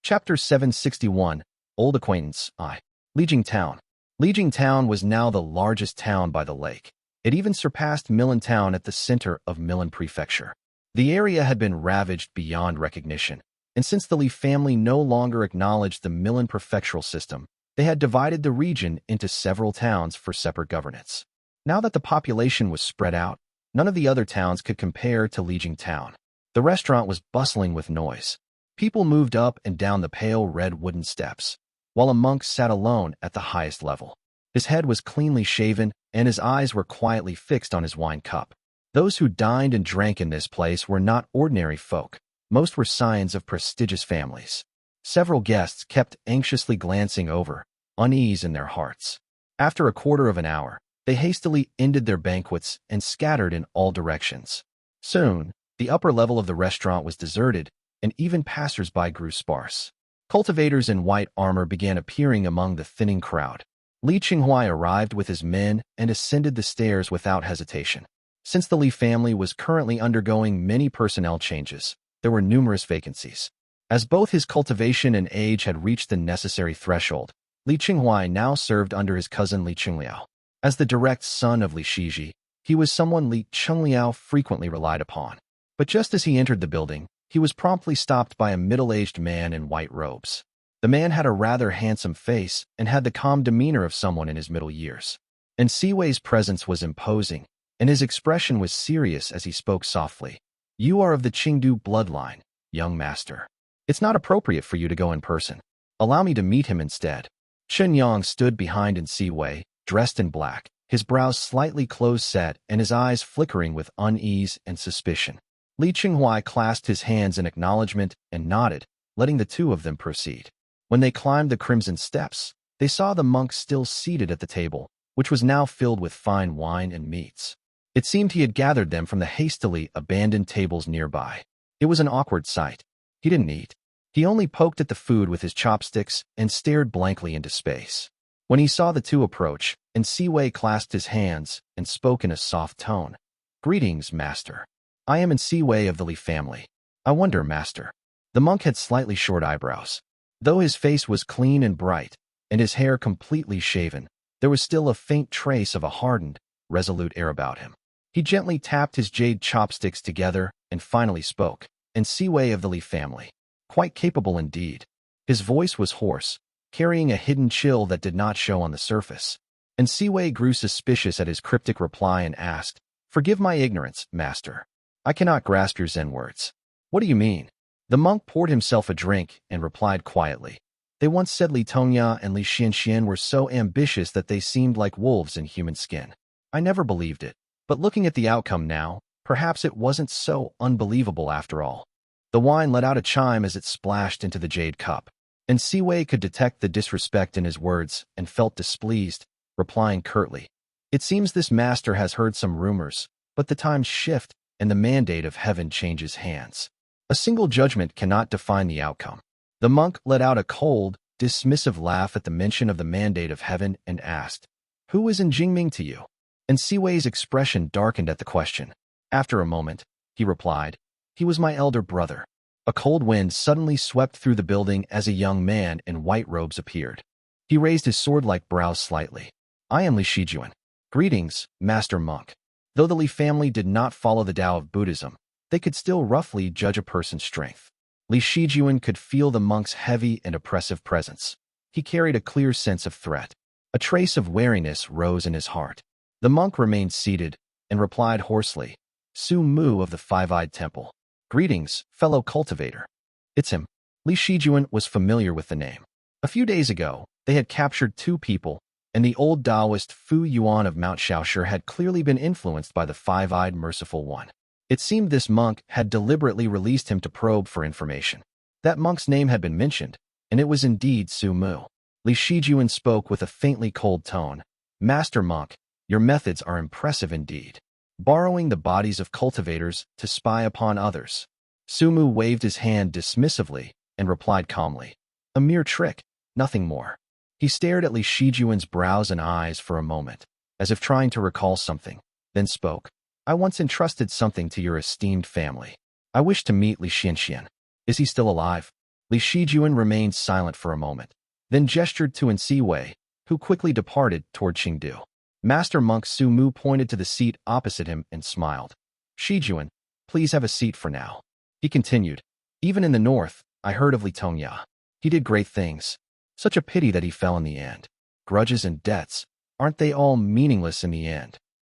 Chapter 761, Old Acquaintance, I. Lijing Town. Lijing Town was now the largest town by the lake. It even surpassed Milan Town at the center of Milan Prefecture. The area had been ravaged beyond recognition, and since the Li family no longer acknowledged the Milan prefectural system, they had divided the region into several towns for separate governance. Now that the population was spread out, none of the other towns could compare to Lijing Town. The restaurant was bustling with noise. People moved up and down the pale red wooden steps, while a monk sat alone at the highest level. His head was cleanly shaven, and his eyes were quietly fixed on his wine cup. Those who dined and drank in this place were not ordinary folk. Most were scions of prestigious families. Several guests kept anxiously glancing over, unease in their hearts. After a quarter of an hour, they hastily ended their banquets and scattered in all directions. Soon, the upper level of the restaurant was deserted, and even passers-by grew sparse. Cultivators in white armor began appearing among the thinning crowd. Li Qinghai arrived with his men and ascended the stairs without hesitation. Since the Li family was currently undergoing many personnel changes, there were numerous vacancies. As both his cultivation and age had reached the necessary threshold, Li Qinghai now served under his cousin Li Qingliao. As the direct son of Li Shiji, he was someone Li Qingliao frequently relied upon. But just as he entered the building, he was promptly stopped by a middle-aged man in white robes. The man had a rather handsome face and had the calm demeanor of someone in his middle years. And Siwei's presence was imposing, and his expression was serious as he spoke softly. "You are of the Qingdu bloodline, young master. It's not appropriate for you to go in person. Allow me to meet him instead." Chongyuan stood behind Siwei, dressed in black, his brows slightly close-set and his eyes flickering with unease and suspicion. Li Qinghai clasped his hands in acknowledgement and nodded, letting the two of them proceed. When they climbed the crimson steps, they saw the monk still seated at the table, which was now filled with fine wine and meats. It seemed he had gathered them from the hastily abandoned tables nearby. It was an awkward sight. He didn't eat. He only poked at the food with his chopsticks and stared blankly into space. When he saw the two approach, Siwei clasped his hands and spoke in a soft tone. "Greetings, master. I am Siwei of the Li family. I wonder, master." The monk had slightly short eyebrows. Though his face was clean and bright, and his hair completely shaven, there was still a faint trace of a hardened, resolute air about him. He gently tapped his jade chopsticks together and finally spoke. "Siwei of the Li family. Quite capable indeed." His voice was hoarse, carrying a hidden chill that did not show on the surface. Siwei grew suspicious at his cryptic reply and asked, "Forgive my ignorance, master. I cannot grasp your Zen words." "What do you mean?" The monk poured himself a drink and replied quietly. "They once said Li Tongya and Li Xianxian were so ambitious that they seemed like wolves in human skin. I never believed it, but looking at the outcome now, perhaps it wasn't so unbelievable after all." The wine let out a chime as it splashed into the jade cup, and Siwei could detect the disrespect in his words and felt displeased, replying curtly, "It seems this master has heard some rumors, but the times shift, and the mandate of heaven changes hands. A single judgment cannot define the outcome." The monk let out a cold, dismissive laugh at the mention of the mandate of heaven and asked, "Who is in Jingming to you?" Siwei's expression darkened at the question. After a moment, he replied, "He was my elder brother." A cold wind suddenly swept through the building as a young man in white robes appeared. He raised his sword-like brows slightly. "I am Li Shijuan. Greetings, master monk." Though the Li family did not follow the Tao of Buddhism, they could still roughly judge a person's strength. Li Shijuan could feel the monk's heavy and oppressive presence. He carried a clear sense of threat. A trace of wariness rose in his heart. The monk remained seated and replied hoarsely, "Su Mu of the Five-Eyed Temple. Greetings, fellow cultivator." "It's him." Li Shijuan was familiar with the name. A few days ago, they had captured two people, and the old Taoist Fu Yuan of Mount Shaoshi had clearly been influenced by the Five-Eyed Merciful One. It seemed this monk had deliberately released him to probe for information. That monk's name had been mentioned, and it was indeed Su Mu. Li Shijuan spoke with a faintly cold tone. "Master monk, your methods are impressive indeed. Borrowing the bodies of cultivators to spy upon others." Su Mu waved his hand dismissively and replied calmly, "A mere trick, nothing more." He stared at Li Shijuan's brows and eyes for a moment, as if trying to recall something, then spoke. "I once entrusted something to your esteemed family. I wish to meet Li Xianxian. Is he still alive?" Li Shijuan remained silent for a moment, then gestured to Anhuai, who quickly departed toward Chengdu. Master Monk Su Mu pointed to the seat opposite him and smiled. Shijuan, please have a seat for now. He continued, even in the north, I heard of Li Tongya. He did great things. Such a pity that he fell in the end. Grudges and debts, aren't they all meaningless in the end?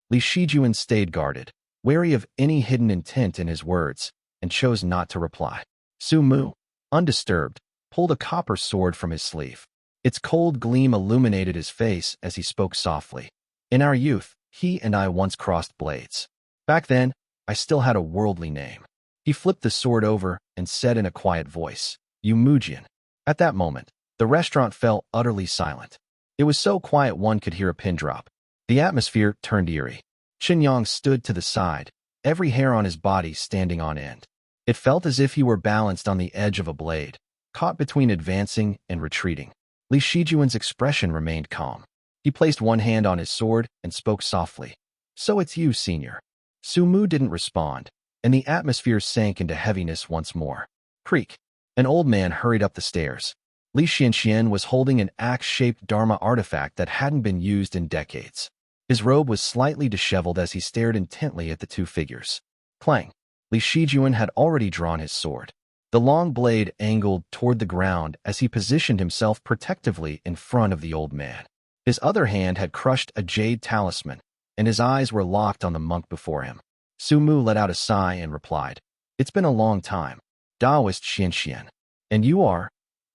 Li Shijuan stayed guarded, wary of any hidden intent in his words, and chose not to reply. Su Mu, undisturbed, pulled a copper sword from his sleeve. Its cold gleam illuminated his face as he spoke softly. In our youth, he and I once crossed blades. Back then, I still had a worldly name. He flipped the sword over and said in a quiet voice, You Mujian. At that moment, the restaurant fell utterly silent. It was so quiet one could hear a pin drop. The atmosphere turned eerie. Qinyang stood to the side, every hair on his body standing on end. It felt as if he were balanced on the edge of a blade, caught between advancing and retreating. Li Shijuan's expression remained calm. He placed one hand on his sword and spoke softly. So it's you, senior. Su Mu didn't respond, and the atmosphere sank into heaviness once more. Creak. An old man hurried up the stairs. Li Xianxian was holding an axe-shaped Dharma artifact that hadn't been used in decades. His robe was slightly disheveled as he stared intently at the two figures. Clang. Li Shijuan had already drawn his sword. The long blade angled toward the ground as he positioned himself protectively in front of the old man. His other hand had crushed a jade talisman, and his eyes were locked on the monk before him. Su Mu let out a sigh and replied, It's been a long time. Taoist Xianxian. And you are?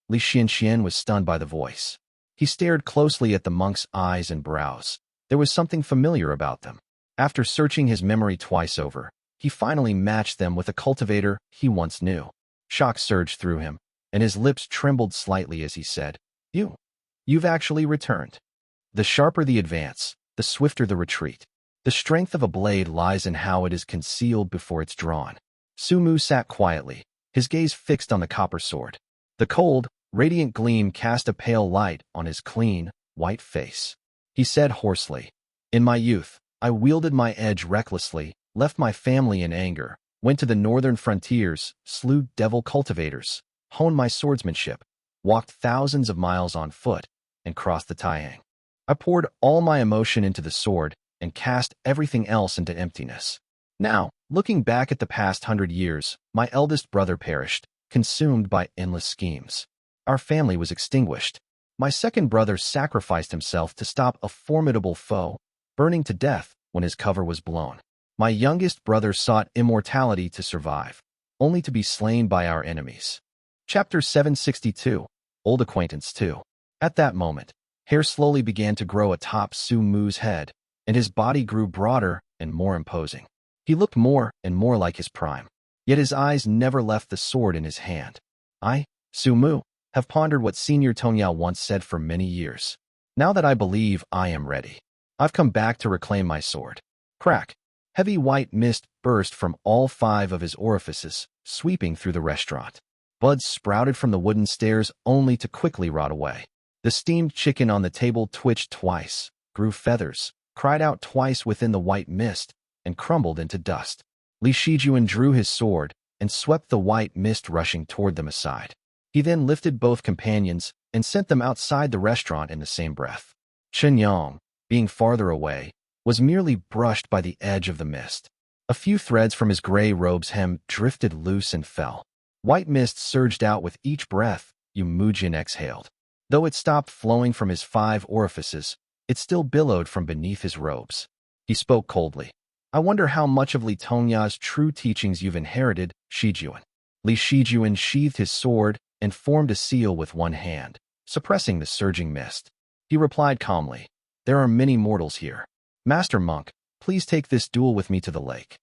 Li Xianxian was stunned by the voice. He stared closely at the monk's eyes and brows. There was something familiar about them. After searching his memory twice over, he finally matched them with a cultivator he once knew. Shock surged through him, and his lips trembled slightly as he said, You've actually returned. The sharper the advance, the swifter the retreat. The strength of a blade lies in how it is concealed before it's drawn. Su Mu sat quietly, his gaze fixed on the copper sword. The cold, radiant gleam cast a pale light on his clean, white face. He said hoarsely, In my youth, I wielded my edge recklessly, left my family in anger, went to the northern frontiers, slew devil cultivators, honed my swordsmanship, walked thousands of miles on foot, and crossed the Taiyang. I poured all my emotion into the sword and cast everything else into emptiness. Now, looking back at the past 100 years, my eldest brother perished, consumed by endless schemes. Our family was extinguished. My second brother sacrificed himself to stop a formidable foe, burning to death when his cover was blown. My youngest brother sought immortality to survive, only to be slain by our enemies. Chapter 762, Old Acquaintance 2. At that moment, hair slowly began to grow atop Su Mu's head, and his body grew broader and more imposing. He looked more and more like his prime, yet his eyes never left the sword in his hand. I, Su Mu, have pondered what Senior Tongyao once said for many years. Now that I believe I am ready, I've come back to reclaim my sword. Crack. Heavy white mist burst from all 5 of his orifices, sweeping through the restaurant. Buds sprouted from the wooden stairs only to quickly rot away. The steamed chicken on the table twitched twice, grew feathers, cried out twice within the white mist, and crumbled into dust. Li Shijuan drew his sword and swept the white mist rushing toward them aside. He then lifted both companions and sent them outside the restaurant in the same breath. Qinyang, being farther away, was merely brushed by the edge of the mist. A few threads from his gray robe's hem drifted loose and fell. White mist surged out with each breath Yumujin exhaled. Though it stopped flowing from his 5 orifices, it still billowed from beneath his robes. He spoke coldly. I wonder how much of Li Tongya's true teachings you've inherited, Shijuan. Li Shijuan sheathed his sword and formed a seal with one hand, suppressing the surging mist. He replied calmly, There are many mortals here. Master Monk, please take this duel with me to the lake.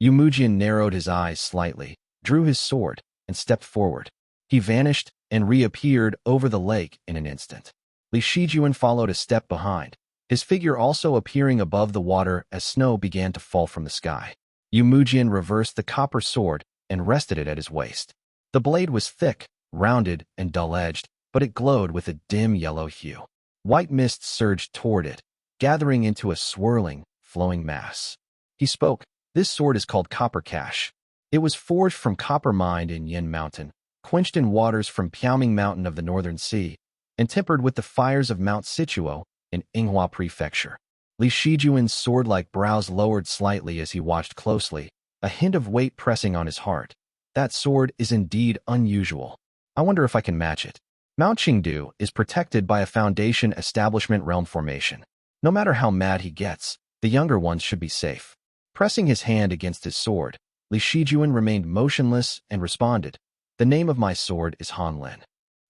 Yumujin narrowed his eyes slightly, drew his sword, and stepped forward. He vanished and reappeared over the lake in an instant. Li Shijuan followed a step behind, his figure also appearing above the water as snow began to fall from the sky. Yumujin reversed the copper sword and rested it at his waist. The blade was thick, rounded, and dull-edged, but it glowed with a dim yellow hue. White mist surged toward it, gathering into a swirling, flowing mass. He spoke, This sword is called Copper Cash. It was forged from copper mined in Yin Mountain, quenched in waters from Piaoming Mountain of the Northern Sea, and tempered with the fires of Mount Situo in Anhuai Prefecture. Li Shijuan's sword-like brows lowered slightly as he watched closely, a hint of weight pressing on his heart. That sword is indeed unusual. I wonder if I can match it. Mount Chengdu is protected by a Foundation Establishment realm formation. No matter how mad he gets, the younger ones should be safe. Pressing his hand against his sword, Li Shijuan remained motionless and responded, "The name of my sword is Hanlin."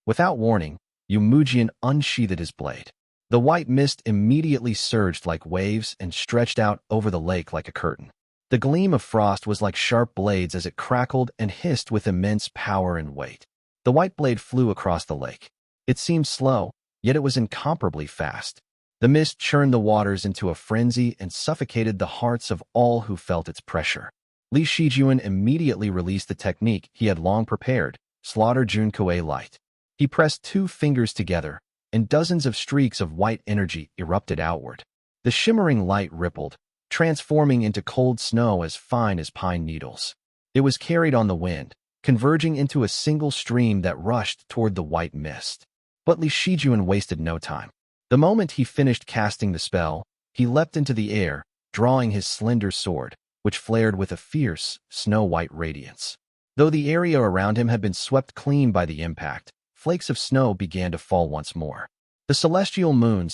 Without warning, Yu Mujian unsheathed his blade. The white mist immediately surged like waves and stretched out over the lake like a curtain. The gleam of frost was like sharp blades as it crackled and hissed with immense power and weight. The white blade flew across the lake. It seemed slow, yet it was incomparably fast. The mist churned the waters into a frenzy and suffocated the hearts of all who felt its pressure. Li Shijuan immediately released the technique he had long prepared, Slaughter Junkoei Light. He pressed 2 fingers together, and dozens of streaks of white energy erupted outward. The shimmering light rippled, transforming into cold snow as fine as pine needles. It was carried on the wind, converging into a single stream that rushed toward the white mist. But Li Shijuan wasted no time. The moment he finished casting the spell, he leapt into the air, drawing his slender sword, which flared with a fierce, snow-white radiance. Though the area around him had been swept clean by the impact, flakes of snow began to fall once more. The celestial moon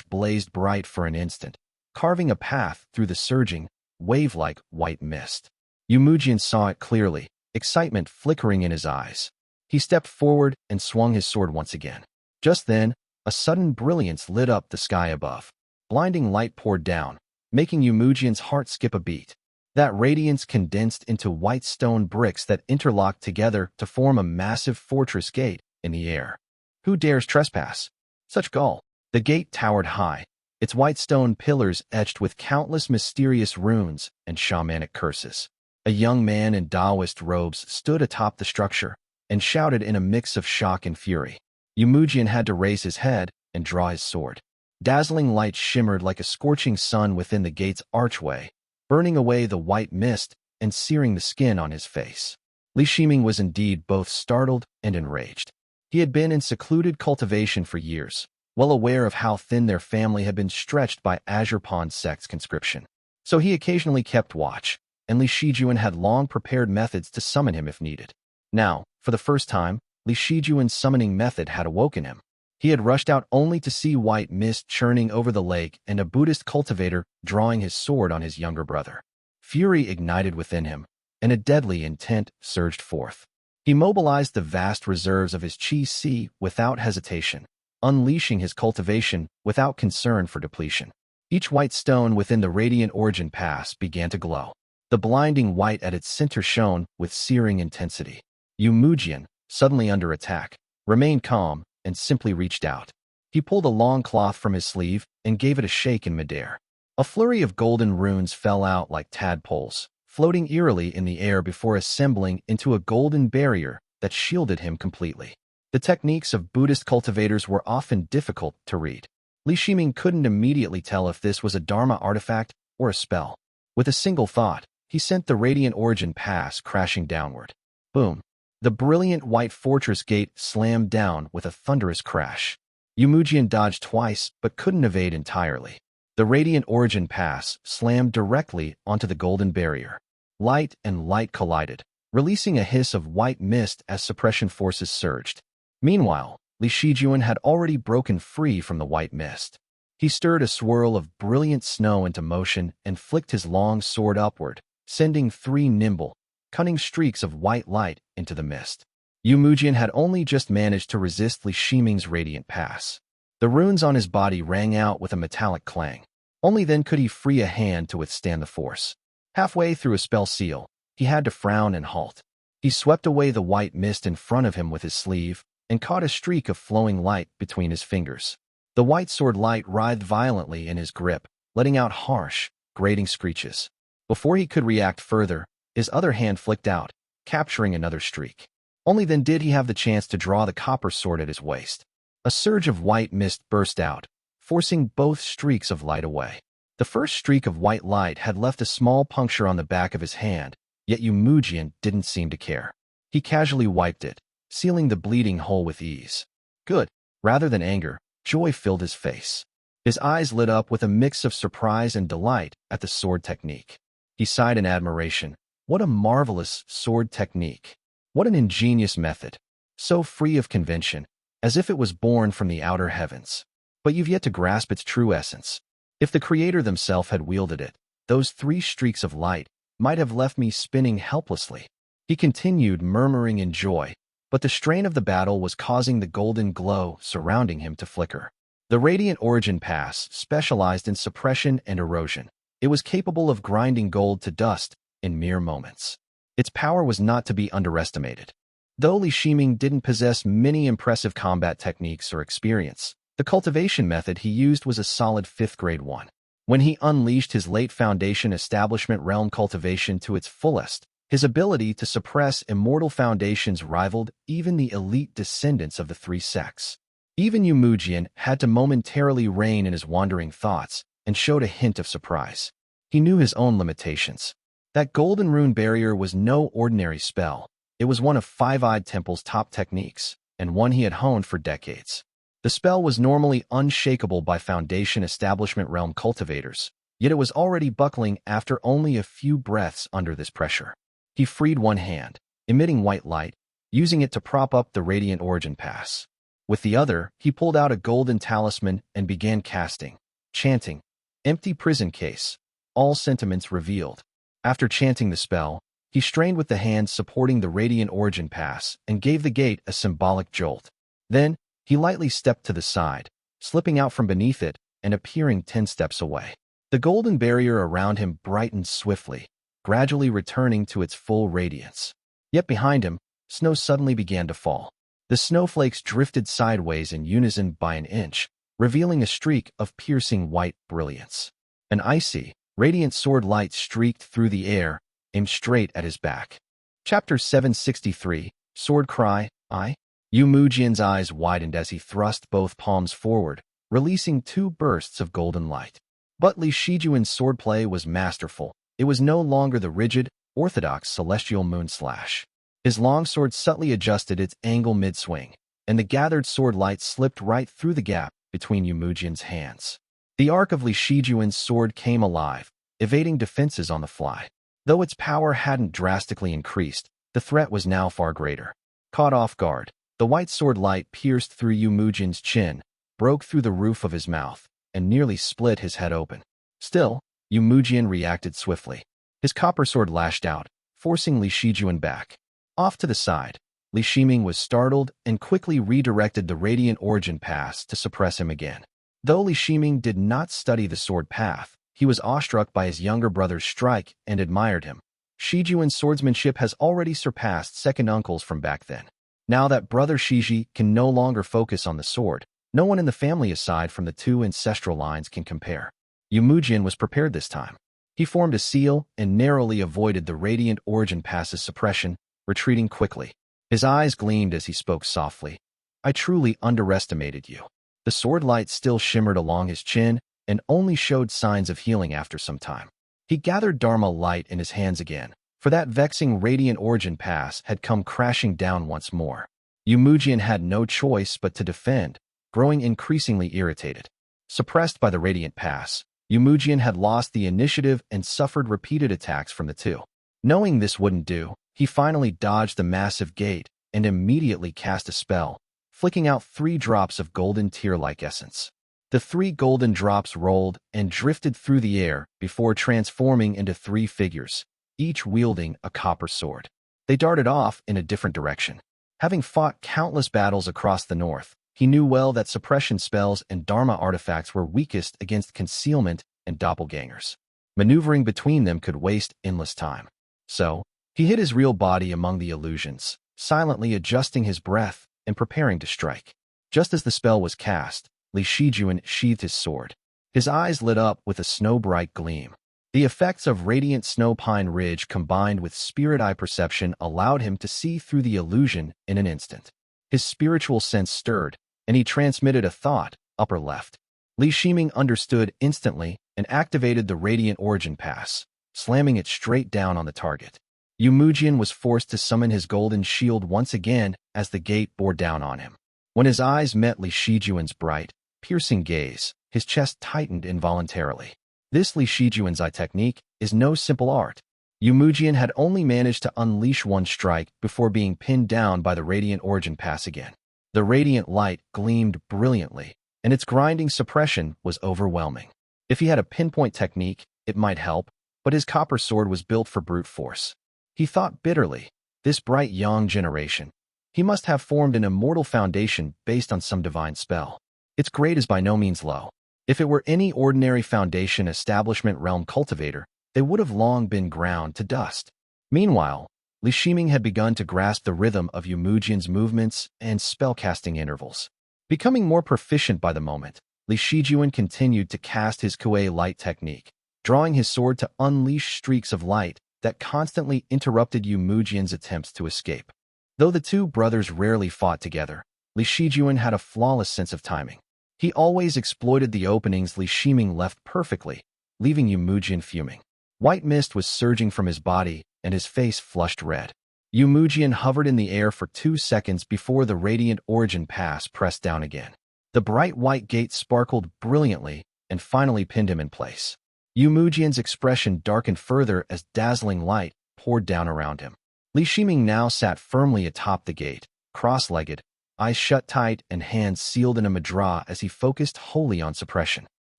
blazed bright for an instant, carving a path through the surging, wave-like white mist. Yu Mujian saw it clearly, excitement flickering in his eyes. He stepped forward and swung his sword once again. Just then, a sudden brilliance lit up the sky above. Blinding light poured down, making Yu Mujian's heart skip a beat. That radiance condensed into white stone bricks that interlocked together to form a massive fortress gate in the air. Who dares trespass? Such gall. The gate towered high, its white stone pillars etched with countless mysterious runes and shamanic curses. A young man in Taoist robes stood atop the structure and shouted in a mix of shock and fury. Yu Mujian had to raise his head and draw his sword. Dazzling light shimmered like a scorching sun within the gate's archway, burning away the white mist and searing the skin on his face. Li Shiming was indeed both startled and enraged. He had been in secluded cultivation for years, well aware of how thin their family had been stretched by Azure Pond sect's conscription. So he occasionally kept watch, and Li Shijuan had long prepared methods to summon him if needed. Now, for the first time, Li Shijuan's summoning method had awoken him. He had rushed out only to see white mist churning over the lake and a Buddhist cultivator drawing his sword on his younger brother. Fury ignited within him, and a deadly intent surged forth. He mobilized the vast reserves of his Qi without hesitation, unleashing his cultivation without concern for depletion. Each white stone within the radiant origin pass began to glow. The blinding white at its center shone with searing intensity. Yu Mujian, suddenly under attack, remained calm and simply reached out. He pulled a long cloth from his sleeve and gave it a shake in midair. A flurry of golden runes fell out like tadpoles, floating eerily in the air before assembling into a golden barrier that shielded him completely. The techniques of Buddhist cultivators were often difficult to read. Li Shiming couldn't immediately tell if this was a Dharma artifact or a spell. With a single thought, he sent the radiant origin pass crashing downward. Boom! The brilliant white fortress gate slammed down with a thunderous crash. Yu Mujian dodged twice but couldn't evade entirely. The radiant origin pass slammed directly onto the golden barrier. Light and light collided, releasing a hiss of white mist as suppression forces surged. Meanwhile, Li Shijuan had already broken free from the white mist. He stirred a swirl of brilliant snow into motion and flicked his long sword upward, sending 3 nimble, cunning streaks of white light into the mist. Yu Mujian had only just managed to resist Li Shiming's radiant pass. The runes on his body rang out with a metallic clang. Only then could he free a hand to withstand the force. Halfway through a spell seal, he had to frown and halt. He swept away the white mist in front of him with his sleeve and caught a streak of flowing light between his fingers. The white sword light writhed violently in his grip, letting out harsh, grating screeches. Before he could react further, his other hand flicked out, capturing another streak. Only then did he have the chance to draw the copper sword at his waist. A surge of white mist burst out, forcing both streaks of light away. The first streak of white light had left a small puncture on the back of his hand, yet Yu Mujian didn't seem to care. He casually wiped it, sealing the bleeding hole with ease. Good. Rather than anger, joy filled his face. His eyes lit up with a mix of surprise and delight at the sword technique. He sighed in admiration. What a marvelous sword technique. What an ingenious method. So free of convention, as if it was born from the outer heavens. But you've yet to grasp its true essence. If the Creator himself had wielded it, those 3 streaks of light might have left me spinning helplessly. He continued, murmuring in joy, but the strain of the battle was causing the golden glow surrounding him to flicker. The Radiant Origin Pass specialized in suppression and erosion. It was capable of grinding gold to dust in mere moments. Its power was not to be underestimated. Though Li Shiming didn't possess many impressive combat techniques or experience, the cultivation method he used was a solid 5th grade one. When he unleashed his late Foundation Establishment realm cultivation to its fullest, his ability to suppress immortal foundations rivaled even the elite descendants of the 3 sects. Even Yu Mujian had to momentarily rein in his wandering thoughts and showed a hint of surprise. He knew his own limitations. That golden rune barrier was no ordinary spell. It was one of Five-Eyed Temple's top techniques, and one he had honed for decades. The spell was normally unshakable by Foundation Establishment realm cultivators, yet it was already buckling after only a few breaths under this pressure. He freed one hand, emitting white light, using it to prop up the Radiant Origin Pass. With the other, he pulled out a golden talisman and began casting, chanting, "Empty prison case, all sentiments revealed." After chanting the spell, he strained with the hands supporting the Radiant Origin Pass and gave the gate a symbolic jolt. Then, he lightly stepped to the side, slipping out from beneath it and appearing 10 steps away. The golden barrier around him brightened swiftly, gradually returning to its full radiance. Yet behind him, snow suddenly began to fall. The snowflakes drifted sideways in unison by an inch, revealing a streak of piercing white brilliance. An icy, radiant sword light streaked through the air, aimed straight at his back. Chapter 763, Sword Cry, I? Yu Mujian's eyes widened as he thrust both palms forward, releasing 2 bursts of golden light. But Li Shijuan's swordplay was masterful. It was no longer the rigid, orthodox celestial moon slash. His longsword subtly adjusted its angle mid-swing, and the gathered sword light slipped right through the gap between Yu Mujian's hands. The arc of Li Shijuan's sword came alive, evading defenses on the fly. Though its power hadn't drastically increased, the threat was now far greater. Caught off guard, the white sword light pierced through Yu Mujian's chin, broke through the roof of his mouth, and nearly split his head open. Still, Yu Mujian reacted swiftly. His copper sword lashed out, forcing Li Shijuan back. Off to the side, Li Shiming was startled and quickly redirected the Radiant Origin Pass to suppress him again. Though Li Shiming did not study the sword path, he was awestruck by his younger brother's strike and admired him. Shijuan's swordsmanship has already surpassed second uncles from back then. Now that brother Shiji can no longer focus on the sword, no one in the family aside from the 2 ancestral lines can compare. Yu Mujian was prepared this time. He formed a seal and narrowly avoided the Radiant Origin Pass's suppression, retreating quickly. His eyes gleamed as he spoke softly. "I truly underestimated you." The sword light still shimmered along his chin and only showed signs of healing after some time. He gathered Dharma light in his hands again, for that vexing Radiant Origin Pass had come crashing down once more. Yu Mujian had no choice but to defend, growing increasingly irritated. Suppressed by the Radiant Pass, Yu Mujian had lost the initiative and suffered repeated attacks from the 2. Knowing this wouldn't do, he finally dodged the massive gate and immediately cast a spell, flicking out 3 drops of golden tear-like essence. The 3 golden drops rolled and drifted through the air before transforming into 3 figures, each wielding a copper sword. They darted off in a different direction. Having fought countless battles across the north, he knew well that suppression spells and Dharma artifacts were weakest against concealment and doppelgangers. Maneuvering between them could waste endless time. So, he hid his real body among the illusions, silently adjusting his breath and preparing to strike. Just as the spell was cast, Li Shijuan sheathed his sword. His eyes lit up with a snow-bright gleam. The effects of radiant snow pine ridge combined with spirit eye perception allowed him to see through the illusion in an instant. His spiritual sense stirred, and he transmitted a thought, upper left. Li Shiming understood instantly and activated the Radiant Origin Pass, slamming it straight down on the target. Yu Mujian was forced to summon his golden shield once again as the gate bore down on him. When his eyes met Li Shijuan's bright, piercing gaze, his chest tightened involuntarily. This Li Shijuan's eye technique is no simple art. Yumujian had only managed to unleash one strike before being pinned down by the Radiant Origin Pass again. The radiant light gleamed brilliantly, and its grinding suppression was overwhelming. If he had a pinpoint technique, it might help, but his copper sword was built for brute force. He thought bitterly, this bright young generation. He must have formed an immortal foundation based on some divine spell. Its grade is by no means low. If it were any ordinary foundation establishment realm cultivator, they would have long been ground to dust. Meanwhile, Li Shiming had begun to grasp the rhythm of Yumujian's movements and spellcasting intervals. Becoming more proficient by the moment, Li Shijuan continued to cast his Kuei light technique, drawing his sword to unleash streaks of light that constantly interrupted Yumujian's attempts to escape. Though the two brothers rarely fought together, Li Shijuan had a flawless sense of timing. He always exploited the openings Li Shiming left perfectly, leaving Yumujian fuming. White mist was surging from his body, and his face flushed red. Yumujian hovered in the air for 2 seconds before the Radiant Origin Pass pressed down again. The bright white gate sparkled brilliantly and finally pinned him in place. Yumujian's expression darkened further as dazzling light poured down around him. Li Shiming now sat firmly atop the gate, cross-legged, eyes shut tight and hands sealed in a mudra as he focused wholly on suppression.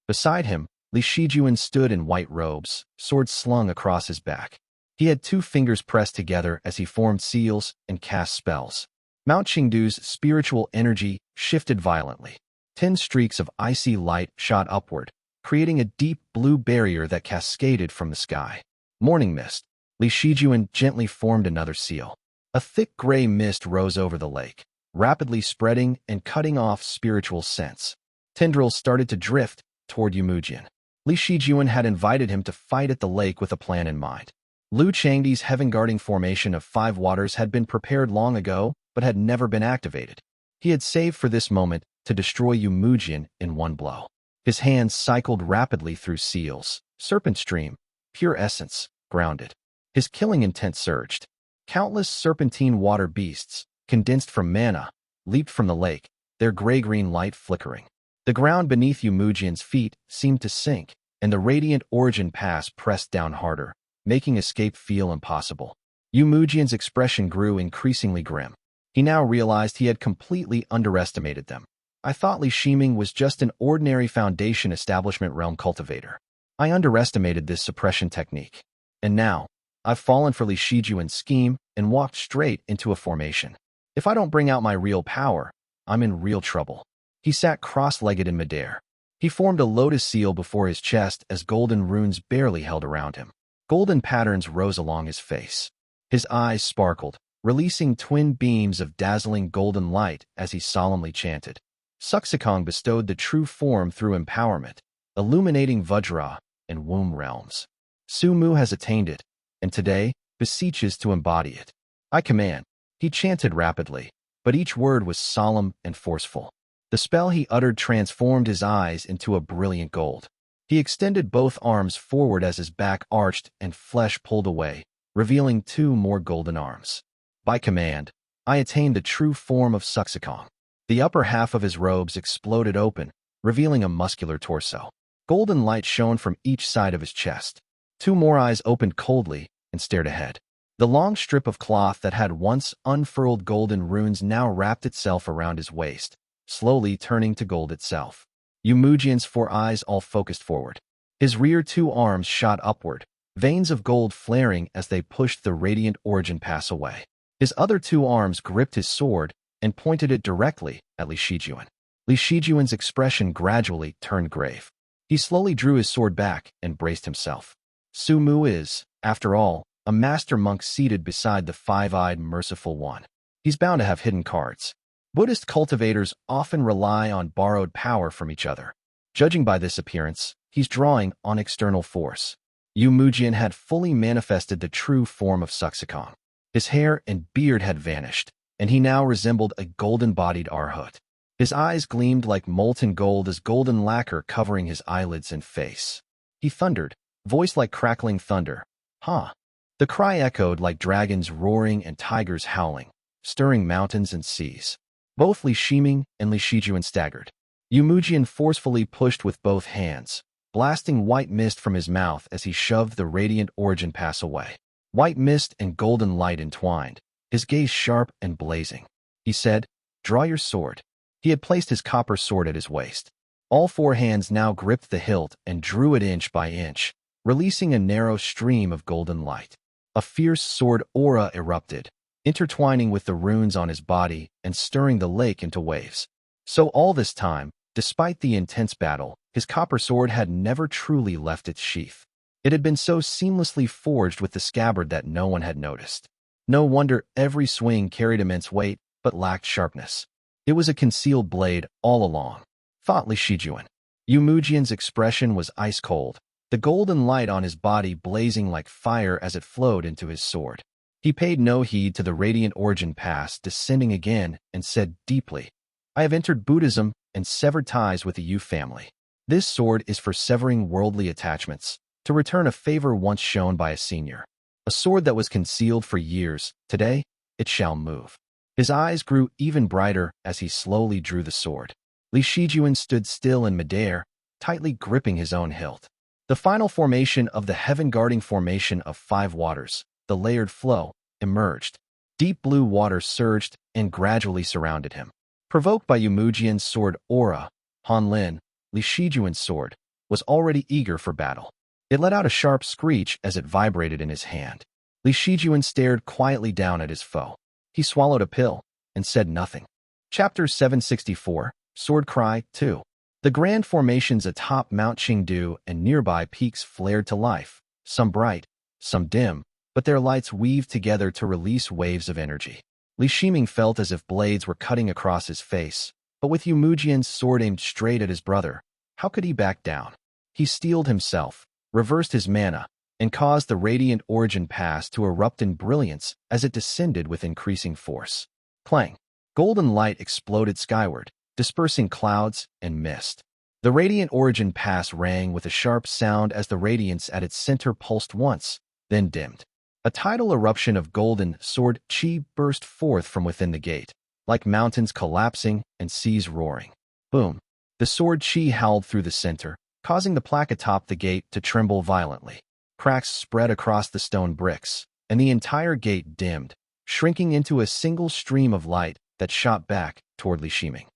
Beside him, Li Shijuan stood in white robes, sword slung across his back. He had 2 fingers pressed together as he formed seals and cast spells. Mount Chengdu's spiritual energy shifted violently. 10 streaks of icy light shot upward, creating a deep blue barrier that cascaded from the sky. Morning mist. Li Shijuan gently formed another seal. A thick gray mist rose over the lake, rapidly spreading and cutting off spiritual scents. Tendrils started to drift toward Yumujian. Li Shijuan had invited him to fight at the lake with a plan in mind. Lu Changdi's heaven-guarding formation of 5 waters had been prepared long ago, but had never been activated. He had saved for this moment to destroy Yumujian in one blow. His hands cycled rapidly through seals, serpent stream, pure essence, grounded. His killing intent surged. Countless serpentine water beasts, condensed from mana, leaped from the lake, their gray-green light flickering. The ground beneath Yumujian's feet seemed to sink, and the Radiant Origin Pass pressed down harder, making escape feel impossible. Yumujian's expression grew increasingly grim. He now realized he had completely underestimated them. I thought Li Shiming was just an ordinary foundation establishment realm cultivator. I underestimated this suppression technique. And now, I've fallen for Li Shijuan's scheme and walked straight into a formation. If I don't bring out my real power, I'm in real trouble. He sat cross-legged in midair. He formed a lotus seal before his chest as golden runes barely held around him. Golden patterns rose along his face. His eyes sparkled, releasing twin beams of dazzling golden light as he solemnly chanted. Suxikong bestowed the true form through empowerment, illuminating Vajra and womb realms. Sumu has attained it, and today beseeches to embody it. I command. He chanted rapidly, but each word was solemn and forceful. The spell he uttered transformed his eyes into a brilliant gold. He extended both arms forward as his back arched and flesh pulled away, revealing 2 more golden arms. By command, I attained the true form of Suxikong. The upper half of his robes exploded open, revealing a muscular torso. Golden light shone from each side of his chest. 2 more eyes opened coldly and stared ahead. The long strip of cloth that had once unfurled golden runes now wrapped itself around his waist, slowly turning to gold itself. Yumujian's 4 eyes all focused forward. His rear 2 arms shot upward, veins of gold flaring as they pushed the Radiant Origin Pass away. His other 2 arms gripped his sword and pointed it directly at Li Shijuan. Li Shijuan's expression gradually turned grave. He slowly drew his sword back and braced himself. Sumu is, after all, a master monk seated beside the 5-eyed merciful one. He's bound to have hidden cards. Buddhist cultivators often rely on borrowed power from each other. Judging by this appearance, he's drawing on external force. Yumujian had fully manifested the true form of Suxikong. His hair and beard had vanished, and he now resembled a golden-bodied Arhut. His eyes gleamed like molten gold as golden lacquer covering his eyelids and face. He thundered, voice like crackling thunder. Ha! The cry echoed like dragons roaring and tigers howling. stirring mountains and seas. Both Li Shiming and Li Shijuan staggered. Yumujian forcefully pushed with both hands, blasting white mist from his mouth as he shoved the radiant origin pass away. White mist and golden light entwined, his gaze sharp and blazing. He said, "Draw your sword." He had placed his copper sword at his waist. All four hands now gripped the hilt and drew it inch by inch, releasing a narrow stream of golden light. A fierce sword aura erupted, intertwining with the runes on his body and stirring the lake into waves. So all this time, despite the intense battle, his copper sword had never truly left its sheath. It had been so seamlessly forged with the scabbard that no one had noticed. No wonder every swing carried immense weight, but lacked sharpness. It was a concealed blade all along, thought Li Shijuan. Yumujian's expression was ice cold, the golden light on his body blazing like fire as it flowed into his sword. He paid no heed to the radiant origin pass descending again and said deeply, "I have entered Buddhism and severed ties with the Yu family. This sword is for severing worldly attachments, to return a favor once shown by a senior. A sword that was concealed for years, today, it shall move." His eyes grew even brighter as he slowly drew the sword. Li Shijuan stood still in midair, tightly gripping his own hilt. The final formation of the heaven-guarding formation of 5 waters, the layered flow, emerged. Deep blue water surged and gradually surrounded him. Provoked by Yumujian's sword aura, Han Lin, Li Shijuan's sword, was already eager for battle. It let out a sharp screech as it vibrated in his hand. Li Shijuan stared quietly down at his foe. He swallowed a pill and said nothing. Chapter 764, Sword Cry 2. The grand formations atop Mount Qingdu and nearby peaks flared to life, some bright, some dim, but their lights weaved together to release waves of energy. Li Shiming felt as if blades were cutting across his face, but with Yumujian's sword aimed straight at his brother, how could he back down? He steeled himself, reversed his mana, and caused the radiant origin pass to erupt in brilliance as it descended with increasing force. Clang! Golden light exploded skyward, dispersing clouds and mist. The radiant origin pass rang with a sharp sound as the radiance at its center pulsed once, then dimmed. A tidal eruption of golden sword chi burst forth from within the gate, like mountains collapsing and seas roaring. Boom! The sword chi howled through the center, causing the plaque atop the gate to tremble violently. Cracks spread across the stone bricks, and the entire gate dimmed, shrinking into a single stream of light that shot back toward Li Shiming.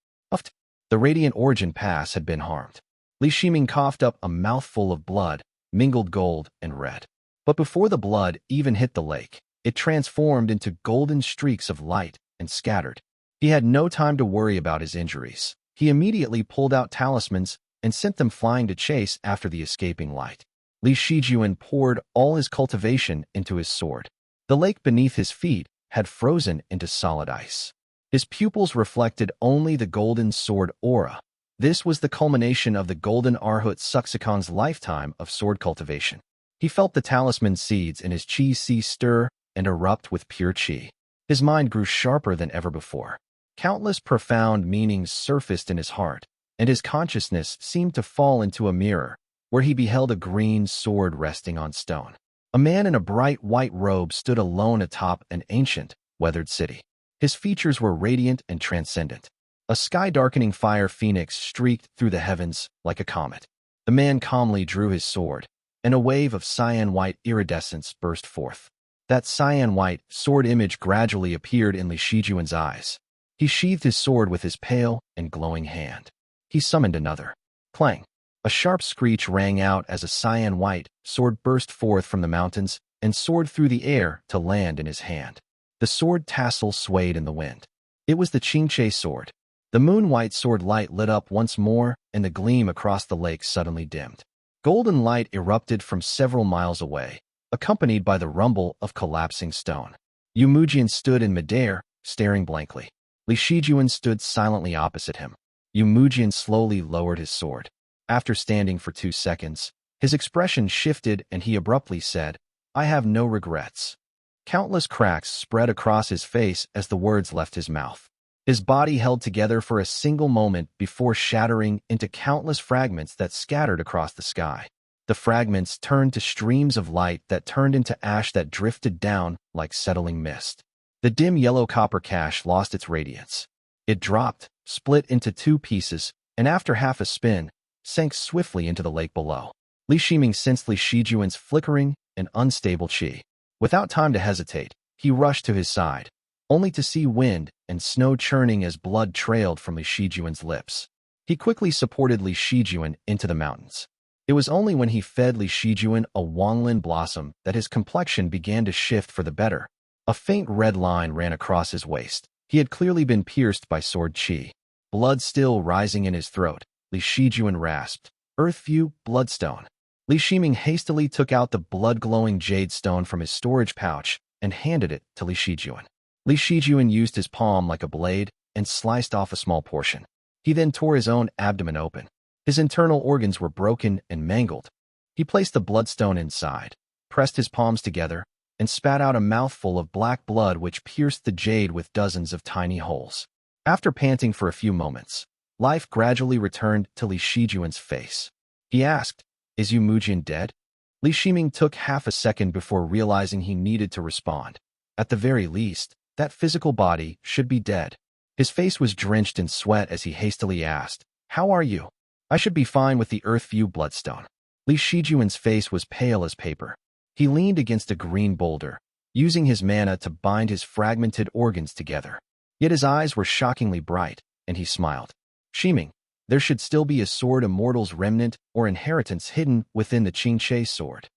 The radiant origin pass had been harmed. Li Shiming coughed up a mouthful of blood, mingled gold and red. But before the blood even hit the lake, it transformed into golden streaks of light and scattered. He had no time to worry about his injuries. He immediately pulled out talismans and sent them flying to chase after the escaping light. Li Shijuan poured all his cultivation into his sword. The lake beneath his feet had frozen into solid ice. His pupils reflected only the golden sword aura. This was the culmination of the golden Arhut Suxikon's lifetime of sword cultivation. He felt the talisman seeds in his chi sea stir and erupt with pure chi. His mind grew sharper than ever before. Countless profound meanings surfaced in his heart, and his consciousness seemed to fall into a mirror, where he beheld a green sword resting on stone. A man in a bright white robe stood alone atop an ancient, weathered city. His features were radiant and transcendent. A sky-darkening fire phoenix streaked through the heavens like a comet. The man calmly drew his sword, and a wave of cyan-white iridescence burst forth. That cyan-white sword image gradually appeared in Li Shijuan's eyes. He sheathed his sword with his pale and glowing hand. He summoned another. Clang! A sharp screech rang out as a cyan-white sword burst forth from the mountains and soared through the air to land in his hand. The sword tassel swayed in the wind. It was the Chengshui sword. The moon-white sword light lit up once more, and the gleam across the lake suddenly dimmed. Golden light erupted from several miles away, accompanied by the rumble of collapsing stone. Yumujian stood in midair, staring blankly. Li Shijuan stood silently opposite him. Yumujian slowly lowered his sword. After standing for 2 seconds, his expression shifted and he abruptly said, "I have no regrets." Countless cracks spread across his face as the words left his mouth. His body held together for a single moment before shattering into countless fragments that scattered across the sky. The fragments turned to streams of light that turned into ash that drifted down like settling mist. The dim yellow copper cache lost its radiance. It dropped, split into two pieces, and after half a spin, sank swiftly into the lake below. Li Shiming sensed Li Shijuan's flickering and unstable qi. Without time to hesitate, he rushed to his side, only to see wind and snow churning as blood trailed from Li Shijuan's lips. He quickly supported Li Shijuan into the mountains. It was only when he fed Li Shijuan a Wanglin blossom that his complexion began to shift for the better. A faint red line ran across his waist. He had clearly been pierced by sword qi. Blood still rising in his throat, Li Shijuan rasped, "Earthview, bloodstone." Li Shiming hastily took out the blood-glowing jade stone from his storage pouch and handed it to Li Shijuan. Li Shijuan used his palm like a blade and sliced off a small portion. He then tore his own abdomen open. His internal organs were broken and mangled. He placed the bloodstone inside, pressed his palms together, and spat out a mouthful of black blood which pierced the jade with dozens of tiny holes. After panting for a few moments, life gradually returned to Li Shijuan's face. He asked, "Is Yu Mujin dead?" Li Shiming took half a second before realizing he needed to respond. At the very least, that physical body should be dead. His face was drenched in sweat as he hastily asked, "How are you?" "I should be fine with the Earthview bloodstone." Li Shijuan's face was pale as paper. He leaned against a green boulder, using his mana to bind his fragmented organs together. Yet his eyes were shockingly bright, and he smiled. "Shiming, there should still be a sword immortal's remnant or inheritance hidden within the Chengshui sword."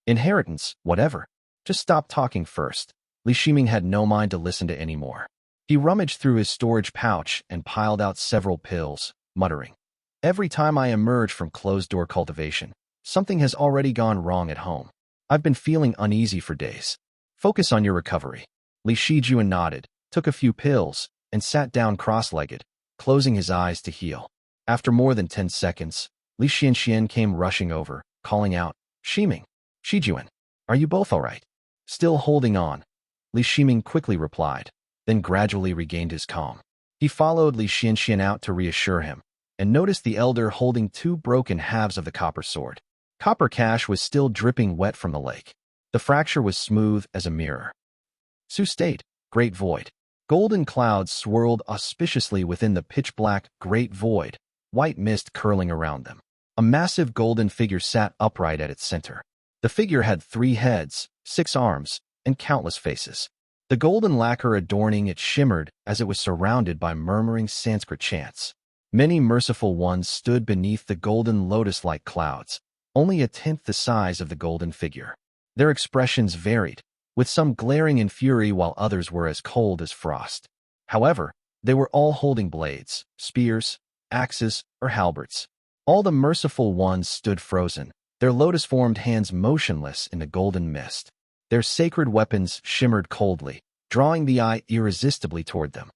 "Inheritance, whatever. Just stop talking first." Li Shiming had no mind to listen to any more. He rummaged through his storage pouch and piled out several pills, muttering, "Every time I emerge from closed-door cultivation, something has already gone wrong at home. I've been feeling uneasy for days. Focus on your recovery." Li Shijuan nodded, took a few pills, and sat down cross-legged, closing his eyes to heal. After more than 10 seconds, Li Xianxian came rushing over, calling out, "Shiming, Shijuan, are you both all right?" "Still holding on," Li Shiming quickly replied, then gradually regained his calm. He followed Li Xianxian out to reassure him, and noticed the elder holding two broken halves of the copper sword. Copper cache was still dripping wet from the lake. The fracture was smooth as a mirror. Su state, Great Void. Golden clouds swirled auspiciously within the pitch-black Great Void, white mist curling around them. A massive golden figure sat upright at its center. The figure had 3 heads, 6 arms, and countless faces. The golden lacquer adorning it shimmered as it was surrounded by murmuring Sanskrit chants. Many merciful ones stood beneath the golden lotus-like clouds, only a tenth the size of the golden figure. Their expressions varied, with some glaring in fury while others were as cold as frost. However, they were all holding blades, spears, axes, or halberds. All the merciful ones stood frozen, their lotus-formed hands motionless in the golden mist. Their sacred weapons shimmered coldly, drawing the eye irresistibly toward them.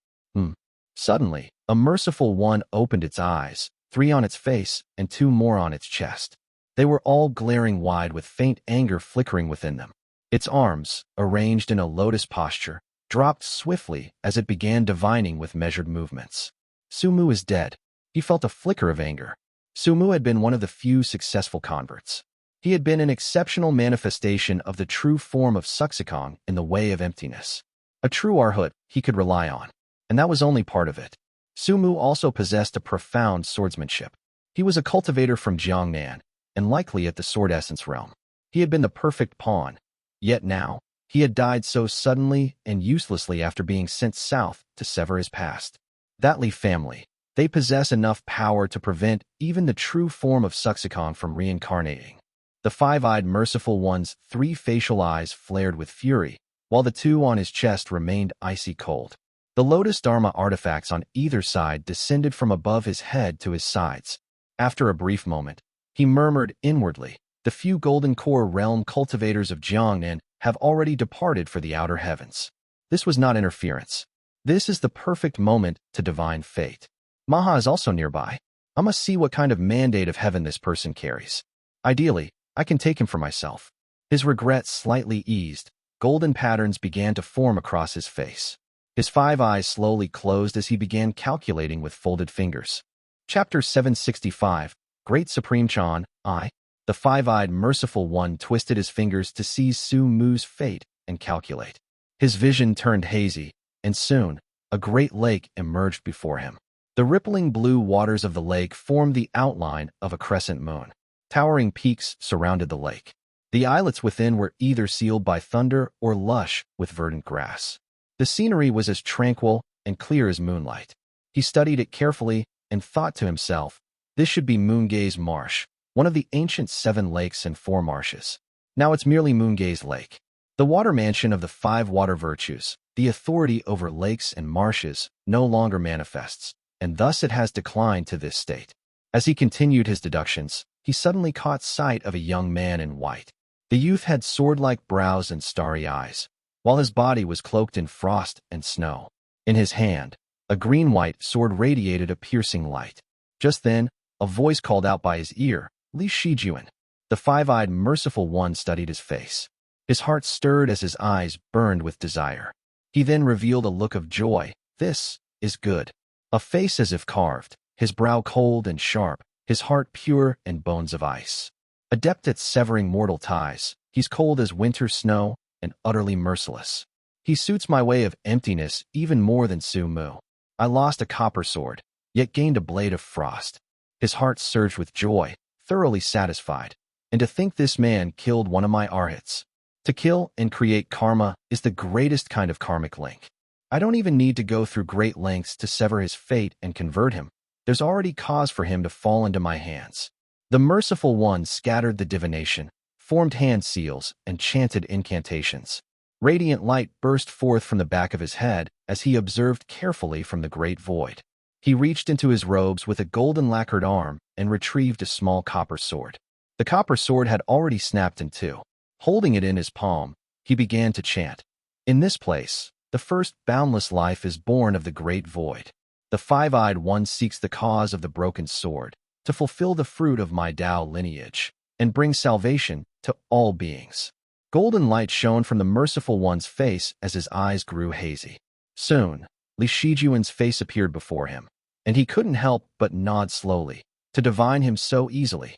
Suddenly, a merciful one opened its eyes, 3 on its face and 2 more on its chest. They were all glaring wide with faint anger flickering within them. Its arms, arranged in a lotus posture, dropped swiftly as it began divining with measured movements. Sumu is dead. He felt a flicker of anger. Sumu had been one of the few successful converts. He had been an exceptional manifestation of the true form of Suxikong in the way of emptiness. A true Arhut he could rely on, and that was only part of it. Sumu also possessed a profound swordsmanship. He was a cultivator from Jiangnan, and likely at the Sword Essence realm. He had been the perfect pawn, yet now, he had died so suddenly and uselessly after being sent south to sever his past. That Li family, they possess enough power to prevent even the true form of Suxikong from reincarnating. The 5-eyed merciful one's 3 facial eyes flared with fury, while the 2 on his chest remained icy cold. The Lotus Dharma artifacts on either side descended from above his head to his sides. After a brief moment, he murmured inwardly, "The few golden core realm cultivators of Jiangnan have already departed for the outer heavens." This was not interference. This is the perfect moment to divine fate. Maha is also nearby. I must see what kind of mandate of heaven this person carries. Ideally, I can take him for myself. His regret slightly eased. Golden patterns began to form across his face. His 5 eyes slowly closed as he began calculating with folded fingers. Chapter 765, Great Supreme Chan, I. The 5-eyed merciful one twisted his fingers to seize Su Mu's fate and calculate. His vision turned hazy, and soon, a great lake emerged before him. The rippling blue waters of the lake formed the outline of a crescent moon. Towering peaks surrounded the lake. The islets within were either sealed by thunder or lush with verdant grass. The scenery was as tranquil and clear as moonlight. He studied it carefully and thought to himself, this should be Moongaze Marsh, one of the ancient 7 lakes and 4 marshes. Now it's merely Moongaze Lake. The water mansion of the 5 water virtues, the authority over lakes and marshes, no longer manifests, and thus it has declined to this state. As he continued his deductions, he suddenly caught sight of a young man in white. The youth had sword-like brows and starry eyes, while his body was cloaked in frost and snow. In his hand, a green-white sword radiated a piercing light. Just then, a voice called out by his ear, "Li Shijuan." The 5-eyed merciful one studied his face. His heart stirred as his eyes burned with desire. He then revealed a look of joy. This is good. A face as if carved, his brow cold and sharp, his heart pure and bones of ice. Adept at severing mortal ties, he's cold as winter snow and utterly merciless. He suits my way of emptiness even more than Su Mu. I lost a copper sword, yet gained a blade of frost. His heart surged with joy, thoroughly satisfied. And to think this man killed one of my arhats. To kill and create karma is the greatest kind of karmic link. I don't even need to go through great lengths to sever his fate and convert him. There's already cause for him to fall into my hands. The merciful one scattered the divination, formed hand seals, and chanted incantations. Radiant light burst forth from the back of his head as he observed carefully from the great void. He reached into his robes with a golden lacquered arm and retrieved a small copper sword. The copper sword had already snapped in two. Holding it in his palm, he began to chant. In this place, the first boundless life is born of the great void. The 5-eyed one seeks the cause of the broken sword, to fulfill the fruit of my Tao lineage, and bring salvation to all beings. Golden light shone from the merciful one's face as his eyes grew hazy. Soon, Li Shijuan's face appeared before him, and he couldn't help but nod slowly, to divine him so easily.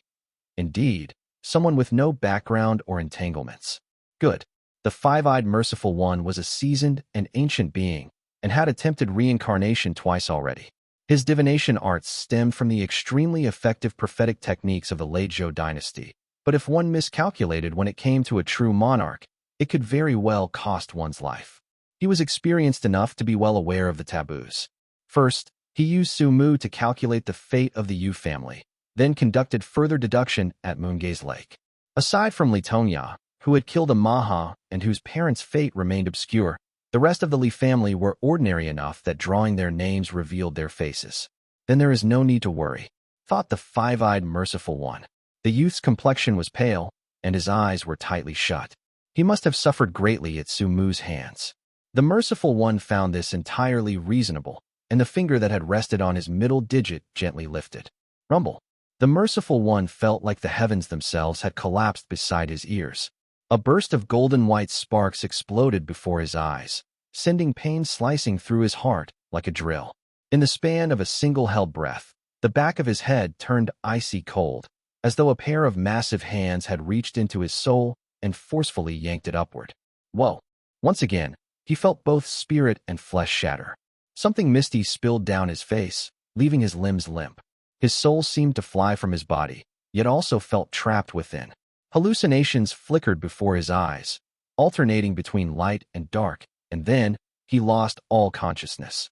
Indeed, someone with no background or entanglements. Good. The 5-eyed merciful one was a seasoned and ancient being, and had attempted reincarnation twice already. His divination arts stemmed from the extremely effective prophetic techniques of the late Zhou dynasty, but if one miscalculated when it came to a true monarch, it could very well cost one's life. He was experienced enough to be well aware of the taboos. First, he used Su Mu to calculate the fate of the Yu family, then conducted further deduction at Moongaze Lake. Aside from Li Tongya, who had killed a Maha and whose parents' fate remained obscure, the rest of the Li family were ordinary enough that drawing their names revealed their faces. Then there is no need to worry, thought the 5-eyed merciful one. The youth's complexion was pale, and his eyes were tightly shut. He must have suffered greatly at Su Mu's hands. The merciful one found this entirely reasonable, and the finger that had rested on his middle digit gently lifted. Rumble. The merciful one felt like the heavens themselves had collapsed beside his ears. A burst of golden white sparks exploded before his eyes, sending pain slicing through his heart like a drill. In the span of a single held breath, the back of his head turned icy cold, as though a pair of massive hands had reached into his soul and forcefully yanked it upward. Whoa! Once again, he felt both spirit and flesh shatter. Something misty spilled down his face, leaving his limbs limp. His soul seemed to fly from his body, yet also felt trapped within. Hallucinations flickered before his eyes, alternating between light and dark, and then he lost all consciousness.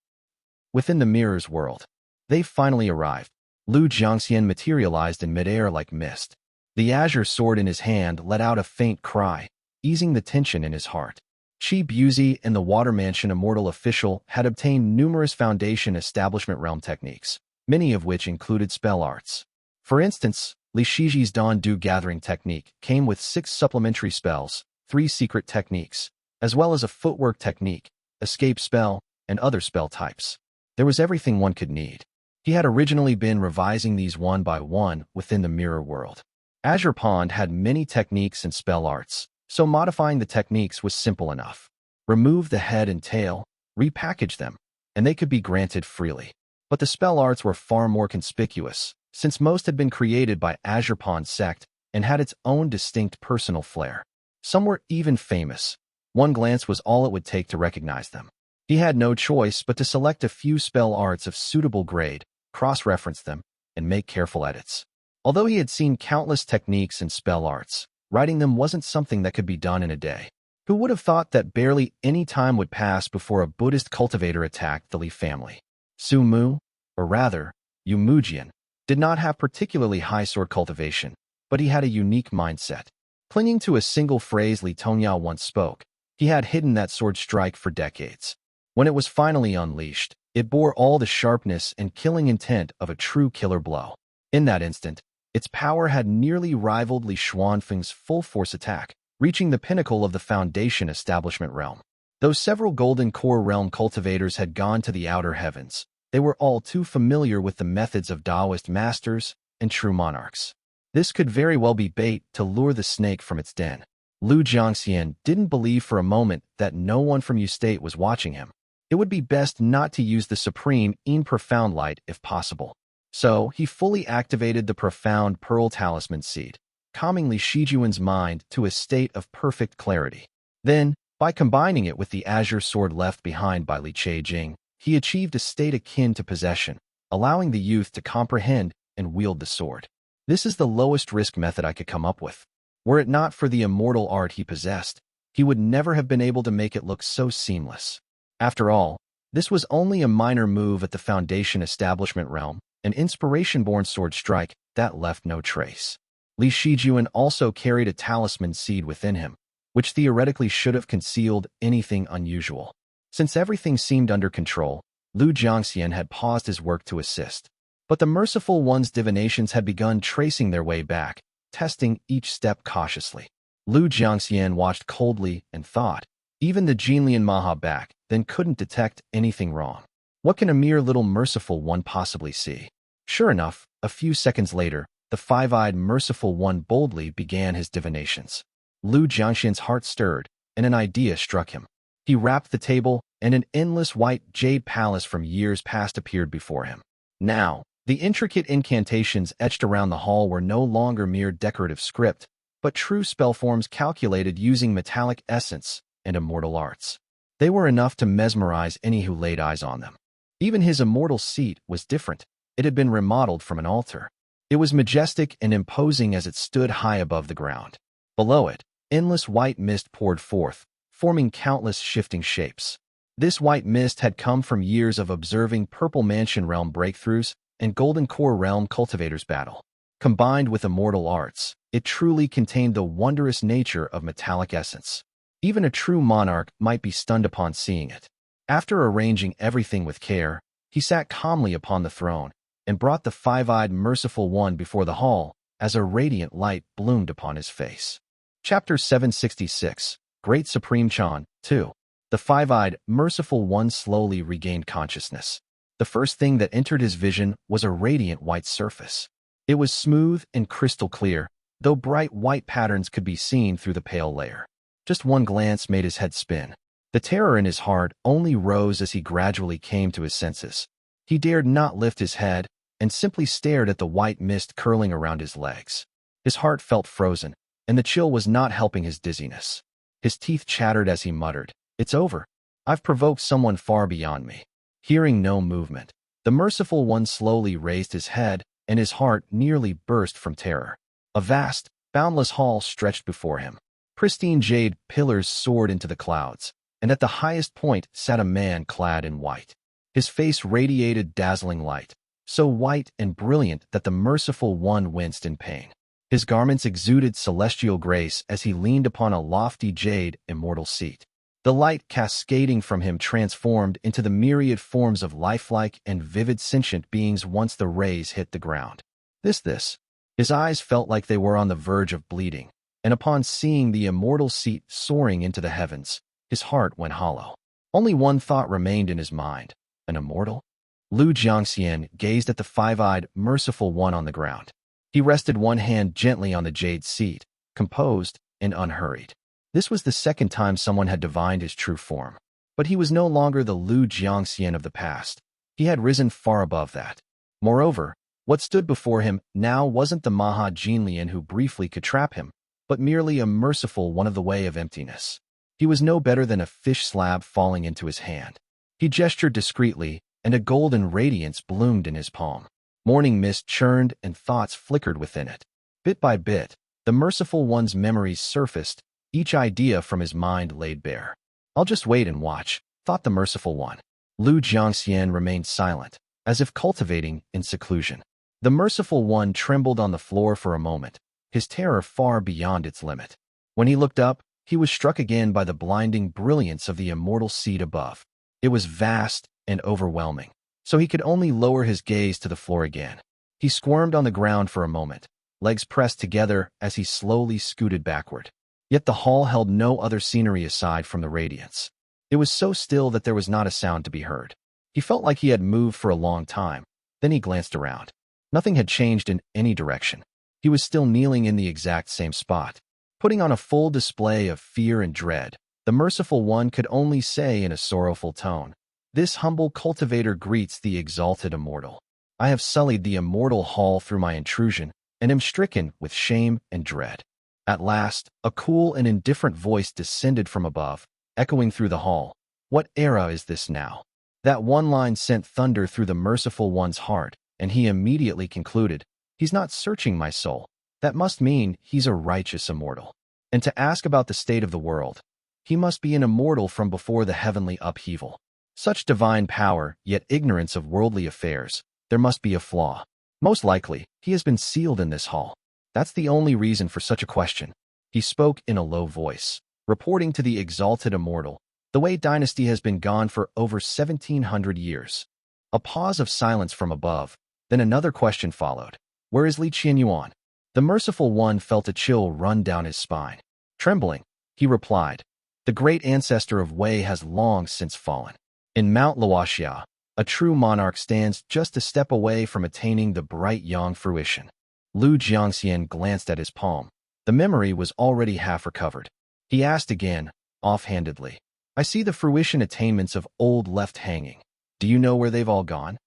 Within the mirror's world, they finally arrived. Lu Jiangxian materialized in midair like mist. The azure sword in his hand let out a faint cry, easing the tension in his heart. Chi Buzi and the Water Mansion Immortal official had obtained numerous Foundation Establishment realm techniques, many of which included spell arts. For instance, Li Shiji's Dawn Dew Gathering technique came with 6 supplementary spells, 3 secret techniques, as well as a footwork technique, escape spell, and other spell types. There was everything one could need. He had originally been revising these one by one within the mirror world. Azure Pond had many techniques and spell arts, so modifying the techniques was simple enough. Remove the head and tail, repackage them, and they could be granted freely. But the spell arts were far more conspicuous, since most had been created by Azure Pond sect and had its own distinct personal flair. Some were even famous. One glance was all it would take to recognize them. He had no choice but to select a few spell arts of suitable grade, cross-reference them, and make careful edits. Although he had seen countless techniques and spell arts, writing them wasn't something that could be done in a day. Who would have thought that barely any time would pass before a Buddhist cultivator attacked the Li family? Su Mu, or rather, Yu Mujian, did not have particularly high sword cultivation, but he had a unique mindset. Clinging to a single phrase Li Tongyao once spoke, he had hidden that sword strike for decades. When it was finally unleashed, it bore all the sharpness and killing intent of a true killer blow. In that instant, its power had nearly rivaled Li Xuanfeng's full-force attack, reaching the pinnacle of the Foundation establishment realm. Though several Golden Core realm cultivators had gone to the outer heavens, they were all too familiar with the methods of Taoist masters and true monarchs. This could very well be bait to lure the snake from its den. Lu Jiangxian didn't believe for a moment that no one from Yu State was watching him. It would be best not to use the Supreme in Profound Light if possible. So, he fully activated the Profound Pearl Talisman Seed, calming Li Shijuan's mind to a state of perfect clarity. Then, by combining it with the azure sword left behind by Li Cheijing, he achieved a state akin to possession, allowing the youth to comprehend and wield the sword. This is the lowest risk method I could come up with. Were it not for the immortal art he possessed, he would never have been able to make it look so seamless. After all, this was only a minor move at the Foundation establishment realm, an inspiration-born sword strike that left no trace. Li Shijuan also carried a talisman seed within him, which theoretically should have concealed anything unusual. Since everything seemed under control, Lu Jiangxian had paused his work to assist. But the Merciful One's divinations had begun tracing their way back, testing each step cautiously. Lu Jiangxian watched coldly and thought, even the Jinlian Maha back then couldn't detect anything wrong. What can a mere little Merciful One possibly see? Sure enough, a few seconds later, the five-eyed Merciful One boldly began his divinations. Lu Jiangxian's heart stirred, and an idea struck him. He rapped the table, and an endless white jade palace from years past appeared before him. Now, the intricate incantations etched around the hall were no longer mere decorative script, but true spell forms calculated using metallic essence and immortal arts. They were enough to mesmerize any who laid eyes on them. Even his immortal seat was different. It had been remodeled from an altar. It was majestic and imposing as it stood high above the ground. Below it, endless white mist poured forth, forming countless shifting shapes. This white mist had come from years of observing Purple Mansion realm breakthroughs and Golden Core realm cultivators battle. Combined with immortal arts, it truly contained the wondrous nature of metallic essence. Even a true monarch might be stunned upon seeing it. After arranging everything with care, he sat calmly upon the throne and brought the five-eyed Merciful One before the hall as a radiant light bloomed upon his face. Chapter 766, Great Supreme Chan, 2. The five-eyed Merciful One slowly regained consciousness. The first thing that entered his vision was a radiant white surface. It was smooth and crystal clear, though bright white patterns could be seen through the pale layer. Just one glance made his head spin. The terror in his heart only rose as he gradually came to his senses. He dared not lift his head and simply stared at the white mist curling around his legs. His heart felt frozen, and the chill was not helping his dizziness. His teeth chattered as he muttered, "It's over. I've provoked someone far beyond me." Hearing no movement, the Merciful One slowly raised his head, and his heart nearly burst from terror. A vast, boundless hall stretched before him. Pristine jade pillars soared into the clouds, and at the highest point sat a man clad in white. His face radiated dazzling light, so white and brilliant that the Merciful One winced in pain. His garments exuded celestial grace as he leaned upon a lofty jade immortal seat. The light cascading from him transformed into the myriad forms of lifelike and vivid sentient beings once the rays hit the ground. This. His eyes felt like they were on the verge of bleeding, and upon seeing the immortal seat soaring into the heavens, his heart went hollow. Only one thought remained in his mind: an immortal? Lu Jiangxian gazed at the five-eyed Merciful One on the ground. He rested one hand gently on the jade seat, composed and unhurried. This was the second time someone had divined his true form. But he was no longer the Lu Jiangxian of the past. He had risen far above that. Moreover, what stood before him now wasn't the Maha Jinlian who briefly could trap him, but merely a Merciful One of the way of emptiness. He was no better than a fish slab falling into his hand. He gestured discreetly, and a golden radiance bloomed in his palm. Morning mist churned and thoughts flickered within it. Bit by bit, the Merciful One's memories surfaced, each idea from his mind laid bare. I'll just wait and watch, thought the Merciful One. Lu Jiangxian remained silent, as if cultivating in seclusion. The Merciful One trembled on the floor for a moment, his terror far beyond its limit. When he looked up, he was struck again by the blinding brilliance of the immortal seed above. It was vast and overwhelming, so he could only lower his gaze to the floor again. He squirmed on the ground for a moment, legs pressed together as he slowly scooted backward. Yet the hall held no other scenery aside from the radiance. It was so still that there was not a sound to be heard. He felt like he had moved for a long time. Then he glanced around. Nothing had changed in any direction. He was still kneeling in the exact same spot, putting on a full display of fear and dread. The Merciful One could only say in a sorrowful tone, "This humble cultivator greets the exalted immortal. I have sullied the immortal hall through my intrusion, and am stricken with shame and dread." At last, a cool and indifferent voice descended from above, echoing through the hall. "What era is this now?" That one line sent thunder through the Merciful One's heart, and he immediately concluded, "He's not searching my soul. That must mean he's a righteous immortal. And to ask about the state of the world, he must be an immortal from before the heavenly upheaval. Such divine power, yet ignorance of worldly affairs. There must be a flaw. Most likely, he has been sealed in this hall. That's the only reason for such a question." He spoke in a low voice, reporting to the exalted immortal, "The Wei dynasty has been gone for over 1,700 years." A pause of silence from above, then another question followed. "Where is Li Qianyuan?" The Merciful One felt a chill run down his spine. Trembling, he replied, "The great ancestor of Wei has long since fallen. In Mount Luoxia, a true monarch stands just a step away from attaining the bright yang fruition." Lu Jiangxian glanced at his palm. The memory was already half recovered. He asked again, offhandedly, "I see the fruition attainments of old left hanging. Do you know where they've all gone?"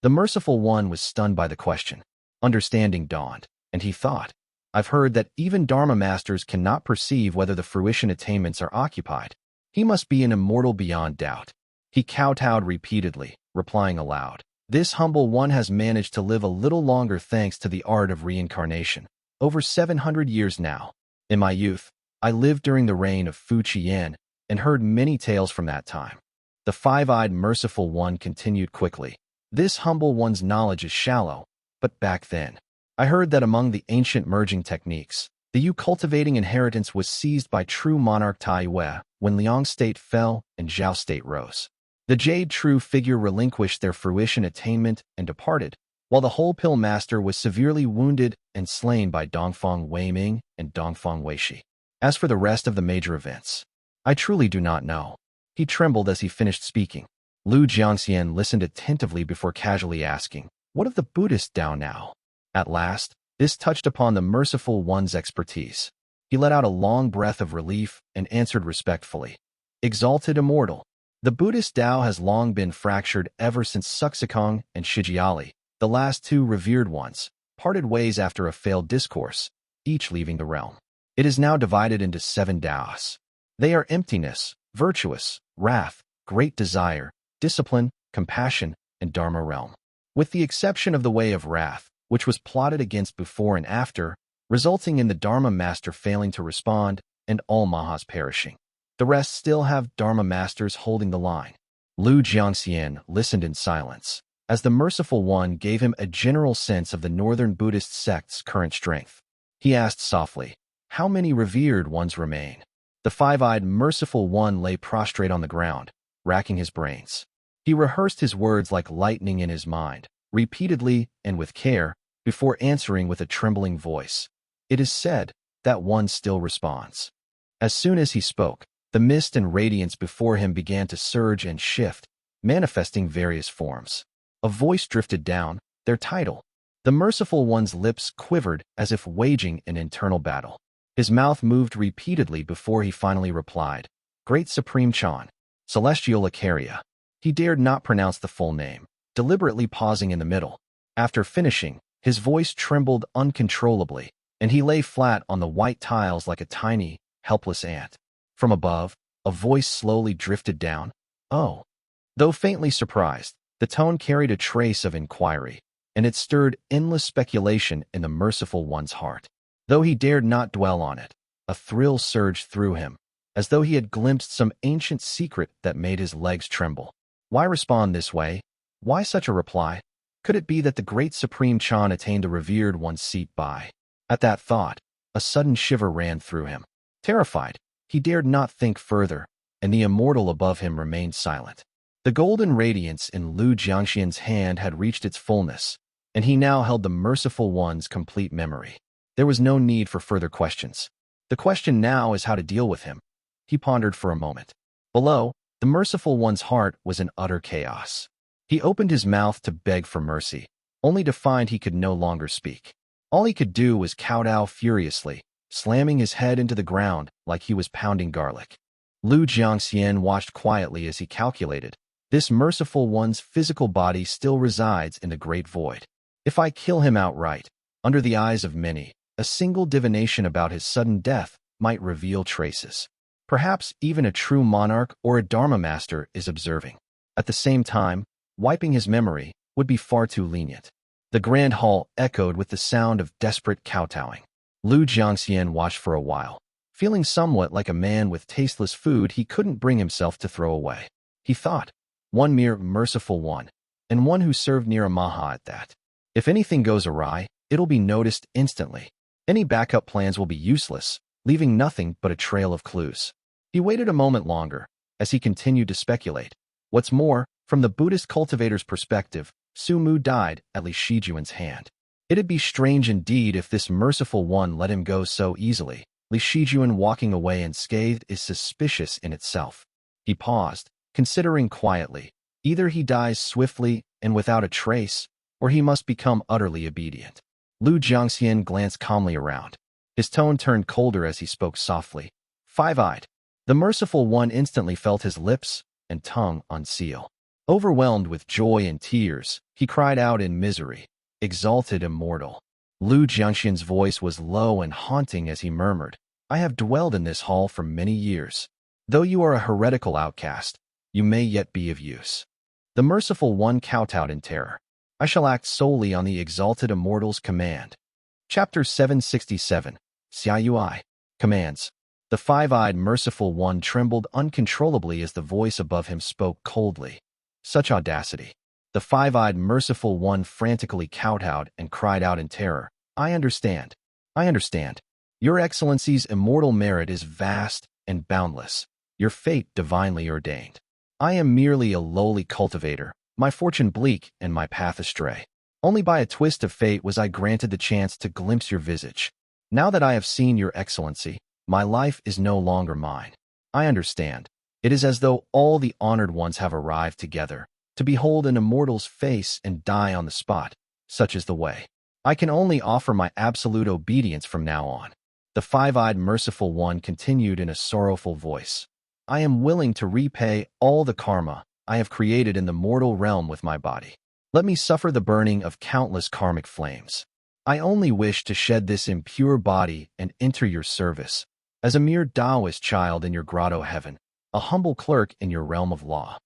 The Merciful One was stunned by the question. Understanding dawned, and he thought, "I've heard that even Dharma masters cannot perceive whether the fruition attainments are occupied. He must be an immortal beyond doubt." He kowtowed repeatedly, replying aloud, "This humble one has managed to live a little longer thanks to the art of reincarnation. Over 700 years now. In my youth, I lived during the reign of Fu Qian and heard many tales from that time." The five-eyed Merciful One continued quickly, "This humble one's knowledge is shallow, but back then, I heard that among the ancient merging techniques, the Yu cultivating inheritance was seized by true monarch Tai Yue when Liang state fell and Zhao state rose. The Jade True figure relinquished their fruition attainment and departed, while the Whole Pill Master was severely wounded and slain by Dongfang Weiming and Dongfang Weishi. As for the rest of the major events, I truly do not know." He trembled as he finished speaking. Lu Jiangxian listened attentively before casually asking, "What of the Buddhist Tao now?" At last, this touched upon the Merciful One's expertise. He let out a long breath of relief and answered respectfully, "Exalted Immortal, the Buddhist Tao has long been fractured ever since Suxikong and Shijiali, the last two revered ones, parted ways after a failed discourse, each leaving the realm. It is now divided into 7 Taos. They are emptiness, virtuous, wrath, great desire, discipline, compassion, and Dharma realm. With the exception of the way of wrath, which was plotted against before and after, resulting in the Dharma master failing to respond and all Mahas perishing. The rest still have Dharma masters holding the line." Lu Jiangxian listened in silence, as the Merciful One gave him a general sense of the northern Buddhist sect's current strength. He asked softly, "How many revered ones remain?" The five-eyed Merciful One lay prostrate on the ground, racking his brains. He rehearsed his words like lightning in his mind, repeatedly and with care, before answering with a trembling voice. "It is said that one still responds." As soon as he spoke, the mist and radiance before him began to surge and shift, manifesting various forms. A voice drifted down, their title. The Merciful One's lips quivered as if waging an internal battle. His mouth moved repeatedly before he finally replied, "Great Supreme Chan, Celestial Icaria." He dared not pronounce the full name, deliberately pausing in the middle. After finishing, his voice trembled uncontrollably, and he lay flat on the white tiles like a tiny, helpless ant. From above, A voice slowly drifted down. Oh. Though faintly surprised, the tone carried a trace of inquiry, and it stirred endless speculation in the merciful one's heart. Though he dared not dwell on it, a thrill surged through him, as though he had glimpsed some ancient secret that made his legs tremble. Why respond this way? Why such a reply? Could it be that the great Supreme Chan attained the revered one's seat by? At that thought, a sudden shiver ran through him. Terrified, he dared not think further, and the immortal above him remained silent. The golden radiance in Lu Jiangxian's hand had reached its fullness, and he now held the merciful one's complete memory. There was no need for further questions. The question now is how to deal with him. He pondered for a moment. Below, the merciful one's heart was in utter chaos. He opened his mouth to beg for mercy, only to find he could no longer speak. All he could do was kowtow furiously, slamming his head into the ground like he was pounding garlic. Lu Jiangxian watched quietly as he calculated. This merciful one's physical body still resides in the great void. If I kill him outright, under the eyes of many, a single divination about his sudden death might reveal traces. Perhaps even a true monarch or a Dharma master is observing. At the same time, wiping his memory would be far too lenient. The grand hall echoed with the sound of desperate kowtowing. Lu Jiangxian watched for a while, feeling somewhat like a man with tasteless food he couldn't bring himself to throw away. He thought, one mere merciful one, and one who served near a Maha at that. If anything goes awry, it'll be noticed instantly. Any backup plans will be useless, leaving nothing but a trail of clues. He waited a moment longer, as he continued to speculate. What's more, from the Buddhist cultivator's perspective, Su Mu died at Li Shijuan's hand. It'd be strange indeed if this merciful one let him go so easily. Li Shijuan walking away unscathed is suspicious in itself. He paused, considering quietly. Either he dies swiftly and without a trace, or he must become utterly obedient. Lu Jiangxian glanced calmly around. His tone turned colder as he spoke softly. Five-eyed. The merciful one instantly felt his lips and tongue unseal. Overwhelmed with joy and tears, he cried out in misery, Exalted immortal. Lu Jiangxian's voice was low and haunting as he murmured, I have dwelled in this hall for many years. Though you are a heretical outcast, you may yet be of use. The merciful one kowtowed in terror. I shall act solely on the exalted immortal's command. Chapter 767, Xia You commands. The five-eyed merciful one trembled uncontrollably as the voice above him spoke coldly. Such audacity. The five-eyed merciful one frantically kowtowed and cried out in terror. I understand. I understand. Your Excellency's immortal merit is vast and boundless. Your fate divinely ordained. I am merely a lowly cultivator, my fortune bleak and my path astray. Only by a twist of fate was I granted the chance to glimpse your visage. Now that I have seen your Excellency, my life is no longer mine. I understand. It is as though all the honored ones have arrived together, to behold an immortal's face and die on the spot. Such is the way. I can only offer my absolute obedience from now on. The five-eyed merciful one continued in a sorrowful voice. I am willing to repay all the karma I have created in the mortal realm with my body. Let me suffer the burning of countless karmic flames. I only wish to shed this impure body and enter your service, as a mere Taoist child in your grotto heaven, a humble clerk in your realm of law.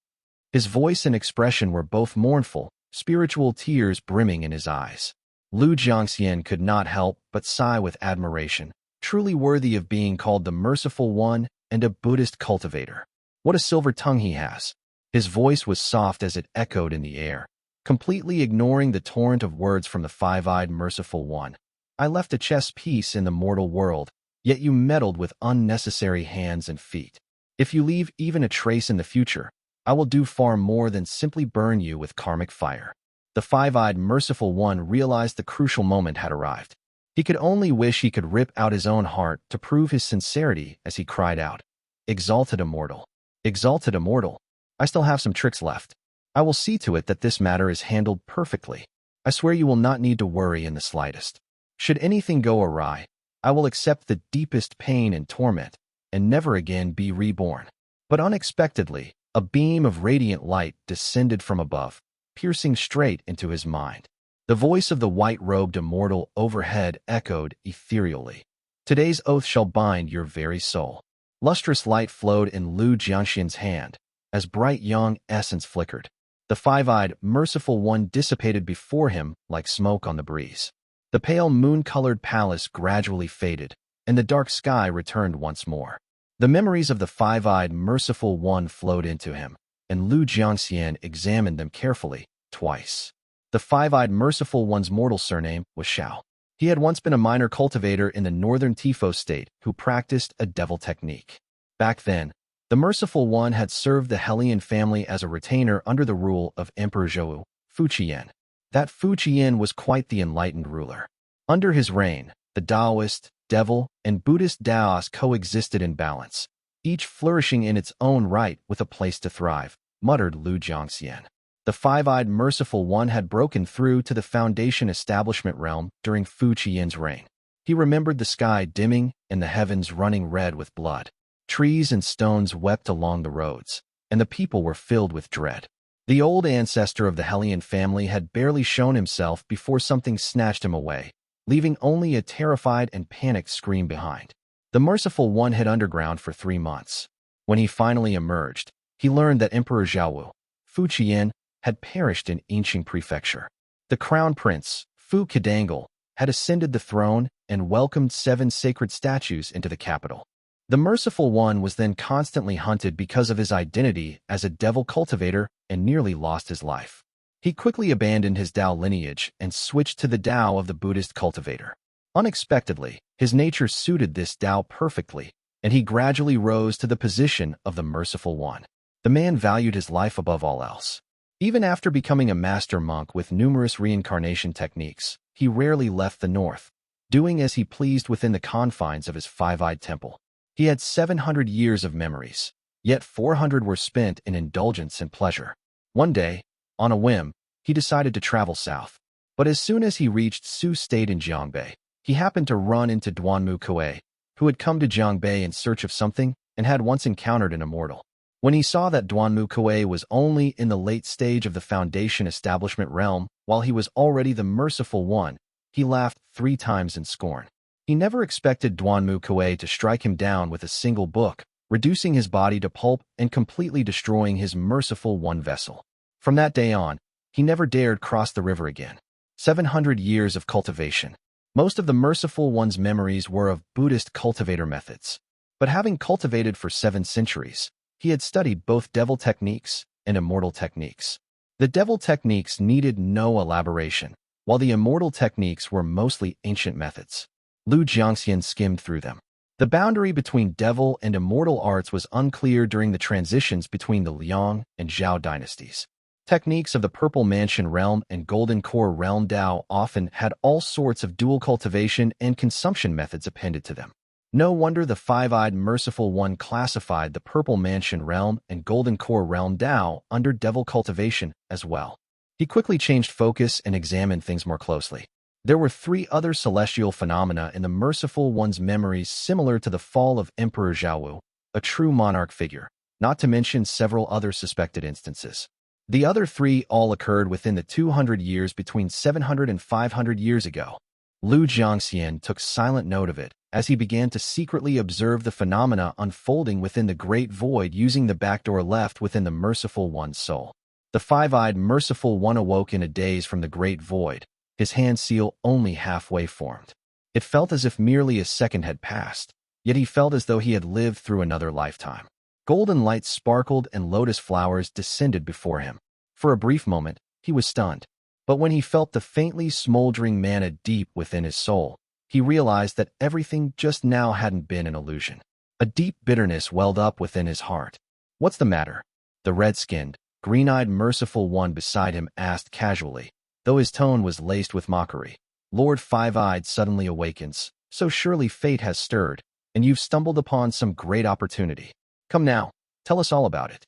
His voice and expression were both mournful, spiritual tears brimming in his eyes. Lu Jiangxian could not help but sigh with admiration, truly worthy of being called the merciful one and a Buddhist cultivator. What a silver tongue he has. His voice was soft as it echoed in the air, completely ignoring the torrent of words from the five-eyed merciful one. I left a chess piece in the mortal world, yet you meddled with unnecessary hands and feet. If you leave even a trace in the future, I will do far more than simply burn you with karmic fire. The five-eyed merciful one realized the crucial moment had arrived. He could only wish he could rip out his own heart to prove his sincerity as he cried out, Exalted immortal. Exalted immortal. I still have some tricks left. I will see to it that this matter is handled perfectly. I swear you will not need to worry in the slightest. Should anything go awry, I will accept the deepest pain and torment, and never again be reborn. But unexpectedly, a beam of radiant light descended from above, piercing straight into his mind. The voice of the white-robed immortal overhead echoed ethereally. Today's oath shall bind your very soul. Lustrous light flowed in Lu Jiangxian's hand, as bright yang essence flickered. The five-eyed, merciful one dissipated before him like smoke on the breeze. The pale moon-colored palace gradually faded, and the dark sky returned once more. The memories of the five-eyed, merciful one flowed into him, and Lu Jiangxian examined them carefully, twice. The five-eyed, merciful one's mortal surname was Xiao. He had once been a minor cultivator in the northern Tifo state who practiced a devil technique. Back then, the merciful one had served the Hellion family as a retainer under the rule of Emperor Zhou, Fuqian. That Fuqian was quite the enlightened ruler. Under his reign, the Taoist, devil, and Buddhist Daos coexisted in balance, each flourishing in its own right with a place to thrive, muttered Lu Jiangxian. The five-eyed merciful one had broken through to the Foundation establishment realm during Fuqian's reign. He remembered the sky dimming and the heavens running red with blood. Trees and stones wept along the roads, and the people were filled with dread. The old ancestor of the Hellion family had barely shown himself before something snatched him away, leaving only a terrified and panicked scream behind. The merciful one hid underground for 3 months. When he finally emerged, he learned that Emperor Zhao, Fuqian, had perished in Encheng Prefecture. The crown prince, Fu Kedangle, had ascended the throne and welcomed 7 sacred statues into the capital. The merciful one was then constantly hunted because of his identity as a devil cultivator and nearly lost his life. He quickly abandoned his Tao lineage and switched to the Tao of the Buddhist cultivator. Unexpectedly, his nature suited this Tao perfectly, and he gradually rose to the position of the merciful one. The man valued his life above all else. Even after becoming a master monk with numerous reincarnation techniques, he rarely left the north, doing as he pleased within the confines of his five-eyed temple. He had 700 years of memories, yet 400 were spent in indulgence and pleasure. One day, on a whim, he decided to travel south. But as soon as he reached Su State in Jiangbei, he happened to run into Duanmu Kuei, who had come to Jiangbei in search of something and had once encountered an immortal. When he saw that Duanmu Kuei was only in the late stage of the Foundation establishment realm while he was already the merciful one, he laughed 3 times in scorn. He never expected Duanmu Kuei to strike him down with a single book, reducing his body to pulp and completely destroying his merciful one vessel. From that day on, he never dared cross the river again. 700 years of cultivation. Most of the merciful one's memories were of Buddhist cultivator methods. But having cultivated for 7 centuries, he had studied both devil techniques and immortal techniques. The devil techniques needed no elaboration, while the immortal techniques were mostly ancient methods. Lu Jiangxian skimmed through them. The boundary between devil and immortal arts was unclear during the transitions between the Liang and Zhao dynasties. Techniques of the Purple Mansion realm and Golden Core realm Tao often had all sorts of dual cultivation and consumption methods appended to them. No wonder the five-eyed merciful one classified the Purple Mansion realm and Golden Core realm Tao under devil cultivation as well. He quickly changed focus and examined things more closely. There were 3 other celestial phenomena in the merciful one's memories similar to the fall of Emperor Zhao, a true monarch figure, not to mention several other suspected instances. The other 3 all occurred within the 200 years between 700 and 500 years ago. Lu Jiangxian took silent note of it as he began to secretly observe the phenomena unfolding within the Great Void using the backdoor left within the merciful one's soul. The five-eyed merciful one awoke in a daze from the Great Void, his hand seal only halfway formed. It felt as if merely a second had passed, yet he felt as though he had lived through another lifetime. Golden light sparkled and lotus flowers descended before him. For a brief moment, he was stunned. But when he felt the faintly smoldering mana deep within his soul, he realized that everything just now hadn't been an illusion. A deep bitterness welled up within his heart. "What's the matter?" The red-skinned, green-eyed merciful one beside him asked casually, though his tone was laced with mockery. "Lord Five-Eyed suddenly awakens, so surely fate has stirred, and you've stumbled upon some great opportunity. Come now, tell us all about it."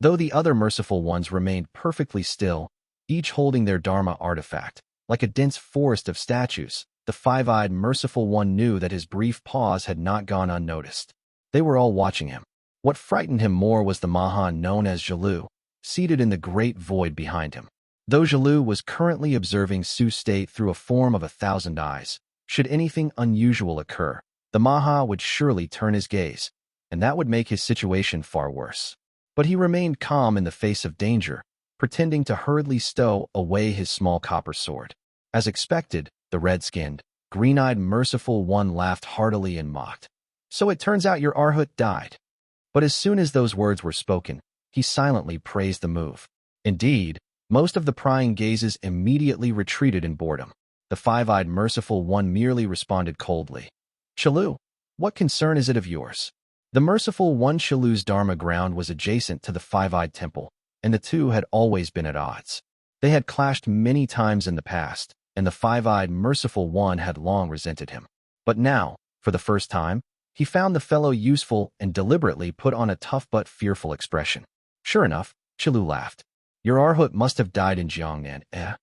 Though the other merciful ones remained perfectly still, each holding their Dharma artifact, like a dense forest of statues, the five-eyed merciful one knew that his brief pause had not gone unnoticed. They were all watching him. What frightened him more was the Mahan known as Zhalu, seated in the Great Void behind him. Though Zhalu was currently observing Su State through a form of 1,000 eyes, should anything unusual occur, the Maha would surely turn his gaze, and that would make his situation far worse. But he remained calm in the face of danger, pretending to hurriedly stow away his small copper sword. As expected, the red-skinned, green-eyed merciful one laughed heartily and mocked. So it turns out your Arhut died. But as soon as those words were spoken, he silently praised the move. Indeed, most of the prying gazes immediately retreated in boredom. The five-eyed merciful one merely responded coldly. Xiaolu, what concern is it of yours? The merciful one Xiaolu's dharma ground was adjacent to the five-eyed temple, and the two had always been at odds. They had clashed many times in the past, and the five-eyed merciful one had long resented him. But now, for the first time, he found the fellow useful and deliberately put on a tough but fearful expression. Sure enough, Xiaolu laughed. Your Arhut must have died in Jiangnan, eh?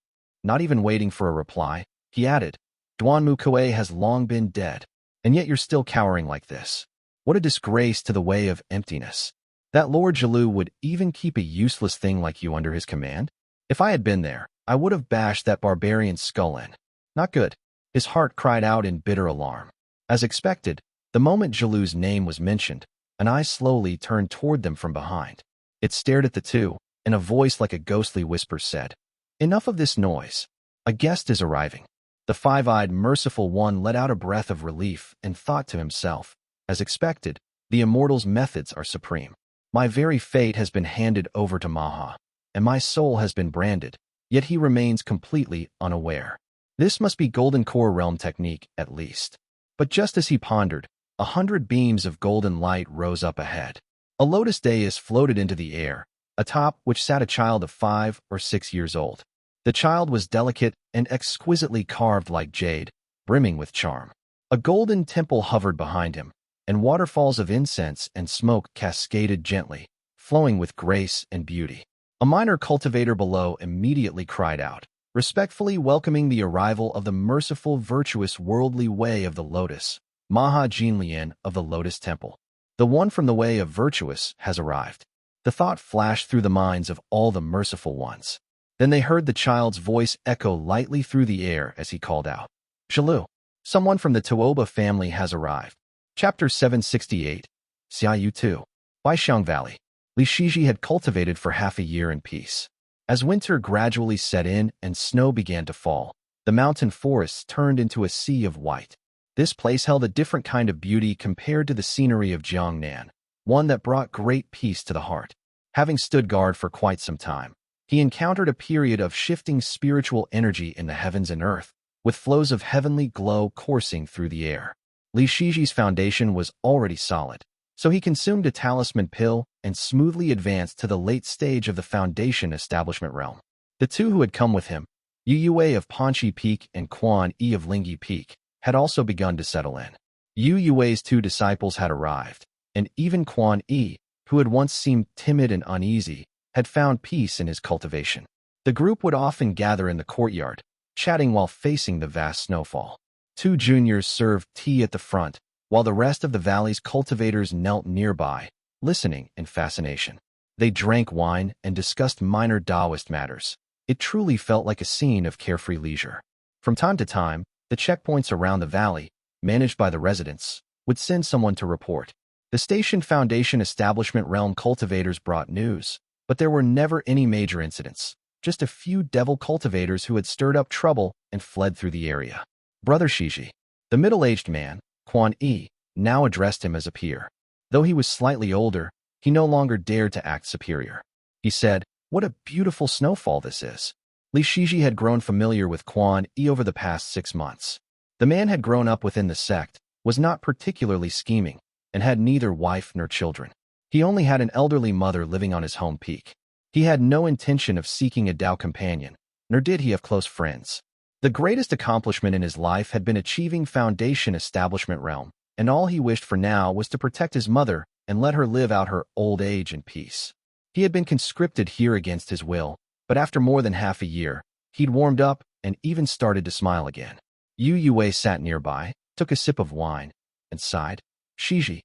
Not even waiting for a reply, he added, Duanmu Kuei has long been dead, and yet you're still cowering like this. What a disgrace to the way of emptiness. That Lord Xiaolu would even keep a useless thing like you under his command? If I had been there, I would have bashed that barbarian's skull in. Not good. His heart cried out in bitter alarm. As expected, the moment Xiaolu's name was mentioned, an eye slowly turned toward them from behind. It stared at the two, and a voice like a ghostly whisper said, Enough of this noise. A guest is arriving. The five-eyed merciful one let out a breath of relief and thought to himself, as expected, the immortal's methods are supreme. My very fate has been handed over to Maha, and my soul has been branded, yet he remains completely unaware. This must be Golden Core Realm technique, at least. But just as he pondered, 100 beams of golden light rose up ahead. A lotus dais floated into the air, atop which sat a child of 5 or 6 years old. The child was delicate and exquisitely carved like jade, brimming with charm. A golden temple hovered behind him, and waterfalls of incense and smoke cascaded gently, flowing with grace and beauty. A minor cultivator below immediately cried out, respectfully welcoming the arrival of the merciful, virtuous, worldly way of the lotus, Maha Jinlian of the Lotus Temple. The one from the way of virtuous has arrived. The thought flashed through the minds of all the merciful ones. Then they heard the child's voice echo lightly through the air as he called out, Xiaolu, someone from the Tuoba family has arrived. Chapter 768, Xia You 2. By Xiang Valley. Li Shiji had cultivated for half a year in peace. As winter gradually set in and snow began to fall, the mountain forests turned into a sea of white. This place held a different kind of beauty compared to the scenery of Jiangnan, one that brought great peace to the heart. Having stood guard for quite some time, he encountered a period of shifting spiritual energy in the heavens and earth, with flows of heavenly glow coursing through the air. Li Shiji's foundation was already solid, so he consumed a talisman pill and smoothly advanced to the late stage of the foundation establishment realm. The two who had come with him, Yu Yue of Panchi Peak and Quan Yi of Lingyi Peak, had also begun to settle in. Yu Yue's 2 disciples had arrived, and even Quan Yi, who had once seemed timid and uneasy, had found peace in his cultivation. The group would often gather in the courtyard, chatting while facing the vast snowfall. 2 juniors served tea at the front, while the rest of the valley's cultivators knelt nearby, listening in fascination. They drank wine and discussed minor Taoist matters. It truly felt like a scene of carefree leisure. From time to time, the checkpoints around the valley, managed by the residents, would send someone to report. The station foundation establishment realm cultivators brought news, but there were never any major incidents, just a few devil cultivators who had stirred up trouble and fled through the area. Brother Shiji, the middle-aged man, Quan Yi, now addressed him as a peer. Though he was slightly older, he no longer dared to act superior. He said, What a beautiful snowfall this is. Li Shiji had grown familiar with Quan Yi over the past 6 months. The man had grown up within the sect, was not particularly scheming, and had neither wife nor children. He only had an elderly mother living on his home peak. He had no intention of seeking a Tao companion, nor did he have close friends. The greatest accomplishment in his life had been achieving foundation establishment realm, and all he wished for now was to protect his mother and let her live out her old age in peace. He had been conscripted here against his will, but after more than half a year, he'd warmed up and even started to smile again. Yu Yue sat nearby, took a sip of wine, and sighed. Shiji,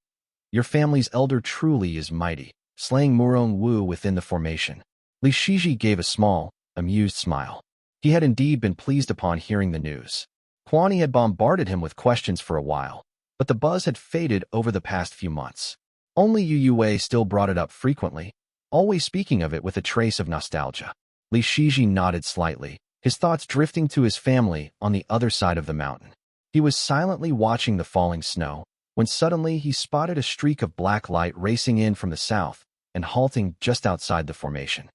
your family's elder truly is mighty, slaying Murong Wu within the formation. Li Shiji gave a small, amused smile. He had indeed been pleased upon hearing the news. Quan Yi had bombarded him with questions for a while, but the buzz had faded over the past few months. Only Yu Yue still brought it up frequently, always speaking of it with a trace of nostalgia. Li Shiji nodded slightly, his thoughts drifting to his family on the other side of the mountain. He was silently watching the falling snow, when suddenly he spotted a streak of black light racing in from the south and halting just outside the formation.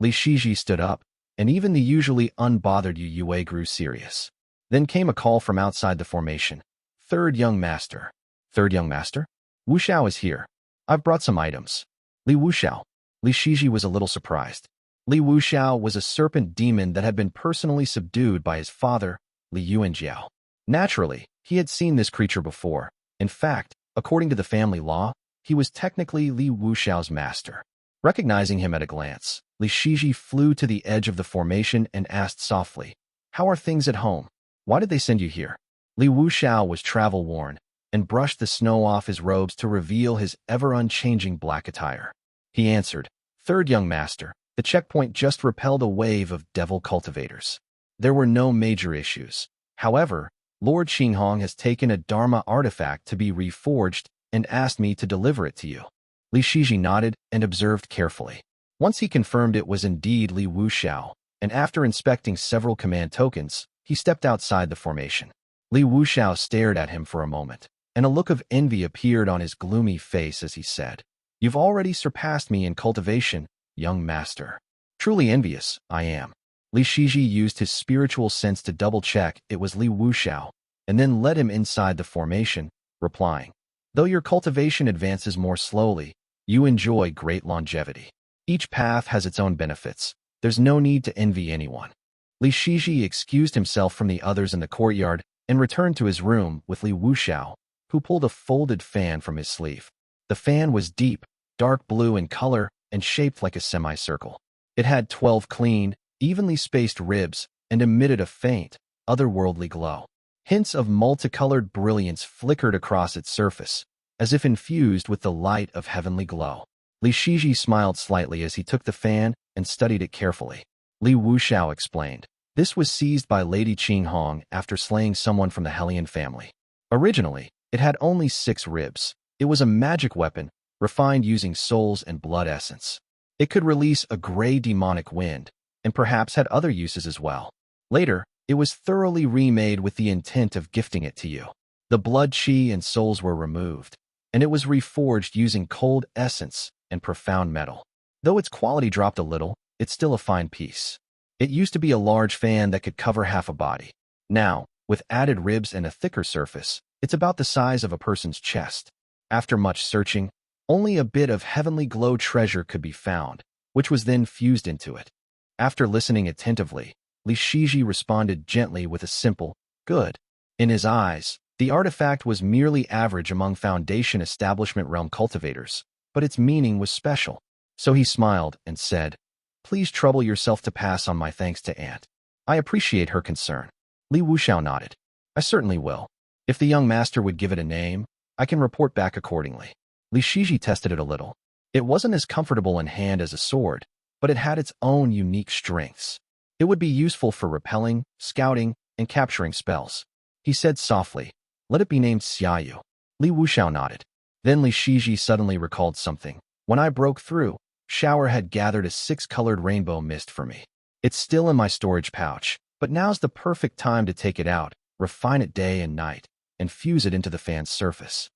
Li Shiji stood up, and even the usually unbothered Yu Yue grew serious. Then came a call from outside the formation. Third young master. Third young master? Wu Xiao is here. I've brought some items. Li Wu Xiao. Li Shiji was a little surprised. Li Wu Xiao was a serpent demon that had been personally subdued by his father, Li Yuanjiao. Naturally, he had seen this creature before. In fact, according to the family law, he was technically Li Wu Xiao's master. Recognizing him at a glance, Li Shiji flew to the edge of the formation and asked softly, "How are things at home? Why did they send you here?" Li Wu Xiao was travel-worn and brushed the snow off his robes to reveal his ever-unchanging black attire. He answered, "Third young master, the checkpoint just repelled a wave of devil cultivators. There were no major issues. However, Lord Xinghong has taken a Dharma artifact to be reforged and asked me to deliver it to you." Li Shiji nodded and observed carefully. Once he confirmed it was indeed Li Wu Xiao, and after inspecting several command tokens, he stepped outside the formation. Li Wu Xiao stared at him for a moment, and a look of envy appeared on his gloomy face as he said, "You've already surpassed me in cultivation, young master. Truly envious, I am." Li Shiji used his spiritual sense to double-check it was Li Wu Xiao, and then led him inside the formation, replying, "Though your cultivation advances more slowly, you enjoy great longevity. Each path has its own benefits. There's no need to envy anyone." Li Shiji excused himself from the others in the courtyard and returned to his room with Li Wu Xiao, who pulled a folded fan from his sleeve. The fan was deep, dark blue in color and shaped like a semicircle. It had 12 clean, evenly spaced ribs and emitted a faint, otherworldly glow. Hints of multicolored brilliance flickered across its surface, as if infused with the light of heavenly glow. Li Shiji smiled slightly as he took the fan and studied it carefully. Li Wu Xiao explained, "This was seized by Lady Xinghong after slaying someone from the Hellion family. Originally, it had only 6 ribs. It was a magic weapon, refined using souls and blood essence. It could release a gray demonic wind, and perhaps had other uses as well. Later, it was thoroughly remade with the intent of gifting it to you. The blood chi and souls were removed, and it was reforged using cold essence and profound metal. Though its quality dropped a little, it's still a fine piece. It used to be a large fan that could cover half a body. Now, with added ribs and a thicker surface, it's about the size of a person's chest. After much searching, only a bit of heavenly glow treasure could be found, which was then fused into it." After listening attentively, Li Shiji responded gently with a simple, "Good." In his eyes, the artifact was merely average among Foundation Establishment realm cultivators, but its meaning was special. So he smiled and said, "Please trouble yourself to pass on my thanks to Aunt. I appreciate her concern." Li Wu Xiao nodded. "I certainly will. If the young master would give it a name, I can report back accordingly." Li Shiji tested it a little. It wasn't as comfortable in hand as a sword, but it had its own unique strengths. It would be useful for repelling, scouting, and capturing spells. He said softly, "Let it be named Xia You." Li Wu Xiao nodded. Then Li Shiji suddenly recalled something. "When I broke through, Shower had gathered a 6-colored rainbow mist for me. It's still in my storage pouch, but now's the perfect time to take it out, refine it day and night, and fuse it into the fan's surface."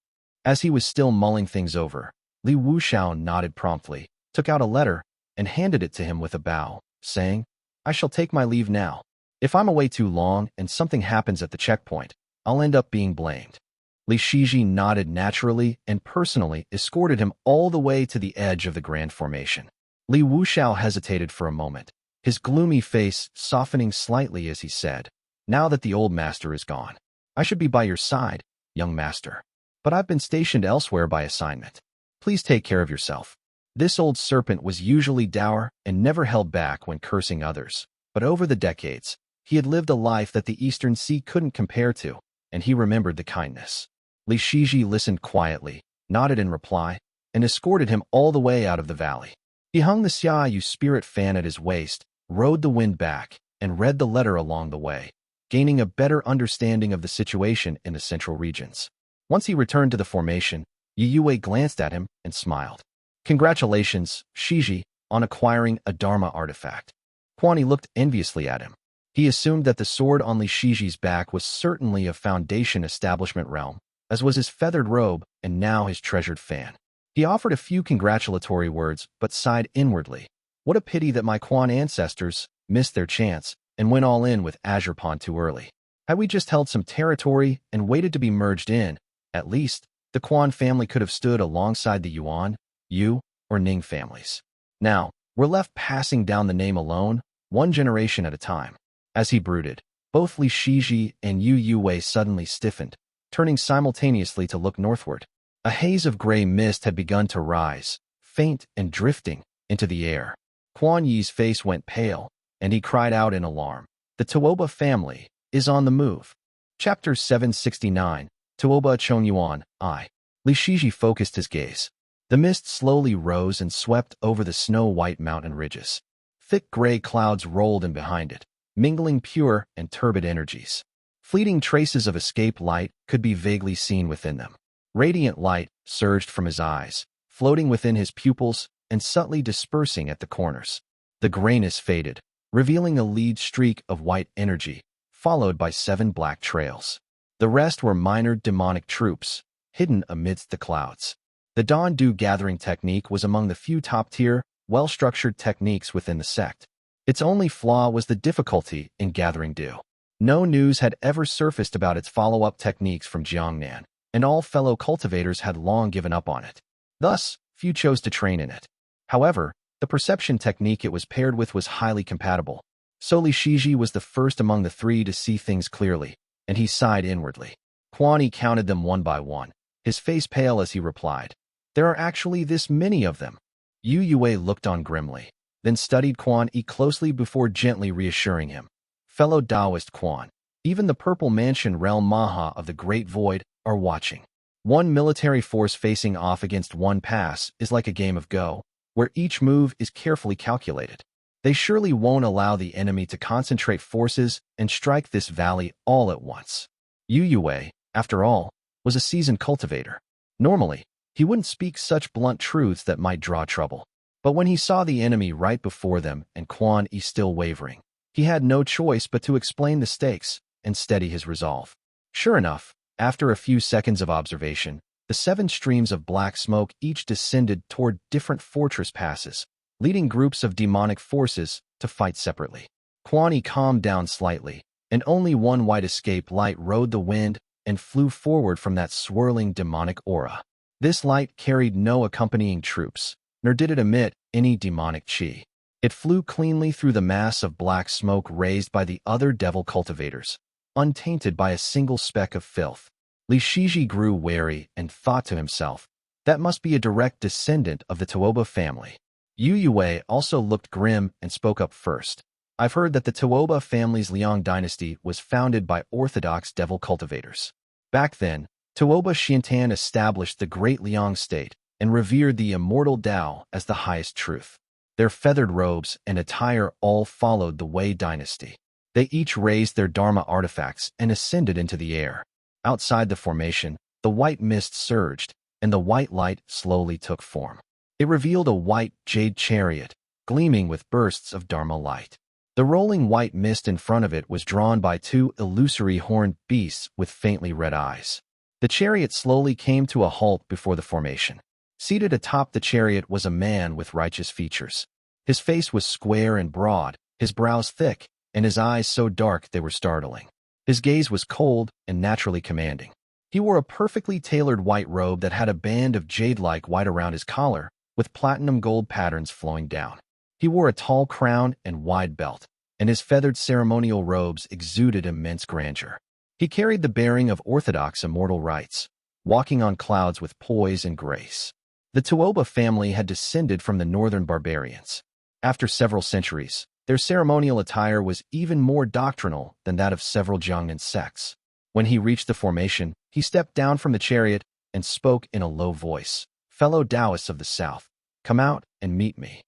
As he was still mulling things over, Li Wu Xiao nodded promptly, took out a letter, and handed it to him with a bow, saying, "I shall take my leave now. If I'm away too long and something happens at the checkpoint, I'll end up being blamed." Li Shiji nodded naturally and personally escorted him all the way to the edge of the grand formation. Li Wu Xiao hesitated for a moment, his gloomy face softening slightly as he said, "Now that the old master is gone, I should be by your side, young master. But I've been stationed elsewhere by assignment. Please take care of yourself." This old serpent was usually dour and never held back when cursing others, but over the decades, he had lived a life that the Eastern Sea couldn't compare to, and he remembered the kindness. Li Shiji listened quietly, nodded in reply, and escorted him all the way out of the valley. He hung the Xia You spirit fan at his waist, rode the wind back, and read the letter along the way, gaining a better understanding of the situation in the central regions. Once he returned to the formation, Yue glanced at him and smiled. Congratulations, Shiji, on acquiring a Dharma artifact. Quani looked enviously at him. He assumed that the sword on Li Shiji's back was certainly a Foundation establishment realm, as was his feathered robe and now his treasured fan. He offered a few congratulatory words, but sighed inwardly. What a pity that my Quan ancestors missed their chance and went all in with Azure Pond too early. Had we just held some territory and waited to be merged in, at least, the Quan family could have stood alongside the Yuan, Yu, or Ning families. Now, we're left passing down the name alone, one generation at a time. As he brooded, both Li Shiji and Yu Yue suddenly stiffened, turning simultaneously to look northward. A haze of gray mist had begun to rise, faint and drifting, into the air. Quan Yi's face went pale, and he cried out in alarm. The Tuoba family is on the move. Chapter 769, Tuoba Chongyuan, I. Li Shiji focused his gaze. The mist slowly rose and swept over the snow-white mountain ridges. Thick gray clouds rolled in behind it, mingling pure and turbid energies. Fleeting traces of escape light could be vaguely seen within them. Radiant light surged from his eyes, floating within his pupils and subtly dispersing at the corners. The grayness faded, revealing a lead streak of white energy, followed by 7 black trails. The rest were minor demonic troops, hidden amidst the clouds. The Dawn Dew gathering technique was among the few top-tier, well-structured techniques within the sect. Its only flaw was the difficulty in gathering dew. No news had ever surfaced about its follow-up techniques from Jiangnan, and all fellow cultivators had long given up on it. Thus, few chose to train in it. However, the perception technique it was paired with was highly compatible. So Li Shiji was the first among the 3 to see things clearly, and he sighed inwardly. Quani counted them one by one, his face pale as he replied, "There are actually this many of them." Yu Yue looked on grimly, then studied Quan Yi closely before gently reassuring him. Fellow Taoist Quan, even the Purple Mansion realm Maha of the Great Void are watching. One military force facing off against one pass is like a game of Go, where each move is carefully calculated. They surely won't allow the enemy to concentrate forces and strike this valley all at once. Yu Yue, after all, was a seasoned cultivator. Normally, he wouldn't speak such blunt truths that might draw trouble. But when he saw the enemy right before them and Quan Yi still wavering, he had no choice but to explain the stakes and steady his resolve. Sure enough, after a few seconds of observation, the 7 streams of black smoke each descended toward different fortress passes, leading groups of demonic forces to fight separately. Quan Yi calmed down slightly, and only one white escape light rode the wind and flew forward from that swirling demonic aura. This light carried no accompanying troops, nor did it emit any demonic chi. It flew cleanly through the mass of black smoke raised by the other devil cultivators, untainted by a single speck of filth. Li Shiji grew wary and thought to himself, that must be a direct descendant of the Tuoba family. Yu Yue also looked grim and spoke up first. I've heard that the Tuoba family's Liang dynasty was founded by orthodox devil cultivators. Back then, Tuoba Xintan established the great Liang state and revered the immortal Tao as the highest truth. Their feathered robes and attire all followed the Wei dynasty. They each raised their Dharma artifacts and ascended into the air. Outside the formation, the white mist surged, and the white light slowly took form. It revealed a white jade chariot, gleaming with bursts of Dharma light. The rolling white mist in front of it was drawn by 2 illusory horned beasts with faintly red eyes. The chariot slowly came to a halt before the formation. Seated atop the chariot was a man with righteous features. His face was square and broad, his brows thick, and his eyes so dark they were startling. His gaze was cold and naturally commanding. He wore a perfectly tailored white robe that had a band of jade-like white around his collar, with platinum gold patterns flowing down. He wore a tall crown and wide belt, and his feathered ceremonial robes exuded immense grandeur. He carried the bearing of orthodox immortal rites, walking on clouds with poise and grace. The Tuoba family had descended from the northern barbarians. After several centuries, their ceremonial attire was even more doctrinal than that of several Jiangnan sects. When he reached the formation, he stepped down from the chariot and spoke in a low voice. Fellow Taoists of the south, come out and meet me.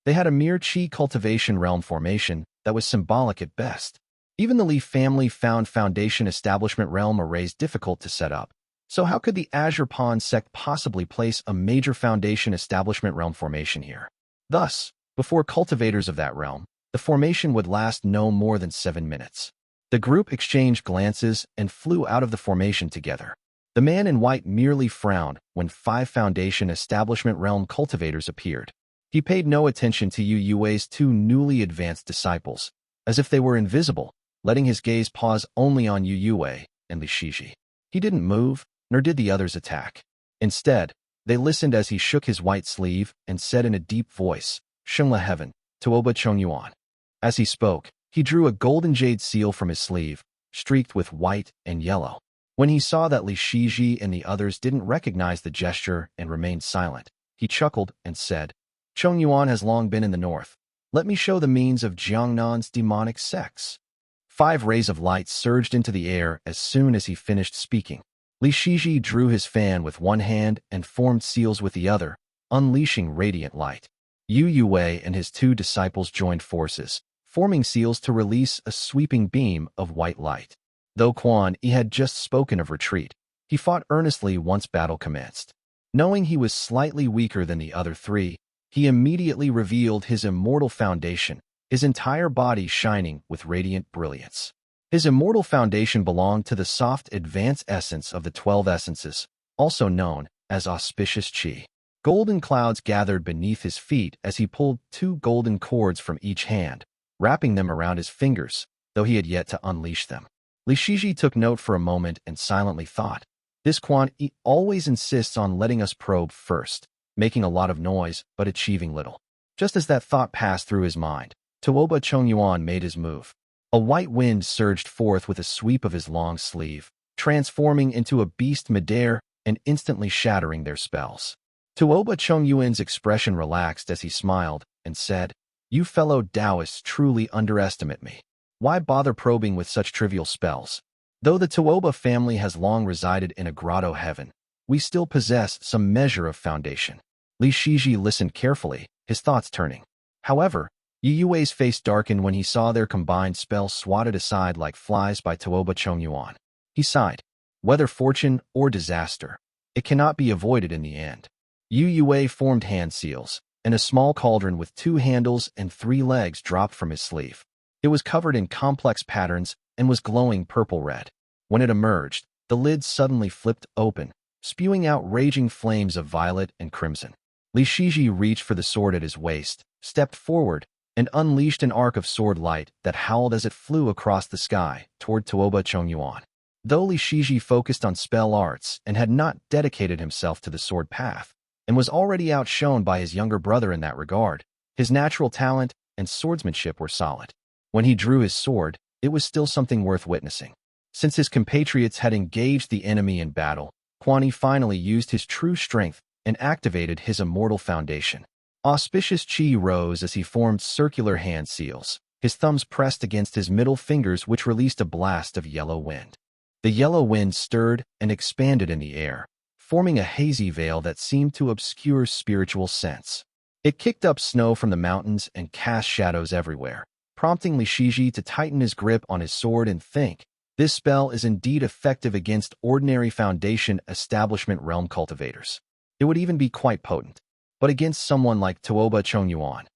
They had a mere chi cultivation realm formation that was symbolic at best. Even the Li family found Foundation establishment realm arrays difficult to set up, So how could the Azure Pawn sect possibly place a major foundation establishment realm formation here? Thus, before cultivators of that realm, the formation would last no more than 7 minutes. The group exchanged glances and flew out of the formation together. The man in white merely frowned when 5 foundation establishment realm cultivators appeared. He paid no attention to Yu Yue's 2 newly advanced disciples, as if they were invisible, letting his gaze pause only on Yu Yue and Li Shiji. He didn't move, nor did the others attack. Instead, they listened as he shook his white sleeve and said in a deep voice, "Shengla Heaven, Tuoba Chongyuan." As he spoke, he drew a golden jade seal from his sleeve, streaked with white and yellow. When he saw that Li Shiji and the others didn't recognize the gesture and remained silent, he chuckled and said, "Chongyuan has long been in the north. Let me show the means of Jiangnan's demonic sex." 5 rays of light surged into the air as soon as he finished speaking. Li Shiji drew his fan with one hand and formed seals with the other, unleashing radiant light. Yu Yue and his 2 disciples joined forces, forming seals to release a sweeping beam of white light. Though Quan Yi had just spoken of retreat, he fought earnestly once battle commenced. Knowing he was slightly weaker than the other 3, he immediately revealed his immortal foundation, his entire body shining with radiant brilliance. His immortal foundation belonged to the soft advanced essence of the 12 essences, also known as auspicious qi. Golden clouds gathered beneath his feet as he pulled 2 golden cords from each hand, wrapping them around his fingers, though he had yet to unleash them. Li Shiji took note for a moment and silently thought, "This Quan Yi always insists on letting us probe first, making a lot of noise but achieving little." Just as that thought passed through his mind, Tuoba Chongyuan made his move. A white wind surged forth with a sweep of his long sleeve, transforming into a beast midair and instantly shattering their spells. Tuoba Chongyuan's expression relaxed as he smiled and said, "You fellow Taoists truly underestimate me. Why bother probing with such trivial spells? Though the Tuoba family has long resided in a grotto heaven, we still possess some measure of foundation." Li Shiji listened carefully, his thoughts turning. However, Yu Yue's face darkened when he saw their combined spells swatted aside like flies by Tuoba Chongyuan. He sighed. Whether fortune or disaster, it cannot be avoided in the end. Yu Yue formed hand seals, and a small cauldron with 2 handles and 3 legs dropped from his sleeve. It was covered in complex patterns and was glowing purple-red. When it emerged, the lid suddenly flipped open, spewing out raging flames of violet and crimson. Li Shiji reached for the sword at his waist, stepped forward, and unleashed an arc of sword light that howled as it flew across the sky toward Tuoba Chongyuan. Though Li Shiji focused on spell arts and had not dedicated himself to the sword path, and was already outshone by his younger brother in that regard, his natural talent and swordsmanship were solid. When he drew his sword, it was still something worth witnessing. Since his compatriots had engaged the enemy in battle, Quan Yi finally used his true strength and activated his immortal foundation. Auspicious qi rose as he formed circular hand seals, his thumbs pressed against his middle fingers, which released a blast of yellow wind. The yellow wind stirred and expanded in the air, forming a hazy veil that seemed to obscure spiritual sense. It kicked up snow from the mountains and cast shadows everywhere, prompting Li Shiji to tighten his grip on his sword and think, "This spell is indeed effective against ordinary foundation establishment realm cultivators. It would even be quite potent. But against someone like Tuoba Chongyuan,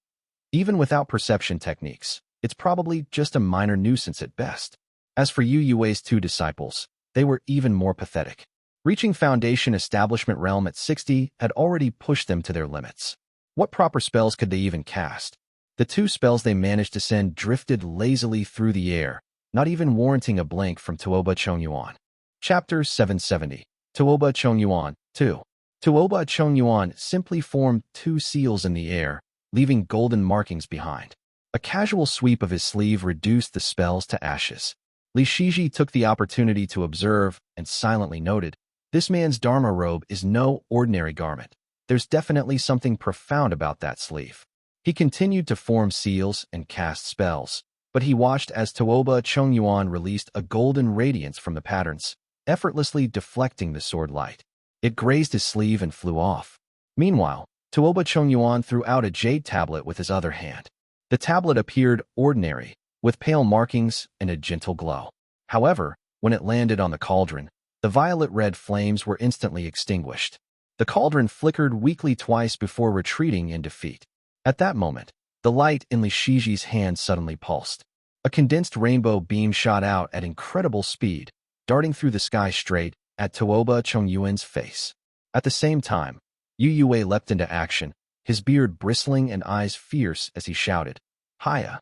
even without perception techniques, it's probably just a minor nuisance at best." As for Yu Yue's 2 disciples, they were even more pathetic. Reaching foundation establishment realm at 60 had already pushed them to their limits. What proper spells could they even cast? The 2 spells they managed to send drifted lazily through the air, not even warranting a blink from Tuoba Chongyuan. Chapter 770. Tuoba Chongyuan 2. Tuoba Chongyuan simply formed 2 seals in the air, leaving golden markings behind. A casual sweep of his sleeve reduced the spells to ashes. Li Shiji took the opportunity to observe and silently noted, "This man's Dharma robe is no ordinary garment. There's definitely something profound about that sleeve." He continued to form seals and cast spells, but he watched as Tuoba Chongyuan released a golden radiance from the patterns, effortlessly deflecting the sword light. It grazed his sleeve and flew off. Meanwhile, Tuoba Chongyuan threw out a jade tablet with his other hand. The tablet appeared ordinary, with pale markings and a gentle glow. However, when it landed on the cauldron, The violet-red flames were instantly extinguished. The cauldron flickered weakly twice before retreating in defeat. At that moment, the light in Li Shiji's hand suddenly pulsed. A condensed rainbow beam shot out at incredible speed, darting through the sky straight at Tuoba Chongyuan's face. At the same time, Yu Yue leapt into action, his beard bristling and eyes fierce as he shouted, "Hiya!"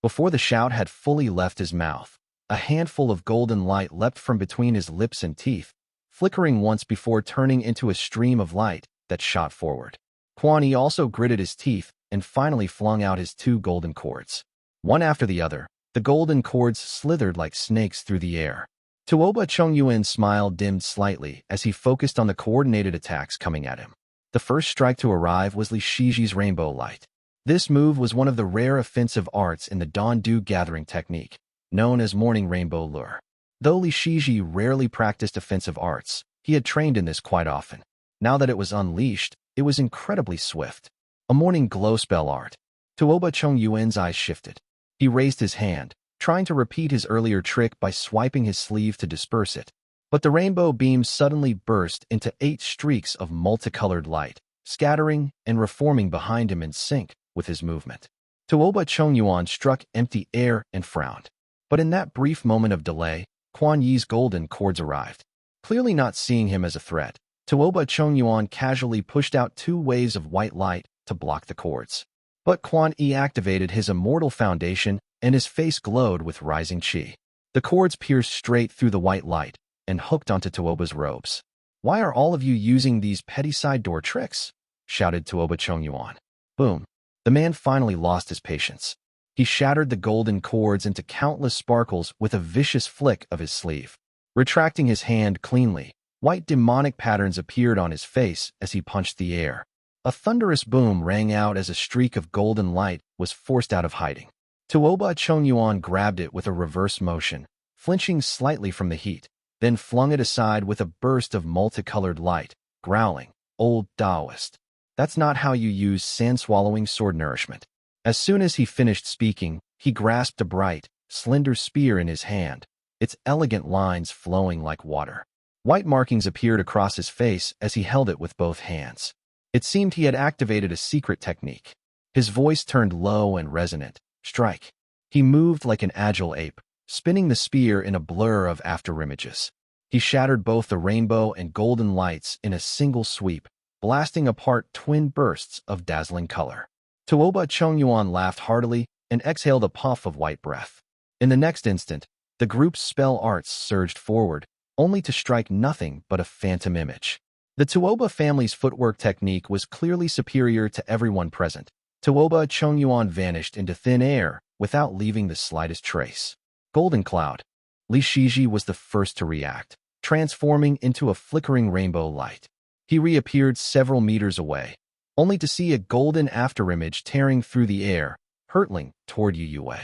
Before the shout had fully left his mouth, a handful of golden light leapt from between his lips and teeth, flickering once before turning into a stream of light that shot forward. Quan Yi also gritted his teeth and finally flung out his 2 golden cords. One after the other, the golden cords slithered like snakes through the air. Tuoba Chongyuan's smile dimmed slightly as he focused on the coordinated attacks coming at him. The first strike to arrive was Li Shiji's rainbow light. This move was one of the rare offensive arts in the Dawn Dew gathering technique, known as Morning Rainbow Lure. Though Li Shiji rarely practiced offensive arts, he had trained in this quite often. Now that it was unleashed, it was incredibly swift. A morning glow spell art. Tuoba Chongyuan's eyes shifted. He raised his hand, trying to repeat his earlier trick by swiping his sleeve to disperse it. But the rainbow beam suddenly burst into 8 streaks of multicolored light, scattering and reforming behind him in sync with his movement. Tuoba Chongyuan struck empty air and frowned. But in that brief moment of delay, Quan Yi's golden cords arrived. Clearly not seeing him as a threat, Tuoba Chongyuan casually pushed out 2 waves of white light to block the cords. But Quan Yi activated his immortal foundation and his face glowed with rising chi. The cords pierced straight through the white light and hooked onto Tuoba's robes. "Why are all of you using these petty side door tricks?" shouted Tuoba Chongyuan. Boom. The man finally lost his patience. He shattered the golden cords into countless sparkles with a vicious flick of his sleeve. Retracting his hand cleanly, white demonic patterns appeared on his face as he punched the air. A thunderous boom rang out as a streak of golden light was forced out of hiding. Tuoba Chongyuan grabbed it with a reverse motion, flinching slightly from the heat, then flung it aside with a burst of multicolored light, growling, "Old Taoist. That's not how you use sand-swallowing sword nourishment." As soon as he finished speaking, he grasped a bright, slender spear in his hand, its elegant lines flowing like water. White markings appeared across his face as he held it with both hands. It seemed he had activated a secret technique. His voice turned low and resonant. "Strike." He moved like an agile ape, spinning the spear in a blur of afterimages. He shattered both the rainbow and golden lights in a single sweep, blasting apart twin bursts of dazzling color. Tuoba Chongyuan laughed heartily and exhaled a puff of white breath. In the next instant, the group's spell arts surged forward, only to strike nothing but a phantom image. The Tuoba family's footwork technique was clearly superior to everyone present. Tuoba Chongyuan vanished into thin air without leaving the slightest trace. Golden cloud. Li Shiji was the first to react, transforming into a flickering rainbow light. He reappeared several meters away, only to see a golden afterimage tearing through the air, hurtling toward Yu Yue.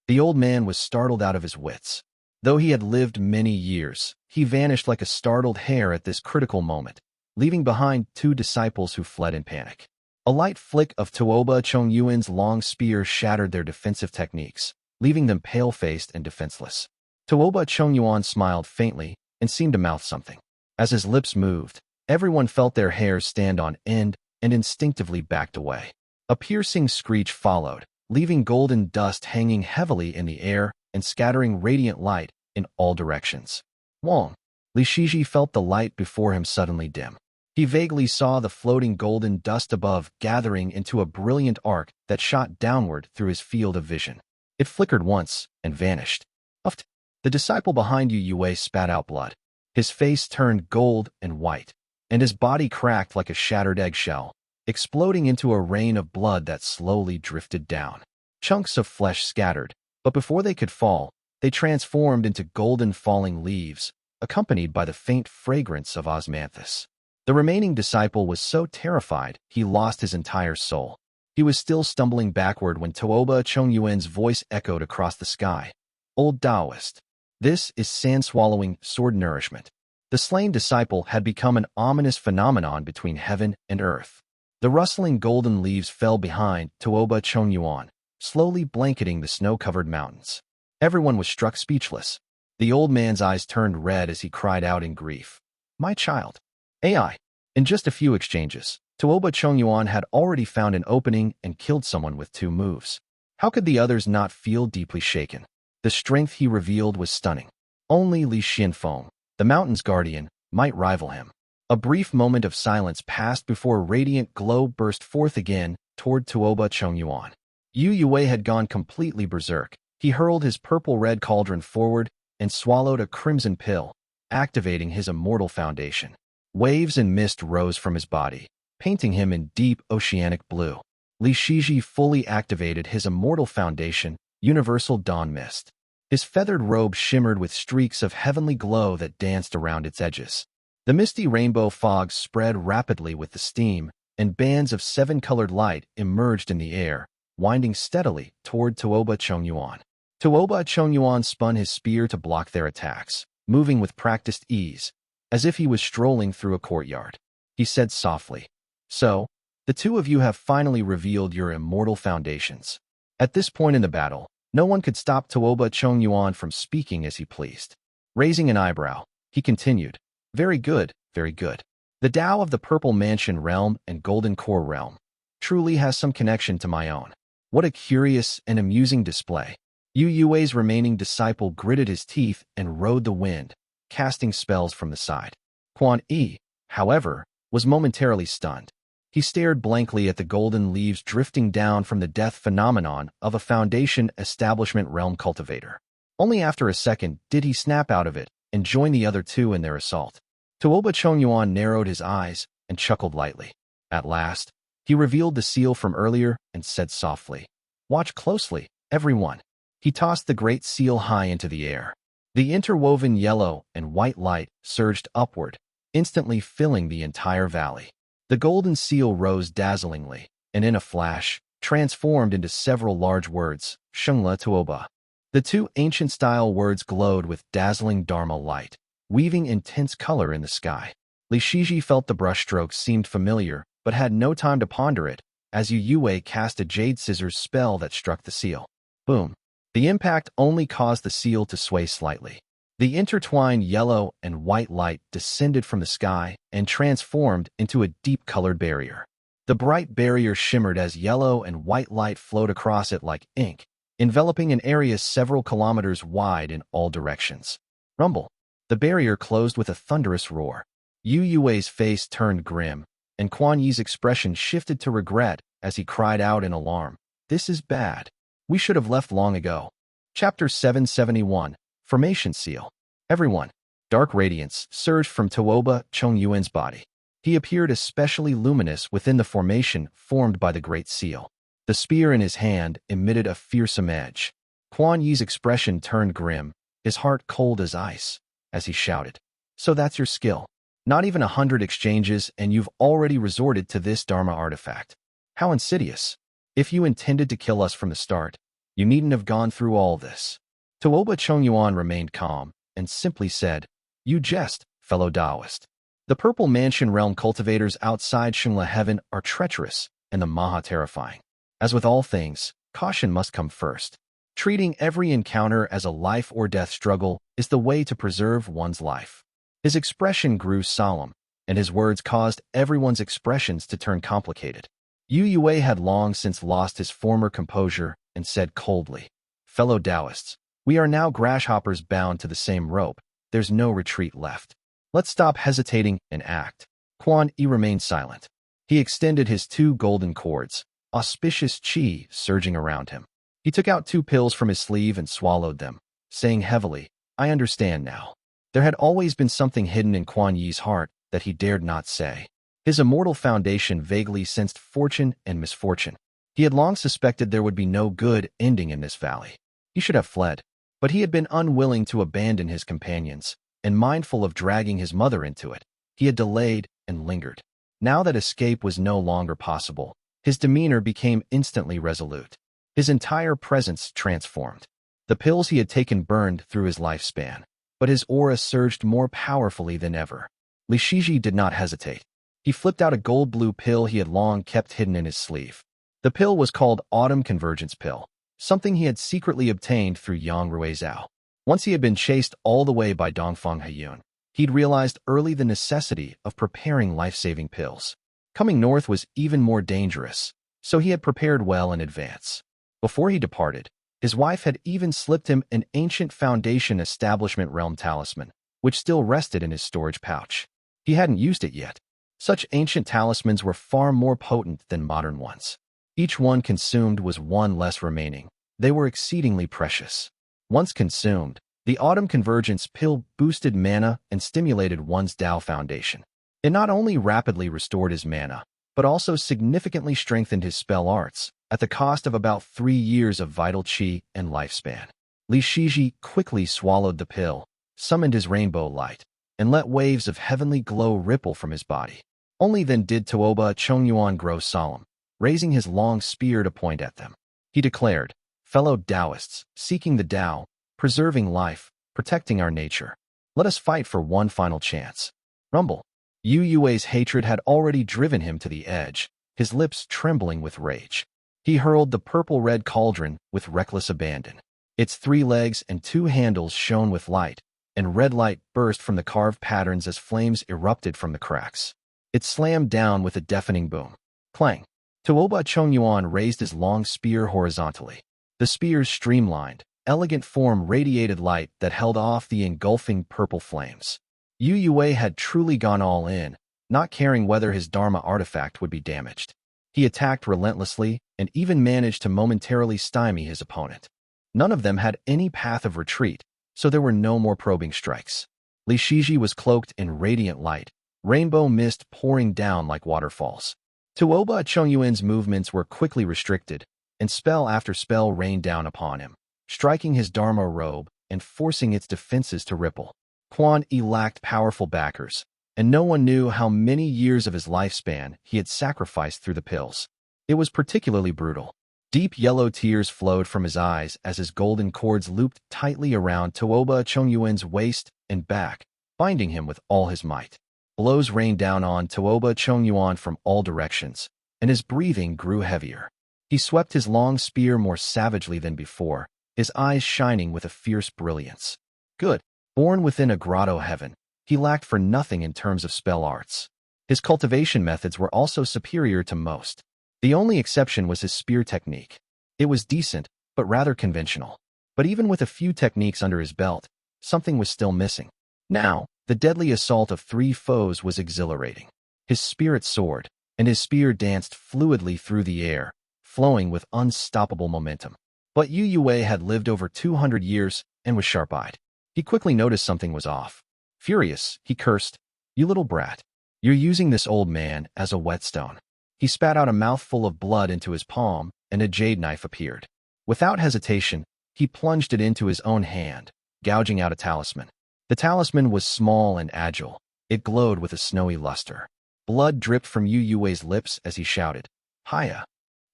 The old man was startled out of his wits. Though he had lived many years, he vanished like a startled hare at this critical moment, leaving behind 2 disciples who fled in panic. A light flick of Tuoba Chongyuan's long spear shattered their defensive techniques, leaving them pale-faced and defenseless. Tuoba Chongyuan smiled faintly and seemed to mouth something. As his lips moved, everyone felt their hairs stand on end and instinctively backed away. A piercing screech followed, leaving golden dust hanging heavily in the air and scattering radiant light in all directions. Wong. Li Shiji felt the light before him suddenly dim. He vaguely saw the floating golden dust above gathering into a brilliant arc that shot downward through his field of vision. It flickered once and vanished. Uft. The disciple behind Yu Yue spat out blood. His face turned gold and white, and his body cracked like a shattered eggshell, exploding into a rain of blood that slowly drifted down. Chunks of flesh scattered, but before they could fall, they transformed into golden falling leaves, accompanied by the faint fragrance of osmanthus. The remaining disciple was so terrified he lost his entire soul. He was still stumbling backward when Tuoba Chongyuan's voice echoed across the sky. "Old Taoist. This is sand-swallowing sword nourishment." The slain disciple had become an ominous phenomenon between heaven and earth. The rustling golden leaves fell behind Tuoba Chongyuan, slowly blanketing the snow-covered mountains. Everyone was struck speechless. The old man's eyes turned red as he cried out in grief. My child. AI. In just a few exchanges, Tuoba Chongyuan had already found an opening and killed someone with 2 moves. How could the others not feel deeply shaken? The strength he revealed was stunning. Only Li Xianfeng, the mountain's guardian, might rival him. A brief moment of silence passed before a radiant glow burst forth again toward Tuoba Chongyuan. Yu Yue had gone completely berserk. He hurled his purple-red cauldron forward and swallowed a crimson pill, activating his immortal foundation. Waves and mist rose from his body, painting him in deep oceanic blue. Li Shiji fully activated his immortal foundation, Universal Dawn Mist. His feathered robe shimmered with streaks of heavenly glow that danced around its edges. The misty rainbow fog spread rapidly with the steam, and bands of 7-colored light emerged in the air, winding steadily toward Tuoba Chongyuan. Tuoba Chongyuan spun his spear to block their attacks, moving with practiced ease, as if he was strolling through a courtyard. He said softly, So, the 2 of you have finally revealed your immortal foundations. At this point in the battle, no one could stop Tuoba Chongyuan from speaking as he pleased. Raising an eyebrow, he continued, Very good, very good. The Tao of the Purple Mansion Realm and Golden Core Realm truly has some connection to my own. What a curious and amusing display. Yu Yue's remaining disciple gritted his teeth and rode the wind, casting spells from the side. Quan Yi, however, was momentarily stunned. He stared blankly at the golden leaves drifting down from the death phenomenon of a Foundation Establishment Realm cultivator. Only after a second did he snap out of it and join the other 2 in their assault. Tuoba Chongyuan narrowed his eyes and chuckled lightly. At last, he revealed the seal from earlier and said softly, Watch closely, everyone. He tossed the great seal high into the air. The interwoven yellow and white light surged upward, instantly filling the entire valley. The golden seal rose dazzlingly, and in a flash, transformed into several large words, Shengla Tuoba. The 2 ancient-style words glowed with dazzling Dharma light, weaving intense color in the sky. Li Shiji felt the brushstrokes seemed familiar, but had no time to ponder it, as Yu Yue cast a jade scissors spell that struck the seal. Boom. The impact only caused the seal to sway slightly. The intertwined yellow and white light descended from the sky and transformed into a deep-colored barrier. The bright barrier shimmered as yellow and white light flowed across it like ink, enveloping an area several kilometers wide in all directions. Rumble. The barrier closed with a thunderous roar. Yu Yue's face turned grim, and Quan Yi's expression shifted to regret as he cried out in alarm. This is bad. We should have left long ago. Chapter 771, Formation Seal. Everyone. Dark radiance surged from Tuoba Chongyuan's body. He appeared especially luminous within the formation formed by the Great Seal. The spear in his hand emitted a fearsome edge. Quan Yi's expression turned grim, his heart cold as ice, as he shouted, So that's your skill. Not even 100 exchanges and you've already resorted to this Dharma artifact. How insidious. If you intended to kill us from the start, you needn't have gone through all this. Tuoba Chongyuan remained calm and simply said, You jest, fellow Taoist. The Purple Mansion Realm cultivators outside Shangla Heaven are treacherous and the Maha terrifying. As with all things, caution must come first. Treating every encounter as a life-or-death struggle is the way to preserve one's life. His expression grew solemn, and his words caused everyone's expressions to turn complicated. Yu Yue had long since lost his former composure and said coldly, Fellow Taoists, we are now grasshoppers bound to the same rope. There's no retreat left. Let's stop hesitating and act. Quan Yi remained silent. He extended his 2 golden cords, auspicious qi surging around him. He took out 2 pills from his sleeve and swallowed them, saying heavily, I understand now. There had always been something hidden in Quan Yi's heart that he dared not say. His immortal foundation vaguely sensed fortune and misfortune. He had long suspected there would be no good ending in this valley. He should have fled, but he had been unwilling to abandon his companions, and mindful of dragging his mother into it, he had delayed and lingered. Now that escape was no longer possible, his demeanor became instantly resolute. His entire presence transformed. The pills he had taken burned through his lifespan, but his aura surged more powerfully than ever. Li Shiji did not hesitate. He flipped out a gold-blue pill he had long kept hidden in his sleeve. The pill was called Autumn Convergence Pill, something he had secretly obtained through Yang Ruizhao. Once he had been chased all the way by Dongfang Haiyun, he'd realized early the necessity of preparing life-saving pills. Coming north was even more dangerous, so he had prepared well in advance. Before he departed, his wife had even slipped him an ancient Foundation Establishment Realm talisman, which still rested in his storage pouch. He hadn't used it yet. Such ancient talismans were far more potent than modern ones. Each one consumed was one less remaining. They were exceedingly precious. Once consumed, the Autumn Convergence pill boosted mana and stimulated one's Dao foundation. It not only rapidly restored his mana, but also significantly strengthened his spell arts, at the cost of about 3 years of vital qi and lifespan. Li Shiji quickly swallowed the pill, summoned his rainbow light, and let waves of heavenly glow ripple from his body. Only then did Tuoba Chongyuan grow solemn, raising his long spear to point at them. He declared, "Fellow Taoists, seeking the Tao, preserving life, protecting our nature, let us fight for one final chance." Rumble. Yu Yue's hatred had already driven him to the edge, his lips trembling with rage. He hurled the purple-red cauldron with reckless abandon. Its 3 legs and 2 handles shone with light, and red light burst from the carved patterns as flames erupted from the cracks. It slammed down with a deafening boom. Clang. Tuoba Chongyuan raised his long spear horizontally. The spear's streamlined, elegant form radiated light that held off the engulfing purple flames. Yu Yue had truly gone all in, not caring whether his Dharma artifact would be damaged. He attacked relentlessly and even managed to momentarily stymie his opponent. None of them had any path of retreat, so there were no more probing strikes. Li Shiji was cloaked in radiant light, rainbow mist pouring down like waterfalls. Tuoba Chongyuan's movements were quickly restricted, and spell after spell rained down upon him, striking his Dharma robe and forcing its defenses to ripple. Quan Yi lacked powerful backers, and no one knew how many years of his lifespan he had sacrificed through the pills. It was particularly brutal. Deep yellow tears flowed from his eyes as his golden cords looped tightly around Tuoba Chongyuan's waist and back, binding him with all his might. Blows rained down on Tuoba Chongyuan from all directions, and his breathing grew heavier. He swept his long spear more savagely than before, his eyes shining with a fierce brilliance. Good. Born within a grotto heaven, he lacked for nothing in terms of spell arts. His cultivation methods were also superior to most. The only exception was his spear technique. It was decent, but rather conventional. But even with a few techniques under his belt, something was still missing. Now, the deadly assault of 3 foes was exhilarating. His spirit soared, and his spear danced fluidly through the air, flowing with unstoppable momentum. But Yu Yue had lived over 200 years and was sharp-eyed. He quickly noticed something was off. Furious, he cursed, "You little brat. You're using this old man as a whetstone." He spat out a mouthful of blood into his palm, and a jade knife appeared. Without hesitation, he plunged it into his own hand, gouging out a talisman. The talisman was small and agile. It glowed with a snowy luster. Blood dripped from Yu Yue's lips as he shouted, "Hiya!"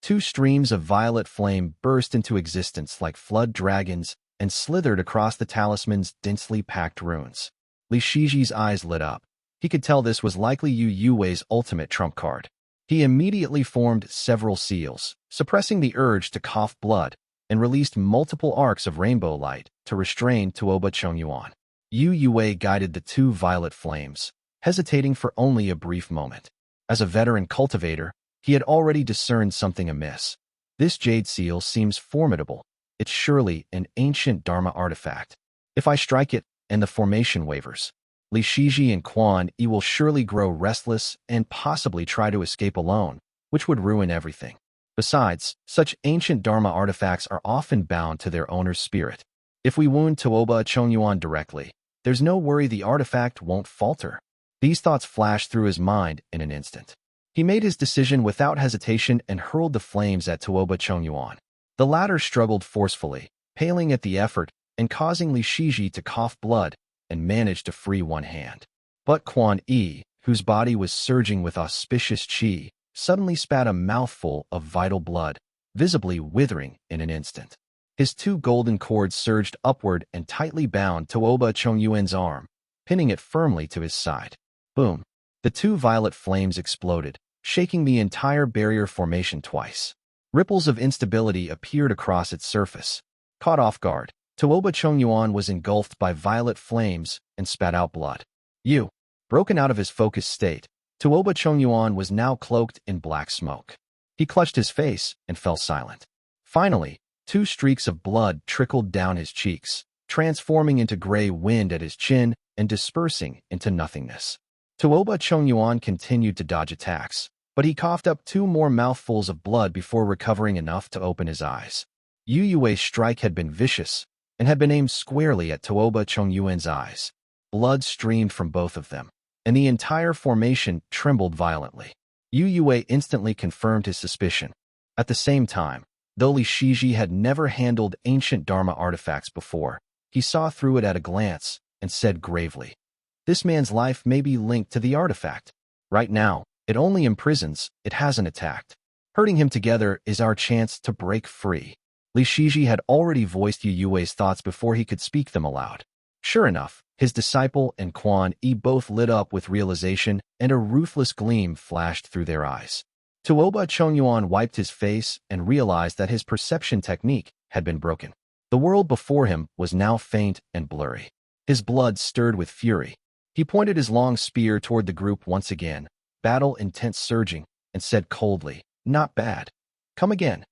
2 streams of violet flame burst into existence like flood dragons and slithered across the talisman's densely packed runes. Li Shiji's eyes lit up. He could tell this was likely Yu Yue's ultimate trump card. He immediately formed several seals, suppressing the urge to cough blood, and released multiple arcs of rainbow light to restrain Tuoba Chongyuan. Yu Yue guided the 2 violet flames, hesitating for only a brief moment. As a veteran cultivator, he had already discerned something amiss. This jade seal seems formidable. It's surely an ancient Dharma artifact. If I strike it, and the formation wavers, Li Shiji and Quan Yi will surely grow restless and possibly try to escape alone, which would ruin everything. Besides, such ancient Dharma artifacts are often bound to their owner's spirit. If we wound Tuoba Chongyuan directly, there's no worry the artifact won't falter. These thoughts flashed through his mind in an instant. He made his decision without hesitation and hurled the flames at Tuoba Chongyuan. The latter struggled forcefully, paling at the effort and causing Li Shiji to cough blood, and managed to free one hand. But Quan Yi, whose body was surging with auspicious qi, suddenly spat a mouthful of vital blood, visibly withering in an instant. His 2 golden cords surged upward and tightly bound Tuoba Chongyuan's arm, pinning it firmly to his side. Boom! The 2 violet flames exploded, shaking the entire barrier formation twice. Ripples of instability appeared across its surface. Caught off guard, Tuoba Chongyuan was engulfed by violet flames and spat out blood. You. Broken out of his focused state, Tuoba Chongyuan was now cloaked in black smoke. He clutched his face and fell silent. Finally, 2 streaks of blood trickled down his cheeks, transforming into gray wind at his chin and dispersing into nothingness. Tuoba Chongyuan continued to dodge attacks, but he coughed up 2 more mouthfuls of blood before recovering enough to open his eyes. Yu Yue's strike had been vicious and had been aimed squarely at Tuoba Chongyuan's eyes. Blood streamed from both of them, and the entire formation trembled violently. Yu Yue instantly confirmed his suspicion. At the same time, though Li Shiji had never handled ancient Dharma artifacts before, he saw through it at a glance and said gravely, "This man's life may be linked to the artifact. Right now, it only imprisons, it hasn't attacked. Herding him together is our chance to break free." Li Shiji had already voiced Yu Yue's thoughts before he could speak them aloud. Sure enough, his disciple and Quan Yi both lit up with realization, and a ruthless gleam flashed through their eyes. Tuoba Chongyuan wiped his face and realized that his perception technique had been broken. The world before him was now faint and blurry. His blood stirred with fury. He pointed his long spear toward the group once again, battle intent surging, and said coldly, "Not bad. Come again."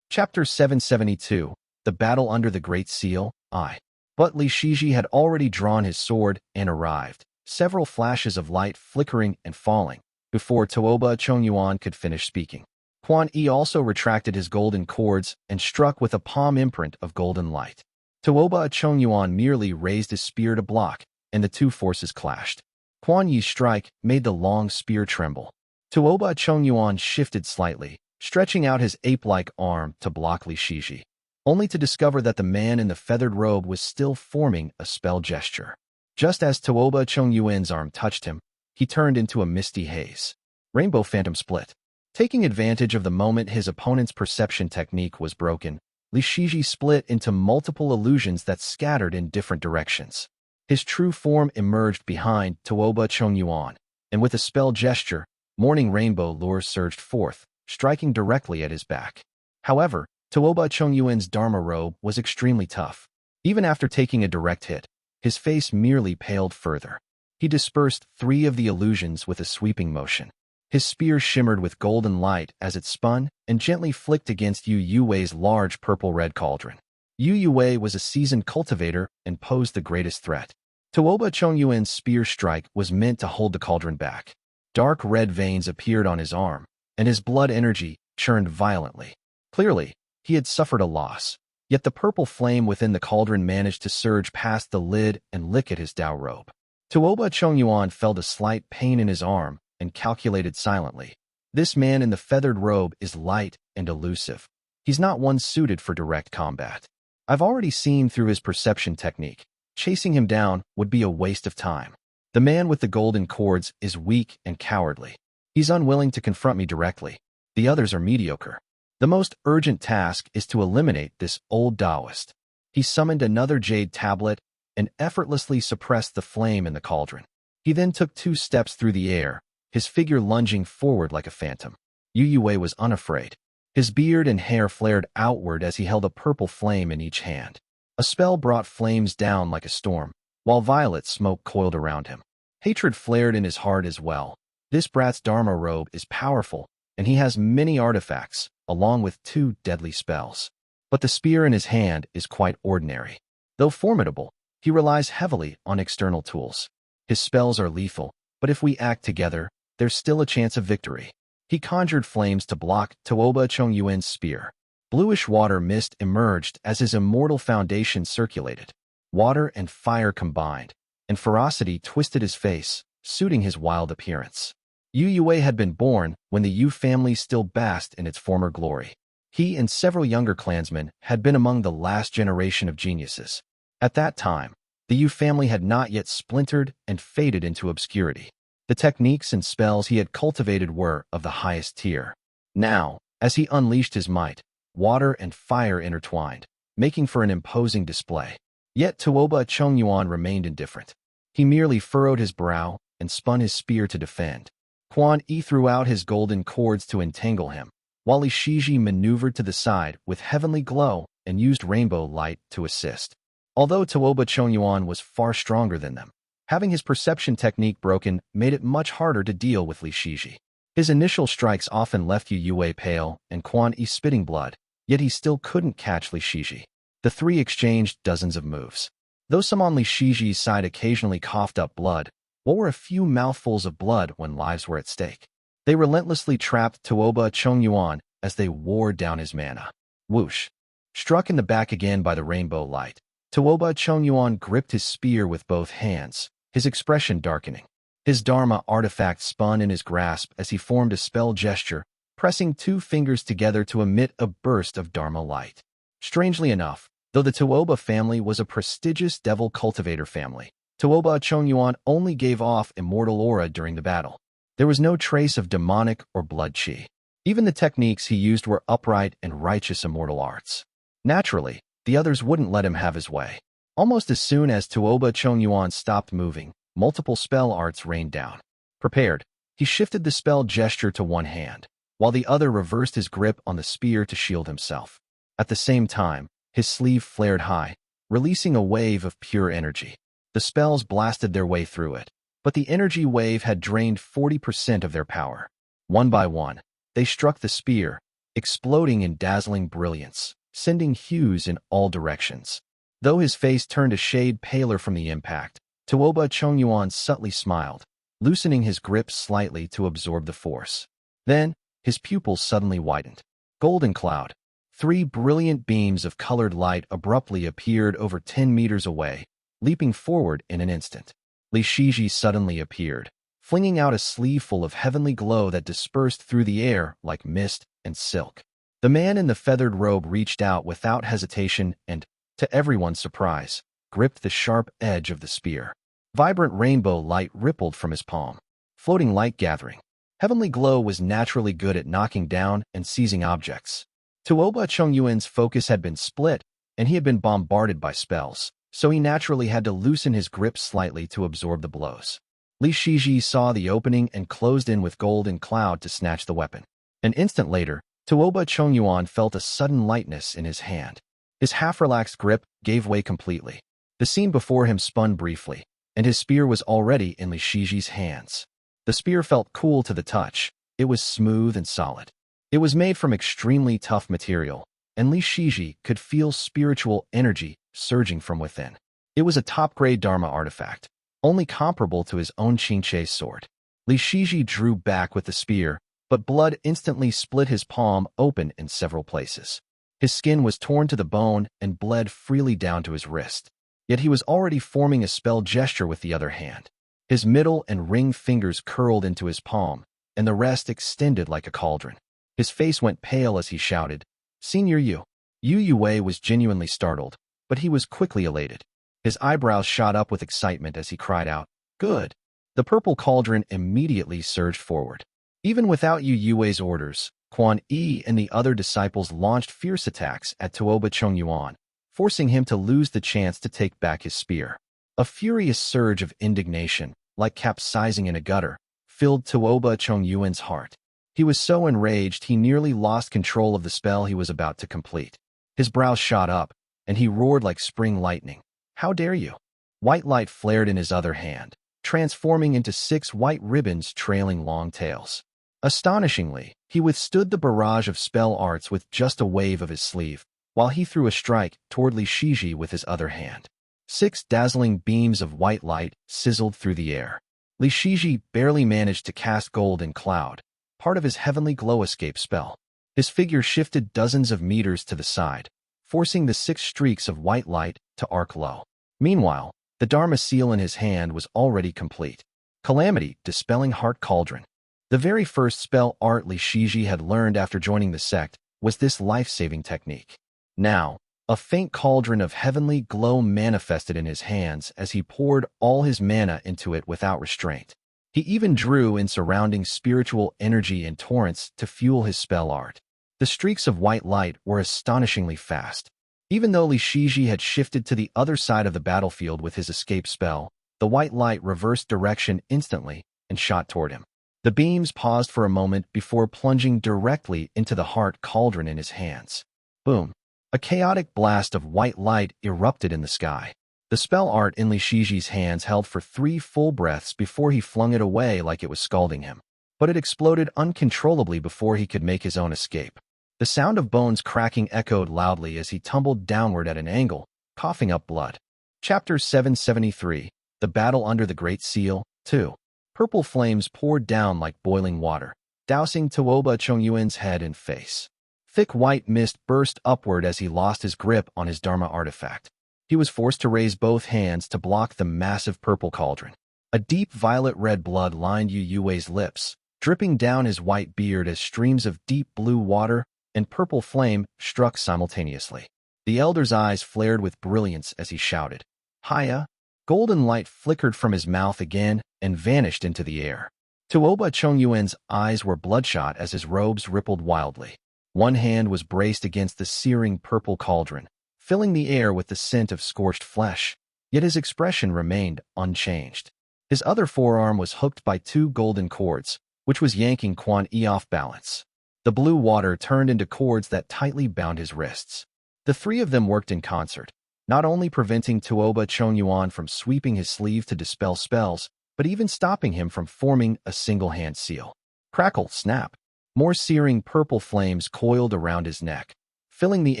Chapter 772, The Battle Under the Great Seal, I. But Li Shiji had already drawn his sword and arrived, several flashes of light flickering and falling, before Tuoba Chongyuan could finish speaking. Quan Yi also retracted his golden cords and struck with a palm imprint of golden light. Tuoba Chongyuan merely raised his spear to block, and the 2 forces clashed. Quan Yi's strike made the long spear tremble. Tuoba Chongyuan shifted slightly, stretching out his ape-like arm to block Li Shiji, only to discover that the man in the feathered robe was still forming a spell gesture. Just as Tuoba Chongyuan's arm touched him, he turned into a misty haze. Rainbow Phantom split. Taking advantage of the moment his opponent's perception technique was broken, Li Shiji split into multiple illusions that scattered in different directions. His true form emerged behind Tuoba Chongyuan, and with a spell gesture, morning rainbow lure surged forth, striking directly at his back. However, Tuoba Chongyuan's Dharma robe was extremely tough. Even after taking a direct hit, his face merely paled further. He dispersed 3 of the illusions with a sweeping motion. His spear shimmered with golden light as it spun and gently flicked against Yu Yue's large purple-red cauldron. Yu Yue was a seasoned cultivator and posed the greatest threat. Tuoba Chongyuan's spear strike was meant to hold the cauldron back. Dark red veins appeared on his arm, and his blood energy churned violently. Clearly, he had suffered a loss, yet the purple flame within the cauldron managed to surge past the lid and lick at his Dao robe. Tuoba Chongyuan felt a slight pain in his arm and calculated silently. This man in the feathered robe is light and elusive. He's not one suited for direct combat. I've already seen through his perception technique. Chasing him down would be a waste of time. The man with the golden cords is weak and cowardly. He's unwilling to confront me directly. The others are mediocre. The most urgent task is to eliminate this old Taoist. He summoned another jade tablet and effortlessly suppressed the flame in the cauldron. He then took 2 steps through the air, his figure lunging forward like a phantom. Yu Yue was unafraid. His beard and hair flared outward as he held a purple flame in each hand. A spell brought flames down like a storm, while violet smoke coiled around him. Hatred flared in his heart as well. This brat's Dharma robe is powerful, and he has many artifacts, along with 2 deadly spells. But the spear in his hand is quite ordinary. Though formidable, he relies heavily on external tools. His spells are lethal, but if we act together, there's still a chance of victory. He conjured flames to block Tuoba Chongyuan's spear. Bluish water mist emerged as his immortal foundation circulated. Water and fire combined, and ferocity twisted his face, suiting his wild appearance. Yu Yue had been born when the Yu family still basked in its former glory. He and several younger clansmen had been among the last generation of geniuses. At that time, the Yu family had not yet splintered and faded into obscurity. The techniques and spells he had cultivated were of the highest tier. Now, as he unleashed his might, water and fire intertwined, making for an imposing display. Yet Tuoba Chongyuan remained indifferent. He merely furrowed his brow and spun his spear to defend. Quan Yi threw out his golden cords to entangle him, while Li Shiji maneuvered to the side with heavenly glow and used rainbow light to assist. Although Tuoba Chongyuan was far stronger than them, having his perception technique broken made it much harder to deal with Li Shiji. His initial strikes often left Yue pale and Quantao spitting blood, yet he still couldn't catch Li Shiji. The three exchanged dozens of moves. Though some on Li Shiji's side occasionally coughed up blood, what were a few mouthfuls of blood when lives were at stake? They relentlessly trapped Tuoba Chongyuan as they wore down his mana. Whoosh! Struck in the back again by the rainbow light, Tuoba Chongyuan gripped his spear with both hands, his expression darkening. His Dharma artifact spun in his grasp as he formed a spell gesture, pressing two fingers together to emit a burst of Dharma light. Strangely enough, though the Tuoba family was a prestigious devil cultivator family, Tuoba Chongyuan only gave off immortal aura during the battle. There was no trace of demonic or blood chi. Even the techniques he used were upright and righteous immortal arts. Naturally, the others wouldn't let him have his way. Almost as soon as Tuoba Chongyuan stopped moving, multiple spell arts rained down. Prepared, he shifted the spell gesture to one hand, while the other reversed his grip on the spear to shield himself. At the same time, his sleeve flared high, releasing a wave of pure energy. The spells blasted their way through it, but the energy wave had drained 40% of their power. One by one, they struck the spear, exploding in dazzling brilliance, sending hues in all directions. Though his face turned a shade paler from the impact, Tuoba Chongyuan subtly smiled, loosening his grip slightly to absorb the force. Then, his pupils suddenly widened. Golden cloud. 3 brilliant beams of colored light abruptly appeared over 10 meters away, leaping forward in an instant. Li Shiji suddenly appeared, flinging out a sleeve full of heavenly glow that dispersed through the air like mist and silk. The man in the feathered robe reached out without hesitation and, to everyone's surprise, gripped the sharp edge of the spear. Vibrant rainbow light rippled from his palm. Floating light gathering. Heavenly glow was naturally good at knocking down and seizing objects. Tuoba Chongyuan's focus had been split, and he had been bombarded by spells, so he naturally had to loosen his grip slightly to absorb the blows. Li Shiji saw the opening and closed in with golden cloud to snatch the weapon. An instant later, Tuoba Chongyuan felt a sudden lightness in his hand. His half-relaxed grip gave way completely. The scene before him spun briefly, and his spear was already in Li Shiji's hands. The spear felt cool to the touch. It was smooth and solid. It was made from extremely tough material, and Li Shiji could feel spiritual energy surging from within. It was a top-grade Dharma artifact, only comparable to his own Qingche's sword. Li Shiji drew back with the spear, but blood instantly split his palm open in several places. His skin was torn to the bone and bled freely down to his wrist. Yet he was already forming a spell gesture with the other hand. His middle and ring fingers curled into his palm, and the rest extended like a cauldron. His face went pale as he shouted, "Senior Yu." Yue was genuinely startled, but he was quickly elated. His eyebrows shot up with excitement as he cried out, "Good!" The purple cauldron immediately surged forward. Even without Yue's orders, Quantao and the other disciples launched fierce attacks at Tuoba Chongyuan, forcing him to lose the chance to take back his spear. A furious surge of indignation, like capsizing in a gutter, filled Tuoba Chongyuan's heart. He was so enraged he nearly lost control of the spell he was about to complete. His brows shot up, and he roared like spring lightning. "How dare you!" White light flared in his other hand, transforming into 6 white ribbons trailing long tails. Astonishingly, he withstood the barrage of spell arts with just a wave of his sleeve, while he threw a strike toward Li Shiji with his other hand. 6 dazzling beams of white light sizzled through the air. Li Shiji barely managed to cast Golden Cloud, part of his heavenly glow escape spell. His figure shifted dozens of meters to the side, forcing the 6 streaks of white light to arc low. Meanwhile, the Dharma seal in his hand was already complete. Calamity, Dispelling Heart Cauldron. The very first spell art Li Shiji had learned after joining the sect was this life-saving technique. Now, a faint cauldron of heavenly glow manifested in his hands as he poured all his mana into it without restraint. He even drew in surrounding spiritual energy in torrents to fuel his spell art. The streaks of white light were astonishingly fast. Even though Li Shiji had shifted to the other side of the battlefield with his escape spell, the white light reversed direction instantly and shot toward him. The beams paused for a moment before plunging directly into the heart cauldron in his hands. Boom! A chaotic blast of white light erupted in the sky. The spell art in Li Shiji's hands held for 3 full breaths before he flung it away like it was scalding him. But it exploded uncontrollably before he could make his own escape. The sound of bones cracking echoed loudly as he tumbled downward at an angle, coughing up blood. Chapter 773, The Battle Under the Great Seal, 2. Purple flames poured down like boiling water, dousing Tuoba Chongyuan's head and face. Thick white mist burst upward as he lost his grip on his Dharma artifact. He was forced to raise both hands to block the massive purple cauldron. A deep violet-red blood lined Yu Yue's lips, dripping down his white beard as streams of deep blue water and purple flame struck simultaneously. The elder's eyes flared with brilliance as he shouted, "Hiya!" Golden light flickered from his mouth again and vanished into the air. Tuoba Chongyuan's eyes were bloodshot as his robes rippled wildly. One hand was braced against the searing purple cauldron, filling the air with the scent of scorched flesh, yet his expression remained unchanged. His other forearm was hooked by 2 golden cords, which was yanking Quantao off balance. The blue water turned into cords that tightly bound his wrists. The 3 of them worked in concert, not only preventing Tuoba Chongyuan from sweeping his sleeve to dispel spells, but even stopping him from forming a single-hand seal. Crackle, snap. More searing purple flames coiled around his neck, filling the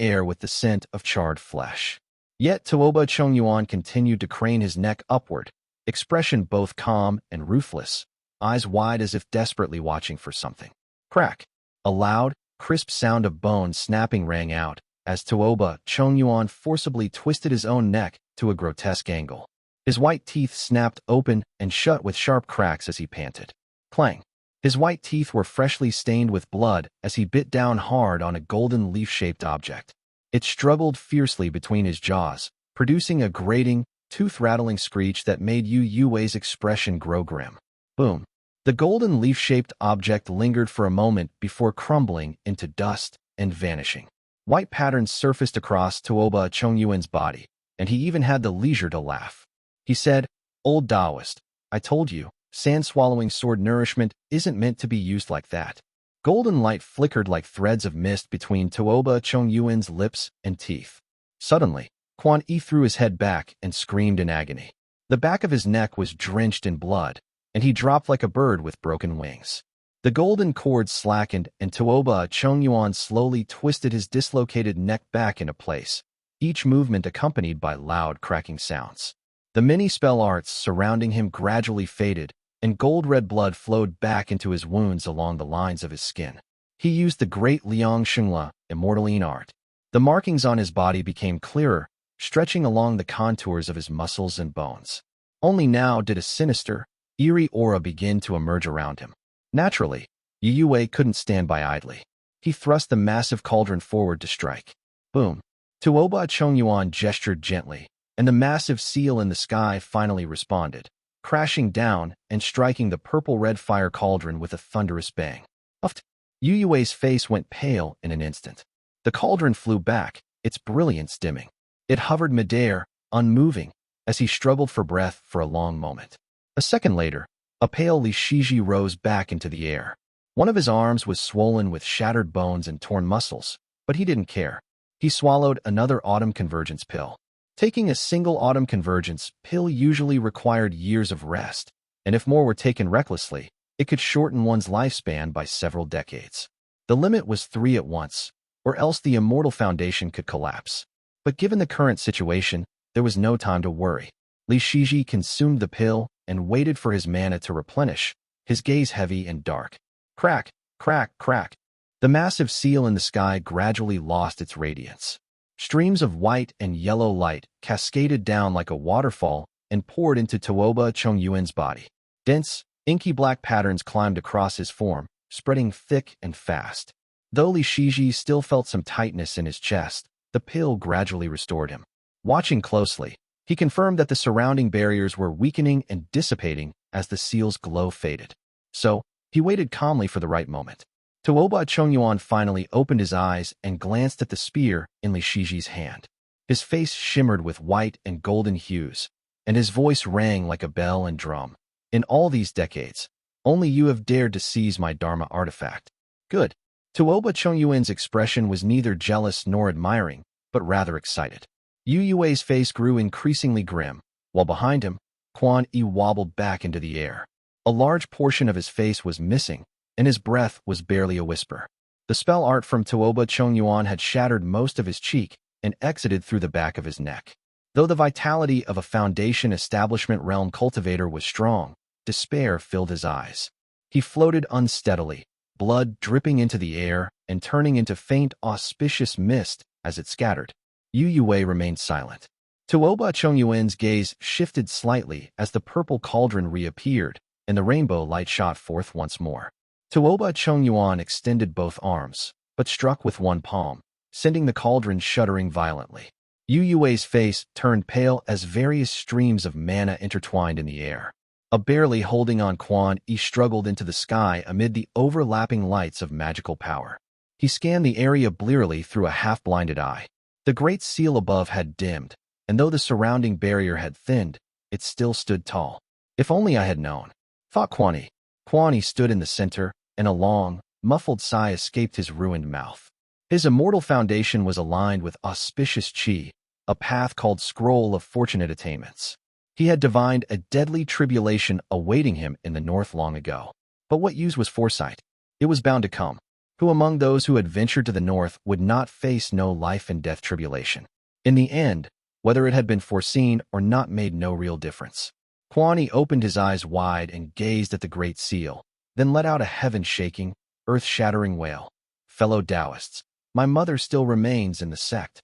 air with the scent of charred flesh. Yet Tuoba Chongyuan continued to crane his neck upward, expression both calm and ruthless, eyes wide as if desperately watching for something. Crack! A loud, crisp sound of bones snapping rang out, as Tuoba Chongyuan forcibly twisted his own neck to a grotesque angle. His white teeth snapped open and shut with sharp cracks as he panted. Clang! His white teeth were freshly stained with blood as he bit down hard on a golden leaf-shaped object. It struggled fiercely between his jaws, producing a grating, tooth-rattling screech that made Yu Yue's expression grow grim. Boom! The golden leaf-shaped object lingered for a moment before crumbling into dust and vanishing. White patterns surfaced across Tuoba Chongyuan's body, and he even had the leisure to laugh. He said, "Old Taoist, I told you, sand-swallowing sword nourishment isn't meant to be used like that." Golden light flickered like threads of mist between Tuoba Chongyuan's lips and teeth. Suddenly, Quantao threw his head back and screamed in agony. The back of his neck was drenched in blood, and he dropped like a bird with broken wings. The golden cord slackened, and Tuoba Chongyuan slowly twisted his dislocated neck back into place, each movement accompanied by loud cracking sounds. The many spell arts surrounding him gradually faded, and gold-red blood flowed back into his wounds along the lines of his skin. He used the great Liang Shengla immortaline art. The markings on his body became clearer, stretching along the contours of his muscles and bones. Only now did a sinister, eerie aura begin to emerge around him. Naturally, Yu Yue couldn't stand by idly. He thrust the massive cauldron forward to strike. Boom! Tuoba Chongyuan gestured gently, and the massive seal in the sky finally responded, crashing down and striking the purple-red fire cauldron with a thunderous bang. Uft! Yu Yue's face went pale in an instant. The cauldron flew back, its brilliance dimming. It hovered midair, unmoving, as he struggled for breath for a long moment. A second later, a pale Li Shiji rose back into the air. One of his arms was swollen with shattered bones and torn muscles, but he didn't care. He swallowed another autumn convergence pill. Taking a single autumn convergence pill usually required years of rest, and if more were taken recklessly, it could shorten one's lifespan by several decades. The limit was 3 at once, or else the immortal foundation could collapse. But given the current situation, there was no time to worry. Li Shiji consumed the pill and waited for his mana to replenish, his gaze heavy and dark. Crack, crack, crack. The massive seal in the sky gradually lost its radiance. Streams of white and yellow light cascaded down like a waterfall and poured into Tuoba Chongyuan's body. Dense, inky black patterns climbed across his form, spreading thick and fast. Though Li Shiji still felt some tightness in his chest, the pill gradually restored him. Watching closely, he confirmed that the surrounding barriers were weakening and dissipating as the seal's glow faded. So, he waited calmly for the right moment. Tuoba Chongyuan finally opened his eyes and glanced at the spear in Li Shiji's hand. His face shimmered with white and golden hues, and his voice rang like a bell and drum. In all these decades, only you have dared to seize my Dharma artifact. Good. Tuoba Chongyuan's expression was neither jealous nor admiring, but rather excited. Yu Yue's face grew increasingly grim, while behind him, Quan Yi wobbled back into the air. A large portion of his face was missing, and his breath was barely a whisper. The spell art from Tuoba Chongyuan had shattered most of his cheek and exited through the back of his neck. Though the vitality of a Foundation Establishment realm cultivator was strong, despair filled his eyes. He floated unsteadily, blood dripping into the air and turning into faint, auspicious mist as it scattered. Yu Yue remained silent. Tuoba Chongyuan's gaze shifted slightly as the purple cauldron reappeared, and the rainbow light shot forth once more. Tuoba Chongyuan extended both arms, but struck with one palm, sending the cauldron shuddering violently. Yu Yue's face turned pale as various streams of mana intertwined in the air. A barely holding on Quan Yi struggled into the sky amid the overlapping lights of magical power. He scanned the area blearily through a half-blinded eye. The great seal above had dimmed, and though the surrounding barrier had thinned, it still stood tall. If only I had known, thought Quan Yi. Quan Yi stood in the center, and a long, muffled sigh escaped his ruined mouth. His immortal foundation was aligned with auspicious qi, a path called Scroll of Fortunate Attainments. He had divined a deadly tribulation awaiting him in the north long ago. But what use was foresight? It was bound to come. Who among those who had ventured to the north would not face no life and death tribulation? In the end, whether it had been foreseen or not made no real difference. Quan Yi opened his eyes wide and gazed at the great seal, then let out a heaven-shaking, earth-shattering wail. Fellow Taoists, my mother still remains in the sect.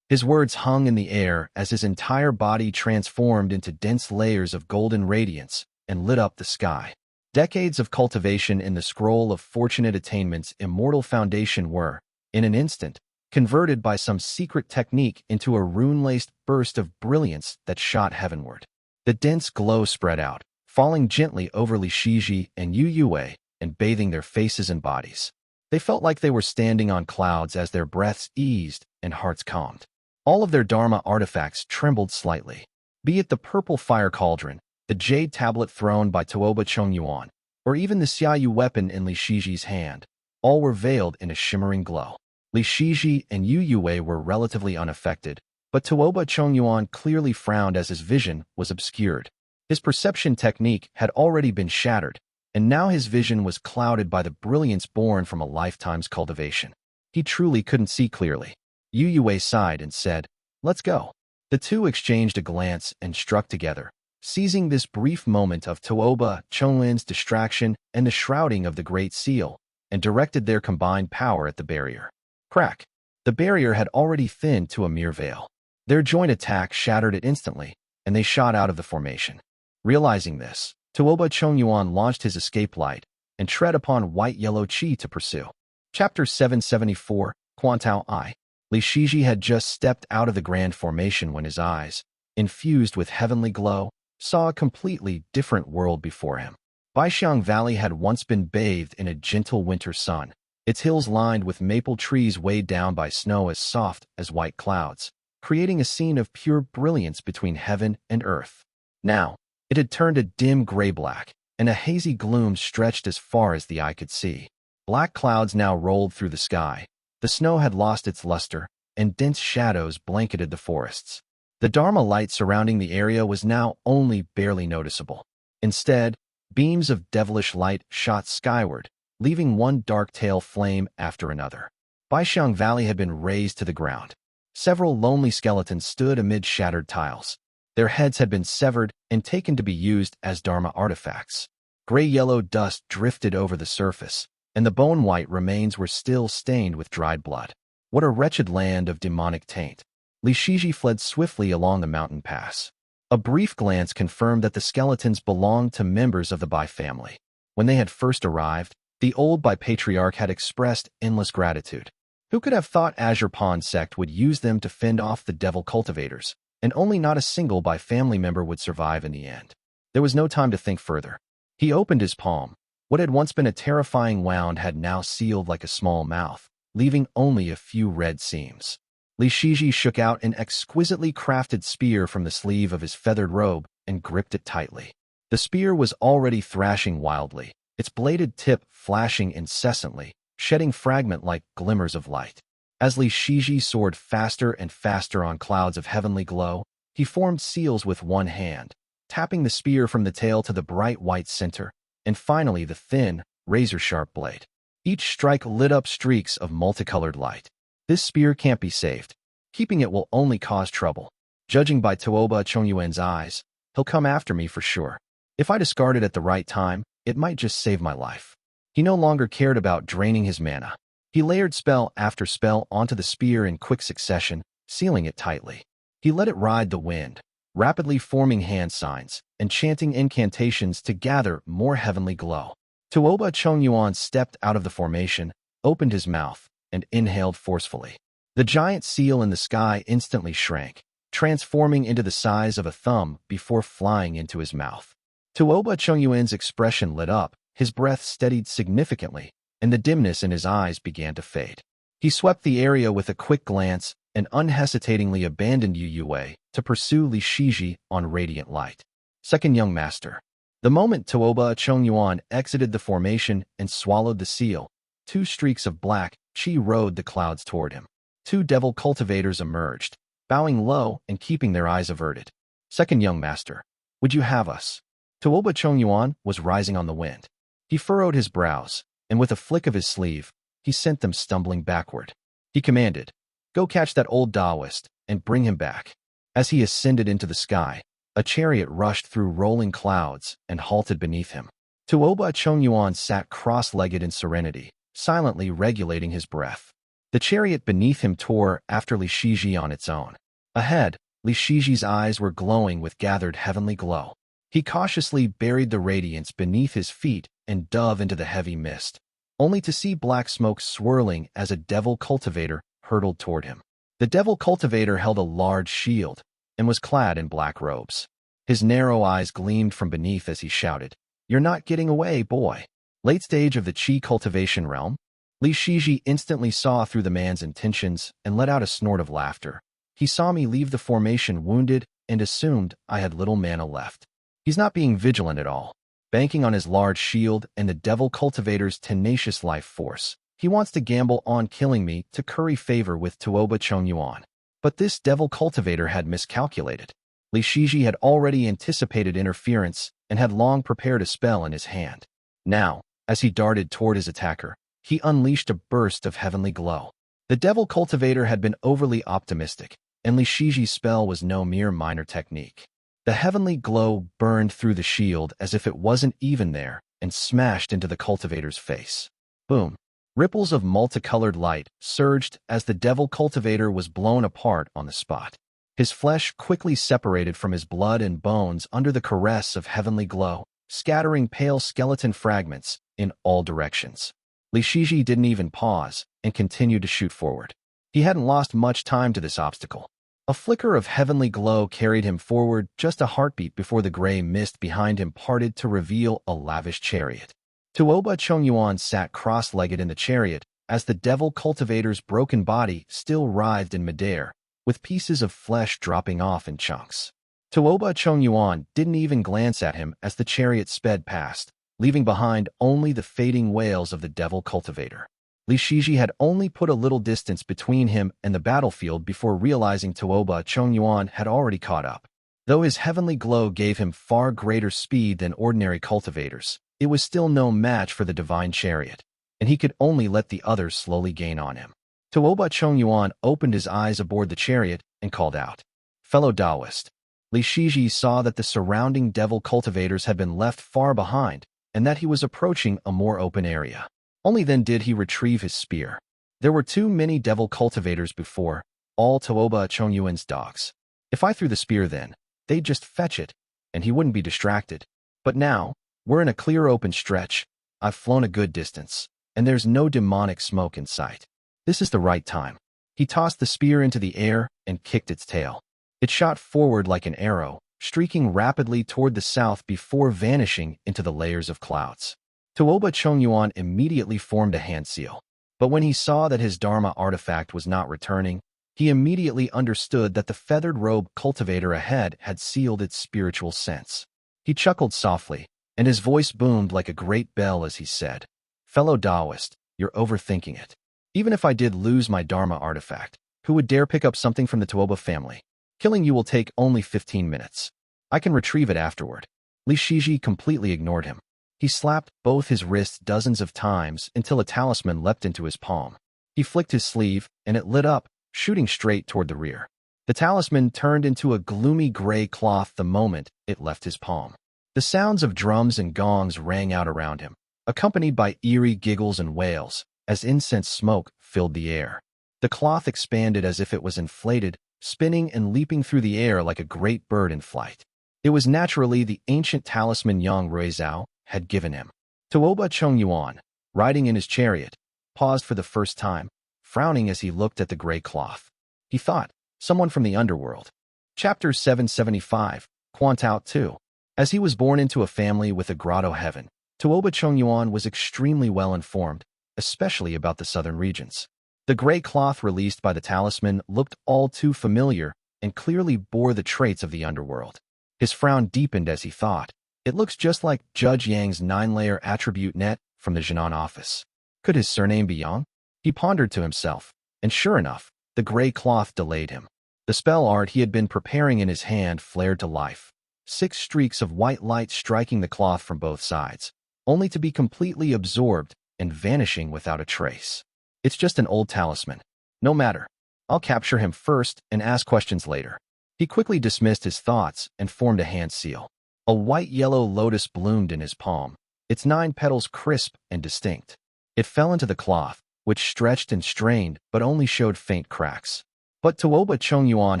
His words hung in the air as his entire body transformed into dense layers of golden radiance and lit up the sky. Decades of cultivation in the Scroll of Fortunate Attainment's immortal foundation were, in an instant, converted by some secret technique into a rune-laced burst of brilliance that shot heavenward. The dense glow spread out, falling gently over Li Shiji and Yu Yue and bathing their faces and bodies. They felt like they were standing on clouds as their breaths eased and hearts calmed. All of their Dharma artifacts trembled slightly. Be it the purple fire cauldron, the jade tablet thrown by Tuoba Chongyuan, or even the Xia You weapon in Li Shiji's hand, all were veiled in a shimmering glow. Li Shiji and Yu Yue were relatively unaffected, but Tuoba Chongyuan clearly frowned as his vision was obscured. His perception technique had already been shattered, and now his vision was clouded by the brilliance born from a lifetime's cultivation. He truly couldn't see clearly. Yu Yue sighed and said, "Let's go." The two exchanged a glance and struck together, seizing this brief moment of Tuoba Chongyuan's distraction and the shrouding of the Great Seal, and directed their combined power at the barrier. Crack! The barrier had already thinned to a mere veil. Their joint attack shattered it instantly, and they shot out of the formation. Realizing this, Tuoba Chongyuan launched his escape light and tread upon white-yellow qi to pursue. Chapter 774, Quantao I. Li Shiji had just stepped out of the grand formation when his eyes, infused with heavenly glow, saw a completely different world before him. Baixiang Valley had once been bathed in a gentle winter sun, its hills lined with maple trees weighed down by snow as soft as white clouds, creating a scene of pure brilliance between heaven and earth. Now, it had turned a dim gray-black, and a hazy gloom stretched as far as the eye could see. Black clouds now rolled through the sky. The snow had lost its luster, and dense shadows blanketed the forests. The Dharma light surrounding the area was now only barely noticeable. Instead, beams of devilish light shot skyward, leaving one dark tail flame after another. Baixiang Valley had been razed to the ground. Several lonely skeletons stood amid shattered tiles. Their heads had been severed and taken to be used as Dharma artifacts. Gray-yellow dust drifted over the surface, and the bone-white remains were still stained with dried blood. What a wretched land of demonic taint. Li Shiji fled swiftly along the mountain pass. A brief glance confirmed that the skeletons belonged to members of the Bai family. When they had first arrived, the old Bai patriarch had expressed endless gratitude. Who could have thought Azure Pond sect would use them to fend off the devil cultivators, and only not a single Bai family member would survive in the end. There was no time to think further. He opened his palm. What had once been a terrifying wound had now sealed like a small mouth, leaving only a few red seams. Li Shiji shook out an exquisitely crafted spear from the sleeve of his feathered robe and gripped it tightly. The spear was already thrashing wildly, its bladed tip flashing incessantly, shedding fragment-like glimmers of light. As Li Shiji soared faster and faster on clouds of heavenly glow, he formed seals with one hand, tapping the spear from the tail to the bright white center, and finally the thin, razor-sharp blade. Each strike lit up streaks of multicolored light. This spear can't be saved. Keeping it will only cause trouble. Judging by Tuoba Chongyuan's eyes, he'll come after me for sure. If I discard it at the right time, it might just save my life. He no longer cared about draining his mana. He layered spell after spell onto the spear in quick succession, sealing it tightly. He let it ride the wind, rapidly forming hand signs and chanting incantations to gather more heavenly glow. Tuoba Chongyuan stepped out of the formation, opened his mouth, and inhaled forcefully. The giant seal in the sky instantly shrank, transforming into the size of a thumb before flying into his mouth. Tuoba Chongyuan's expression lit up, his breath steadied significantly, and the dimness in his eyes began to fade. He swept the area with a quick glance and unhesitatingly abandoned Yu to pursue Li Shiji on radiant light. Second young master. The moment Tuoba Chongyuan exited the formation and swallowed the seal, two streaks of black chi rode the clouds toward him. Two devil cultivators emerged, bowing low and keeping their eyes averted. Second young master, would you have us? Tuoba Chongyuan was rising on the wind. He furrowed his brows, and with a flick of his sleeve, he sent them stumbling backward. He commanded, "Go catch that old Taoist and bring him back." As he ascended into the sky, a chariot rushed through rolling clouds and halted beneath him. Tuoba Chongyuan sat cross-legged in serenity, silently regulating his breath. The chariot beneath him tore after Li Shiji on its own. Ahead, Li Shiji's eyes were glowing with gathered heavenly glow. He cautiously buried the radiance beneath his feet and dove into the heavy mist, only to see black smoke swirling as a devil cultivator hurtled toward him. The devil cultivator held a large shield and was clad in black robes. His narrow eyes gleamed from beneath as he shouted, "You're not getting away, boy." Late stage of the chi cultivation realm, Li Shiji instantly saw through the man's intentions and let out a snort of laughter. He saw me leave the formation wounded and assumed I had little mana left. He's not being vigilant at all, banking on his large shield and the devil cultivator's tenacious life force. He wants to gamble on killing me to curry favor with Tuoba Chongyuan. But this devil cultivator had miscalculated. Li Shiji had already anticipated interference and had long prepared a spell in his hand. Now, as he darted toward his attacker, he unleashed a burst of heavenly glow. The devil cultivator had been overly optimistic, and Li Shiji's spell was no mere minor technique. The heavenly glow burned through the shield as if it wasn't even there and smashed into the cultivator's face. Boom. Ripples of multicolored light surged as the devil cultivator was blown apart on the spot. His flesh quickly separated from his blood and bones under the caress of heavenly glow, scattering pale skeleton fragments in all directions. Li Shiji didn't even pause and continued to shoot forward. He hadn't lost much time to this obstacle. A flicker of heavenly glow carried him forward just a heartbeat before the gray mist behind him parted to reveal a lavish chariot. Tuoba Chongyuan sat cross-legged in the chariot as the devil cultivator's broken body still writhed in midair, with pieces of flesh dropping off in chunks. Tuoba Chongyuan didn't even glance at him as the chariot sped past, leaving behind only the fading wails of the devil cultivator. Li Shiji had only put a little distance between him and the battlefield before realizing Tuoba Chongyuan had already caught up. Though his heavenly glow gave him far greater speed than ordinary cultivators, it was still no match for the divine chariot, and he could only let the others slowly gain on him. Tuoba Chongyuan opened his eyes aboard the chariot and called out, "Fellow Taoist." Li Shiji saw that the surrounding devil cultivators had been left far behind and that he was approaching a more open area. Only then did he retrieve his spear. There were too many devil cultivators before, all Tuoba Chongyuan's dogs. If I threw the spear then, they'd just fetch it, and he wouldn't be distracted. But now, we're in a clear open stretch, I've flown a good distance, and there's no demonic smoke in sight. This is the right time. He tossed the spear into the air and kicked its tail. It shot forward like an arrow, streaking rapidly toward the south before vanishing into the layers of clouds. Tuoba Chongyuan immediately formed a hand seal, but when he saw that his Dharma artifact was not returning, he immediately understood that the feathered robe cultivator ahead had sealed its spiritual sense. He chuckled softly, and his voice boomed like a great bell as he said, "Fellow Taoist, you're overthinking it. Even if I did lose my Dharma artifact, who would dare pick up something from the Tuoba family? Killing you will take only 15 minutes. I can retrieve it afterward. Li Shiji completely ignored him. He slapped both his wrists dozens of times until a talisman leapt into his palm. He flicked his sleeve, and it lit up, shooting straight toward the rear. The talisman turned into a gloomy gray cloth the moment it left his palm. The sounds of drums and gongs rang out around him, accompanied by eerie giggles and wails, as incense smoke filled the air. The cloth expanded as if it was inflated, spinning and leaping through the air like a great bird in flight. It was naturally the ancient talisman Yang Ruizhao had given him. Tuoba Chongyuan, riding in his chariot, paused for the first time, frowning as he looked at the gray cloth. He thought, someone from the underworld. Chapter 775, Quantao 2. As he was born into a family with a grotto heaven, Tuoba Chongyuan was extremely well informed, especially about the southern regions. The gray cloth released by the talisman looked all too familiar and clearly bore the traits of the underworld. His frown deepened as he thought, it looks just like Judge Yang's 9-layer attribute net from the Jinan office. Could his surname be Yang? He pondered to himself, and sure enough, the gray cloth delayed him. The spell art he had been preparing in his hand flared to life, 6 streaks of white light striking the cloth from both sides, only to be completely absorbed and vanishing without a trace. It's just an old talisman. No matter. I'll capture him first and ask questions later. He quickly dismissed his thoughts and formed a hand seal. A white-yellow lotus bloomed in his palm, its 9 petals crisp and distinct. It fell into the cloth, which stretched and strained but only showed faint cracks. But Tuoba Chongyuan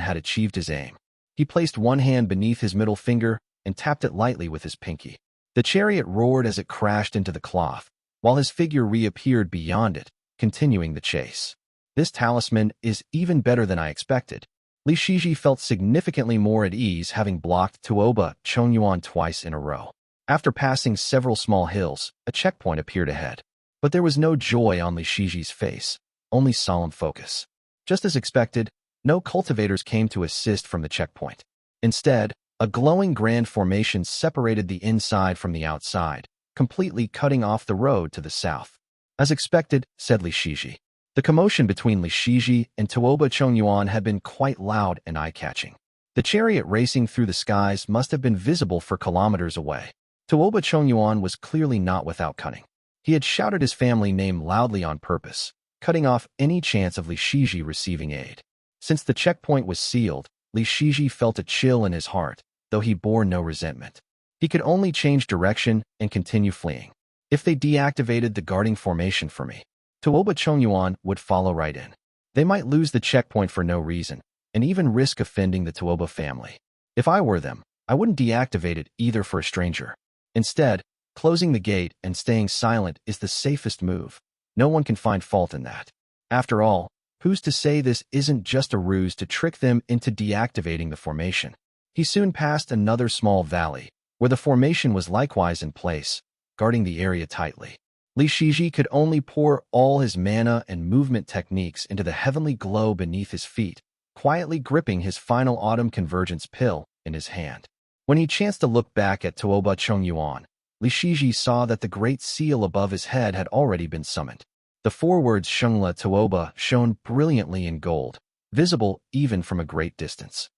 had achieved his aim. He placed one hand beneath his middle finger and tapped it lightly with his pinky. The chariot roared as it crashed into the cloth, while his figure reappeared beyond it, continuing the chase. This talisman is even better than I expected. Li Shiji felt significantly more at ease having blocked Tuoba Chongyuan twice in a row. After passing several small hills, a checkpoint appeared ahead. But there was no joy on Li Shiji's face, only solemn focus. Just as expected, no cultivators came to assist from the checkpoint. Instead, a glowing grand formation separated the inside from the outside, completely cutting off the road to the south. As expected, said Li Shiji. The commotion between Li Shiji and Tuoba Chongyuan had been quite loud and eye-catching. The chariot racing through the skies must have been visible for kilometers away. Tuoba Chongyuan was clearly not without cunning. He had shouted his family name loudly on purpose, cutting off any chance of Li Shiji receiving aid. Since the checkpoint was sealed, Li Shiji felt a chill in his heart, though he bore no resentment. He could only change direction and continue fleeing. If they deactivated the guarding formation for me, Tuoba Chongyuan would follow right in. They might lose the checkpoint for no reason, and even risk offending the Tuoba family. If I were them, I wouldn't deactivate it either for a stranger. Instead, closing the gate and staying silent is the safest move. No one can find fault in that. After all, who's to say this isn't just a ruse to trick them into deactivating the formation? He soon passed another small valley, where the formation was likewise in place, guarding the area tightly. Li Shiji could only pour all his mana and movement techniques into the heavenly glow beneath his feet, quietly gripping his final autumn convergence pill in his hand. When he chanced to look back at Tuoba Chongyuan, Li Shiji saw that the great seal above his head had already been summoned. The 4 words Shengla Tuoba shone brilliantly in gold, visible even from a great distance.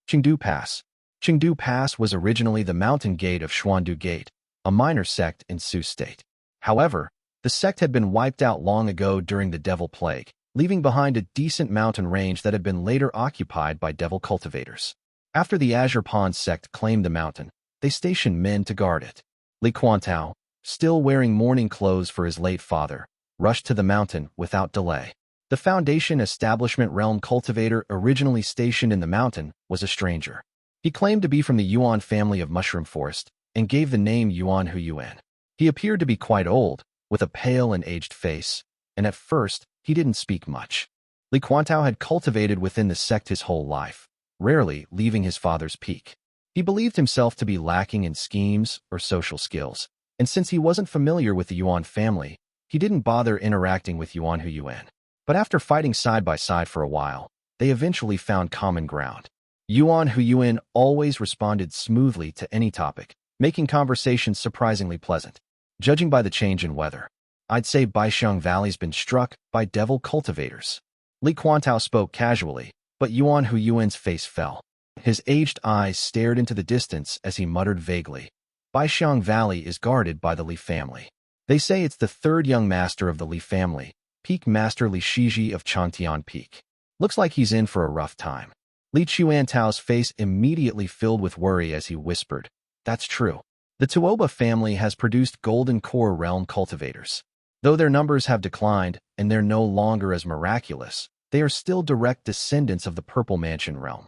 Chengdu Pass. Chengdu Pass was originally the mountain gate of Xuandu Gate, a minor sect in Su State. However, the sect had been wiped out long ago during the Devil Plague, leaving behind a decent mountain range that had been later occupied by devil cultivators. After the Azure Pond sect claimed the mountain, they stationed men to guard it. Li Quantao, still wearing mourning clothes for his late father, rushed to the mountain without delay. The Foundation Establishment Realm cultivator originally stationed in the mountain was a stranger. He claimed to be from the Yuan family of Mushroom Forest and gave the name Yuan Hu Yuan. He appeared to be quite old, with a pale and aged face, and at first, he didn't speak much. Li Quantao had cultivated within the sect his whole life, rarely leaving his father's peak. He believed himself to be lacking in schemes or social skills, and since he wasn't familiar with the Yuan family, he didn't bother interacting with Yuan Hu Yuan. But after fighting side by side for a while, they eventually found common ground. Yuan Hu Yuan always responded smoothly to any topic, making conversations surprisingly pleasant. Judging by the change in weather, I'd say Baisheng Valley's been struck by devil cultivators. Li Quantao spoke casually, but Yuan Huyuan's face fell. His aged eyes stared into the distance as he muttered vaguely. Baisheng Valley is guarded by the Li family. They say it's the third young master of the Li family, Peak Master Li Shiji of Changtian Peak. Looks like he's in for a rough time. Li Chuantao's face immediately filled with worry as he whispered, "That's true. The Tuoba family has produced golden core realm cultivators. Though their numbers have declined and they're no longer as miraculous, they are still direct descendants of the Purple Mansion realm.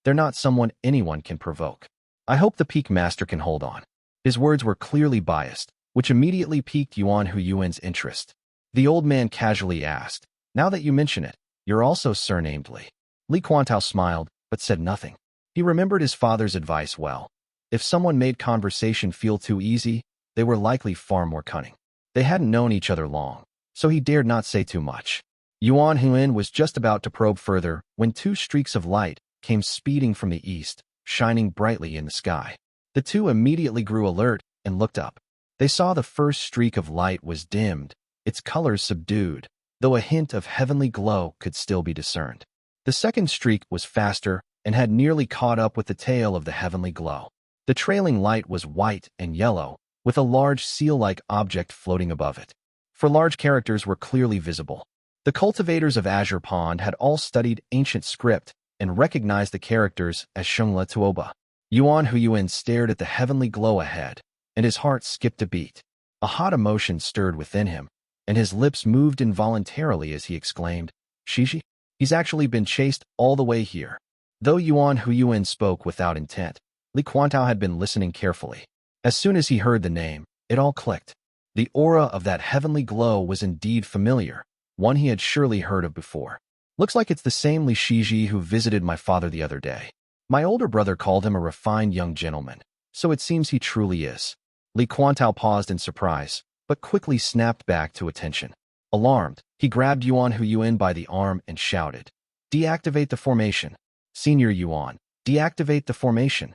They're not someone anyone can provoke. I hope the Peak Master can hold on." His words were clearly biased, which immediately piqued Yuan Huyuan's interest. The old man casually asked, "Now that you mention it, you're also surnamed Li." Li Quantao smiled, but said nothing. He remembered his father's advice well. If someone made conversation feel too easy, they were likely far more cunning. They hadn't known each other long, so he dared not say too much. Yuan Huan was just about to probe further when two streaks of light came speeding from the east, shining brightly in the sky. The two immediately grew alert and looked up. They saw the first streak of light was dimmed, its colors subdued, though a hint of heavenly glow could still be discerned. The second streak was faster and had nearly caught up with the tail of the heavenly glow. The trailing light was white and yellow, with a large seal-like object floating above it. For large characters were clearly visible. The cultivators of Azure Pond had all studied ancient script and recognized the characters as Shengla Tuoba. Yuan Huyuan stared at the heavenly glow ahead, and his heart skipped a beat. A hot emotion stirred within him, and his lips moved involuntarily as he exclaimed, "Shiji? He's actually been chased all the way here." Though Yuan Huyuan spoke without intent, Li Quantao had been listening carefully. As soon as he heard the name, it all clicked. The aura of that heavenly glow was indeed familiar, one he had surely heard of before. "Looks like it's the same Li Shiji who visited my father the other day. My older brother called him a refined young gentleman, so it seems he truly is." Li Quantao paused in surprise, but quickly snapped back to attention. Alarmed, he grabbed Yuan Huyuan by the arm and shouted, "Deactivate the formation. Senior Yuan, deactivate the formation.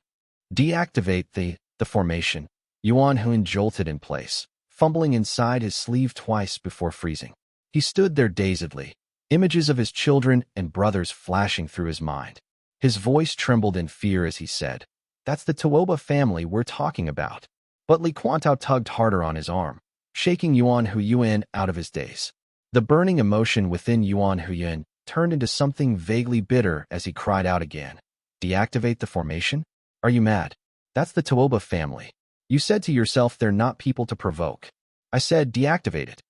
Deactivate the formation." Yuan Huyuan jolted in place, fumbling inside his sleeve twice before freezing. He stood there dazedly, images of his children and brothers flashing through his mind. His voice trembled in fear as he said, "That's the Tuoba family we're talking about." But Li Quantao tugged harder on his arm, shaking Yuan Huyuan out of his daze. The burning emotion within Yuan Huyuan turned into something vaguely bitter as he cried out again, "Deactivate the formation? Are you mad? That's the Tuoba family. You said to yourself they're not people to provoke. I said deactivate it."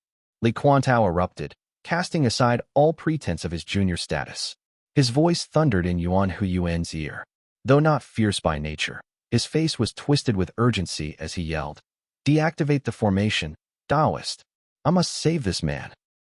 Li Quantao erupted, casting aside all pretense of his junior status. His voice thundered in Yuan Huyuan's ear. Though not fierce by nature, his face was twisted with urgency as he yelled, "Deactivate the formation, Taoist. I must save this man."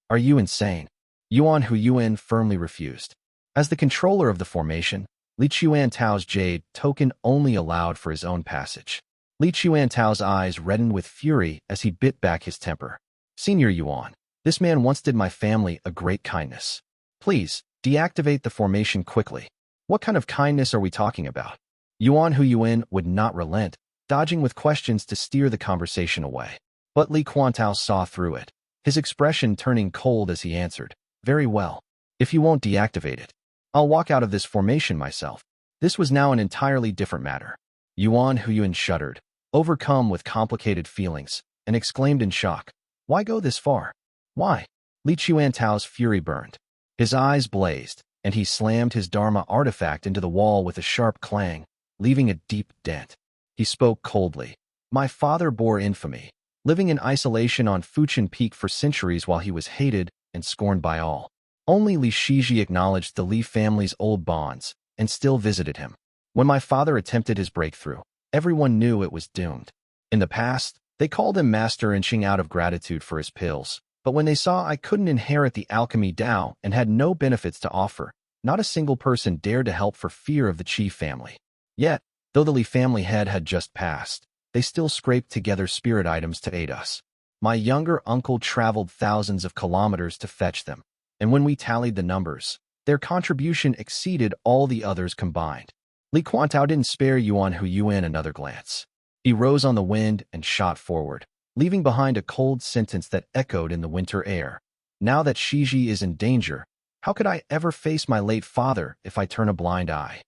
"Are you insane?" Yuan Huyuan firmly refused. As the controller of the formation, Li Chuantao's jade token only allowed for his own passage. Li Chuantao's eyes reddened with fury as he bit back his temper. "Senior Yuan, this man once did my family a great kindness. Please, deactivate the formation quickly." "What kind of kindness are we talking about?" Yuan Huyuan would not relent, dodging with questions to steer the conversation away. But Li Quantao saw through it, his expression turning cold as he answered, "Very well. If you won't deactivate it, I'll walk out of this formation myself." This was now an entirely different matter. Yuan Huyuan shuddered, overcome with complicated feelings, and exclaimed in shock, "Why go this far? Why?" Li Chuantao's fury burned. His eyes blazed, and he slammed his Dharma artifact into the wall with a sharp clang, leaving a deep dent. He spoke coldly. "My father bore infamy, living in isolation on Fuchin Peak for centuries while he was hated and scorned by all. Only Li Shiji acknowledged the Li family's old bonds and still visited him. When my father attempted his breakthrough, everyone knew it was doomed. In the past, they called him Master Encheng out of gratitude for his pills, but when they saw I couldn't inherit the alchemy Dao and had no benefits to offer, not a single person dared to help for fear of the Qi family. Yet, though the Li family head had just passed, they still scraped together spirit items to aid us. My younger uncle traveled thousands of kilometers to fetch them, and when we tallied the numbers, their contribution exceeded all the others combined." Li Quantao didn't spare Yuan Huyuan another glance. He rose on the wind and shot forward, leaving behind a cold sentence that echoed in the winter air. Now that Shiji is in danger, how could I ever face my late father if I turn a blind eye?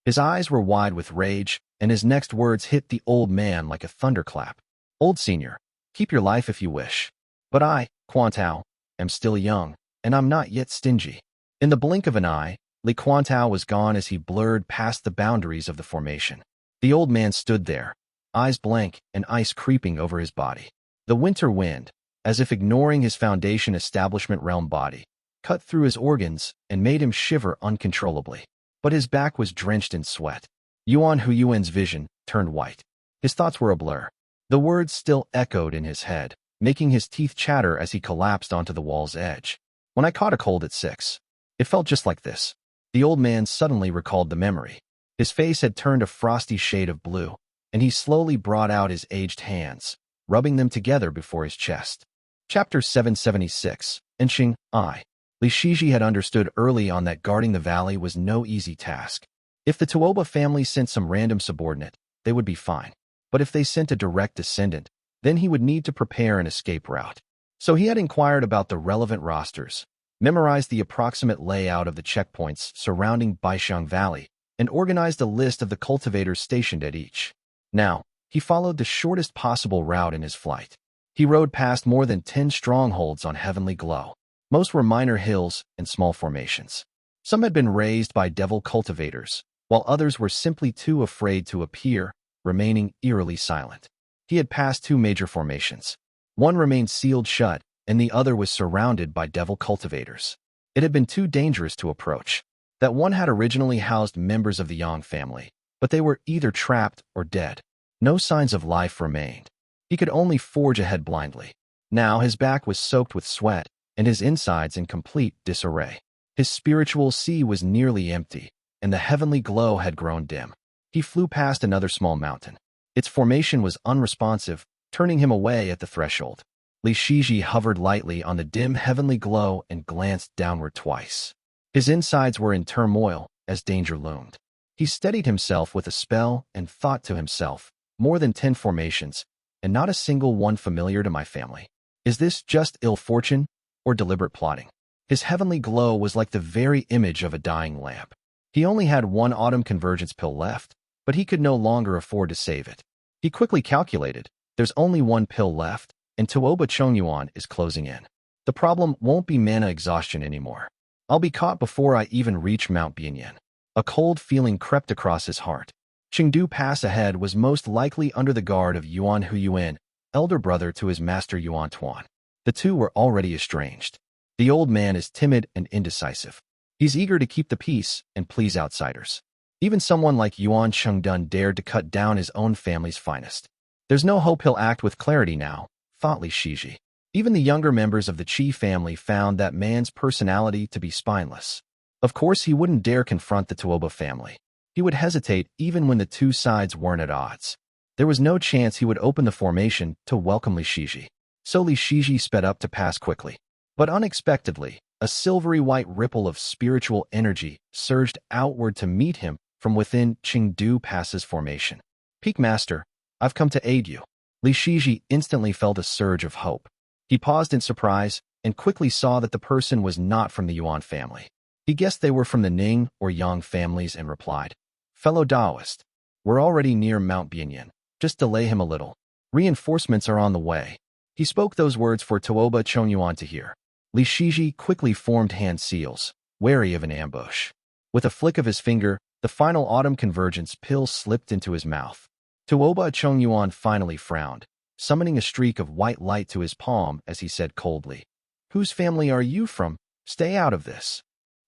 His eyes were wide with rage, and his next words hit the old man like a thunderclap. Old senior, keep your life if you wish. But I, Quantao, am still young, and I'm not yet stingy. In the blink of an eye, Li Quantao was gone as he blurred past the boundaries of the formation. The old man stood there, eyes blank and ice creeping over his body. The winter wind, as if ignoring his foundation establishment realm body, cut through his organs and made him shiver uncontrollably. But his back was drenched in sweat. Yuan's vision turned white. His thoughts were a blur. The words still echoed in his head, making his teeth chatter as he collapsed onto the wall's edge. When I caught a cold at 6, it felt just like this. The old man suddenly recalled the memory. His face had turned a frosty shade of blue, and he slowly brought out his aged hands, rubbing them together before his chest. Chapter 776, Encheng, I. Li Shiji had understood early on that guarding the valley was no easy task. If the Tuoba family sent some random subordinate, they would be fine. But if they sent a direct descendant, then he would need to prepare an escape route. So he had inquired about the relevant rosters, memorized the approximate layout of the checkpoints surrounding Baishan Valley, and organized a list of the cultivators stationed at each. Now, he followed the shortest possible route in his flight. He rode past more than 10 strongholds on Heavenly Glow. Most were minor hills and small formations. Some had been raised by devil cultivators, while others were simply too afraid to appear, remaining eerily silent. He had passed 2 major formations. One remained sealed shut, and the other was surrounded by devil cultivators. It had been too dangerous to approach. That one had originally housed members of the Yang family, but they were either trapped or dead. No signs of life remained. He could only forge ahead blindly. Now his back was soaked with sweat, and his insides in complete disarray. His spiritual sea was nearly empty, and the heavenly glow had grown dim. He flew past another small mountain. Its formation was unresponsive, turning him away at the threshold. Li Shiji hovered lightly on the dim heavenly glow and glanced downward twice. His insides were in turmoil as danger loomed. He steadied himself with a spell and thought to himself, more than 10 formations, and not a single one familiar to my family. Is this just ill fortune or deliberate plotting? His heavenly glow was like the very image of a dying lamp. He only had 1 autumn convergence pill left, but he could no longer afford to save it. He quickly calculated, there's only 1 pill left, and Tuoba Chongyuan is closing in. The problem won't be mana exhaustion anymore. I'll be caught before I even reach Mount Bianyan. A cold feeling crept across his heart. Chengdu Pass ahead was most likely under the guard of Yuan, elder brother to his master Yuan Tuan. The two were already estranged. The old man is timid and indecisive. He's eager to keep the peace and please outsiders. Even someone like Yuan Chengdun dared to cut down his own family's finest. There's no hope he'll act with clarity now, thought Li Shiji. Even the younger members of the Qi family found that man's personality to be spineless. Of course, he wouldn't dare confront the Tuoba family. He would hesitate even when the two sides weren't at odds. There was no chance he would open the formation to welcome Li Shiji. So Li Shiji sped up to pass quickly. But unexpectedly, a silvery white ripple of spiritual energy surged outward to meet him from within Chengdu Pass's formation. Peak Master, I've come to aid you. Li Shiji instantly felt a surge of hope. He paused in surprise and quickly saw that the person was not from the Yuan family. He guessed they were from the Ning or Yang families and replied, "Fellow Taoist, we're already near Mount Bianyan. Just delay him a little. Reinforcements are on the way." He spoke those words for Tuoba Chongyuan to hear. Li Shiji quickly formed hand seals, wary of an ambush. With a flick of his finger, the final autumn convergence pill slipped into his mouth. Tuoba Chongyuan finally frowned, summoning a streak of white light to his palm as he said coldly, "Whose family are you from? Stay out of this."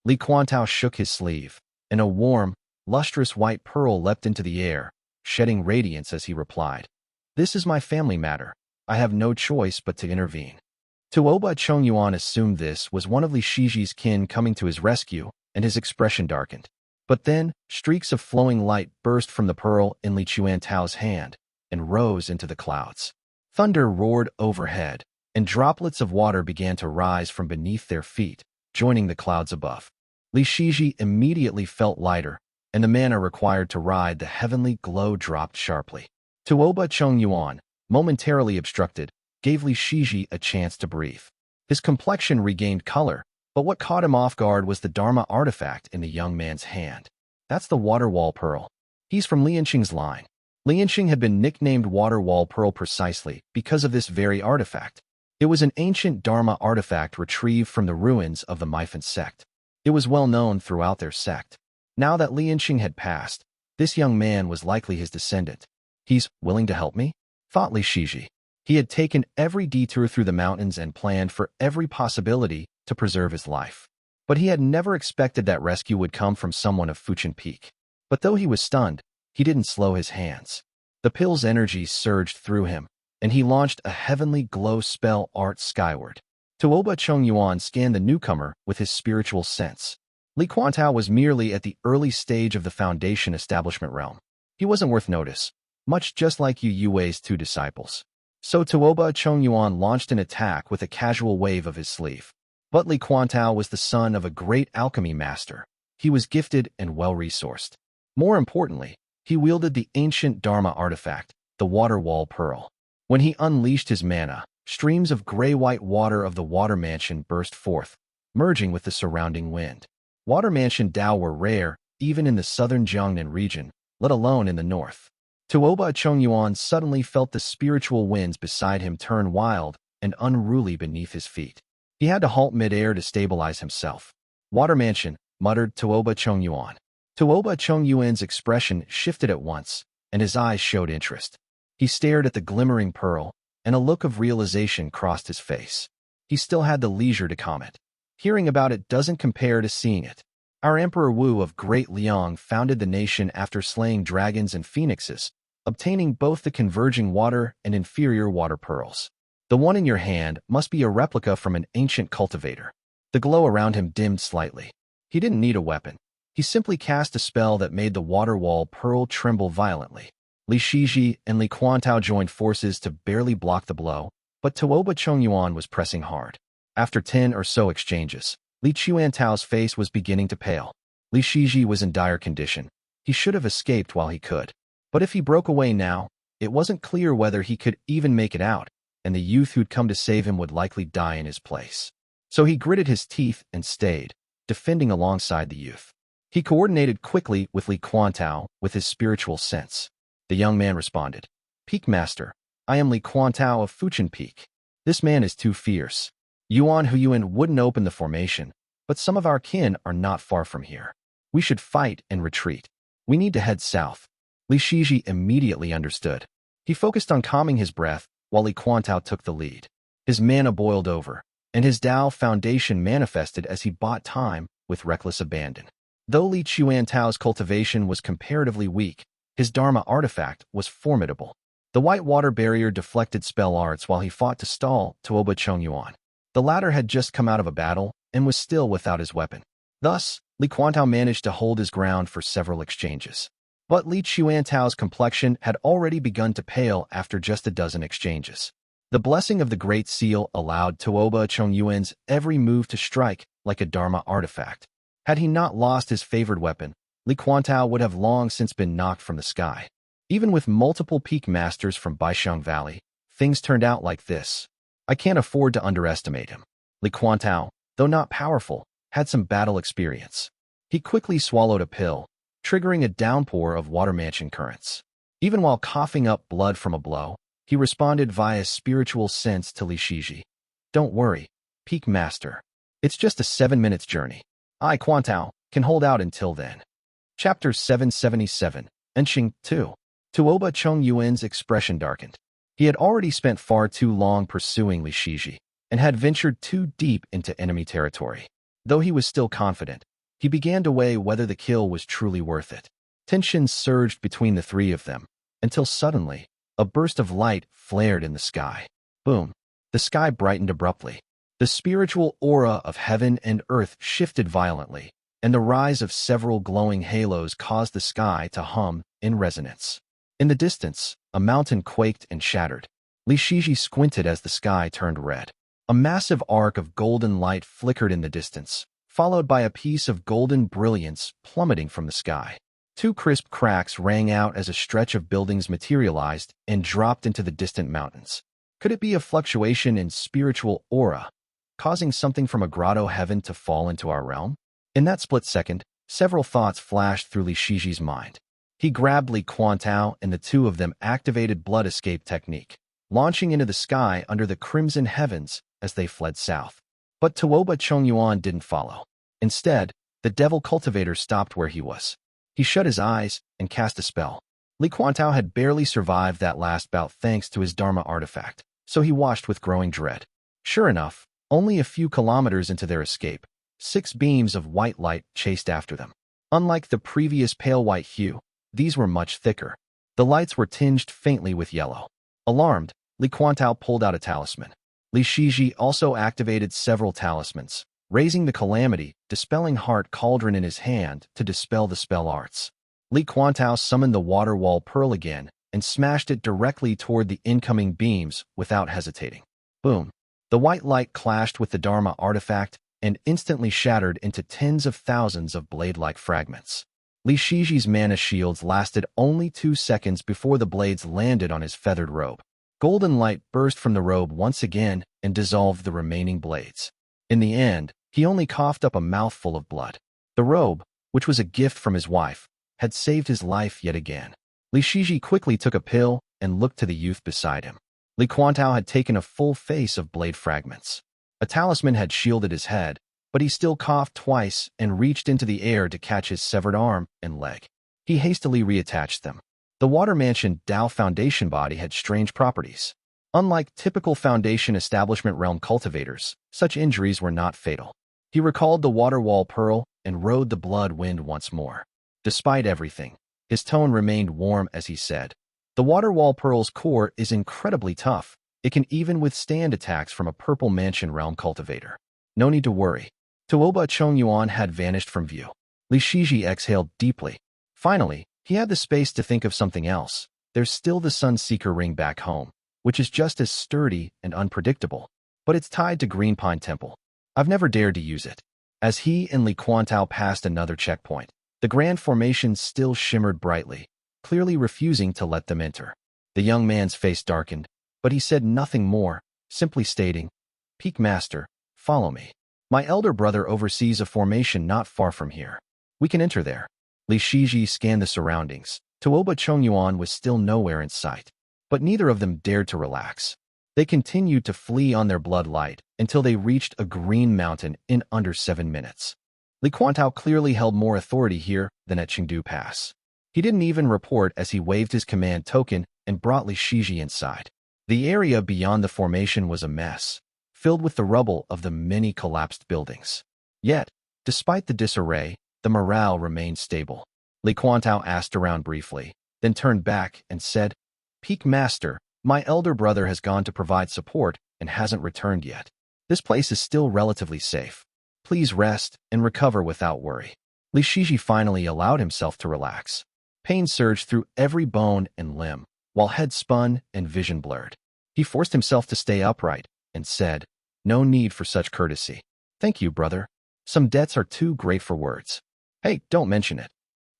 Li Quantao shook his sleeve, and a warm, lustrous white pearl leapt into the air, shedding radiance as he replied, "This is my family matter. I have no choice but to intervene." Tuoba Chongyuan assumed this was one of Li Shiji's kin coming to his rescue, and his expression darkened. But then, streaks of flowing light burst from the pearl in Li Quantao's hand and rose into the clouds. Thunder roared overhead, and droplets of water began to rise from beneath their feet, joining the clouds above. Li Shiji immediately felt lighter, and the mana required to ride the heavenly glow dropped sharply. Tuoba Chongyuan, momentarily obstructed, gave Li Shiji a chance to breathe. His complexion regained color, but what caught him off guard was the Dharma artifact in the young man's hand. That's the Water Wall Pearl. He's from Encheng's line. Encheng had been nicknamed Water Wall Pearl precisely because of this very artifact. It was an ancient Dharma artifact retrieved from the ruins of the Miphant sect. It was well known throughout their sect. Now that Encheng had passed, this young man was likely his descendant. He's willing to help me? Thought Li Shiji. He had taken every detour through the mountains and planned for every possibility to preserve his life. But he had never expected that rescue would come from someone of Fuchin Peak. But though he was stunned, he didn't slow his hands. The pill's energy surged through him, and he launched a heavenly glow spell art skyward. Tuoba Chongyuan scanned the newcomer with his spiritual sense. Quantao was merely at the early stage of the Foundation establishment realm. He wasn't worth notice, much just like Yue's two disciples. So Tuoba Chongyuan launched an attack with a casual wave of his sleeve. But Quantao was the son of a great alchemy master. He was gifted and well-resourced. More importantly, he wielded the ancient Dharma artifact, the Water Wall Pearl. When he unleashed his mana, streams of gray-white water of the Water Mansion burst forth, merging with the surrounding wind. Water Mansion Dao were rare, even in the southern Jiangnan region, let alone in the north. Tuoba Chongyuan suddenly felt the spiritual winds beside him turn wild and unruly beneath his feet. He had to halt mid-air to stabilize himself. Water Mansion, muttered Tuoba Chongyuan. Tuoba Chongyuan's expression shifted at once, and his eyes showed interest. He stared at the glimmering pearl, and a look of realization crossed his face. He still had the leisure to comment. Hearing about it doesn't compare to seeing it. Our Emperor Wu of Great Liang founded the nation after slaying dragons and phoenixes, obtaining both the converging water and inferior water pearls. The one in your hand must be a replica from an ancient cultivator. The glow around him dimmed slightly. He didn't need a weapon. He simply cast a spell that made the water wall pearl tremble violently. Li Shiji and Quantao joined forces to barely block the blow, but Tuoba Chongyuan was pressing hard. After 10 or so exchanges, Li Quantao's face was beginning to pale. Li Shiji was in dire condition. He should have escaped while he could. But if he broke away now, it wasn't clear whether he could even make it out, and the youth who'd come to save him would likely die in his place. So he gritted his teeth and stayed, defending alongside the youth. He coordinated quickly with Quantao with his spiritual sense. The young man responded, Peak Master, I am Quantao of Fuchin Peak. This man is too fierce. Huiyuan wouldn't open the formation, but some of our kin are not far from here. We should fight and retreat. We need to head south. Li Shiji immediately understood. He focused on calming his breath while Quantao took the lead. His mana boiled over, and his Dao foundation manifested as he bought time with reckless abandon. Though Li Quantao's cultivation was comparatively weak, his Dharma artifact was formidable. The white water barrier deflected spell arts while he fought to stall Tuoba Chongyuan. The latter had just come out of a battle and was still without his weapon. Thus, Quantao managed to hold his ground for several exchanges. But Li Quantao's complexion had already begun to pale after just a dozen exchanges. The blessing of the Great Seal allowed Tuoba Chongyuan's every move to strike like a Dharma artifact. Had he not lost his favored weapon, Quantao would have long since been knocked from the sky. Even with multiple peak masters from Baishang Valley, things turned out like this. I can't afford to underestimate him. Quantao, though not powerful, had some battle experience. He quickly swallowed a pill, triggering a downpour of water mansion currents. Even while coughing up blood from a blow, he responded via spiritual sense to Li Shiji. Don't worry, Peak Master. It's just a 7 minutes journey. I, Quantao, can hold out until then. Chapter 777, Encheng 2. Tuoba Chongyuan's expression darkened. He had already spent far too long pursuing Li Shiji, and had ventured too deep into enemy territory. Though he was still confident, he began to weigh whether the kill was truly worth it. Tensions surged between the three of them, until suddenly, a burst of light flared in the sky. Boom! The sky brightened abruptly. The spiritual aura of heaven and earth shifted violently, and the rise of several glowing halos caused the sky to hum in resonance. In the distance, a mountain quaked and shattered. Li Shiji squinted as the sky turned red. A massive arc of golden light flickered in the distance, followed by a piece of golden brilliance plummeting from the sky. Two crisp cracks rang out as a stretch of buildings materialized and dropped into the distant mountains. Could it be a fluctuation in spiritual aura, causing something from a grotto heaven to fall into our realm? In that split second, several thoughts flashed through Li Shiji's mind. He grabbed Li Quantao and the two of them activated blood escape technique, launching into the sky under the crimson heavens as they fled south. But Tuoba Chongyuan didn't follow. Instead, the devil cultivator stopped where he was. He shut his eyes and cast a spell. Li Quantao had barely survived that last bout thanks to his Dharma artifact, so he watched with growing dread. Sure enough, only a few kilometers into their escape, 6 beams of white light chased after them. Unlike the previous pale white hue, these were much thicker. The lights were tinged faintly with yellow. Alarmed, Li Quantao pulled out a talisman. Li Shiji also activated several talismans, raising the calamity, dispelling heart cauldron in his hand to dispel the spell arts. Li Quantao summoned the water wall pearl again and smashed it directly toward the incoming beams without hesitating. Boom! The white light clashed with the Dharma artifact and instantly shattered into tens of thousands of blade-like fragments. Li Shiji's mana shields lasted only 2 seconds before the blades landed on his feathered robe. Golden light burst from the robe once again and dissolved the remaining blades. In the end, he only coughed up a mouthful of blood. The robe, which was a gift from his wife, had saved his life yet again. Li Shiji quickly took a pill and looked to the youth beside him. Li Quantao had taken a full face of blade fragments. A talisman had shielded his head, but he still coughed twice and reached into the air to catch his severed arm and leg. He hastily reattached them. The Water Mansion Dao Foundation body had strange properties. Unlike typical Foundation establishment realm cultivators, such injuries were not fatal. He recalled the water wall pearl and rode the blood wind once more. Despite everything, his tone remained warm as he said, "The water wall pearl's core is incredibly tough. It can even withstand attacks from a purple mansion realm cultivator. No need to worry." Tuoba Chongyuan had vanished from view. Li Shiji exhaled deeply. Finally, he had the space to think of something else. There's still the Sunseeker ring back home, which is just as sturdy and unpredictable, but it's tied to Green Pine Temple. I've never dared to use it. As he and Li Quantao passed another checkpoint, the grand formation still shimmered brightly, clearly refusing to let them enter. The young man's face darkened, but he said nothing more, simply stating, "Peak Master, follow me. My elder brother oversees a formation not far from here. We can enter there." Li Shiji scanned the surroundings. Tuoba Chongyuan was still nowhere in sight, but neither of them dared to relax. They continued to flee on their blood light until they reached a green mountain in under 7 minutes. Li Quantao clearly held more authority here than at Chengdu Pass. He didn't even report as he waved his command token and brought Li Shiji inside. The area beyond the formation was a mess, filled with the rubble of the many collapsed buildings. Yet, despite the disarray, the morale remained stable. Li Quantao asked around briefly, then turned back and said, "Peak Master, my elder brother has gone to provide support and hasn't returned yet. This place is still relatively safe. Please rest and recover without worry." Li Shiji finally allowed himself to relax. Pain surged through every bone and limb, while head spun and vision blurred. He forced himself to stay upright and said, "No need for such courtesy. Thank you, brother. Some debts are too great for words." "Hey, don't mention it."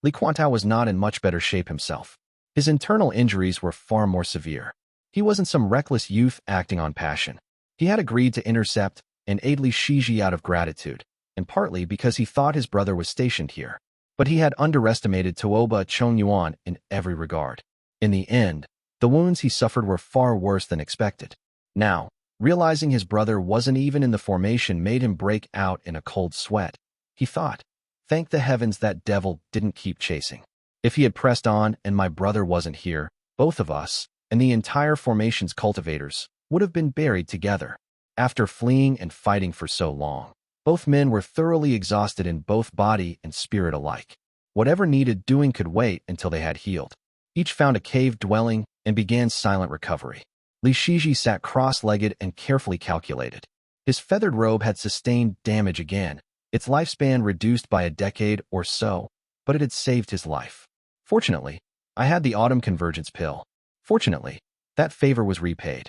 Li Quantao was not in much better shape himself. His internal injuries were far more severe. He wasn't some reckless youth acting on passion. He had agreed to intercept and aid Li Shiji out of gratitude, and partly because he thought his brother was stationed here. But he had underestimated Tuoba Chongyuan in every regard. In the end, the wounds he suffered were far worse than expected. Now, realizing his brother wasn't even in the formation made him break out in a cold sweat. He thought, "Thank the heavens that devil didn't keep chasing. If he had pressed on and my brother wasn't here, both of us, and the entire formation's cultivators, would have been buried together." After fleeing and fighting for so long, both men were thoroughly exhausted in both body and spirit alike. Whatever needed doing could wait until they had healed. Each found a cave dwelling and began silent recovery. Li Shiji sat cross-legged and carefully calculated. His feathered robe had sustained damage again, its lifespan reduced by a decade or so, but it had saved his life. Fortunately, I had the autumn convergence pill. Fortunately, that favor was repaid.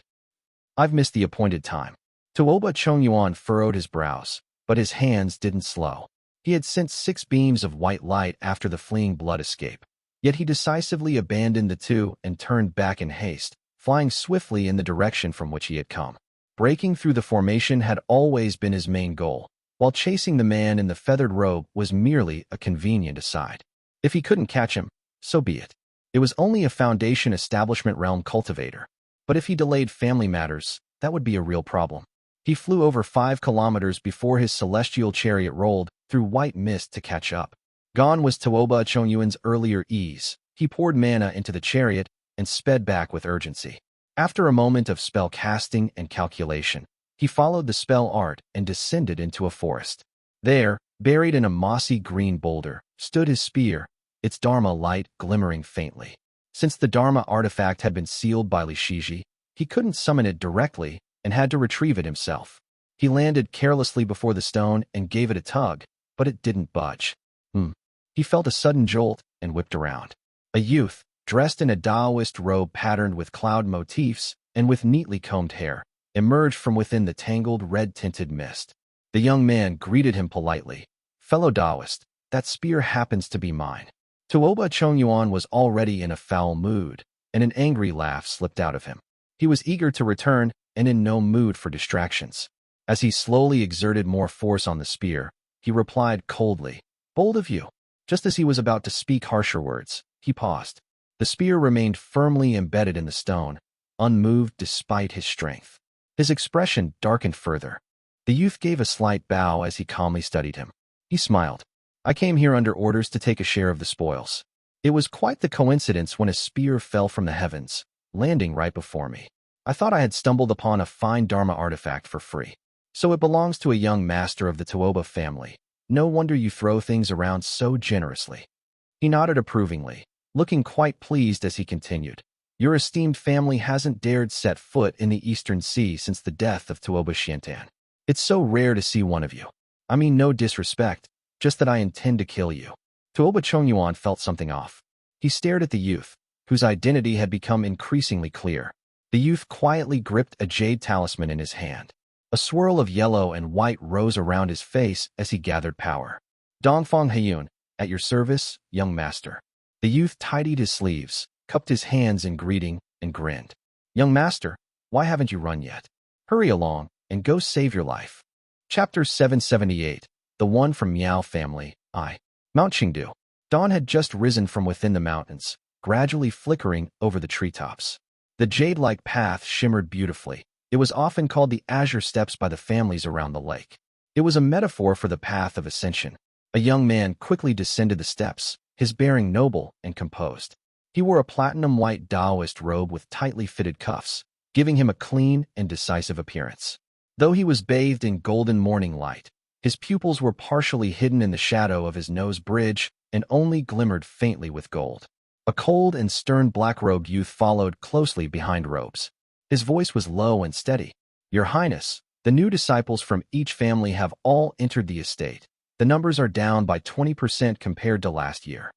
I've missed the appointed time. Tuoba Chongyuan furrowed his brows, but his hands didn't slow. He had sent 6 beams of white light after the fleeing blood escape. Yet he decisively abandoned the two and turned back in haste, flying swiftly in the direction from which he had come. Breaking through the formation had always been his main goal, while chasing the man in the feathered robe was merely a convenient aside. If he couldn't catch him, so be it. It was only a Foundation establishment realm cultivator. But if he delayed family matters, that would be a real problem. He flew over 5 kilometers before his celestial chariot rolled through white mist to catch up. Gone was Tuoba Chongyuan's earlier ease. He poured mana into the chariot and sped back with urgency. After a moment of spell casting and calculation, he followed the spell art and descended into a forest. There, buried in a mossy green boulder, stood his spear, its Dharma light glimmering faintly. Since the Dharma artifact had been sealed by Xia, he couldn't summon it directly and had to retrieve it himself. He landed carelessly before the stone and gave it a tug, but it didn't budge. He felt a sudden jolt and whipped around. A youth, dressed in a Taoist robe patterned with cloud motifs and with neatly combed hair, emerged from within the tangled red-tinted mist. The young man greeted him politely. "Fellow Taoist, that spear happens to be mine." Tuoba Chongyuan was already in a foul mood, and an angry laugh slipped out of him. He was eager to return and in no mood for distractions. As he slowly exerted more force on the spear, he replied coldly, "Bold of you." Just as he was about to speak harsher words, he paused. The spear remained firmly embedded in the stone, unmoved despite his strength. His expression darkened further. The youth gave a slight bow as he calmly studied him. He smiled. "I came here under orders to take a share of the spoils." It was quite the coincidence when a spear fell from the heavens, landing right before me. I thought I had stumbled upon a fine Dharma artifact for free. So it belongs to a young master of the Tuoba family. No wonder you throw things around so generously. He nodded approvingly, looking quite pleased as he continued. "Your esteemed family hasn't dared set foot in the Eastern Sea since the death of Tuoba Xiantan. It's so rare to see one of you. I mean no disrespect, just that I intend to kill you." Tuoba Chongyuan felt something off. He stared at the youth, whose identity had become increasingly clear. The youth quietly gripped a jade talisman in his hand. A swirl of yellow and white rose around his face as he gathered power. "Dongfang Heiyun, at your service, young master." The youth tidied his sleeves, cupped his hands in greeting, and grinned. "Young master, why haven't you run yet? Hurry along and go save your life." Chapter 778, The One from Miao Family, I. Mount Chengdu. Dawn had just risen from within the mountains, gradually flickering over the treetops. The jade-like path shimmered beautifully. It was often called the Azure Steps by the families around the lake. It was a metaphor for the path of ascension. A young man quickly descended the steps, his bearing noble and composed. He wore a platinum-white Taoist robe with tightly fitted cuffs, giving him a clean and decisive appearance. Though he was bathed in golden morning light, his pupils were partially hidden in the shadow of his nose bridge and only glimmered faintly with gold. A cold and stern black-robed youth followed closely behind Robes. His voice was low and steady. "Your Highness, the new disciples from each family have all entered the estate. The numbers are down by 20% compared to last year."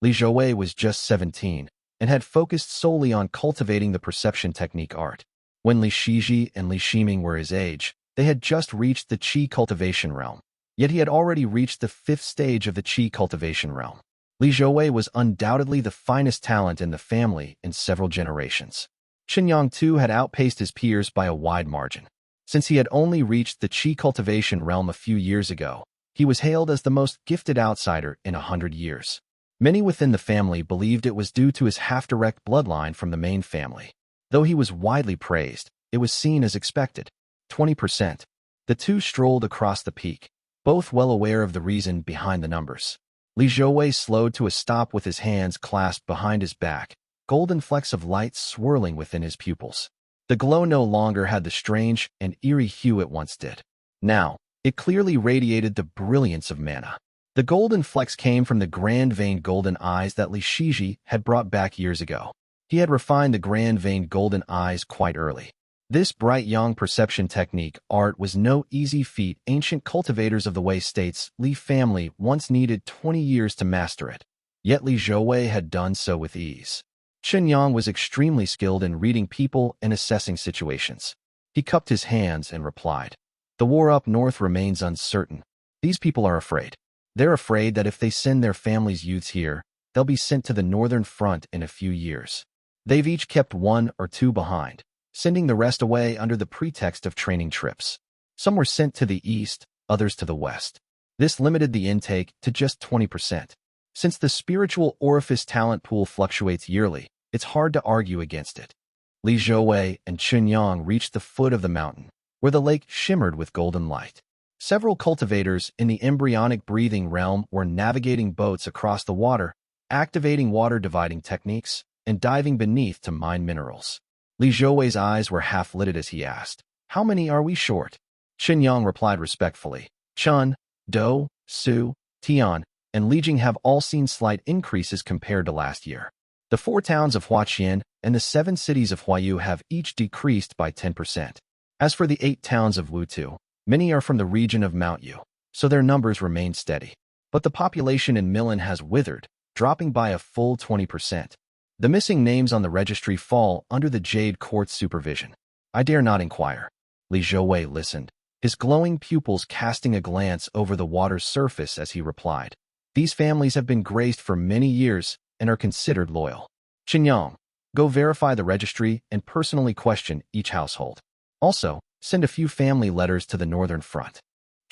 Li Zhouwei was just 17 and had focused solely on cultivating the perception technique art. When Li Shiji and Li Shiming were his age, they had just reached the Qi cultivation realm. Yet he had already reached the 5th stage of the Qi cultivation realm. Li Zhouwei was undoubtedly the finest talent in the family in several generations. Qinyang too had outpaced his peers by a wide margin. Since he had only reached the Qi cultivation realm a few years ago, he was hailed as the most gifted outsider in 100 years. Many within the family believed it was due to his half-direct bloodline from the main family. Though he was widely praised, it was seen as expected. 20%. The two strolled across the peak, both well aware of the reason behind the numbers. Li Zhouwei slowed to a stop with his hands clasped behind his back, golden flecks of light swirling within his pupils. The glow no longer had the strange and eerie hue it once did. Now, it clearly radiated the brilliance of mana. The golden flecks came from the grand veined golden eyes that Li Shiji had brought back years ago. He had refined the grand veined golden eyes quite early. This bright young perception technique art was no easy feat. Ancient cultivators of the Wei states Li family once needed 20 years to master it. Yet Li Zhouwei had done so with ease. Qinyang was extremely skilled in reading people and assessing situations. He cupped his hands and replied, "The war up north remains uncertain. These people are afraid. They're afraid that if they send their families' youths here, they'll be sent to the northern front in a few years. They've each kept one or two behind, sending the rest away under the pretext of training trips. Some were sent to the east, others to the west. This limited the intake to just 20%. Since the spiritual orifice talent pool fluctuates yearly, it's hard to argue against it. Li Zhouwei and Chongyuan reached the foot of the mountain, where the lake shimmered with golden light. Several cultivators in the embryonic breathing realm were navigating boats across the water, activating water dividing techniques, and diving beneath to mine minerals. Li Zhouwei's eyes were half-lidded as he asked, "How many are we short?" Chongyuan replied respectfully, "Chun, Dou, Su, Tian, and Lijing have all seen slight increases compared to last year. The 4 towns of Huaqian and the 7 cities of Huayu have each decreased by 10%. As for the 8 towns of Wutu, many are from the region of Mount Yu, so their numbers remain steady. But the population in Milan has withered, dropping by a full 20%. The missing names on the registry fall under the Jade Court's supervision. I dare not inquire." Li Zhouwei listened, his glowing pupils casting a glance over the water's surface as he replied, "These families have been graced for many years and are considered loyal. Chongyuan, go verify the registry and personally question each household. Also, send a few family letters to the northern front."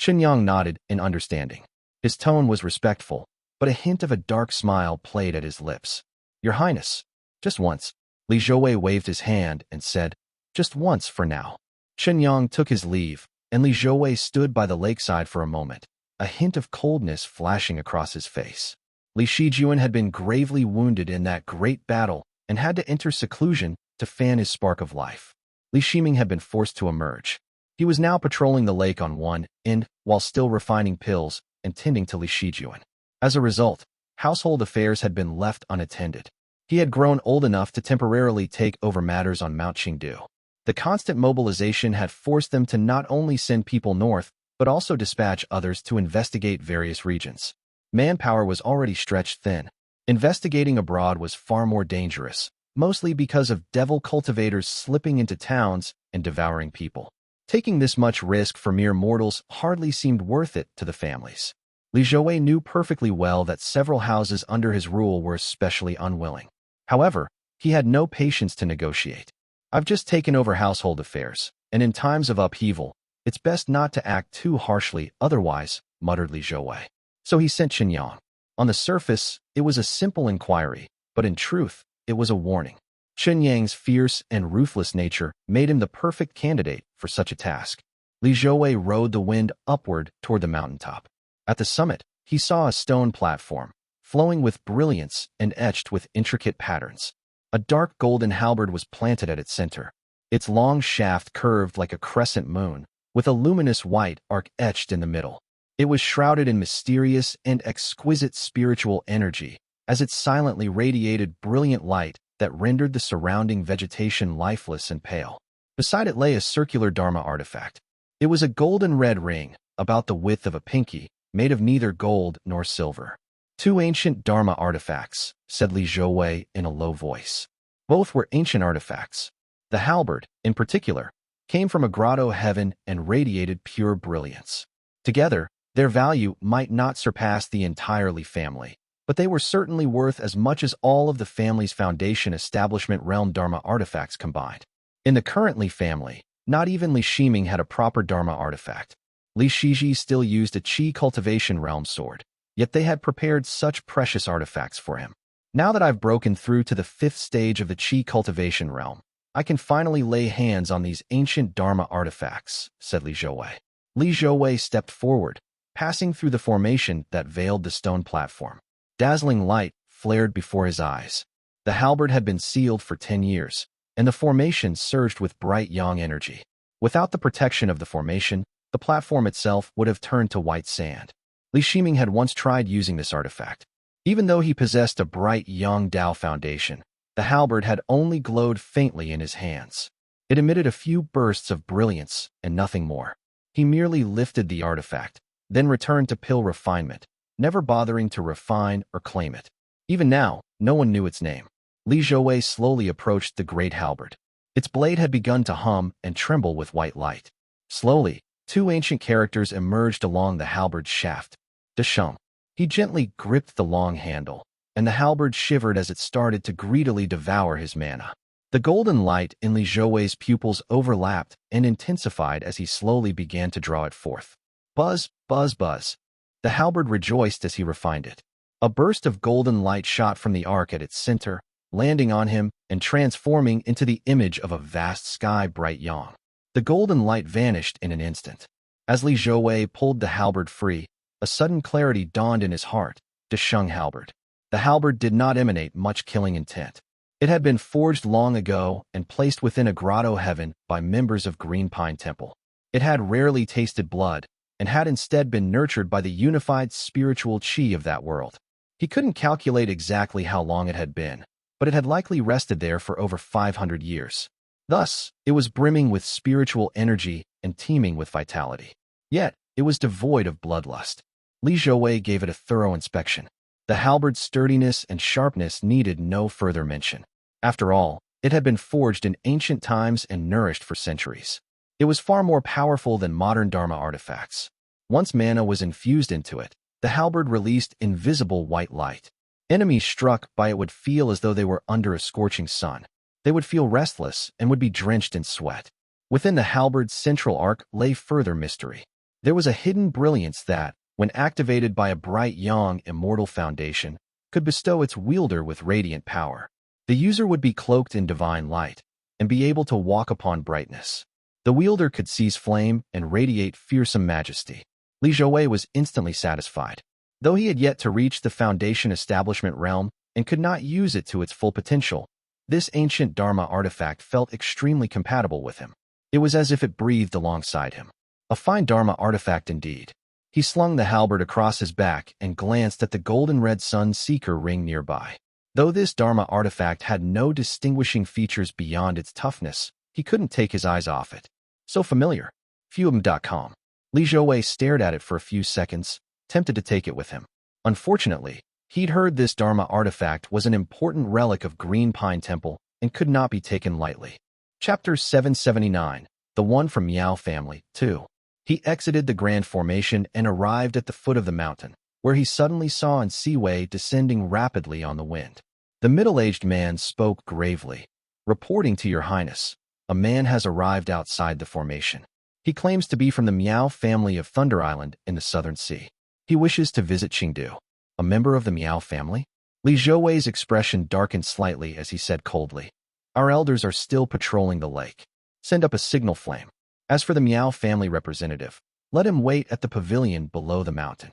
Chongyuan nodded in understanding. His tone was respectful, but a hint of a dark smile played at his lips. "Your Highness, just once." Li Zhouwei waved his hand and said, "Just once for now." Chongyuan took his leave, and Li Zhouwei stood by the lakeside for a moment, a hint of coldness flashing across his face. Li Shijuan had been gravely wounded in that great battle and had to enter seclusion to fan his spark of life. Li Shiming had been forced to emerge. He was now patrolling the lake on one end while still refining pills and tending to Li Shijuan. As a result, household affairs had been left unattended. He had grown old enough to temporarily take over matters on Mount Qingdu. The constant mobilization had forced them to not only send people north, but also dispatch others to investigate various regions. Manpower was already stretched thin. Investigating abroad was far more dangerous, mostly because of devil cultivators slipping into towns and devouring people. Taking this much risk for mere mortals hardly seemed worth it to the families. Li Zhouwei knew perfectly well that several houses under his rule were especially unwilling. However, he had no patience to negotiate. "I've just taken over household affairs, and in times of upheaval, it's best not to act too harshly otherwise," muttered Li Zhouwei. So he sent Chongyuan. On the surface, it was a simple inquiry, but in truth, it was a warning. Chongyuan's fierce and ruthless nature made him the perfect candidate for such a task. Li Zhouwei rode the wind upward toward the mountaintop. At the summit, he saw a stone platform, flowing with brilliance and etched with intricate patterns. A dark golden halberd was planted at its center. Its long shaft curved like a crescent moon, with a luminous white arc etched in the middle. It was shrouded in mysterious and exquisite spiritual energy, as it silently radiated brilliant light that rendered the surrounding vegetation lifeless and pale. Beside it lay a circular Dharma artifact. It was a golden red ring, about the width of a pinky, made of neither gold nor silver. "2 ancient Dharma artifacts," said Li Zhouwei in a low voice. Both were ancient artifacts. The halberd, in particular, came from a grotto heaven and radiated pure brilliance. Together, their value might not surpass the entire Li family, but they were certainly worth as much as all of the family's foundation establishment realm Dharma artifacts combined. In the current Li family, not even Li Shiming had a proper Dharma artifact. Li Shiji still used a Qi cultivation realm sword, yet they had prepared such precious artifacts for him. "Now that I've broken through to the 5th stage of the Qi cultivation realm, I can finally lay hands on these ancient Dharma artifacts," said Li Zhouwei. Li Zhouwei stepped forward, passing through the formation that veiled the stone platform. Dazzling light flared before his eyes. The halberd had been sealed for 10 years, and the formation surged with bright yang energy. Without the protection of the formation, the platform itself would have turned to white sand. Li Shiming had once tried using this artifact. Even though he possessed a bright yang Dao foundation, the halberd had only glowed faintly in his hands. It emitted a few bursts of brilliance and nothing more. He merely lifted the artifact, then returned to pill refinement, never bothering to refine or claim it. Even now, no one knew its name. Li Zhouwei slowly approached the great halberd. Its blade had begun to hum and tremble with white light. Slowly, 2 ancient characters emerged along the halberd's shaft. "Desheng." He gently gripped the long handle. and the halberd shivered as it started to greedily devour his mana. The golden light in Li Zhouwei's pupils overlapped and intensified as he slowly began to draw it forth. Buzz, buzz, buzz. The halberd rejoiced as he refined it. A burst of golden light shot from the arc at its center, landing on him and transforming into the image of a vast sky-bright yang. The golden light vanished in an instant. As Li Zhouwei pulled the halberd free, a sudden clarity dawned in his heart. De Sheng halberd. The halberd did not emanate much killing intent. It had been forged long ago and placed within a grotto heaven by members of Green Pine Temple. It had rarely tasted blood and had instead been nurtured by the unified spiritual qi of that world. He couldn't calculate exactly how long it had been, but it had likely rested there for over 500 years. Thus, it was brimming with spiritual energy and teeming with vitality. Yet, it was devoid of bloodlust. Li Zhouwei gave it a thorough inspection. The halberd's sturdiness and sharpness needed no further mention. After all, it had been forged in ancient times and nourished for centuries. It was far more powerful than modern Dharma artifacts. Once mana was infused into it, the halberd released invisible white light. Enemies struck by it would feel as though they were under a scorching sun. They would feel restless and would be drenched in sweat. Within the halberd's central arc lay further mystery. There was a hidden brilliance that, when activated by a bright yang immortal foundation, could bestow its wielder with radiant power. The user would be cloaked in divine light and be able to walk upon brightness. The wielder could seize flame and radiate fearsome majesty. Li Zhouwei was instantly satisfied. Though he had yet to reach the foundation establishment realm and could not use it to its full potential, this ancient Dharma artifact felt extremely compatible with him. It was as if it breathed alongside him. A fine Dharma artifact indeed. He slung the halberd across his back and glanced at the golden-red sun seeker ring nearby. Though this Dharma artifact had no distinguishing features beyond its toughness, he couldn't take his eyes off it. So familiar. Fuem.com. Li Zhouwei stared at it for a few seconds, tempted to take it with him. Unfortunately, he'd heard this Dharma artifact was an important relic of Green Pine Temple and could not be taken lightly. Chapter 779, The One from Miao Family, 2. He exited the Grand Formation and arrived at the foot of the mountain, where he suddenly saw Anhuai descending rapidly on the wind. The middle-aged man spoke gravely. Reporting to Your Highness, a man has arrived outside the formation. He claims to be from the Miao family of Thunder Island in the Southern Sea. He wishes to visit Chengdu. A member of the Miao family? Li Zhouwei's expression darkened slightly as he said coldly, Our elders are still patrolling the lake. Send up a signal flame. As for the Miao family representative, let him wait at the pavilion below the mountain.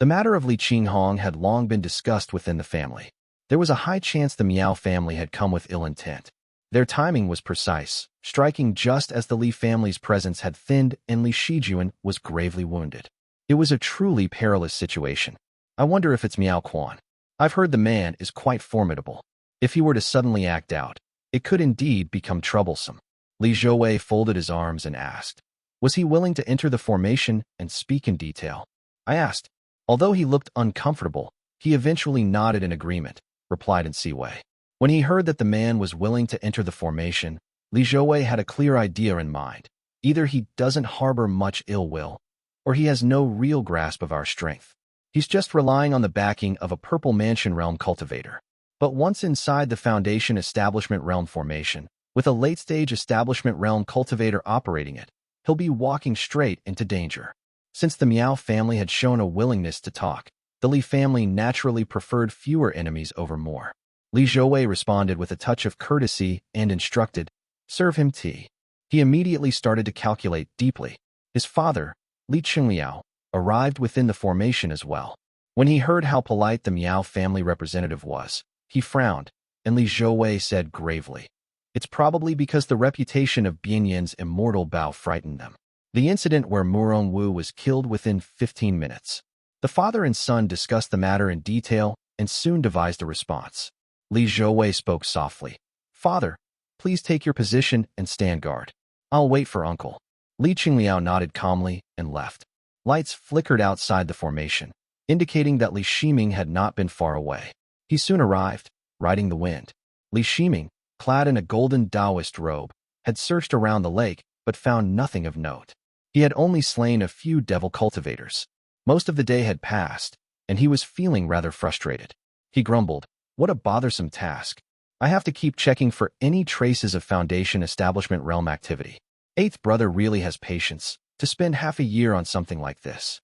The matter of Li Qinghong had long been discussed within the family. There was a high chance the Miao family had come with ill intent. Their timing was precise, striking just as the Li family's presence had thinned and Li Shijuan was gravely wounded. It was a truly perilous situation. I wonder if it's Miao Quan. I've heard the man is quite formidable. If he were to suddenly act out, it could indeed become troublesome. Li Zhouwei folded his arms and asked, Was he willing to enter the formation and speak in detail? I asked. Although he looked uncomfortable, he eventually nodded in agreement, replied Anhuai. When he heard that the man was willing to enter the formation, Li Zhouwei had a clear idea in mind. Either he doesn't harbor much ill will, or he has no real grasp of our strength. He's just relying on the backing of a Purple Mansion realm cultivator. But once inside the Foundation Establishment Realm formation, with a late-stage Establishment Realm cultivator operating it, he'll be walking straight into danger. Since the Miao family had shown a willingness to talk, the Li family naturally preferred fewer enemies over more. Li Zhouwei responded with a touch of courtesy and instructed, Serve him tea. He immediately started to calculate deeply. His father, Li Qingliao, arrived within the formation as well. When he heard how polite the Miao family representative was, he frowned, and Li Zhouwei said gravely, It's probably because the reputation of Bianyan's immortal Bao frightened them. The incident where Murong Wu was killed within 15 minutes. The father and son discussed the matter in detail and soon devised a response. Li Zhouwei spoke softly. Father, please take your position and stand guard. I'll wait for uncle. Li Qingliao nodded calmly and left. Lights flickered outside the formation, indicating that Li Shiming had not been far away. He soon arrived, riding the wind. Li Shiming, clad in a golden Taoist robe, had searched around the lake but found nothing of note. He had only slain a few devil cultivators. Most of the day had passed, and he was feeling rather frustrated. He grumbled, "What a bothersome task. I have to keep checking for any traces of Foundation establishment realm activity. Eighth brother really has patience to spend half a year on something like this."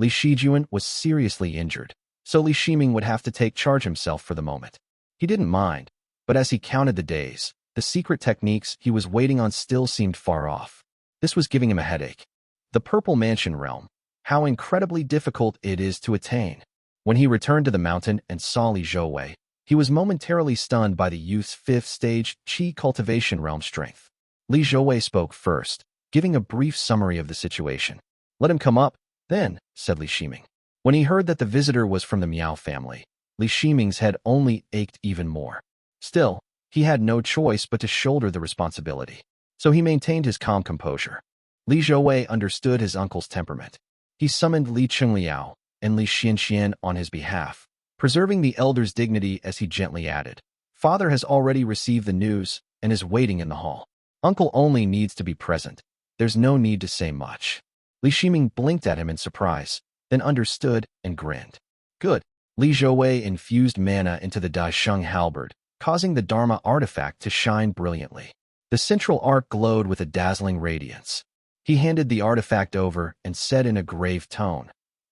Li Shijuan was seriously injured, so Li Shiming would have to take charge himself for the moment. He didn't mind, but as he counted the days, the secret techniques he was waiting on still seemed far off. This was giving him a headache. The Purple Mansion realm, how incredibly difficult it is to attain. When he returned to the mountain and saw Li Zhouwei, he was momentarily stunned by the youth's 5th stage Qi cultivation realm strength. Li Zhouwei spoke first, giving a brief summary of the situation. "Let him come up, then," said Li Shiming. When he heard that the visitor was from the Miao family, Li Shiming's head only ached even more. Still, he had no choice but to shoulder the responsibility, so he maintained his calm composure. Li Zhouwei understood his uncle's temperament. He summoned Li Chengliao and Li Xianxian on his behalf, preserving the elder's dignity as he gently added, "Father has already received the news and is waiting in the hall. Uncle only needs to be present. There's no need to say much." Li Shiming blinked at him in surprise, then understood and grinned. "Good." Li Zhouwei infused mana into the Daisheng halberd, causing the Dharma artifact to shine brilliantly. The central arc glowed with a dazzling radiance. He handed the artifact over and said in a grave tone,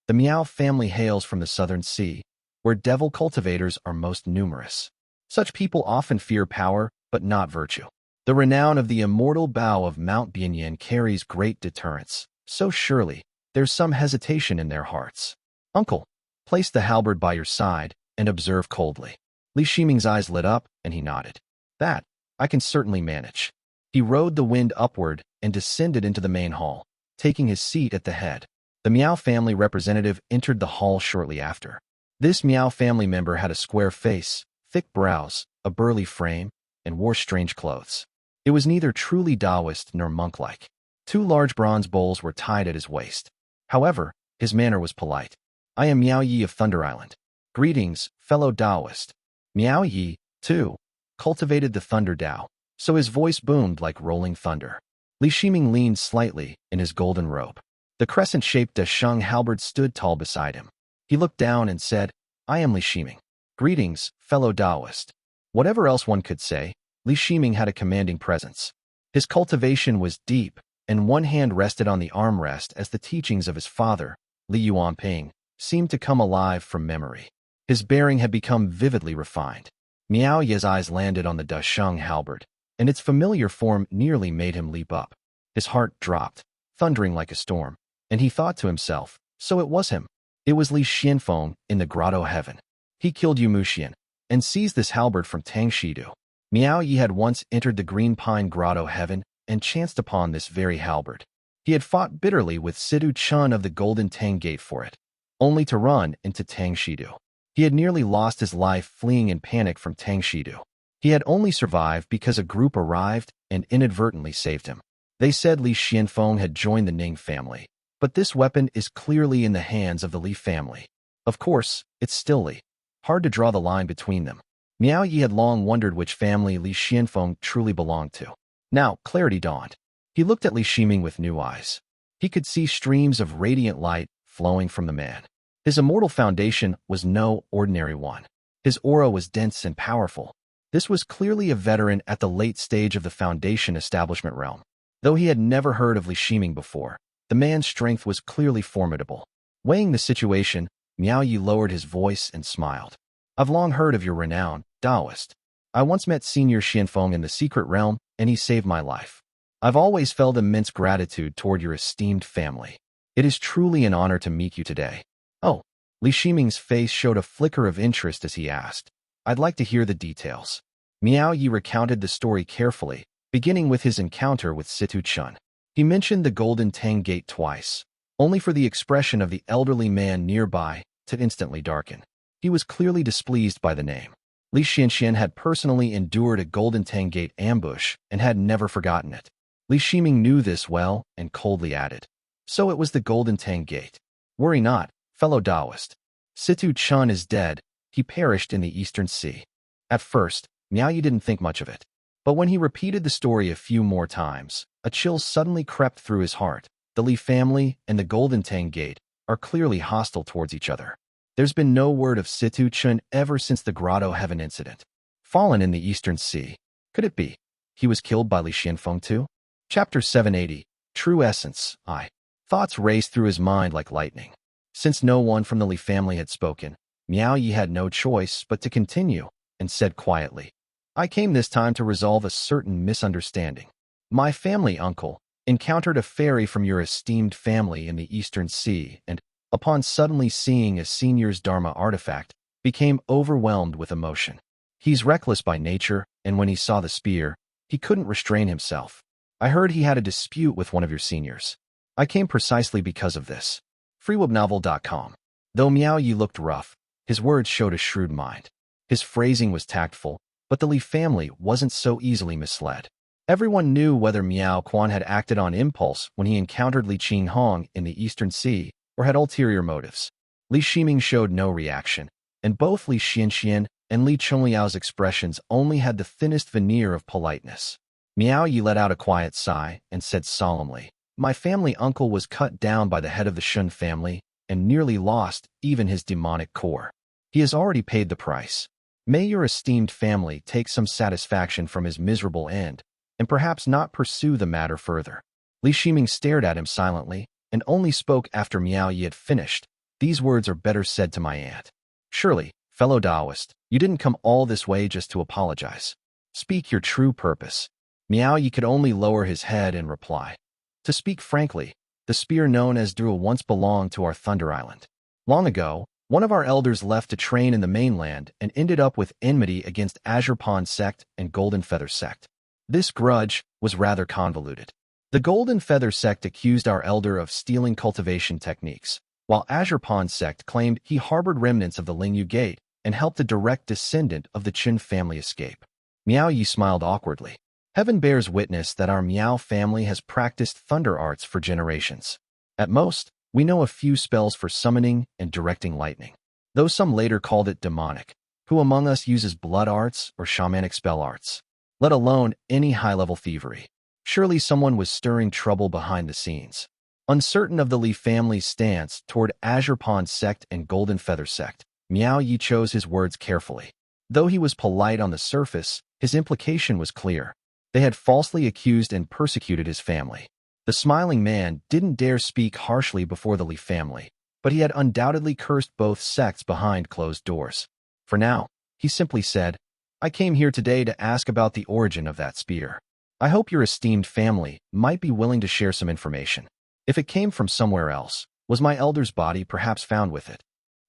"The Miao family hails from the southern sea, where devil cultivators are most numerous. Such people often fear power, but not virtue. The renown of the immortal Bao of Mount Bianyan carries great deterrence, so surely there's some hesitation in their hearts. Uncle, place the halberd by your side and observe coldly." Li Shiming's eyes lit up, and he nodded. "That, I can certainly manage." He rode the wind upward and descended into the main hall, taking his seat at the head. The Miao family representative entered the hall shortly after. This Miao family member had a square face, thick brows, a burly frame, and wore strange clothes. It was neither truly Taoist nor monk-like. 2 large bronze bowls were tied at his waist. However, his manner was polite. "I am Miao Yi of Thunder Island. Greetings, fellow Taoist." Miao Yi, too, cultivated the Thunder Tao, so his voice boomed like rolling thunder. Li Shiming leaned slightly in his golden robe. The crescent-shaped Daisheng halberd stood tall beside him. He looked down and said, "I am Li Shiming. Greetings, fellow Taoist." Whatever else one could say, Li Shiming had a commanding presence. His cultivation was deep, and one hand rested on the armrest as the teachings of his father, Li Yuanping, seemed to come alive from memory. His bearing had become vividly refined. Miao Yi's eyes landed on the Daisheng halberd, and its familiar form nearly made him leap up. His heart dropped, thundering like a storm, and he thought to himself, so it was him. It was Li Xianfeng in the Grotto Heaven. He killed Yu Muxian and seized this halberd from Tang Shidu. Miao Yi had once entered the Green Pine Grotto Heaven and chanced upon this very halberd. He had fought bitterly with Sidu Chun of the Golden Tang Gate for it, only to run into Tang Shidu. He had nearly lost his life fleeing in panic from Tang Shidu. He had only survived because a group arrived and inadvertently saved him. They said Li Xianfeng had joined the Ning family, but this weapon is clearly in the hands of the Li family. Of course, it's still Li. Hard to draw the line between them. Miao Yi had long wondered which family Li Xianfeng truly belonged to. Now, clarity dawned. He looked at Li Shiming with new eyes. He could see streams of radiant light flowing from the man. His immortal foundation was no ordinary one. His aura was dense and powerful. This was clearly a veteran at the late stage of the Foundation establishment realm. Though he had never heard of Li Shiming before, the man's strength was clearly formidable. Weighing the situation, Miao Yi lowered his voice and smiled. "I've long heard of your renown, Taoist. I once met Senior Xianfeng in the secret realm, and he saved my life. I've always felt immense gratitude toward your esteemed family. It is truly an honor to meet you today." "Oh." Li Shiming's face showed a flicker of interest as he asked, "I'd like to hear the details." Miao Yi recounted the story carefully, beginning with his encounter with Situ Chun. He mentioned the Golden Tang Gate twice, only for the expression of the elderly man nearby to instantly darken. He was clearly displeased by the name. Li Xianxian had personally endured a Golden Tang Gate ambush and had never forgotten it. Li Shiming knew this well and coldly added, "So it was the Golden Tang Gate. Worry not, fellow Taoist. Situ Chun is dead. He perished in the Eastern Sea." At first, Miao Yi didn't think much of it. But when he repeated the story a few more times, a chill suddenly crept through his heart. The Li family and the Golden Tang Gate are clearly hostile towards each other. There's been no word of Situation ever since the Grotto Heaven incident. Fallen in the Eastern Sea. Could it be? He was killed by Li Xianfeng too? Chapter 780. True Essence. Thoughts raced through his mind like lightning. Since no one from the Li family had spoken, Miao Yi had no choice but to continue, and said quietly, I came this time to resolve a certain misunderstanding. My family uncle encountered a fairy from your esteemed family in the Eastern Sea and, upon suddenly seeing a senior's Dharma artifact, became overwhelmed with emotion. He's reckless by nature, and when he saw the spear, he couldn't restrain himself. I heard he had a dispute with one of your seniors. I came precisely because of this. freewebnovel.com. Though Miao Yi looked rough, his words showed a shrewd mind. His phrasing was tactful, but the Li family wasn't so easily misled. Everyone knew whether Miao Quan had acted on impulse when he encountered Li Qinghong in the Eastern Sea or had ulterior motives. Li Shiming showed no reaction, and both Li Xianxian and Li Chongliao's expressions only had the thinnest veneer of politeness. Miao Yi let out a quiet sigh and said solemnly, My family uncle was cut down by the head of the Shun family and nearly lost even his demonic core. He has already paid the price. May your esteemed family take some satisfaction from his miserable end, and perhaps not pursue the matter further. Li Shiming stared at him silently, and only spoke after Miao Yi had finished. These words are better said to my aunt. Surely, fellow Taoist, you didn't come all this way just to apologize. Speak your true purpose. Miao Yi could only lower his head and reply. To speak frankly, the spear known as Dua once belonged to our Thunder Island. Long ago, one of our elders left to train in the mainland and ended up with enmity against Azure Pond Sect and Golden Feather Sect. This grudge was rather convoluted. The Golden Feather Sect accused our elder of stealing cultivation techniques, while Azure Pond Sect claimed he harbored remnants of the Lingyu Gate and helped a direct descendant of the Qin family escape. Miao Yi smiled awkwardly. Heaven bears witness that our Miao family has practiced thunder arts for generations. At most, we know a few spells for summoning and directing lightning, though some later called it demonic. Who among us uses blood arts or shamanic spell arts, let alone any high-level thievery? Surely someone was stirring trouble behind the scenes. Uncertain of the Li family's stance toward Azure Pond Sect and Golden Feather Sect, Miao Yi chose his words carefully. Though he was polite on the surface, his implication was clear. They had falsely accused and persecuted his family. The smiling man didn't dare speak harshly before the Li family, but he had undoubtedly cursed both sects behind closed doors. For now, he simply said, I came here today to ask about the origin of that spear. I hope your esteemed family might be willing to share some information. If it came from somewhere else, was my elder's body perhaps found with it?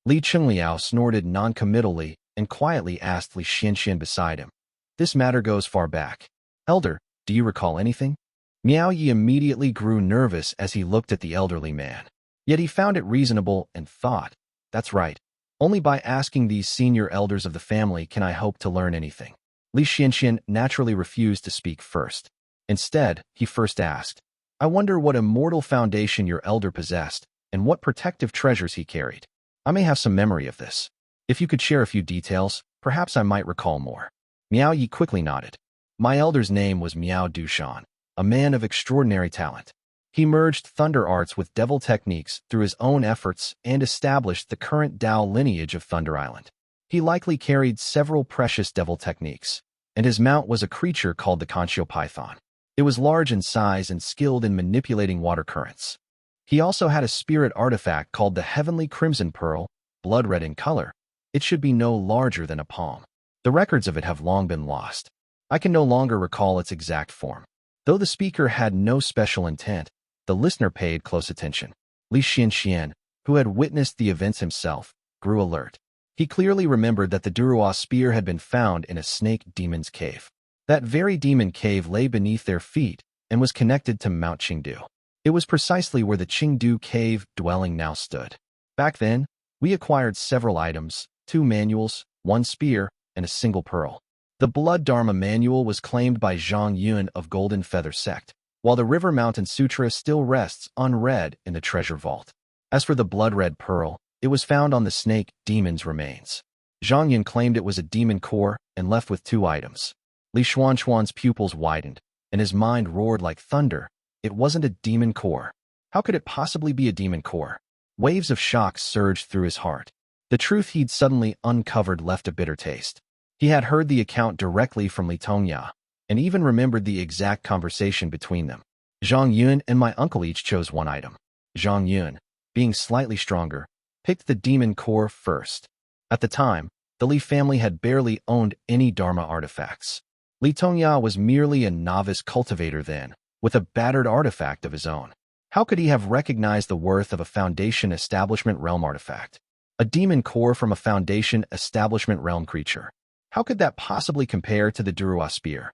Li Chengliao snorted non-committally and quietly asked Li Xianxian beside him. This matter goes far back. Elder, do you recall anything? Miao Yi immediately grew nervous as he looked at the elderly man. Yet he found it reasonable and thought, that's right. Only by asking these senior elders of the family can I hope to learn anything. Li Xianxian naturally refused to speak first. Instead, he first asked, I wonder what immortal foundation your elder possessed, and what protective treasures he carried. I may have some memory of this. If you could share a few details, perhaps I might recall more. Miao Yi quickly nodded. My elder's name was Miao Dushan, a man of extraordinary talent. He merged thunder arts with devil techniques through his own efforts and established the current Dao lineage of Thunder Island. He likely carried several precious devil techniques, and his mount was a creature called the Conchio Python. It was large in size and skilled in manipulating water currents. He also had a spirit artifact called the Heavenly Crimson Pearl, blood red in color. It should be no larger than a palm. The records of it have long been lost. I can no longer recall its exact form. Though the speaker had no special intent, the listener paid close attention. Li Xianxian, who had witnessed the events himself, grew alert. He clearly remembered that the Durua spear had been found in a snake demon's cave. That very demon cave lay beneath their feet and was connected to Mount Qingdu. It was precisely where the Qingdu cave dwelling now stood. Back then, we acquired several items, 2 manuals, 1 spear, and a single pearl. The Blood Dharma manual was claimed by Chang Yun of Golden Feather Sect, while the River Mountain Sutra still rests unread in the treasure vault. As for the blood red pearl, it was found on the snake demon's remains. Zhang Yun claimed it was a demon core and left with 2 items. Li Xuanchuan's pupils widened, and his mind roared like thunder. It wasn't a demon core. How could it possibly be a demon core? Waves of shock surged through his heart. The truth he'd suddenly uncovered left a bitter taste. He had heard the account directly from Li Tongya, and even remembered the exact conversation between them. Chang Yun and my uncle each chose one item. Chang Yun, being slightly stronger, picked the demon core first. At the time, the Li family had barely owned any Dharma artifacts. Li Tongya was merely a novice cultivator then, with a battered artifact of his own. How could he have recognized the worth of a Foundation Establishment Realm artifact? A demon core from a Foundation Establishment Realm creature. How could that possibly compare to the Durua spear?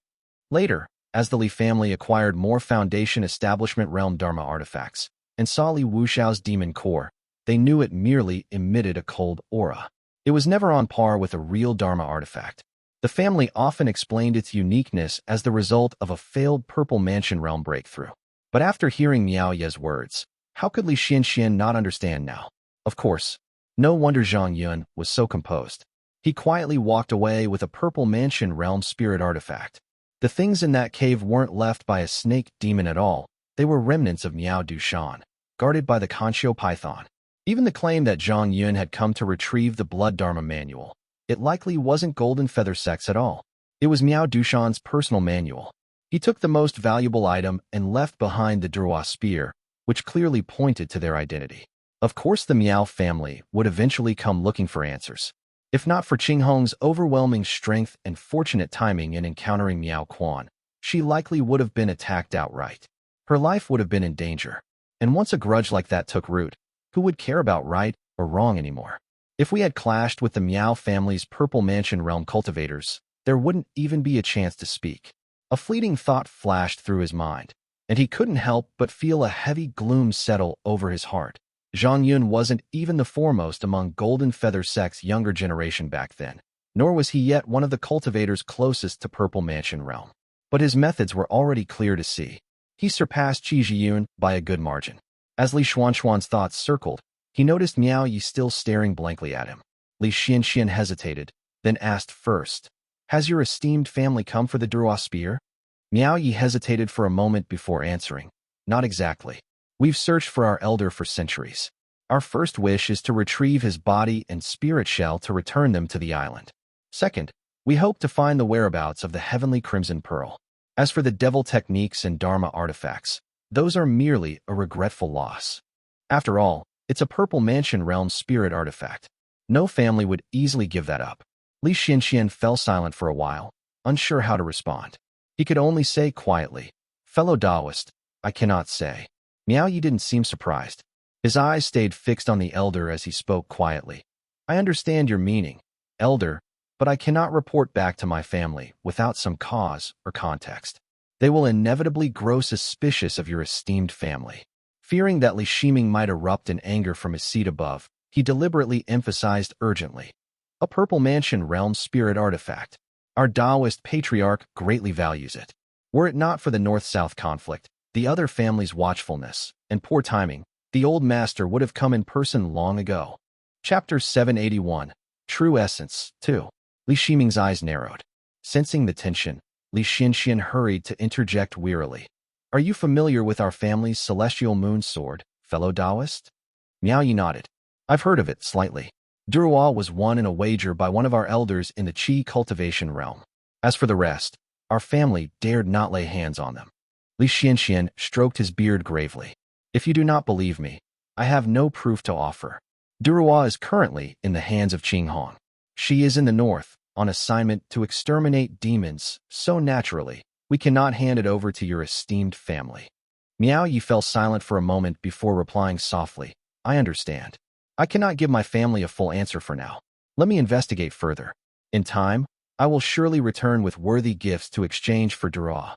Later, as the Li family acquired more Foundation Establishment Realm Dharma artifacts, and saw Li Wuxiao's demon core, they knew it merely emitted a cold aura. It was never on par with a real Dharma artifact. The family often explained its uniqueness as the result of a failed Purple Mansion Realm breakthrough. But after hearing Miao Ye's words, how could Li Xianxian not understand now? Of course, no wonder Chang Yun was so composed. He quietly walked away with a Purple Mansion Realm spirit artifact. The things in that cave weren't left by a snake demon at all. They were remnants of Miao Dushan, guarded by the Conchio Python. Even the claim that Chang Yun had come to retrieve the Blood Dharma manual, it likely wasn't Golden Feather Sex at all. It was Miao Dushan's personal manual. He took the most valuable item and left behind the Durua spear, which clearly pointed to their identity. Of course, the Miao family would eventually come looking for answers. If not for Qinghong's overwhelming strength and fortunate timing in encountering Miao Quan, she likely would have been attacked outright. Her life would have been in danger. And once a grudge like that took root, who would care about right or wrong anymore? If we had clashed with the Miao family's Purple Mansion Realm cultivators, there wouldn't even be a chance to speak. A fleeting thought flashed through his mind, and he couldn't help but feel a heavy gloom settle over his heart. Chang Yun wasn't even the foremost among Golden Feather Sect's younger generation back then, nor was he yet one of the cultivators closest to Purple Mansion Realm. But his methods were already clear to see. He surpassed Xia You by a good margin. As Li Xuanxuan's thoughts circled, he noticed Miao Yi still staring blankly at him. Li Xianxian hesitated, then asked first, "Has your esteemed family come for the Durua spear?" Miao Yi hesitated for a moment before answering. "Not exactly. We've searched for our elder for centuries. Our first wish is to retrieve his body and spirit shell to return them to the island. Second, we hope to find the whereabouts of the heavenly Crimson Pearl. As for the devil techniques and Dharma artifacts, those are merely a regretful loss. After all, it's a Purple Mansion Realm spirit artifact. No family would easily give that up." Li Xianxian fell silent for a while, unsure how to respond. He could only say quietly, "Fellow Taoist, I cannot say." Miao Yi didn't seem surprised. His eyes stayed fixed on the elder as he spoke quietly. "I understand your meaning, elder, but I cannot report back to my family without some cause or context. They will inevitably grow suspicious of your esteemed family." Fearing that Li Shiming might erupt in anger from his seat above, he deliberately emphasized urgently, "A Purple Mansion Realm spirit artifact. Our Taoist patriarch greatly values it. Were it not for the North-South conflict, the other family's watchfulness, and poor timing, the old master would have come in person long ago." Chapter 781, True Essence, 2. Li Shiming's eyes narrowed. Sensing the tension, Li Xianxian hurried to interject wearily. "Are you familiar with our family's celestial moon sword, fellow Taoist?" Miao Yi nodded. "I've heard of it slightly. Durua was won in a wager by one of our elders in the Qi cultivation realm. As for the rest, our family dared not lay hands on them." Li Xianxian stroked his beard gravely. "If you do not believe me, I have no proof to offer. Durua is currently in the hands of Qinghong. She is in the north, on assignment to exterminate demons, so naturally, we cannot hand it over to your esteemed family." Miao Yi fell silent for a moment before replying softly, "I understand. I cannot give my family a full answer for now. Let me investigate further. In time, I will surely return with worthy gifts to exchange for Durua."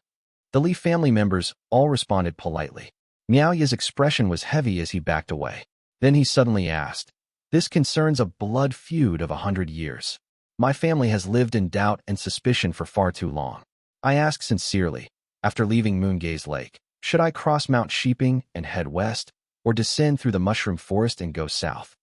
The Li family members all responded politely. Miao Yi's expression was heavy as he backed away. Then he suddenly asked, "This concerns a blood feud of 100 years. My family has lived in doubt and suspicion for far too long. I ask sincerely, after leaving Moongaze Lake, should I cross Mount Shiping and head west, or descend through the Mushroom Forest and go south?"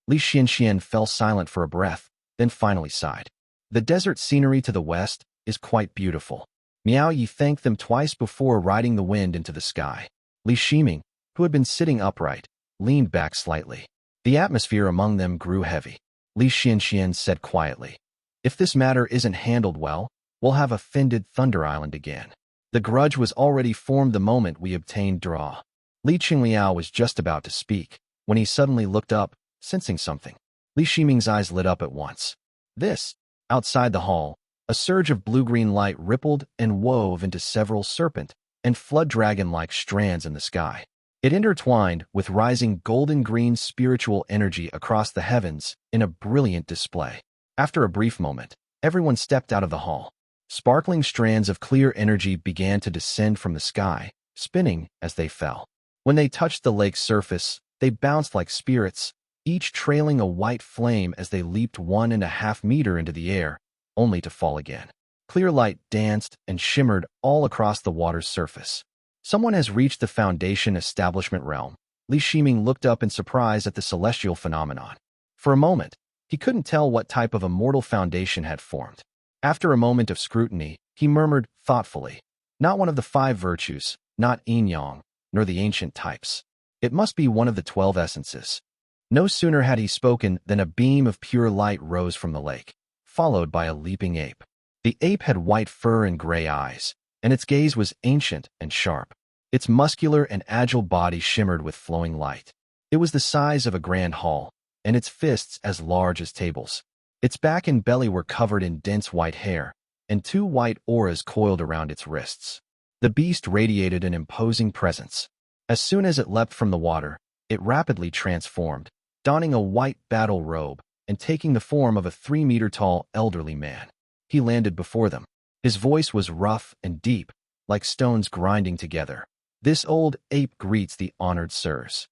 Li Xianxian fell silent for a breath, then finally sighed. "The desert scenery to the west is quite beautiful." Miao Yi thanked them twice before riding the wind into the sky. Li Shiming, who had been sitting upright, leaned back slightly. The atmosphere among them grew heavy. Li Xianxian said quietly. If this matter isn't handled well, we'll have offended Thunder Island again. The grudge was already formed the moment we obtained draw. Li Qingliao was just about to speak, when he suddenly looked up, sensing something. Li Shiming's eyes lit up at once. Outside the hall, a surge of blue-green light rippled and wove into several serpent and flood dragon-like strands in the sky. It intertwined with rising golden-green spiritual energy across the heavens in a brilliant display. After a brief moment, everyone stepped out of the hall. Sparkling strands of clear energy began to descend from the sky, spinning as they fell. When they touched the lake's surface, they bounced like spirits, each trailing a white flame as they leaped 1.5 meters into the air, only to fall again. Clear light danced and shimmered all across the water's surface. Someone has reached the Foundation Establishment realm. Li Shiming looked up in surprise at the celestial phenomenon. For a moment, he couldn't tell what type of immortal foundation had formed. After a moment of scrutiny, he murmured thoughtfully, "Not one of the 5 virtues, not yin-yang, nor the ancient types. It must be one of the 12 essences." No sooner had he spoken than a beam of pure light rose from the lake, followed by a leaping ape. The ape had white fur and gray eyes, and its gaze was ancient and sharp. Its muscular and agile body shimmered with flowing light. It was the size of a grand hall, and its fists as large as tables. Its back and belly were covered in dense white hair, and 2 white auras coiled around its wrists. The beast radiated an imposing presence. As soon as it leapt from the water, it rapidly transformed, donning a white battle robe and taking the form of a 3-meter-tall elderly man. He landed before them. His voice was rough and deep, like stones grinding together. "This old ape greets the honored sirs."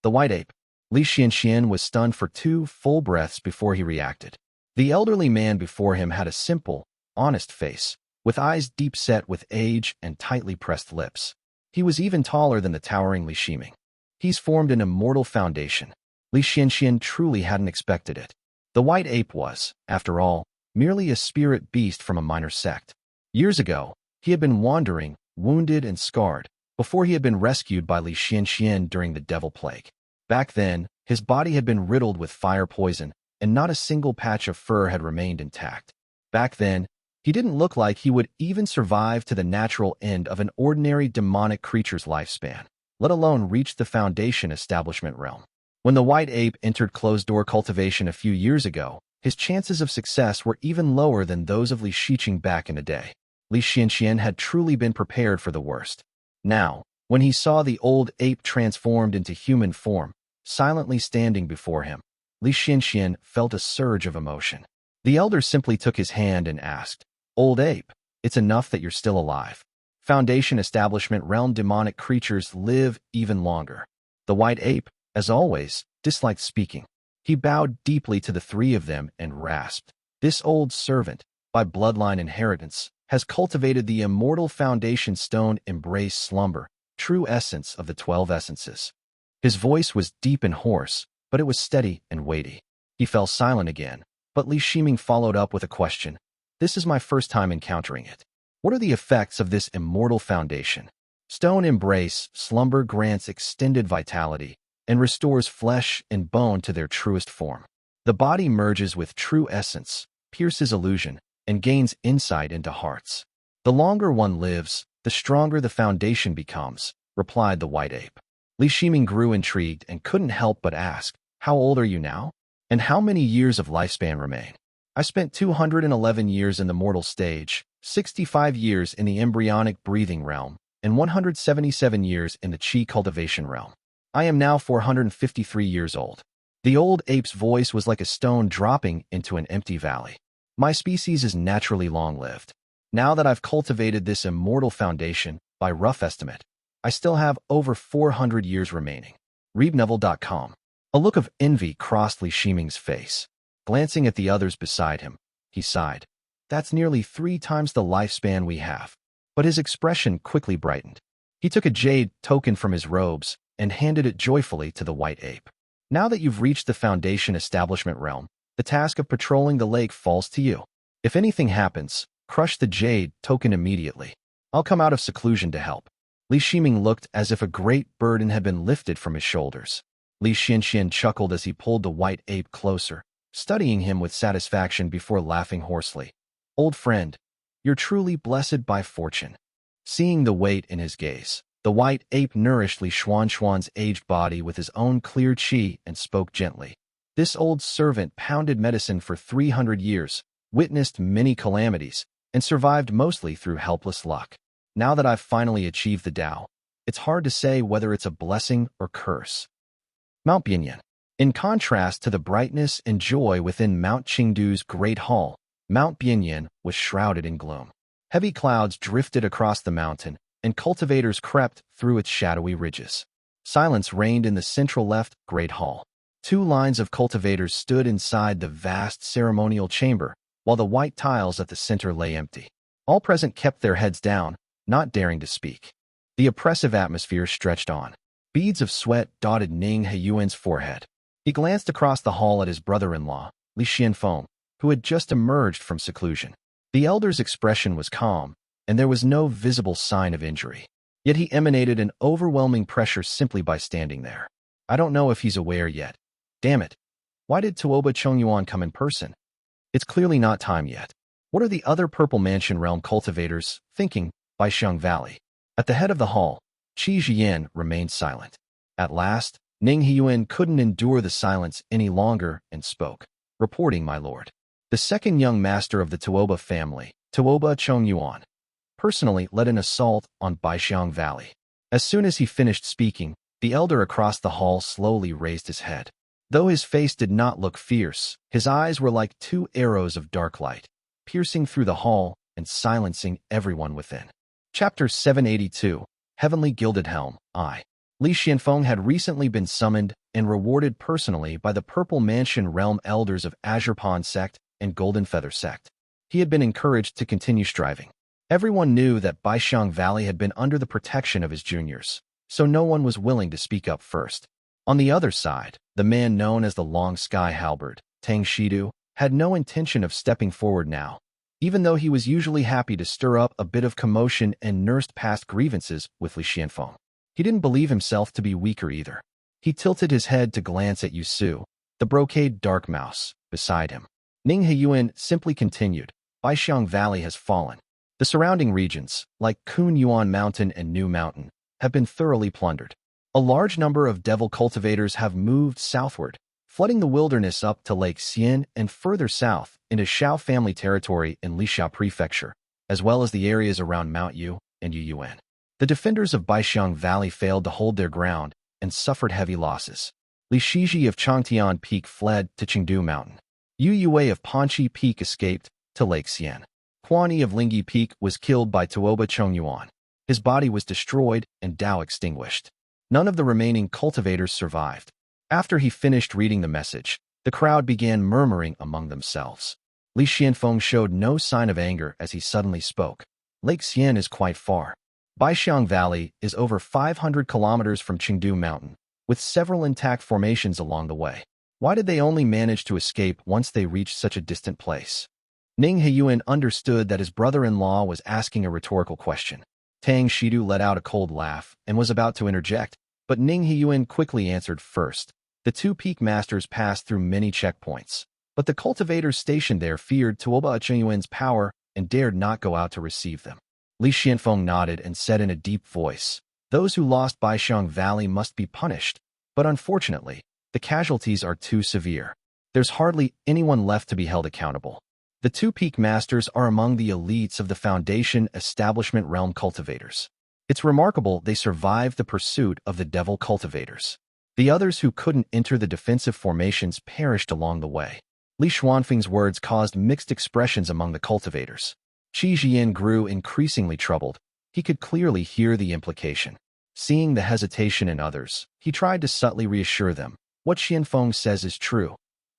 The white ape. Li Xianxian was stunned for 2 full breaths before he reacted. The elderly man before him had a simple, honest face, with eyes deep-set with age and tightly pressed lips. He was even taller than the towering Li Shiming. "He's formed an immortal foundation." Li Xianxian truly hadn't expected it. The white ape was, after all, merely a spirit beast from a minor sect. Years ago, he had been wandering, wounded and scarred, before he had been rescued by Li Xianxian during the devil plague. Back then, his body had been riddled with fire poison, and not a single patch of fur had remained intact. Back then, he didn't look like he would even survive to the natural end of an ordinary demonic creature's lifespan, let alone reach the Foundation Establishment realm. When the white ape entered closed-door cultivation a few years ago, his chances of success were even lower than those of Li Shiqing back in the day. Li Xianxian had truly been prepared for the worst. Now, when he saw the old ape transformed into human form, silently standing before him, Li Xianxian felt a surge of emotion. The elder simply took his hand and asked, "Old ape, it's enough that you're still alive. Foundation Establishment realm demonic creatures live even longer." The white ape, as always, disliked speaking. He bowed deeply to the 3 of them and rasped, "This old servant, by bloodline inheritance, has cultivated the immortal foundation stone embrace slumber, true essence of the 12 essences." His voice was deep and hoarse, but it was steady and weighty. He fell silent again, but Li Shiming followed up with a question. "This is my first time encountering it. What are the effects of this immortal foundation?" "Stone embrace slumber grants extended vitality and restores flesh and bone to their truest form. The body merges with true essence, pierces illusion, and gains insight into hearts. The longer one lives, the stronger the foundation becomes," replied the white ape. Li Shiming grew intrigued and couldn't help but ask, "How old are you now? And how many years of lifespan remain?" "I spent 211 years in the mortal stage, 65 years in the embryonic breathing realm, and 177 years in the qi cultivation realm. I am now 453 years old." The old ape's voice was like a stone dropping into an empty valley. "My species is naturally long-lived. Now that I've cultivated this immortal foundation, by rough estimate, I still have over 400 years remaining." ReadNovel.com. A look of envy crossed Li Shiming's face. Glancing at the others beside him, he sighed. "That's nearly 3 times the lifespan we have." But his expression quickly brightened. He took a jade token from his robes and handed it joyfully to the white ape. "Now that you've reached the Foundation Establishment realm, the task of patrolling the lake falls to you. If anything happens, crush the jade token immediately. I'll come out of seclusion to help." Li Shiming looked as if a great burden had been lifted from his shoulders. Li Xianxian chuckled as he pulled the white ape closer, studying him with satisfaction before laughing hoarsely. "Old friend, you're truly blessed by fortune." Seeing the weight in his gaze, the white ape nourished Li Xuanxuan's aged body with his own clear qi and spoke gently. "This old servant pounded medicine for 300 years, witnessed many calamities, and survived mostly through helpless luck. Now that I've finally achieved the Tao, it's hard to say whether it's a blessing or curse." Mount Bianyan. In contrast to the brightness and joy within Mount Qingdu's Great Hall, Mount Bianyan was shrouded in gloom. Heavy clouds drifted across the mountain, and cultivators crept through its shadowy ridges. Silence reigned in the central left Great Hall. 2 lines of cultivators stood inside the vast ceremonial chamber, while the white tiles at the center lay empty. All present kept their heads down, not daring to speak. The oppressive atmosphere stretched on. Beads of sweat dotted Ning Yuan's forehead. He glanced across the hall at his brother-in-law, Li Xianfeng, who had just emerged from seclusion. The elder's expression was calm, and there was no visible sign of injury. Yet he emanated an overwhelming pressure simply by standing there. I don't know if he's aware yet. Damn it. Why did Tuoba Chongyuan come in person? It's clearly not time yet. What are the other Purple Mansion realm cultivators thinking? Baixiang Valley. At the head of the hall, Qi Zhiyan remained silent. At last, Ning Yuan couldn't endure the silence any longer and spoke. "Reporting, my lord. The second young master of the Tuoba family, Tuoba Chongyuan, personally led an assault on Baixiang Valley." As soon as he finished speaking, the elder across the hall slowly raised his head. Though his face did not look fierce, his eyes were like 2 arrows of dark light, piercing through the hall and silencing everyone within. Chapter 782, Heavenly Gilded Helm, I. Li Xianfeng had recently been summoned and rewarded personally by the Purple Mansion realm elders of Azure Pond Sect and Golden Feather Sect. He had been encouraged to continue striving. Everyone knew that Baixiang Valley had been under the protection of his juniors, so no one was willing to speak up first. On the other side, the man known as the Long Sky Halberd, Tang Shidu, had no intention of stepping forward now, even though he was usually happy to stir up a bit of commotion and nursed past grievances with Li Xianfeng. He didn't believe himself to be weaker either. He tilted his head to glance at Yusu, the brocade dark mouse, beside him. Ning Yuan simply continued, "Baixiang Valley has fallen. The surrounding regions, like Kunyuan Mountain and New Mountain, have been thoroughly plundered. A large number of devil cultivators have moved southward, flooding the wilderness up to Lake Xian and further south into Shao family territory in Lishao Prefecture, as well as the areas around Mount Yu and Yuyuan. The defenders of Baixiang Valley failed to hold their ground and suffered heavy losses. Li Shiji of Changtian Peak fled to Chengdu Mountain. Yu Yue of Panchi Peak escaped to Lake Xian. Quani of Lingyi Peak was killed by Tuoba Chongyuan. His body was destroyed and Dao extinguished. None of the remaining cultivators survived. After he finished reading the message, the crowd began murmuring among themselves. Li Xianfeng showed no sign of anger as he suddenly spoke. Lake Xian is quite far. Baixiang Valley is over 500 kilometers from Chengdu Mountain, with several intact formations along the way. Why did they only manage to escape once they reached such a distant place? Ning Yuan understood that his brother-in-law was asking a rhetorical question. Tang Shidu let out a cold laugh and was about to interject, but Ning Yuan quickly answered first. The 2 peak masters passed through many checkpoints, but the cultivators stationed there feared Tuoba Chongyuan's power and dared not go out to receive them. Li Xianfeng nodded and said in a deep voice, "Those who lost Baixiang Valley must be punished, but unfortunately, the casualties are too severe. There's hardly anyone left to be held accountable. The 2 peak masters are among the elites of the Foundation Establishment Realm cultivators. It's remarkable they survived the pursuit of the devil cultivators. The others who couldn't enter the defensive formations perished along the way." Li Xuanfeng's words caused mixed expressions among the cultivators. Qi Zhiyan grew increasingly troubled. He could clearly hear the implication. Seeing the hesitation in others, he tried to subtly reassure them. What Xianfeng says is true.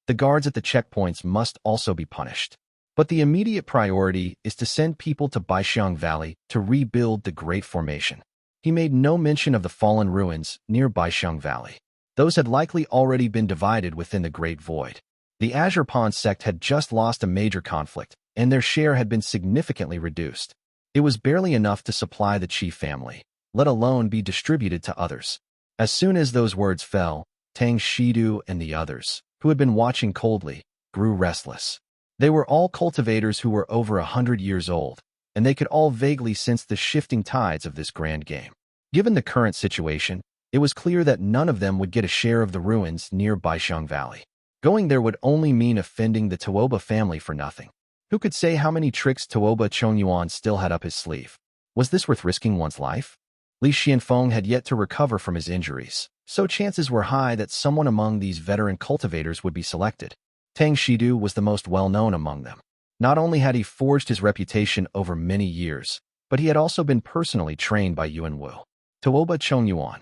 The guards at the checkpoints must also be punished. But the immediate priority is to send people to Baixiang Valley to rebuild the Great Formation. He made no mention of the fallen ruins near Baixiang Valley. Those had likely already been divided within the Great Void. The Azure Pond sect had just lost a major conflict, and their share had been significantly reduced. It was barely enough to supply the chief family, let alone be distributed to others. As soon as those words fell, Tang Shidu and the others, who had been watching coldly, grew restless. They were all cultivators who were over 100 years old, and they could all vaguely sense the shifting tides of this grand game. Given the current situation, it was clear that none of them would get a share of the ruins near Baishang Valley. Going there would only mean offending the Tuoba family for nothing. Who could say how many tricks Tuoba Chongyuan still had up his sleeve? Was this worth risking one's life? Li Xianfeng had yet to recover from his injuries, so chances were high that someone among these veteran cultivators would be selected. Tang Shidu was the most well-known among them. Not only had he forged his reputation over many years, but he had also been personally trained by Yuan Wu. Tuoba Chongyuan.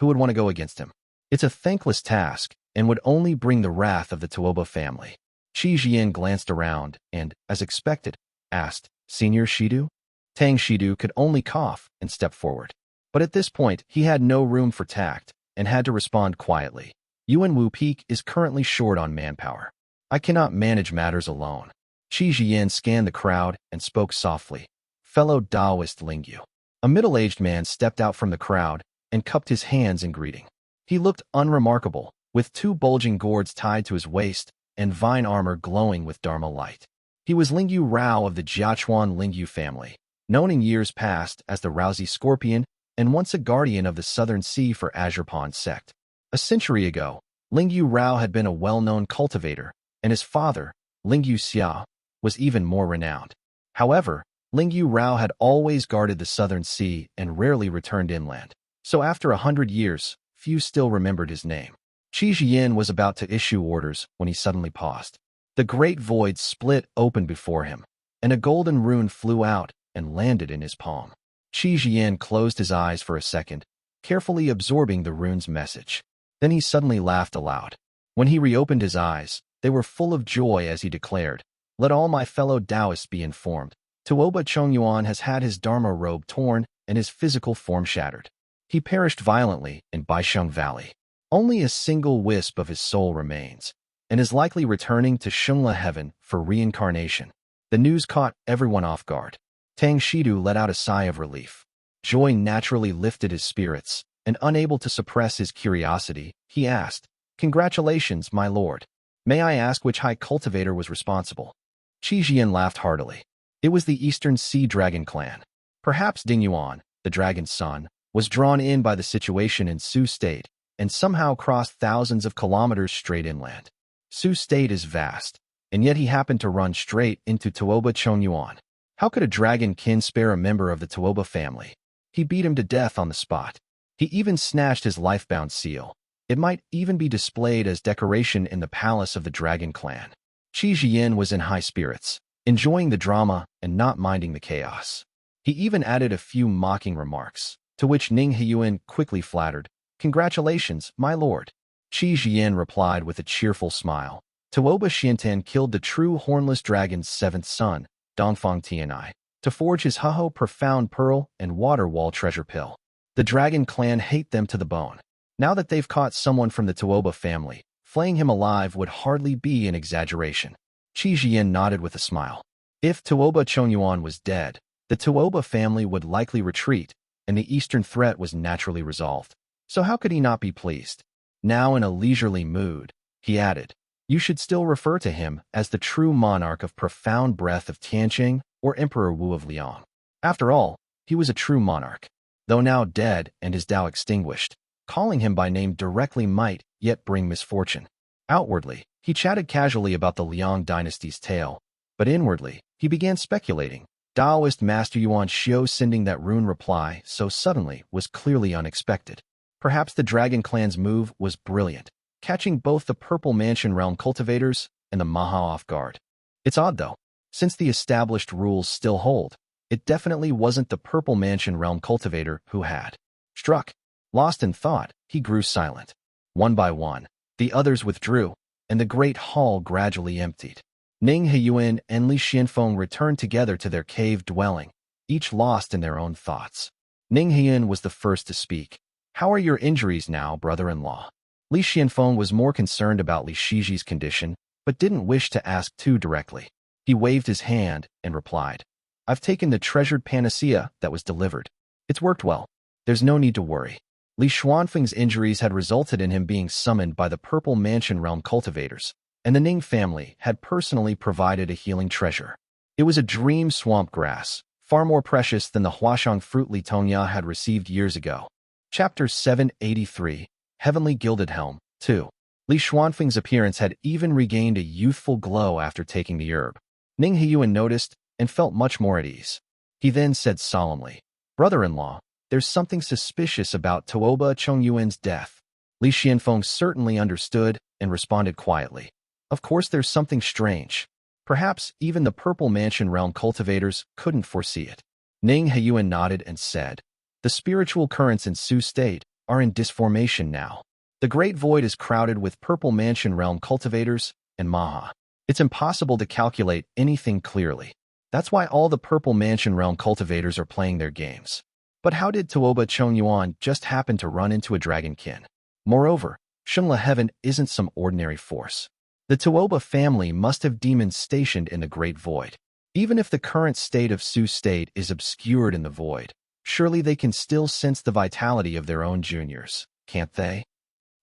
Who would want to go against him? It's a thankless task, and would only bring the wrath of the Tuoba family. Qi Jian glanced around and, as expected, asked, Senior Shidu? Tang Shidu could only cough and step forward. But at this point, he had no room for tact, and had to respond quietly. Yuan Wu Peak is currently short on manpower. I cannot manage matters alone. Qi Jian scanned the crowd and spoke softly. Fellow Taoist Ning You. A middle-aged man stepped out from the crowd and cupped his hands in greeting. He looked unremarkable, with 2 bulging gourds tied to his waist and vine armor glowing with Dharma light. He was Lingyu Rao of the Jiachuan Lingyu family, known in years past as the Rousey Scorpion and once a guardian of the Southern Sea for Azure Pond sect. A century ago, Lingyu Rao had been a well-known cultivator, and his father, Lingyu Xia, was even more renowned. However, Lingyu Rao had always guarded the Southern Sea and rarely returned inland, so after 100 years, few still remembered his name. Qi Jian was about to issue orders when he suddenly paused. The great void split open before him, and a golden rune flew out and landed in his palm. Qi Jian closed his eyes for a second, carefully absorbing the rune's message. Then he suddenly laughed aloud. When he reopened his eyes, they were full of joy as he declared, Let all my fellow Taoists be informed. Tuoba Chongyuan has had his Dharma robe torn and his physical form shattered. He perished violently in Baishang Valley. Only a single wisp of his soul remains, and is likely returning to Shungla Heaven for reincarnation. The news caught everyone off guard. Tang Shidu let out a sigh of relief. Joy naturally lifted his spirits, and unable to suppress his curiosity, he asked, Congratulations, my lord. May I ask which high cultivator was responsible? Qi Jian laughed heartily. It was the Eastern Sea Dragon clan. Perhaps Ding Yuan, the dragon's son, was drawn in by the situation in Sioux State, and somehow crossed thousands of kilometers straight inland. Sioux State is vast, and yet he happened to run straight into Tuoba Chongyuan. How could a dragon kin spare a member of the Tuoba family? He beat him to death on the spot. He even snatched his lifebound seal. It might even be displayed as decoration in the palace of the dragon clan. Qi Jian was in high spirits, enjoying the drama and not minding the chaos. He even added a few mocking remarks, to which Ning Heyuan quickly flattered, Congratulations, my lord. Qi Jian replied with a cheerful smile. Tuoba Xiantan killed the true hornless dragon's 7th son, Dongfang Tianai, to forge his Haho Profound Pearl and Water Wall Treasure Pill. The dragon clan hate them to the bone. Now that they've caught someone from the Tuoba family, flaying him alive would hardly be an exaggeration. Qi Jian nodded with a smile. If Tuoba Chongyuan was dead, the Tuoba family would likely retreat, and the eastern threat was naturally resolved. So how could he not be pleased? Now in a leisurely mood, he added, You should still refer to him as the true monarch of profound breath of Tianqing or Emperor Wu of Liang. After all, he was a true monarch. Though now dead and his Tao extinguished, calling him by name directly might yet bring misfortune. Outwardly, he chatted casually about the Liang dynasty's tale, but inwardly, he began speculating. Taoist Master Yuan Xiu sending that rune reply so suddenly was clearly unexpected. Perhaps the Dragon Clan's move was brilliant, catching both the Purple Mansion Realm cultivators and the Maha off guard. It's odd though, since the established rules still hold, it definitely wasn't the Purple Mansion Realm cultivator who had struck. Lost in thought, he grew silent. One by one, the others withdrew, and the great hall gradually emptied. Ning Heyuan and Li Xianfeng returned together to their cave dwelling, each lost in their own thoughts. Ning Heyuan was the first to speak. How are your injuries now, brother-in-law? Li Xianfeng was more concerned about Li Shiji's condition, but didn't wish to ask too directly. He waved his hand and replied, I've taken the treasured panacea that was delivered. It's worked well. There's no need to worry. Li Xuanfeng's injuries had resulted in him being summoned by the Purple Mansion Realm cultivators, and the Ning family had personally provided a healing treasure. It was a dream swamp grass, far more precious than the Huashang fruit Li Tongya had received years ago. Chapter 783, Heavenly Gilded Helm, 2. Li Xuanfeng's appearance had even regained a youthful glow after taking the herb. Ning Heyuan noticed and felt much more at ease. He then said solemnly, "Brother-in-law, there's something suspicious about Tuoba Chongyuan's death." Li Xianfeng certainly understood and responded quietly. Of course there's something strange. Perhaps even the Purple Mansion Realm cultivators couldn't foresee it. Ning Heyuan nodded and said, "The spiritual currents in Su State are in disformation now. The Great Void is crowded with Purple Mansion Realm cultivators and Maha. It's impossible to calculate anything clearly. That's why all the Purple Mansion Realm cultivators are playing their games. But how did Tuoba Chongyuan just happen to run into a dragonkin? Moreover, Shunla Heaven isn't some ordinary force. The Tuoba family must have demons stationed in the Great Void. Even if the current state of Su State is obscured in the Void, surely they can still sense the vitality of their own juniors, can't they?"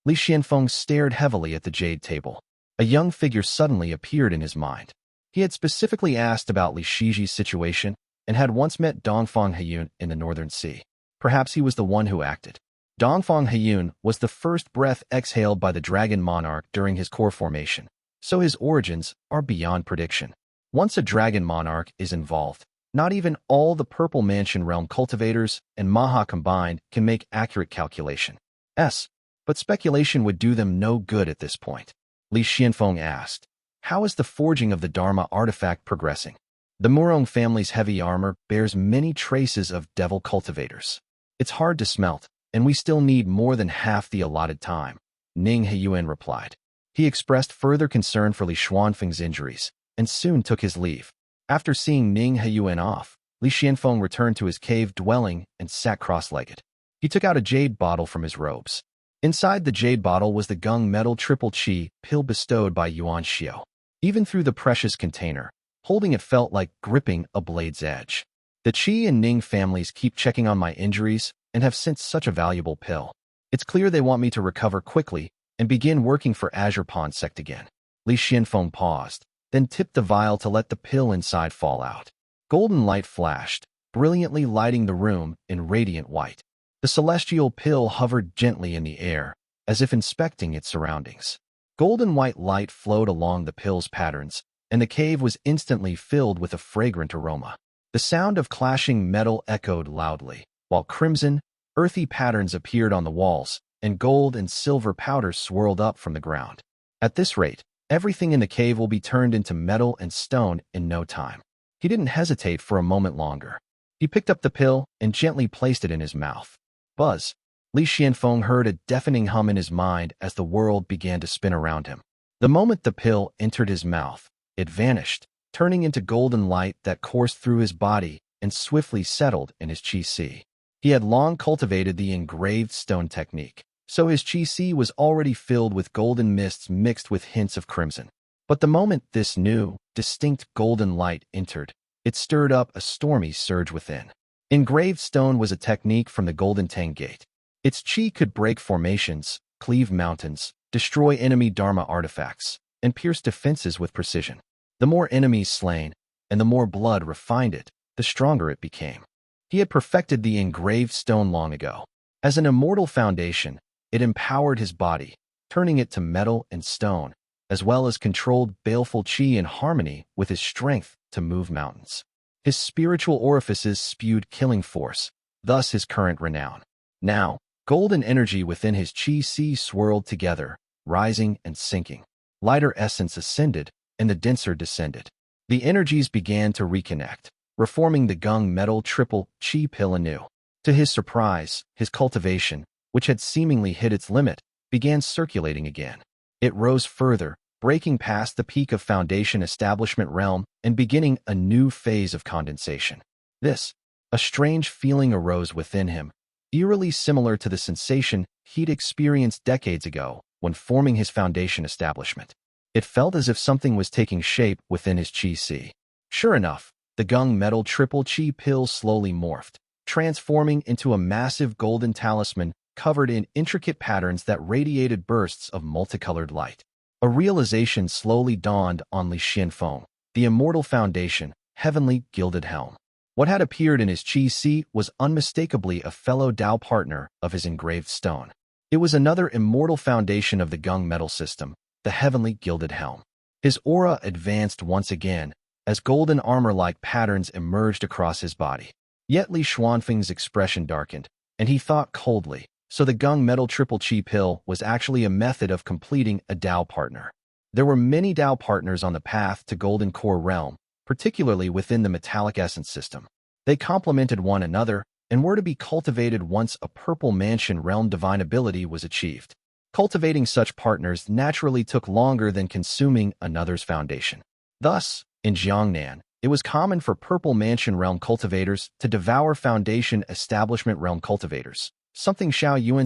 Li Xianfeng stared heavily at the jade table. A young figure suddenly appeared in his mind. He had specifically asked about Li Shiji's situation and had once met Dongfang Heyun in the Northern Sea. Perhaps he was the one who acted. Dongfang Heyun was the first breath exhaled by the Dragon Monarch during his core formation, so his origins are beyond prediction. Once a Dragon Monarch is involved, not even all the Purple Mansion Realm cultivators and Maha combined can make accurate calculation. But speculation would do them no good at this point. Li Xianfeng asked, "How is the forging of the Dharma artifact progressing?" The Murong family's heavy armor bears many traces of devil cultivators. It's hard to smelt, and we still need more than half the allotted time, Ning Heyuan replied. He expressed further concern for Li Xuanfeng's injuries, and soon took his leave. After seeing Ning Heyuan off, Li Xianfeng returned to his cave dwelling and sat cross-legged. He took out a jade bottle from his robes. Inside the jade bottle was the gung metal triple qi pill bestowed by Yuan Xiao. Even through the precious container, holding it felt like gripping a blade's edge. The Qi and Ning families keep checking on my injuries and have sent such a valuable pill. It's clear they want me to recover quickly and begin working for Azure Pawn Sect again. Li Xianfeng paused, then tipped the vial to let the pill inside fall out. Golden light flashed, brilliantly lighting the room in radiant white. The celestial pill hovered gently in the air, as if inspecting its surroundings. Golden white light flowed along the pill's patterns, and the cave was instantly filled with a fragrant aroma. The sound of clashing metal echoed loudly, while crimson, earthy patterns appeared on the walls, and gold and silver powder swirled up from the ground. At this rate, everything in the cave will be turned into metal and stone in no time. He didn't hesitate for a moment longer. He picked up the pill and gently placed it in his mouth. Buzz! Li Xianfeng heard a deafening hum in his mind as the world began to spin around him. The moment the pill entered his mouth, it vanished, turning into golden light that coursed through his body and swiftly settled in his qi. He had long cultivated the engraved stone technique, so his qi was already filled with golden mists mixed with hints of crimson. But the moment this new, distinct golden light entered, it stirred up a stormy surge within. Engraved stone was a technique from the Golden Tang Gate. Its qi could break formations, cleave mountains, destroy enemy Dharma artifacts, and pierce defenses with precision. The more enemies slain, and the more blood refined it, the stronger it became. He had perfected the engraved stone long ago. As an immortal foundation, it empowered his body, turning it to metal and stone, as well as controlled baleful qi in harmony with his strength to move mountains. His spiritual orifices spewed killing force, thus his current renown. Now, golden energy within his qi swirled together, rising and sinking. Lighter essence ascended, and the denser descended. The energies began to reconnect, reforming the gung metal triple qi pill anew. To his surprise, his cultivation, which had seemingly hit its limit, began circulating again. It rose further, breaking past the peak of Foundation Establishment Realm and beginning a new phase of condensation. A strange feeling arose within him, eerily similar to the sensation he'd experienced decades ago when forming his Foundation establishment. It felt as if something was taking shape within his qi. Sure enough, the gung metal triple qi pill slowly morphed, transforming into a massive golden talisman covered in intricate patterns that radiated bursts of multicolored light. A realization slowly dawned on Li Xianfeng, the immortal foundation, heavenly gilded helm. What had appeared in his qi was unmistakably a fellow Tao partner of his engraved stone. It was another immortal foundation of the Gung metal system, the heavenly gilded helm. His aura advanced once again, as golden armor-like patterns emerged across his body. Yet Li Xuanfeng's expression darkened, and he thought coldly, so the Gung metal triple chi pill was actually a method of completing a Tao partner. There were many Tao partners on the path to Golden Core Realm, particularly within the metallic essence system. They complemented one another and were to be cultivated once a Purple Mansion Realm divine ability was achieved. Cultivating such partners naturally took longer than consuming another's foundation. Thus, in Jiangnan, it was common for Purple Mansion Realm cultivators to devour Foundation Establishment Realm cultivators, something Xia You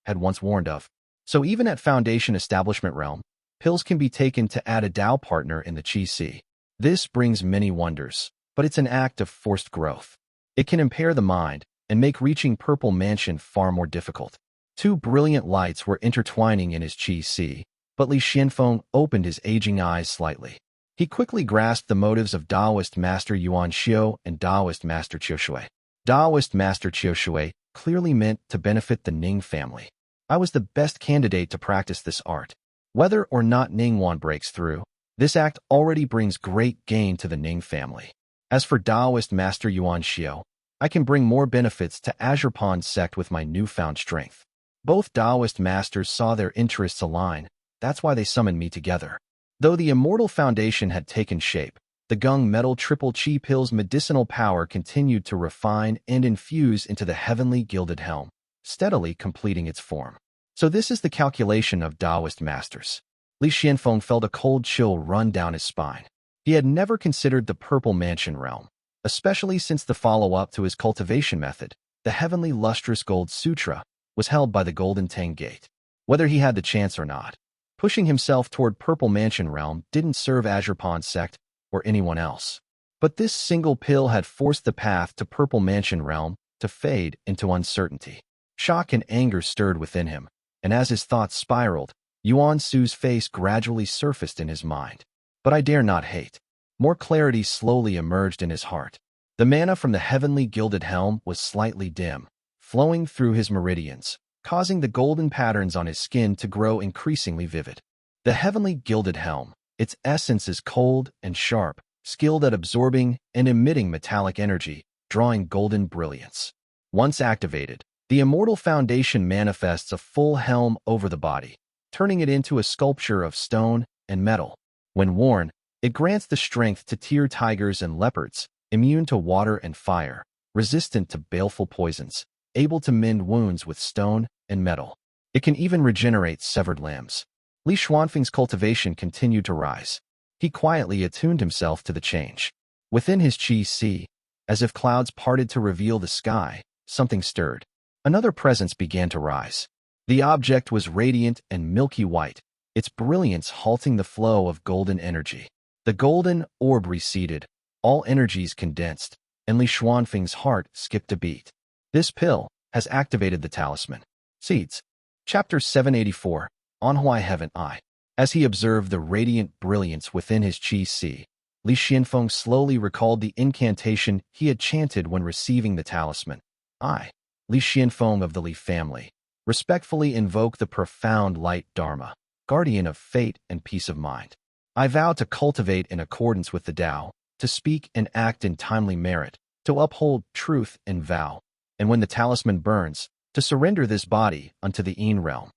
had once warned of. So even at Foundation Establishment Realm, pills can be taken to add a Tao partner in the qi. This brings many wonders, but it's an act of forced growth. It can impair the mind and make reaching Purple Mansion far more difficult. Two brilliant lights were intertwining in his qi, but Li Xianfeng opened his aging eyes slightly. He quickly grasped the motives of Taoist Master Yuan Xiu and Taoist Master Qiushui. Taoist Master Qiushui clearly meant to benefit the Ning family. I was the best candidate to practice this art. Whether or not Ningwan breaks through, this act already brings great gain to the Ning family. As for Taoist Master Yuan Xiu, I can bring more benefits to Azure Pond sect with my newfound strength. Both Taoist masters saw their interests align, that's why they summoned me together. Though the immortal foundation had taken shape, the Gung metal triple chi pill's medicinal power continued to refine and infuse into the heavenly gilded helm, steadily completing its form. So this is the calculation of Taoist masters. Li Xianfeng felt a cold chill run down his spine. He had never considered the Purple Mansion realm, especially since the follow-up to his cultivation method, the heavenly lustrous gold sutra, was held by the Golden Tang Gate. Whether he had the chance or not, pushing himself toward Purple Mansion realm didn't serve Azure Pond sect or anyone else. But this single pill had forced the path to Purple Mansion realm to fade into uncertainty. Shock and anger stirred within him, and as his thoughts spiraled, Yuan Su's face gradually surfaced in his mind. But I dare not hate. More clarity slowly emerged in his heart. The mana from the heavenly gilded helm was slightly dim, flowing through his meridians, causing the golden patterns on his skin to grow increasingly vivid. The heavenly gilded helm, its essence is cold and sharp, skilled at absorbing and emitting metallic energy, drawing golden brilliance. Once activated, the immortal foundation manifests a full helm over the body, turning it into a sculpture of stone and metal. When worn, it grants the strength to tier tigers and leopards, immune to water and fire, resistant to baleful poisons, able to mend wounds with stone and metal. It can even regenerate severed limbs. Li Xuanfeng's cultivation continued to rise. He quietly attuned himself to the change. Within his qi, as if clouds parted to reveal the sky, something stirred. Another presence began to rise. The object was radiant and milky white, its brilliance halting the flow of golden energy. The golden orb receded, all energies condensed, and Li Xuanfeng's heart skipped a beat. This pill has activated the talisman. Seeds. Chapter 784, Anhuai Heaven I. As he observed the radiant brilliance within his qi, Li Xianfeng slowly recalled the incantation he had chanted when receiving the talisman. I, Li Xianfeng of the Li family, respectfully invoke the profound light Dharma, guardian of fate and peace of mind. I vow to cultivate in accordance with the Tao, to speak and act in timely merit, to uphold truth and vow, and when the talisman burns, to surrender this body unto the Yin realm.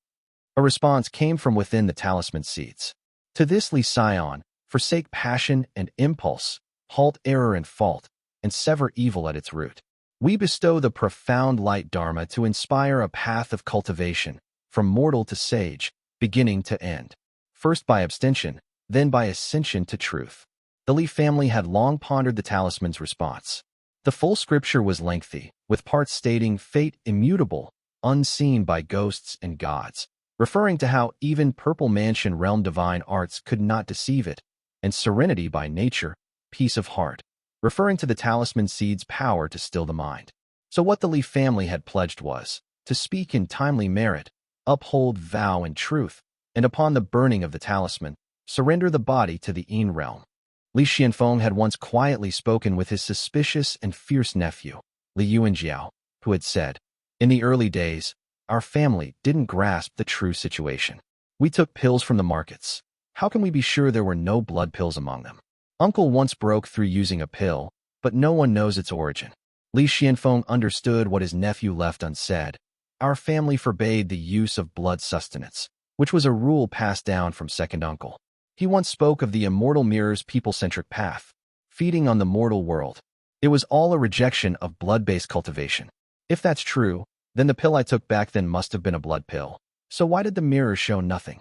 A response came from within the talisman seeds. To this Li Sion, forsake passion and impulse, halt error and fault, and sever evil at its root. We bestow the profound light Dharma to inspire a path of cultivation, from mortal to sage, beginning to end. First by abstention, then by ascension to truth. The Li family had long pondered the talisman's response. The full scripture was lengthy, with parts stating fate immutable, unseen by ghosts and gods, referring to how even Purple Mansion realm divine arts could not deceive it, and serenity by nature, peace of heart, referring to the talisman seed's power to still the mind. So what the Li family had pledged was, to speak in timely merit, uphold vow and truth, and upon the burning of the talisman, surrender the body to the Yin realm. Li Xianfeng had once quietly spoken with his suspicious and fierce nephew, Li Yuanjiao, who had said, "In the early days, our family didn't grasp the true situation. We took pills from the markets. How can we be sure there were no blood pills among them? Uncle once broke through using a pill, but no one knows its origin." Li Xianfeng understood what his nephew left unsaid. Our family forbade the use of blood sustenance, which was a rule passed down from second uncle. He once spoke of the immortal mirror's people-centric path, feeding on the mortal world. It was all a rejection of blood-based cultivation. If that's true, then the pill I took back then must have been a blood pill. So why did the mirror show nothing?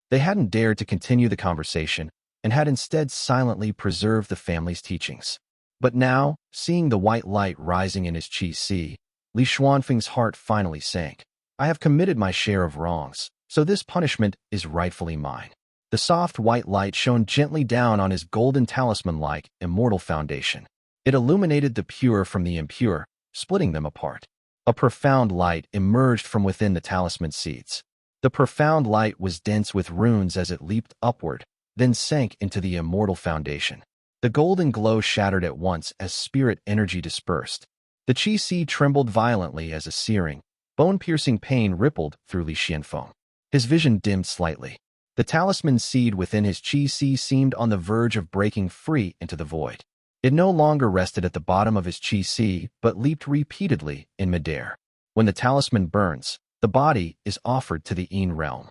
They hadn't dared to continue the conversation and had instead silently preserved the family's teachings. But now, seeing the white light rising in his qi, Li Xuanfeng's heart finally sank. I have committed my share of wrongs, so this punishment is rightfully mine. The soft white light shone gently down on his golden talisman-like immortal foundation. It illuminated the pure from the impure, splitting them apart. A profound light emerged from within the talisman seeds. The profound light was dense with runes as it leaped upward, then sank into the immortal foundation. The golden glow shattered at once as spirit energy dispersed. The qi trembled violently as a searing, bone-piercing pain rippled through Li Xianfeng. His vision dimmed slightly. The talisman seed within his qi seemed on the verge of breaking free into the void. It no longer rested at the bottom of his qi, but leaped repeatedly in midair. When the talisman burns, the body is offered to the Yin realm.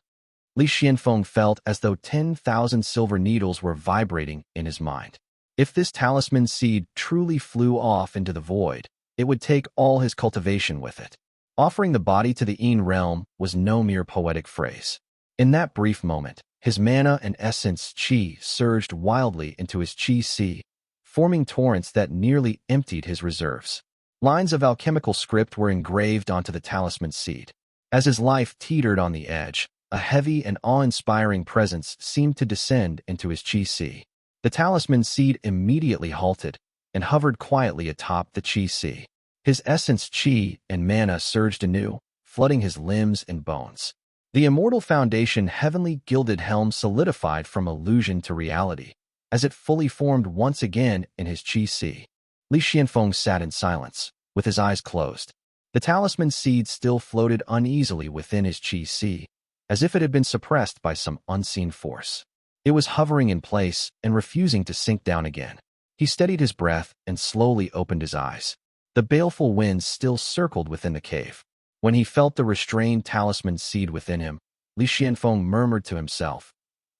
Li Xianfeng felt as though 10,000 silver needles were vibrating in his mind. If this talisman seed truly flew off into the void, it would take all his cultivation with it. Offering the body to the Yin realm was no mere poetic phrase. In that brief moment, his mana and essence qi surged wildly into his qi, forming torrents that nearly emptied his reserves. Lines of alchemical script were engraved onto the talisman seed. As his life teetered on the edge, a heavy and awe-inspiring presence seemed to descend into his qi. The talisman seed immediately halted and hovered quietly atop the qi. His essence qi and mana surged anew, flooding his limbs and bones. The immortal foundation heavenly gilded helm solidified from illusion to reality, as it fully formed once again in his qi. Li Xianfeng sat in silence, with his eyes closed. The talisman seed still floated uneasily within his qi, as if it had been suppressed by some unseen force. It was hovering in place and refusing to sink down again. He steadied his breath and slowly opened his eyes. The baleful winds still circled within the cave. When he felt the restrained talisman seed within him, Li Xianfeng murmured to himself,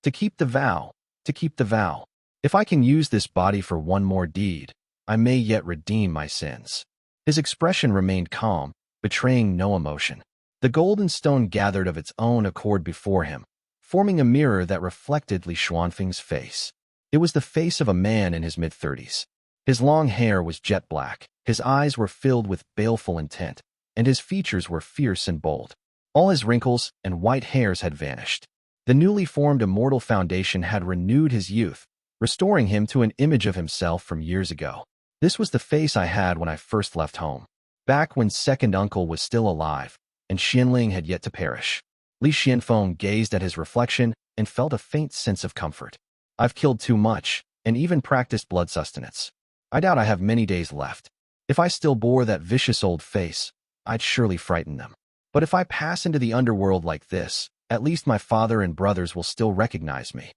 "To keep the vow, to keep the vow. If I can use this body for one more deed, I may yet redeem my sins." His expression remained calm, betraying no emotion. The golden stone gathered of its own accord before him, forming a mirror that reflected Li Xuanfeng's face. It was the face of a man in his mid-30s. His long hair was jet black, his eyes were filled with baleful intent, and his features were fierce and bold. All his wrinkles and white hairs had vanished. The newly formed immortal foundation had renewed his youth, restoring him to an image of himself from years ago. This was the face I had when I first left home, back when second uncle was still alive, and Xianling had yet to perish. Li Xianfeng gazed at his reflection and felt a faint sense of comfort. I've killed too much, and even practiced blood sustenance. I doubt I have many days left. If I still bore that vicious old face, I'd surely frighten them. But if I pass into the underworld like this, at least my father and brothers will still recognize me.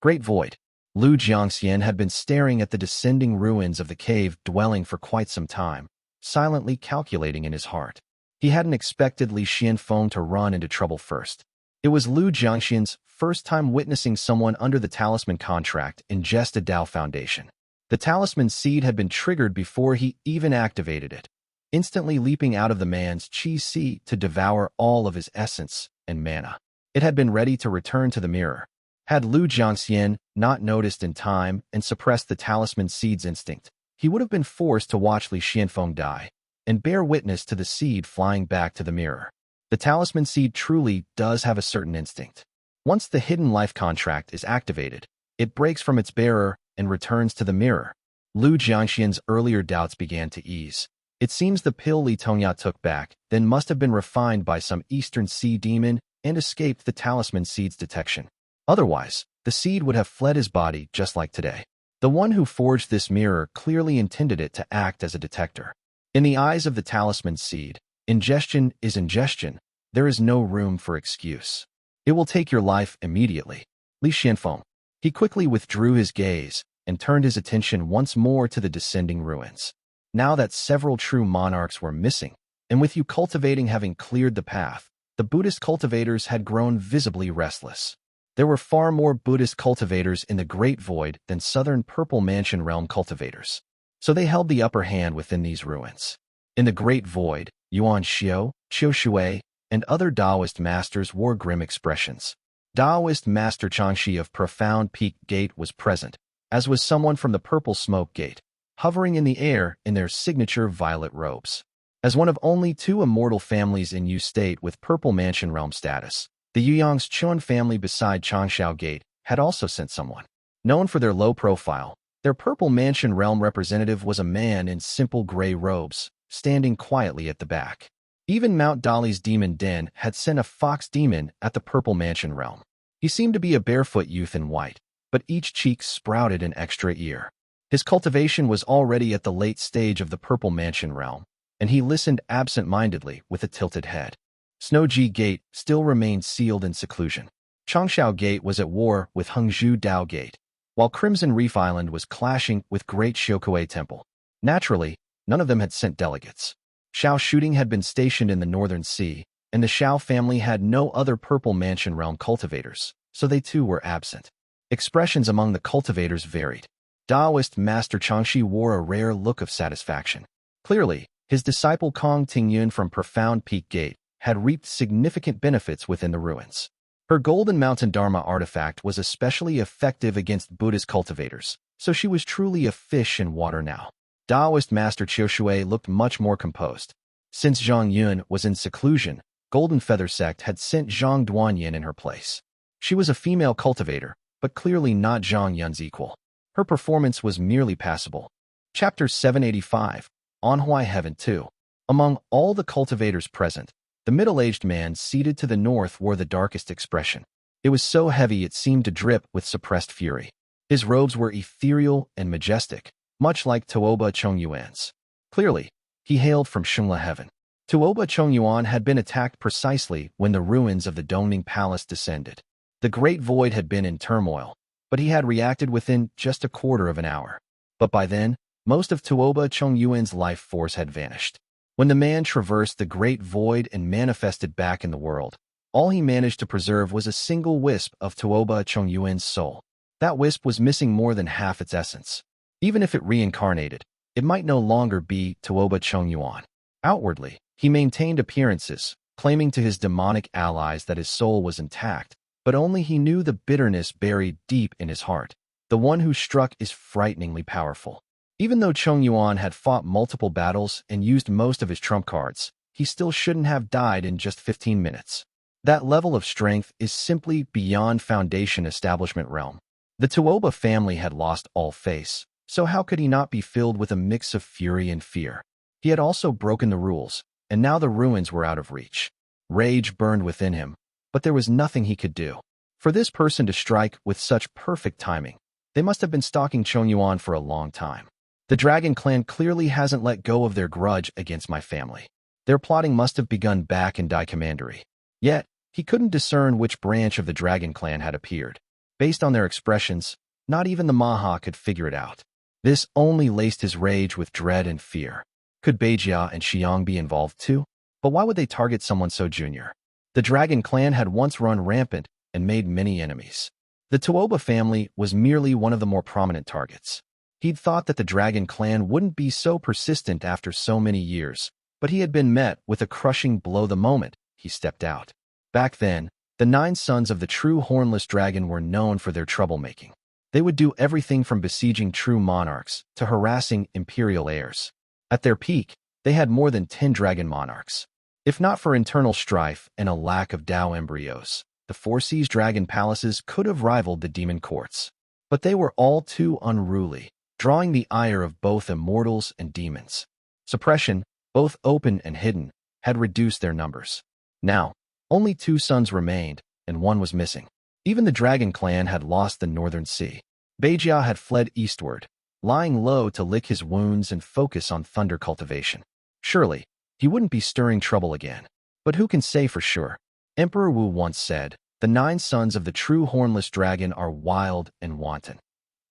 Great Void. Lu Jiangxian had been staring at the descending ruins of the cave dwelling for quite some time, silently calculating in his heart. He hadn't expected Li Xianfeng to run into trouble first. It was Lu Jiangxian's first time witnessing someone under the talisman contract ingest a Dao foundation. The talisman seed had been triggered before he even activated it, instantly leaping out of the man's qi to devour all of his essence and mana. It had been ready to return to the mirror. Had Lu Jiangxian not noticed in time and suppressed the talisman seed's instinct, he would have been forced to watch Li Xianfeng die and bear witness to the seed flying back to the mirror. The talisman seed truly does have a certain instinct. Once the hidden life contract is activated, it breaks from its bearer and returns to the mirror. Lu Jiangxian's earlier doubts began to ease. It seems the pill Li Tongya took back then must have been refined by some Eastern sea demon and escaped the talisman seed's detection. Otherwise, the seed would have fled his body just like today. The one who forged this mirror clearly intended it to act as a detector. In the eyes of the talisman seed, ingestion is ingestion. There is no room for excuse. It will take your life immediately. Li Xianfeng. He quickly withdrew his gaze and turned his attention once more to the descending ruins. Now that several true monarchs were missing, and with you cultivating having cleared the path, the Buddhist cultivators had grown visibly restless. There were far more Buddhist cultivators in the Great Void than southern Purple Mansion Realm cultivators, so they held the upper hand within these ruins. In the Great Void, Yuan Xiao, Qiu Shui, and other Taoist masters wore grim expressions. Taoist Master Chengshui of Profound Peak Gate was present, as was someone from the Purple Smoke Gate, hovering in the air in their signature violet robes. As one of only 2 immortal families in Yu State with Purple Mansion Realm status, the Yuyang's Chuan family beside Changshao Gate had also sent someone. Known for their low profile, their Purple Mansion Realm representative was a man in simple gray robes, standing quietly at the back. Even Mount Dali's demon den had sent a fox demon at the Purple Mansion Realm. He seemed to be a barefoot youth in white, but each cheek sprouted an extra ear. His cultivation was already at the late stage of the Purple Mansion Realm, and he listened absent-mindedly with a tilted head. Snowji Gate still remained sealed in seclusion. Changshao Gate was at war with Hengzhu Dao Gate, while Crimson Reef Island was clashing with Great Shokue Temple. Naturally, none of them had sent delegates. Shao Shooting had been stationed in the Northern Sea, and the Shao family had no other Purple Mansion Realm cultivators, so they too were absent. Expressions among the cultivators varied. Taoist Master Chengshui wore a rare look of satisfaction. Clearly, his disciple Kong Tingyun from Profound Peak Gate had reaped significant benefits within the ruins. Her Golden Mountain Dharma artifact was especially effective against Buddhist cultivators, so she was truly a fish in water now. Taoist Master Qiushui looked much more composed. Since Chang Yun was in seclusion, Golden Feather Sect had sent Zhang Duanyin in her place. She was a female cultivator, but clearly not Zhang Yun's equal. Her performance was merely passable. Chapter 785, Anhuai Heaven 2. Among all the cultivators present, the middle-aged man seated to the north wore the darkest expression. It was so heavy it seemed to drip with suppressed fury. His robes were ethereal and majestic, much like Tuoba Chongyuan's. Clearly, he hailed from Shungla Heaven. Tuoba Chongyuan had been attacked precisely when the ruins of the Dongning Palace descended. The Great Void had been in turmoil, but he had reacted within just a quarter of an hour. But by then, most of Tuoba Chongyuan's life force had vanished. When the man traversed the Great Void and manifested back in the world, all he managed to preserve was a single wisp of Tuoba Chongyuan's soul. That wisp was missing more than half its essence. Even if it reincarnated, it might no longer be Tuoba Chongyuan. Outwardly, he maintained appearances, claiming to his demonic allies that his soul was intact, but only he knew the bitterness buried deep in his heart. The one who struck is frighteningly powerful. Even though Chongyuan had fought multiple battles and used most of his trump cards, he still shouldn't have died in just 15 minutes. That level of strength is simply beyond Foundation Establishment realm. The Tuoba family had lost all face, so how could he not be filled with a mix of fury and fear? He had also broken the rules, and now the ruins were out of reach. Rage burned within him, but there was nothing he could do. For this person to strike with such perfect timing, they must have been stalking Chongyuan for a long time. The Dragon Clan clearly hasn't let go of their grudge against my family. Their plotting must have begun back in Dai Commandery. Yet, he couldn't discern which branch of the Dragon Clan had appeared. Based on their expressions, not even the Maha could figure it out. This only laced his rage with dread and fear. Could Beijia and Xiang be involved too? But why would they target someone so junior? The Dragon Clan had once run rampant and made many enemies. The Tuoba family was merely one of the more prominent targets. He'd thought that the Dragon Clan wouldn't be so persistent after so many years, but he had been met with a crushing blow the moment he stepped out. Back then, the 9 sons of the true hornless dragon were known for their troublemaking. They would do everything from besieging true monarchs to harassing imperial heirs. At their peak, they had more than 10 dragon monarchs. If not for internal strife and a lack of Dao embryos, the Four Seas dragon palaces could have rivaled the demon courts. But they were all too unruly, drawing the ire of both immortals and demons. Suppression, both open and hidden, had reduced their numbers. Now, Only 2 sons remained, and one was missing. Even the dragon clan had lost the northern sea. Beijia had fled eastward, lying low to lick his wounds and focus on thunder cultivation. Surely, he wouldn't be stirring trouble again. But who can say for sure? Emperor Wu once said, "The 9 sons of the true hornless dragon are wild and wanton."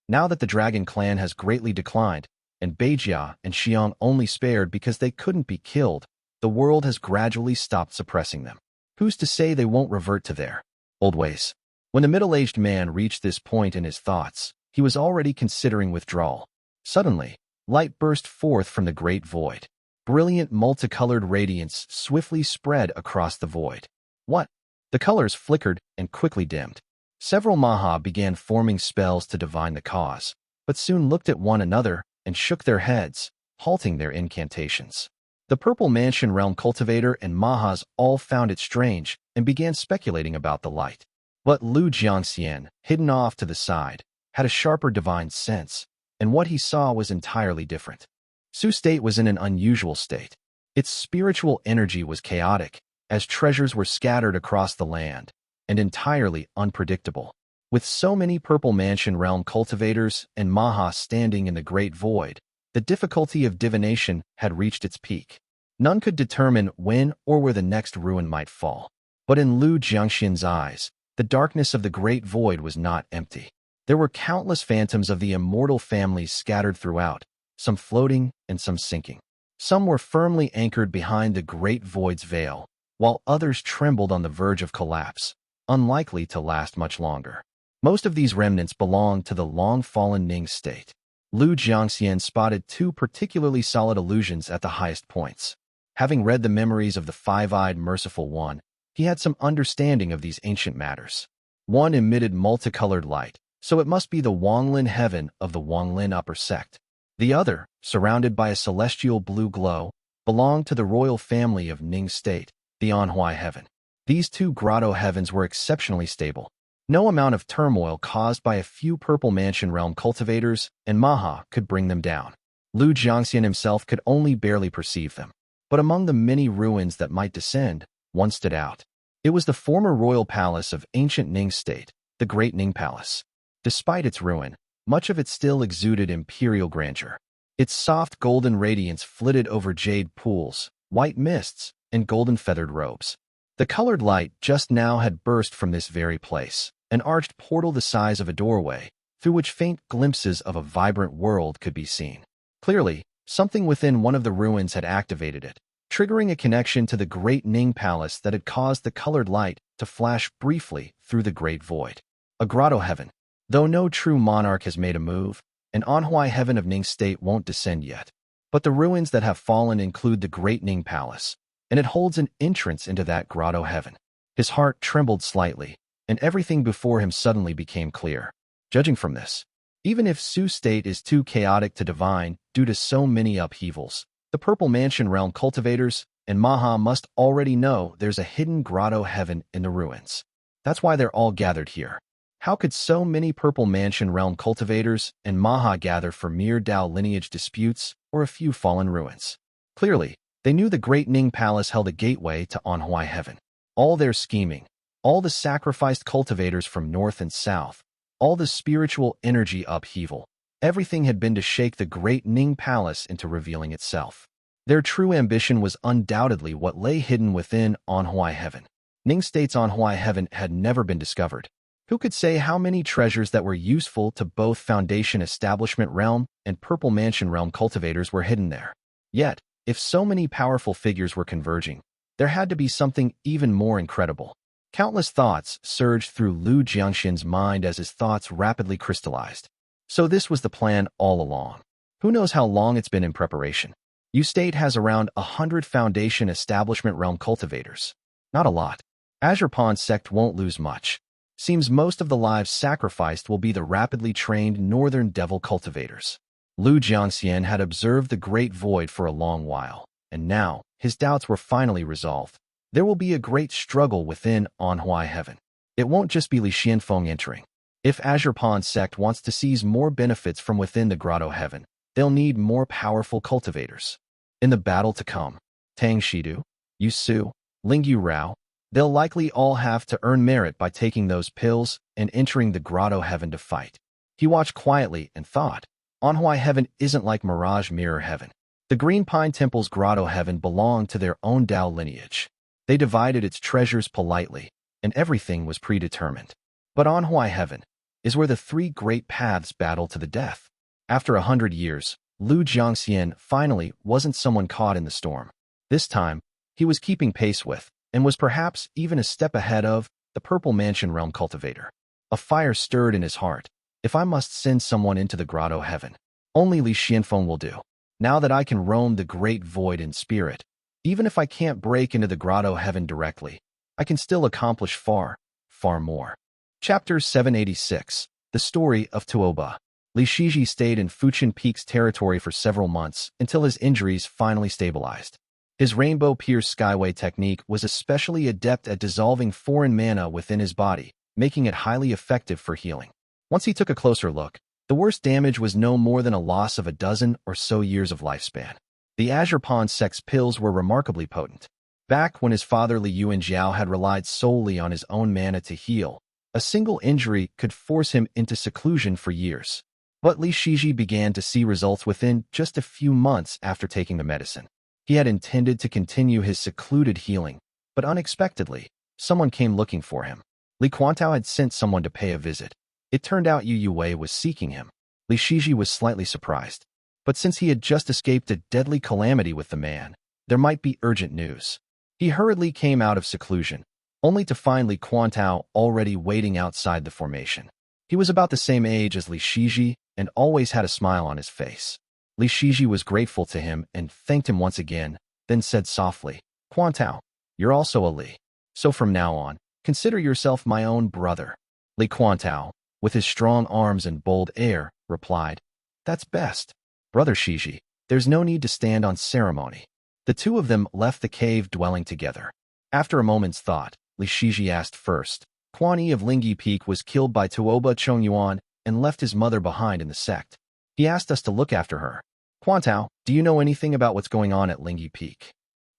Now that the dragon clan has greatly declined, and Beijia and Xiang only spared because they couldn't be killed, the world has gradually stopped suppressing them. Who's to say they won't revert to their old ways? When the middle-aged man reached this point in his thoughts, he was already considering withdrawal. Suddenly, light burst forth from the great void. Brilliant multicolored radiance swiftly spread across the void. What? The colors flickered and quickly dimmed. Several Maha began forming spells to divine the cause, but soon looked at one another and shook their heads, halting their incantations. The Purple Mansion Realm Cultivator and Mahas all found it strange and began speculating about the light. But Lu Jiangxian, hidden off to the side, had a sharper divine sense, and what he saw was entirely different. Su's state was in an unusual state. Its spiritual energy was chaotic, as treasures were scattered across the land, and entirely unpredictable. With so many Purple Mansion Realm cultivators and Maha standing in the great void, the difficulty of divination had reached its peak. None could determine when or where the next ruin might fall. But in Lu Jiangxian's eyes, the darkness of the great void was not empty. There were countless phantoms of the immortal families scattered throughout, some floating and some sinking. Some were firmly anchored behind the great void's veil, while others trembled on the verge of collapse, unlikely to last much longer. Most of these remnants belonged to the long-fallen Ning state. Lu Jiangxian spotted 2 particularly solid illusions at the highest points. Having read the memories of the 5-eyed merciful one, he had some understanding of these ancient matters. One emitted multicolored light, so it must be the Wanglin heaven of the Wanglin upper sect. The other, surrounded by a celestial blue glow, belonged to the royal family of Ning state, the Anhuai heaven. These 2 grotto heavens were exceptionally stable. No amount of turmoil caused by a few Purple Mansion Realm cultivators and Maha could bring them down. Lu Jiangxian himself could only barely perceive them. But among the many ruins that might descend, one stood out. It was the former royal palace of ancient Ning state, the Great Ning Palace. Despite its ruin, much of it still exuded imperial grandeur. Its soft golden radiance flitted over jade pools, white mists, and golden feathered robes. The colored light just now had burst from this very place, an arched portal the size of a doorway, through which faint glimpses of a vibrant world could be seen. Clearly, something within one of the ruins had activated it, triggering a connection to the great Ning Palace that had caused the colored light to flash briefly through the great void. A grotto heaven. Though no true monarch has made a move, an Anhuai heaven of Ning state won't descend yet. But the ruins that have fallen include the great Ning Palace, and it holds an entrance into that grotto heaven. His heart trembled slightly, and everything before him suddenly became clear. Judging from this, even if Su's state is too chaotic to divine due to so many upheavals, the Purple Mansion Realm cultivators and Maha must already know there's a hidden grotto heaven in the ruins. That's why they're all gathered here. How could so many Purple Mansion Realm cultivators and Maha gather for mere Dao lineage disputes or a few fallen ruins? Clearly, they knew the great Ning Palace held a gateway to Anhuai heaven. All their scheming, all the sacrificed cultivators from north and south, all the spiritual energy upheaval, everything had been to shake the great Ning Palace into revealing itself. Their true ambition was undoubtedly what lay hidden within Anhuai heaven. Ning state's Anhuai heaven had never been discovered. Who could say how many treasures that were useful to both Foundation Establishment Realm and Purple Mansion Realm cultivators were hidden there? Yet, if so many powerful figures were converging, there had to be something even more incredible. Countless thoughts surged through Lu Jiangxian's mind as his thoughts rapidly crystallized. So this was the plan all along. Who knows how long it's been in preparation? You state has around 100 Foundation Establishment Realm cultivators. Not a lot. Azure Pond sect won't lose much. Seems most of the lives sacrificed will be the rapidly trained Northern Devil cultivators. Lu Jiangxian had observed the Great Void for a long while, and now his doubts were finally resolved. There will be a great struggle within Anhuai heaven. It won't just be Li Xianfeng entering. If Azure Pond sect wants to seize more benefits from within the grotto heaven, they'll need more powerful cultivators. In the battle to come, Tang Shidu, Yu Su, Ling Yu Rao, They'll likely all have to earn merit by taking those pills and entering the grotto heaven to fight. He watched quietly and thought, Anhuai heaven isn't like Mirage Mirror heaven. The Green Pine Temple's grotto heaven belonged to their own Dao lineage. They divided its treasures politely, and everything was predetermined. But Anhuai heaven is where the three great paths battle to the death. After 100 years, Lu Jiangxian finally wasn't someone caught in the storm. This time, he was keeping pace with, and was perhaps even a step ahead of, the Purple Mansion Realm cultivator. A fire stirred in his heart. If I must send someone into the grotto heaven, only Li Xianfeng will do. Now that I can roam the great void in spirit, even if I can't break into the grotto heaven directly, I can still accomplish far, far more. Chapter 786, The Story of Tuoba. Li Shiji stayed in Fuchin Peak's territory for several months until his injuries finally stabilized. His rainbow-pierced skyway technique was especially adept at dissolving foreign mana within his body, making it highly effective for healing. Once he took a closer look, the worst damage was no more than a loss of a dozen or so years of lifespan. The Azure Pond Sex pills were remarkably potent. Back when his father Li Yuanjiao had relied solely on his own mana to heal, a single injury could force him into seclusion for years. But Li Shiji began to see results within just a few months after taking the medicine. He had intended to continue his secluded healing, but unexpectedly, someone came looking for him. Li Quantao had sent someone to pay a visit. It turned out Yu Yue was seeking him. Li Shiji was slightly surprised. But since he had just escaped a deadly calamity with the man, there might be urgent news. He hurriedly came out of seclusion, only to find Li Quantao already waiting outside the formation. He was about the same age as Li Shiji and always had a smile on his face. Li Shiji was grateful to him and thanked him once again, then said softly, Quantao, you're also a Li. So from now on, consider yourself my own brother. Li Quantao, with his strong arms and bold air, replied, That's best. Brother Shiji, there's no need to stand on ceremony. The two of them left the cave dwelling together. After a moment's thought, Li Shiji asked first, Quan Yi of Lingyi Peak was killed by Tuoba Chongyuan and left his mother behind in the sect. He asked us to look after her. Quantao, do you know anything about what's going on at Lingyi Peak?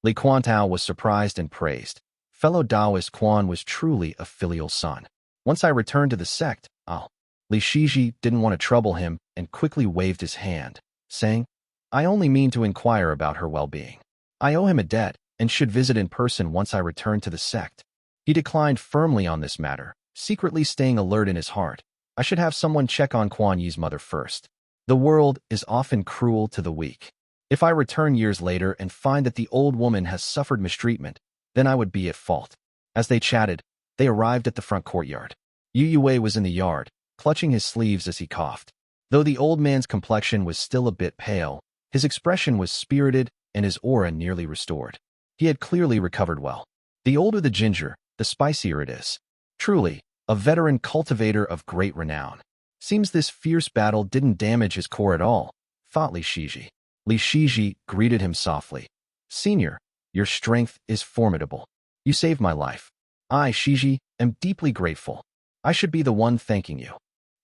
Li Quantao was surprised and praised. Fellow Taoist Quan was truly a filial son. Once I returned to the sect, I'll. Li Shiji didn't want to trouble him and quickly waved his hand, saying, I only mean to inquire about her well-being. I owe him a debt and should visit in person once I return to the sect. He declined firmly on this matter, secretly staying alert in his heart. I should have someone check on Quan Yi's mother first. The world is often cruel to the weak. If I return years later and find that the old woman has suffered mistreatment, then I would be at fault. As they chatted, they arrived at the front courtyard. Yu Yue was in the yard, clutching his sleeves as he coughed. Though the old man's complexion was still a bit pale, his expression was spirited and his aura nearly restored. He had clearly recovered well. The older the ginger, the spicier it is. Truly, a veteran cultivator of great renown. Seems this fierce battle didn't damage his core at all, thought Li Shiji. Li Shiji greeted him softly. Senior, your strength is formidable. You saved my life. I, Shiji, am deeply grateful. I should be the one thanking you.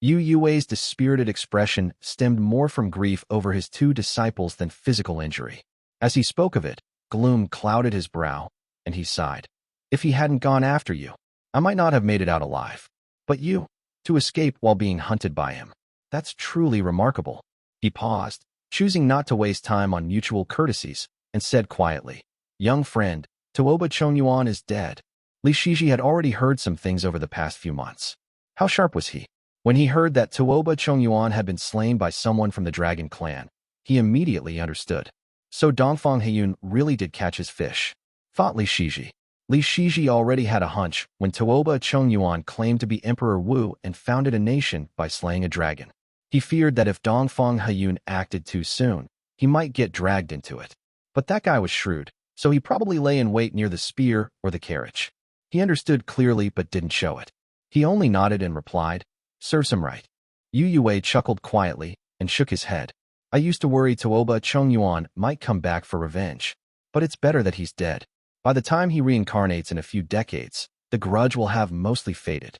Yu Yue's dispirited expression stemmed more from grief over his two disciples than physical injury. As he spoke of it, gloom clouded his brow, and he sighed. If he hadn't gone after you, I might not have made it out alive. But you, to escape while being hunted by him. That's truly remarkable. He paused, choosing not to waste time on mutual courtesies, and said quietly, Young friend, Tuoba Chongyuan is dead. Li Shiji had already heard some things over the past few months. How sharp was he? When he heard that Tuoba Chongyuan had been slain by someone from the Dragon clan, he immediately understood. So Dongfang Heiyun really did catch his fish, thought Li Shiji. Li Shiji already had a hunch when Tuoba Chongyuan claimed to be Emperor Wu and founded a nation by slaying a dragon. He feared that if Dongfang Heiyun acted too soon, he might get dragged into it. But that guy was shrewd, so he probably lay in wait near the spear or the carriage. He understood clearly but didn't show it. He only nodded and replied, Serves him right. Yu Yue chuckled quietly and shook his head. I used to worry Tuoba Chongyuan might come back for revenge, but it's better that he's dead. By the time he reincarnates in a few decades, the grudge will have mostly faded.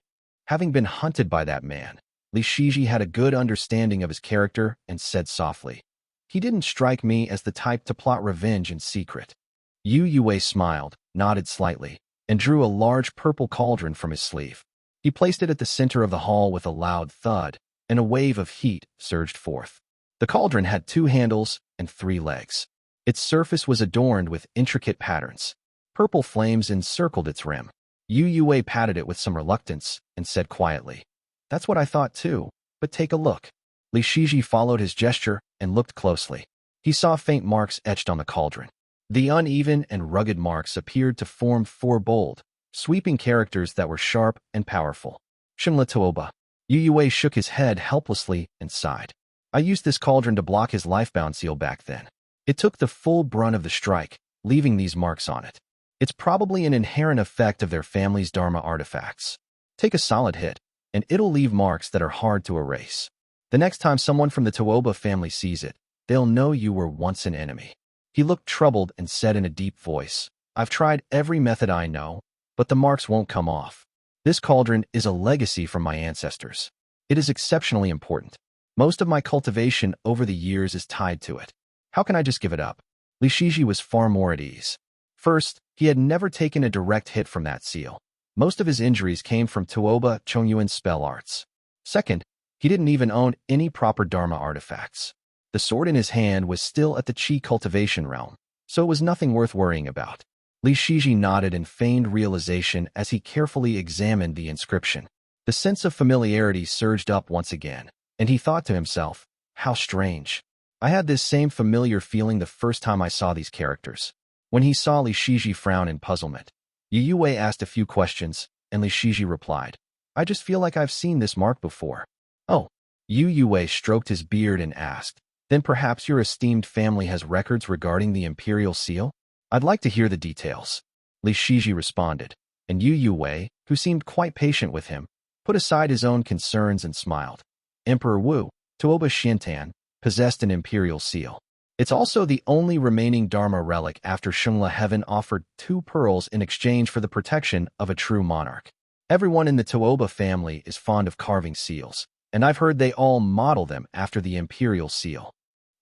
Having been hunted by that man, Li Shiji had a good understanding of his character and said softly, He didn't strike me as the type to plot revenge in secret. Yu Yue smiled, nodded slightly, and drew a large purple cauldron from his sleeve. He placed it at the center of the hall with a loud thud, and a wave of heat surged forth. The cauldron had 2 handles and 3 legs. Its surface was adorned with intricate patterns. Purple flames encircled its rim. Yue patted it with some reluctance and said quietly, "That's what I thought too, but take a look." Li Shiji followed his gesture and looked closely. He saw faint marks etched on the cauldron. The uneven and rugged marks appeared to form 4 bold, sweeping characters that were sharp and powerful. Shimla Tuoba. Yue shook his head helplessly and sighed. "I used this cauldron to block his lifebound seal back then. It took the full brunt of the strike, leaving these marks on it. It's probably an inherent effect of their family's Dharma artifacts. Take a solid hit, and it'll leave marks that are hard to erase. The next time someone from the Tuoba family sees it, they'll know you were once an enemy." He looked troubled and said in a deep voice, "I've tried every method I know, but the marks won't come off. This cauldron is a legacy from my ancestors. It is exceptionally important. Most of my cultivation over the years is tied to it. How can I just give it up?" Li Shiji was far more at ease. First, he had never taken a direct hit from that seal. Most of his injuries came from Tuoba Chongyuan's spell arts. Second, he didn't even own any proper Dharma artifacts. The sword in his hand was still at the Qi cultivation realm, so it was nothing worth worrying about. Li Shiji nodded in feigned realization as he carefully examined the inscription. The sense of familiarity surged up once again, and he thought to himself, "How strange. I had this same familiar feeling the first time I saw these characters." When he saw Li Shiji frown in puzzlement, Yue asked a few questions, and Li Shiji replied, "I just feel like I've seen this mark before." "Oh." Yue stroked his beard and asked, "Then perhaps your esteemed family has records regarding the imperial seal? I'd like to hear the details." Li Shiji responded, and Yue, who seemed quite patient with him, put aside his own concerns and smiled. "Emperor Wu, Tuoba Xiantan, possessed an imperial seal. It's also the only remaining Dharma relic after Shungla Heaven offered 2 pearls in exchange for the protection of a true monarch. Everyone in the Tuoba family is fond of carving seals, and I've heard they all model them after the imperial seal."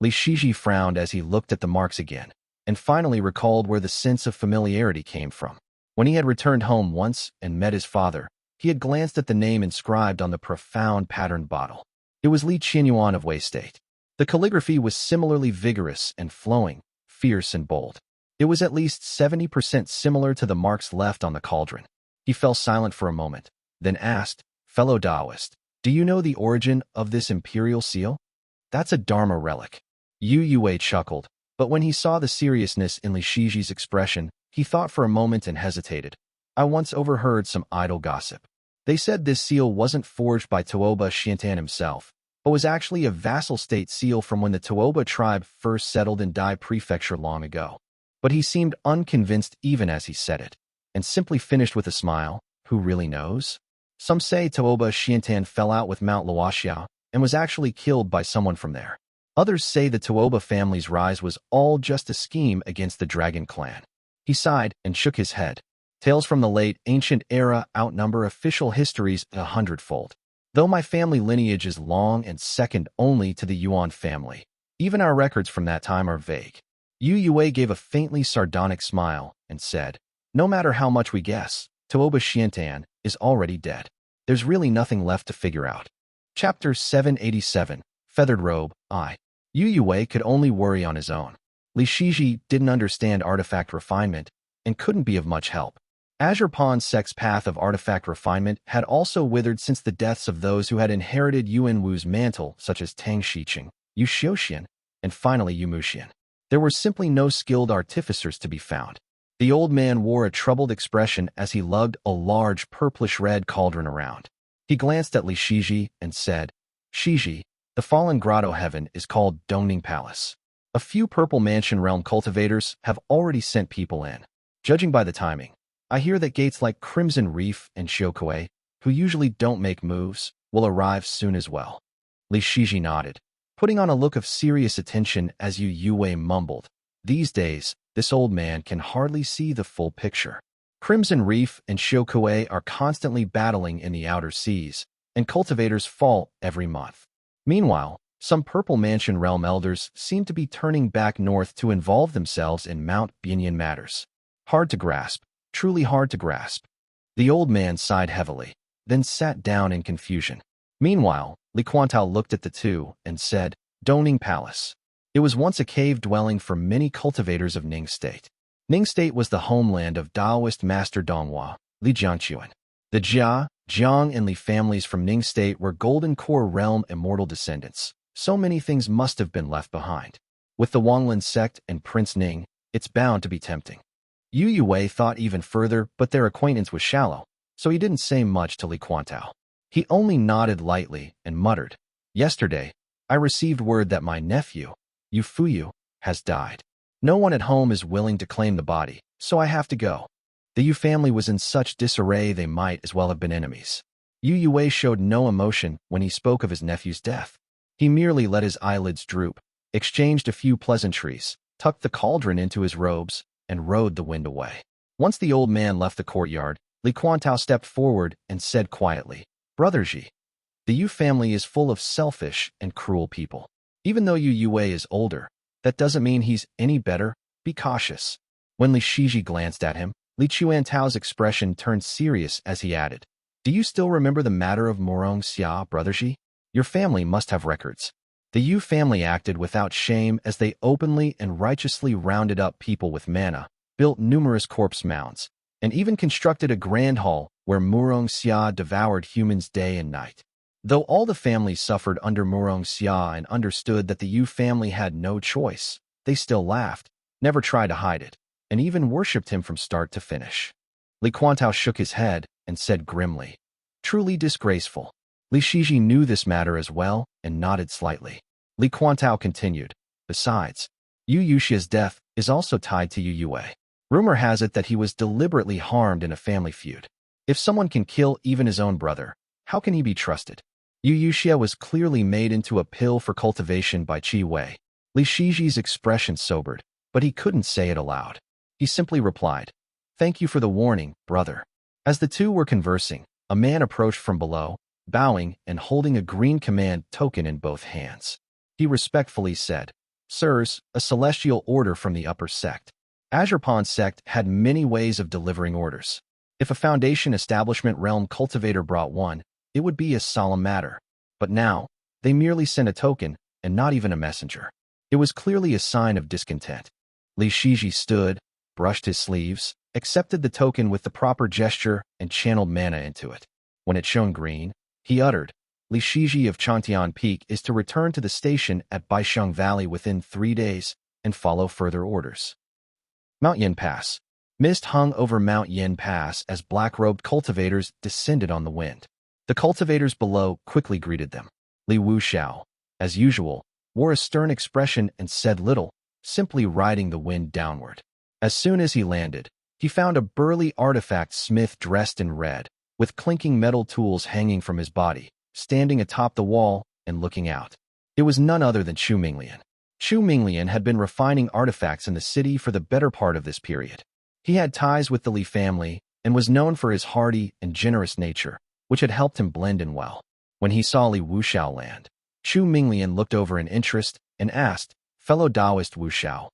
Li Shiji frowned as he looked at the marks again, and finally recalled where the sense of familiarity came from. When he had returned home once and met his father, he had glanced at the name inscribed on the profound patterned bottle. It was Li Qianyuan of Wei State. The calligraphy was similarly vigorous and flowing, fierce and bold. It was at least 70% similar to the marks left on the cauldron. He fell silent for a moment, then asked, "Fellow Taoist, do you know the origin of this imperial seal?" "That's a Dharma relic." Yue chuckled, but when he saw the seriousness in Li Shiji's expression, he thought for a moment and hesitated. "I once overheard some idle gossip. They said this seal wasn't forged by Tuoba Xiantan himself, but was actually a vassal state seal from when the Tuoba tribe first settled in Dai Prefecture long ago." But he seemed unconvinced even as he said it, and simply finished with a smile, "Who really knows? Some say Tuoba Xiantan fell out with Mount Luoxiao and was actually killed by someone from there. Others say the Tuoba family's rise was all just a scheme against the Dragon Clan." He sighed and shook his head. "Tales from the late ancient era outnumber official histories 100-fold. Though my family lineage is long and second only to the Yuan family, even our records from that time are vague." Yue gave a faintly sardonic smile and said, "No matter how much we guess, Tuoba Xiantan is already dead. There's really nothing left to figure out." Chapter 787, Feathered Robe, I. Yue could only worry on his own. Li Shiji didn't understand artifact refinement and couldn't be of much help. Azure Pawn's sex path of artifact refinement had also withered since the deaths of those who had inherited Yuan Wu's mantle, such as Tang Shiqing, Yu Xiuxian, and finally Yu Muxian. There were simply no skilled artificers to be found. The old man wore a troubled expression as he lugged a large purplish-red cauldron around. He glanced at Li Shiji and said, "Shiji, the fallen grotto heaven is called Dongning Palace. A few Purple Mansion realm cultivators have already sent people in. Judging by the timing, I hear that gates like Crimson Reef and Xiaokuei, who usually don't make moves, will arrive soon as well." Li Shiji nodded, putting on a look of serious attention as Yue mumbled, "These days, this old man can hardly see the full picture. Crimson Reef and Xiaokuei are constantly battling in the outer seas, and cultivators fall every month. Meanwhile, some Purple Mansion realm elders seem to be turning back north to involve themselves in Mount Binyan matters. Hard to grasp, truly hard to grasp. The old man sighed heavily, then sat down in confusion. Meanwhile, Quantao looked at the two and said, Ning Palace. It was once a cave dwelling for many cultivators of Ning State. Ning State was the homeland of Taoist master Donghua, Jiangquan. The Jia, Jiang, and Li families from Ning State were Golden Core realm immortal descendants. So many things must have been left behind. With the Wanglin sect and Prince Ning, it's bound to be tempting. Yue thought even further, but their acquaintance was shallow, so he didn't say much to Quantao. He only nodded lightly and muttered, Yesterday, I received word that my nephew, Yu, has died. No one at home is willing to claim the body, so I have to go. The Yu family was in such disarray they might as well have been enemies. Yue showed no emotion when he spoke of his nephew's death. He merely let his eyelids droop, exchanged a few pleasantries, tucked the cauldron into his robes, and rode the wind away. Once the old man left the courtyard, Quantao stepped forward and said quietly, Brother Ji, the Yu family is full of selfish and cruel people. Even though Yue is older, that doesn't mean he's any better. Be cautious. When Li Shiji glanced at him, Li Chuantao's expression turned serious as he added, Do you still remember the matter of Morong Xia, Brother Ji? Your family must have records. The Yu family acted without shame as they openly and righteously rounded up people with mana, built numerous corpse mounds, and even constructed a grand hall where Morong Xia devoured humans day and night. Though all the families suffered under Morong Xia and understood that the Yu family had no choice, they still laughed, never tried to hide it, and even worshipped him from start to finish. Quantao shook his head and said grimly, Truly disgraceful. Li Shiji knew this matter as well and nodded slightly. Quantao continued, Besides, Yuxia's death is also tied to Yue. Rumor has it that he was deliberately harmed in a family feud. If someone can kill even his own brother, how can he be trusted? Yuxia was clearly made into a pill for cultivation by Qi Wei. Li Shiji's expression sobered, but he couldn't say it aloud. He simply replied, Thank you for the warning, brother. As the two were conversing, a man approached from below, bowing and holding a green command token in both hands. He respectfully said, Sirs, a celestial order from the upper sect. Azurpon sect had many ways of delivering orders. If a foundation establishment realm cultivator brought one, it would be a solemn matter. But now, they merely sent a token, and not even a messenger. It was clearly a sign of discontent. Li Shiji stood, brushed his sleeves, accepted the token with the proper gesture, and channeled mana into it. When it shone green, he uttered, Li Shiji of Chongyuan Peak is to return to the station at Baisheng Valley within 3 days and follow further orders. Mount Yin Pass. Mist hung over Mount Yin Pass as black-robed cultivators descended on the wind. The cultivators below quickly greeted them. Li Wuxiao, as usual, wore a stern expression and said little, simply riding the wind downward. As soon as he landed, he found a burly artifact smith dressed in red, with clinking metal tools hanging from his body, standing atop the wall and looking out. It was none other than Chu Minglian. Chu Minglian had been refining artifacts in the city for the better part of this period. He had ties with the Li family and was known for his hearty and generous nature, which had helped him blend in well. When he saw Li Wuxiao land, Chu Minglian looked over in interest and asked, Fellow Taoist Wuxiao,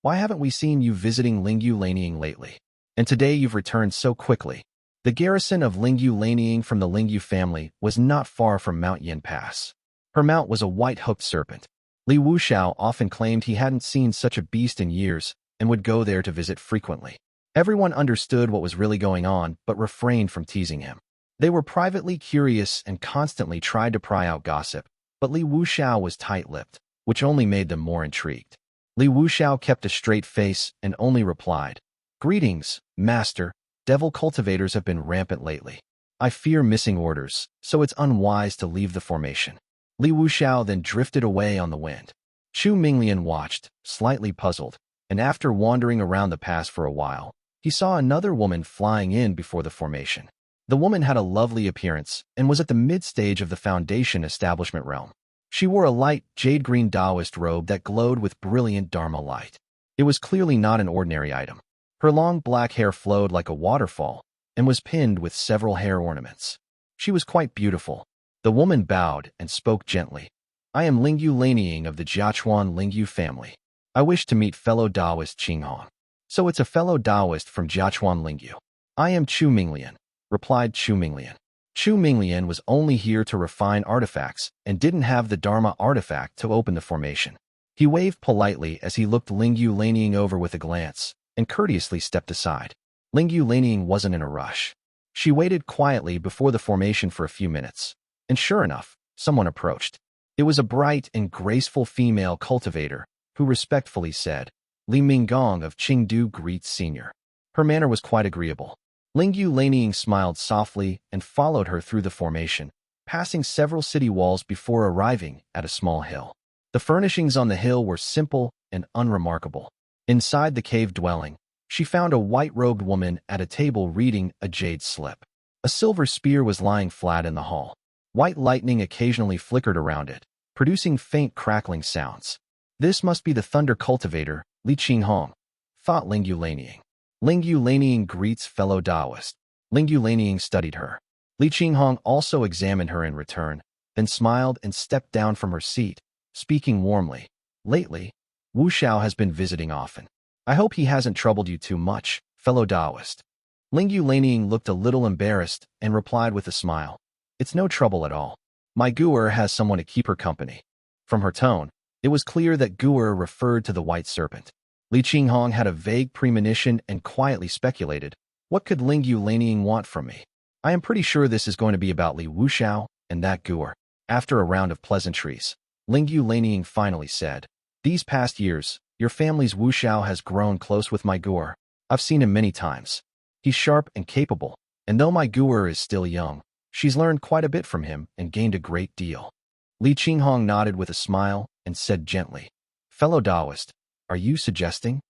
why haven't we seen you visiting Lingyu Laning lately? And today you've returned so quickly. The garrison of Lingyu Laning from the Lingyu family was not far from Mount Yin Pass. Her mount was a white-hooked serpent. Li Wuxiao often claimed he hadn't seen such a beast in years and would go there to visit frequently. Everyone understood what was really going on but refrained from teasing him. They were privately curious and constantly tried to pry out gossip, but Li Wuxiao was tight-lipped, which only made them more intrigued. Li Wuxiao kept a straight face and only replied, Greetings, Master. Devil cultivators have been rampant lately. I fear missing orders, so it's unwise to leave the formation. Li Wuxiao then drifted away on the wind. Chu Minglian watched, slightly puzzled, and after wandering around the pass for a while, he saw another woman flying in before the formation. The woman had a lovely appearance and was at the mid-stage of the foundation establishment realm. She wore a light jade-green Taoist robe that glowed with brilliant Dharma light. It was clearly not an ordinary item. Her long black hair flowed like a waterfall and was pinned with several hair ornaments. She was quite beautiful. The woman bowed and spoke gently. I am Lingyu Laning of the Jiachuan Lingyu family. I wish to meet fellow Taoist Qinghong. So it's a fellow Taoist from Jiachuan Lingyu. I am Chu Minglian, replied Chu Minglian. Chu Minglian was only here to refine artifacts and didn't have the Dharma artifact to open the formation. He waved politely as he looked Lingyu Laning over with a glance and courteously stepped aside. Lingyu Laning wasn't in a rush. She waited quietly before the formation for a few minutes, and sure enough, someone approached. It was a bright and graceful female cultivator who respectfully said, Li Minggong of Qingdu greets Senior. Her manner was quite agreeable. Lingyu Laning smiled softly and followed her through the formation, passing several city walls before arriving at a small hill. The furnishings on the hill were simple and unremarkable. Inside the cave dwelling, she found a white-robed woman at a table reading a jade slip. A silver spear was lying flat in the hall. White lightning occasionally flickered around it, producing faint crackling sounds. This must be the thunder cultivator, Li Qinghong, thought Lingyu Laning. Lingyu Laning greets fellow Taoist. Lingyu Laning studied her. Li Qinghong also examined her in return, then smiled and stepped down from her seat, speaking warmly. Lately, Wu Xiao has been visiting often. I hope he hasn't troubled you too much, fellow Taoist. Lingyu Laning looked a little embarrassed and replied with a smile. It's no trouble at all. My Guer has someone to keep her company. From her tone, it was clear that Guer referred to the white serpent. Li Qinghong had a vague premonition and quietly speculated, what could Lingyu Laning want from me? I am pretty sure this is going to be about Li Wuxiao and that Guer. After a round of pleasantries, Lingyu Laning finally said, These past years, your family's Wuxiao has grown close with my Guer. I've seen him many times. He's sharp and capable, and though my Guer is still young, she's learned quite a bit from him and gained a great deal. Li Qinghong nodded with a smile and said gently, Fellow Taoist, are you suggesting?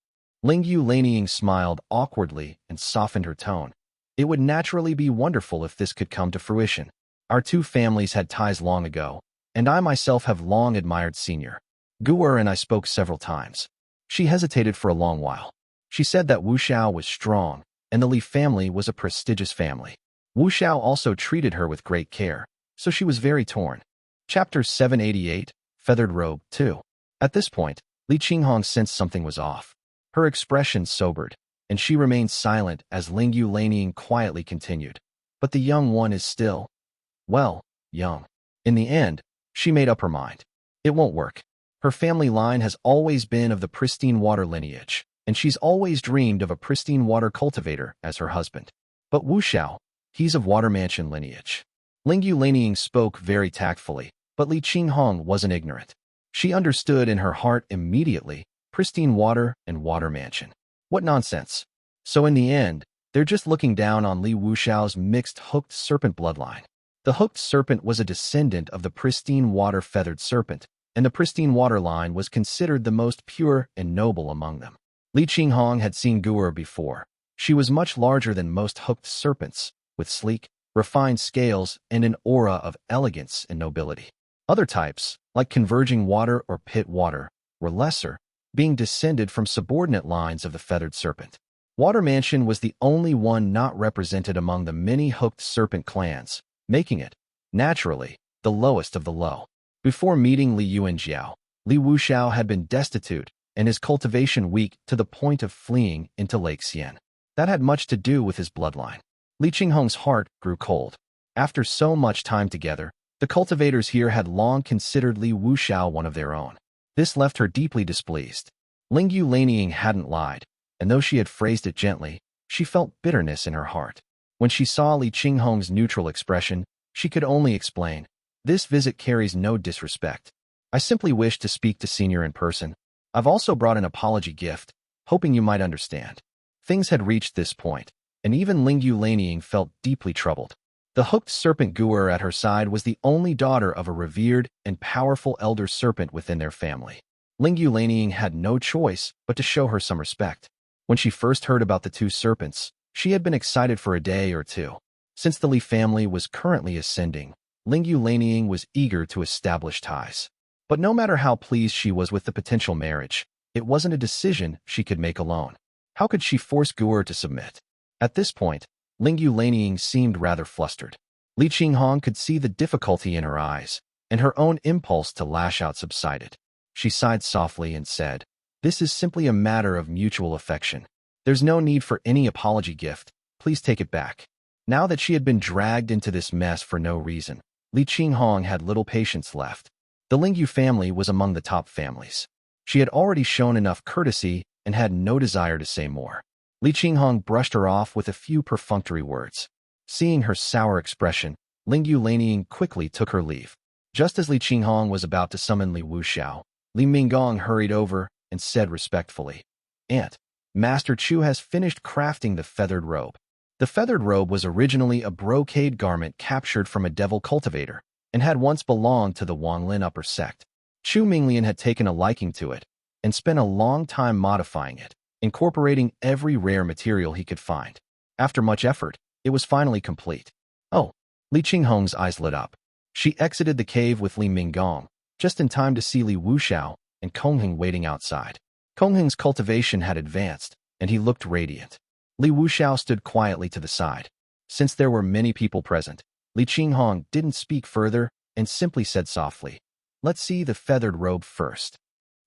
Lingyu Laning smiled awkwardly and softened her tone. It would naturally be wonderful if this could come to fruition. Our two families had ties long ago, and I myself have long admired Senior. Guer and I spoke several times. She hesitated for a long while. She said that Wu Xiao was strong, and the Li family was a prestigious family. Wu Xiao also treated her with great care, so she was very torn. Chapter 788, Feathered Robe 2. At this point, Li Qinghong sensed something was off. Her expression sobered, and she remained silent as Lingyu Laning quietly continued. But the young one is still, well, young. In the end, she made up her mind. It won't work. Her family line has always been of the pristine water lineage, and she's always dreamed of a pristine water cultivator as her husband. But Wu Xiao, he's of water mansion lineage. Lingyu Laning spoke very tactfully, but Li Qinghong wasn't ignorant. She understood in her heart immediately, pristine water and water mansion. What nonsense. So in the end, they're just looking down on Li Wuxiao's mixed hooked serpent bloodline. The hooked serpent was a descendant of the pristine water feathered serpent, and the pristine water line was considered the most pure and noble among them. Li Qinghong had seen Guer before. She was much larger than most hooked serpents, with sleek, refined scales and an aura of elegance and nobility. Other types, like converging water or pit water, were lesser, being descended from subordinate lines of the feathered serpent. Water Mansion was the only one not represented among the many hooked serpent clans, making it, naturally, the lowest of the low. Before meeting Li Yuanjiao, Li Wuxiao had been destitute and his cultivation weak to the point of fleeing into Lake Xian. That had much to do with his bloodline. Li Qinghong's heart grew cold. After so much time together, the cultivators here had long considered Li Wuxiao one of their own. This left her deeply displeased. Lingyu Laning hadn't lied, and though she had phrased it gently, she felt bitterness in her heart. When she saw Li Qinghong's neutral expression, she could only explain, This visit carries no disrespect. I simply wish to speak to Senior in person. I've also brought an apology gift, hoping you might understand. Things had reached this point, and even Lingyu Laning felt deeply troubled. The hooked serpent Guer at her side was the only daughter of a revered and powerful elder serpent within their family. Lingyu Laning had no choice but to show her some respect. When she first heard about the two serpents, she had been excited for a day or two. Since the Li family was currently ascending, Lingyu Laning was eager to establish ties. But no matter how pleased she was with the potential marriage, it wasn't a decision she could make alone. How could she force Guer to submit? At this point, Lingyu Laning seemed rather flustered. Li Qinghong could see the difficulty in her eyes, and her own impulse to lash out subsided. She sighed softly and said, This is simply a matter of mutual affection. There's no need for any apology gift. Please take it back. Now that she had been dragged into this mess for no reason, Li Qinghong had little patience left. The Ling You family was among the top families. She had already shown enough courtesy and had no desire to say more. Li Qinghong brushed her off with a few perfunctory words. Seeing her sour expression, Ling You Laniying quickly took her leave. Just as Li Qinghong was about to summon Li Wuxiao, Li Minggong hurried over and said respectfully, "Aunt, Master Chu has finished crafting the feathered robe." The feathered robe was originally a brocade garment captured from a devil cultivator and had once belonged to the Wanglin upper sect. Chu Minglian had taken a liking to it and spent a long time modifying it, incorporating every rare material he could find. After much effort, it was finally complete. Oh, Li Qinghong's eyes lit up. She exited the cave with Li Minggong, just in time to see Li Wuxiao and Kongheng waiting outside. Kongheng's cultivation had advanced, and he looked radiant. Li Wuxiao stood quietly to the side. Since there were many people present, Li Qinghong didn't speak further and simply said softly, "Let's see the feathered robe first."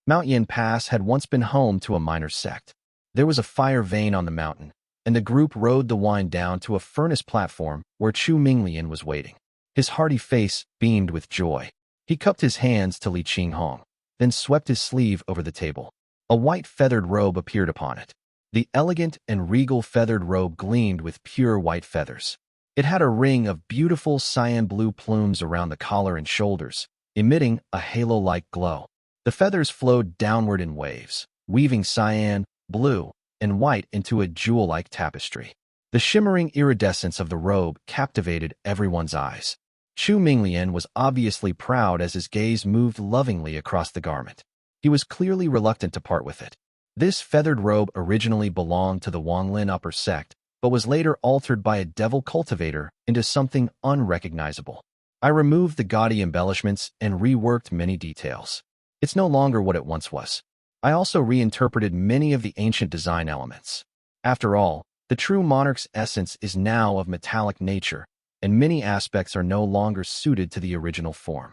Mount Yin Pass had once been home to a minor sect. There was a fire vein on the mountain, and the group rode the wine down to a furnace platform where Chu Minglian was waiting. His hearty face beamed with joy. He cupped his hands to Li Qinghong, then swept his sleeve over the table. A white feathered robe appeared upon it. The elegant and regal feathered robe gleamed with pure white feathers. It had a ring of beautiful cyan blue plumes around the collar and shoulders, emitting a halo-like glow. The feathers flowed downward in waves, weaving cyan, blue, and white into a jewel-like tapestry. The shimmering iridescence of the robe captivated everyone's eyes. Chu Minglian was obviously proud as his gaze moved lovingly across the garment. He was clearly reluctant to part with it. This feathered robe originally belonged to the Wanglin upper sect, but was later altered by a devil cultivator into something unrecognizable. I removed the gaudy embellishments and reworked many details. It's no longer what it once was. I also reinterpreted many of the ancient design elements. After all, the true monarch's essence is now of metallic nature, and many aspects are no longer suited to the original form.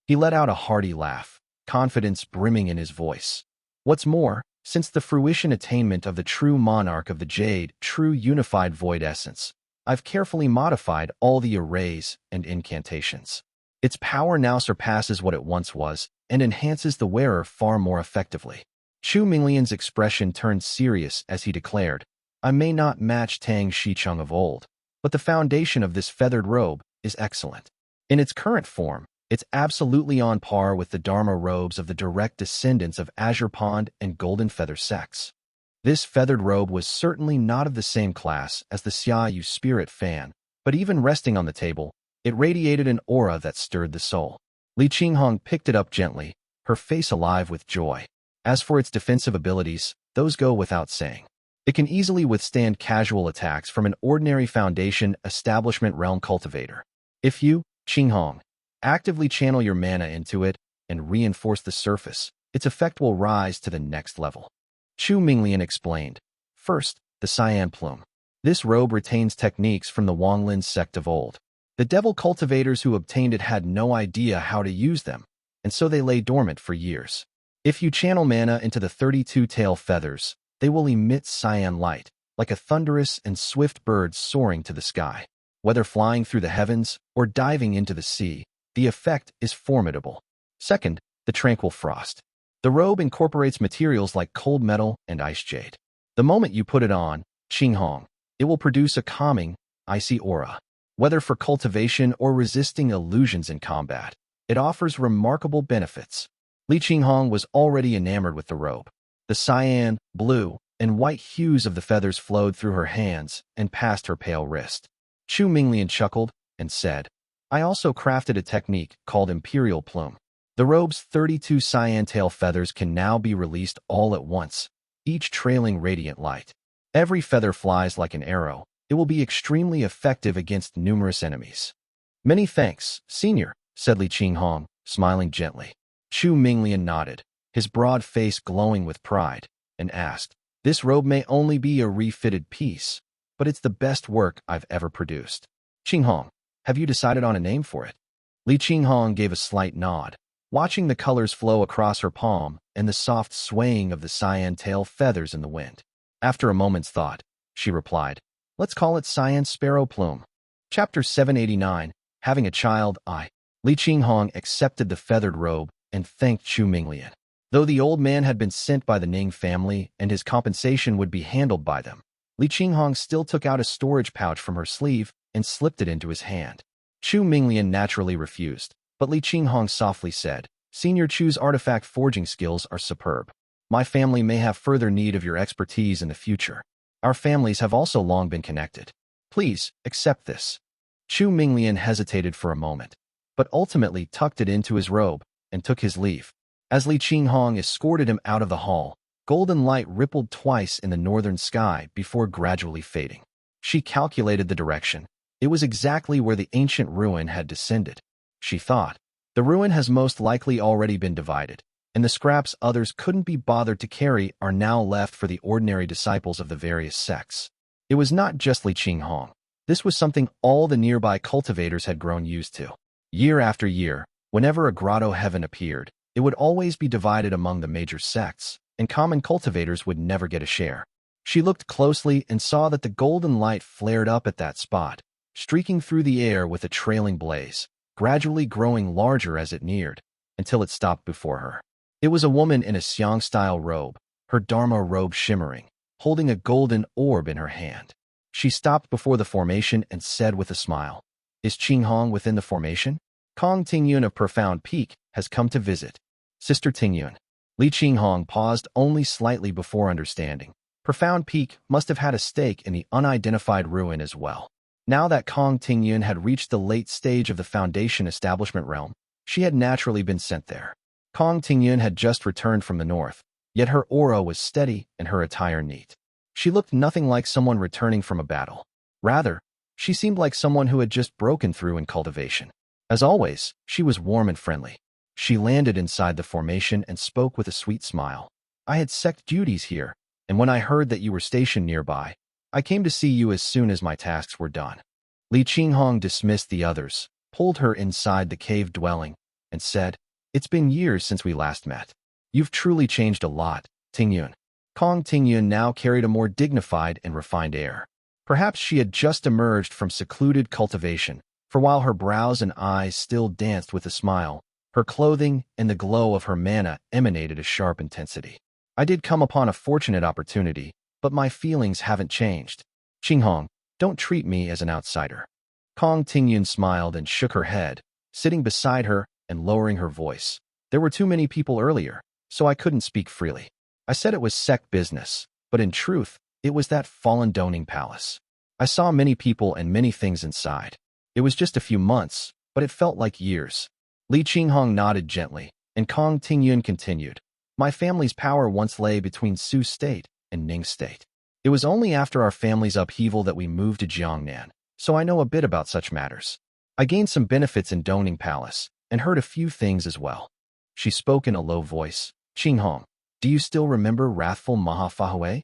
He let out a hearty laugh, confidence brimming in his voice. What's more, since the fruition attainment of the true monarch of the Jade, true unified void essence, I've carefully modified all the arrays and incantations. Its power now surpasses what it once was and enhances the wearer far more effectively. Chu Minglian's expression turned serious as he declared, "I may not match Tang Shicheng of old, but the foundation of this feathered robe is excellent. In its current form, it's absolutely on par with the Dharma robes of the direct descendants of Azure Pond and Golden Feather sects." This feathered robe was certainly not of the same class as the Xia You spirit fan, but even resting on the table, it radiated an aura that stirred the soul. Li Qinghong picked it up gently, her face alive with joy. As for its defensive abilities, those go without saying. It can easily withstand casual attacks from an ordinary Foundation Establishment Realm cultivator. If you, Qinghong, actively channel your mana into it and reinforce the surface, its effect will rise to the next level. Chu Minglian explained. First, the cyan plume. This robe retains techniques from the Wanglin sect of old. The devil cultivators who obtained it had no idea how to use them, and so they lay dormant for years. If you channel mana into the 32 tail feathers, they will emit cyan light, like a thunderous and swift bird soaring to the sky. Whether flying through the heavens or diving into the sea, the effect is formidable. Second, the tranquil frost. The robe incorporates materials like cold metal and ice jade. The moment you put it on, Qinghong, it will produce a calming, icy aura. Whether for cultivation or resisting illusions in combat, it offers remarkable benefits. Li Qinghong was already enamored with the robe. The cyan, blue, and white hues of the feathers flowed through her hands and past her pale wrist. Chu Minglian chuckled and said, "I also crafted a technique called Imperial Plume. The robe's 32 cyan tail feathers can now be released all at once, each trailing radiant light. Every feather flies like an arrow. It will be extremely effective against numerous enemies." "Many thanks, Senior," said Li Qinghong, smiling gently. Chu Minglian nodded, his broad face glowing with pride, and asked, "This robe may only be a refitted piece, but it's the best work I've ever produced. Qinghong, have you decided on a name for it?" Li Qinghong gave a slight nod, watching the colors flow across her palm and the soft swaying of the cyan tail feathers in the wind. After a moment's thought, she replied, let's call it Cyan Sparrow Plume. Chapter 789, Having a Child, I. Li Qinghong accepted the feathered robe and thanked Chu Minglian. Though the old man had been sent by the Ning family and his compensation would be handled by them, Li Qinghong still took out a storage pouch from her sleeve and slipped it into his hand. Chu Minglian naturally refused, but Li Qinghong softly said, Senior Chu's artifact forging skills are superb. My family may have further need of your expertise in the future. Our families have also long been connected. Please, accept this. Chu Minglian hesitated for a moment, but ultimately tucked it into his robe and took his leave. As Li Qinghong escorted him out of the hall, golden light rippled twice in the northern sky before gradually fading. She calculated the direction. It was exactly where the ancient ruin had descended. She thought, the ruin has most likely already been divided, and the scraps others couldn't be bothered to carry are now left for the ordinary disciples of the various sects. It was not just Li Qinghong. This was something all the nearby cultivators had grown used to. Year after year, whenever a grotto heaven appeared, it would always be divided among the major sects, and common cultivators would never get a share. She looked closely and saw that the golden light flared up at that spot, streaking through the air with a trailing blaze, gradually growing larger as it neared, until it stopped before her. It was a woman in a Xiang-style robe, her Dharma robe shimmering, holding a golden orb in her hand. She stopped before the formation and said with a smile, Is Qinghong within the formation? Kong Tingyun of Profound Peak has come to visit. Sister Tingyun. Li Qinghong paused only slightly before understanding. Profound Peak must have had a stake in the unidentified ruin as well. Now that Kong Tingyun had reached the late stage of the Foundation establishment realm, she had naturally been sent there. Kong Tingyun had just returned from the north, yet her aura was steady and her attire neat. She looked nothing like someone returning from a battle. Rather, she seemed like someone who had just broken through in cultivation. As always, she was warm and friendly. She landed inside the formation and spoke with a sweet smile. I had sect duties here, and when I heard that you were stationed nearby, I came to see you as soon as my tasks were done. Li Qinghong dismissed the others, pulled her inside the cave dwelling, and said, It's been years since we last met. You've truly changed a lot, Tingyun. Kong Tingyun now carried a more dignified and refined air. Perhaps she had just emerged from secluded cultivation, for while her brows and eyes still danced with a smile, her clothing and the glow of her mana emanated a sharp intensity. I did come upon a fortunate opportunity, but my feelings haven't changed. Qinghong, don't treat me as an outsider. Kong Tingyun smiled and shook her head, sitting beside her and lowering her voice. There were too many people earlier, so I couldn't speak freely. I said it was sect business, but in truth, it was that fallen Doning Palace. I saw many people and many things inside. It was just a few months, but it felt like years. Li Qinghong nodded gently, and Kong Tingyun continued. My family's power once lay between Su State and Ning State. It was only after our family's upheaval that we moved to Jiangnan, so I know a bit about such matters. I gained some benefits in Doning Palace, and heard a few things as well. She spoke in a low voice. Qinghong, do you still remember wrathful Mahafahui?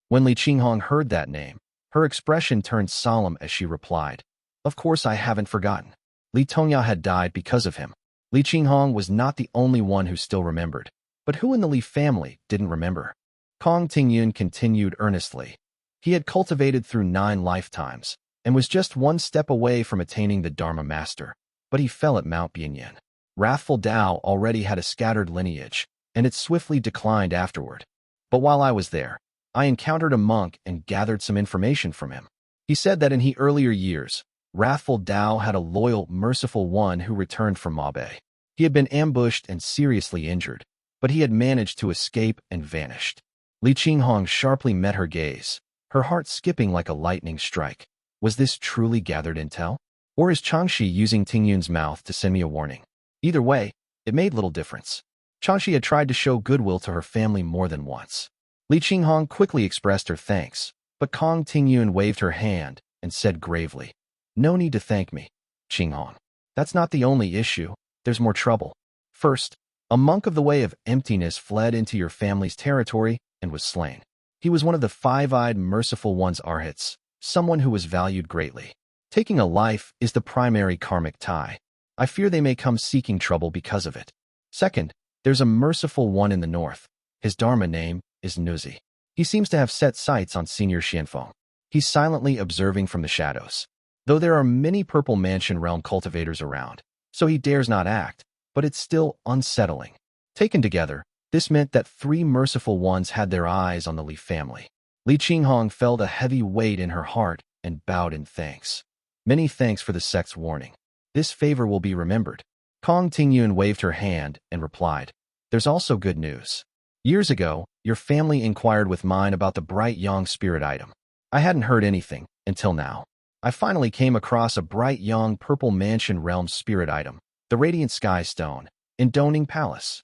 When Li Qinghong heard that name, her expression turned solemn as she replied, Of course I haven't forgotten. Li Tongya had died because of him. Li Qinghong was not the only one who still remembered, but who in the Li family didn't remember? Kong Tingyun continued earnestly. He had cultivated through 9 lifetimes, and was just one step away from attaining the Dharma Master, but he fell at Mount Bianyan. Wrathful Tao already had a scattered lineage, and it swiftly declined afterward. But while I was there, I encountered a monk and gathered some information from him. He said that in his earlier years, Wrathful Tao had a loyal, merciful one who returned from Mabe. He had been ambushed and seriously injured, but he had managed to escape and vanished. Li Qinghong sharply met her gaze, her heart skipping like a lightning strike. Was this truly gathered intel? Or is Changshi using Tingyun's mouth to send me a warning? Either way, it made little difference. Changshi had tried to show goodwill to her family more than once. Li Qinghong quickly expressed her thanks, but Kong Tingyun waved her hand and said gravely, No need to thank me, Qinghong. That's not the only issue. There's more trouble. First, a monk of the Way of Emptiness fled into your family's territory and was slain. He was one of the 5-eyed merciful one's arhats, someone who was valued greatly. Taking a life is the primary karmic tie. I fear they may come seeking trouble because of it. Second, there's a merciful one in the north. His Dharma name is Nuzi. He seems to have set sights on Senior Xianfeng. He's silently observing from the shadows. Though there are many Purple Mansion realm cultivators around, so he dares not act, but it's still unsettling. Taken together, this meant that 3 merciful ones had their eyes on the Li family. Li Qinghong felt a heavy weight in her heart and bowed in thanks. Many thanks for the sect's warning. This favor will be remembered. Kong Tingyun waved her hand and replied, "There's also good news. Years ago, your family inquired with mine about the bright Yang spirit item. I hadn't heard anything until now. I finally came across a bright Yang Purple Mansion realm spirit item, the Radiant Sky Stone, in Doning Palace."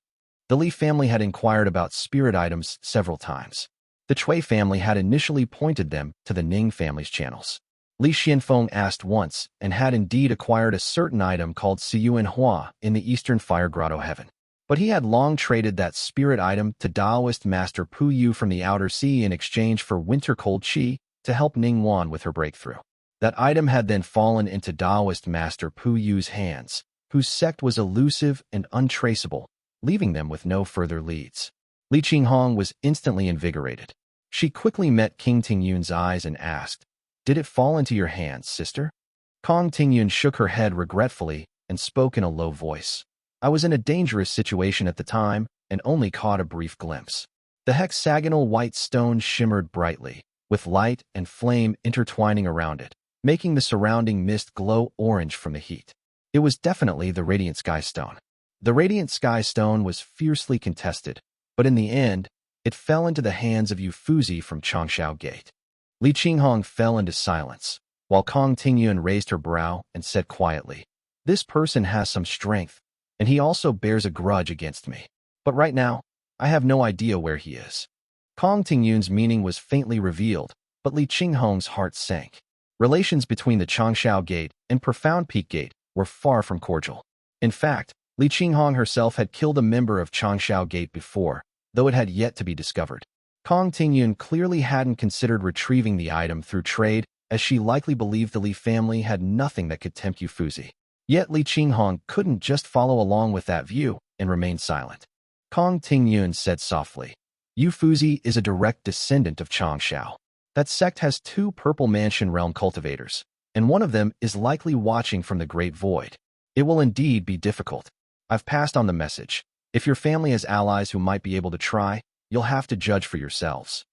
The Li family had inquired about spirit items several times. The Chui family had initially pointed them to the Ning family's channels. Li Xianfeng asked once and had indeed acquired a certain item called Xia You Anhuai in the Eastern Fire Grotto Heaven. But he had long traded that spirit item to Taoist Master Pu Yu from the Outer Sea in exchange for Winter Cold Qi to help Ning Wan with her breakthrough. That item had then fallen into Taoist Master Pu Yu's hands, whose sect was elusive and untraceable, leaving them with no further leads. Li Qinghong was instantly invigorated. She quickly met King Tingyun's eyes and asked, "Did it fall into your hands, sister?" Kong Tingyun shook her head regretfully and spoke in a low voice. "I was in a dangerous situation at the time and only caught a brief glimpse." The hexagonal white stone shimmered brightly, with light and flame intertwining around it, making the surrounding mist glow orange from the heat. It was definitely the Radiant Sky Stone. The Radiant Sky Stone was fiercely contested, but in the end, it fell into the hands of Yu Fuzi from Changsha Gate. Li Qinghong fell into silence, while Kong Tingyun raised her brow and said quietly, "This person has some strength, and he also bears a grudge against me. But right now, I have no idea where he is." Kong Tingyun's meaning was faintly revealed, but Li Qinghong's heart sank. Relations between the Changsha Gate and Profound Peak Gate were far from cordial. In fact, Li Qinghong herself had killed a member of Changsha Gate before, though it had yet to be discovered. Kong Tingyun clearly hadn't considered retrieving the item through trade, as she likely believed the Li family had nothing that could tempt Yu Fuzi. Yet Li Qinghong couldn't just follow along with that view and remain silent. Kong Tingyun said softly, "Yu Fuzi is a direct descendant of Changshao. That sect has 2 Purple Mansion realm cultivators, and one of them is likely watching from the Great Void. It will indeed be difficult. I've passed on the message. If your family has allies who might be able to try, you'll have to judge for yourselves."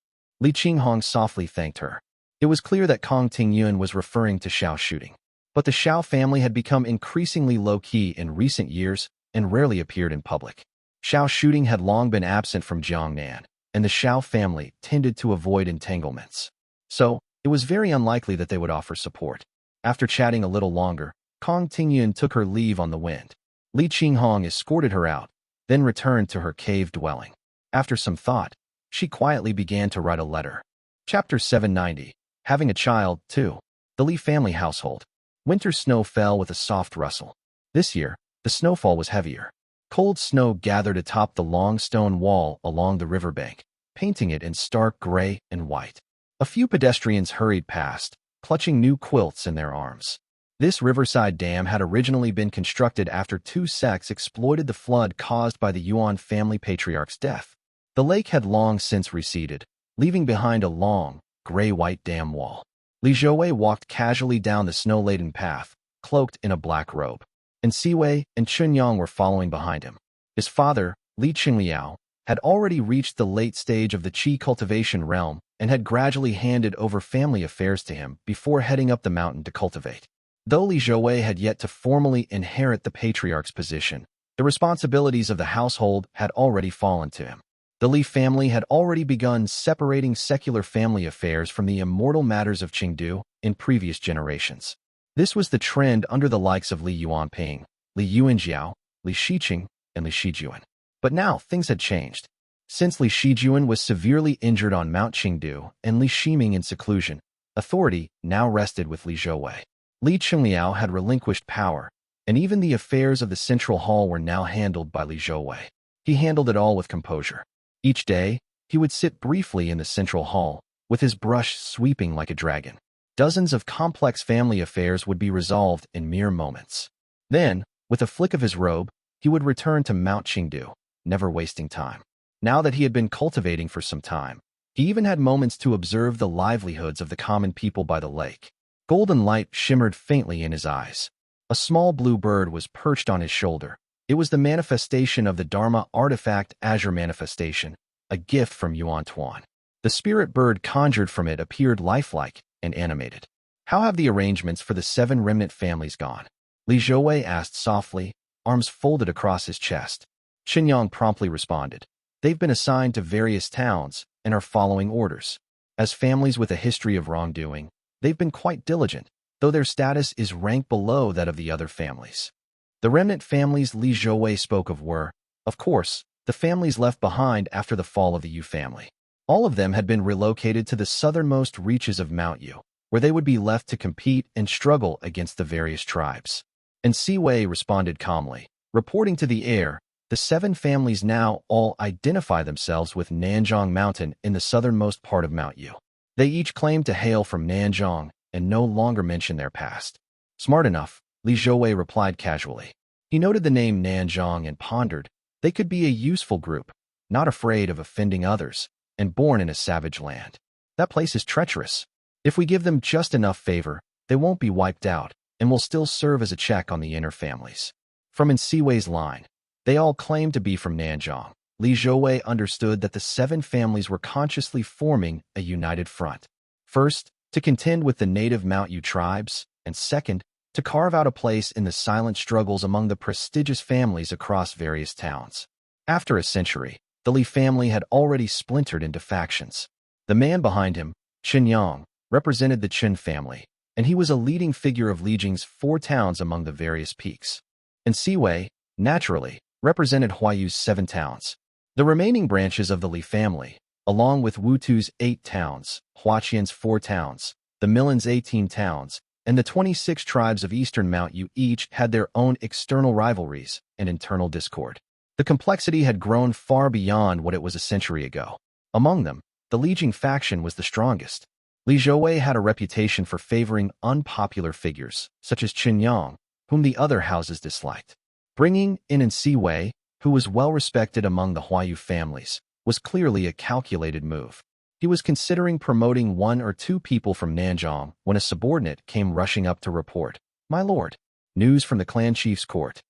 Li Qinghong softly thanked her. It was clear that Kong Tingyun was referring to Xiao shooting. But the Xiao family had become increasingly low-key in recent years and rarely appeared in public. Xiao shooting had long been absent from Jiangnan, and the Xiao family tended to avoid entanglements. So, it was very unlikely that they would offer support. After chatting a little longer, Kong Tingyun took her leave on the wind. Li Qinghong escorted her out, then returned to her cave dwelling. After some thought, she quietly began to write a letter. Chapter 790. Having a child, too. The Li family household. Winter snow fell with a soft rustle. This year, the snowfall was heavier. Cold snow gathered atop the long stone wall along the riverbank, painting it in stark gray and white. A few pedestrians hurried past, clutching new quilts in their arms. This riverside dam had originally been constructed after 2 sects exploited the flood caused by the Yuan family patriarch's death. The lake had long since receded, leaving behind a long, gray-white dam wall. Li Zhouwei walked casually down the snow-laden path, cloaked in a black robe, and Siwei and Chunyang were following behind him. His father, Li Qingliao, had already reached the late stage of the qi cultivation realm and had gradually handed over family affairs to him before heading up the mountain to cultivate. Though Li Zhouwei had yet to formally inherit the patriarch's position, the responsibilities of the household had already fallen to him. The Li family had already begun separating secular family affairs from the immortal matters of Chengdu in previous generations. This was the trend under the likes of Li Yuanping, Li Yuanjiao, Li Shiqing, and Li Shijuan. But now things had changed. Since Li Shijuan was severely injured on Mount Chengdu and Li Shiming in seclusion, authority now rested with Li Zhouwei. Li Qingliao had relinquished power, and even the affairs of the central hall were now handled by Li Zhouwei. He handled it all with composure. Each day, he would sit briefly in the central hall, with his brush sweeping like a dragon. Dozens of complex family affairs would be resolved in mere moments. Then, with a flick of his robe, he would return to Mount Chengdu, never wasting time. Now that he had been cultivating for some time, He even had moments to observe the livelihoods of the common people by the lake. Golden light shimmered faintly in his eyes. A small blue bird was perched on his shoulder. It was the manifestation of the Dharma artifact Azure Manifestation, a gift from Yuan Tuan. The spirit bird conjured from it appeared lifelike and animated. How have the arrangements for the 7 remnant families gone? Li Zhouwei asked softly, arms folded across his chest. Xinyang promptly responded. They've been assigned to various towns and are following orders. As families with a history of wrongdoing, they've been quite diligent, though their status is ranked below that of the other families. The remnant families Li Zhouwei spoke of were, of course, the families left behind after the fall of the Yu family. All of them had been relocated to the southernmost reaches of Mount Yu, where they would be left to compete and struggle against the various tribes. And Siwei responded calmly, reporting to the heir, the 7 families now all identify themselves with Nanzhong Mountain in the southernmost part of Mount Yu. They each claim to hail from Nanzhong and no longer mention their past. Smart enough, Li Zhouwei replied casually. He noted the name Nanzhong and pondered. They could be a useful group, not afraid of offending others, and born in a savage land. That place is treacherous. If we give them just enough favor, they won't be wiped out, and will still serve as a check on the inner families. From in Siwei's line, they all claimed to be from Nanzhong. Li Zhouwei understood that the 7 families were consciously forming a united front. First, to contend with the native Mount Yu tribes, and second, to carve out a place in the silent struggles among the prestigious families across various towns. After a century, the Li family had already splintered into factions. The man behind him, Xinyang, represented the Chen family, and he was a leading figure of Li Jing's 4 towns among the various peaks. And Siwei, naturally, represented Huayu's 7 towns. The remaining branches of the Li family, along with Wutu's 8 towns, Huaqian's 4 towns, the Milan's 18 towns, and the 26 tribes of eastern Mount Yu each had their own external rivalries and internal discord. The complexity had grown far beyond what it was a century ago. Among them, the Li Jing faction was the strongest. Li Zhouwei had a reputation for favoring unpopular figures, such as Qinyang, whom the other houses disliked. Bringing in Siwei, who was well respected among the Huayu families, was clearly a calculated move. He was considering promoting 1 or 2 people from Nanzhong when a subordinate came rushing up to report, "My lord, news from the clan chief's court."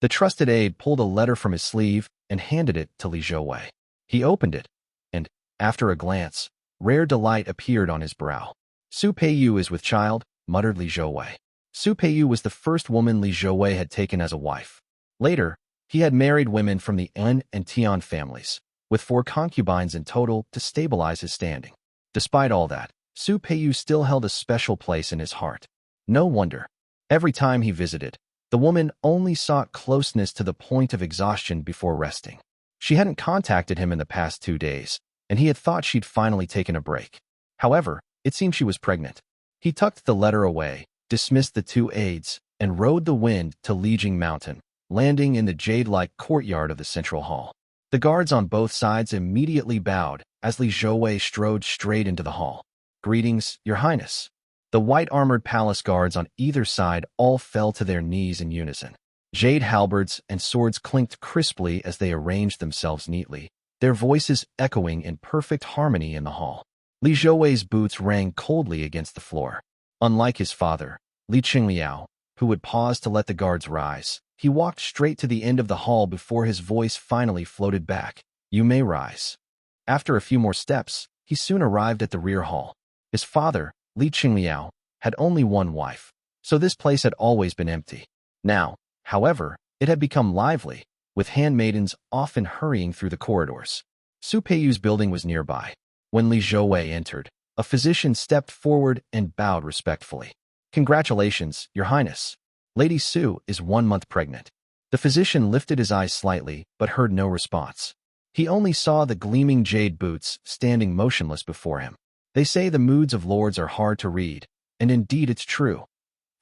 The trusted aide pulled a letter from his sleeve and handed it to Li Zhouwei. He opened it, and, after a glance, rare delight appeared on his brow. "Su Peiyu is with child," muttered Li Zhouwei. Su Peiyu was the first woman Li Zhouwei had taken as a wife. Later, he had married women from the En and Tian families, with 4 concubines in total to stabilize his standing. Despite all that, Su Peiyu still held a special place in his heart. No wonder. Every time he visited, the woman only sought closeness to the point of exhaustion before resting. She hadn't contacted him in the past 2 days, and he had thought she'd finally taken a break. However, it seemed she was pregnant. He tucked the letter away, dismissed the 2 aides, and rode the wind to Li Jing Mountain, landing in the jade-like courtyard of the central hall. The guards on both sides immediately bowed as Li Zhouwei strode straight into the hall. "Greetings, Your Highness." The white-armored palace guards on either side all fell to their knees in unison. Jade halberds and swords clinked crisply as they arranged themselves neatly, their voices echoing in perfect harmony in the hall. Li Zhouwei's boots rang coldly against the floor. Unlike his father, Li Qingliao, who would pause to let the guards rise, he walked straight to the end of the hall before his voice finally floated back. "You may rise." After a few more steps, he soon arrived at the rear hall. His father, Li Qingliao, had only 1 wife, so this place had always been empty. Now, however, it had become lively, with handmaidens often hurrying through the corridors. Su Peiyu's building was nearby. When Li Zhouwei entered, a physician stepped forward and bowed respectfully. "Congratulations, Your Highness. Lady Su is 1 month pregnant." The physician lifted his eyes slightly, but heard no response. He only saw the gleaming jade boots standing motionless before him. "They say the moods of lords are hard to read, and indeed it's true,"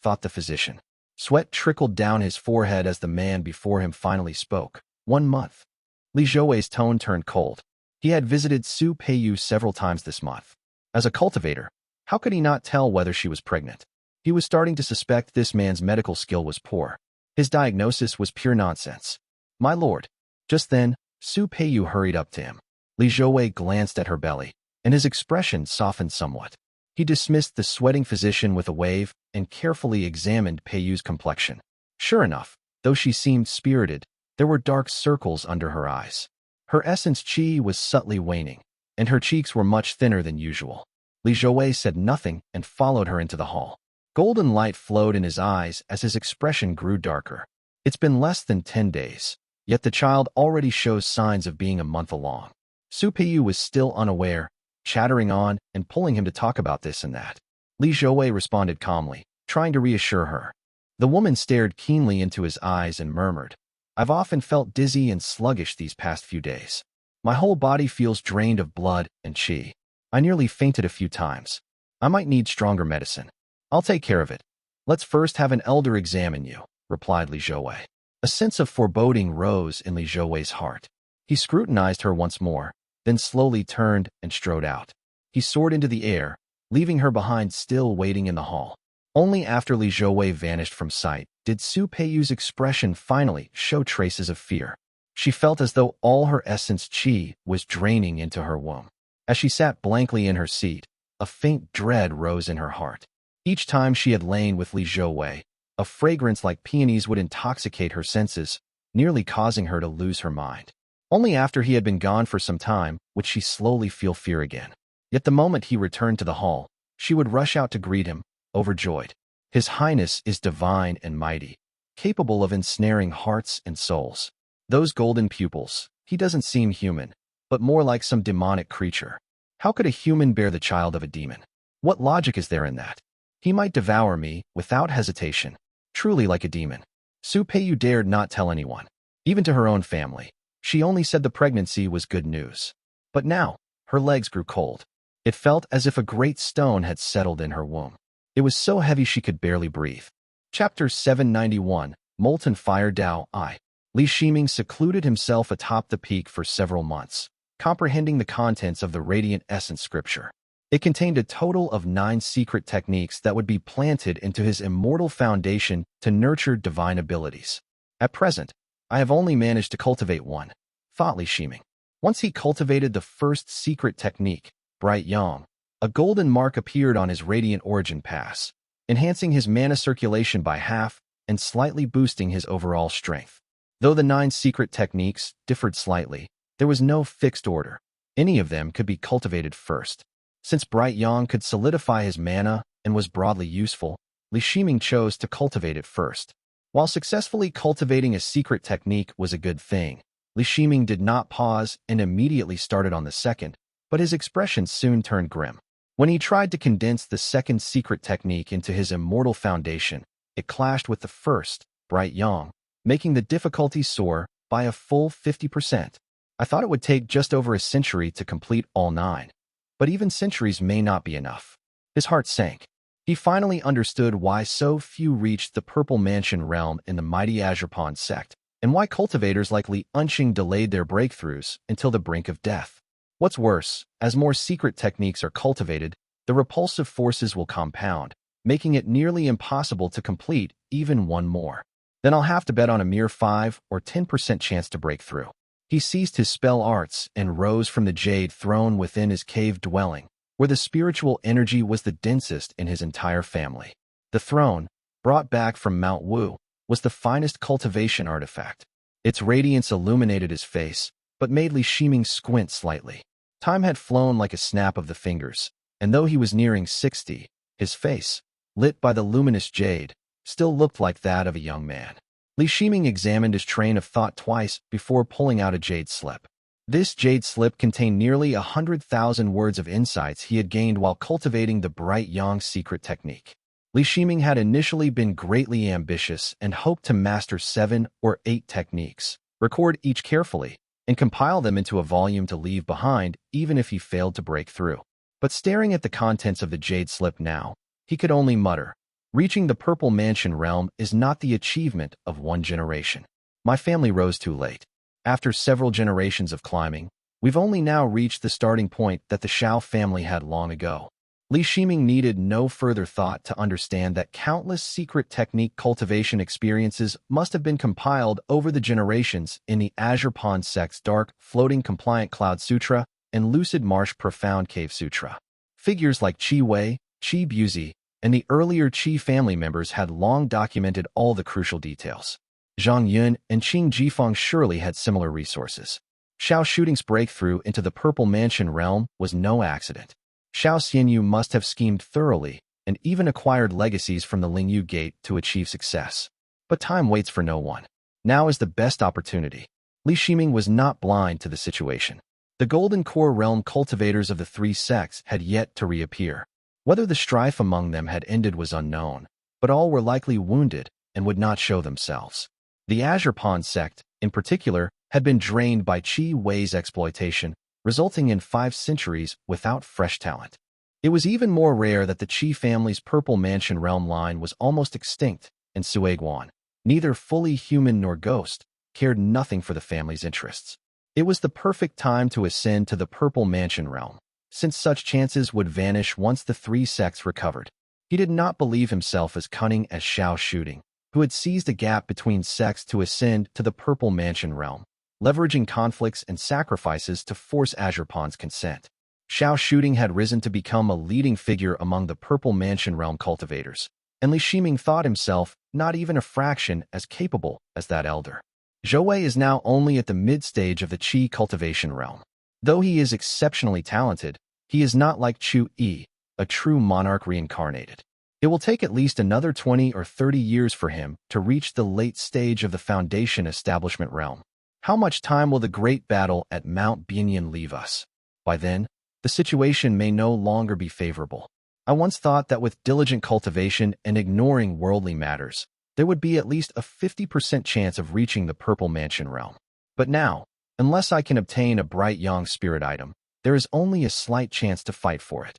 thought the physician. Sweat trickled down his forehead as the man before him finally spoke. 1 month. Li Zhouwei's tone turned cold. He had visited Su Peiyu several times this month. As a cultivator, how could he not tell whether she was pregnant? He was starting to suspect this man's medical skill was poor. His diagnosis was pure nonsense. "My lord." Just then, Su Peiyu hurried up to him. Li Zhouwei glanced at her belly, and his expression softened somewhat. He dismissed the sweating physician with a wave and carefully examined Peiyu's complexion. Sure enough, though she seemed spirited, there were dark circles under her eyes. Her essence qi was subtly waning, and her cheeks were much thinner than usual. Li Zhouwei said nothing and followed her into the hall. Golden light flowed in his eyes as his expression grew darker. It's been less than 10 days, yet the child already shows signs of being a month along. Su Peiyu was still unaware, chattering on and pulling him to talk about this and that. Li Zhouwei responded calmly, trying to reassure her. The woman stared keenly into his eyes and murmured, I've often felt dizzy and sluggish these past few days. My whole body feels drained of blood and qi. I nearly fainted a few times. I might need stronger medicine. I'll take care of it. Let's first have an elder examine you, replied Li Zhouwei. A sense of foreboding rose in Li Zhouwei's heart. He scrutinized her once more, then slowly turned and strode out. He soared into the air, leaving her behind still waiting in the hall. Only after Li Zhouwei vanished from sight did Su Peiyu's expression finally show traces of fear. She felt as though all her essence qi was draining into her womb. As she sat blankly in her seat, a faint dread rose in her heart. Each time she had lain with Li Zhouwei, a fragrance like peonies would intoxicate her senses, nearly causing her to lose her mind. Only after he had been gone for some time would she slowly feel fear again. Yet the moment he returned to the hall, she would rush out to greet him, overjoyed. His Highness is divine and mighty, capable of ensnaring hearts and souls. Those golden pupils, he doesn't seem human, but more like some demonic creature. How could a human bear the child of a demon? What logic is there in that? He might devour me without hesitation, truly like a demon. Su Peiyu dared not tell anyone, even to her own family. She only said the pregnancy was good news. But now, her legs grew cold. It felt as if a great stone had settled in her womb. It was so heavy she could barely breathe. Chapter 791, Molten Fire Dao I. Li Shiming secluded himself atop the peak for several months, comprehending the contents of the Radiant Essence scripture. It contained a total of 9 secret techniques that would be planted into his immortal foundation to nurture divine abilities. At present, I have only managed to cultivate one, thought Li Shiming. Once he cultivated the first secret technique, Bright Yang, a golden mark appeared on his Radiant Origin Pass, enhancing his mana circulation by half and slightly boosting his overall strength. Though the 9 secret techniques differed slightly, there was no fixed order. Any of them could be cultivated first. Since Bright Yang could solidify his mana and was broadly useful, Li Shiming chose to cultivate it first. While successfully cultivating a secret technique was a good thing, Li Shiming did not pause and immediately started on the second, but his expression soon turned grim. When he tried to condense the second secret technique into his immortal foundation, it clashed with the first, Bright Yang, making the difficulty soar by a full 50%. I thought it would take just over a century to complete all 9. But even centuries may not be enough. His heart sank. He finally understood why so few reached the Purple Mansion realm in the mighty Azurpon sect, and why cultivators like Li Encheng delayed their breakthroughs until the brink of death. What's worse, as more secret techniques are cultivated, the repulsive forces will compound, making it nearly impossible to complete even one more. Then I'll have to bet on a mere 5 or 10% chance to break through. He ceased his spell arts and rose from the jade throne within his cave dwelling, where the spiritual energy was the densest in his entire family. The throne, brought back from Mount Wu, was the finest cultivation artifact. Its radiance illuminated his face, but made Li Shiming squint slightly. Time had flown like a snap of the fingers, and though he was nearing 60, his face, lit by the luminous jade, still looked like that of a young man. Li Shiming examined his train of thought twice before pulling out a jade slip. This jade slip contained nearly 100,000 words of insights he had gained while cultivating the Bright Yang secret technique. Li Shiming had initially been greatly ambitious and hoped to master 7 or 8 techniques, record each carefully, and compile them into a volume to leave behind even if he failed to break through. But staring at the contents of the jade slip now, he could only mutter, reaching the Purple Mansion realm is not the achievement of one generation. My family rose too late. After several generations of climbing, we've only now reached the starting point that the Shao family had long ago. Li Shiming needed no further thought to understand that countless secret technique cultivation experiences must have been compiled over the generations in the Azurpon sect's dark, floating compliant Cloud Sutra and Lucid Marsh Profound Cave Sutra. Figures like Qi Wei, Qi Buzi, and the earlier Qi family members had long documented all the crucial details. Chang Yun and Qing Jifeng surely had similar resources. Xiao Shooting's breakthrough into the Purple Mansion realm was no accident. Xia You must have schemed thoroughly and even acquired legacies from the Lingyu Gate to achieve success. But time waits for no one. Now is the best opportunity. Li Shiming was not blind to the situation. The Golden Core realm cultivators of the three sects had yet to reappear. Whether the strife among them had ended was unknown, but all were likely wounded and would not show themselves. The Azure Pond sect, in particular, had been drained by Qi Wei's exploitation, resulting in 5 centuries without fresh talent. It was even more rare that the Qi family's Purple Mansion realm line was almost extinct, and Sueguan, neither fully human nor ghost, cared nothing for the family's interests. It was the perfect time to ascend to the Purple Mansion realm, since such chances would vanish once the three sects recovered. He did not believe himself as cunning as Xiao Shooting, who had seized a gap between sects to ascend to the Purple Mansion realm, leveraging conflicts and sacrifices to force Azure Pond's consent. Xiao Shooting had risen to become a leading figure among the Purple Mansion realm cultivators, and Li Shiming thought himself not even a fraction as capable as that elder. Zhou Wei is now only at the mid-stage of the Qi cultivation realm. Though he is exceptionally talented, he is not like Chu Yi, a true monarch reincarnated. It will take at least another 20 or 30 years for him to reach the late stage of the Foundation establishment realm. How much time will the great battle at Mount Binyan leave us? By then, the situation may no longer be favorable. I once thought that with diligent cultivation and ignoring worldly matters, there would be at least a 50% chance of reaching the Purple Mansion realm. But now, unless I can obtain a bright young spirit item, there is only a slight chance to fight for it.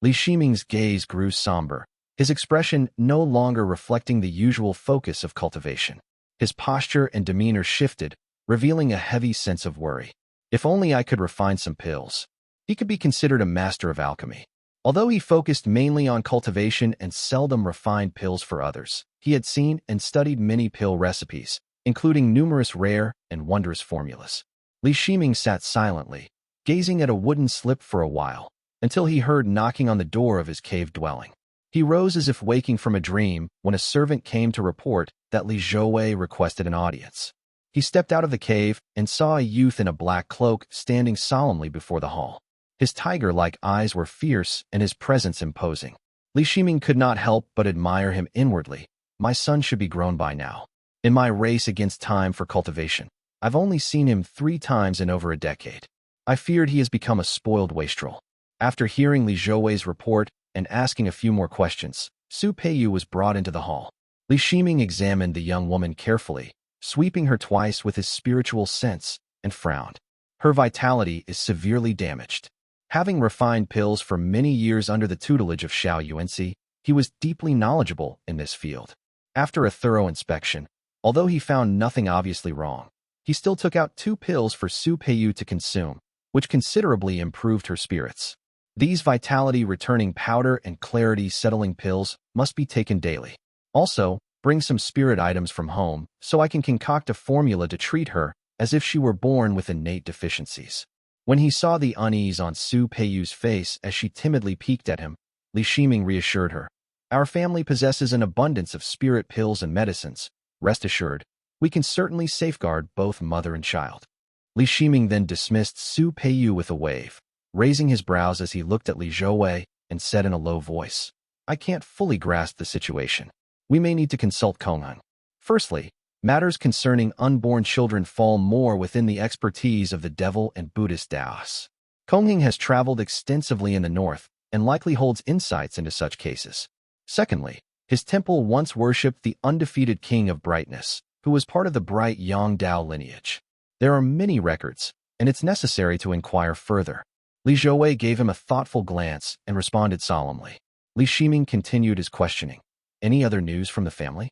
Li Shiming's gaze grew somber, his expression no longer reflecting the usual focus of cultivation. His posture and demeanor shifted, revealing a heavy sense of worry. If only I could refine some pills. He could be considered a master of alchemy. Although he focused mainly on cultivation and seldom refined pills for others, he had seen and studied many pill recipes, including numerous rare and wondrous formulas. Li Shiming sat silently, gazing at a wooden slip for a while, until he heard knocking on the door of his cave dwelling. He rose as if waking from a dream when a servant came to report that Li Zhouwei requested an audience. He stepped out of the cave and saw a youth in a black cloak standing solemnly before the hall. His tiger-like eyes were fierce and his presence imposing. Li Shiming could not help but admire him inwardly. My son should be grown by now. In my race against time for cultivation, I've only seen him 3 times in over a decade. I feared he has become a spoiled wastrel. After hearing Li Zhouwei's report and asking a few more questions, Su Peiyu was brought into the hall. Li Shiming examined the young woman carefully, sweeping her twice with his spiritual sense, and frowned. Her vitality is severely damaged. Having refined pills for many years under the tutelage of Xiao Yuanxi, he was deeply knowledgeable in this field. After a thorough inspection, although he found nothing obviously wrong, he still took out 2 pills for Su Peiyu to consume, which considerably improved her spirits. These vitality-returning powder and clarity-settling pills must be taken daily. Also, bring some spirit items from home so I can concoct a formula to treat her as if she were born with innate deficiencies. When he saw the unease on Su Peiyu's face as she timidly peeked at him, Li Shiming reassured her. Our family possesses an abundance of spirit pills and medicines. Rest assured, we can certainly safeguard both mother and child. Li Shiming then dismissed Su Peiyu with a wave, raising his brows as he looked at Li Zhouwei and said in a low voice, I can't fully grasp the situation. We may need to consult Chongyuan. Firstly, matters concerning unborn children fall more within the expertise of the devil and Buddhist Taoists. Chongyuan has traveled extensively in the north and likely holds insights into such cases. Secondly, his temple once worshipped the undefeated king of brightness, who was part of the bright Yongdao lineage. There are many records, and it's necessary to inquire further. Li Zhouwei gave him a thoughtful glance and responded solemnly. Li Shiming continued his questioning. Any other news from the family?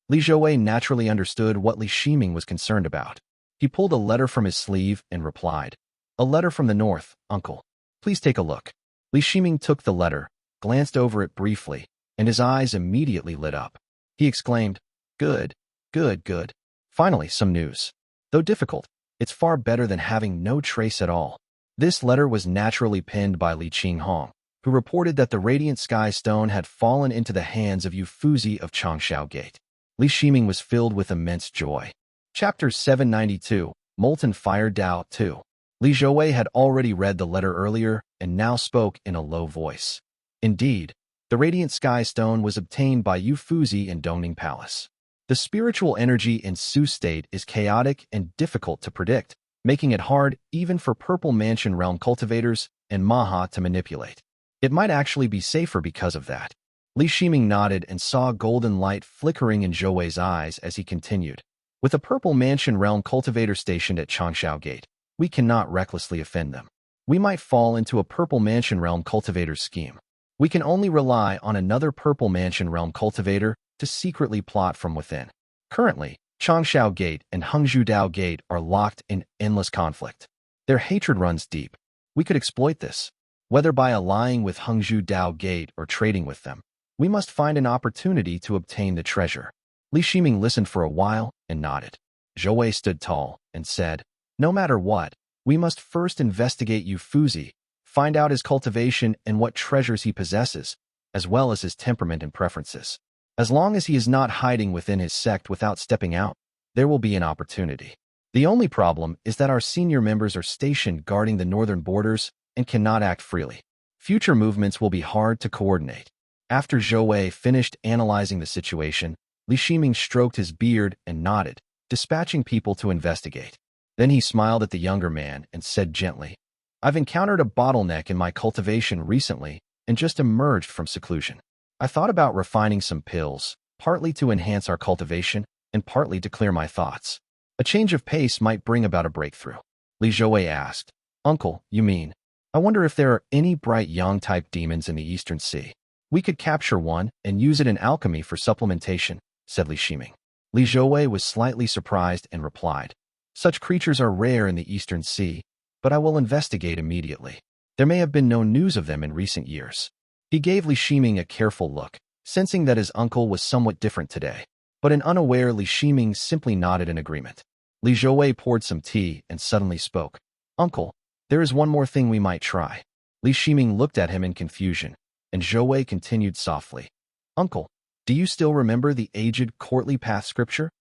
Li Zhouwei naturally understood what Li Shiming was concerned about. He pulled a letter from his sleeve and replied, A letter from the north, uncle. Please take a look. Li Shiming took the letter, glanced over it briefly, and his eyes immediately lit up. He exclaimed, Good, good, good. Finally, some news. Though difficult, it's far better than having no trace at all. This letter was naturally penned by Li Qinghong, who reported that the radiant sky stone had fallen into the hands of Yu Fuzi of Changsha Gate. Li Shiming was filled with immense joy. Chapter 792, Molten Fire Dao 2. Li Zhouwei had already read the letter earlier and now spoke in a low voice. Indeed, the radiant sky stone was obtained by Yu Fuzi in Dongning Palace. The spiritual energy in Su state is chaotic and difficult to predict, making it hard even for Purple Mansion realm cultivators and Maha to manipulate. It might actually be safer because of that. Li Shiming nodded and saw golden light flickering in Zhouwei's eyes as he continued. With a Purple Mansion realm cultivator stationed at Changsha Gate, we cannot recklessly offend them. We might fall into a Purple Mansion realm cultivator's scheme. We can only rely on another Purple Mansion realm cultivator to secretly plot from within. Currently, Changsha Gate and Hengzhu Dao Gate are locked in endless conflict. Their hatred runs deep. We could exploit this. Whether by allying with Hengzhu Dao Gate or trading with them, we must find an opportunity to obtain the treasure. Li Shiming listened for a while and nodded. Zhouwei stood tall and said, "No matter what, we must first investigate Yu Fuzi, find out his cultivation and what treasures he possesses, as well as his temperament and preferences. As long as he is not hiding within his sect without stepping out, there will be an opportunity. The only problem is that our senior members are stationed guarding the northern borders and cannot act freely. Future movements will be hard to coordinate." After Zhouwei finished analyzing the situation, Li Shiming stroked his beard and nodded, dispatching people to investigate. Then he smiled at the younger man and said gently, "I've encountered a bottleneck in my cultivation recently and just emerged from seclusion. I thought about refining some pills, partly to enhance our cultivation and partly to clear my thoughts. A change of pace might bring about a breakthrough." Li Zhouwei asked, "Uncle, you mean? I wonder if there are any bright yang-type demons in the Eastern Sea. We could capture one and use it in alchemy for supplementation," said Li Shiming. Li Zhouwei was slightly surprised and replied, "Such creatures are rare in the Eastern Sea, but I will investigate immediately. There may have been no news of them in recent years." He gave Li Shiming a careful look, sensing that his uncle was somewhat different today. But an unaware Li Shiming simply nodded in agreement. Li Zhouwei poured some tea and suddenly spoke. "Uncle, there is one more thing we might try." Li Shiming looked at him in confusion, and Zhouwei continued softly. "Uncle, do you still remember the aged courtly path scripture?"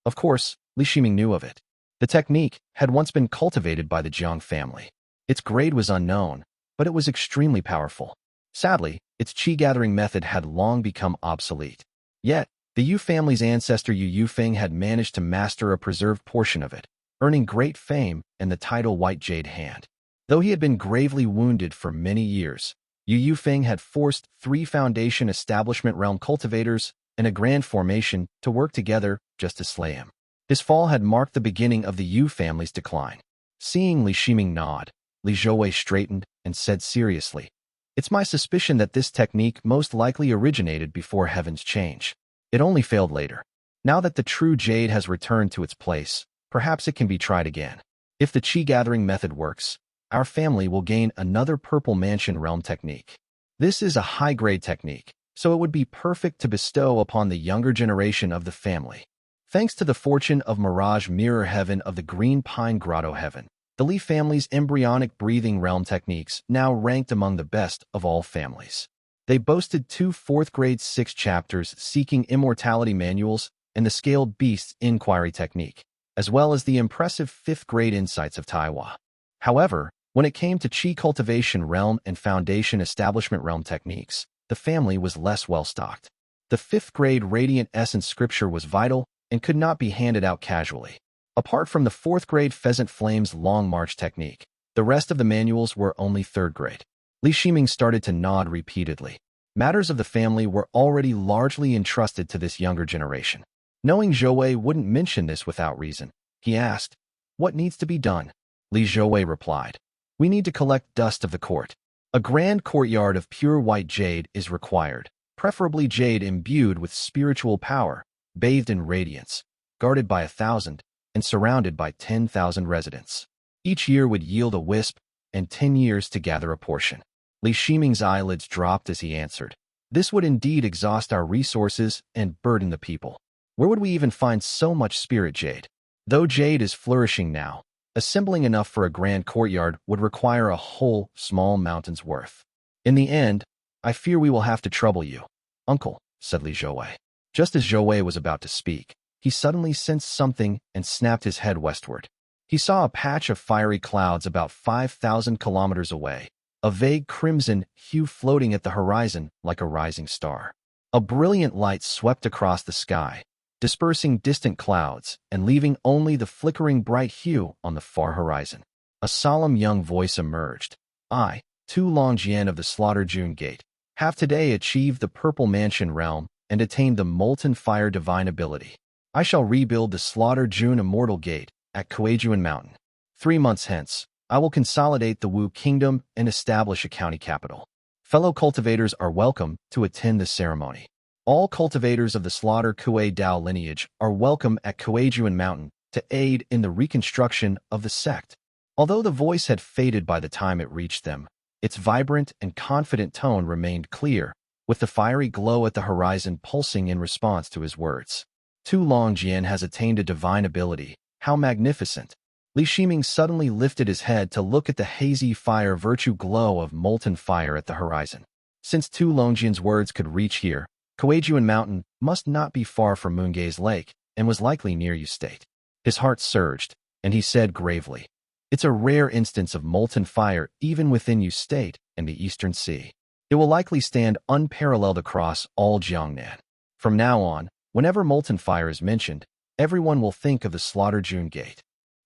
Of course, Li Shiming knew of it. The technique had once been cultivated by the Jiang family. Its grade was unknown, but it was extremely powerful. Sadly, its qi-gathering method had long become obsolete. Yet, the Yu family's ancestor Yu Yufeng had managed to master a preserved portion of it, earning great fame and the title White Jade Hand. Though he had been gravely wounded for many years, Yu Yufeng had forced 3 Foundation Establishment realm cultivators and a Grand Formation to work together just to slay him. His fall had marked the beginning of the Yu family's decline. Seeing Li Shiming nod, Li Zhouwei straightened and said seriously, "It's my suspicion that this technique most likely originated before Heaven's change. It only failed later. Now that the true jade has returned to its place, perhaps it can be tried again. If the qi-gathering method works, our family will gain another Purple Mansion realm technique. This is a high-grade technique, so it would be perfect to bestow upon the younger generation of the family." Thanks to the fortune of Mirage Mirror Heaven of the Green Pine Grotto Heaven, the Li family's embryonic breathing realm techniques now ranked among the best of all families. They boasted 2 4th-grade 6 chapters seeking immortality manuals and the Scaled Beasts Inquiry technique, as well as the impressive 5th-grade insights of Taiwa. However, when it came to Qi cultivation realm and Foundation establishment realm techniques, the family was less well-stocked. The 5th-grade Radiant Essence scripture was vital and could not be handed out casually. Apart from the 4th-grade Pheasant Flames Long March technique, the rest of the manuals were only 3rd-grade. Li Shiming started to nod repeatedly. Matters of the family were already largely entrusted to this younger generation. Knowing Zhouwei wouldn't mention this without reason, he asked, "What needs to be done?" Li Zhouwei replied, "We need to collect dust of the court. A grand courtyard of pure white jade is required, preferably jade imbued with spiritual power, bathed in radiance, guarded by 1,000, and surrounded by 10,000 residents. Each year would yield a wisp, and 10 years to gather a portion." Li Shiming's eyelids dropped as he answered, "This would indeed exhaust our resources and burden the people. Where would we even find so much spirit jade? Though jade is flourishing now, Assembling enough for a grand courtyard would require a whole small mountain's worth. In the end, I fear we will have to trouble you, uncle, said Li Zhouwei. Just as Zhouwei was about to speak, he suddenly sensed something and snapped his head westward. He saw a patch of fiery clouds about 5,000 kilometers away, a vague crimson hue floating at the horizon like a rising star. A brilliant light swept across the sky, dispersing distant clouds and leaving only the flickering bright hue on the far horizon. A solemn young voice emerged. I, Tu Longjian of the Slaughter-June Gate, have today achieved the Purple Mansion realm and attained the Molten Fire divine ability. I shall rebuild the Slaughter-June Immortal Gate at Quantao Mountain. 3 months hence, I will consolidate the Wu Kingdom and establish a county capital. Fellow cultivators are welcome to attend the ceremony. All cultivators of the Slaughter Kuei Dao lineage are welcome at Quantao Mountain to aid in the reconstruction of the sect. Although the voice had faded by the time it reached them, its vibrant and confident tone remained clear, with the fiery glow at the horizon pulsing in response to his words. Tu Longjian has attained a divine ability. How magnificent! Li Shiming suddenly lifted his head to look at the hazy fire virtue glow of molten fire at the horizon. Since Tu Longjian's words could reach here, Quantao Mountain must not be far from Moongay's lake and was likely near Yu State. His heart surged, and he said gravely, "It's a rare instance of molten fire even within Yu State and the Eastern Sea. It will likely stand unparalleled across all Jiangnan. From now on, whenever molten fire is mentioned, everyone will think of the Slaughter-June Gate."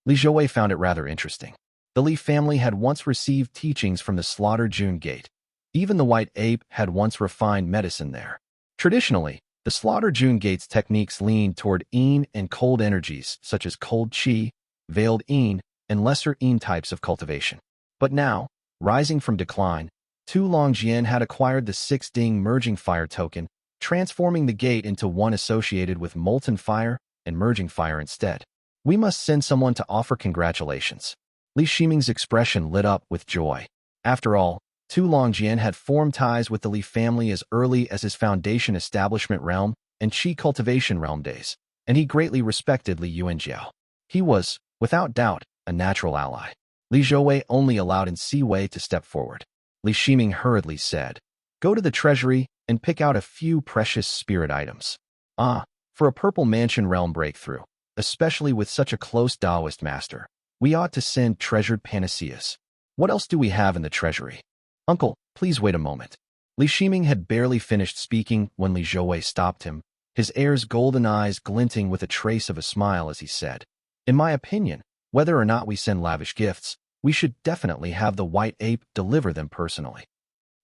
Li Zhouwei found it rather interesting. The Li family had once received teachings from the Slaughter-June Gate. Even the White Ape had once refined medicine there. Traditionally, the Slaughter-June Gate's techniques leaned toward yin and cold energies such as cold qi, veiled yin, and lesser yin types of cultivation. But now, rising from decline, Tu Longjian had acquired the 6 Ding merging fire token, transforming the gate into one associated with molten fire and merging fire instead. We must send someone to offer congratulations. Li Shiming's expression lit up with joy. After all, Tu Longjian had formed ties with the Li family as early as his foundation establishment realm and Qi cultivation realm days, and he greatly respected Li Yuanjiao. He was, without doubt, a natural ally. Li Zhouwei only allowed Anhuai to step forward. Li Shiming hurriedly said, "Go to the treasury and pick out a few precious spirit items. For a Purple Mansion realm breakthrough, especially with such a close Taoist master, we ought to send treasured panaceas. What else do we have in the treasury?" "Uncle, please wait a moment." Li Shiming had barely finished speaking when Li Zhouwei stopped him, his heir's golden eyes glinting with a trace of a smile as he said, "In my opinion, whether or not we send lavish gifts, we should definitely have the White Ape deliver them personally."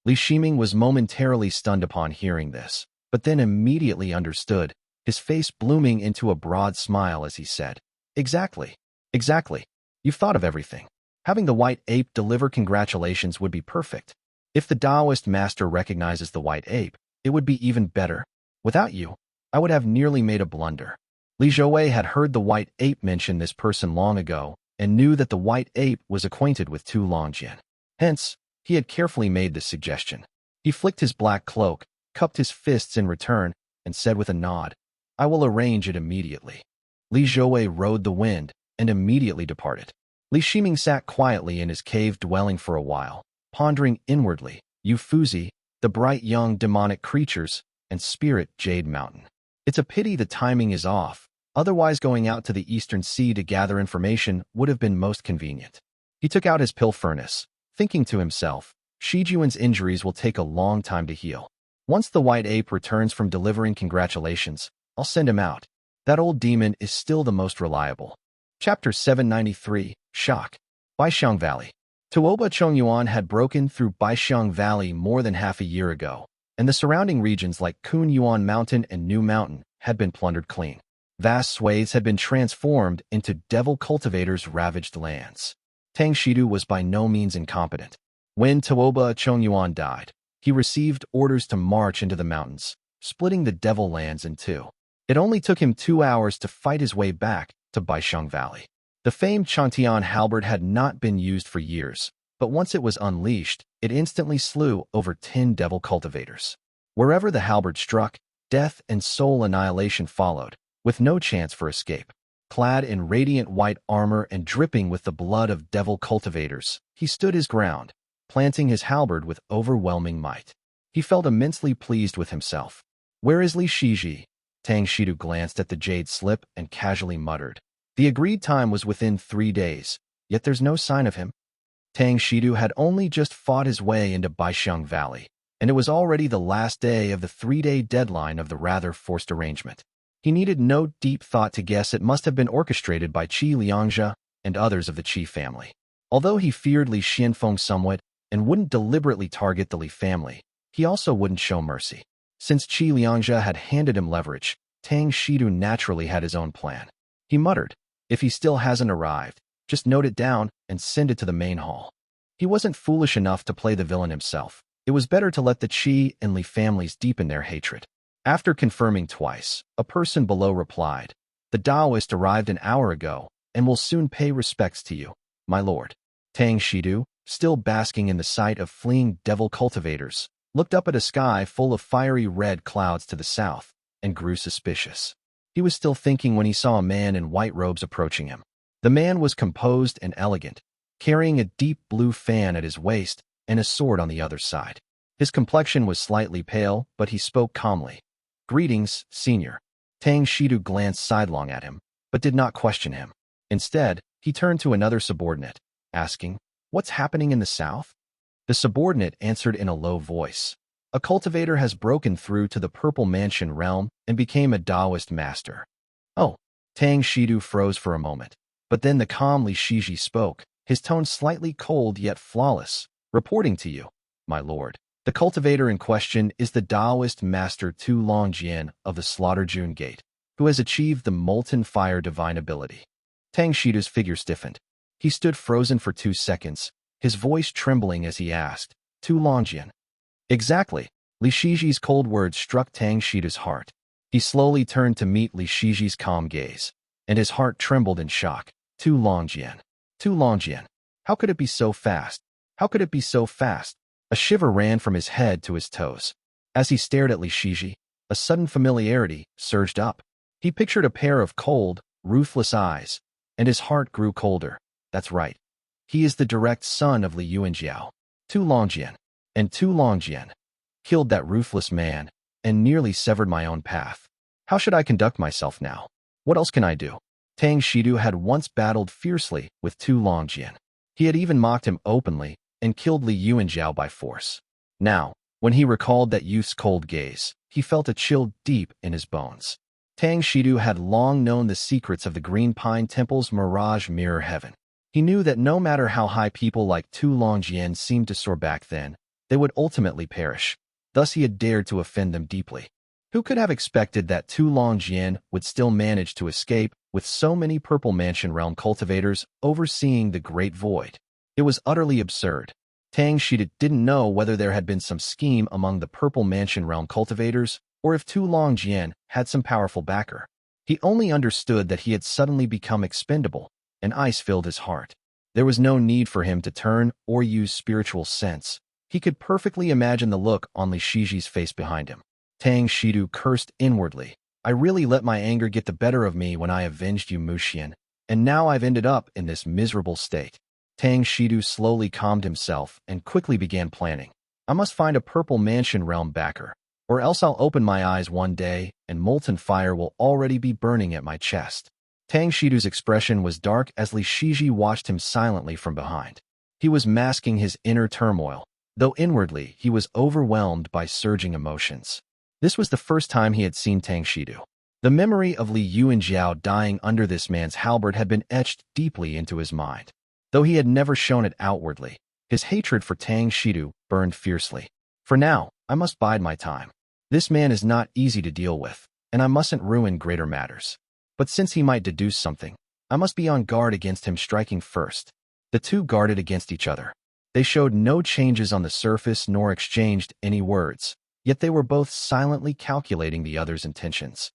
Li Shiming was momentarily stunned upon hearing this, but then immediately understood, his face blooming into a broad smile as he said, Exactly. You've thought of everything. Having the White Ape deliver congratulations would be perfect. If the Taoist master recognizes the White Ape, it would be even better. Without you, I would have nearly made a blunder." Li Zhouwei had heard the White Ape mention this person long ago and knew that the White Ape was acquainted with Tu Longjian. Hence, he had carefully made this suggestion. He flicked his black cloak, cupped his fists in return, and said with a nod, "I will arrange it immediately." Li Zhouwei rode the wind and immediately departed. Li Shiming sat quietly in his cave dwelling for a while, pondering inwardly, Yufuzi, the bright young demonic creatures, and Spirit Jade Mountain. It's a pity the timing is off, otherwise going out to the Eastern Sea to gather information would have been most convenient. He took out his pill furnace, thinking to himself, Shijuan's injuries will take a long time to heal. Once the White Ape returns from delivering congratulations, I'll send him out. That old demon is still the most reliable. Chapter 793, Shock. Baixiang Valley. Tuoba Chongyuan had broken through Baixiang Valley more than half a year ago, and the surrounding regions like Kunyuan Mountain and New Mountain had been plundered clean. Vast swathes had been transformed into devil cultivators' ravaged lands. Tang Shidu was by no means incompetent. When Tuoba Chongyuan died, he received orders to march into the mountains, splitting the devil lands in two. It only took him 2 hours to fight his way back to Baixiang Valley. The famed Changtian halberd had not been used for years, but once it was unleashed, it instantly slew over 10 devil cultivators. Wherever the halberd struck, death and soul annihilation followed, with no chance for escape. Clad in radiant white armor and dripping with the blood of devil cultivators, he stood his ground, planting his halberd with overwhelming might. He felt immensely pleased with himself. "Where is Li Shiji?" Tang Shidu glanced at the jade slip and casually muttered. The agreed time was within 3 days, yet there's no sign of him. Tang Shidu had only just fought his way into Baixiang Valley, and it was already the last day of the 3-day deadline of the rather forced arrangement. He needed no deep thought to guess it must have been orchestrated by Qi Liangzhe and others of the Qi family. Although he feared Li Xianfeng somewhat and wouldn't deliberately target the Li family, he also wouldn't show mercy. Since Qi Liangzhe had handed him leverage, Tang Shidu naturally had his own plan. He muttered, "If he still hasn't arrived, just note it down and send it to the main hall." He wasn't foolish enough to play the villain himself. It was better to let the Qi and Li families deepen their hatred. After confirming twice, a person below replied, "The Taoist arrived an hour ago and will soon pay respects to you, my lord." Tang Shidu, still basking in the sight of fleeing devil cultivators, looked up at a sky full of fiery red clouds to the south and grew suspicious. He was still thinking when he saw a man in white robes approaching him. The man was composed and elegant, carrying a deep blue fan at his waist and a sword on the other side. His complexion was slightly pale, but he spoke calmly. "Greetings, senior." Tang Shidu glanced sidelong at him, but did not question him. Instead, he turned to another subordinate, asking, "What's happening in the south?" The subordinate answered in a low voice. "A cultivator has broken through to the Purple Mansion realm and became a Taoist master." "Oh." Tang Shidu froze for a moment, but then the calm Li Shiji spoke, his tone slightly cold yet flawless. "Reporting to you, my lord. The cultivator in question is the Taoist master Tu Longjian of the Slaughter-June Gate, who has achieved the Molten Fire divine ability." Tang Shidu's figure stiffened. He stood frozen for 2 seconds, his voice trembling as he asked, "Tu Longjian?" "Exactly." Li Shiji's cold words struck Tang Shidu's heart. He slowly turned to meet Li Shiji's calm gaze, and his heart trembled in shock. Tu Longjian. Tu Longjian. How could it be so fast? How could it be so fast? A shiver ran from his head to his toes. As he stared at Li Shiji, a sudden familiarity surged up. He pictured a pair of cold, ruthless eyes, and his heart grew colder. That's right. He is the direct son of Li Yuanjiao. Tu Longjian. And Tu Longjian killed that ruthless man and nearly severed my own path. How should I conduct myself now? What else can I do? Tang Shidu had once battled fiercely with Tu Longjian. He had even mocked him openly and killed Li Yuanjiao by force. Now, when he recalled that youth's cold gaze, he felt a chill deep in his bones. Tang Shidu had long known the secrets of the Green Pine Temple's mirage mirror heaven. He knew that no matter how high people like Tu Longjian seemed to soar back then, they would ultimately perish. Thus he had dared to offend them deeply. Who could have expected that Tu Longjian would still manage to escape with so many Purple Mansion realm cultivators overseeing the Great Void? It was utterly absurd. Tang Shidu didn't know whether there had been some scheme among the Purple Mansion realm cultivators or if Tu Longjian had some powerful backer. He only understood that he had suddenly become expendable, and ice filled his heart. There was no need for him to turn or use spiritual sense. He could perfectly imagine the look on Li Shiji's face behind him. Tang Shidu cursed inwardly. "I really let my anger get the better of me when I avenged you, Muxian, and now I've ended up in this miserable state." Tang Shidu slowly calmed himself and quickly began planning. "I must find a Purple Mansion realm backer, or else I'll open my eyes one day and molten fire will already be burning at my chest." Tang Shidu's expression was dark as Li Shiji watched him silently from behind. He was masking his inner turmoil, though inwardly he was overwhelmed by surging emotions. This was the first time he had seen Tang Shidu. The memory of Li Yuanjiao dying under this man's halberd had been etched deeply into his mind. Though he had never shown it outwardly, his hatred for Tang Shidu burned fiercely. "For now, I must bide my time. This man is not easy to deal with, and I mustn't ruin greater matters. But since he might deduce something, I must be on guard against him striking first." The two guarded against each other. They showed no changes on the surface nor exchanged any words, yet they were both silently calculating the other's intentions.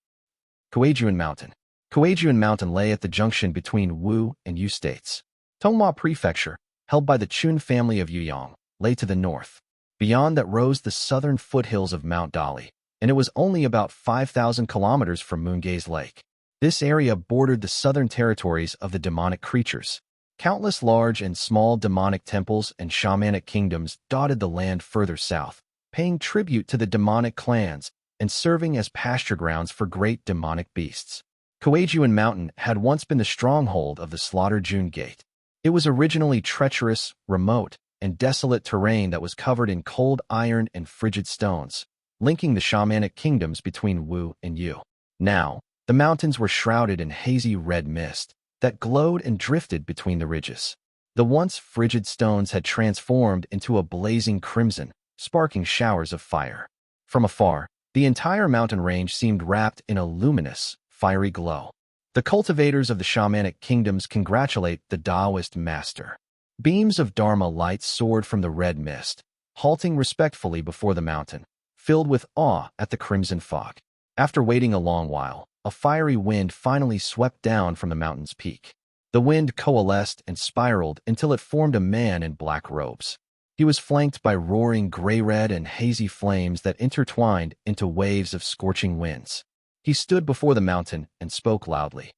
Quantao Mountain. Quantao Mountain lay at the junction between Wu and Yu states. Tonghua Prefecture, held by the Chun family of Yuyang, lay to the north. Beyond that rose the southern foothills of Mount Dali, and it was only about 5,000 kilometers from Moongaze Lake. This area bordered the southern territories of the demonic creatures. Countless large and small demonic temples and shamanic kingdoms dotted the land further south, paying tribute to the demonic clans and serving as pasture grounds for great demonic beasts. Chongyuan Mountain had once been the stronghold of the slaughtered June Gate. It was originally treacherous, remote, and desolate terrain that was covered in cold iron and frigid stones, linking the shamanic kingdoms between Wu and Yu. Now, the mountains were shrouded in hazy red mist that glowed and drifted between the ridges. The once frigid stones had transformed into a blazing crimson, sparking showers of fire. From afar, the entire mountain range seemed wrapped in a luminous, fiery glow. The cultivators of the shamanic kingdoms congratulate the Taoist master. Beams of Dharma light soared from the red mist, halting respectfully before the mountain, filled with awe at the crimson fog. After waiting a long while, a fiery wind finally swept down from the mountain's peak. The wind coalesced and spiraled until it formed a man in black robes. He was flanked by roaring gray-red and hazy flames that intertwined into waves of scorching winds. He stood before the mountain and spoke loudly.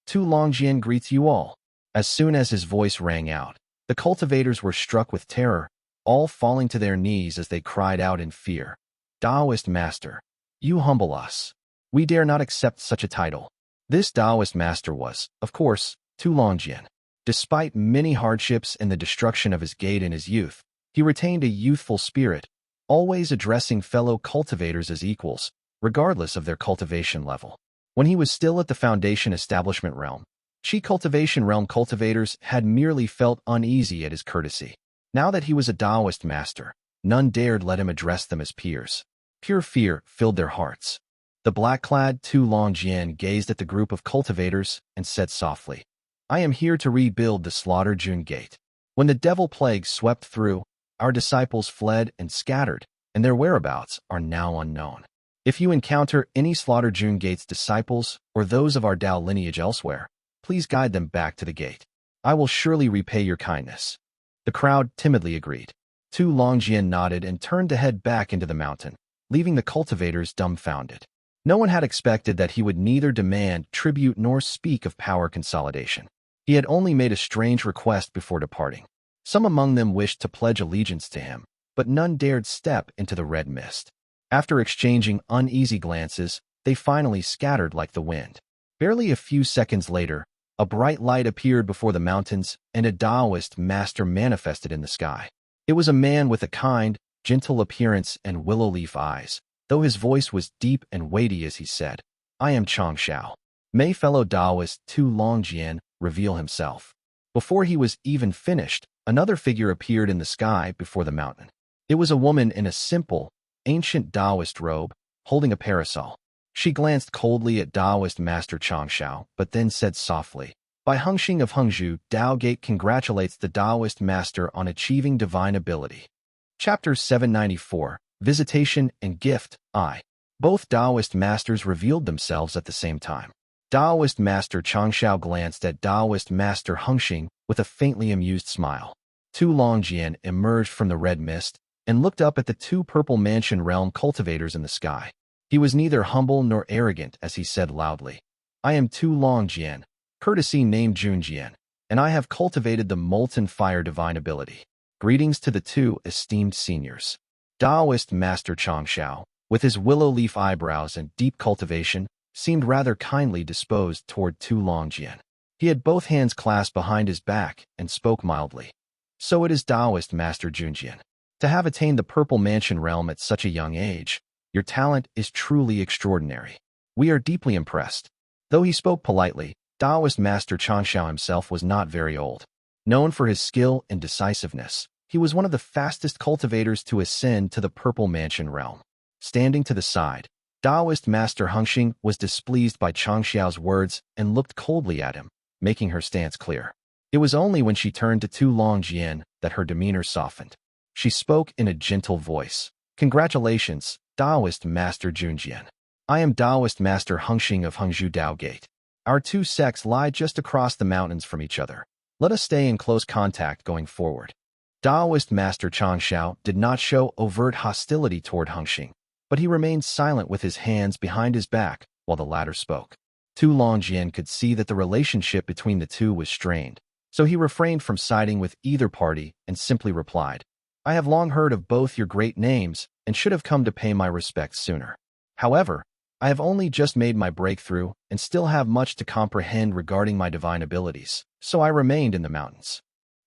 Tu Longjian greets you all. As soon as his voice rang out, the cultivators were struck with terror, all falling to their knees as they cried out in fear. Taoist master, you humble us. We dare not accept such a title. This Taoist master was, of course, Tu Longjian. Despite many hardships and the destruction of his gate in his youth, he retained a youthful spirit, always addressing fellow cultivators as equals, regardless of their cultivation level. When he was still at the Foundation Establishment realm, Qi Cultivation realm cultivators had merely felt uneasy at his courtesy. Now that he was a Taoist master, none dared let him address them as peers. Pure fear filled their hearts. The black-clad Tu Longjian gazed at the group of cultivators and said softly, I am here to rebuild the slaughtered June Gate. When the devil plague swept through, our disciples fled and scattered, and their whereabouts are now unknown. If you encounter any slaughtered June Gate's disciples or those of our Dao lineage elsewhere, please guide them back to the gate. I will surely repay your kindness. The crowd timidly agreed. Tu Longjian nodded and turned to head back into the mountain, leaving the cultivators dumbfounded. No one had expected that he would neither demand tribute nor speak of power consolidation. He had only made a strange request before departing. Some among them wished to pledge allegiance to him, but none dared step into the red mist. After exchanging uneasy glances, they finally scattered like the wind. Barely a few seconds later, a bright light appeared before the mountains and a Taoist master manifested in the sky. It was a man with a kind, gentle appearance and willow leaf eyes, though his voice was deep and weighty as he said, I am Chang Shao. May fellow Taoist Tu Longjian reveal himself. Before he was even finished, another figure appeared in the sky before the mountain. It was a woman in a simple, ancient Taoist robe, holding a parasol. She glanced coldly at Taoist Master Chang Shao, but then said softly, By Hengxing of Hengzhu, Tao Gate congratulates the Taoist Master on achieving divine ability. Chapter 794, Visitation and Gift, I. Both Taoist Masters revealed themselves at the same time. Taoist Master Chang Shao glanced at Taoist Master Hengxing with a faintly amused smile. Tu Longjian emerged from the red mist and looked up at the two purple mansion realm cultivators in the sky. He was neither humble nor arrogant as he said loudly, I am Tu Longjian, courtesy named Junjian, and I have cultivated the Molten Fire divine ability. Greetings to the two esteemed seniors. Taoist Master Chang Shao, with his willow leaf eyebrows and deep cultivation, seemed rather kindly disposed toward Tu Longjian. He had both hands clasped behind his back and spoke mildly. So it is Taoist Master Junjian. To have attained the Purple Mansion realm at such a young age, your talent is truly extraordinary. We are deeply impressed. Though he spoke politely, Taoist Master Chang Shao himself was not very old. Known for his skill and decisiveness, he was one of the fastest cultivators to ascend to the Purple Mansion realm. Standing to the side, Taoist Master Hengxing was displeased by Chang Xiao's words and looked coldly at him, making her stance clear. It was only when she turned to Tu Longjian that her demeanor softened. She spoke in a gentle voice. Congratulations, Taoist Master Junjian. I am Taoist Master Hengxing of Hengzhu Dao Gate. Our two sects lie just across the mountains from each other. Let us stay in close contact going forward. Taoist Master Chang Shao did not show overt hostility toward Hengxing, but he remained silent with his hands behind his back while the latter spoke. Tu Longjian could see that the relationship between the two was strained, so he refrained from siding with either party and simply replied, I have long heard of both your great names and should have come to pay my respects sooner. However, I have only just made my breakthrough and still have much to comprehend regarding my divine abilities, so I remained in the mountains.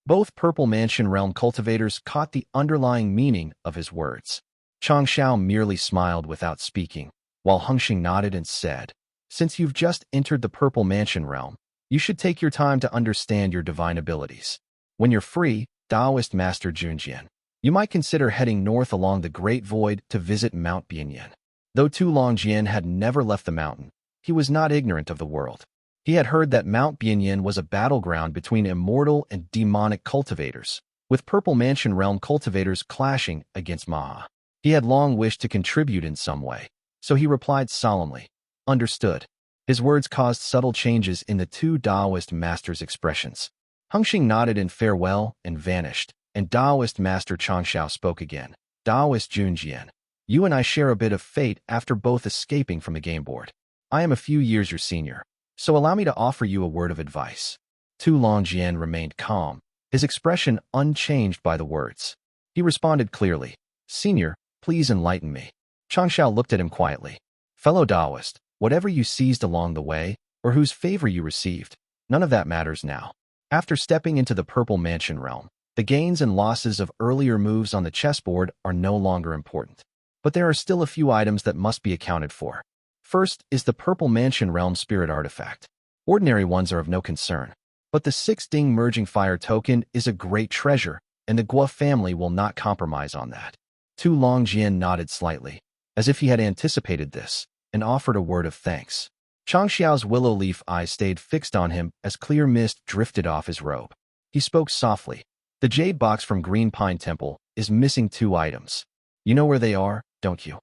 Both Purple Mansion realm cultivators caught the underlying meaning of his words. Changshao merely smiled without speaking, while Hengxing nodded and said, Since you've just entered the Purple Mansion realm, you should take your time to understand your divine abilities. When you're free, Taoist Master Junjian, you might consider heading north along the Great Void to visit Mount Bianyan. Though Tu Longjian had never left the mountain, he was not ignorant of the world. He had heard that Mount Bianyan was a battleground between immortal and demonic cultivators, with Purple Mansion realm cultivators clashing against Maha. He had long wished to contribute in some way, so he replied solemnly, Understood. His words caused subtle changes in the two Taoist masters' expressions. Hengxing nodded in farewell and vanished, and Taoist Master Changshao spoke again. Taoist Junjian, you and I share a bit of fate after both escaping from the game board. I am a few years your senior, so allow me to offer you a word of advice. Tu Longjian remained calm, his expression unchanged by the words. He responded clearly, Senior, please enlighten me. Changshao looked at him quietly. Fellow Taoist, whatever you seized along the way, or whose favor you received, none of that matters now. After stepping into the Purple Mansion realm, the gains and losses of earlier moves on the chessboard are no longer important. But there are still a few items that must be accounted for. First is the Purple Mansion realm spirit artifact. Ordinary ones are of no concern, but the 6 Ding merging fire token is a great treasure, and the Guo family will not compromise on that. Tu Longjian nodded slightly, as if he had anticipated this, and offered a word of thanks. Changxiao's willow leaf eyes stayed fixed on him as clear mist drifted off his robe. He spoke softly. The jade box from Green Pine Temple is missing 2 items. You know where they are, don't you?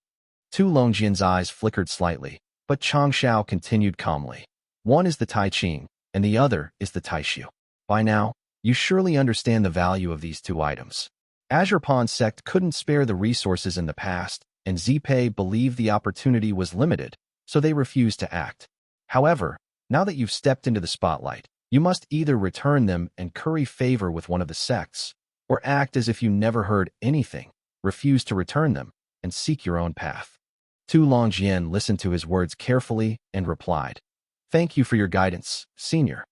Tu Longjian's eyes flickered slightly, but Changxiao continued calmly. One is the Tai Ching, and the other is the Taishu. By now, you surely understand the value of these 2 items. Azure Pond sect couldn't spare the resources in the past, and Zipei believed the opportunity was limited, so they refused to act. However, now that you've stepped into the spotlight, you must either return them and curry favor with one of the sects, or act as if you never heard anything, refuse to return them, and seek your own path. Tu Longjian listened to his words carefully and replied, Thank you for your guidance, Senior.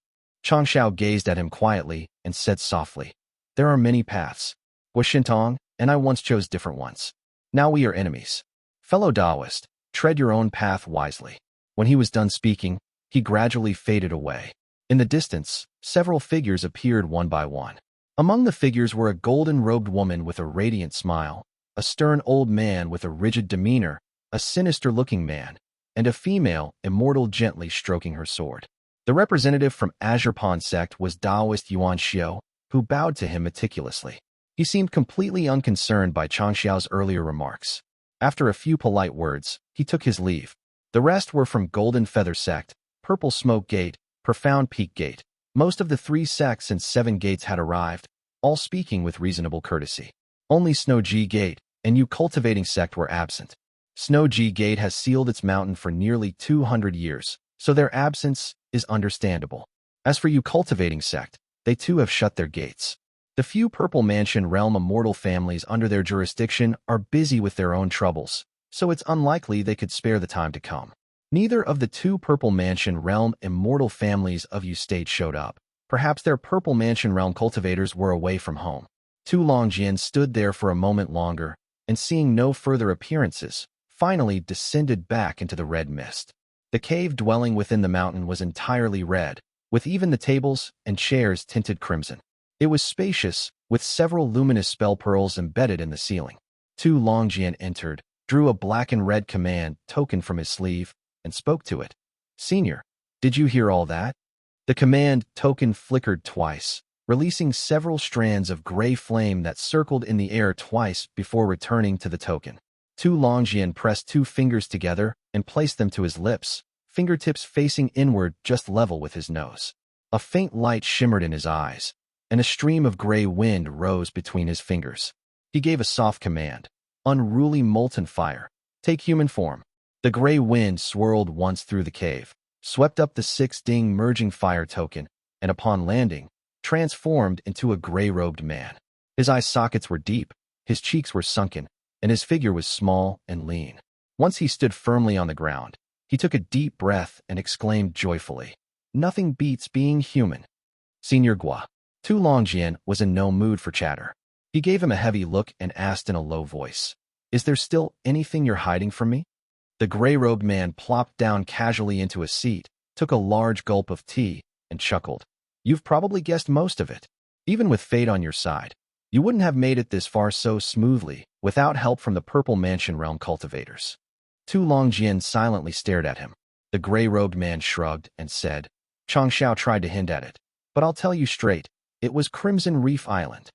Changshao gazed at him quietly and said softly, There are many paths. Shintong and I once chose different ones. Now we are enemies. Fellow Taoist, tread your own path wisely. When he was done speaking, he gradually faded away. In the distance, several figures appeared one by one. Among the figures were a golden-robed woman with a radiant smile, a stern old man with a rigid demeanor, a sinister-looking man, and a female, immortal, gently stroking her sword. The representative from Azure Pond sect was Taoist Yuan Xiao, who bowed to him meticulously. He seemed completely unconcerned by Changxiao's earlier remarks. After a few polite words, he took his leave. The rest were from Golden Feather Sect, Purple Smoke Gate, Profound Peak Gate. Most of the 3 sects and 7 gates had arrived, all speaking with reasonable courtesy. Only Snow G Gate and You Cultivating Sect were absent. Snow G Gate has sealed its mountain for nearly 200 years, so their absence is understandable. As for You Cultivating Sect, they too have shut their gates. The few Purple Mansion realm immortal families under their jurisdiction are busy with their own troubles, so it's unlikely they could spare the time to come. Neither of the 2 Purple Mansion realm immortal families of You State showed up. Perhaps their Purple Mansion realm cultivators were away from home. Tu Longjian stood there for a moment longer, and seeing no further appearances, finally descended back into the red mist. The cave dwelling within the mountain was entirely red, with even the tables and chairs tinted crimson. It was spacious, with several luminous spell pearls embedded in the ceiling. Tu Longjian entered, drew a black and red command token from his sleeve, and spoke to it. Senior, did you hear all that? The command token flickered twice, releasing several strands of gray flame that circled in the air twice before returning to the token. Tu Longjian pressed 2 fingers together and placed them to his lips, fingertips facing inward just level with his nose. A faint light shimmered in his eyes, and a stream of gray wind rose between his fingers. He gave a soft command. Unruly molten fire. Take human form. The gray wind swirled once through the cave, swept up the 6-ding merging fire token, and upon landing, transformed into a gray-robed man. His eye sockets were deep, his cheeks were sunken, and his figure was small and lean. Once he stood firmly on the ground, he took a deep breath and exclaimed joyfully, "Nothing beats being human." Senior Gua. Tu Longjian was in no mood for chatter. He gave him a heavy look and asked in a low voice, "Is there still anything you're hiding from me?" The gray-robed man plopped down casually into a seat, took a large gulp of tea, and chuckled. "You've probably guessed most of it. Even with fate on your side, you wouldn't have made it this far so smoothly without help from the Purple Mansion Realm cultivators." Tu Longjian silently stared at him. The gray-robed man shrugged and said, "Changxiao tried to hint at it, but I'll tell you straight, it was Crimson Reef Island."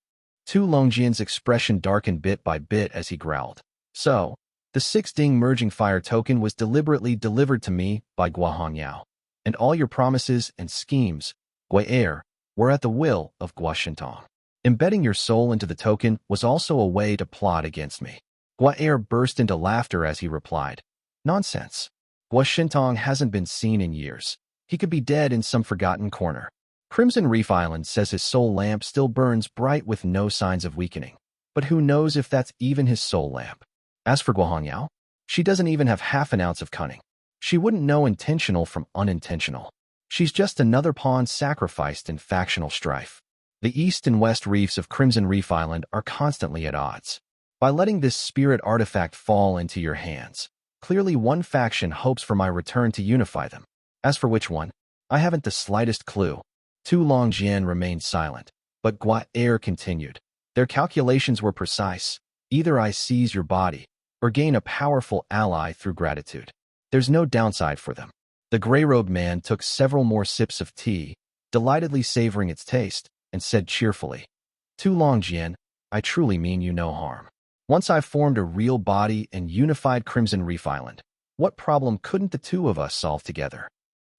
Tu Longjian's expression darkened bit by bit as he growled. "So, the 6-ding merging fire token was deliberately delivered to me by Gua Hongyao, and all your promises and schemes, Gua Air, were at the will of Gua Shintong. Embedding your soul into the token was also a way to plot against me." Gua Air burst into laughter as he replied, "Nonsense. Gua Shintong hasn't been seen in years. He could be dead in some forgotten corner. Crimson Reef Island says his soul lamp still burns bright with no signs of weakening. But who knows if that's even his soul lamp? As for Gua Hongyao, she doesn't even have half an ounce of cunning. She wouldn't know intentional from unintentional. She's just another pawn sacrificed in factional strife. The east and west reefs of Crimson Reef Island are constantly at odds. By letting this spirit artifact fall into your hands, clearly one faction hopes for my return to unify them. As for which one, I haven't the slightest clue." Tu Longjian remained silent, but Gua Air continued. "Their calculations were precise. Either I seize your body, or gain a powerful ally through gratitude. There's no downside for them." The gray-robed man took several more sips of tea, delightedly savoring its taste, and said cheerfully, "Tu Longjian, I truly mean you no harm. Once I've formed a real body and unified Crimson Reef Island, what problem couldn't the two of us solve together?"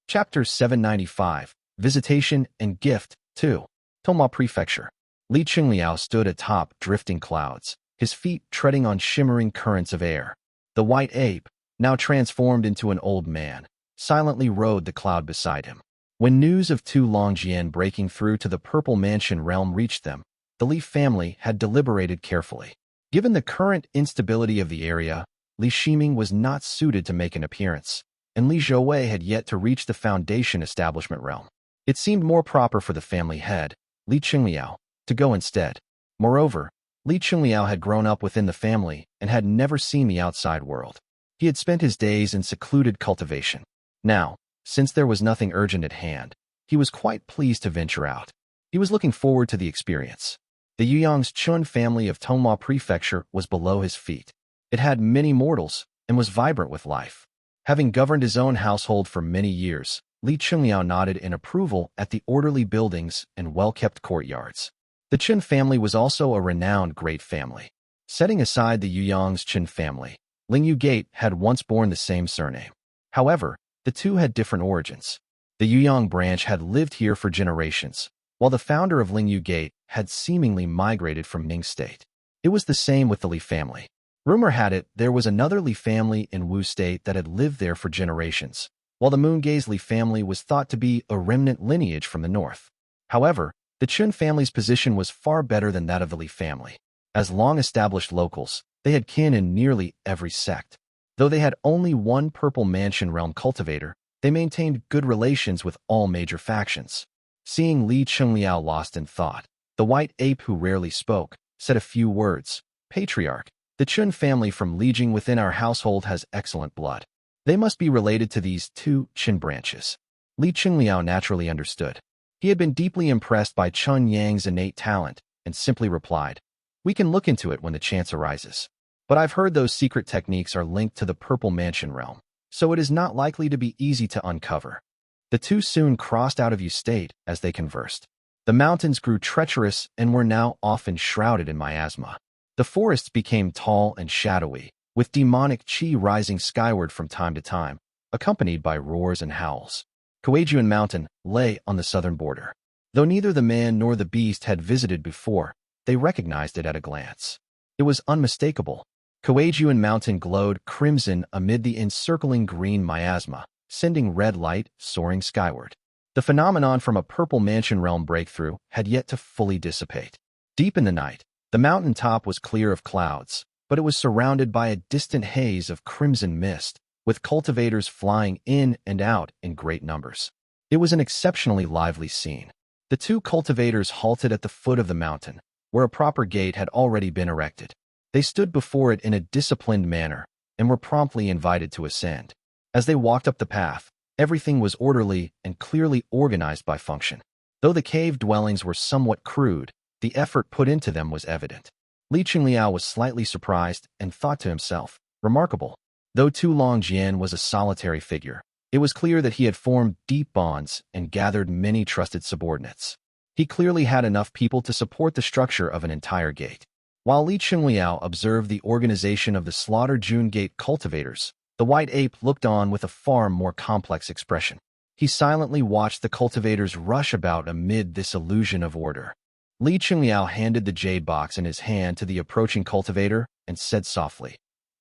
Chapter 795, Visitation and Gift 2. Tuoba Prefecture. Li Qingliao stood atop drifting clouds, his feet treading on shimmering currents of air. The white ape, now transformed into an old man, silently rode the cloud beside him. When news of Tu Longjian breaking through to the Purple Mansion realm reached them, the Li family had deliberated carefully. Given the current instability of the area, Li Shiming was not suited to make an appearance, and Li Zhouwei had yet to reach the Foundation establishment realm. It seemed more proper for the family head, Li Qingliao, to go instead. Moreover, Li Qingliao had grown up within the family and had never seen the outside world. He had spent his days in secluded cultivation. Now, since there was nothing urgent at hand, he was quite pleased to venture out. He was looking forward to the experience. The Yuyang's Chun family of Tuoba Prefecture was below his feet. It had many mortals and was vibrant with life. Having governed his own household for many years, Li Qingliao nodded in approval at the orderly buildings and well-kept courtyards. The Chun family was also a renowned great family. Setting aside the Yuyang's Chun family, Lingyu Gate had once borne the same surname. However, the two had different origins. The Yuyang branch had lived here for generations, while the founder of Lingyu Gate had seemingly migrated from Ning State. It was the same with the Li family. Rumor had it there was another Li family in Wu State that had lived there for generations, while the Moongaze Li family was thought to be a remnant lineage from the north. However, the Chun family's position was far better than that of the Li family. As long-established locals, they had kin in nearly every sect. Though they had only one Purple Mansion realm cultivator, they maintained good relations with all major factions. Seeing Li Qingliao lost in thought, the white ape who rarely spoke said a few words. "Patriarch, the Chun family from Lijing within our household has excellent blood. They must be related to these two Chun branches." Li Qingliao naturally understood. He had been deeply impressed by Chun Yang's innate talent and simply replied, "We can look into it when the chance arises. But I've heard those secret techniques are linked to the Purple Mansion realm, so it is not likely to be easy to uncover." The two soon crossed out of Yu State as they conversed. The mountains grew treacherous and were now often shrouded in miasma. The forests became tall and shadowy, with demonic qi rising skyward from time to time, accompanied by roars and howls. Quantao Mountain lay on the southern border. Though neither the man nor the beast had visited before, they recognized it at a glance. It was unmistakable. Quantao Mountain glowed crimson amid the encircling green miasma, sending red light soaring skyward. The phenomenon from a purple mansion realm breakthrough had yet to fully dissipate. Deep in the night, the mountain top was clear of clouds, but it was surrounded by a distant haze of crimson mist, with cultivators flying in and out in great numbers. It was an exceptionally lively scene. The two cultivators halted at the foot of the mountain, where a proper gate had already been erected. They stood before it in a disciplined manner and were promptly invited to ascend. As they walked up the path, everything was orderly and clearly organized by function. Though the cave dwellings were somewhat crude, the effort put into them was evident. Li Qingliao was slightly surprised and thought to himself, remarkable. Though Tu Longjian was a solitary figure, it was clear that he had formed deep bonds and gathered many trusted subordinates. He clearly had enough people to support the structure of an entire gate. While Li Qingliao observed the organization of the Slaughter June Gate cultivators, the white ape looked on with a far more complex expression. He silently watched the cultivators rush about amid this illusion of order. Li Qingliao handed the jade box in his hand to the approaching cultivator and said softly,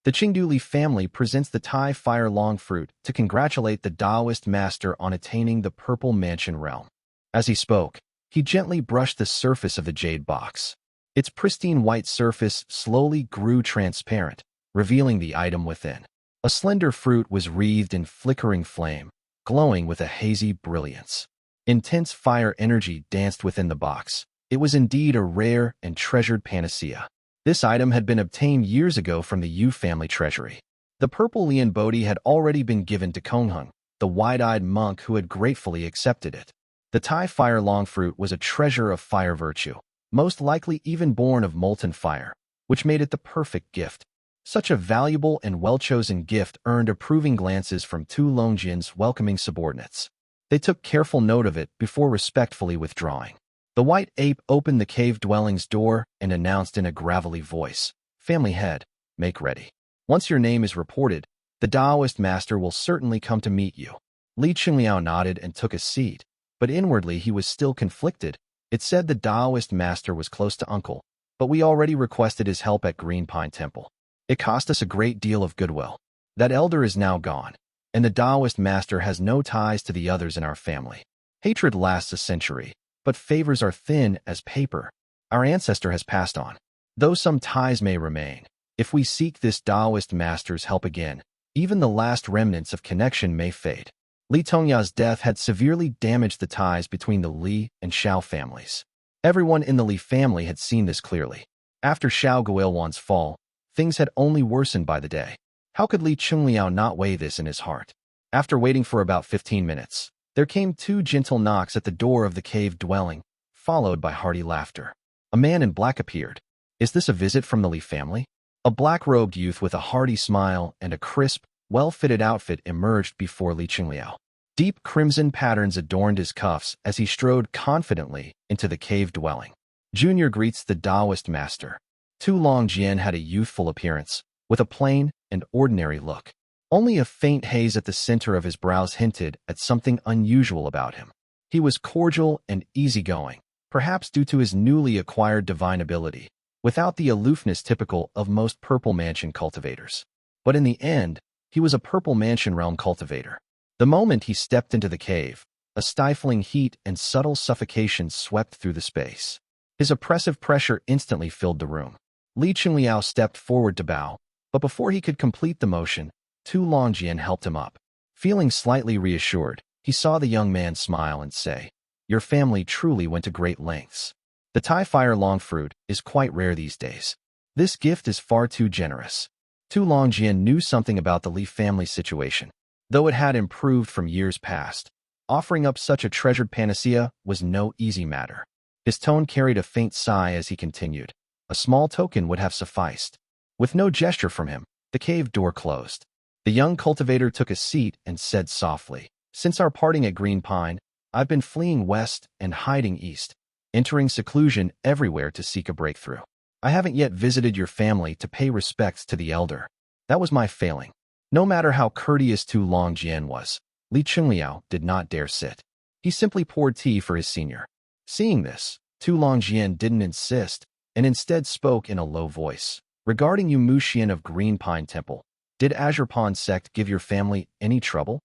"The Qingdu Li family presents the Tai Fire Long Fruit to congratulate the Taoist master on attaining the Purple Mansion realm." As he spoke, he gently brushed the surface of the jade box. Its pristine white surface slowly grew transparent, revealing the item within. A slender fruit was wreathed in flickering flame, glowing with a hazy brilliance. Intense fire energy danced within the box. It was indeed a rare and treasured panacea. This item had been obtained years ago from the Yu family treasury. The purple Lian Bodhi had already been given to Kongheng, the wide-eyed monk who had gratefully accepted it. The Tai Fire Long Fruit was a treasure of fire virtue, most likely even born of molten fire, which made it the perfect gift. Such a valuable and well-chosen gift earned approving glances from Tu Longjian's welcoming subordinates. They took careful note of it before respectfully withdrawing. The white ape opened the cave dwelling's door and announced in a gravelly voice, "Family head, make ready. Once your name is reported, the Taoist master will certainly come to meet you." Li Qingliao nodded and took a seat, but inwardly he was still conflicted. It said the Taoist master was close to uncle, but we already requested his help at Green Pine Temple. It cost us a great deal of goodwill. That elder is now gone, and the Taoist master has no ties to the others in our family. Hatred lasts a century, but favors are thin as paper. Our ancestor has passed on. Though some ties may remain, if we seek this Taoist master's help again, even the last remnants of connection may fade. Li Tongya's death had severely damaged the ties between the Li and Xiao families. Everyone in the Li family had seen this clearly. After Xiao Guilwan's fall, things had only worsened by the day. How could Li Qingliao not weigh this in his heart? After waiting for about 15 minutes, there came two gentle knocks at the door of the cave dwelling, followed by hearty laughter. A man in black appeared. "Is this a visit from the Li family?" A black-robed youth with a hearty smile and a crisp, well-fitted outfit emerged before Li Qingliao. Deep crimson patterns adorned his cuffs as he strode confidently into the cave dwelling. "Junior greets the Taoist master." Tu Longjian had a youthful appearance, with a plain and ordinary look. Only a faint haze at the center of his brows hinted at something unusual about him. He was cordial and easygoing, perhaps due to his newly acquired divine ability, without the aloofness typical of most Purple Mansion cultivators. But in the end, he was a Purple Mansion realm cultivator. The moment he stepped into the cave, a stifling heat and subtle suffocation swept through the space. His oppressive pressure instantly filled the room. Li Qingliao stepped forward to bow, but before he could complete the motion, Tu Longjian helped him up. Feeling slightly reassured, he saw the young man smile and say, "Your family truly went to great lengths. The Tai Fire Long Fruit is quite rare these days. This gift is far too generous." Tu Longjian knew something about the Li family situation. Though it had improved from years past, offering up such a treasured panacea was no easy matter. His tone carried a faint sigh as he continued. A small token would have sufficed. With no gesture from him, the cave door closed. The young cultivator took a seat and said softly, "Since our parting at Green Pine, I've been fleeing west and hiding east, entering seclusion everywhere to seek a breakthrough. I haven't yet visited your family to pay respects to the elder. That was my failing." No matter how courteous Tu Longjian was, Li Qingliao did not dare sit. He simply poured tea for his senior. Seeing this, Tu Longjian didn't insist, and instead spoke in a low voice. "Regarding you Mushian of Green Pine Temple, did Azure Pond sect give your family any trouble?"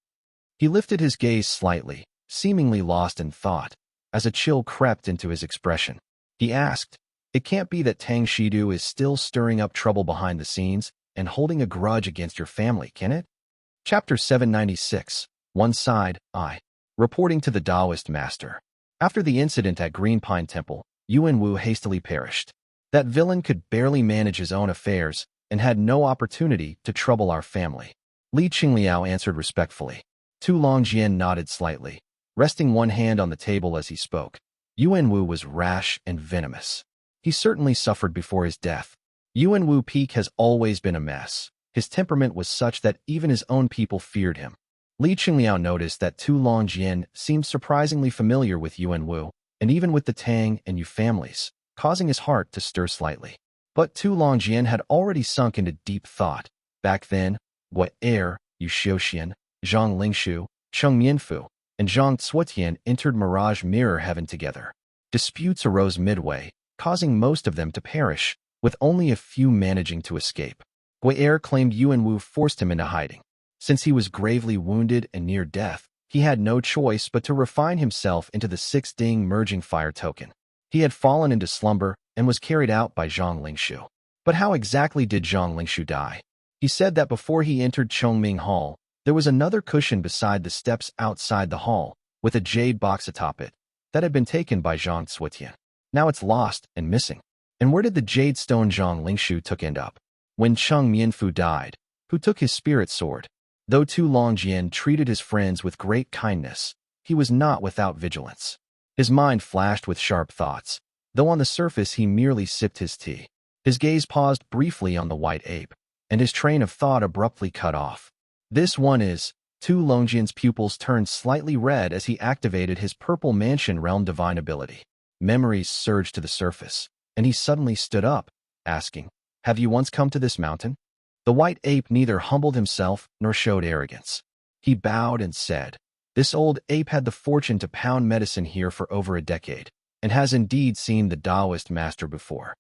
He lifted his gaze slightly, seemingly lost in thought, as a chill crept into his expression. He asked, "It can't be that Tang Shidu is still stirring up trouble behind the scenes and holding a grudge against your family, can it?" Chapter 796. One Side, I. Reporting to the Taoist Master. After the incident at Green Pine Temple, Yuan Wu hastily perished. That villain could barely manage his own affairs and had no opportunity to trouble our family. Li Qingliao answered respectfully. Tu Longjian nodded slightly, resting one hand on the table as he spoke. Yuan Wu was rash and venomous. He certainly suffered before his death. Yuan Wu Peak has always been a mess. His temperament was such that even his own people feared him. Li Qingliao noticed that Tu Longjian seemed surprisingly familiar with Yuan Wu, and even with the Tang and Yu families, causing his heart to stir slightly. But Tu Longjian had already sunk into deep thought. Back then, Voyager, Yu Xiuxian, Zhang Lingshu, Cheng Yunfu, and Zhang Cuotian entered Mirage Mirror Heaven together. Disputes arose midway, causing most of them to perish, with only a few managing to escape. Voyager claimed Yuan Wu forced him into hiding. Since he was gravely wounded and near death, he had no choice but to refine himself into the 6 Ding merging fire token. He had fallen into slumber and was carried out by Zhang Lingshu. But how exactly did Zhang Lingshu die? He said that before he entered Chongming Hall, there was another cushion beside the steps outside the hall, with a jade box atop it, that had been taken by Zhang Cuotian. Now it's lost and missing. And where did the jade stone Zhang Lingshu took end up? When Cheng Yunfu died, who took his spirit sword? Though Tu Longjian treated his friends with great kindness, he was not without vigilance. His mind flashed with sharp thoughts, though on the surface he merely sipped his tea. His gaze paused briefly on the white ape, and his train of thought abruptly cut off. This one is... Tu Longjian's pupils turned slightly red as he activated his purple mansion realm divine ability. Memories surged to the surface, and he suddenly stood up, asking, "Have you once come to this mountain?" The white ape neither humbled himself nor showed arrogance. He bowed and said, "This old ape had the fortune to pound medicine here for over a decade, and has indeed seen the Taoist master before."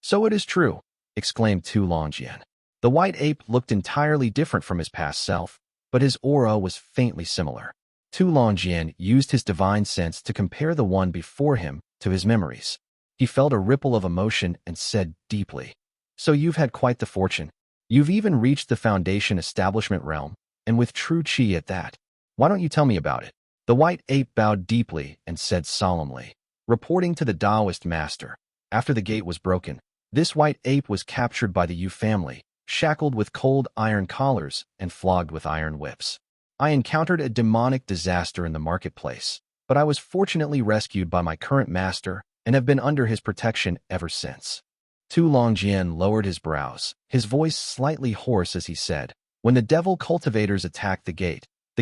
"So it is true," exclaimed Tu Longjian. The white ape looked entirely different from his past self, but his aura was faintly similar. Tu Longjian used his divine sense to compare the one before him to his memories. He felt a ripple of emotion and said deeply, "So you've had quite the fortune. You've even reached the Foundation Establishment realm, and with true chi at that. Why don't you tell me about it?" The white ape bowed deeply and said solemnly, "Reporting to the Taoist master, after the gate was broken, this white ape was captured by the Yu family, shackled with cold iron collars and flogged with iron whips. I encountered a demonic disaster in the marketplace, but I was fortunately rescued by my current master and have been under his protection ever since." Tu Longjian lowered his brows, his voice slightly hoarse as he said, "When the devil cultivators attacked the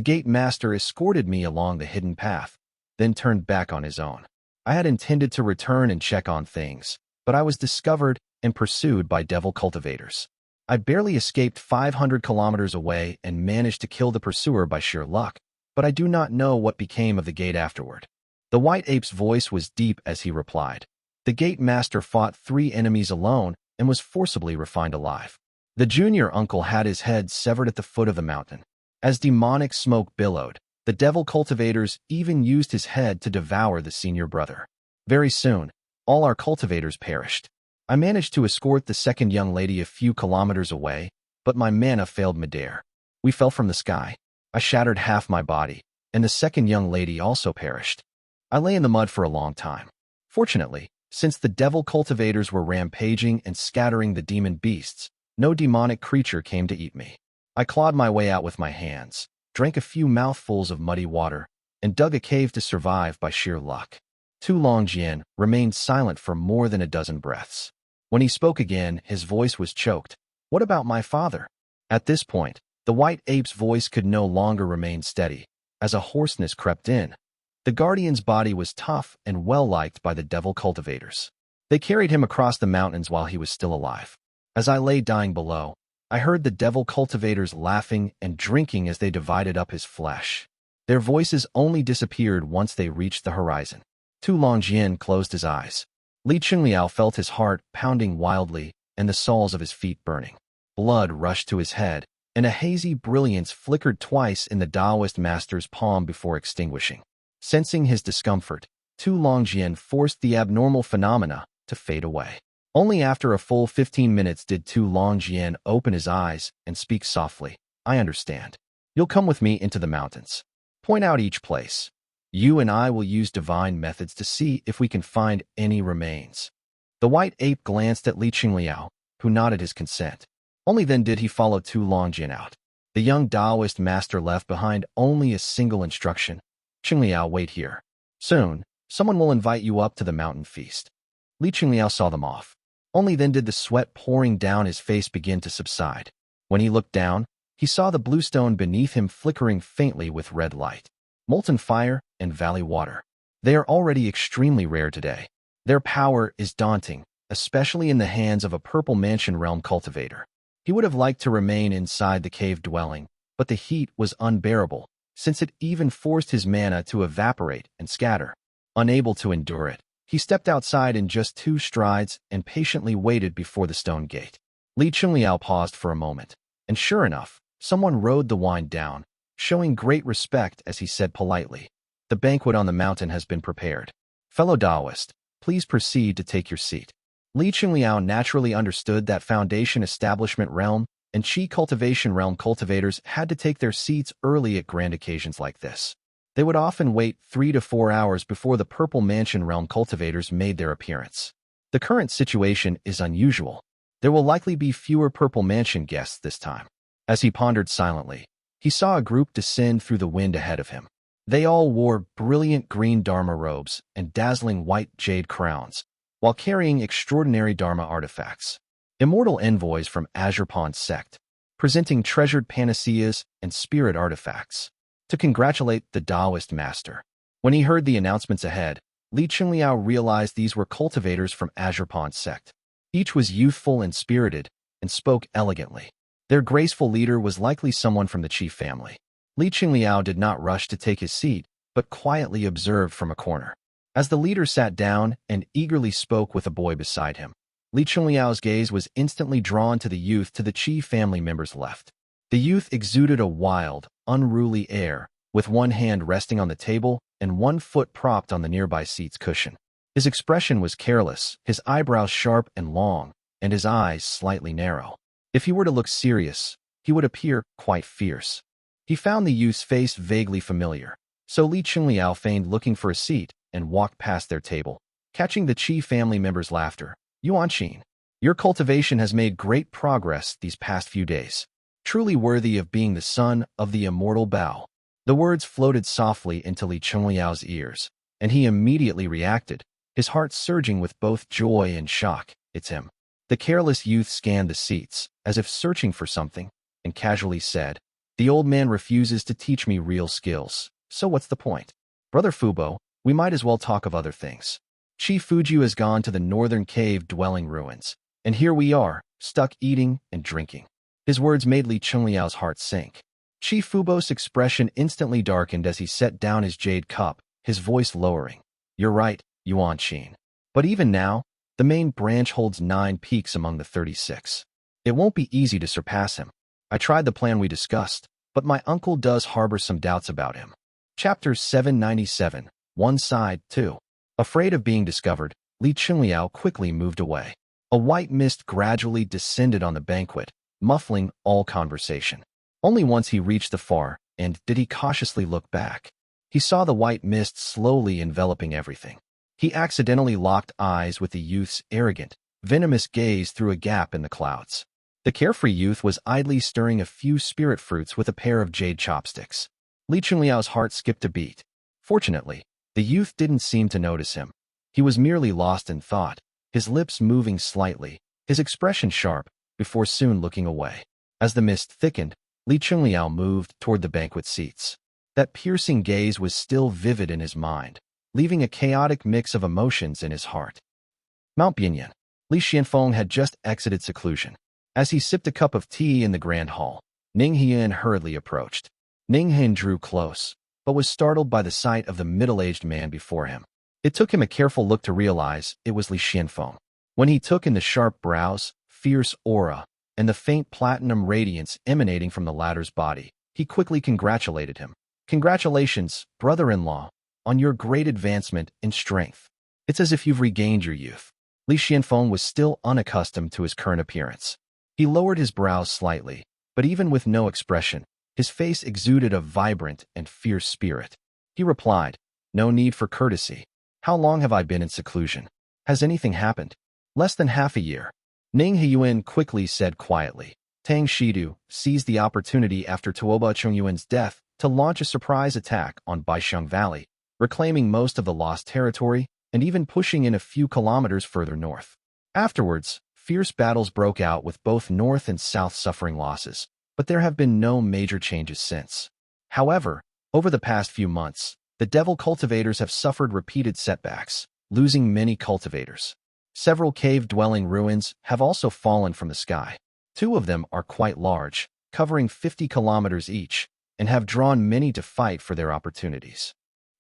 gate master escorted me along the hidden path, then turned back on his own. I had intended to return and check on things, but I was discovered and pursued by devil cultivators. I barely escaped 500 kilometers away and managed to kill the pursuer by sheer luck, but I do not know what became of the gate afterward." The white ape's voice was deep as he replied, "The gate master fought 3 enemies alone and was forcibly refined alive. The junior uncle had his head severed at the foot of the mountain. As demonic smoke billowed, the devil cultivators even used his head to devour the senior brother. Very soon, all our cultivators perished. I managed to escort the second young lady a few kilometers away, but my mana failed midair. We fell from the sky. I shattered half my body, and the second young lady also perished. I lay in the mud for a long time. Fortunately, since the devil cultivators were rampaging and scattering the demon beasts, no demonic creature came to eat me. I clawed my way out with my hands, drank a few mouthfuls of muddy water, and dug a cave to survive by sheer luck." Tu Longjian remained silent for more than a dozen breaths. When he spoke again, his voice was choked. "What about my father?" At this point, the white ape's voice could no longer remain steady, as a hoarseness crept in. The guardian's body was tough and well-liked by the devil cultivators. They carried him across the mountains while he was still alive. As I lay dying below, I heard the devil cultivators laughing and drinking as they divided up his flesh. Their voices only disappeared once they reached the horizon. Tu Longjian closed his eyes. Li Qingliao felt his heart pounding wildly and the soles of his feet burning. Blood rushed to his head, and a hazy brilliance flickered twice in the Taoist master's palm before extinguishing. Sensing his discomfort, Tu Longjian forced the abnormal phenomena to fade away. Only after a full 15 minutes did Tu Longjian open his eyes and speak softly. I understand. You'll come with me into the mountains. Point out each place. You and I will use divine methods to see if we can find any remains. The white ape glanced at Li Qingliao, who nodded his consent. Only then did he follow Tu Longjian out. The young Taoist master left behind only a single instruction. Qingliao, wait here. Soon, someone will invite you up to the mountain feast. Li Qingliao saw them off. Only then did the sweat pouring down his face begin to subside. When he looked down, he saw the blue stone beneath him flickering faintly with red light. Molten fire and valley water. They are already extremely rare today. Their power is daunting, especially in the hands of a purple mansion realm cultivator. He would have liked to remain inside the cave dwelling, but the heat was unbearable, since it even forced his mana to evaporate and scatter. Unable to endure it, he stepped outside in just 2 strides and patiently waited before the stone gate. Li Qingliao paused for a moment, and sure enough, someone rode the wine down, showing great respect as he said politely, "The banquet on the mountain has been prepared. Fellow Taoist, please proceed to take your seat." Li Qingliao naturally understood that Foundation Establishment Realm and Qi Cultivation Realm cultivators had to take their seats early at grand occasions like this. They would often wait 3 to 4 hours before the Purple Mansion Realm cultivators made their appearance. The current situation is unusual. There will likely be fewer Purple Mansion guests this time. As he pondered silently, he saw a group descend through the wind ahead of him. They all wore brilliant green Dharma robes and dazzling white jade crowns, while carrying extraordinary Dharma artifacts. Immortal envoys from Azure Pond sect, presenting treasured panaceas and spirit artifacts, to congratulate the Taoist master. When he heard the announcements ahead, Li Qingliao realized these were cultivators from Azure Pond sect. Each was youthful and spirited, and spoke elegantly. Their graceful leader was likely someone from the chief family. Li Qingliao did not rush to take his seat, but quietly observed from a corner. As the leader sat down and eagerly spoke with a boy beside him, Li Qingliao's gaze was instantly drawn to the youth to the Qi family member's left. The youth exuded a wild, unruly air, with one hand resting on the table and one foot propped on the nearby seat's cushion. His expression was careless, his eyebrows sharp and long, and his eyes slightly narrow. If he were to look serious, he would appear quite fierce. He found the youth's face vaguely familiar, so Li Qingliao feigned looking for a seat and walked past their table, catching the Qi family member's laughter. "Yuanqin, your cultivation has made great progress these past few days. Truly worthy of being the son of the immortal Bao." The words floated softly into Li Qingliao's ears, and he immediately reacted, his heart surging with both joy and shock. "It's him." The careless youth scanned the seats, as if searching for something, and casually said, "The old man refuses to teach me real skills, so what's the point? Brother Fubo, we might as well talk of other things. Chi Fuju has gone to the northern cave dwelling ruins, and here we are, stuck eating and drinking." His words made Li Qingliao's heart sink. Chi Fubo's expression instantly darkened as he set down his jade cup, his voice lowering. "You're right, Yuanqin. But even now, the main branch holds 9 peaks among the 36. It won't be easy to surpass him. I tried the plan we discussed, but my uncle does harbor some doubts about him." Chapter 797, One Side 2. Afraid of being discovered, Li Qingliao quickly moved away. A white mist gradually descended on the banquet, muffling all conversation. Only once he reached the far end did he cautiously look back. He saw the white mist slowly enveloping everything. He accidentally locked eyes with the youth's arrogant, venomous gaze through a gap in the clouds. The carefree youth was idly stirring a few spirit fruits with a pair of jade chopsticks. Li Qingliao's heart skipped a beat. Fortunately, the youth didn't seem to notice him. He was merely lost in thought, his lips moving slightly, his expression sharp, before soon looking away. As the mist thickened, Li Qingliao moved toward the banquet seats. That piercing gaze was still vivid in his mind, leaving a chaotic mix of emotions in his heart. Mount Bianyan. Li Xianfeng had just exited seclusion. As he sipped a cup of tea in the grand hall, Ning Hian hurriedly approached. Ning Hian drew close, but was startled by the sight of the middle-aged man before him. It took him a careful look to realize it was Li Xianfeng. When he took in the sharp brows, fierce aura, and the faint platinum radiance emanating from the latter's body. He quickly congratulated him. Congratulations, brother-in-law, on your great advancement in strength. It's as if you've regained your youth. Li Xianfeng was still unaccustomed to his current appearance. He lowered his brows slightly, but even with no expression, his face exuded a vibrant and fierce spirit. He replied, "No need for courtesy. How long have I been in seclusion? Has anything happened?" "Less than half a year." Ning Heyuan quickly said quietly. Tang Shidu seized the opportunity after Tuoba Chongyuan's death to launch a surprise attack on Baisheng Valley, reclaiming most of the lost territory and even pushing in a few kilometers further north. Afterwards, fierce battles broke out with both north and south suffering losses, but there have been no major changes since. However, over the past few months, the devil cultivators have suffered repeated setbacks, losing many cultivators. Several cave-dwelling ruins have also fallen from the sky. 2 of them are quite large, covering 50 kilometers each, and have drawn many to fight for their opportunities.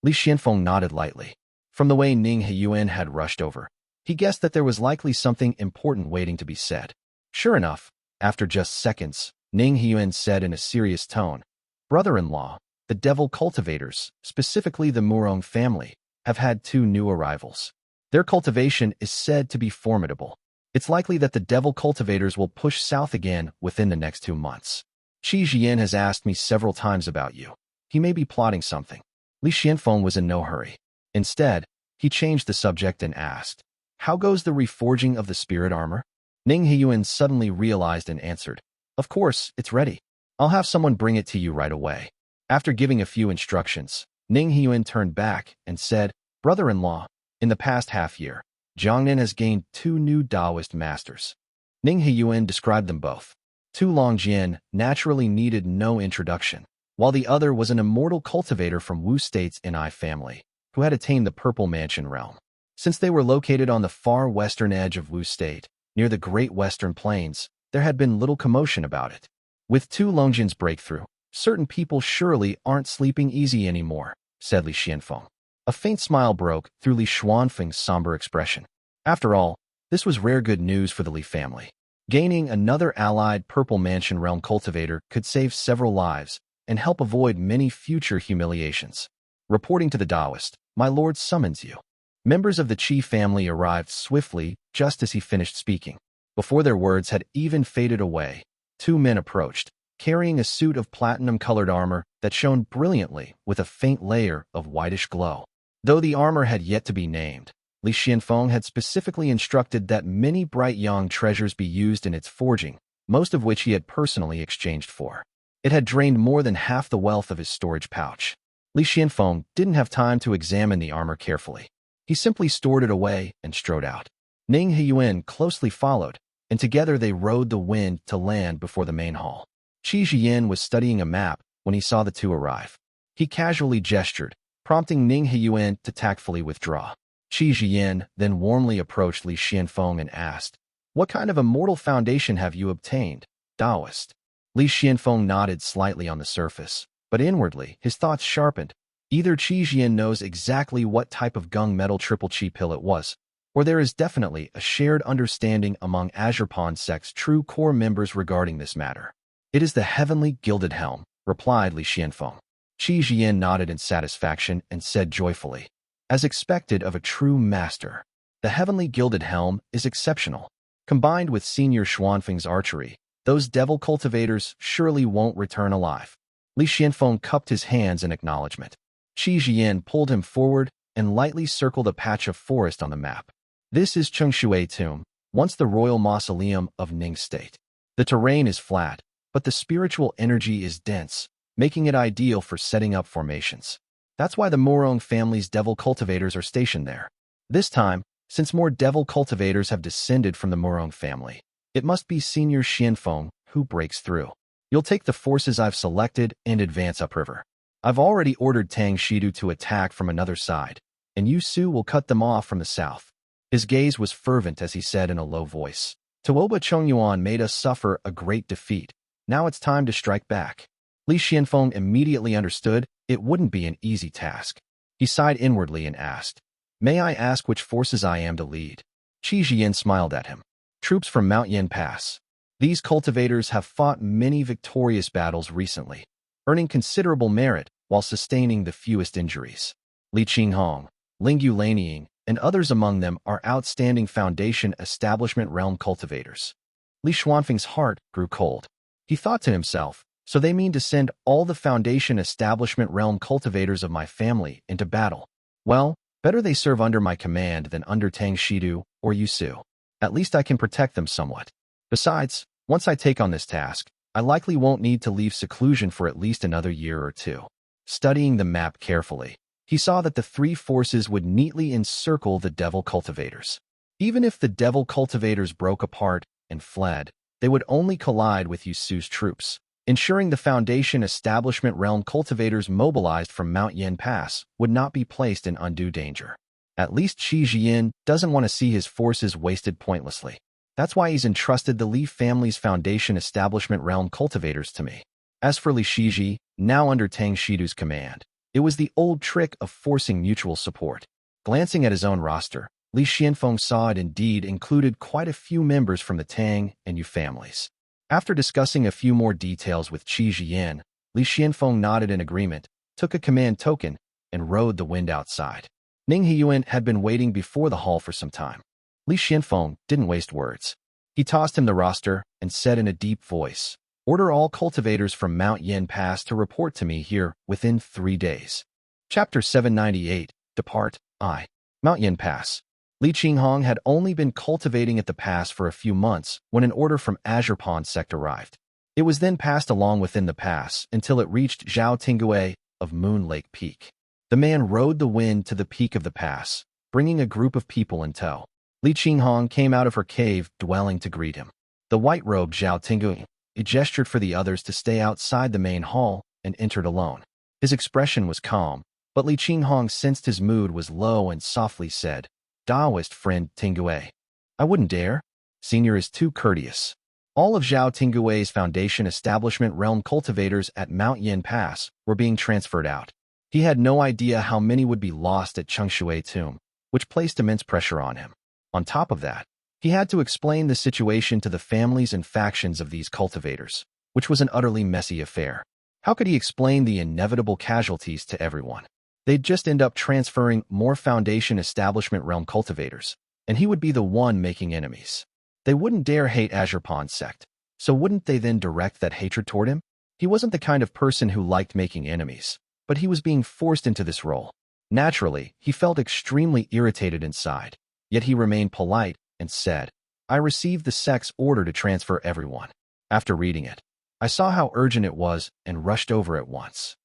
Li Xianfeng nodded lightly. From the way Ning Heyuan had rushed over, he guessed that there was likely something important waiting to be said. Sure enough, after just seconds, Ning Heyuan said in a serious tone, "Brother-in-law, the devil cultivators, specifically the Murong family, have had 2 new arrivals. Their cultivation is said to be formidable. It's likely that the devil cultivators will push south again within the next 2 months. Qi Jian has asked me several times about you. He may be plotting something." Li Xianfeng was in no hurry. Instead, he changed the subject and asked, "How goes the reforging of the spirit armor?" Ning Heyuan suddenly realized and answered, "Of course, it's ready. I'll have someone bring it to you right away." After giving a few instructions, Ning Heyuan turned back and said, "Brother-in-law, in the past half-year, Jiangnan has gained 2 new Taoist masters." Ning Heyuan described them both. Tu Longjian naturally needed no introduction, while the other was an immortal cultivator from Wu State's Anhuai family, who had attained the Purple Mansion realm. Since they were located on the far western edge of Wu State, near the Great Western Plains, there had been little commotion about it. With Tu Longjian's breakthrough, certain people surely aren't sleeping easy anymore, said Li Xianfeng. A faint smile broke through Li Xuanfeng's somber expression. After all, this was rare good news for the Li family. Gaining another allied Purple Mansion realm cultivator could save several lives and help avoid many future humiliations. Reporting to the Taoist, "My lord summons you." Members of the Qi family arrived swiftly just as he finished speaking. Before their words had even faded away, 2 men approached, carrying a suit of platinum-colored armor that shone brilliantly with a faint layer of whitish glow. Though the armor had yet to be named, Li Xianfeng had specifically instructed that many bright young treasures be used in its forging, most of which he had personally exchanged for. It had drained more than half the wealth of his storage pouch. Li Xianfeng didn't have time to examine the armor carefully. He simply stored it away and strode out. Ning Heyuan closely followed, and together they rode the wind to land before the main hall. Qi Jian was studying a map when he saw the 2 arrive. He casually gestured, prompting Ning Heyuan to tactfully withdraw. Qi Jian then warmly approached Li Xianfeng and asked, "What kind of immortal foundation have you obtained, Taoist?" Li Xianfeng nodded slightly on the surface, but inwardly his thoughts sharpened. Either Qi Jian knows exactly what type of gung metal triple Qi pill it was, or there is definitely a shared understanding among Azure Pawn sect's true core members regarding this matter. "It is the heavenly Gilded Helm," replied Li Xianfeng. Qi Jian nodded in satisfaction and said joyfully, "As expected of a true master, the heavenly Gilded Helm is exceptional. Combined with Senior Xuanfeng's archery, those devil cultivators surely won't return alive." Li Xianfeng cupped his hands in acknowledgement. Qi Jian pulled him forward and lightly circled a patch of forest on the map. "This is Chengshui Tomb, once the royal mausoleum of Ning State. The terrain is flat, but the spiritual energy is dense, making it ideal for setting up formations. That's why the Murong family's devil cultivators are stationed there. This time, since more devil cultivators have descended from the Murong family, it must be Senior Xianfeng who breaks through. You'll take the forces I've selected and advance upriver. I've already ordered Tang Shidu to attack from another side, and Yu Su will cut them off from the south." His gaze was fervent as he said in a low voice, "Tuoba Chongyuan made us suffer a great defeat. Now it's time to strike back." Li Xianfeng immediately understood it wouldn't be an easy task. He sighed inwardly and asked, "May I ask which forces I am to lead?" Qi Jian smiled at him. "Troops from Mount Yen Pass." These cultivators have fought many victorious battles recently, earning considerable merit while sustaining the fewest injuries. Li Qinghong, Lingyu Lanying, and others among them are outstanding Foundation Establishment Realm cultivators. Li Xuanfeng's heart grew cold. He thought to himself, so they mean to send all the Foundation Establishment Realm cultivators of my family into battle. Well, better they serve under my command than under Tang Shidu or Yusu. At least I can protect them somewhat. Besides, once I take on this task, I likely won't need to leave seclusion for at least another year or two. Studying the map carefully, he saw that the three forces would neatly encircle the devil cultivators. Even if the devil cultivators broke apart and fled, they would only collide with Yusu's troops, ensuring the Foundation Establishment Realm cultivators mobilized from Mount Yen Pass would not be placed in undue danger. At least Shi Jian doesn't want to see his forces wasted pointlessly. That's why he's entrusted the Li family's Foundation Establishment Realm cultivators to me. As for Li Shiji, now under Tang Shidu's command, it was the old trick of forcing mutual support. Glancing at his own roster, Li Xianfeng saw it indeed included quite a few members from the Tang and Yu families. After discussing a few more details with Qi Jian, Li Xianfeng nodded in agreement, took a command token, and rode the wind outside. Ning Hiyuan had been waiting before the hall for some time. Li Xianfeng didn't waste words. He tossed him the roster and said in a deep voice, "Order all cultivators from Mount Yen Pass to report to me here within 3 days." Chapter 798, Depart, I. Mount Yen Pass. Li Qinghong had only been cultivating at the pass for a few months when an order from Azure Pond Sect arrived. It was then passed along within the pass until it reached Zhao Tingue of Moon Lake Peak. The man rode the wind to the peak of the pass, bringing a group of people in tow. Li Qinghong came out of her cave dwelling to greet him. The white-robed Zhao Tingue gestured for the others to stay outside the main hall and entered alone. His expression was calm, but Li Qinghong sensed his mood was low and softly said, "Daoist friend Tingue, I wouldn't dare. Senior is too courteous." All of Zhao Tingue's Foundation Establishment Realm cultivators at Mount Yen Pass were being transferred out. He had no idea how many would be lost at Chengshui tomb, which placed immense pressure on him. On top of that, he had to explain the situation to the families and factions of these cultivators, which was an utterly messy affair. How could he explain the inevitable casualties to everyone? They'd just end up transferring more Foundation Establishment Realm cultivators, and he would be the one making enemies. They wouldn't dare hate Azure Pond Sect, so wouldn't they then direct that hatred toward him? He wasn't the kind of person who liked making enemies, but he was being forced into this role. Naturally, he felt extremely irritated inside. Yet he remained polite and said, "I received the sect's order to transfer everyone." After reading it, I saw how urgent it was and rushed over at once.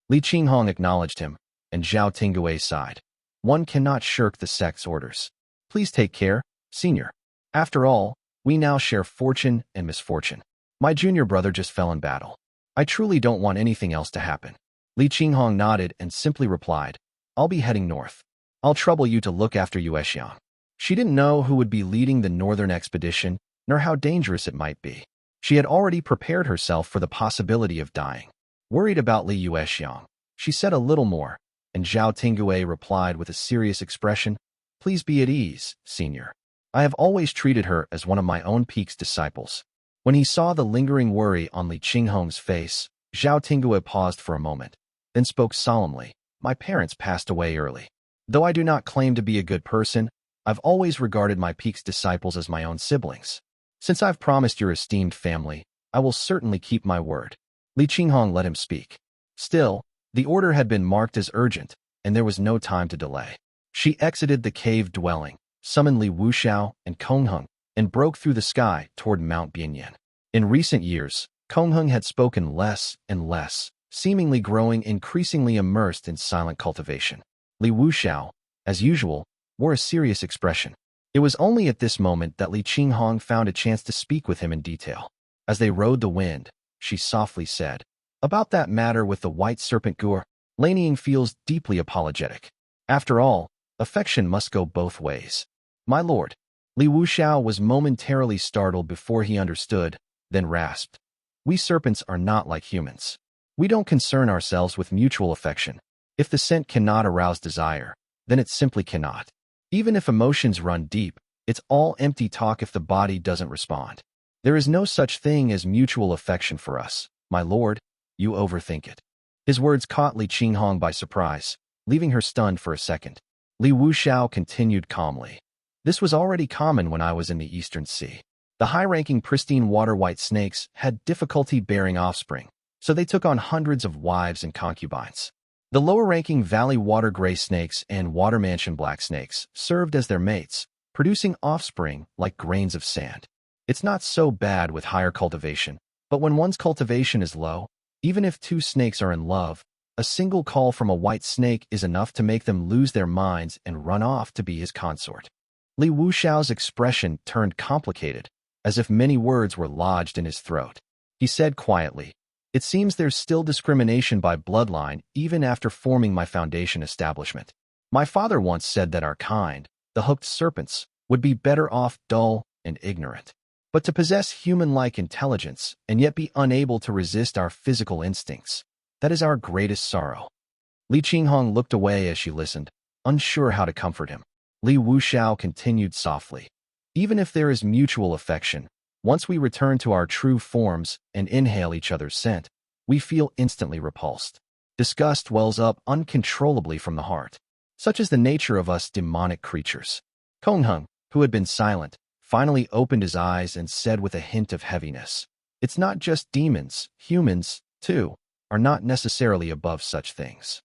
Li Qinghong acknowledged him, and Zhao Tingue sighed. "One cannot shirk the sect's orders. Please take care, senior. After all, we now share fortune and misfortune. My junior brother just fell in battle. I truly don't want anything else to happen." Li Qinghong nodded and simply replied, "I'll be heading north. I'll trouble you to look after Yuexiang." She didn't know who would be leading the northern expedition, nor how dangerous it might be. She had already prepared herself for the possibility of dying. Worried about Li Yuexiang, she said a little more, and Zhao Tingue replied with a serious expression, "Please be at ease, senior. I have always treated her as one of my own peak's disciples." When he saw the lingering worry on Li Qinghong's face, Zhao Tingue paused for a moment, then spoke solemnly, "My parents passed away early. Though I do not claim to be a good person, I've always regarded my peak's disciples as my own siblings. Since I've promised your esteemed family, I will certainly keep my word." Li Qinghong let him speak. Still, the order had been marked as urgent, and there was no time to delay. She exited the cave dwelling, summoned Li Wuxiao and Kongheng, and broke through the sky toward Mount Bianyan. In recent years, Kongheng had spoken less and less, seemingly growing increasingly immersed in silent cultivation. Li Wuxiao, as usual, wore a serious expression. It was only at this moment that Li Qinghong found a chance to speak with him in detail. As they rode the wind, she softly said, "About that matter with the white serpent Gur, Lanying feels deeply apologetic. After all, affection must go both ways." "My lord." Li Wuxiao was momentarily startled before he understood, then rasped, "We serpents are not like humans. We don't concern ourselves with mutual affection. If the scent cannot arouse desire, then it simply cannot. Even if emotions run deep, it's all empty talk if the body doesn't respond." There is no such thing as mutual affection for us, my lord. You overthink it. His words caught Li Qinghong by surprise, leaving her stunned for a second. Li Wuxiao continued calmly. This was already common when I was in the Eastern Sea. The high-ranking pristine water-white snakes had difficulty bearing offspring, so they took on hundreds of wives and concubines. The lower-ranking valley water gray snakes and water mansion black snakes served as their mates, producing offspring like grains of sand. It's not so bad with higher cultivation, but when one's cultivation is low, even if two snakes are in love, a single call from a white snake is enough to make them lose their minds and run off to be his consort. Li Wuxiao's expression turned complicated, as if many words were lodged in his throat. He said quietly, "It seems there's still discrimination by bloodline even after forming my foundation establishment. My father once said that our kind, the hooked serpents, would be better off dull and ignorant. But to possess human-like intelligence and yet be unable to resist our physical instincts, that is our greatest sorrow." Li Qinghong looked away as she listened, unsure how to comfort him. Li Wuxiao continued softly. "Even if there is mutual affection, once we return to our true forms and inhale each other's scent, we feel instantly repulsed. Disgust wells up uncontrollably from the heart. Such is the nature of us demonic creatures." Kongheng, who had been silent, finally opened his eyes and said with a hint of heaviness, "It's not just demons, humans, too, are not necessarily above such things."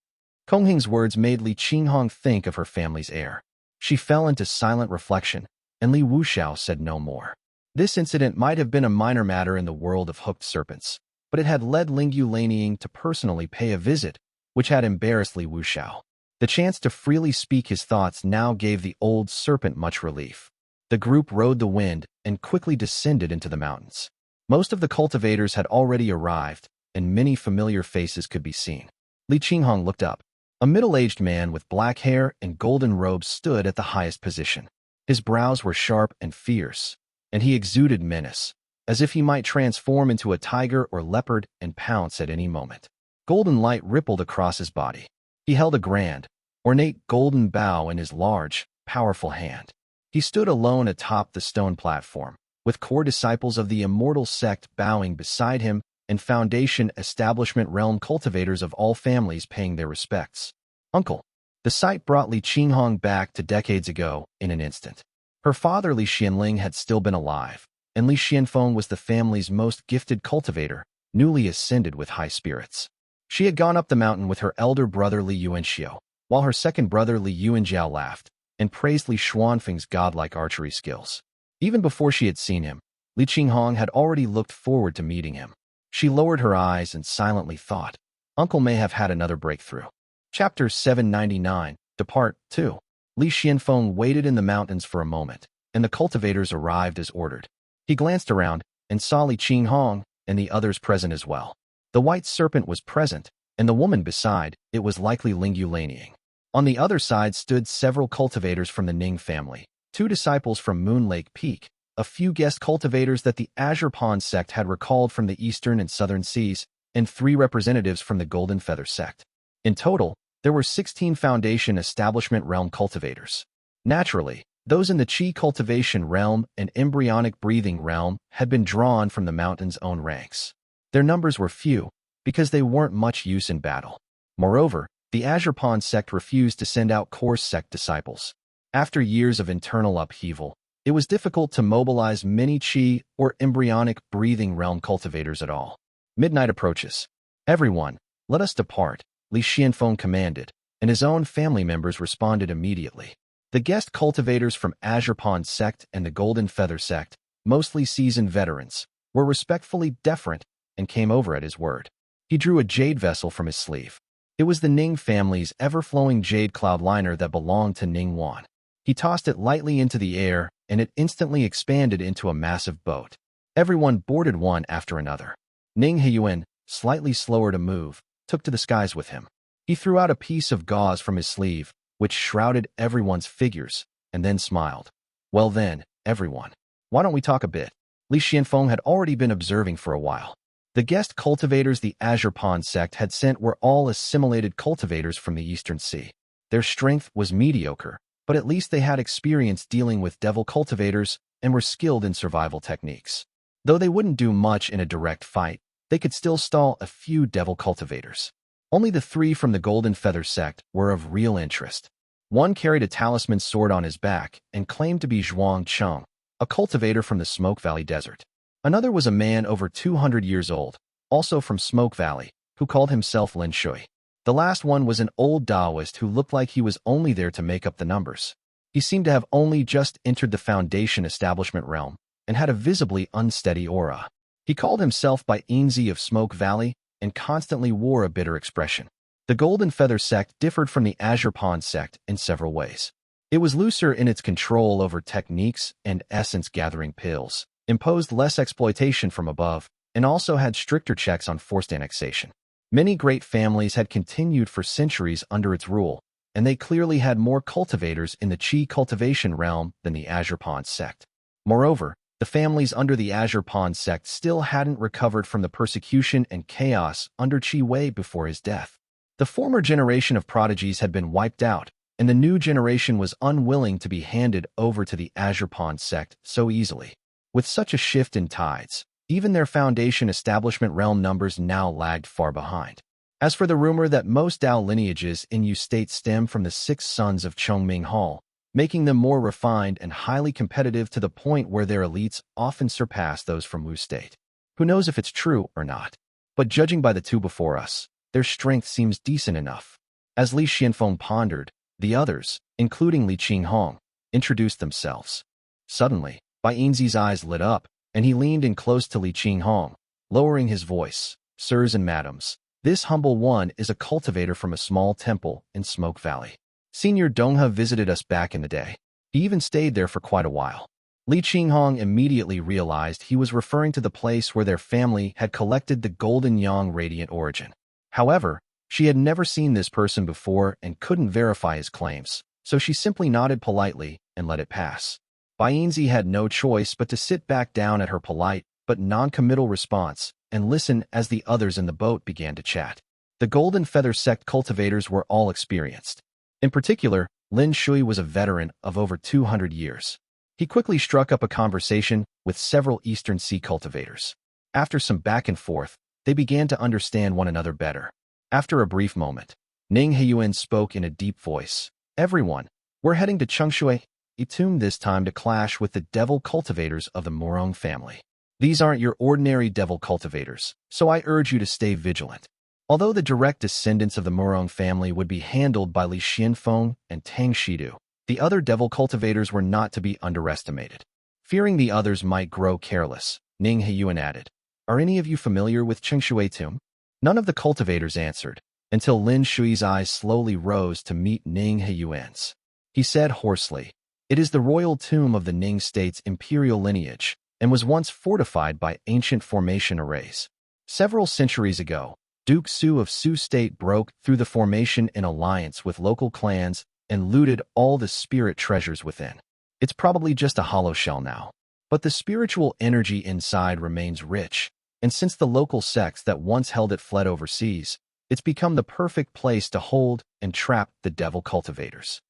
Kongheng's words made Li Qinghong think of her family's heir. She fell into silent reflection, and Li Wuxiao said no more. This incident might have been a minor matter in the world of hooked serpents, but it had led Lingyu Laning to personally pay a visit, which had embarrassed Li Wuxiao. The chance to freely speak his thoughts now gave the old serpent much relief. The group rode the wind and quickly descended into the mountains. Most of the cultivators had already arrived, and many familiar faces could be seen. Li Qinghong looked up. A middle-aged man with black hair and golden robes stood at the highest position. His brows were sharp and fierce, and he exuded menace, as if he might transform into a tiger or leopard and pounce at any moment. Golden light rippled across his body. He held a grand, ornate golden bow in his large, powerful hand. He stood alone atop the stone platform, with core disciples of the immortal sect bowing beside him and Foundation Establishment realm cultivators of all families paying their respects. "Uncle." The sight brought Li Qinghong back to decades ago in an instant. Her father Li Xianling had still been alive, and Li Xianfeng was the family's most gifted cultivator, newly ascended with high spirits. She had gone up the mountain with her elder brother Li Yuanxiu, while her second brother Li Yuanjiao laughed and praised Li Xuanfeng's godlike archery skills. Even before she had seen him, Li Qinghong had already looked forward to meeting him. She lowered her eyes and silently thought, "Uncle may have had another breakthrough." Chapter 799, Depart 2. Li Xianfeng waited in the mountains for a moment, and the cultivators arrived as ordered. He glanced around and saw Li Qinghong and the others present as well. The white serpent was present, and the woman beside it was likely Lingyu Laning. On the other side stood several cultivators from the Ning family, 2 disciples from Moon Lake Peak, a few guest cultivators that the Azure Pond sect had recalled from the eastern and southern seas, and 3 representatives from the Golden Feather sect. In total, there were 16 Foundation Establishment realm cultivators. Naturally, those in the Qi cultivation realm and embryonic breathing realm had been drawn from the mountain's own ranks. Their numbers were few, because they weren't much use in battle. Moreover, the Azure Pond sect refused to send out core sect disciples. After years of internal upheaval, it was difficult to mobilize many Qi or embryonic breathing realm cultivators at all. Midnight approaches. "Everyone, let us depart," Li Xianfeng commanded, and his own family members responded immediately. The guest cultivators from Azure Pond sect and the Golden Feather sect, mostly seasoned veterans, were respectfully deferent and came over at his word. He drew a jade vessel from his sleeve. It was the Ning family's ever-flowing jade cloud liner that belonged to Ning Wan. He tossed it lightly into the air, and it instantly expanded into a massive boat. Everyone boarded one after another. Ning Heyuan, slightly slower to move, took to the skies with him. He threw out a piece of gauze from his sleeve, which shrouded everyone's figures, and then smiled. "Well then, everyone, why don't we talk a bit?" Li Xianfeng had already been observing for a while. The guest cultivators the Azure Pond sect had sent were all assimilated cultivators from the Eastern Sea. Their strength was mediocre, but at least they had experience dealing with devil cultivators and were skilled in survival techniques. Though they wouldn't do much in a direct fight, they could still stall a few devil cultivators. Only the 3 from the Golden Feather sect were of real interest. One carried a talisman sword on his back and claimed to be Zhuang Cheng, a cultivator from the Smoke Valley Desert. Another was a man over 200 years old, also from Smoke Valley, who called himself Lin Shui. The last one was an old Taoist who looked like he was only there to make up the numbers. He seemed to have only just entered the Foundation establishment realm and had a visibly unsteady aura. He called himself by Enzi of Smoke Valley and constantly wore a bitter expression. The Golden Feather sect differed from the Azure Pond sect in several ways. It was looser in its control over techniques and essence-gathering pills, imposed less exploitation from above, and also had stricter checks on forced annexation. Many great families had continued for centuries under its rule, and they clearly had more cultivators in the Qi cultivation realm than the Azure Pond sect. Moreover, the families under the Azure Pond sect still hadn't recovered from the persecution and chaos under Qi Wei before his death. The former generation of prodigies had been wiped out, and the new generation was unwilling to be handed over to the Azure Pond sect so easily. With such a shift in tides, even their Foundation establishment realm numbers now lagged far behind. As for the rumor that most Dao lineages in Yu State stem from the 6 sons of Chongming Hall, making them more refined and highly competitive to the point where their elites often surpass those from Wu State. Who knows if it's true or not? But judging by the 2 before us, their strength seems decent enough. As Li Xianfeng pondered, the others, including Li Qinghong, introduced themselves. Suddenly, Bai Yinzi's eyes lit up, and he leaned in close to Li Qinghong, lowering his voice. Sirs and madams, this humble one is a cultivator from a small temple in Smoke Valley. Senior Donghe visited us back in the day. He even stayed there for quite a while. Li Qinghong immediately realized he was referring to the place where their family had collected the Golden Yang Radiant Origin. However, she had never seen this person before and couldn't verify his claims, so she simply nodded politely and let it pass. Bai Yinzi had no choice but to sit back down at her polite but non-committal response and listen as the others in the boat began to chat. The Golden Feather sect cultivators were all experienced. In particular, Lin Shui was a veteran of over 200 years. He quickly struck up a conversation with several Eastern Sea cultivators. After some back and forth, they began to understand one another better. After a brief moment, Ning Heiyuan spoke in a deep voice. Everyone, we're heading to Chengshui, Etum this time to clash with the devil cultivators of the Morong family. These aren't your ordinary devil cultivators, so I urge you to stay vigilant. Although the direct descendants of the Morong family would be handled by Li Xianfeng and Tang Shidu, the other devil cultivators were not to be underestimated. Fearing the others might grow careless, Ning Heiyuan added, "Are any of you familiar with Chengshui tomb?" None of the cultivators answered, until Lin Shui's eyes slowly rose to meet Ning Heiyuan's. He said hoarsely, "It is the royal tomb of the Ning state's imperial lineage, and was once fortified by ancient formation arrays. Several centuries ago, Duke Su of Su State broke through the formation in alliance with local clans and looted all the spirit treasures within. It's probably just a hollow shell now, but the spiritual energy inside remains rich, and since the local sects that once held it fled overseas, it's become the perfect place to hold and trap the devil cultivators."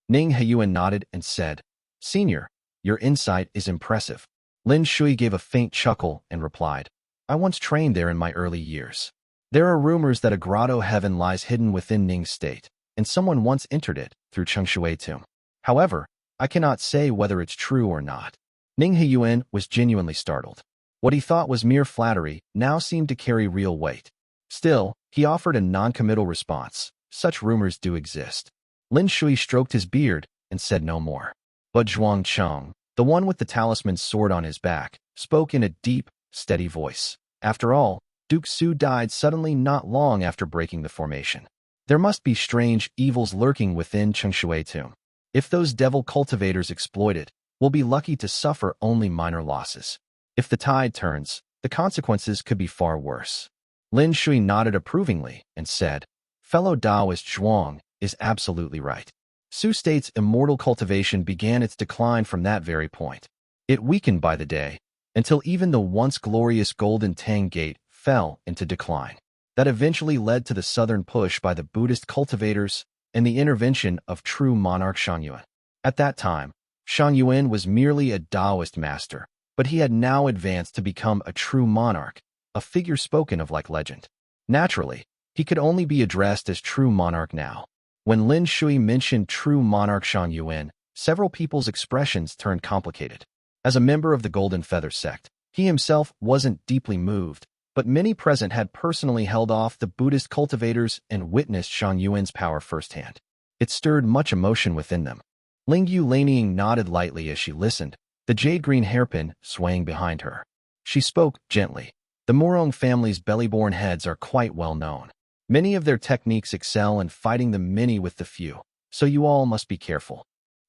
Ning Heiyuan nodded and said, "Senior, your insight is impressive." Lin Shui gave a faint chuckle and replied, "I once trained there in my early years. There are rumors that a grotto heaven lies hidden within Ning State, and someone once entered it through Chengshui tomb. However, I cannot say whether it's true or not." Ning Heiyuan was genuinely startled. What he thought was mere flattery now seemed to carry real weight. Still, he offered a non-committal response. Such rumors do exist. Lin Shui stroked his beard and said no more. But Zhuang Cheng, the one with the talisman sword on his back, spoke in a deep, steady voice. After all, Duke Su died suddenly not long after breaking the formation. There must be strange evils lurking within Chengshui tomb. If those devil cultivators exploit it, we'll be lucky to suffer only minor losses. If the tide turns, the consequences could be far worse. Lin Shui nodded approvingly and said, "Fellow Taoist Zhuang is absolutely right. Su State's immortal cultivation began its decline from that very point. It weakened by the day, until even the once glorious Golden Tang Gate fell into decline. That eventually led to the southern push by the Buddhist cultivators and the intervention of true monarch Chongyuan. At that time, Chang Yun was merely a Taoist master, but he had now advanced to become a true monarch, a figure spoken of like legend. Naturally, he could only be addressed as true monarch now. When Lin Shui mentioned true monarch Chang Yun, several people's expressions turned complicated. As a member of the Golden Feather sect, he himself wasn't deeply moved, but many present had personally held off the Buddhist cultivators and witnessed Chang Yun's power firsthand. It stirred much emotion within them. Ling Yu Laniying nodded lightly as she listened, the jade-green hairpin swaying behind her. She spoke gently. The Murong family's belly-born heads are quite well known. Many of their techniques excel in fighting the many with the few, so you all must be careful.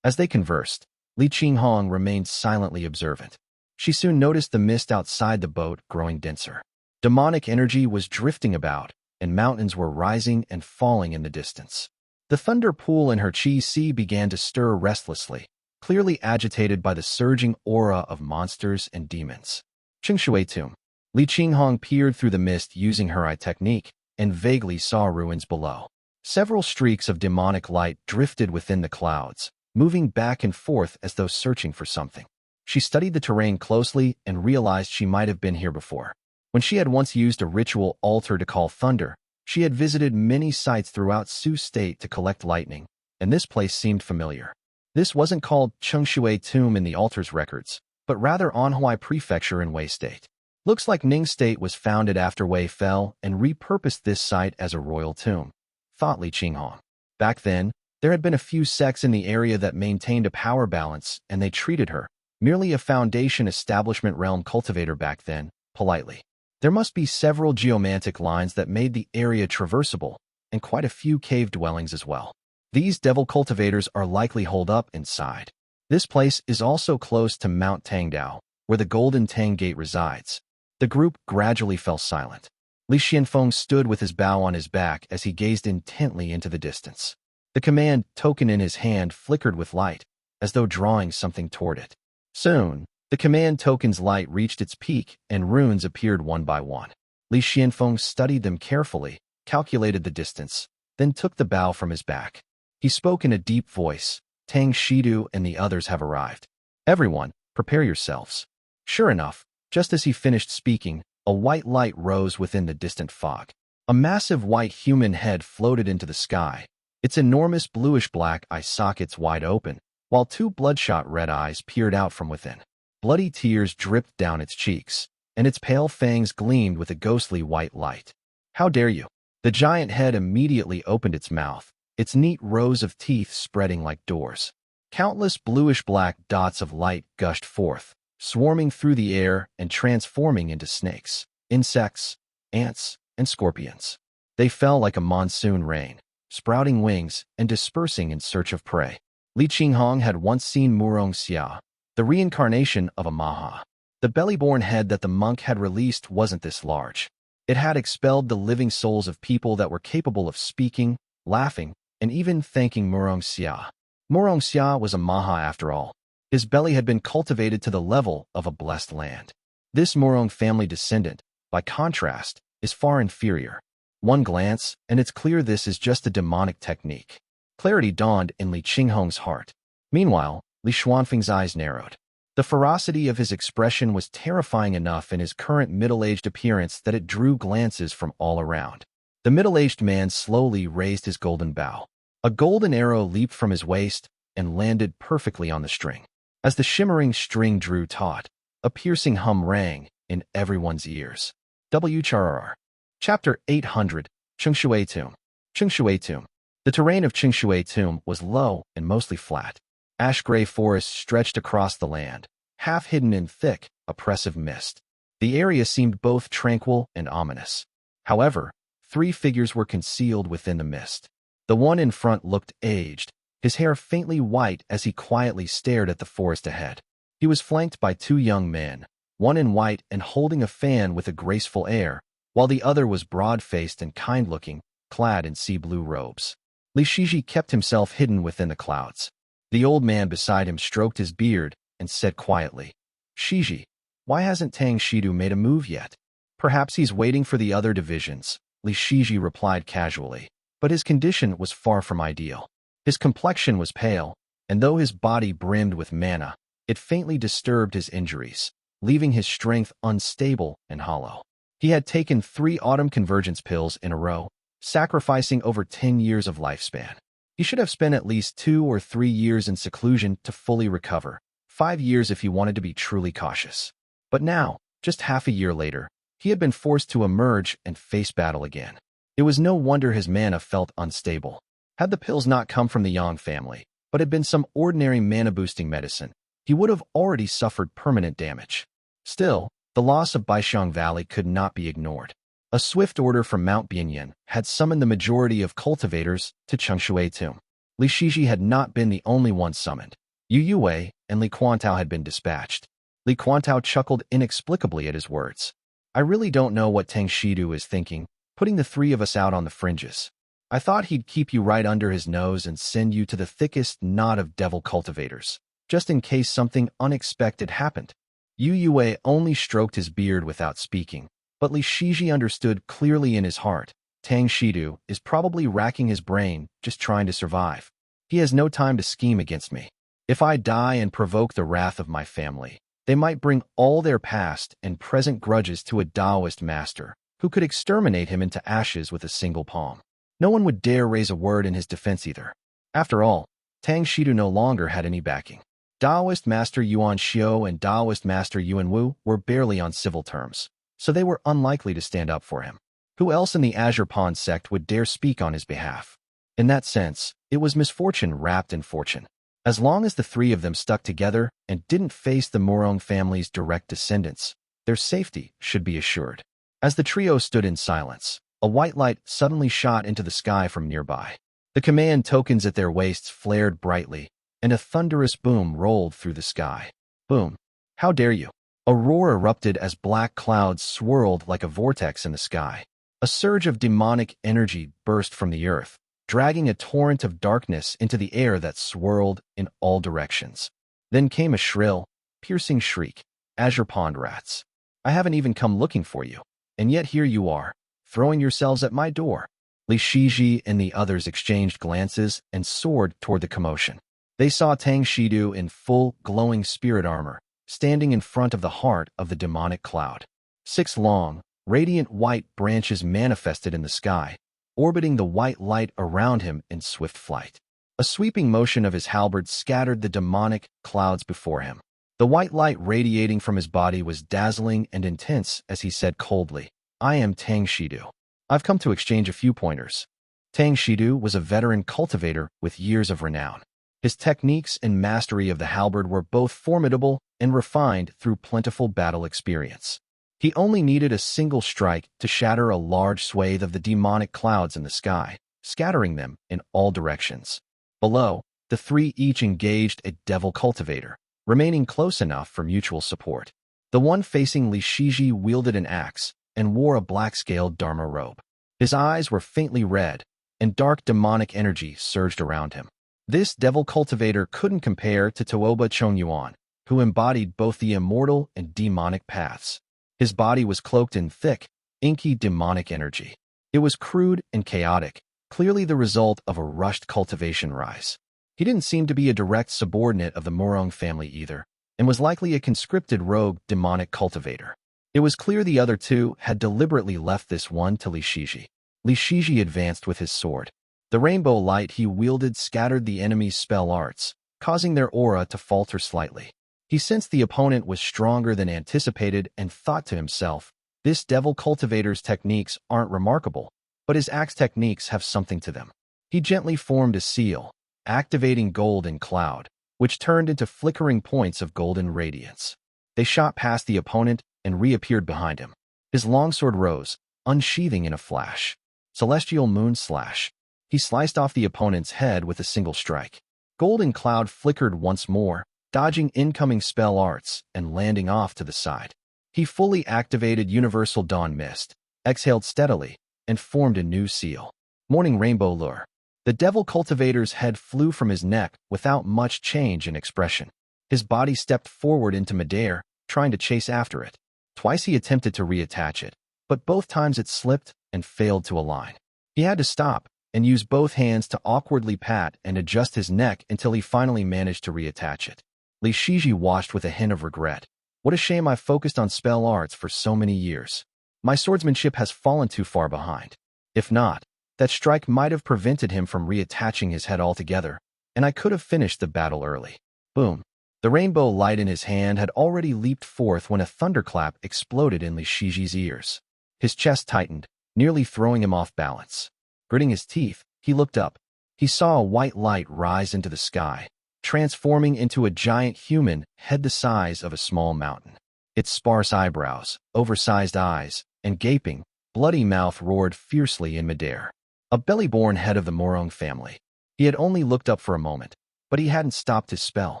As they conversed, Li Qinghong remained silently observant. She soon noticed the mist outside the boat growing denser. Demonic energy was drifting about, and mountains were rising and falling in the distance. The thunder pool in her chi sea began to stir restlessly, clearly agitated by the surging aura of monsters and demons. Chengshui tomb. Li Qinghong peered through the mist using her eye technique, and vaguely saw ruins below. Several streaks of demonic light drifted within the clouds, moving back and forth as though searching for something. She studied the terrain closely and realized she might have been here before. When she had once used a ritual altar to call thunder, she had visited many sites throughout Su State to collect lightning, and this place seemed familiar. This wasn't called Chengshui Tomb in the altar's records, but rather Anhuai Prefecture in Wei State. Looks like Ning State was founded after Wei fell and repurposed this site as a royal tomb, thought Li Qinghong. Back then, there had been a few sects in the area that maintained a power balance, and they treated her, merely a foundation establishment realm cultivator back then, politely. There must be several geomantic lines that made the area traversable, and quite a few cave dwellings as well. These devil cultivators are likely holed up inside. This place is also close to Mount Tangdao, where the Golden Tang Gate resides. The group gradually fell silent. Li Xianfeng stood with his bow on his back as he gazed intently into the distance. The command token in his hand flickered with light, as though drawing something toward it. Soon, the command token's light reached its peak, and runes appeared one by one. Li Xianfeng studied them carefully, calculated the distance, then took the bow from his back. He spoke in a deep voice, "Tang Shidu and the others have arrived. Everyone, prepare yourselves." Sure enough, just as he finished speaking, a white light rose within the distant fog. A massive white human head floated into the sky, its enormous bluish-black eye sockets wide open, while two bloodshot red eyes peered out from within. Bloody tears dripped down its cheeks, and its pale fangs gleamed with a ghostly white light. "How dare you?" The giant head immediately opened its mouth, its neat rows of teeth spreading like doors. Countless bluish-black dots of light gushed forth, swarming through the air and transforming into snakes, insects, ants, and scorpions. They fell like a monsoon rain, sprouting wings and dispersing in search of prey. Li Qinghong had once seen Murong Xia, the reincarnation of a Maha. The belly-born head that the monk had released wasn't this large. It had expelled the living souls of people that were capable of speaking, laughing, and even thanking Murong Xia. Murong Xia was a Maha after all. His belly had been cultivated to the level of a blessed land. This Murong family descendant, by contrast, is far inferior. One glance, and it's clear this is just a demonic technique. Clarity dawned in Li Qinghong's heart. Meanwhile, Li Xuanfeng's eyes narrowed. The ferocity of his expression was terrifying enough in his current middle-aged appearance that it drew glances from all around. The middle-aged man slowly raised his golden bow. A golden arrow leaped from his waist and landed perfectly on the string. As the shimmering string drew taut, a piercing hum rang in everyone's ears. WHRR. Chapter 800, Chengshui Tomb. Chengshui Tomb. The terrain of Chengshui Tomb was low and mostly flat. Ash-gray forests stretched across the land, half hidden in thick, oppressive mist. The area seemed both tranquil and ominous. However, three figures were concealed within the mist. The one in front looked aged, his hair faintly white as he quietly stared at the forest ahead. He was flanked by two young men, one in white and holding a fan with a graceful air, while the other was broad-faced and kind-looking, clad in sea-blue robes. Li Shiji kept himself hidden within the clouds. The old man beside him stroked his beard and said quietly, "Shiji, why hasn't Tang Shidu made a move yet?" "Perhaps he's waiting for the other divisions," Li Shiji replied casually, but his condition was far from ideal. His complexion was pale, and though his body brimmed with mana, it faintly disturbed his injuries. leaving his strength unstable and hollow. He had taken 3 autumn convergence pills in a row, sacrificing over 10 years of lifespan. He should have spent at least 2 or 3 years in seclusion to fully recover, 5 years if he wanted to be truly cautious. But now, just half a year later, he had been forced to emerge and face battle again. It was no wonder his mana felt unstable. Had the pills not come from the Yang family, but had been some ordinary mana-boosting medicine, he would have already suffered permanent damage. Still, the loss of Baixiang Valley could not be ignored. A swift order from Mount Bianyan had summoned the majority of cultivators to Chengshui tomb. Li Shiji had not been the only one summoned. Yu Yue and Li Quantao had been dispatched. Li Quantao chuckled inexplicably at his words. I really don't know what Tang Shidu is thinking, putting the 3 of us out on the fringes. I thought he'd keep you right under his nose and send you to the thickest knot of devil cultivators, just in case something unexpected happened. Yu Yue only stroked his beard without speaking, but Li Shiji understood clearly in his heart. Tang Shidu is probably racking his brain, just trying to survive. He has no time to scheme against me. If I die and provoke the wrath of my family, they might bring all their past and present grudges to a Taoist master, who could exterminate him into ashes with a single palm. No one would dare raise a word in his defense either. After all, Tang Shidu no longer had any backing. Taoist Master Yuan Xiu and Taoist Master Yuan Wu were barely on civil terms, so they were unlikely to stand up for him. Who else in the Azure Pond sect would dare speak on his behalf? In that sense, it was misfortune wrapped in fortune. As long as the 3 of them stuck together and didn't face the Morong family's direct descendants, their safety should be assured. As the trio stood in silence, a white light suddenly shot into the sky from nearby. The command tokens at their waists flared brightly, and a thunderous boom rolled through the sky. Boom! How dare you! A roar erupted as black clouds swirled like a vortex in the sky. A surge of demonic energy burst from the earth, dragging a torrent of darkness into the air that swirled in all directions. Then came a shrill, piercing shriek. Azure Pond rats. I haven't even come looking for you, and yet here you are, throwing yourselves at my door. Li Shiji and the others exchanged glances and soared toward the commotion. They saw Tang Shidu in full, glowing spirit armor, standing in front of the heart of the demonic cloud. 6 long, radiant white branches manifested in the sky, orbiting the white light around him in swift flight. A sweeping motion of his halberd scattered the demonic clouds before him. The white light radiating from his body was dazzling and intense as he said coldly, I am Tang Shidu. I've come to exchange a few pointers. Tang Shidu was a veteran cultivator with years of renown. His techniques and mastery of the halberd were both formidable and refined through plentiful battle experience. He only needed a single strike to shatter a large swathe of the demonic clouds in the sky, scattering them in all directions. Below, the 3 each engaged a devil cultivator, remaining close enough for mutual support. The one facing Li Shiji wielded an axe and wore a black-scaled Dharma robe. His eyes were faintly red, and dark demonic energy surged around him. This devil cultivator couldn't compare to Tuoba Chongyuan, who embodied both the immortal and demonic paths. His body was cloaked in thick, inky demonic energy. It was crude and chaotic, clearly the result of a rushed cultivation rise. He didn't seem to be a direct subordinate of the Morong family either, and was likely a conscripted rogue demonic cultivator. It was clear the other 2 had deliberately left this one to Li Shiji. Li Shiji advanced with his sword. The rainbow light he wielded scattered the enemy's spell arts, causing their aura to falter slightly. He sensed the opponent was stronger than anticipated and thought to himself, this devil cultivator's techniques aren't remarkable, but his axe techniques have something to them. He gently formed a seal, activating golden cloud, which turned into flickering points of golden radiance. They shot past the opponent and reappeared behind him. His longsword rose, unsheathing in a flash. Celestial moon slash. He sliced off the opponent's head with a single strike. Golden cloud flickered once more, dodging incoming spell arts and landing off to the side. He fully activated Universal Dawn Mist, exhaled steadily, and formed a new seal. Morning Rainbow Lure. The devil cultivator's head flew from his neck without much change in expression. His body stepped forward into midair, trying to chase after it. Twice he attempted to reattach it, but both times it slipped and failed to align. He had to stop and use both hands to awkwardly pat and adjust his neck until he finally managed to reattach it. Li Shiji watched with a hint of regret. What a shame I've focused on spell arts for so many years. My swordsmanship has fallen too far behind. If not, that strike might have prevented him from reattaching his head altogether, and I could have finished the battle early. Boom. The rainbow light in his hand had already leaped forth when a thunderclap exploded in Li Shiji's ears. His chest tightened, nearly throwing him off balance. Gritting his teeth, he looked up. He saw a white light rise into the sky, transforming into a giant human head the size of a small mountain. Its sparse eyebrows, oversized eyes, and gaping, bloody mouth roared fiercely in midair. A belly-born head of the Morong family. He had only looked up for a moment, but he hadn't stopped his spell.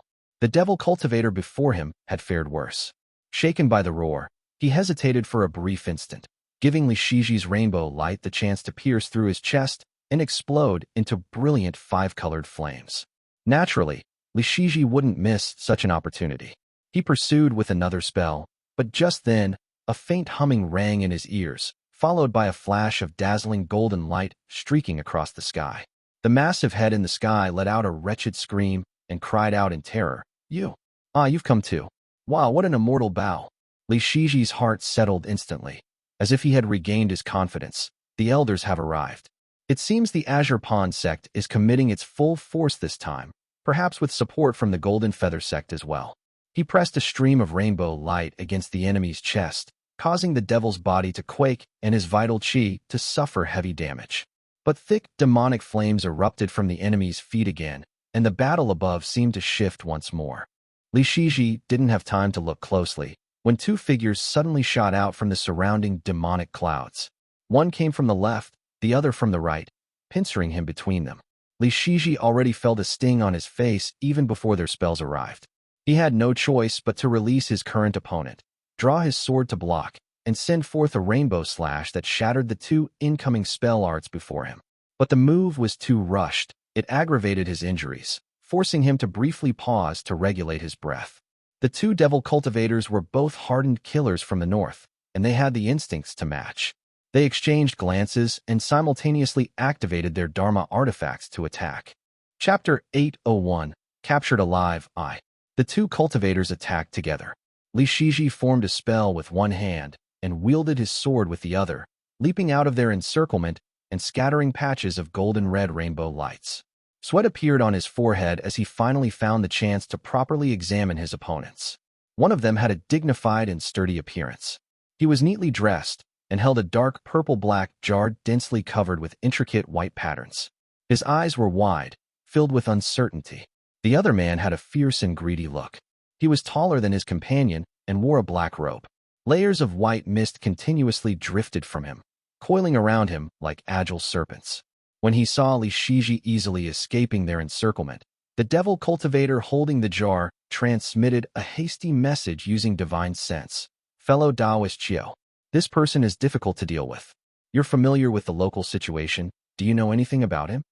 The devil cultivator before him had fared worse. Shaken by the roar, he hesitated for a brief instant, giving Li Shiji's rainbow light the chance to pierce through his chest and explode into brilliant five-colored flames. Naturally, Li Shiji wouldn't miss such an opportunity. He pursued with another spell, but just then, a faint humming rang in his ears, followed by a flash of dazzling golden light streaking across the sky. The massive head in the sky let out a wretched scream and cried out in terror, "You! Ah, you've come too. Wow, what an immortal bow." Li Shiji's heart settled instantly. As if he had regained his confidence, the elders have arrived. It seems the Azure Pawn sect is committing its full force this time, perhaps with support from the Golden Feather sect as well. He pressed a stream of rainbow light against the enemy's chest, causing the devil's body to quake and his vital chi to suffer heavy damage. But thick, demonic flames erupted from the enemy's feet again, and the battle above seemed to shift once more. Li Shiji didn't have time to look closely when two figures suddenly shot out from the surrounding demonic clouds. One came from the left, the other from the right, pincering him between them. Li Shiji already felt a sting on his face even before their spells arrived. He had no choice but to release his current opponent, draw his sword to block, and send forth a rainbow slash that shattered the two incoming spell arts before him. But the move was too rushed. It aggravated his injuries, forcing him to briefly pause to regulate his breath. The two devil cultivators were both hardened killers from the north, and they had the instincts to match. They exchanged glances and simultaneously activated their Dharma artifacts to attack. Chapter 801, Captured Alive, I. The two cultivators attacked together. Li Shiji formed a spell with one hand and wielded his sword with the other, leaping out of their encirclement and scattering patches of golden-red rainbow lights. Sweat appeared on his forehead as he finally found the chance to properly examine his opponents. One of them had a dignified and sturdy appearance. He was neatly dressed and held a dark purple-black jar densely covered with intricate white patterns. His eyes were wide, filled with uncertainty. The other man had a fierce and greedy look. He was taller than his companion and wore a black robe. Layers of white mist continuously drifted from him, coiling around him like agile serpents. When he saw Li Shiji easily escaping their encirclement, the devil cultivator holding the jar transmitted a hasty message using divine sense. "Fellow Taoist Chiao, this person is difficult to deal with. You're familiar with the local situation. Do you know anything about him?"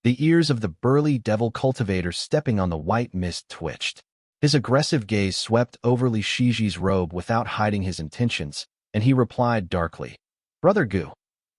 The ears of the burly devil cultivator stepping on the white mist twitched. His aggressive gaze swept over Li Shiji's robe without hiding his intentions, and he replied darkly, "Brother Gu.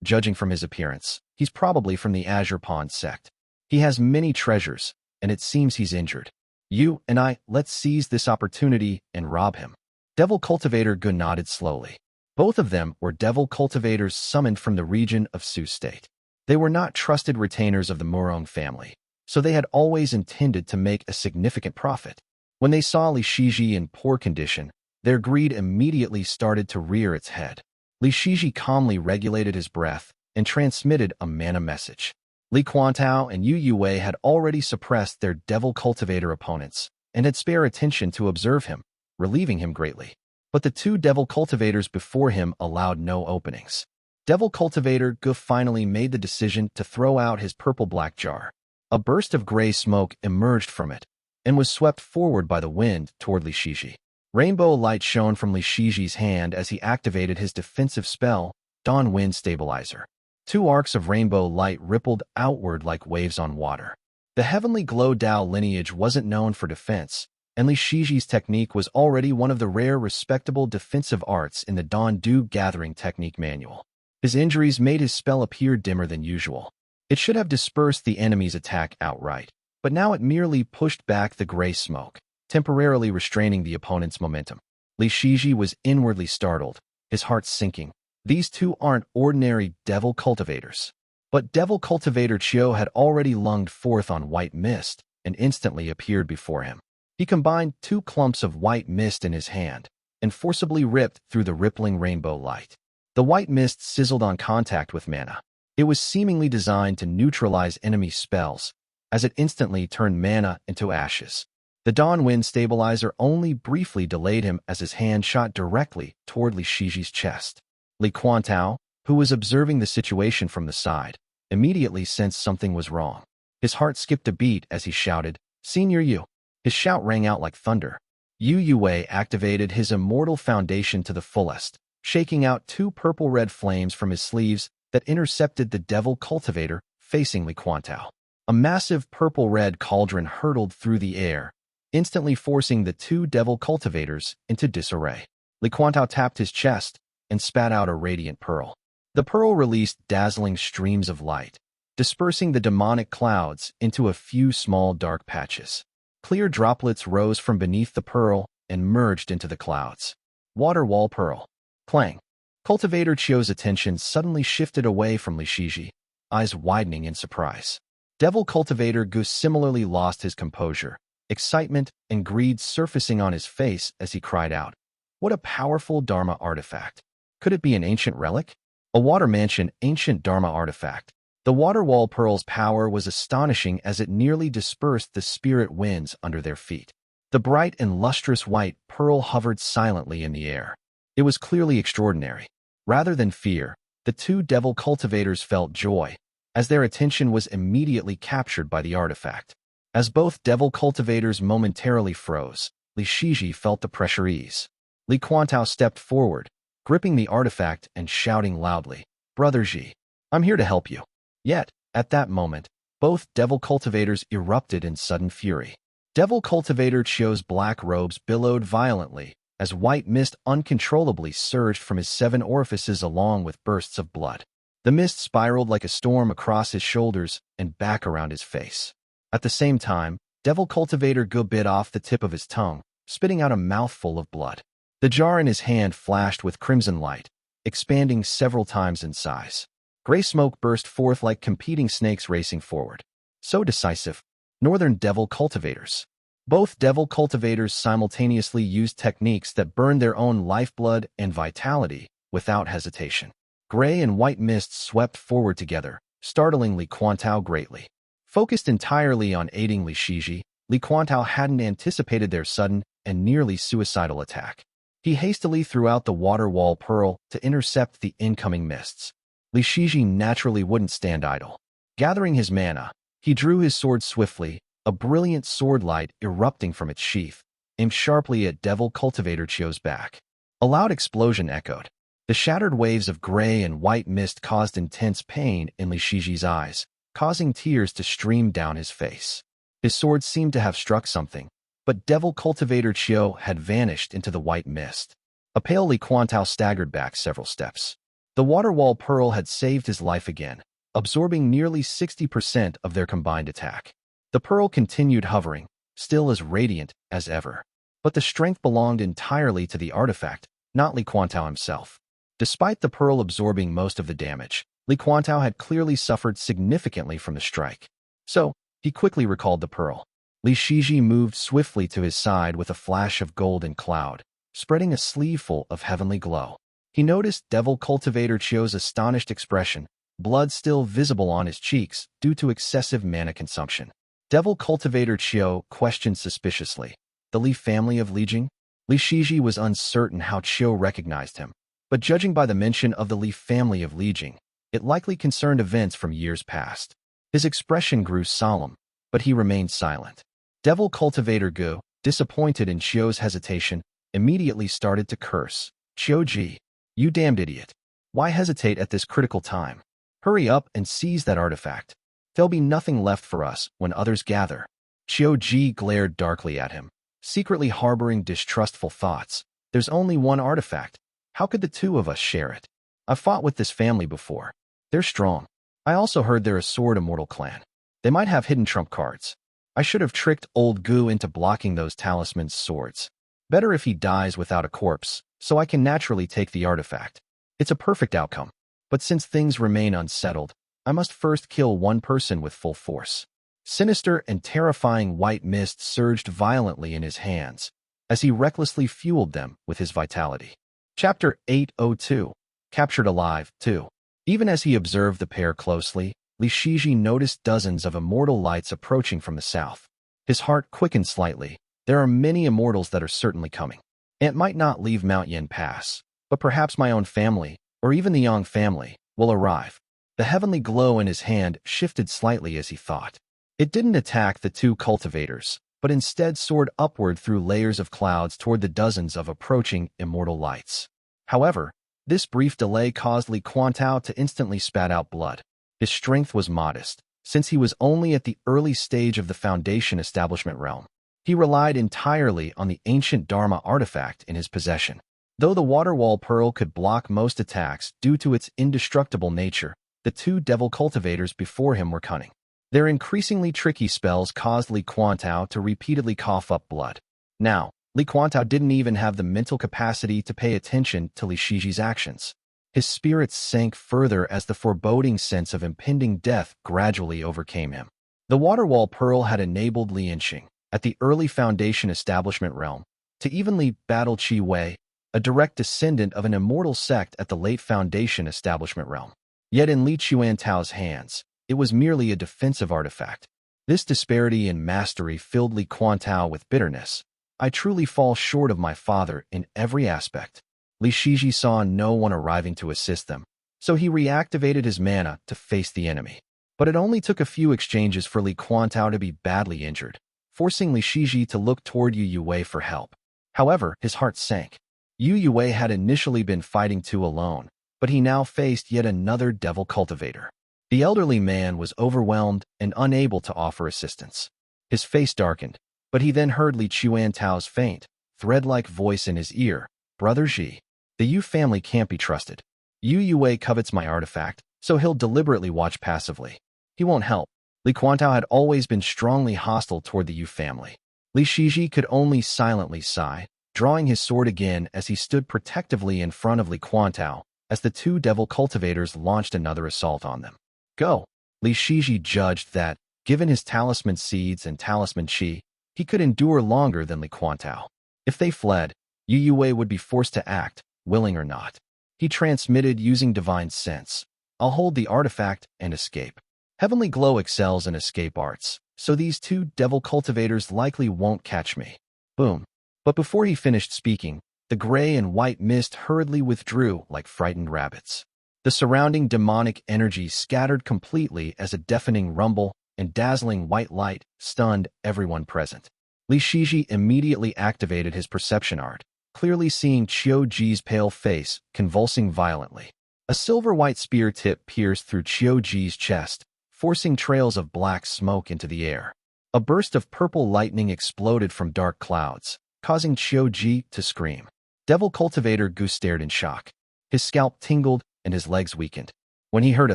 Judging from his appearance, he's probably from the Azure Pawn sect. He has many treasures, and it seems he's injured. You and I, let's seize this opportunity and rob him." Devil Cultivator Gu nodded slowly. Both of them were devil cultivators summoned from the region of Su State. They were not trusted retainers of the Morong family, so they had always intended to make a significant profit. When they saw Li Shiji in poor condition, their greed immediately started to rear its head. Li Shiji calmly regulated his breath and transmitted a mana message. Li Quantao and Yu Yue had already suppressed their devil cultivator opponents and had spare attention to observe him, relieving him greatly. But the two devil cultivators before him allowed no openings. Devil cultivator Gu finally made the decision to throw out his purple-black jar. A burst of gray smoke emerged from it and was swept forward by the wind toward Li Shiji. Rainbow light shone from Li Shiji's hand as he activated his defensive spell, Dawn Wind Stabilizer. Two arcs of rainbow light rippled outward like waves on water. The heavenly glow Dao lineage wasn't known for defense, and Li Shiji's technique was already one of the rare respectable defensive arts in the Dawn Dew Gathering Technique Manual. His injuries made his spell appear dimmer than usual. It should have dispersed the enemy's attack outright, but now it merely pushed back the gray smoke, temporarily restraining the opponent's momentum. Li Shiji was inwardly startled, his heart sinking. These two aren't ordinary devil cultivators. But devil cultivator Chiu had already lunged forth on white mist and instantly appeared before him. He combined 2 clumps of white mist in his hand and forcibly ripped through the rippling rainbow light. The white mist sizzled on contact with mana. It was seemingly designed to neutralize enemy spells, as it instantly turned mana into ashes. The Dawn Wind stabilizer only briefly delayed him as his hand shot directly toward Li Shiji's chest. Li Quantao, who was observing the situation from the side, immediately sensed something was wrong. His heart skipped a beat as he shouted, "Senior Yu!" His shout rang out like thunder. Yu Yue activated his immortal foundation to the fullest, shaking out 2 purple-red flames from his sleeves that intercepted the devil cultivator facing Li Quantao. A massive purple-red cauldron hurtled through the air, instantly forcing the 2 devil cultivators into disarray. Li Quantao tapped his chest and spat out a radiant pearl. The pearl released dazzling streams of light, dispersing the demonic clouds into a few small dark patches. Clear droplets rose from beneath the pearl and merged into the clouds. Water wall pearl. Clang. Cultivator Chiu's attention suddenly shifted away from Li Shiji, eyes widening in surprise. Devil cultivator Gu similarly lost his composure, excitement and greed surfacing on his face as he cried out, "What a powerful Dharma artifact! Could it be an ancient relic?" A water mansion ancient Dharma artifact. The water wall pearl's power was astonishing as it nearly dispersed the spirit winds under their feet. The bright and lustrous white pearl hovered silently in the air. It was clearly extraordinary. Rather than fear, the 2 devil cultivators felt joy, as their attention was immediately captured by the artifact. As both devil cultivators momentarily froze, Li Shiji felt the pressure ease. Li Quantao stepped forward, gripping the artifact and shouting loudly, "Brother Ji, I'm here to help you." Yet, at that moment, both devil cultivators erupted in sudden fury. Devil cultivator Chiu's black robes billowed violently as white mist uncontrollably surged from his 7 orifices along with bursts of blood. The mist spiraled like a storm across his shoulders and back around his face. At the same time, devil cultivator Gu bit off the tip of his tongue, spitting out a mouthful of blood. The jar in his hand flashed with crimson light, expanding several times in size. Gray smoke burst forth like competing snakes racing forward. So decisive. Northern devil cultivators. Both devil cultivators simultaneously used techniques that burned their own lifeblood and vitality without hesitation. Gray and white mists swept forward together, startling Li Quantao greatly. Focused entirely on aiding Li Shiji, Li Quantao hadn't anticipated their sudden and nearly suicidal attack. He hastily threw out the water wall pearl to intercept the incoming mists. Li Shiji naturally wouldn't stand idle. Gathering his mana, he drew his sword swiftly, a brilliant sword light erupting from its sheath, aimed sharply at devil cultivator Chiu's back. A loud explosion echoed. The shattered waves of gray and white mist caused intense pain in Li Shiji's eyes, causing tears to stream down his face. His sword seemed to have struck something, but devil cultivator Chiu had vanished into the white mist. A pale Li Quantao staggered back several steps. The water wall pearl had saved his life again, absorbing nearly 60% of their combined attack. The pearl continued hovering, still as radiant as ever. But the strength belonged entirely to the artifact, not Li Quantao himself. Despite the pearl absorbing most of the damage, Li Quantao had clearly suffered significantly from the strike. So, he quickly recalled the pearl. Li Shiji moved swiftly to his side with a flash of golden cloud, spreading a sleeveful of heavenly glow. He noticed devil cultivator Chiu's astonished expression, blood still visible on his cheeks due to excessive mana consumption. Devil cultivator Chiu questioned suspiciously, "The Li family of Lijing?" Li Shiji was uncertain how Chiu recognized him, but judging by the mention of the Li family of Lijing, it likely concerned events from years past. His expression grew solemn, but he remained silent. Devil cultivator Gu, disappointed in Chiu's hesitation, immediately started to curse. "Chiu Ji, you damned idiot. Why hesitate at this critical time? Hurry up and seize that artifact. There'll be nothing left for us when others gather." Chiu Ji glared darkly at him, secretly harboring distrustful thoughts. "There's only one artifact. How could the 2 of us share it? I've fought with this family before. They're strong. I also heard they're a sword immortal clan. They might have hidden trump cards. I should have tricked old Gu into blocking those talisman's swords." Better if he dies without a corpse, so I can naturally take the artifact. It's a perfect outcome. But since things remain unsettled, I must first kill one person with full force. Sinister and terrifying white mist surged violently in his hands as he recklessly fueled them with his vitality. Chapter 802. Captured Alive, 2. Even as he observed the pair closely, Li Shiji noticed dozens of immortal lights approaching from the south. His heart quickened slightly. There are many immortals that are certainly coming. It might not leave Mount Yin Pass, but perhaps my own family, or even the Yang family, will arrive. The heavenly glow in his hand shifted slightly as he thought. It didn't attack the two cultivators, but instead soared upward through layers of clouds toward the dozens of approaching immortal lights. However, this brief delay caused Li Quantao to instantly spat out blood. His strength was modest, since he was only at the early stage of the Foundation Establishment realm. He relied entirely on the ancient Dharma artifact in his possession. Though the water wall pearl could block most attacks due to its indestructible nature, the two devil cultivators before him were cunning. Their increasingly tricky spells caused Li Quantao to repeatedly cough up blood. Now, Li Quantao didn't even have the mental capacity to pay attention to Li Shiji's actions. His spirits sank further as the foreboding sense of impending death gradually overcame him. The water wall pearl had enabled Li Encheng, at the early Foundation Establishment realm, to evenly battle Qi Wei, a direct descendant of an immortal sect at the late Foundation Establishment realm. Yet in Li Chuantao's hands, it was merely a defensive artifact. This disparity in mastery filled Li Quantao with bitterness. I truly fall short of my father in every aspect. Li Shiji saw no one arriving to assist them, so he reactivated his mana to face the enemy. But it only took a few exchanges for Li Quantao to be badly injured, forcing Li Shiji to look toward Yu Wei for help. However, his heart sank. Yu Wei had initially been fighting two alone, but he now faced yet another devil cultivator. The elderly man was overwhelmed and unable to offer assistance. His face darkened, but he then heard Li Chuantao's faint, thread-like voice in his ear. Brother Xi, the Yu family can't be trusted. Yu Wei covets my artifact, so he'll deliberately watch passively. He won't help. Li Quantao had always been strongly hostile toward the Yu family. Li Shiji could only silently sigh, drawing his sword again as he stood protectively in front of Li Quantao as the two devil cultivators launched another assault on them. Go! Li Shiji judged that, given his talisman seeds and talisman chi, he could endure longer than Li Quantao. If they fled, Yu Wei would be forced to act, willing or not. He transmitted using divine sense. I'll hold the artifact and escape. Heavenly Glow excels in escape arts, so these two devil cultivators likely won't catch me. Boom. But before he finished speaking, the gray and white mist hurriedly withdrew like frightened rabbits. The surrounding demonic energy scattered completely as a deafening rumble and dazzling white light stunned everyone present. Li Shiji immediately activated his perception art, clearly seeing Qiu Ji's pale face convulsing violently. A silver-white spear tip pierced through Qiu Ji's chest, forcing trails of black smoke into the air. A burst of purple lightning exploded from dark clouds, causing Qiu Ji to scream. Devil Cultivator Gu stared in shock. His scalp tingled and his legs weakened. When he heard a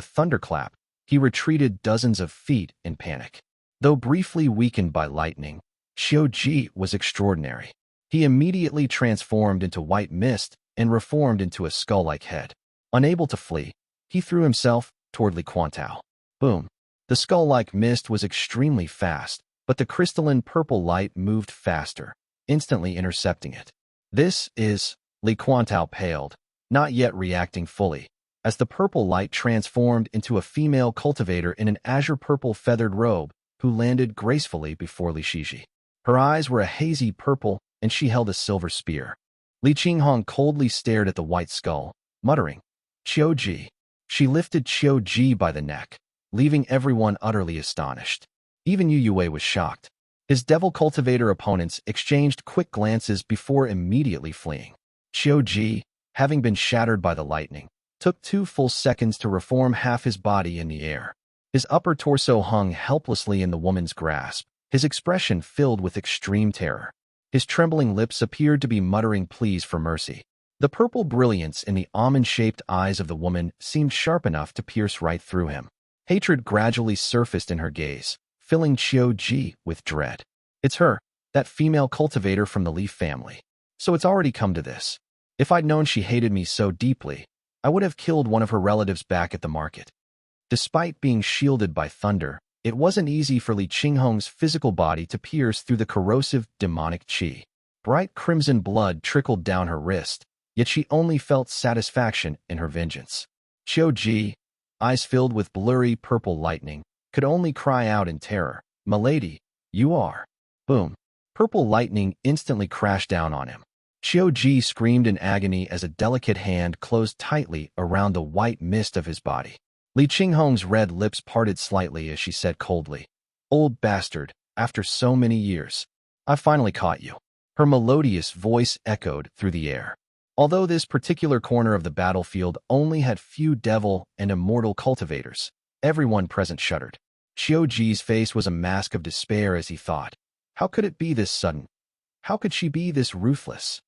thunderclap, he retreated dozens of feet in panic. Though briefly weakened by lightning, Qiu Ji was extraordinary. He immediately transformed into white mist and reformed into a skull-like head. Unable to flee, he threw himself toward Li Quantao. Boom. The skull-like mist was extremely fast, but the crystalline purple light moved faster, instantly intercepting it. This is... Li Quantao paled, not yet reacting fully, as the purple light transformed into a female cultivator in an azure-purple feathered robe who landed gracefully before Li Shiji. Her eyes were a hazy purple, and she held a silver spear. Li Qinghong coldly stared at the white skull, muttering, Qiu Ji. She lifted Qiu Ji by the neck, leaving everyone utterly astonished. Even Yu Wei was shocked. His devil cultivator opponents exchanged quick glances before immediately fleeing. Qiu Ji, having been shattered by the lightning, took 2 full seconds to reform half his body in the air. His upper torso hung helplessly in the woman's grasp, his expression filled with extreme terror. His trembling lips appeared to be muttering pleas for mercy. The purple brilliance in the almond-shaped eyes of the woman seemed sharp enough to pierce right through him. Hatred gradually surfaced in her gaze, filling Qiu Ji with dread. It's her, that female cultivator from the Leaf family. So it's already come to this. If I'd known she hated me so deeply, I would have killed one of her relatives back at the market. Despite being shielded by thunder, it wasn't easy for Li Qinghong's physical body to pierce through the corrosive, demonic qi. Bright crimson blood trickled down her wrist, yet she only felt satisfaction in her vengeance. Qiu Ji, eyes filled with blurry purple lightning, could only cry out in terror, "Milady, you are." Boom. Purple lightning instantly crashed down on him. Qiu Ji screamed in agony as a delicate hand closed tightly around the white mist of his body. Li Qinghong's red lips parted slightly as she said coldly, "Old bastard, after so many years, I finally caught you." Her melodious voice echoed through the air. Although this particular corner of the battlefield only had few devil and immortal cultivators, everyone present shuddered. Qiu Ji's face was a mask of despair as he thought, how could it be this sudden? How could she be this ruthless?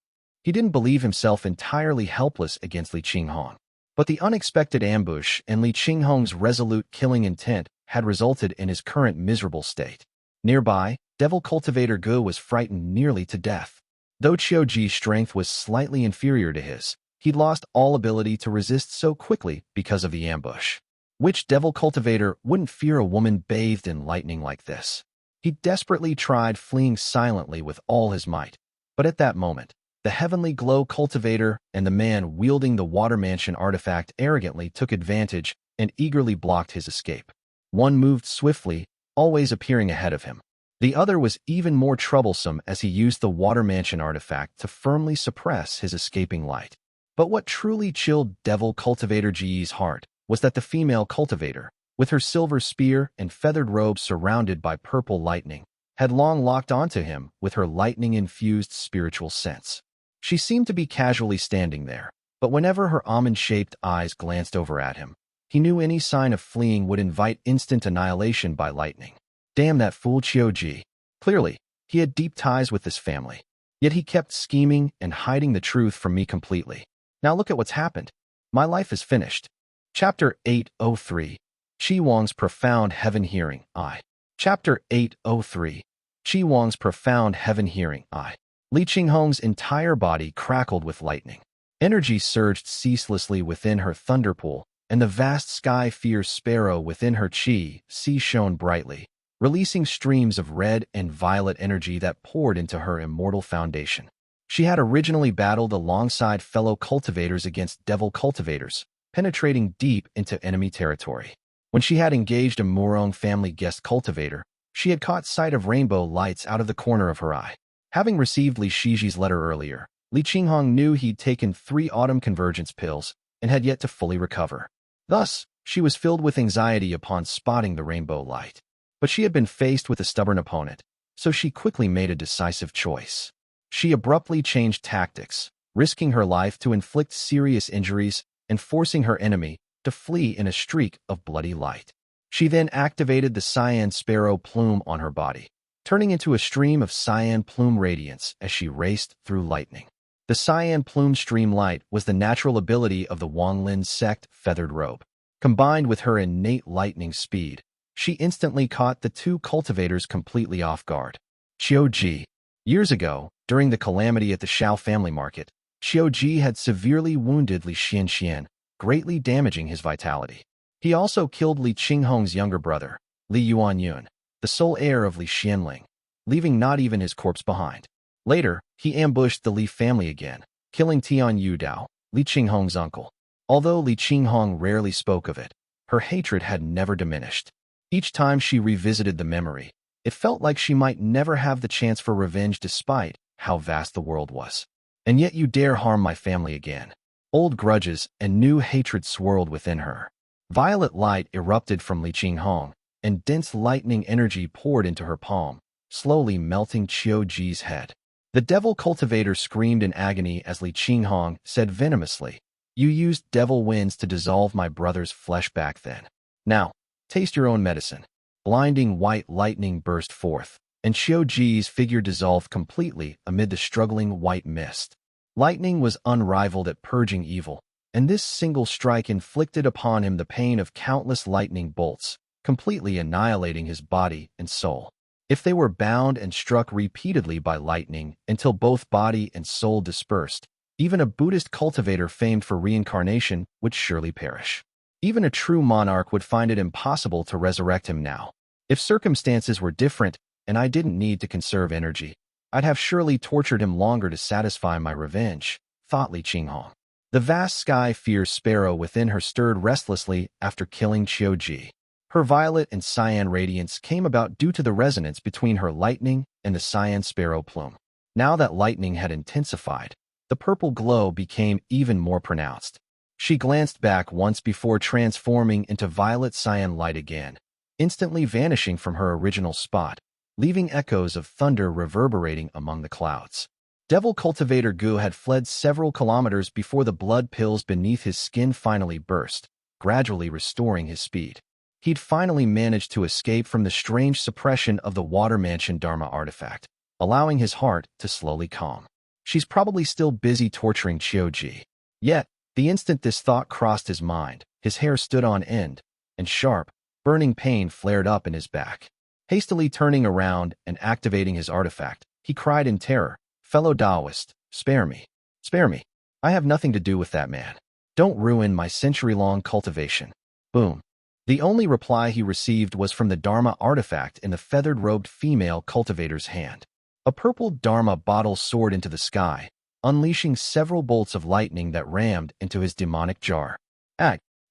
He didn't believe himself entirely helpless against Li Qinghong. But the unexpected ambush and Li Qinghong's resolute killing intent had resulted in his current miserable state. Nearby, Devil Cultivator Gu was frightened nearly to death. Though Qiu Ji's strength was slightly inferior to his, he'd lost all ability to resist so quickly because of the ambush. Which Devil Cultivator wouldn't fear a woman bathed in lightning like this? He desperately tried fleeing silently with all his might, but at that moment, the Heavenly Glow Cultivator and the man wielding the Water Mansion artifact arrogantly took advantage and eagerly blocked his escape. One moved swiftly, always appearing ahead of him. The other was even more troublesome as he used the Water Mansion artifact to firmly suppress his escaping light. But what truly chilled Devil Cultivator Ji's heart was that the female cultivator, with her silver spear and feathered robe surrounded by purple lightning, had long locked onto him with her lightning-infused spiritual sense. She seemed to be casually standing there, but whenever her almond-shaped eyes glanced over at him, he knew any sign of fleeing would invite instant annihilation by lightning. Damn that fool Qiu Ji. Clearly, he had deep ties with this family. Yet he kept scheming and hiding the truth from me completely. Now look at what's happened. My life is finished. Chapter 803. Qi Wang's Profound Heaven Hearing I. Chapter 803. Qi Wang's Profound Heaven Hearing I. Li Qinghong's entire body crackled with lightning. Energy surged ceaselessly within her thunder pool, and the vast sky-fierce sparrow within her qi sea shone brightly, releasing streams of red and violet energy that poured into her immortal foundation. She had originally battled alongside fellow cultivators against devil cultivators, penetrating deep into enemy territory. When she had engaged a Murong family guest cultivator, she had caught sight of rainbow lights out of the corner of her eye. Having received Li Shiji's letter earlier, Li Qinghong knew he'd taken 3 autumn convergence pills and had yet to fully recover. Thus, she was filled with anxiety upon spotting the rainbow light. But she had been faced with a stubborn opponent, so she quickly made a decisive choice. She abruptly changed tactics, risking her life to inflict serious injuries and forcing her enemy to flee in a streak of bloody light. She then activated the cyan sparrow plume on her body, turning into a stream of cyan plume radiance as she raced through lightning. The cyan plume stream light was the natural ability of the Wanglin sect feathered robe. Combined with her innate lightning speed, she instantly caught the 2 cultivators completely off guard. Qiu Ji. Years ago, during the calamity at the Shao family market, Qiu Ji had severely wounded Li Xianxian, greatly damaging his vitality. He also killed Li Qinghong's younger brother, Li Yuanyun, the sole heir of Li Xianling, leaving not even his corpse behind. Later, he ambushed the Li family again, killing Tian Yudao, Li Qinghong's uncle. Although Li Qinghong rarely spoke of it, her hatred had never diminished. Each time she revisited the memory, it felt like she might never have the chance for revenge despite how vast the world was. And yet you dare harm my family again. Old grudges and new hatred swirled within her. Violet light erupted from Li Qinghong, and dense lightning energy poured into her palm, slowly melting Qiu Ji's head. The devil cultivator screamed in agony as Li Qinghong said venomously, "You used devil winds to dissolve my brother's flesh back then. Now, taste your own medicine." Blinding white lightning burst forth, and Qiu Ji's figure dissolved completely amid the struggling white mist. Lightning was unrivaled at purging evil, and this single strike inflicted upon him the pain of countless lightning bolts, completely annihilating his body and soul. If they were bound and struck repeatedly by lightning until both body and soul dispersed, even a Buddhist cultivator famed for reincarnation would surely perish. Even a true monarch would find it impossible to resurrect him now. If circumstances were different and I didn't need to conserve energy, I'd have surely tortured him longer to satisfy my revenge, thought Li Qinghong. The vast sky-fierce sparrow within her stirred restlessly after killing Qiuji. Her violet and cyan radiance came about due to the resonance between her lightning and the cyan sparrow plume. Now that lightning had intensified, the purple glow became even more pronounced. She glanced back once before transforming into violet cyan light again, instantly vanishing from her original spot, leaving echoes of thunder reverberating among the clouds. Devil cultivator Gu had fled several kilometers before the blood pills beneath his skin finally burst, gradually restoring his speed. He'd finally managed to escape from the strange suppression of the Water Mansion Dharma artifact, allowing his heart to slowly calm. She's probably still busy torturing Qiuji. Yet, the instant this thought crossed his mind, his hair stood on end, and sharp, burning pain flared up in his back. Hastily turning around and activating his artifact, he cried in terror, "Fellow Taoist, spare me. Spare me. I have nothing to do with that man. Don't ruin my century-long cultivation." Boom. The only reply he received was from the Dharma artifact in the feathered-robed female cultivator's hand. A purple Dharma bottle soared into the sky, unleashing several bolts of lightning that rammed into his demonic jar.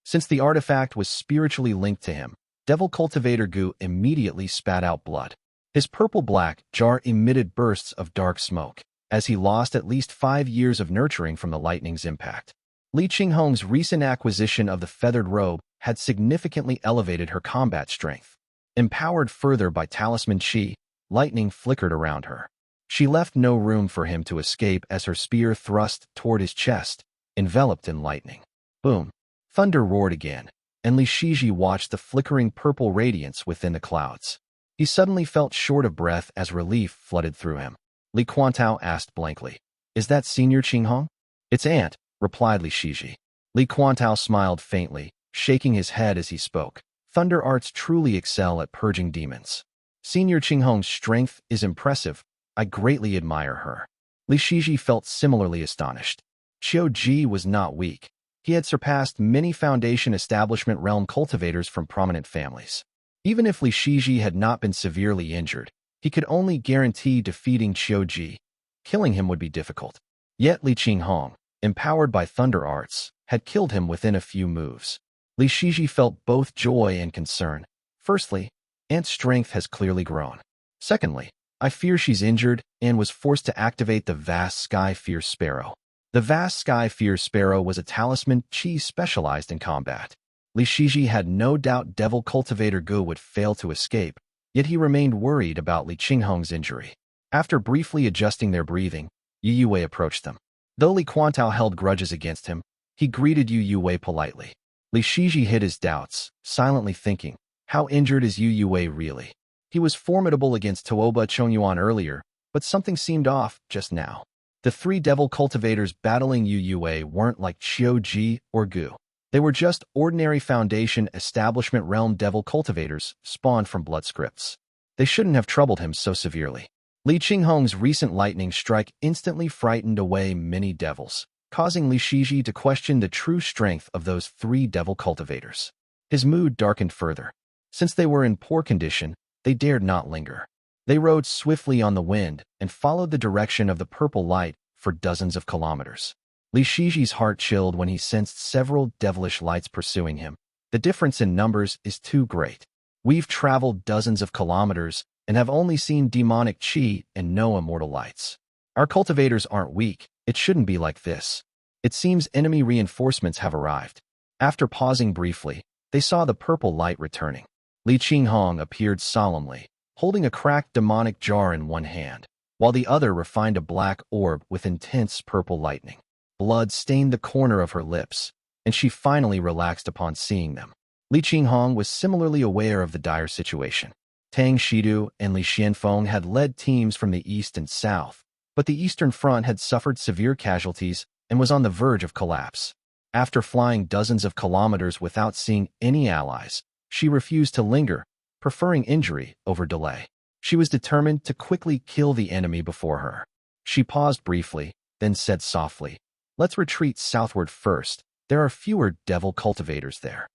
Since the artifact was spiritually linked to him, Devil Cultivator Gu immediately spat out blood. His purple-black jar emitted bursts of dark smoke, as he lost at least 5 years of nurturing from the lightning's impact. Li Qinghong's recent acquisition of the feathered robe had significantly elevated her combat strength. Empowered further by talisman qi, lightning flickered around her. She left no room for him to escape as her spear thrust toward his chest, enveloped in lightning. Boom! Thunder roared again, and Li Shiji watched the flickering purple radiance within the clouds. He suddenly felt short of breath as relief flooded through him. Li Quantao asked blankly, "Is that Senior Qinghong?" "It's Aunt," replied Li Shiji. Li Quantao smiled faintly, shaking his head as he spoke. "Thunder arts truly excel at purging demons. Senior Qinghong's strength is impressive. I greatly admire her." Li Shiji felt similarly astonished. Qiuji was not weak. He had surpassed many Foundation Establishment realm cultivators from prominent families. Even if Li Shiji had not been severely injured, he could only guarantee defeating Qiuji. Killing him would be difficult. Yet Li Qinghong, empowered by thunder arts, had killed him within a few moves. Li Shiji felt both joy and concern. Firstly, Aunt's strength has clearly grown. Secondly, I fear she's injured and was forced to activate the vast sky-fierce sparrow. The vast sky-fierce sparrow was a talisman qi specialized in combat. Li Shiji had no doubt Devil Cultivator Gu would fail to escape, yet he remained worried about Li Qinghong's injury. After briefly adjusting their breathing, Yu approached them. Though Li Quantao held grudges against him, he greeted Yu politely. Li Shiji hid his doubts, silently thinking, how injured is Yu really? He was formidable against Tuoba Chongyuan earlier, but something seemed off just now. The 3 devil cultivators battling Yu weren't like Qiuji or Gu. They were just ordinary Foundation Establishment realm devil cultivators spawned from blood scripts. They shouldn't have troubled him so severely. Li Qinghong's recent lightning strike instantly frightened away many devils, causing Li Shiji to question the true strength of those 3 devil cultivators. His mood darkened further. Since they were in poor condition, they dared not linger. They rode swiftly on the wind and followed the direction of the purple light for dozens of kilometers. Li Shiji's heart chilled when he sensed several devilish lights pursuing him. The difference in numbers is too great. We've traveled dozens of kilometers and have only seen demonic qi and no immortal lights. Our cultivators aren't weak. It shouldn't be like this. It seems enemy reinforcements have arrived. After pausing briefly, they saw the purple light returning. Li Qinghong appeared solemnly, holding a cracked demonic jar in one hand, while the other refined a black orb with intense purple lightning. Blood stained the corner of her lips, and she finally relaxed upon seeing them. Li Qinghong was similarly aware of the dire situation. Tang Shidu and Li Xianfeng had led teams from the east and south, but the eastern front had suffered severe casualties and was on the verge of collapse. After flying dozens of kilometers without seeing any allies, she refused to linger, preferring injury over delay. She was determined to quickly kill the enemy before her. She paused briefly, then said softly, "Let's retreat southward first. There are fewer devil cultivators there."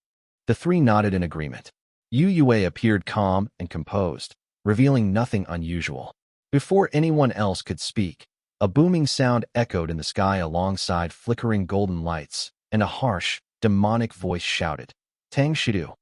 The three nodded in agreement. Yue appeared calm and composed, revealing nothing unusual. Before anyone else could speak, a booming sound echoed in the sky alongside flickering golden lights, and a harsh, demonic voice shouted, "Tang Shidu."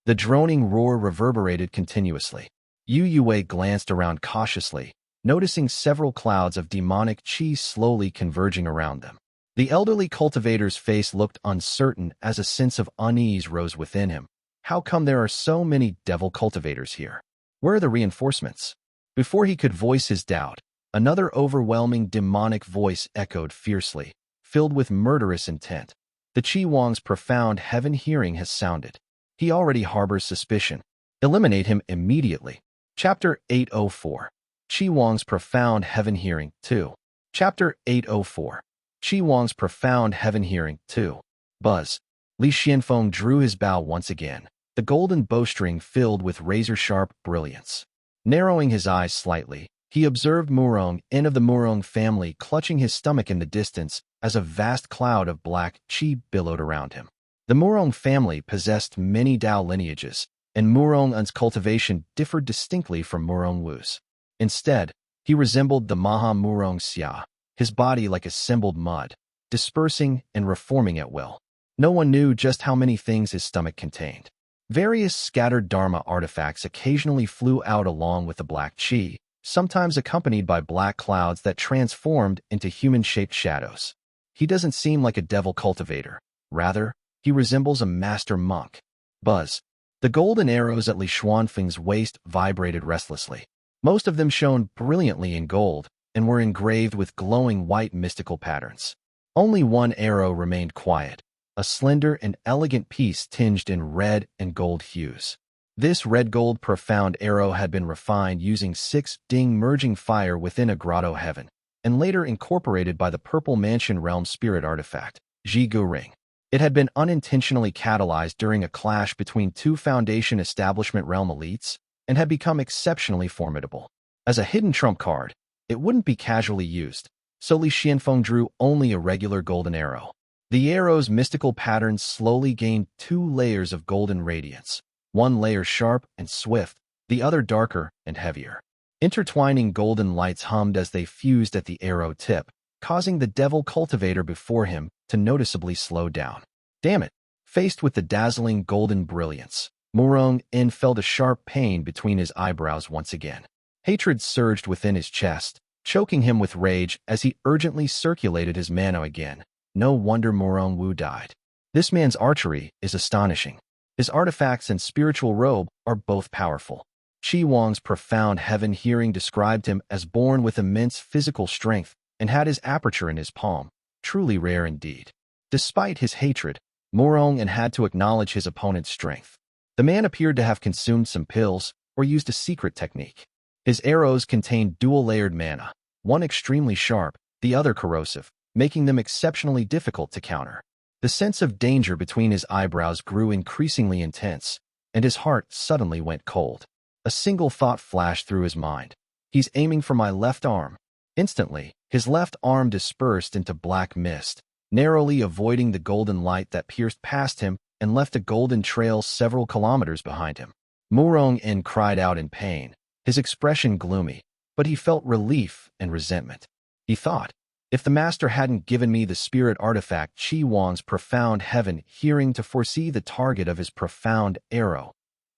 The droning roar reverberated continuously. Yue glanced around cautiously, noticing several clouds of demonic chi slowly converging around them. The elderly cultivator's face looked uncertain as a sense of unease rose within him. How come there are so many devil cultivators here? Where are the reinforcements? Before he could voice his doubt, another overwhelming demonic voice echoed fiercely, filled with murderous intent. The Chi Wang's profound heaven hearing has sounded. He already harbors suspicion. Eliminate him immediately. Chapter 804. Chi Wang's profound heaven hearing 2. Chapter 804. Chi Wang's profound heaven hearing 2. Buzz. Li Xianfeng drew his bow once again, the golden bowstring filled with razor-sharp brilliance. Narrowing his eyes slightly, he observed Murong, N of the Murong family, clutching his stomach in the distance as a vast cloud of black chi billowed around him. The Murong family possessed many Dao lineages, and Murong Un's cultivation differed distinctly from Murong Wu's. Instead, he resembled the Maha Murong Xia, his body like assembled mud, dispersing and reforming at will. No one knew just how many things his stomach contained. Various scattered Dharma artifacts occasionally flew out along with the black chi, sometimes accompanied by black clouds that transformed into human-shaped shadows. He doesn't seem like a devil cultivator. Rather, he resembles a master monk. Buzz. The golden arrows at Li Xuanfeng's waist vibrated restlessly. Most of them shone brilliantly in gold and were engraved with glowing white mystical patterns. Only one arrow remained quiet, a slender and elegant piece tinged in red and gold hues. This red-gold profound arrow had been refined using 6 ding merging fire within a grotto heaven, and later incorporated by the Purple Mansion Realm spirit artifact, Jigu Ring. It had been unintentionally catalyzed during a clash between 2 Foundation Establishment Realm elites, and had become exceptionally formidable. As a hidden trump card, it wouldn't be casually used, so Li Xianfeng drew only a regular golden arrow. The arrow's mystical patterns slowly gained 2 layers of golden radiance, one layer sharp and swift, the other darker and heavier. Intertwining golden lights hummed as they fused at the arrow tip, causing the devil cultivator before him to noticeably slow down. Damn it! Faced with the dazzling golden brilliance, Murong N felt a sharp pain between his eyebrows once again. Hatred surged within his chest, choking him with rage as he urgently circulated his mana again. No wonder Murong Wu died. This man's archery is astonishing. His artifacts and spiritual robe are both powerful. Chi Wang's profound heaven hearing described him as born with immense physical strength and had his aperture in his palm, truly rare indeed. Despite his hatred, Murong N had to acknowledge his opponent's strength. The man appeared to have consumed some pills or used a secret technique. His arrows contained dual-layered mana, one extremely sharp, the other corrosive, making them exceptionally difficult to counter. The sense of danger between his eyebrows grew increasingly intense, and his heart suddenly went cold. A single thought flashed through his mind. He's aiming for my left arm. Instantly, his left arm dispersed into black mist, narrowly avoiding the golden light that pierced past him and left a golden trail several kilometers behind him. Murong N cried out in pain, his expression gloomy, but he felt relief and resentment. He thought, if the master hadn't given me the spirit artifact Chi Wang's profound heaven hearing to foresee the target of his profound arrow.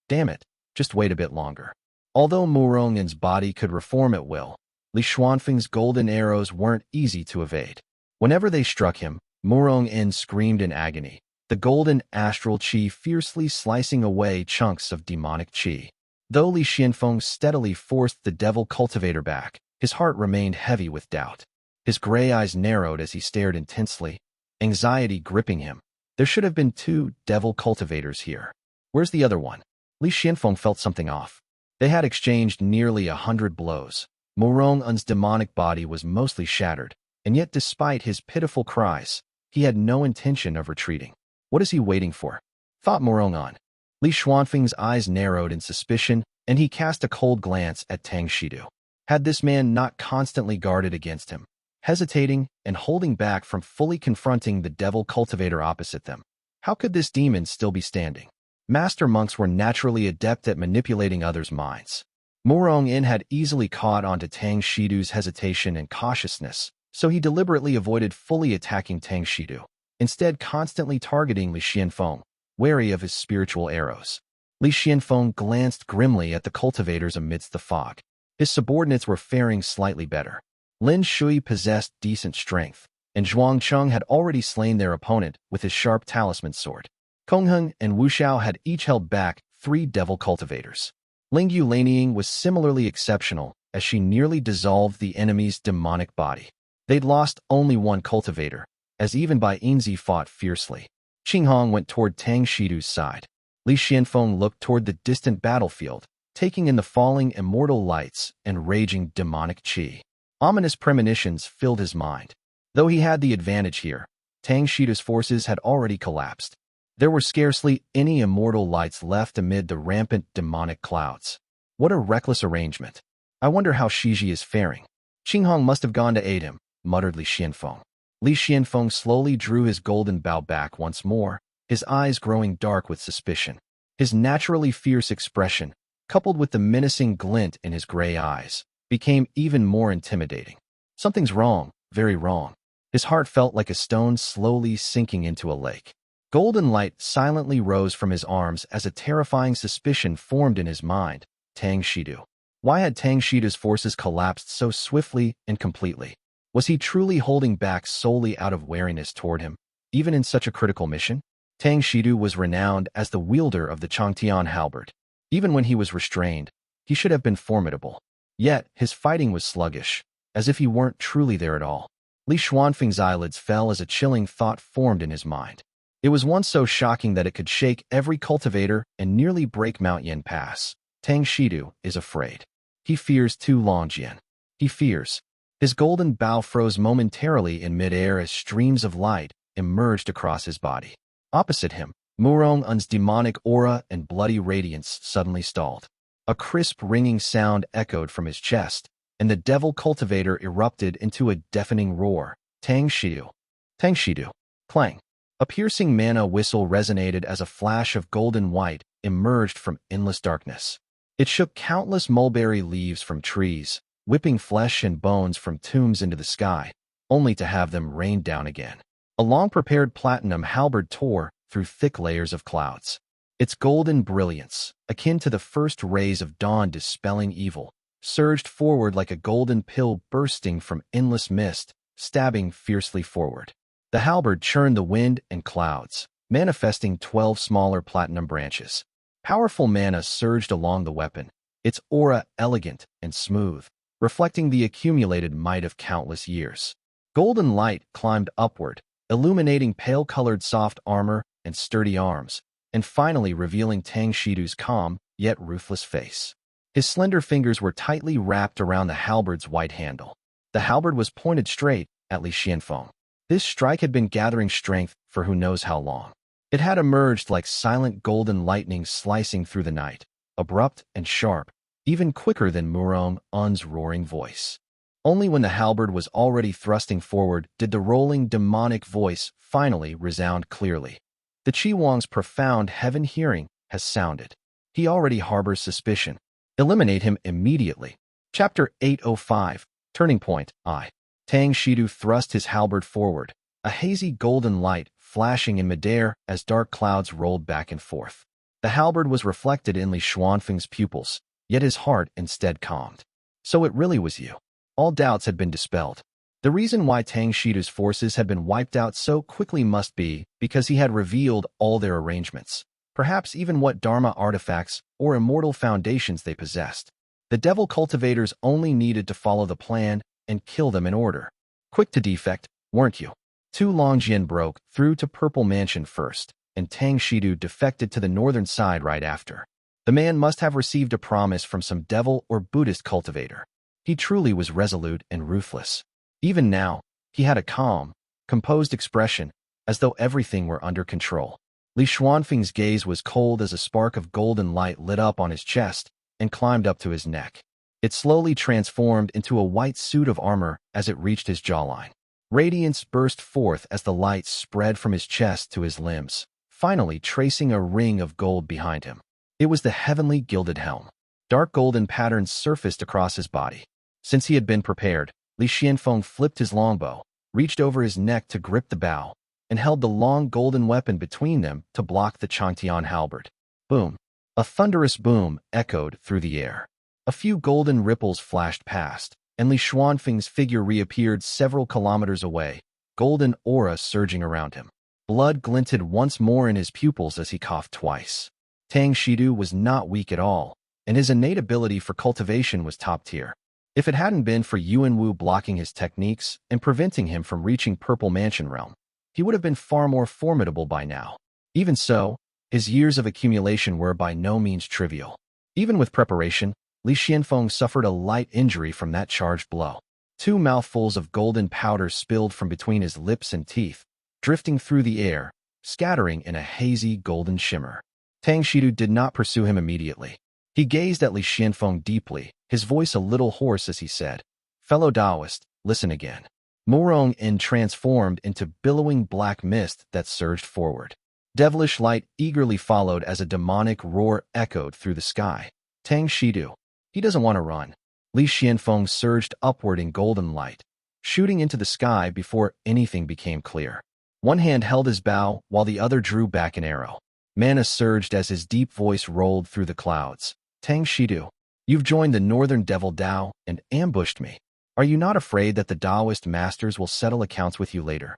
Damn it, just wait a bit longer. Although Murong N's body could reform at will, Li Xuanfeng's golden arrows weren't easy to evade. Whenever they struck him, Murong N screamed in agony, the golden astral chi fiercely slicing away chunks of demonic chi. Though Li Xianfeng steadily forced the devil cultivator back, his heart remained heavy with doubt. His gray eyes narrowed as he stared intensely, anxiety gripping him. There should have been 2 devil cultivators here. Where's the other one? Li Xianfeng felt something off. They had exchanged nearly 100 blows. Murong N's demonic body was mostly shattered, and yet despite his pitiful cries, he had no intention of retreating. What is he waiting for? Thought Murong N. Li Xuanfeng's eyes narrowed in suspicion, and he cast a cold glance at Tang Shidu. Had this man not constantly guarded against him, hesitating and holding back from fully confronting the devil cultivator opposite them, how could this demon still be standing? Master monks were naturally adept at manipulating others' minds. Murong-in had easily caught on to Tang Shidu's hesitation and cautiousness, so he deliberately avoided fully attacking Tang Shidu, instead constantly targeting Li Xianfeng, wary of his spiritual arrows. Li Xianfeng glanced grimly at the cultivators amidst the fog. His subordinates were faring slightly better. Lin Shui possessed decent strength, and Zhuang Cheng had already slain their opponent with his sharp talisman sword. Kongheng and Wu Xiao had each held back 3 devil cultivators. Lingyu Lanying was similarly exceptional, as she nearly dissolved the enemy's demonic body. They'd lost only 1 cultivator, as even Bai Yinzi fought fiercely. Qinghong went toward Tang Shidu's side. Li Xianfeng looked toward the distant battlefield, taking in the falling immortal lights and raging demonic qi. Ominous premonitions filled his mind. Though he had the advantage here, Tang Shidu's forces had already collapsed. There were scarcely any immortal lights left amid the rampant demonic clouds. What a reckless arrangement. I wonder how Shiji is faring. Qinghong must have gone to aid him, muttered Li Xianfeng. Li Xianfeng slowly drew his golden bow back once more, his eyes growing dark with suspicion. His naturally fierce expression, coupled with the menacing glint in his gray eyes, became even more intimidating. Something's wrong, very wrong. His heart felt like a stone slowly sinking into a lake. Golden light silently rose from his arms as a terrifying suspicion formed in his mind. Tang Shidu. Why had Tang Shidu's forces collapsed so swiftly and completely? Was he truly holding back solely out of wariness toward him, even in such a critical mission? Tang Shidu was renowned as the wielder of the Changtian halberd. Even when he was restrained, he should have been formidable. Yet, his fighting was sluggish, as if he weren't truly there at all. Li Xuanfeng's eyelids fell as a chilling thought formed in his mind. It was one so shocking that it could shake every cultivator and nearly break Mount Yin Pass. Tang Shidu is afraid. He fears Tu Longjian. He fears. His golden bow froze momentarily in midair as streams of light emerged across his body. Opposite him, Murong-un's demonic aura and bloody radiance suddenly stalled. A crisp ringing sound echoed from his chest, and the devil cultivator erupted into a deafening roar. Tang Shidu. Tang Shidu. Clang. A piercing mana whistle resonated as a flash of golden white emerged from endless darkness. It shook countless mulberry leaves from trees, whipping flesh and bones from tombs into the sky, only to have them rain down again. A long-prepared platinum halberd tore through thick layers of clouds. Its golden brilliance, akin to the first rays of dawn dispelling evil, surged forward like a golden pill bursting from endless mist, stabbing fiercely forward. The halberd churned the wind and clouds, manifesting 12 smaller platinum branches. Powerful mana surged along the weapon, its aura elegant and smooth, reflecting the accumulated might of countless years. Golden light climbed upward, illuminating pale-colored soft armor and sturdy arms, and finally revealing Tang Shidu's calm, yet ruthless face. His slender fingers were tightly wrapped around the halberd's white handle. The halberd was pointed straight at Li Xianfeng. This strike had been gathering strength for who knows how long. It had emerged like silent golden lightning slicing through the night, abrupt and sharp, even quicker than Murong-un's roaring voice. Only when the halberd was already thrusting forward did the rolling demonic voice finally resound clearly. The Qi Wang's profound heaven hearing has sounded. He already harbors suspicion. Eliminate him immediately. Chapter 805, Turning Point, I. Tang Shidu thrust his halberd forward, a hazy golden light flashing in midair as dark clouds rolled back and forth. The halberd was reflected in Li Xuanfeng's pupils, yet his heart instead calmed. So it really was you. All doubts had been dispelled. The reason why Tang Shidu's forces had been wiped out so quickly must be because he had revealed all their arrangements, perhaps even what Dharma artifacts or immortal foundations they possessed. The devil cultivators only needed to follow the plan and kill them in order. Quick to defect, weren't you? Tu Longjian broke through to Purple Mansion first, and Tang Shidu defected to the northern side right after. The man must have received a promise from some devil or Buddhist cultivator. He truly was resolute and ruthless. Even now, he had a calm, composed expression, as though everything were under control. Li Xuanfeng's gaze was cold as a spark of golden light lit up on his chest and climbed up to his neck. It slowly transformed into a white suit of armor as it reached his jawline. Radiance burst forth as the light spread from his chest to his limbs, finally tracing a ring of gold behind him. It was the heavenly gilded helm. Dark golden patterns surfaced across his body. Since he had been prepared, Li Xianfeng flipped his longbow, reached over his neck to grip the bow, and held the long golden weapon between them to block the Chongyuan halberd. Boom! A thunderous boom echoed through the air. A few golden ripples flashed past, and Li Xuanfeng's figure reappeared several kilometers away, golden aura surging around him. Blood glinted once more in his pupils as he coughed twice. Tang Shidu was not weak at all, and his innate ability for cultivation was top tier. If it hadn't been for Yuan Wu blocking his techniques and preventing him from reaching Purple Mansion Realm, he would have been far more formidable by now. Even so, his years of accumulation were by no means trivial. Even with preparation, Li Xianfeng suffered a light injury from that charged blow. 2 mouthfuls of golden powder spilled from between his lips and teeth, drifting through the air, scattering in a hazy golden shimmer. Tang Shidu did not pursue him immediately. He gazed at Li Xianfeng deeply, his voice a little hoarse as he said, "Fellow Taoist, listen again." Murong In transformed into billowing black mist that surged forward. Devilish light eagerly followed as a demonic roar echoed through the sky. Tang Shidu. He doesn't want to run. Li Xianfeng surged upward in golden light, shooting into the sky before anything became clear. One hand held his bow while the other drew back an arrow. Mana surged as his deep voice rolled through the clouds. Tang Shidu, you've joined the Northern Devil Dao and ambushed me. Are you not afraid that the Taoist masters will settle accounts with you later?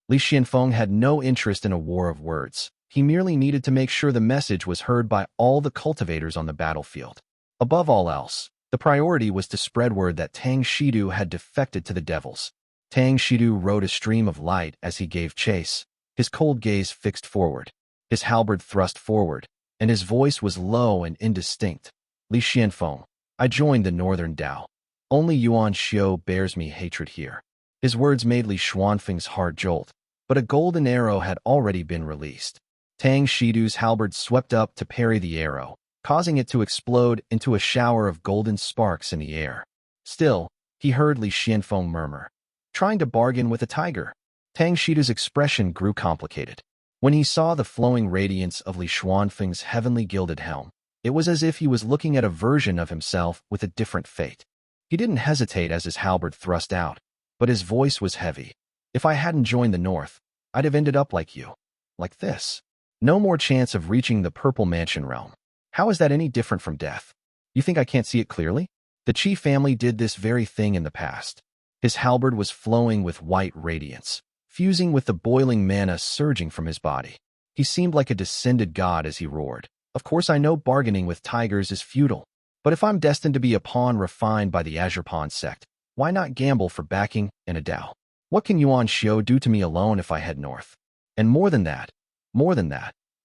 Li Xianfeng had no interest in a war of words. He merely needed to make sure the message was heard by all the cultivators on the battlefield. Above all else, the priority was to spread word that Tang Shidu had defected to the devils. Tang Shidu rode a stream of light as he gave chase, his cold gaze fixed forward, his halberd thrust forward, and his voice was low and indistinct. Li Xianfeng, I joined the Northern Dao. Only Yuan Xiu bears me hatred here. His words made Li Xuanfeng's heart jolt, but a golden arrow had already been released. Tang Shidu's halberd swept up to parry the arrow, causing it to explode into a shower of golden sparks in the air. Still, he heard Li Xianfeng murmur, trying to bargain with a tiger. Tang Shidu's expression grew complicated. When he saw the flowing radiance of Li Xuanfeng's heavenly gilded helm, it was as if he was looking at a version of himself with a different fate. He didn't hesitate as his halberd thrust out, but his voice was heavy. If I hadn't joined the North, I'd have ended up like you. Like this. No more chance of reaching the Purple Mansion Realm. How is that any different from death? You think I can't see it clearly? The Qi family did this very thing in the past. His halberd was flowing with white radiance, fusing with the boiling mana surging from his body. He seemed like a descended god as he roared. Of course I know bargaining with tigers is futile, but if I'm destined to be a pawn refined by the Azure Pawn sect, why not gamble for backing in a Dao? What can Yuan Xiu do to me alone if I head north? And more than that,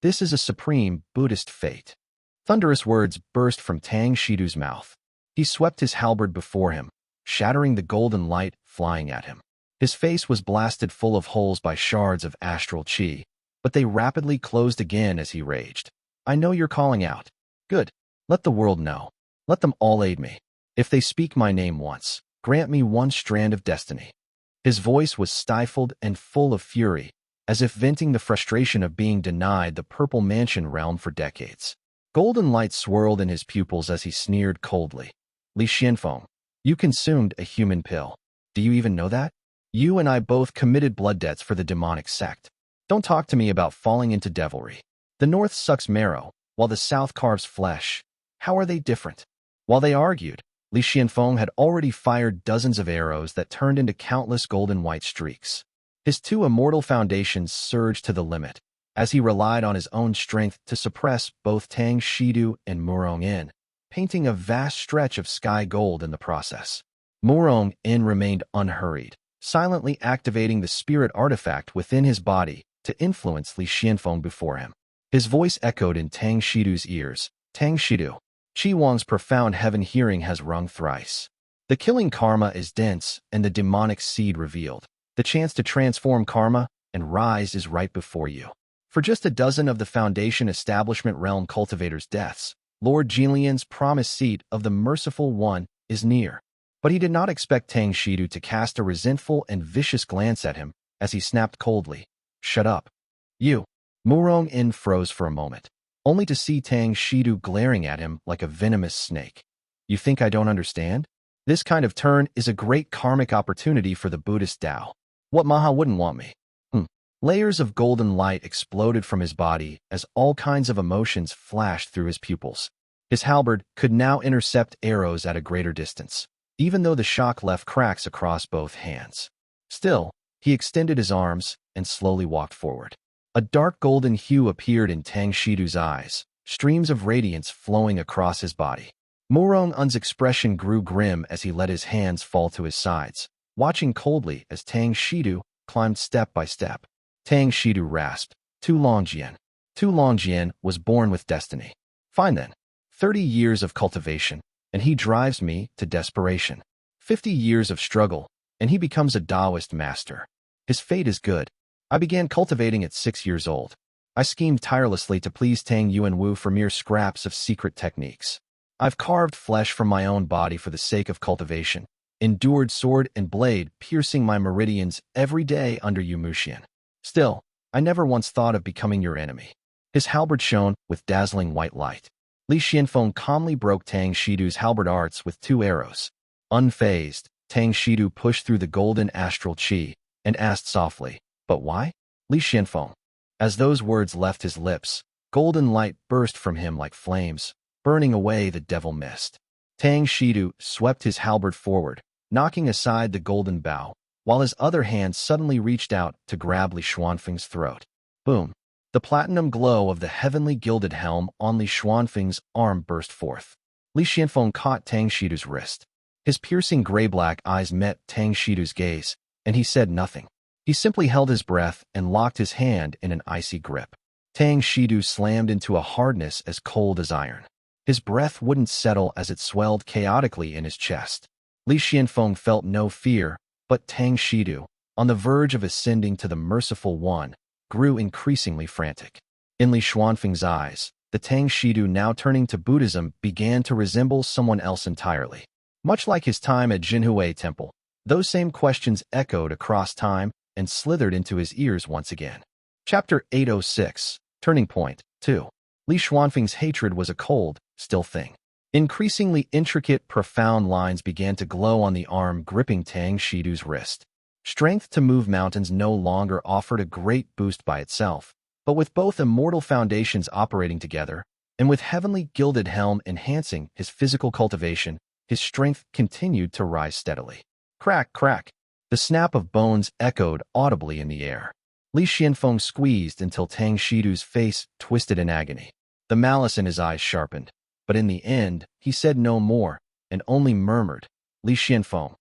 this is a supreme Buddhist fate. Thunderous words burst from Tang Shidu's mouth. He swept his halberd before him, shattering the golden light flying at him. His face was blasted full of holes by shards of astral qi, but they rapidly closed again as he raged. I know you're calling out. Good. Let the world know. Let them all aid me. If they speak my name once, grant me one strand of destiny. His voice was stifled and full of fury, as if venting the frustration of being denied the Purple Mansion realm for decades. Golden light swirled in his pupils as he sneered coldly. Li Xianfeng, you consumed a human pill. Do you even know that? You and I both committed blood debts for the demonic sect. Don't talk to me about falling into devilry. The North sucks marrow, while the South carves flesh. How are they different? While they argued, Li Xianfeng had already fired dozens of arrows that turned into countless golden white streaks. His 2 immortal foundations surged to the limit, as he relied on his own strength to suppress both Tang Shidu and Murong In, painting a vast stretch of sky gold in the process. Murong In remained unhurried, silently activating the spirit artifact within his body to influence Li Xianfeng before him. His voice echoed in Tang Shidu's ears. Tang Shidu, Qi Wang's profound heaven hearing has rung thrice. The killing karma is dense and the demonic seed revealed. The chance to transform karma and rise is right before you. For just a dozen of the Foundation Establishment Realm cultivators' deaths, Lord Jilian's promised seat of the Merciful One is near. But he did not expect Tang Shidu to cast a resentful and vicious glance at him as he snapped coldly, "Shut up. You." Murong In froze for a moment, only to see Tang Shidu glaring at him like a venomous snake. "You think I don't understand? This kind of turn is a great karmic opportunity for the Buddhist Tao. What Maha wouldn't want me?" Layers of golden light exploded from his body as all kinds of emotions flashed through his pupils. His halberd could now intercept arrows at a greater distance, even though the shock left cracks across both hands. Still, he extended his arms and slowly walked forward. A dark golden hue appeared in Tang Shidu's eyes, streams of radiance flowing across his body. Murong Un's expression grew grim as he let his hands fall to his sides, watching coldly as Tang Shidu climbed step by step. Tang Shidu rasped, Tu Longjian. Tu Longjian was born with destiny. Fine then. 30 years of cultivation, and he drives me to desperation. 50 years of struggle, and he becomes a Taoist master. His fate is good. I began cultivating at 6 years old. I schemed tirelessly to please Tang Yuan Wu for mere scraps of secret techniques. I've carved flesh from my own body for the sake of cultivation, endured sword and blade piercing my meridians every day under Yu Muxian. Still, I never once thought of becoming your enemy. His halberd shone with dazzling white light. Li Xianfeng calmly broke Tang Shidu's halberd arts with 2 arrows. Unfazed, Tang Shidu pushed through the golden astral chi and asked softly, "But why?" Li Xianfeng. As those words left his lips, golden light burst from him like flames, burning away the devil mist. Tang Shidu swept his halberd forward, knocking aside the golden bow, while his other hand suddenly reached out to grab Li Xuanfeng's throat. Boom! The platinum glow of the heavenly gilded helm on Li Xuanfeng's arm burst forth. Li Xianfeng caught Tang Shidu's wrist. His piercing gray-black eyes met Tang Shidu's gaze, and he said nothing. He simply held his breath and locked his hand in an icy grip. Tang Shidu slammed into a hardness as cold as iron. His breath wouldn't settle as it swelled chaotically in his chest. Li Xianfeng felt no fear, but Tang Shidu, on the verge of ascending to the Merciful One, grew increasingly frantic. In Li Xuanfeng's eyes, the Tang Shidu now turning to Buddhism began to resemble someone else entirely. Much like his time at Jinhui Temple, those same questions echoed across time and slithered into his ears once again. Chapter 806, Turning Point, 2. Li Xuanfeng's hatred was a cold, still thing. Increasingly intricate, profound lines began to glow on the arm gripping Tang Shidu's wrist. Strength to move mountains no longer offered a great boost by itself, but with both immortal foundations operating together, and with heavenly gilded helm enhancing his physical cultivation, his strength continued to rise steadily. Crack, crack. The snap of bones echoed audibly in the air. Li Xianfeng squeezed until Tang Shidu's face twisted in agony. The malice in his eyes sharpened. But in the end, he said no more, and only murmured, "Li Xianfeng.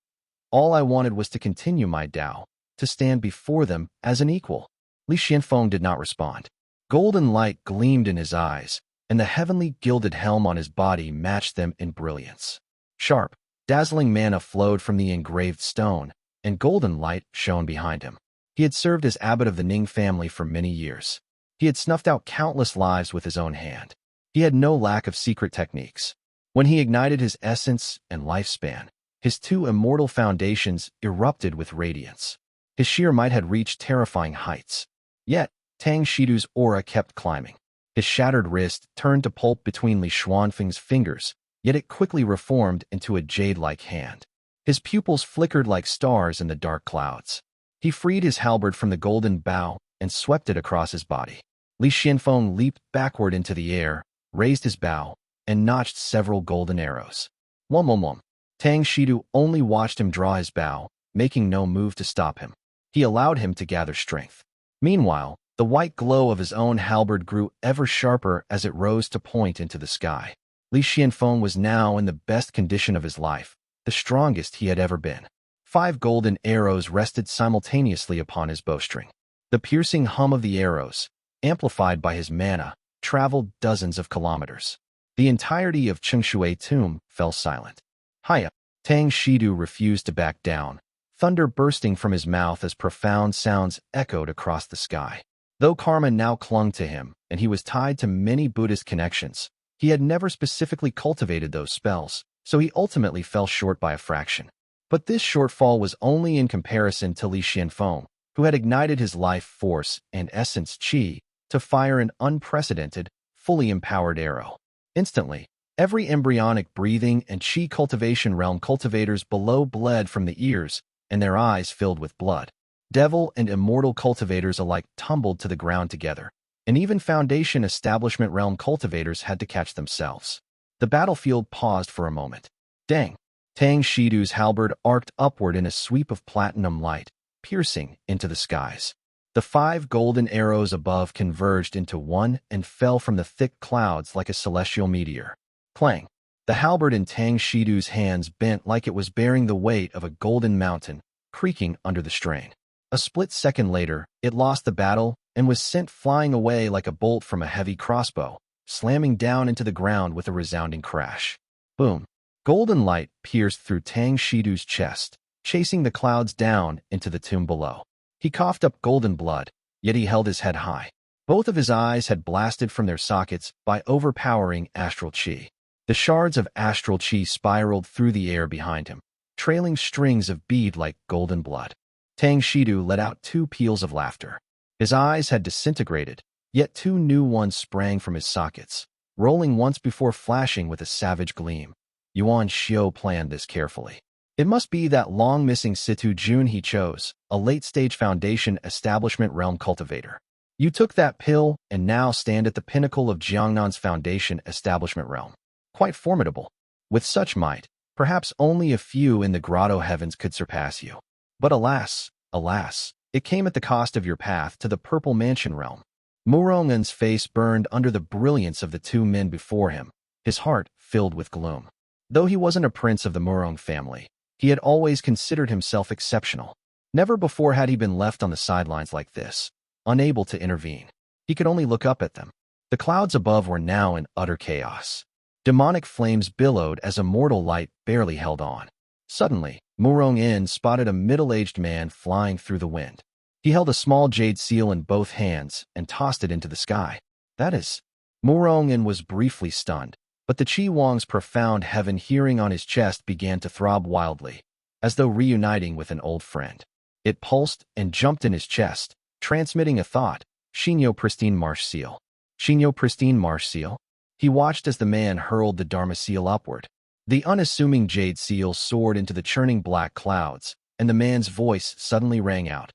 All I wanted was to continue my Tao, to stand before them as an equal." Li Xianfeng did not respond. Golden light gleamed in his eyes, and the heavenly gilded helm on his body matched them in brilliance. Sharp, dazzling mana flowed from the engraved stone, and golden light shone behind him. He had served as abbot of the Ning family for many years. He had snuffed out countless lives with his own hand. He had no lack of secret techniques. When he ignited his essence and lifespan, his 2 immortal foundations erupted with radiance. His sheer might had reached terrifying heights. Yet, Tang Shidu's aura kept climbing. His shattered wrist turned to pulp between Li Xuanfeng's fingers, yet it quickly reformed into a jade-like hand. His pupils flickered like stars in the dark clouds. He freed his halberd from the golden bow and swept it across his body. Li Xianfeng leaped backward into the air, raised his bow, and notched several golden arrows. Wum. Tang Shidu only watched him draw his bow, making no move to stop him. He allowed him to gather strength. Meanwhile, the white glow of his own halberd grew ever sharper as it rose to point into the sky. Li Xianfeng was now in the best condition of his life, the strongest he had ever been. 5 golden arrows rested simultaneously upon his bowstring. The piercing hum of the arrows, amplified by his mana, traveled dozens of kilometers. The entirety of Chengshui tomb fell silent. Hiya! Tang Shidu refused to back down, thunder bursting from his mouth as profound sounds echoed across the sky. Though karma now clung to him, and he was tied to many Buddhist connections, he had never specifically cultivated those spells, so he ultimately fell short by a fraction. But this shortfall was only in comparison to Li Xianfeng, who had ignited his life force and essence qi to fire an unprecedented, fully empowered arrow. Instantly, every embryonic breathing and qi cultivation realm cultivators below bled from the ears, and their eyes filled with blood. Devil and immortal cultivators alike tumbled to the ground together, and even Foundation Establishment realm cultivators had to catch themselves. The battlefield paused for a moment. Dang! Tang Shidu's halberd arced upward in a sweep of platinum light, piercing into the skies. The 5 golden arrows above converged into one and fell from the thick clouds like a celestial meteor. Clang! The halberd in Tang Shidu's hands bent like it was bearing the weight of a golden mountain, creaking under the strain. A split second later, it lost the battle and was sent flying away like a bolt from a heavy crossbow, slamming down into the ground with a resounding crash. Boom! Golden light pierced through Tang Shidu's chest, chasing the clouds down into the tomb below. He coughed up golden blood, yet he held his head high. Both of his eyes had blasted from their sockets by overpowering astral qi. The shards of astral qi spiraled through the air behind him, trailing strings of bead-like golden blood. Tang Shidu let out 2 peals of laughter. His eyes had disintegrated, yet 2 new ones sprang from his sockets, rolling once before flashing with a savage gleam. Yuan Xiao planned this carefully. It must be that long-missing Situ Jun he chose, a late-stage Foundation Establishment realm cultivator. You took that pill and now stand at the pinnacle of Jiangnan's Foundation Establishment realm. Quite formidable. With such might, perhaps only a few in the grotto heavens could surpass you. But alas, alas, it came at the cost of your path to the Purple Mansion realm. Murongen's face burned under the brilliance of the 2 men before him, his heart filled with gloom. Though he wasn't a prince of the Murong family, he had always considered himself exceptional. Never before had he been left on the sidelines like this, unable to intervene. He could only look up at them. The clouds above were now in utter chaos. Demonic flames billowed as a mortal light barely held on. Suddenly, Murong spotted a middle-aged man flying through the wind. He held a small jade seal in both hands and tossed it into the sky. That is, Murong was briefly stunned, but the Qi Wang's profound heaven hearing on his chest began to throb wildly, as though reuniting with an old friend. It pulsed and jumped in his chest, transmitting a thought, Xia pristine marsh seal. Xia pristine marsh seal? He watched as the man hurled the Dharma seal upward. The unassuming jade seal soared into the churning black clouds, and the man's voice suddenly rang out.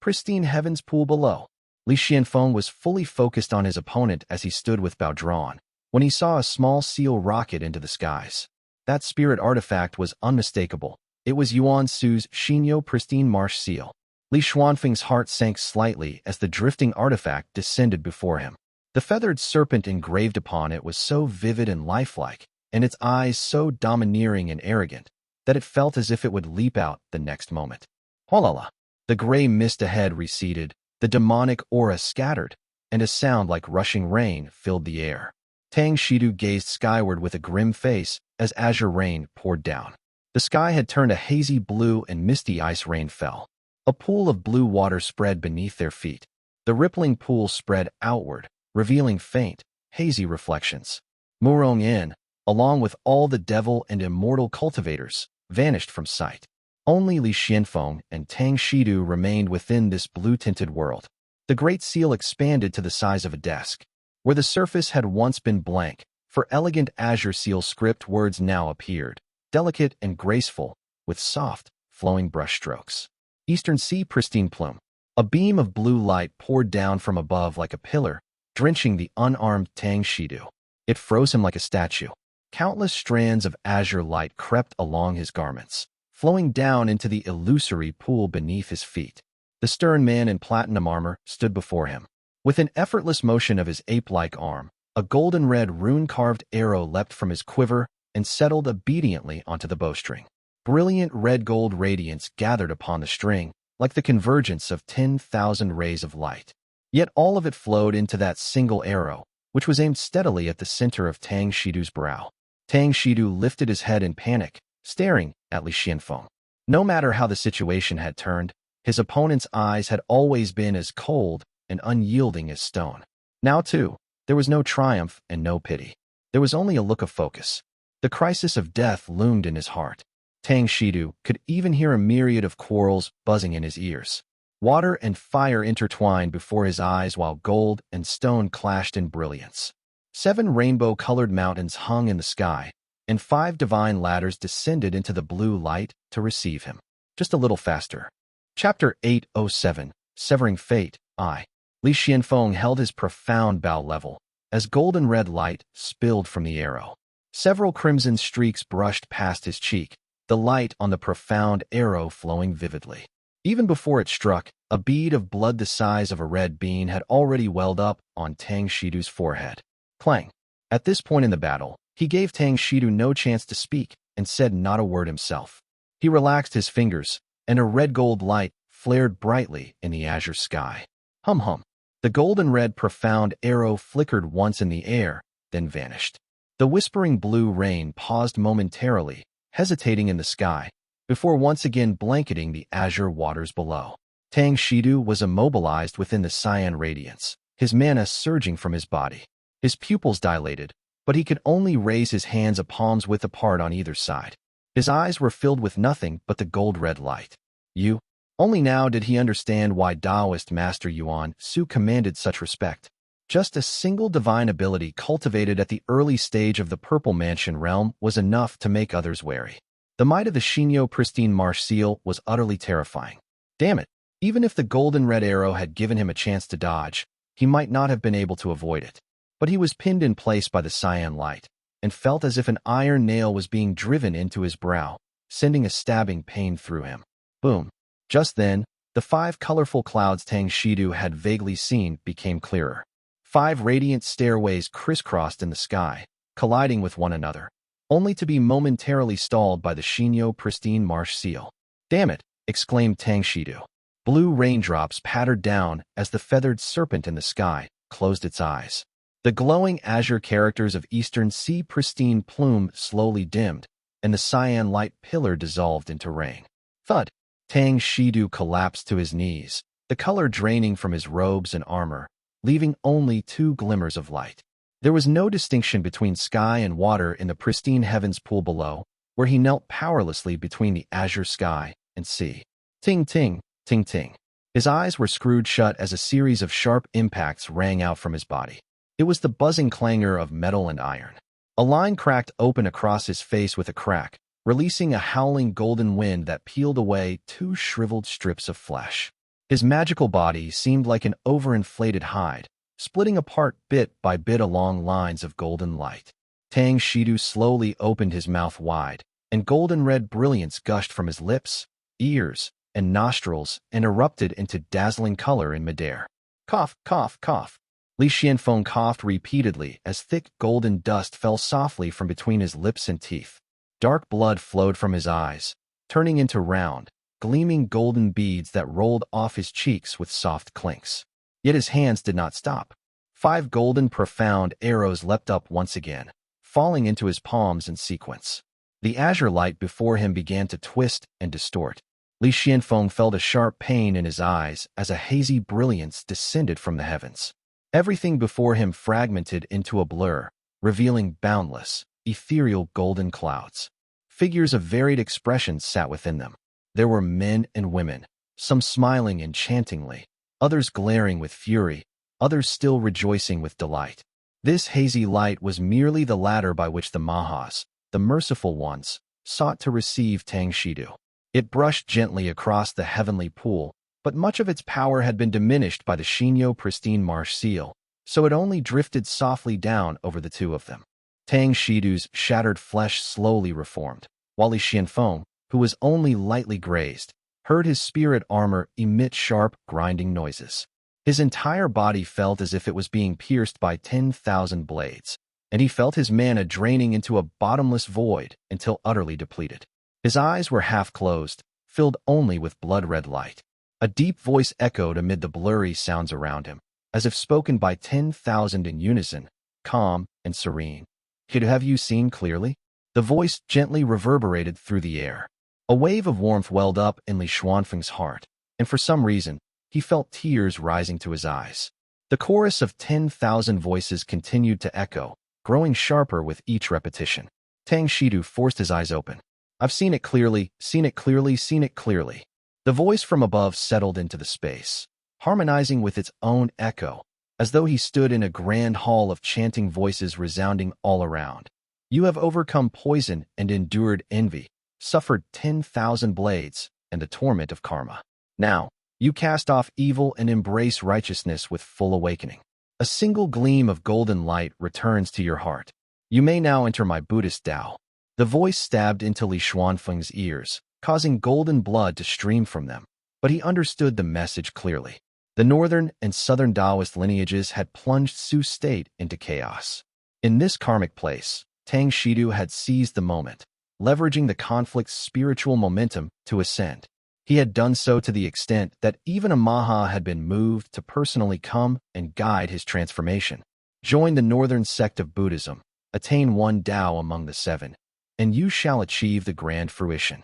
Pristine heavens pool below. Li Xianfeng was fully focused on his opponent as he stood with bow drawn, when he saw a small seal rocket into the skies. That spirit artifact was unmistakable. It was Yuan Su's Xia pristine marsh seal. Li Xuanfeng's heart sank slightly as the drifting artifact descended before him. The feathered serpent engraved upon it was so vivid and lifelike, and its eyes so domineering and arrogant, that it felt as if it would leap out the next moment. Halala! The gray mist ahead receded, the demonic aura scattered, and a sound like rushing rain filled the air. Tang Shidu gazed skyward with a grim face as azure rain poured down. The sky had turned a hazy blue and misty ice rain fell. A pool of blue water spread beneath their feet. The rippling pool spread outward, revealing faint, hazy reflections. Murong, along with all the devil and immortal cultivators, vanished from sight. Only Li Xianfeng and Tang Shidu remained within this blue-tinted world. The great seal expanded to the size of a desk. Where the surface had once been blank, for elegant azure seal script words now appeared, delicate and graceful, with soft, flowing brushstrokes. Eastern Sea pristine plume. A beam of blue light poured down from above like a pillar, drenching the unarmed Tang Shidu. It froze him like a statue. Countless strands of azure light crept along his garments, flowing down into the illusory pool beneath his feet. The stern man in platinum armor stood before him. With an effortless motion of his ape-like arm, a golden-red rune-carved arrow leapt from his quiver and settled obediently onto the bowstring. Brilliant red-gold radiance gathered upon the string, like the convergence of 10,000 rays of light. Yet all of it flowed into that single arrow, which was aimed steadily at the center of Tang Shidu's brow. Tang Shidu lifted his head in panic, staring at Li Xianfeng. No matter how the situation had turned, his opponent's eyes had always been as cold and unyielding as stone. Now, too, there was no triumph and no pity. There was only a look of focus. The crisis of death loomed in his heart. Tang Shidu could even hear a myriad of quarrels buzzing in his ears. Water and fire intertwined before his eyes while gold and stone clashed in brilliance. 7 rainbow-colored mountains hung in the sky, and 5 divine ladders descended into the blue light to receive him. Just a little faster. Chapter 807, Severing Fate, I. Li Xianfeng held his profound bow level, as golden red light spilled from the arrow. Several crimson streaks brushed past his cheek, the light on the profound arrow flowing vividly. Even before it struck, a bead of blood the size of a red bean had already welled up on Tang Shidu's forehead. Clang. At this point in the battle, he gave Tang Shidu no chance to speak and said not a word himself. He relaxed his fingers, and a red-gold light flared brightly in the azure sky. Hum hum. The golden-red profound arrow flickered once in the air, then vanished. The whispering blue rain paused momentarily, hesitating in the sky, before once again blanketing the azure waters below. Tang Shidu was immobilized within the cyan radiance, his mana surging from his body. His pupils dilated, but he could only raise his hands a palm's width apart on either side. His eyes were filled with nothing but the gold-red light. You? Only now did he understand why Taoist Master Yuan Su commanded such respect. Just a single divine ability cultivated at the early stage of the Purple Mansion realm was enough to make others wary. The might of the Xia pristine marsh seal was utterly terrifying. Damn it, even if the golden-red arrow had given him a chance to dodge, he might not have been able to avoid it. But he was pinned in place by the cyan light, and felt as if an iron nail was being driven into his brow, sending a stabbing pain through him. Boom. Just then, the 5 colorful clouds Tang Shidu had vaguely seen became clearer. 5 radiant stairways crisscrossed in the sky, colliding with one another, only to be momentarily stalled by the Xia pristine marsh seal. Damn it, exclaimed Tang Shidu. Blue raindrops pattered down as the feathered serpent in the sky closed its eyes. The glowing azure characters of Eastern Sea pristine plume slowly dimmed, and the cyan light pillar dissolved into rain. Thud! Tang Shidu collapsed to his knees, the color draining from his robes and armor, leaving only 2 glimmers of light. There was no distinction between sky and water in the pristine heavens pool below, where he knelt powerlessly between the azure sky and sea. Ting ting, ting ting. His eyes were screwed shut as a series of sharp impacts rang out from his body. It was the buzzing clangor of metal and iron. A line cracked open across his face with a crack, releasing a howling golden wind that peeled away 2 shriveled strips of flesh. His magical body seemed like an overinflated hide, splitting apart bit by bit along lines of golden light. Tang Shidu slowly opened his mouth wide, and golden-red brilliance gushed from his lips, ears, and nostrils and erupted into dazzling color in midair. Cough, cough, cough. Li Xianfeng coughed repeatedly as thick golden dust fell softly from between his lips and teeth. Dark blood flowed from his eyes, turning into round, gleaming golden beads that rolled off his cheeks with soft clinks. Yet his hands did not stop. 5 golden profound arrows leapt up once again, falling into his palms in sequence. The azure light before him began to twist and distort. Li Xianfeng felt a sharp pain in his eyes as a hazy brilliance descended from the heavens. Everything before him fragmented into a blur, revealing boundless, ethereal golden clouds. Figures of varied expressions sat within them. There were men and women, some smiling enchantingly, others glaring with fury, others still rejoicing with delight. This hazy light was merely the ladder by which the Mahas, the merciful ones, sought to receive Tang Shidu. It brushed gently across the heavenly pool, but much of its power had been diminished by the Xia pristine marsh seal, so it only drifted softly down over the 2 of them. Tang Shidu's shattered flesh slowly reformed, while Li Xianfeng, who was only lightly grazed, heard his spirit armor emit sharp, grinding noises. His entire body felt as if it was being pierced by 10,000 blades, and he felt his mana draining into a bottomless void until utterly depleted. His eyes were half closed, filled only with blood-red light. A deep voice echoed amid the blurry sounds around him, as if spoken by 10,000 in unison, calm and serene. Have you seen clearly? The voice gently reverberated through the air. A wave of warmth welled up in Li Xuanfeng's heart, and for some reason, He felt tears rising to his eyes. The chorus of 10,000 voices continued to echo, growing sharper with each repetition. Tang Shidu forced his eyes open. I've seen it clearly, seen it clearly, seen it clearly. The voice from above settled into the space, harmonizing with its own echo, as though he stood in a grand hall of chanting voices resounding all around. You have overcome poison and endured envy, suffered 10,000 blades and the torment of karma. Now, you cast off evil and embrace righteousness with full awakening. A single gleam of golden light returns to your heart. You may now enter my Buddhist Tao. The voice stabbed into Li Xuanfeng's ears, causing golden blood to stream from them, but he understood the message clearly. The northern and southern Taoist lineages had plunged Su's state into chaos. In this karmic place, Tang Shidu had seized the moment, leveraging the conflict's spiritual momentum to ascend. He had done so to the extent that even a Maha had been moved to personally come and guide his transformation. Join the northern sect of Buddhism, attain one Tao among the seven, and you shall achieve the grand fruition.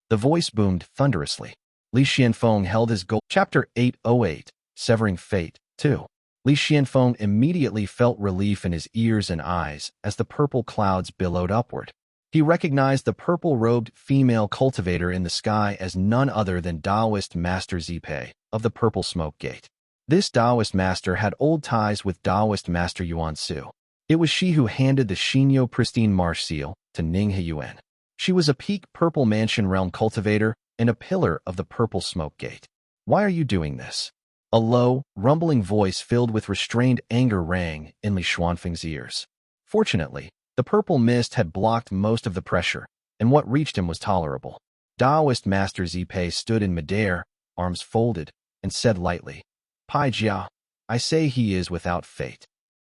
The voice boomed thunderously. Li Xianfeng held his goal. Chapter 808, Severing Fate, 2. Li Xianfeng immediately felt relief in his ears and eyes as the purple clouds billowed upward. He recognized the purple-robed female cultivator in the sky as none other than Taoist Master Zipei of the Purple Smoke Gate. This Taoist master had old ties with Taoist Master Yuan Su. It was she who handed the Xinyo Pristine Marsh Seal to Ning Yuan. She was a peak Purple Mansion Realm cultivator and a pillar of the Purple Smoke Gate. Why are you doing this? A low, rumbling voice filled with restrained anger rang in Li Xuanfeng's ears. Fortunately, the purple mist had blocked most of the pressure, and what reached him was tolerable. Taoist Master Zipei stood in midair, arms folded, and said lightly, Pai Jia, I say he is without fate.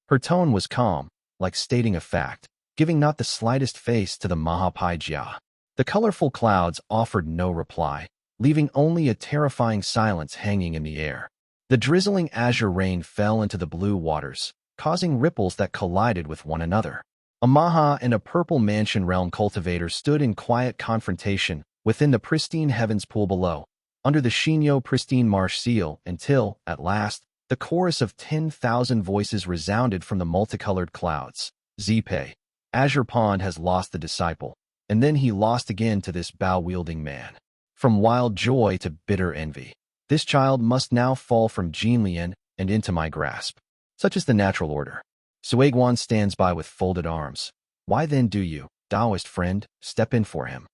Her tone was calm, like stating a fact, giving not the slightest face to the Maha Pai Jia. The colorful clouds offered no reply, leaving only a terrifying silence hanging in the air. The drizzling azure rain fell into the blue waters, causing ripples that collided with one another. A Maha and a Purple Mansion Realm cultivator stood in quiet confrontation within the pristine heavens pool below, under the Xinyo Pristine Marsh Seal, until, at last, the chorus of 10,000 voices resounded from the multicolored clouds. Zipei, Azure Pond has lost the disciple, and then he lost again to this bow-wielding man. From wild joy to bitter envy, this child must now fall from Jinlian and into my grasp. Such is the natural order. Suiguan stands by with folded arms. Why then do you, Taoist friend, step in for him?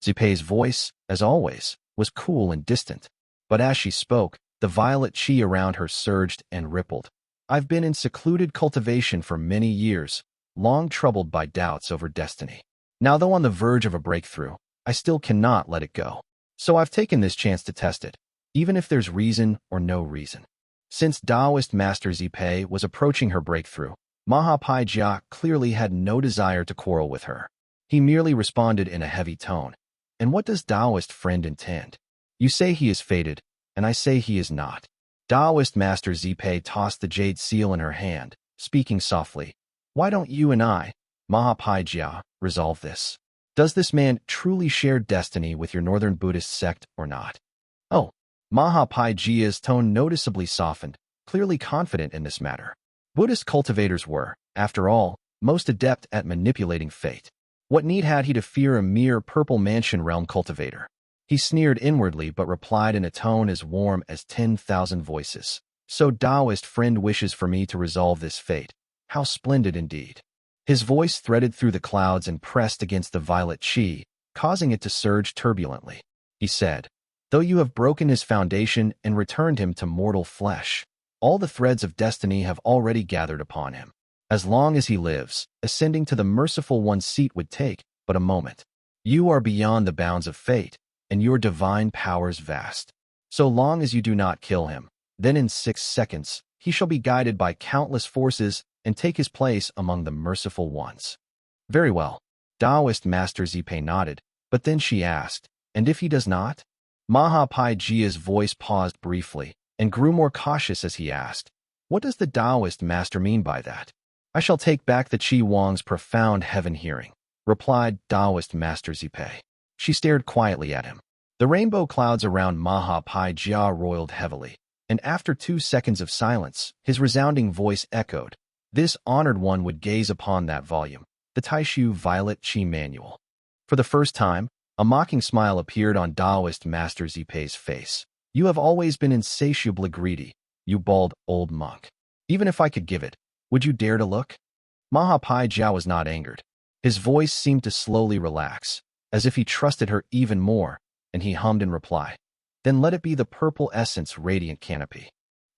Zipei's voice, as always, was cool and distant, but as she spoke, the violet qi around her surged and rippled. I've been in secluded cultivation for many years, long troubled by doubts over destiny. Now, though on the verge of a breakthrough, I still cannot let it go. So I've taken this chance to test it, even if there's reason or no reason. Since Taoist Master Zipei was approaching her breakthrough, Maha Pai Jia clearly had no desire to quarrel with her. He merely responded in a heavy tone. And what does Taoist friend intend? You say he is fated, and I say he is not. Taoist Master Zipei tossed the jade seal in her hand, speaking softly. Why don't you and I, Maha Pai Jia, resolve this? Does this man truly share destiny with your northern Buddhist sect or not? Oh, Maha Pai Jia's tone noticeably softened, clearly confident in this matter. Buddhist cultivators were, after all, most adept at manipulating fate. What need had he to fear a mere Purple Mansion Realm cultivator? He sneered inwardly but replied in a tone as warm as 10,000 voices. So Taoist friend wishes for me to resolve this fate. How splendid indeed. His voice threaded through the clouds and pressed against the violet qi, causing it to surge turbulently. He said, though you have broken his foundation and returned him to mortal flesh, all the threads of destiny have already gathered upon him. As long as he lives, ascending to the merciful one's seat would take but a moment. You are beyond the bounds of fate, and your divine powers vast. So long as you do not kill him, then in 6 seconds, he shall be guided by countless forces and take his place among the merciful ones. Very well. Taoist Master Zipei nodded, but then she asked, and if he does not? Maha Pai Jia's voice paused briefly and grew more cautious as he asked, what does the Taoist master mean by that? I shall take back the Qi Wang's profound heaven-hearing, replied Taoist Master Zipei. She stared quietly at him. The rainbow clouds around Maha Pai Jia roiled heavily, and after 2 seconds of silence, his resounding voice echoed. This honored one would gaze upon that volume, the Taishu Violet Qi Manual. For the first time, a mocking smile appeared on Taoist Master Zipei's face. You have always been insatiably greedy, you bald old monk. Even if I could give it, would you dare to look? Mahapai Jia was not angered. His voice seemed to slowly relax, as if he trusted her even more, and he hummed in reply. Then let it be the purple essence radiant canopy.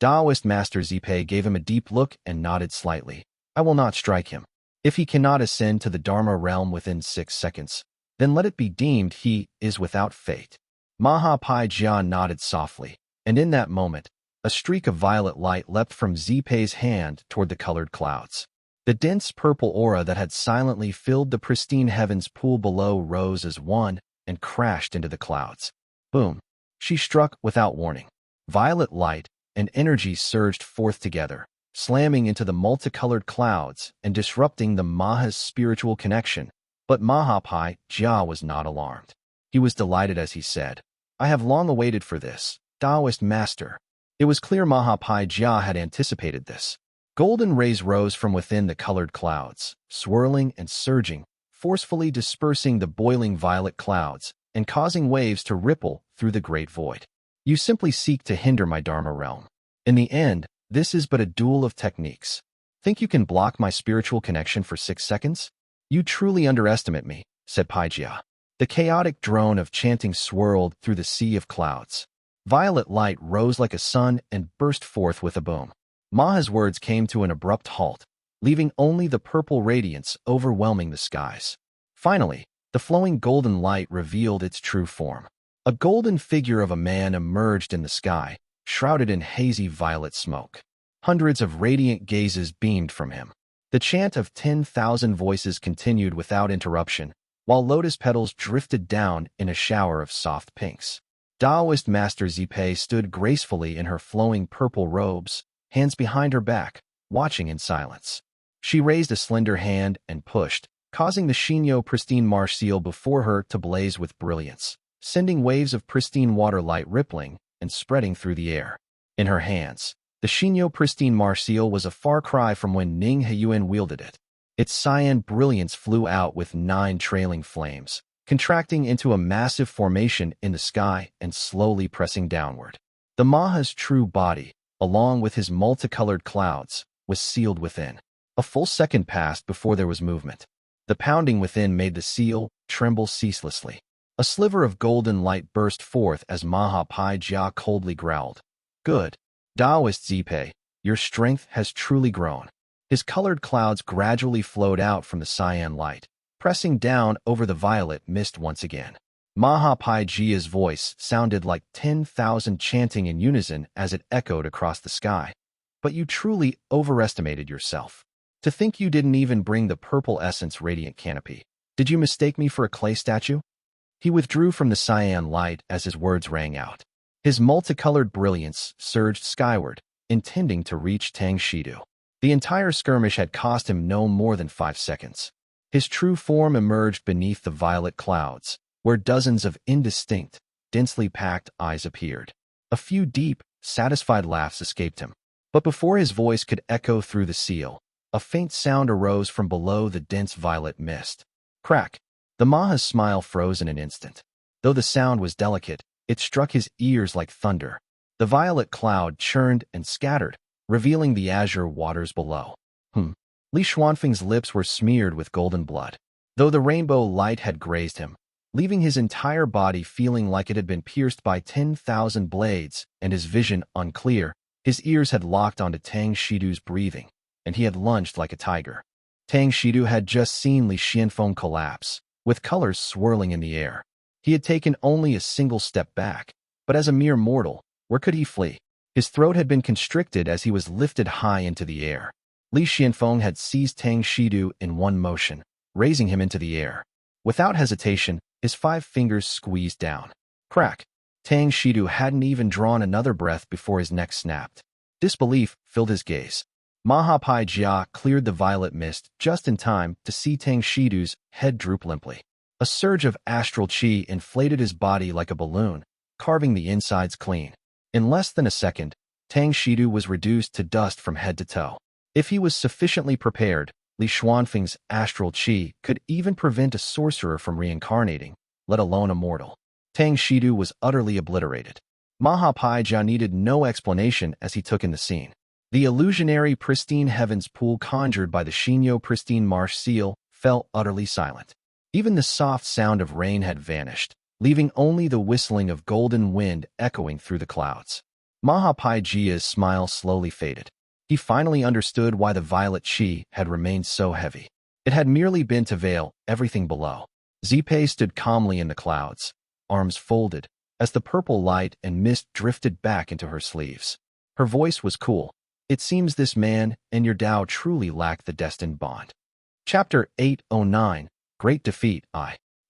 Taoist Master Zipei gave him a deep look and nodded slightly. I will not strike him. If he cannot ascend to the Dharma realm within 6 seconds, then let it be deemed he is without fate. Mahapai Jia nodded softly, and in that moment, a streak of violet light leapt from Zipei's hand toward the colored clouds. The dense purple aura that had silently filled the pristine heavens pool below rose as one and crashed into the clouds. Boom! She struck without warning. Violet light and energy surged forth together, slamming into the multicolored clouds and disrupting the Maha's spiritual connection. But Mahapai Jia was not alarmed. He was delighted as he said, I have long awaited for this, Taoist master. It was clear Mahapai Jia had anticipated this. Golden rays rose from within the colored clouds, swirling and surging, forcefully dispersing the boiling violet clouds and causing waves to ripple through the great void. You simply seek to hinder my Dharma realm. In the end, this is but a duel of techniques. Think you can block my spiritual connection for 6 seconds? You truly underestimate me, said Pai Jia. The chaotic drone of chanting swirled through the sea of clouds. Violet light rose like a sun and burst forth with a boom. Maha's words came to an abrupt halt, leaving only the purple radiance overwhelming the skies. Finally, the flowing golden light revealed its true form. A golden figure of a man emerged in the sky, shrouded in hazy violet smoke. Hundreds of radiant gazes beamed from him. The chant of 10,000 voices continued without interruption, while lotus petals drifted down in a shower of soft pinks. Taoist Master Zipei stood gracefully in her flowing purple robes, hands behind her back, watching in silence. She raised a slender hand and pushed, causing the Xinyo pristine marsh seal before her to blaze with brilliance, sending waves of pristine water light rippling and spreading through the air. In her hands, the Xinyo pristine marsh seal was a far cry from when Ning Yun wielded it. Its cyan brilliance flew out with 9 trailing flames, contracting into a massive formation in the sky and slowly pressing downward. The Maha's true body, along with his multicolored clouds, was sealed within. A full second passed before there was movement. The pounding within made the seal tremble ceaselessly. A sliver of golden light burst forth as Mahapai Jia coldly growled. Good. Taoist Zipei, your strength has truly grown. His colored clouds gradually flowed out from the cyan light, pressing down over the violet mist once again. Mahapai Jia's voice sounded like 10,000 chanting in unison as it echoed across the sky. But you truly overestimated yourself. To think you didn't even bring the purple essence radiant canopy. Did you mistake me for a clay statue? He withdrew from the cyan light as his words rang out. His multicolored brilliance surged skyward, intending to reach Tang Shidu. The entire skirmish had cost him no more than 5 seconds. His true form emerged beneath the violet clouds, where dozens of indistinct, densely packed eyes appeared. A few deep, satisfied laughs escaped him. But before his voice could echo through the seal, a faint sound arose from below the dense violet mist. Crack! The Maha's smile froze in an instant. Though the sound was delicate, it struck his ears like thunder. The violet cloud churned and scattered, revealing the azure waters below. Li Xuanfeng's lips were smeared with golden blood, though the rainbow light had grazed him, leaving his entire body feeling like it had been pierced by 10,000 blades, and his vision unclear. His ears had locked onto Tang Shidu's breathing, and he had lunged like a tiger. Tang Shidu had just seen Li Xianfeng collapse, with colors swirling in the air. He had taken only a single step back, but as a mere mortal, where could he flee? His throat had been constricted as he was lifted high into the air. Li Xianfeng had seized Tang Shidu in one motion, raising him into the air. Without hesitation, his 5 fingers squeezed down. Crack! Tang Shidu hadn't even drawn another breath before his neck snapped. Disbelief filled his gaze. Mahapai Jia cleared the violet mist just in time to see Tang Shidu's head droop limply. A surge of astral qi inflated his body like a balloon, carving the insides clean. In less than a second, Tang Shidu was reduced to dust from head to toe. If he was sufficiently prepared, Li Xuanfeng's astral qi could even prevent a sorcerer from reincarnating, let alone a mortal. Tang Shidu was utterly obliterated. Mahapaijia needed no explanation as he took in the scene. The illusionary pristine heavens pool conjured by the Xinyo pristine marsh seal fell utterly silent. Even the soft sound of rain had vanished, leaving only the whistling of golden wind echoing through the clouds. Mahapaijia's smile slowly faded. He finally understood why the violet qi had remained so heavy. It had merely been to veil everything below. Zipei stood calmly in the clouds, arms folded, as the purple light and mist drifted back into her sleeves. Her voice was cool. It seems this man and your Tao truly lack the destined bond. Chapter 809, Great Defeat.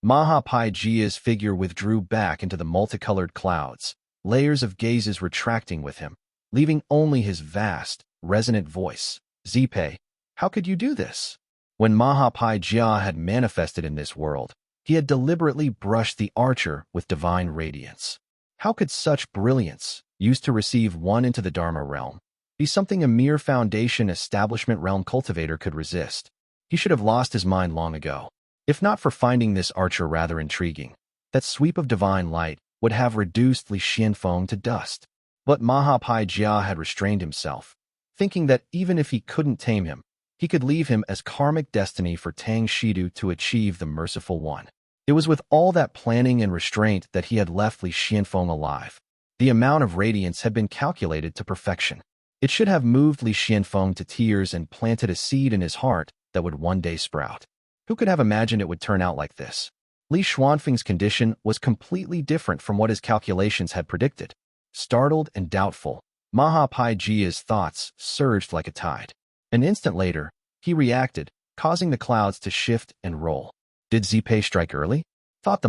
Mahapaijia's figure withdrew back into the multicolored clouds, layers of gazes retracting with him, leaving only his vast, resonant voice. Zipei, how could you do this? When Mahapaijia had manifested in this world, he had deliberately brushed the archer with divine radiance. How could such brilliance, used to receive one into the Dharma realm, be something a mere foundation establishment realm cultivator could resist? He should have lost his mind long ago. If not for finding this archer rather intriguing, that sweep of divine light would have reduced Li Xianfeng to dust. But Mahapaijia had restrained himself, thinking that even if he couldn't tame him, he could leave him as karmic destiny for Tang Shidu to achieve the merciful one. It was with all that planning and restraint that he had left Li Xianfeng alive. The amount of radiance had been calculated to perfection. It should have moved Li Xianfeng to tears and planted a seed in his heart that would one day sprout. Who could have imagined it would turn out like this? Li Xuanfeng's condition was completely different from what his calculations had predicted. Startled and doubtful, Mahapaijia's thoughts surged like a tide. An instant later, he reacted, causing the clouds to shift and roll. Did Zipei strike early? Thought the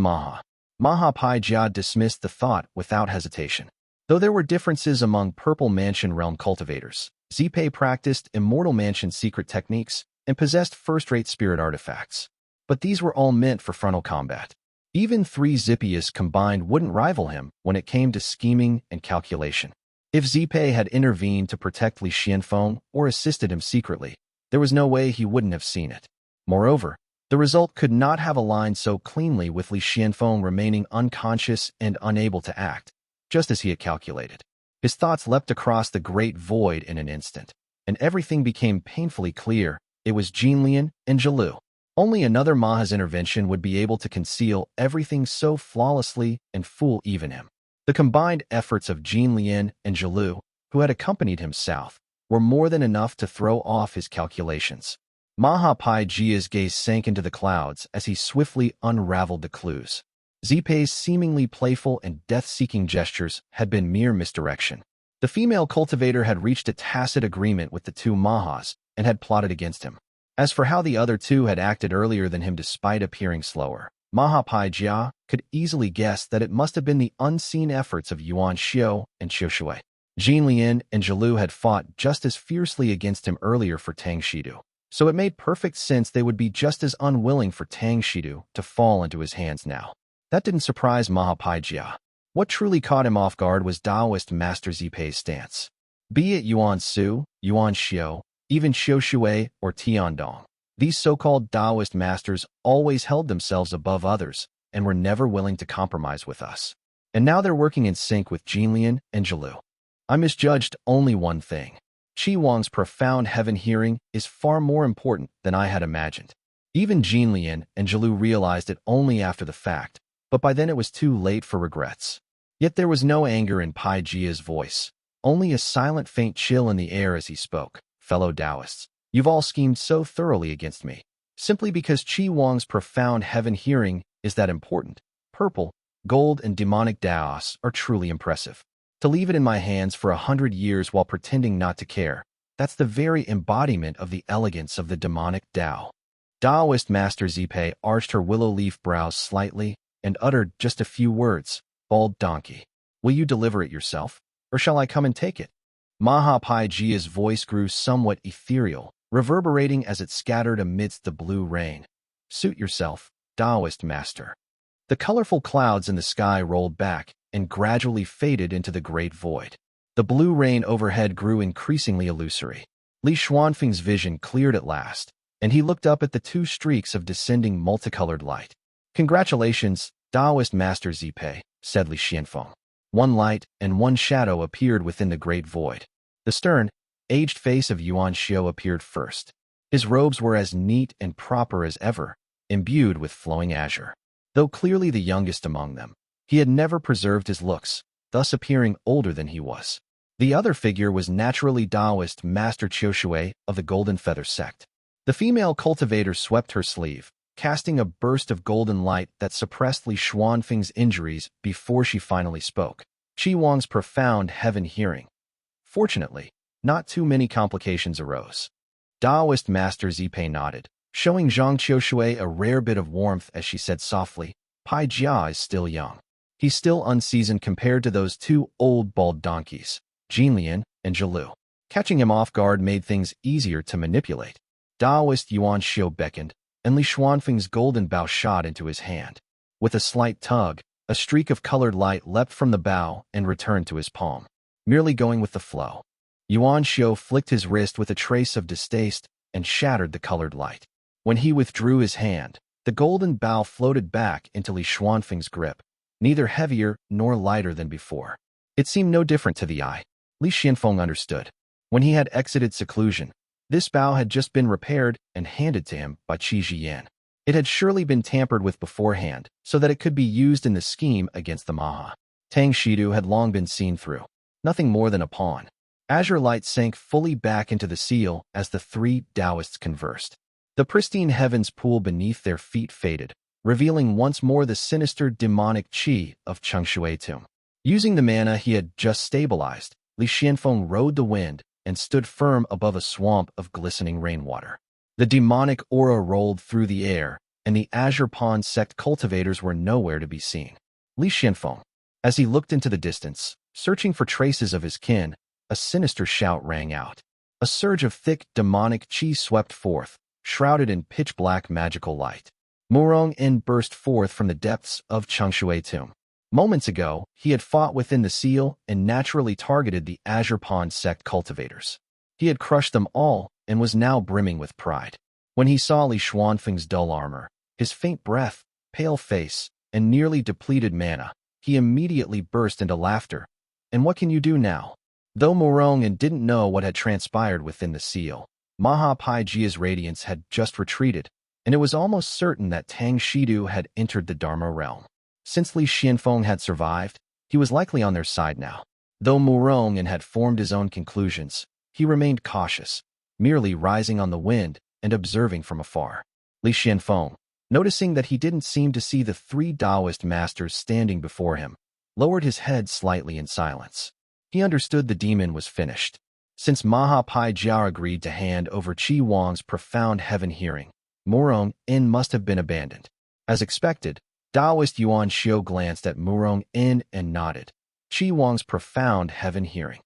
Mahapaijia dismissed the thought without hesitation. Though there were differences among Purple Mansion realm cultivators, Zipei practiced Immortal Mansion secret techniques and possessed first-rate spirit artifacts. But these were all meant for frontal combat. Even three Zippius combined wouldn't rival him when it came to scheming and calculation. If Zipei had intervened to protect Li Xianfeng or assisted him secretly, there was no way he wouldn't have seen it. Moreover, the result could not have aligned so cleanly with Li Xianfeng remaining unconscious and unable to act, just as he had calculated. His thoughts leapt across the great void in an instant, and everything became painfully clear. It was Jinlian and Zhilu. Only another Maha's intervention would be able to conceal everything so flawlessly and fool even him. The combined efforts of Jinlian and Zhilu, who had accompanied him south, were more than enough to throw off his calculations. Mahapaijia's gaze sank into the clouds as he swiftly unraveled the clues. Zipei's seemingly playful and death-seeking gestures had been mere misdirection. The female cultivator had reached a tacit agreement with the two Mahas and had plotted against him. As for how the other two had acted earlier than him despite appearing slower, Mahapaijia could easily guess that it must have been the unseen efforts of Yuan Xiao and Chengshui. Jinlian and Zhilu had fought just as fiercely against him earlier for Tang Shidu, so it made perfect sense they would be just as unwilling for Tang Shidu to fall into his hands now. That didn't surprise Mahapaijia. What truly caught him off guard was Taoist Master Zipei's stance. Be it Yuan Su, Yuan Xiao, even Xiaoshui or Tiandong, these so-called Taoist masters always held themselves above others and were never willing to compromise with us. And now they're working in sync with Jinlian and Zhilu. I misjudged only one thing. Qi Wang's profound heaven hearing is far more important than I had imagined. Even Jinlian and Zhilu realized it only after the fact, but by then it was too late for regrets. Yet there was no anger in Pai Jia's voice, only a silent faint chill in the air as he spoke. Fellow Taoists, you've all schemed so thoroughly against me, simply because Qi Wang's profound heaven hearing is that important. Purple, gold, and demonic Taos are truly impressive. To leave it in my hands for 100 years while pretending not to care, that's the very embodiment of the elegance of the demonic Tao. Taoist Master Zipei arched her willow leaf brows slightly and uttered just a few words. Bald donkey, will you deliver it yourself, or shall I come and take it? Mahapaijia's voice grew somewhat ethereal, reverberating as it scattered amidst the blue rain. Suit yourself, Taoist Master. The colorful clouds in the sky rolled back and gradually faded into the great void. The blue rain overhead grew increasingly illusory. Li Xuanfeng's vision cleared at last, and he looked up at the two streaks of descending multicolored light. "Congratulations, Taoist Master Zipei," said Li Xianfeng. One light and one shadow appeared within the great void. The stern, aged face of Yuan Xiu appeared first. His robes were as neat and proper as ever, imbued with flowing azure. Though clearly the youngest among them, he had never preserved his looks, thus appearing older than he was. The other figure was naturally Taoist Master Chengshui of the Golden Feather sect. The female cultivator swept her sleeve, casting a burst of golden light that suppressed Li Xuanfeng's injuries before she finally spoke. Qi Wang's profound heaven hearing. Fortunately, not too many complications arose. Taoist Master Zipei nodded, showing Zhang Qiushui a rare bit of warmth as she said softly, "Pai Jia is still young. He's still unseasoned compared to those two old bald donkeys, Jinlian and Zhilu." Catching him off guard made things easier to manipulate. Taoist Yuan Xiu beckoned, and Li Xuanfeng's golden bow shot into his hand. With a slight tug, a streak of colored light leapt from the bow and returned to his palm, merely going with the flow. Yuan Xiu flicked his wrist with a trace of distaste and shattered the colored light. When he withdrew his hand, the golden bow floated back into Li Xuanfeng's grip, neither heavier nor lighter than before. It seemed no different to the eye. Li Xianfeng understood. When he had exited seclusion, this bow had just been repaired and handed to him by Qi Zhiyan. It had surely been tampered with beforehand, so that it could be used in the scheme against the Maha. Tang Shidu had long been seen through. Nothing more than a pawn. Azure light sank fully back into the seal as the three Taoists conversed. The pristine heavens pool beneath their feet faded, revealing once more the sinister demonic qi of Chengshui tomb. Using the mana he had just stabilized, Li Xianfeng rode the wind and stood firm above a swamp of glistening rainwater. The demonic aura rolled through the air, and the Azure Pond sect cultivators were nowhere to be seen. Li Xianfeng, as he looked into the distance, searching for traces of his kin, a sinister shout rang out. A surge of thick, demonic qi swept forth, shrouded in pitch-black magical light. Murong En burst forth from the depths of Chengshui tomb. Moments ago, he had fought within the seal and naturally targeted the Azure Pond sect cultivators. He had crushed them all and was now brimming with pride. When he saw Li Xuanfeng's dull armor, his faint breath, pale face, and nearly depleted mana, he immediately burst into laughter. "And what can you do now?" Though Murong didn't know what had transpired within the seal, Maha Pai Jia's radiance had just retreated, and it was almost certain that Tang Shidu had entered the Dharma realm. Since Li Xianfeng had survived, he was likely on their side now. Though Murong had formed his own conclusions, he remained cautious, merely rising on the wind and observing from afar. Li Xianfeng, noticing that he didn't seem to see the three Taoist masters standing before him, lowered his head slightly in silence. He understood the demon was finished. Since Maha Pai Jia agreed to hand over Qi Wang's profound heaven hearing, Murong En must have been abandoned. As expected, Taoist Yuan Xiu glanced at Murong En and nodded. Qi Wang's profound heaven hearing.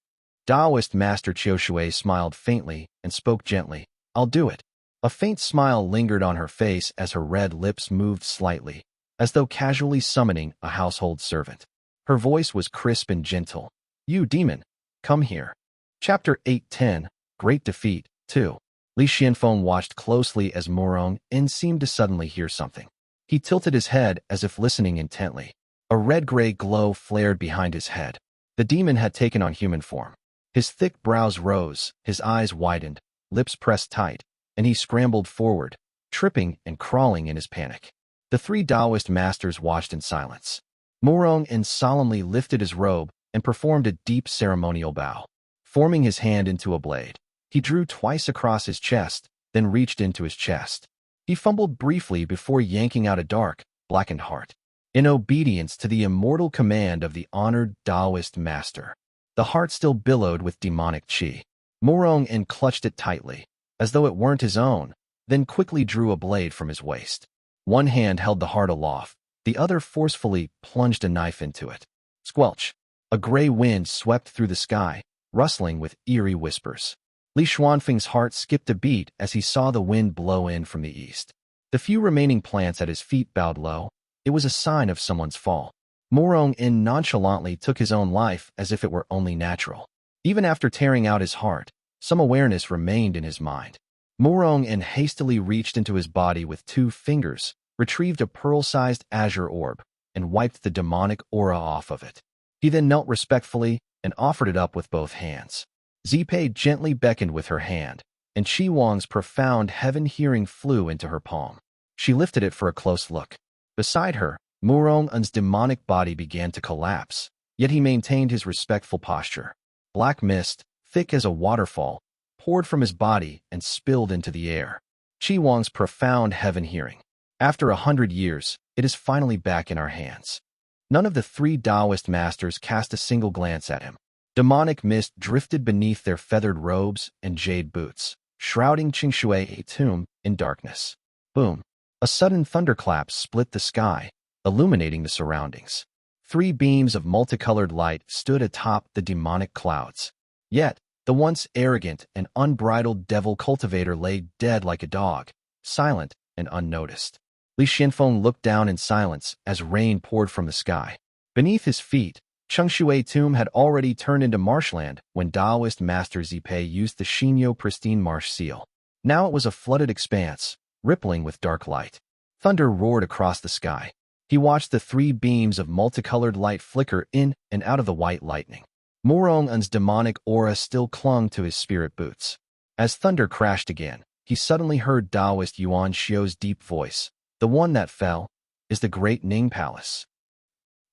Taoist Master Qiushui smiled faintly and spoke gently, "I'll do it." A faint smile lingered on her face as her red lips moved slightly, as though casually summoning a household servant. Her voice was crisp and gentle. "You demon, come here." Chapter 810, Great Defeat, 2. Li Xianfeng watched closely as Murong En seemed to suddenly hear something. He tilted his head as if listening intently. A red-gray glow flared behind his head. The demon had taken on human form. His thick brows rose, his eyes widened, lips pressed tight, and he scrambled forward, tripping and crawling in his panic. The three Taoist masters watched in silence. Murong En solemnly lifted his robe and performed a deep ceremonial bow. Forming his hand into a blade, he drew twice across his chest, then reached into his chest. He fumbled briefly before yanking out a dark, blackened heart. In obedience to the immortal command of the honored Taoist master, the heart still billowed with demonic qi. Murong En clutched it tightly, as though it weren't his own, then quickly drew a blade from his waist. One hand held the heart aloft, the other forcefully plunged a knife into it. Squelch! A gray wind swept through the sky, rustling with eerie whispers. Li Xuanfeng's heart skipped a beat as he saw the wind blow in from the east. The few remaining plants at his feet bowed low. It was a sign of someone's fall. Murong En nonchalantly took his own life as if it were only natural. Even after tearing out his heart, some awareness remained in his mind. Murong hastily reached into his body with 2 fingers, retrieved a pearl-sized azure orb, and wiped the demonic aura off of it. He then knelt respectfully and offered it up with both hands. Zipei gently beckoned with her hand, and Qi Wang's profound heaven-hearing flew into her palm. She lifted it for a close look. Beside her, Murong's demonic body began to collapse, yet he maintained his respectful posture. Black mist, thick as a waterfall, poured from his body and spilled into the air. Qi Wang's profound heaven-hearing. After 100 years, it is finally back in our hands. None of the 3 Taoist masters cast a single glance at him. Demonic mist drifted beneath their feathered robes and jade boots, shrouding Chengshui tomb in darkness. Boom! A sudden thunderclap split the sky, illuminating the surroundings. 3 beams of multicolored light stood atop the demonic clouds. Yet, the once arrogant and unbridled devil cultivator lay dead like a dog, silent and unnoticed. Li Xianfeng looked down in silence as rain poured from the sky. Beneath his feet, Chengshui tomb had already turned into marshland when Taoist Master Zipei used the Xinyo pristine marsh seal. Now it was a flooded expanse, rippling with dark light. Thunder roared across the sky. He watched the 3 beams of multicolored light flicker in and out of the white lightning. Murong's demonic aura still clung to his spirit boots. As thunder crashed again, he suddenly heard Taoist Yuan Xiu's deep voice. The one that fell is the great Ning Palace.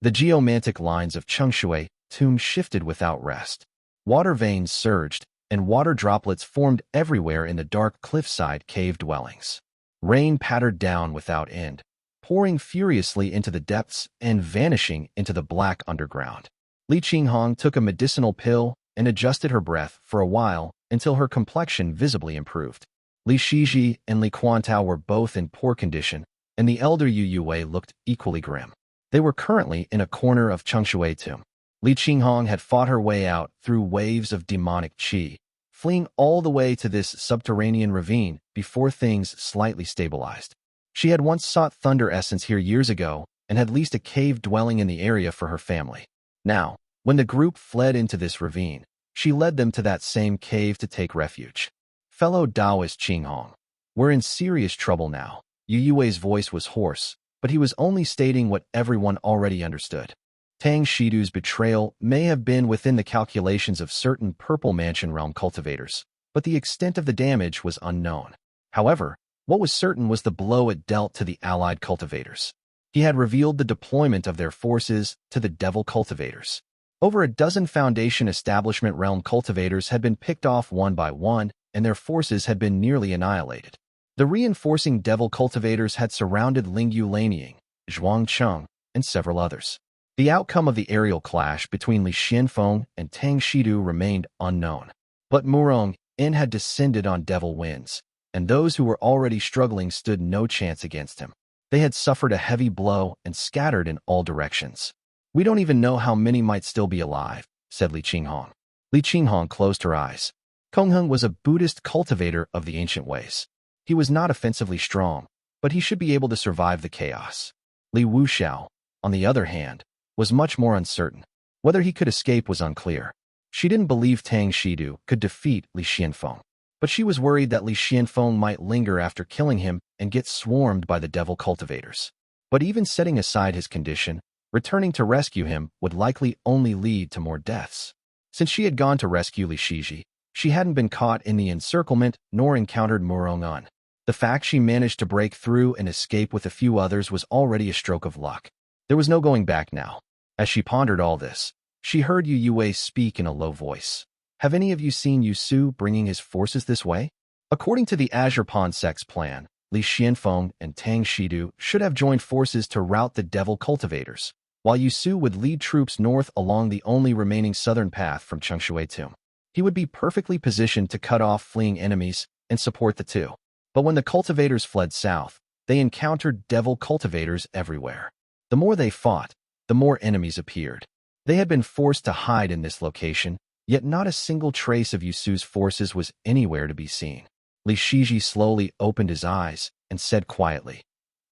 The geomantic lines of Chengshui tomb shifted without rest. Water veins surged, and water droplets formed everywhere in the dark cliffside cave dwellings. Rain pattered down without end, pouring furiously into the depths and vanishing into the black underground. Li Qinghong took a medicinal pill and adjusted her breath for a while until her complexion visibly improved. Li Shiji and Li Quantao were both in poor condition, and the elder Yu Yue looked equally grim. They were currently in a corner of Chengshui tomb. Li Qinghong had fought her way out through waves of demonic qi, fleeing all the way to this subterranean ravine before things slightly stabilized. She had once sought thunder essence here years ago and had leased a cave dwelling in the area for her family. Now, when the group fled into this ravine, she led them to that same cave to take refuge. Fellow Taoist Qinghong, we're in serious trouble now. Yu Yue's voice was hoarse, but he was only stating what everyone already understood. Tang Shidu's betrayal may have been within the calculations of certain Purple Mansion realm cultivators, but the extent of the damage was unknown. However, what was certain was the blow it dealt to the allied cultivators. He had revealed the deployment of their forces to the devil cultivators. Over a dozen Foundation Establishment realm cultivators had been picked off one by one, and their forces had been nearly annihilated. The reinforcing devil cultivators had surrounded Lingyu Laning, Zhuang Cheng, and several others. The outcome of the aerial clash between Li Xianfeng and Tang Shidu remained unknown. But Murong had descended on devil winds, and those who were already struggling stood no chance against him. They had suffered a heavy blow and scattered in all directions. We don't even know how many might still be alive, said Li Qinghong. Li Qinghong closed her eyes. Kongheng was a Buddhist cultivator of the ancient ways. He was not offensively strong, but he should be able to survive the chaos. Li Wuxiao, on the other hand, was much more uncertain. Whether he could escape was unclear. She didn't believe Tang Shidu could defeat Li Xianfeng, but she was worried that Li Xianfeng might linger after killing him and get swarmed by the devil cultivators. But even setting aside his condition, returning to rescue him would likely only lead to more deaths. Since she had gone to rescue Li Shiji, she hadn't been caught in the encirclement nor encountered Murong. The fact she managed to break through and escape with a few others was already a stroke of luck. There was no going back now. As she pondered all this, she heard Yu Yue speak in a low voice. Have any of you seen Yu Su bringing his forces this way? According to the Azure Pond Sect's plan, Li Xianfeng and Tang Shidu should have joined forces to rout the devil cultivators, while Yu Su would lead troops north along the only remaining southern path from Chengshui tomb. He would be perfectly positioned to cut off fleeing enemies and support the two. But when the cultivators fled south, they encountered devil cultivators everywhere. The more they fought, the more enemies appeared. They had been forced to hide in this location, yet not a single trace of Yusu's forces was anywhere to be seen. Li Shiji slowly opened his eyes and said quietly,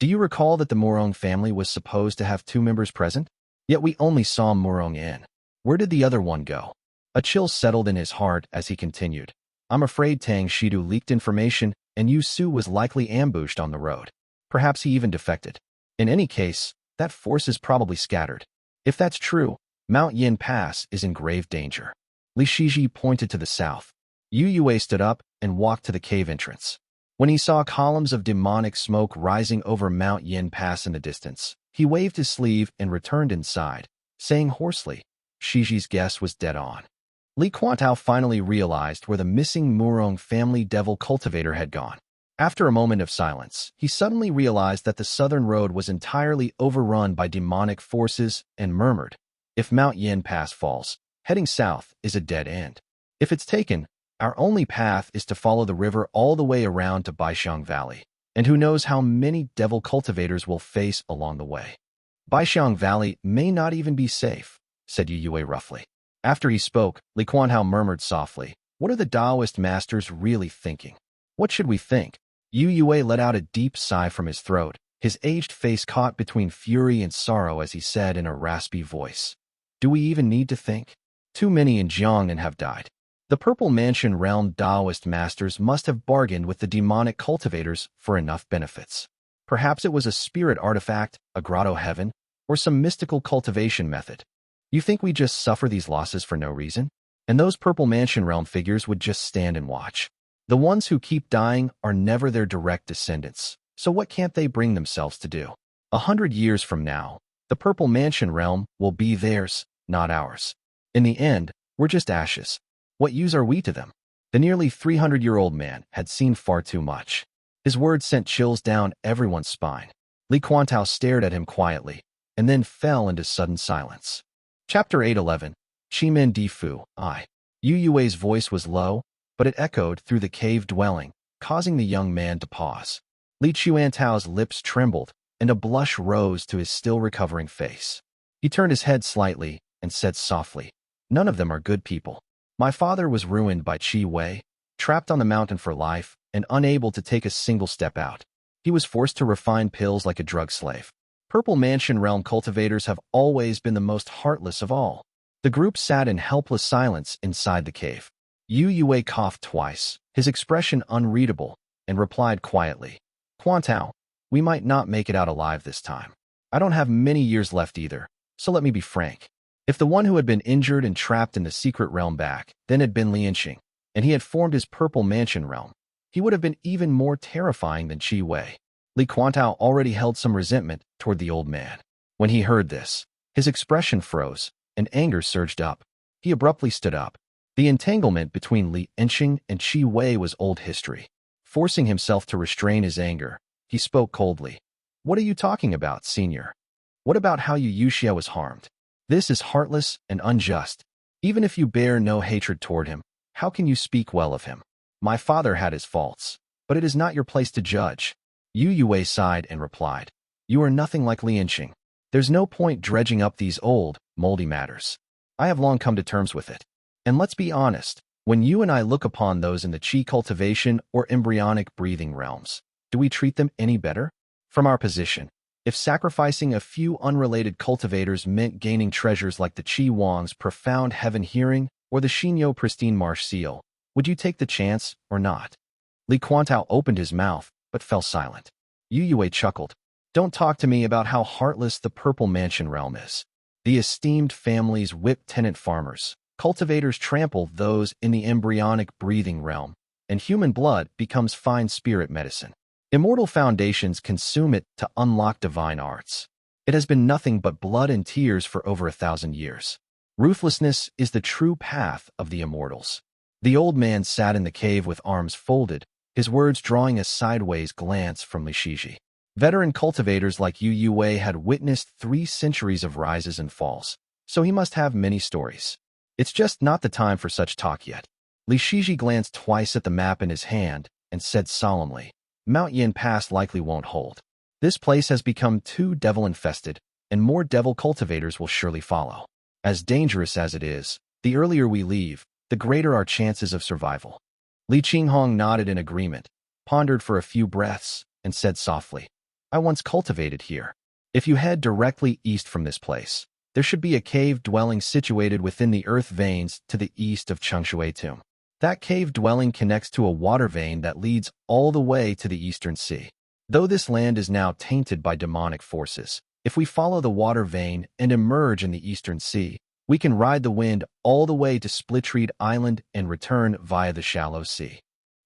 "Do you recall that the Murong family was supposed to have 2 members present? Yet we only saw Murong in. Where did the other one go?" A chill settled in his heart as he continued. I'm afraid Tang Shidu leaked information and Yu Su was likely ambushed on the road. Perhaps he even defected. In any case, that force is probably scattered. If that's true, Mount Yin Pass is in grave danger. Li Shiji pointed to the south. Yu Yue stood up and walked to the cave entrance. When he saw columns of demonic smoke rising over Mount Yin Pass in the distance, he waved his sleeve and returned inside, saying hoarsely, Shiji's guess was dead on. Li Quantao finally realized where the missing Murong family devil cultivator had gone. After a moment of silence, he suddenly realized that the southern road was entirely overrun by demonic forces and murmured, if Mount Yin Pass falls, heading south is a dead end. If it's taken, our only path is to follow the river all the way around to Baixiang Valley, and who knows how many devil cultivators we'll face along the way. Baixiang Valley may not even be safe, said Yu Yue roughly. After he spoke, Li Quanhao murmured softly, what are the Taoist masters really thinking? What should we think? Yu Yue let out a deep sigh from his throat, his aged face caught between fury and sorrow as he said in a raspy voice, do we even need to think? Too many in Jiangnan have died. The Purple Mansion realm Taoist masters must have bargained with the demonic cultivators for enough benefits. Perhaps it was a spirit artifact, a grotto heaven, or some mystical cultivation method. You think we just suffer these losses for no reason? And those Purple Mansion realm figures would just stand and watch. The ones who keep dying are never their direct descendants, so what can't they bring themselves to do? 100 years from now, the Purple Mansion realm will be theirs, not ours. In the end, we're just ashes. What use are we to them? The nearly 300-year-old man had seen far too much. His words sent chills down everyone's spine. Li Quantao stared at him quietly, and then fell into sudden silence. Chapter 811, Chimen Difu, I. Yu Yue's voice was low, but it echoed through the cave dwelling, causing the young man to pause. Li Chuantao's lips trembled, and a blush rose to his still recovering face. He turned his head slightly and said softly, none of them are good people. My father was ruined by Qi Wei, trapped on the mountain for life, and unable to take a single step out. He was forced to refine pills like a drug slave. Purple Mansion realm cultivators have always been the most heartless of all. The group sat in helpless silence inside the cave. Yu Yue coughed twice, his expression unreadable, and replied quietly, Quantao, we might not make it out alive this time. I don't have many years left either, so let me be frank. If the one who had been injured and trapped in the secret realm back then had been Encheng, and he had formed his Purple Mansion realm, he would have been even more terrifying than Qi Wei. Li Quantao already held some resentment toward the old man. When he heard this, his expression froze, and anger surged up. He abruptly stood up. The entanglement between Li Encheng and Qi Wei was old history. Forcing himself to restrain his anger, he spoke coldly. What are you talking about, senior? What about how Yu Yuxia was harmed? This is heartless and unjust. Even if you bear no hatred toward him, how can you speak well of him? My father had his faults, but it is not your place to judge. Yu Yue sighed and replied, you are nothing like Li Encheng. There's no point dredging up these old, moldy matters. I have long come to terms with it. And let's be honest, when you and I look upon those in the Qi cultivation or embryonic breathing realms, do we treat them any better? From our position, if sacrificing a few unrelated cultivators meant gaining treasures like the Qi Wangs' profound heaven hearing or the Xinyo pristine marsh seal, would you take the chance or not? Li Quantao opened his mouth, but fell silent. Yu Yue chuckled. Don't talk to me about how heartless the Purple Mansion realm is. The esteemed families whip tenant farmers. Cultivators trample those in the embryonic breathing realm, and human blood becomes fine spirit medicine. Immortal foundations consume it to unlock divine arts. It has been nothing but blood and tears for over 1,000 years. Ruthlessness is the true path of the immortals. The old man sat in the cave with arms folded, his words drawing a sideways glance from Li Shiji. Veteran cultivators like Yu Yue had witnessed 3 centuries of rises and falls, so he must have many stories. It's just not the time for such talk yet. Li Shiji glanced twice at the map in his hand and said solemnly, Mount Yin Pass likely won't hold. This place has become too devil-infested, and more devil cultivators will surely follow. As dangerous as it is, the earlier we leave, the greater our chances of survival. Li Qinghong nodded in agreement, pondered for a few breaths, and said softly, I once cultivated here. If you head directly east from this place, There should be a cave dwelling situated within the earth veins to the east of Chengshui tomb. That cave dwelling connects to a water vein that leads all the way to the eastern sea. Though this land is now tainted by demonic forces, if we follow the water vein and emerge in the eastern sea, we can ride the wind all the way to Splitreed Island and return via the shallow sea.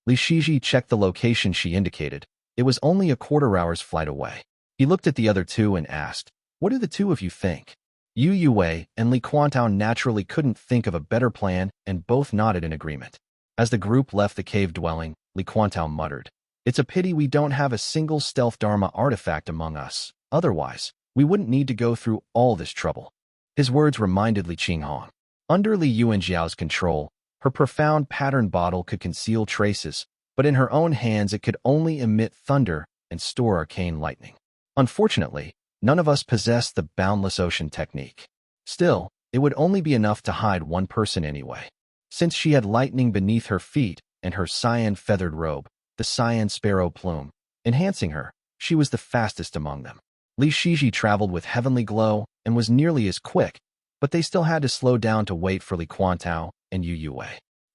Li Shiji checked the location she indicated. It was only a quarter-hour's flight away. He looked at the other two and asked, "What do the two of you think?" Yu Yue and Li Quantao naturally couldn't think of a better plan, and both nodded in agreement. As the group left the cave dwelling, Li Quantao muttered, "It's a pity we don't have a single stealth Dharma artifact among us. Otherwise, we wouldn't need to go through all this trouble." His words reminded Li Qinghong. Under Li Yuanjiao's control, her profound pattern bottle could conceal traces, but in her own hands it could only emit thunder and store arcane lightning. Unfortunately, none of us possessed the boundless ocean technique. Still, it would only be enough to hide one person anyway. Since she had lightning beneath her feet and her cyan feathered robe, the cyan sparrow plume, enhancing her, she was the fastest among them. Li Shiji traveled with heavenly glow and was nearly as quick, but they still had to slow down to wait for Li Quantao and Yu Yue.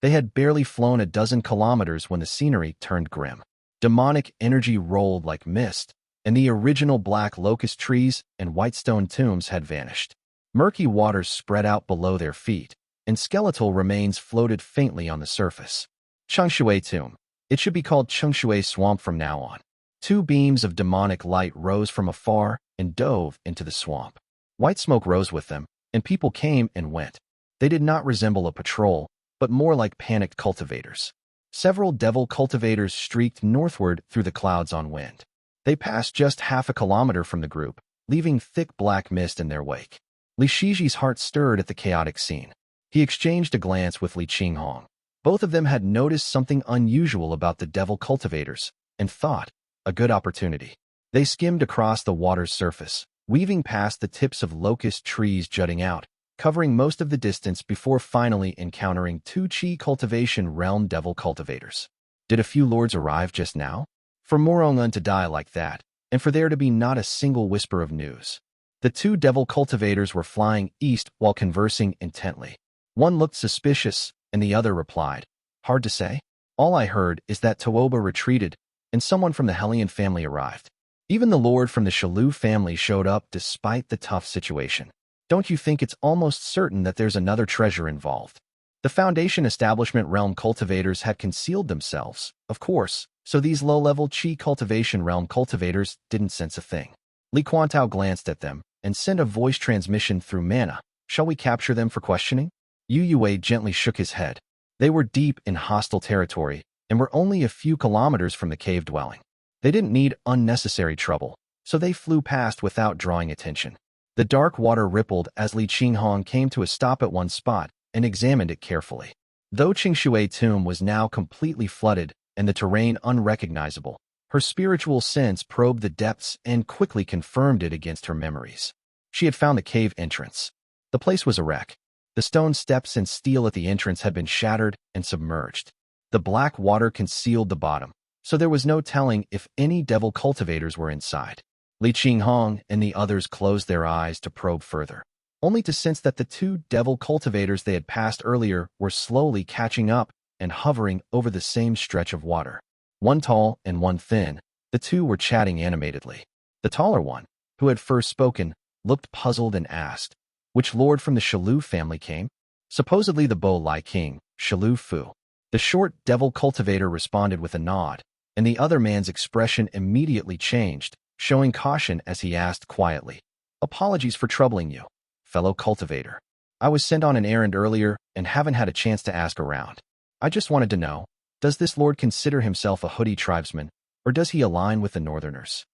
They had barely flown a dozen kilometers when the scenery turned grim. Demonic energy rolled like mist, and the original black locust trees and white stone tombs had vanished. Murky waters spread out below their feet, and skeletal remains floated faintly on the surface. Chengshui Tomb. It should be called Chengshui Swamp from now on. Two beams of demonic light rose from afar and dove into the swamp. White smoke rose with them, and people came and went. They did not resemble a patrol, but more like panicked cultivators. Several devil cultivators streaked northward through the clouds on wind. They passed just half a kilometer from the group, leaving thick black mist in their wake. Li Shiji's heart stirred at the chaotic scene. He exchanged a glance with Li Qinghong. Both of them had noticed something unusual about the devil cultivators, and thought, a good opportunity. They skimmed across the water's surface, weaving past the tips of locust trees jutting out, covering most of the distance before finally encountering two Qi cultivation realm devil cultivators. Did a few lords arrive just now? For Morongun to die like that, and for there to be not a single whisper of news. The two devil cultivators were flying east while conversing intently. One looked suspicious, and the other replied, "Hard to say. All I heard is that Tuoba retreated, and someone from the Hellion family arrived. Even the lord from the Shalu family showed up despite the tough situation. Don't you think it's almost certain that there's another treasure involved?" The Foundation Establishment Realm cultivators had concealed themselves, of course, so these low-level Qi cultivation realm cultivators didn't sense a thing. Li Quantao glanced at them and sent a voice transmission through mana. "Shall we capture them for questioning?" Yu Yue gently shook his head. They were deep in hostile territory and were only a few kilometers from the cave dwelling. They didn't need unnecessary trouble, so they flew past without drawing attention. The dark water rippled as Li Qinghong came to a stop at one spot and examined it carefully. Though Chengshui Tomb was now completely flooded and the terrain unrecognizable, her spiritual sense probed the depths and quickly confirmed it against her memories. She had found the cave entrance. The place was a wreck. The stone steps and steel at the entrance had been shattered and submerged. The black water concealed the bottom, so there was no telling if any devil cultivators were inside. Li Qinghong and the others closed their eyes to probe further, only to sense that the two devil cultivators they had passed earlier were slowly catching up and hovering over the same stretch of water. One tall and one thin, the two were chatting animatedly. The taller one, who had first spoken, looked puzzled and asked, "Which lord from the Shalu family came?" "Supposedly the Bo Lai King, Shalu Fu." The short devil cultivator responded with a nod, and the other man's expression immediately changed, showing caution as he asked quietly, "Apologies for troubling you, fellow cultivator. I was sent on an errand earlier and haven't had a chance to ask around. I just wanted to know, does this lord consider himself a hoodie tribesman, or does he align with the northerners?"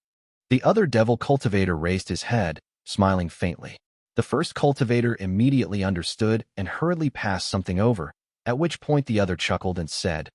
The other devil cultivator raised his head, smiling faintly. The first cultivator immediately understood and hurriedly passed something over, at which point the other chuckled and said,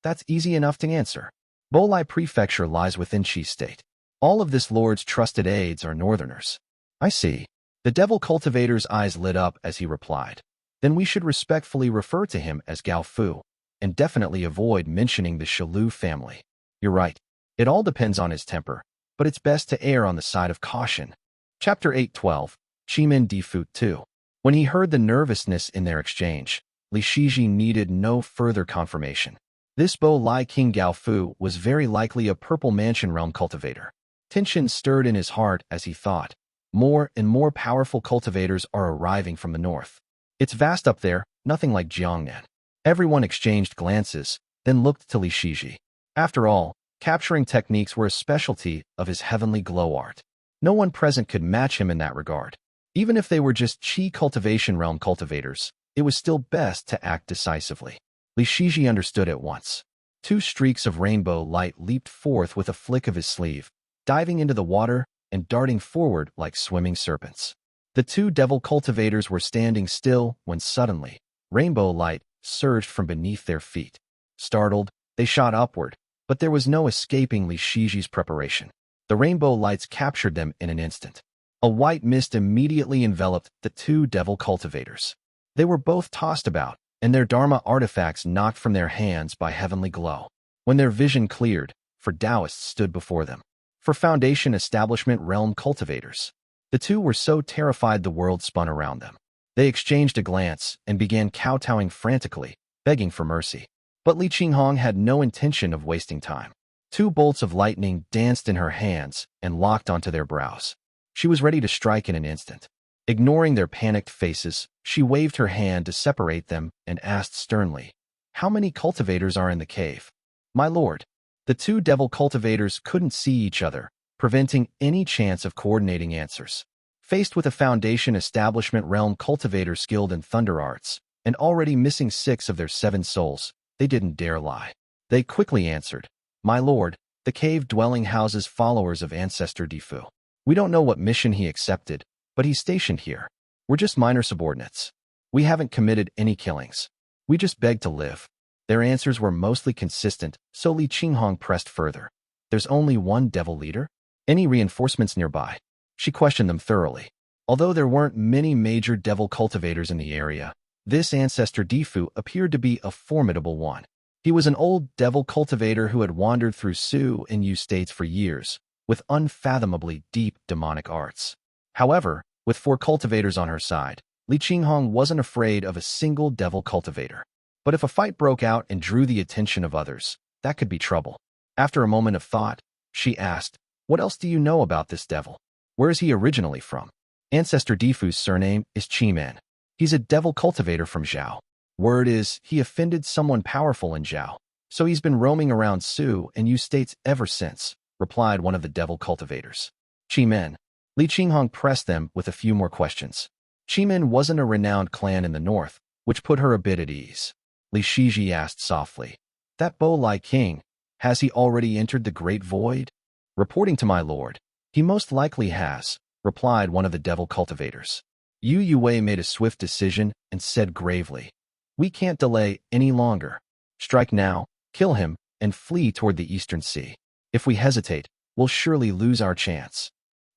"That's easy enough to answer. Bolai Prefecture lies within Qi State. All of this lord's trusted aides are northerners." "I see." The devil cultivator's eyes lit up as he replied, "Then we should respectfully refer to him as Gao Fu, and definitely avoid mentioning the Shalu family." "You're right. It all depends on his temper, but it's best to err on the side of caution." Chapter 8:12. Chimen Difu too. When he heard the nervousness in their exchange, Li Shiji needed no further confirmation. This Bo Lai King Gao Fu was very likely a Purple Mansion realm cultivator. Tension stirred in his heart as he thought. More and more powerful cultivators are arriving from the north. It's vast up there, nothing like Jiangnan. Everyone exchanged glances, then looked to Li Shiji. After all, capturing techniques were a specialty of his heavenly glow art. No one present could match him in that regard. Even if they were just Qi cultivation realm cultivators, it was still best to act decisively. Li Shiji understood at once. 2 streaks of rainbow light leaped forth with a flick of his sleeve, diving into the water and darting forward like swimming serpents. The 2 devil cultivators were standing still when suddenly, rainbow light surged from beneath their feet. Startled, they shot upward, but there was no escaping Li Shiji's preparation. The rainbow lights captured them in an instant. A white mist immediately enveloped the 2 devil cultivators. They were both tossed about, and their Dharma artifacts knocked from their hands by heavenly glow. When their vision cleared, for Taoists stood before them. For Foundation Establishment realm cultivators. The 2 were so terrified the world spun around them. They exchanged a glance and began kowtowing frantically, begging for mercy. But Li Qinghong had no intention of wasting time. 2 bolts of lightning danced in her hands and locked onto their brows. She was ready to strike in an instant. Ignoring their panicked faces, she waved her hand to separate them and asked sternly, "How many cultivators are in the cave?" "My lord." The 2 devil cultivators couldn't see each other, preventing any chance of coordinating answers. Faced with a Foundation Establishment realm cultivator skilled in thunder arts, and already missing 6 of their 7 souls, they didn't dare lie. They quickly answered, "My lord, the cave dwelling houses followers of Ancestor Difu. We don't know what mission he accepted, but he's stationed here. We're just minor subordinates. We haven't committed any killings. We just beg to live." Their answers were mostly consistent, so Li Qinghong pressed further. "There's only one devil leader? Any reinforcements nearby?" She questioned them thoroughly. Although there weren't many major devil cultivators in the area, this Ancestor Difu appeared to be a formidable one. He was an old devil cultivator who had wandered through Su and Yu states for years, with unfathomably deep demonic arts. However, with 4 cultivators on her side, Li Qinghong wasn't afraid of a single devil cultivator. But if a fight broke out and drew the attention of others, that could be trouble. After a moment of thought, she asked, "What else do you know about this devil? Where is he originally from?" Ancestor Difu's surname is Chimen. He's a devil cultivator from Zhao. Word is he offended someone powerful in Zhao, so he's been roaming around Su and Yu states ever since, replied one of the devil cultivators. Chimen. Li Qinghong pressed them with a few more questions. Chimen wasn't a renowned clan in the north, which put her a bit at ease. Li Shiji asked softly, "That Bo Lai King, has he already entered the Great Void?" "Reporting to my lord, he most likely has," replied one of the devil cultivators. Yu Yue made a swift decision and said gravely, "We can't delay any longer. Strike now, kill him, and flee toward the Eastern Sea. If we hesitate, we'll surely lose our chance."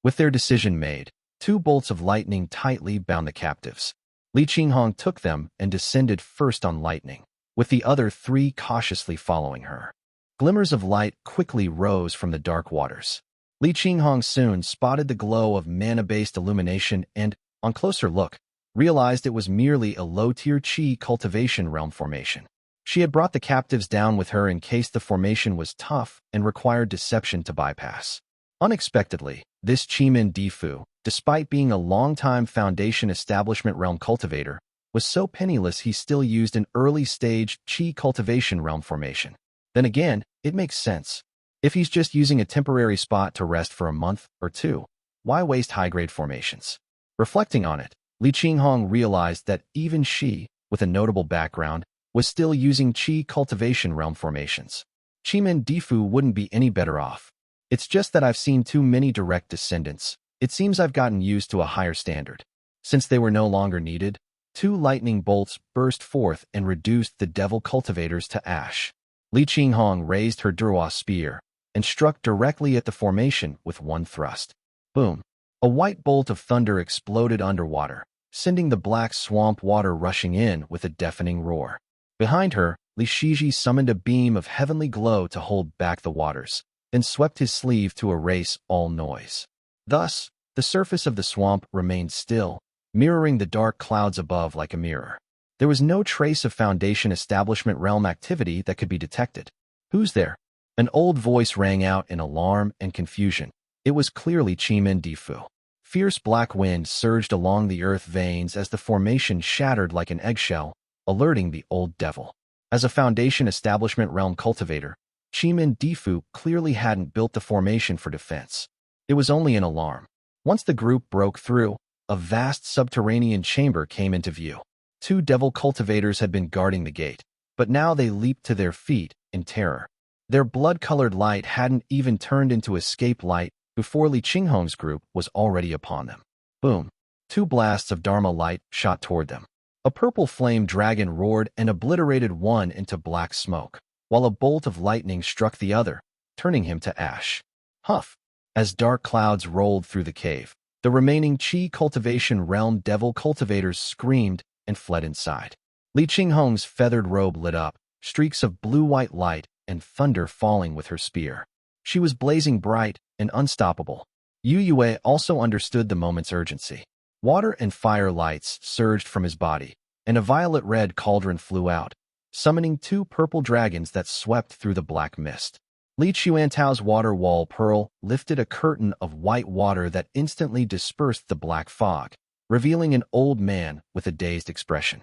With their decision made, 2 bolts of lightning tightly bound the captives. Li Qinghong took them and descended first on lightning, with the other 3 cautiously following her. Glimmers of light quickly rose from the dark waters. Li Qinghong soon spotted the glow of mana-based illumination and, on closer look, realized it was merely a low-tier Qi cultivation realm formation. She had brought the captives down with her in case the formation was tough and required deception to bypass. Unexpectedly, this Chimen Difu, despite being a long-time Foundation Establishment realm cultivator, was so penniless he still used an early-stage Qi cultivation realm formation. Then again, it makes sense. If he's just using a temporary spot to rest for a month or 2, why waste high-grade formations? Reflecting on it, Li Qinghong realized that even she, with a notable background, was still using Qi cultivation realm formations. Chimen Difu wouldn't be any better off. It's just that I've seen too many direct descendants. It seems I've gotten used to a higher standard. Since they were no longer needed, 2 lightning bolts burst forth and reduced the devil cultivators to ash. Li Qinghong raised her Durwa spear and struck directly at the formation with one thrust. Boom! A white bolt of thunder exploded underwater, sending the black swamp water rushing in with a deafening roar. Behind her, Li Shiji summoned a beam of heavenly glow to hold back the waters, then swept his sleeve to erase all noise. Thus, The surface of the swamp remained still, mirroring the dark clouds above like a mirror. There was no trace of Foundation Establishment realm activity that could be detected. "Who's there?" An old voice rang out in alarm and confusion. It was clearly Chimen Difu. Fierce black wind surged along the earth veins as the formation shattered like an eggshell, alerting the old devil. As a Foundation Establishment realm cultivator, Chimen Difu clearly hadn't built the formation for defense. It was only an alarm. Once the group broke through, a vast subterranean chamber came into view. 2 devil cultivators had been guarding the gate, but now they leaped to their feet in terror. Their blood-colored light hadn't even turned into escape light before Li Qinghong's group was already upon them. Boom! 2 blasts of Dharma light shot toward them. A purple flame dragon roared and obliterated one into black smoke, while a bolt of lightning struck the other, turning him to ash. Huff! As dark clouds rolled through the cave, the remaining Qi Cultivation Realm devil cultivators screamed and fled inside. Li Qinghong's feathered robe lit up, streaks of blue-white light and thunder falling with her spear. She was blazing bright and unstoppable. Yu Yue also understood the moment's urgency. Water and fire lights surged from his body, and a violet-red cauldron flew out, summoning 2 purple dragons that swept through the black mist. Li Chuantao's water wall pearl lifted a curtain of white water that instantly dispersed the black fog, revealing an old man with a dazed expression.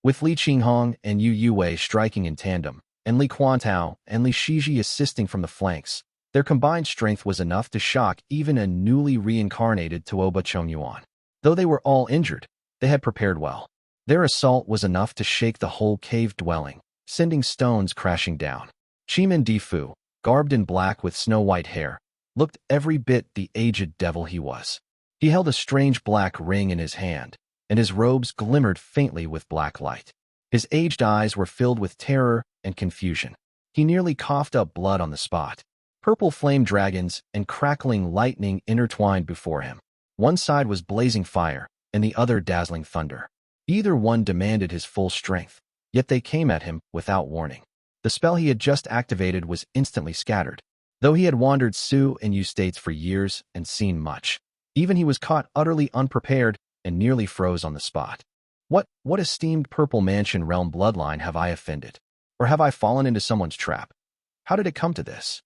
With Li Qinghong and Yu Yue striking in tandem, and Li Quantao and Li Shiji assisting from the flanks, their combined strength was enough to shock even a newly reincarnated Tuoba Chongyuan. Though they were all injured, they had prepared well. Their assault was enough to shake the whole cave dwelling, sending stones crashing down. Chimen Difu, garbed in black with snow-white hair, looked every bit the aged devil he was. He held a strange black ring in his hand, and his robes glimmered faintly with black light. His aged eyes were filled with terror and confusion. He nearly coughed up blood on the spot. Purple flame dragons and crackling lightning intertwined before him. One side was blazing fire, and the other dazzling thunder. Either one demanded his full strength, yet they came at him without warning. The spell he had just activated was instantly scattered. Though he had wandered Su and Yu states for years and seen much, even he was caught utterly unprepared and nearly froze on the spot. What esteemed Purple Mansion realm bloodline have I offended? Or have I fallen into someone's trap? How did it come to this?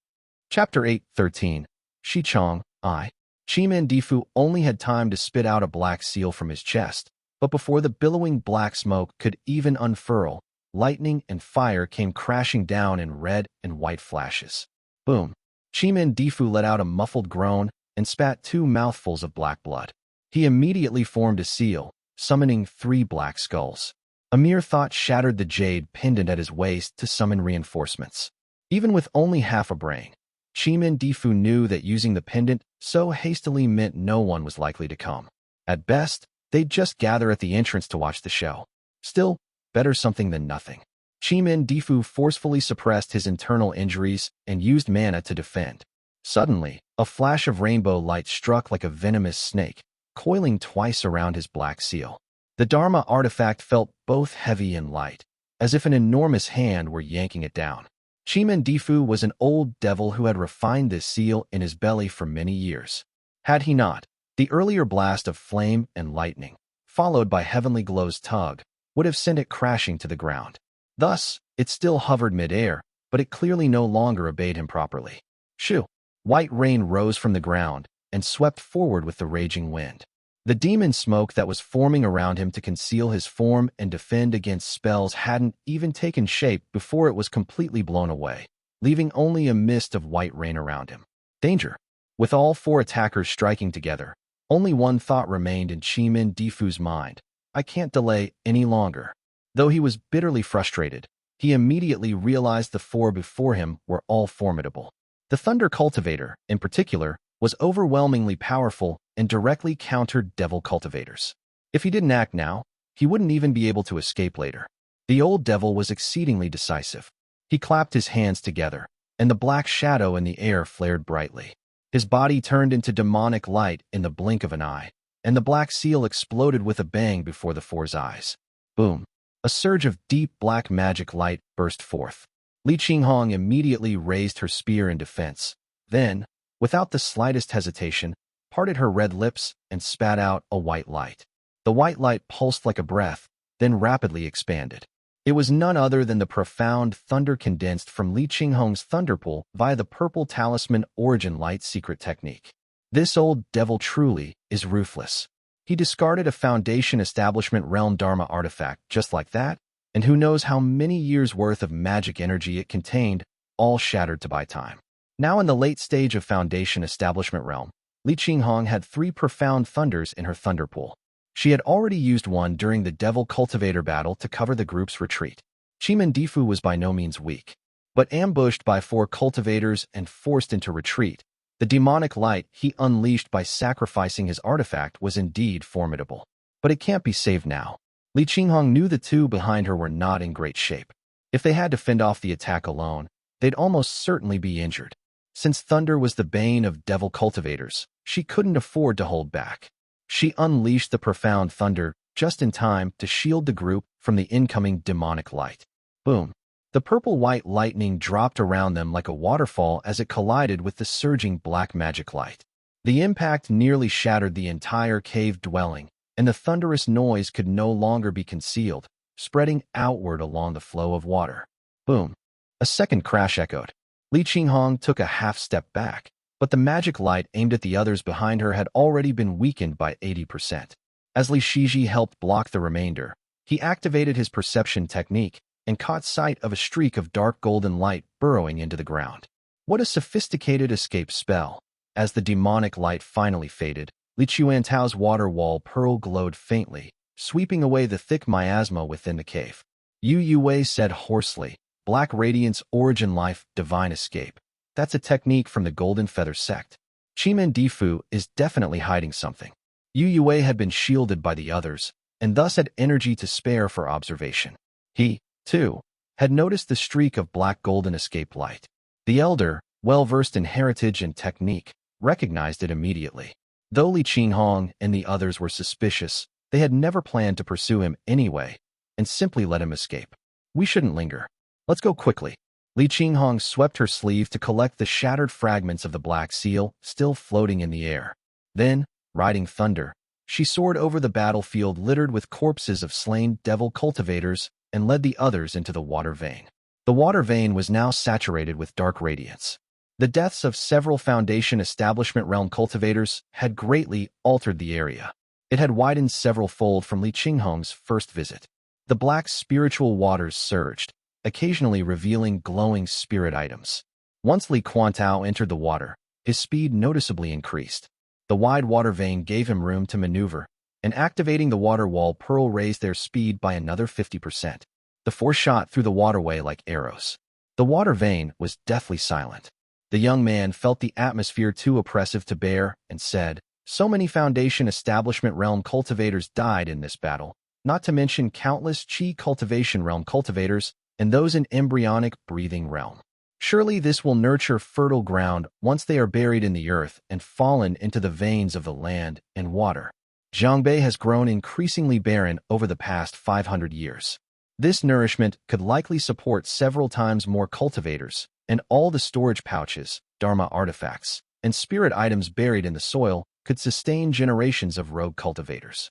Chapter 8:13. Shichong, I. Chimen Difu only had time to spit out a black seal from his chest, but before the billowing black smoke could even unfurl, lightning and fire came crashing down in red and white flashes. Boom! Chimen Difu let out a muffled groan and spat 2 mouthfuls of black blood. He immediately formed a seal, summoning 3 black skulls. A mere thought shattered the jade pendant at his waist to summon reinforcements. Even with only half a brain, Chimen Difu knew that using the pendant so hastily meant no one was likely to come. At best, they'd just gather at the entrance to watch the show. Still, better something than nothing. Chimen Difu forcefully suppressed his internal injuries and used mana to defend. Suddenly, a flash of rainbow light struck like a venomous snake, coiling twice around his black seal. The Dharma artifact felt both heavy and light, as if an enormous hand were yanking it down. Chimen Difu was an old devil who had refined this seal in his belly for many years. Had he not, the earlier blast of flame and lightning, followed by Heavenly Glow's tug, would have sent it crashing to the ground. Thus, it still hovered mid-air, but it clearly no longer obeyed him properly. Shoo! White rain rose from the ground and swept forward with the raging wind. The demon smoke that was forming around him to conceal his form and defend against spells hadn't even taken shape before it was completely blown away, leaving only a mist of white rain around him. Danger! With all 4 attackers striking together, only one thought remained in Chimen Difu's mind. I can't delay any longer. Though he was bitterly frustrated, he immediately realized the 4 before him were all formidable. The Thunder Cultivator, in particular, was overwhelmingly powerful and directly countered devil cultivators. If he didn't act now, he wouldn't even be able to escape later. The old devil was exceedingly decisive. He clapped his hands together, and the black shadow in the air flared brightly. His body turned into demonic light in the blink of an eye, and the black seal exploded with a bang before the 4's eyes. Boom! A surge of deep black magic light burst forth. Li Qinghong immediately raised her spear in defense. Then, without the slightest hesitation, parted her red lips, and spat out a white light. The white light pulsed like a breath, then rapidly expanded. It was none other than the profound thunder condensed from Li Qinghong's thunderpool via the purple talisman origin light secret technique. This old devil truly is ruthless. He discarded a Foundation Establishment Realm Dharma artifact just like that, and who knows how many years' worth of magic energy it contained, all shattered to buy time. Now in the late stage of Foundation Establishment Realm, Li Qinghong had 3 profound thunders in her thunderpool. She had already used one during the Devil Cultivator battle to cover the group's retreat. Chimen Difu was by no means weak, but ambushed by 4 cultivators and forced into retreat, the demonic light he unleashed by sacrificing his artifact was indeed formidable. But it can't be saved now. Li Qinghong knew the 2 behind her were not in great shape. If they had to fend off the attack alone, they'd almost certainly be injured. Since thunder was the bane of devil cultivators, she couldn't afford to hold back. She unleashed the profound thunder just in time to shield the group from the incoming demonic light. Boom! The purple-white lightning dropped around them like a waterfall as it collided with the surging black magic light. The impact nearly shattered the entire cave dwelling, and the thunderous noise could no longer be concealed, spreading outward along the flow of water. Boom! A second crash echoed. Li Qinghong took a half-step back, but the magic light aimed at the others behind her had already been weakened by 80%. As Li Shiji helped block the remainder, he activated his perception technique and caught sight of a streak of dark golden light burrowing into the ground. What a sophisticated escape spell! As the demonic light finally faded, Li Chuantao's water wall pearl glowed faintly, sweeping away the thick miasma within the cave. Yu Yue said hoarsely, "Black Radiance, Origin Life, Divine Escape. That's a technique from the Golden Feather sect. Chimen Difu is definitely hiding something." Yu Yue had been shielded by the others, and thus had energy to spare for observation. He, too, had noticed the streak of black golden escape light. The elder, well-versed in heritage and technique, recognized it immediately. Though Li Qinghong and the others were suspicious, they had never planned to pursue him anyway, and simply let him escape. "We shouldn't linger. Let's go quickly." Li Qinghong swept her sleeve to collect the shattered fragments of the black seal still floating in the air. Then, riding thunder, she soared over the battlefield littered with corpses of slain devil cultivators and led the others into the water vein. The water vein was now saturated with dark radiance. The deaths of several Foundation Establishment Realm cultivators had greatly altered the area. It had widened several-fold from Li Qinghong's first visit. The black spiritual waters surged, occasionally revealing glowing spirit items. Once Li Quantao entered the water, his speed noticeably increased. The wide water vein gave him room to maneuver, and activating the water wall pearl raised their speed by another 50%. The 4 shot through the waterway like arrows. The water vein was deathly silent. The young man felt the atmosphere too oppressive to bear and said, "So many Foundation Establishment Realm cultivators died in this battle, not to mention countless Qi Cultivation Realm cultivators and those in embryonic breathing realm. Surely this will nurture fertile ground once they are buried in the earth and fallen into the veins of the land and water. Zhangbei has grown increasingly barren over the past 500 years. This nourishment could likely support several times more cultivators, and all the storage pouches, Dharma artifacts, and spirit items buried in the soil could sustain generations of rogue cultivators."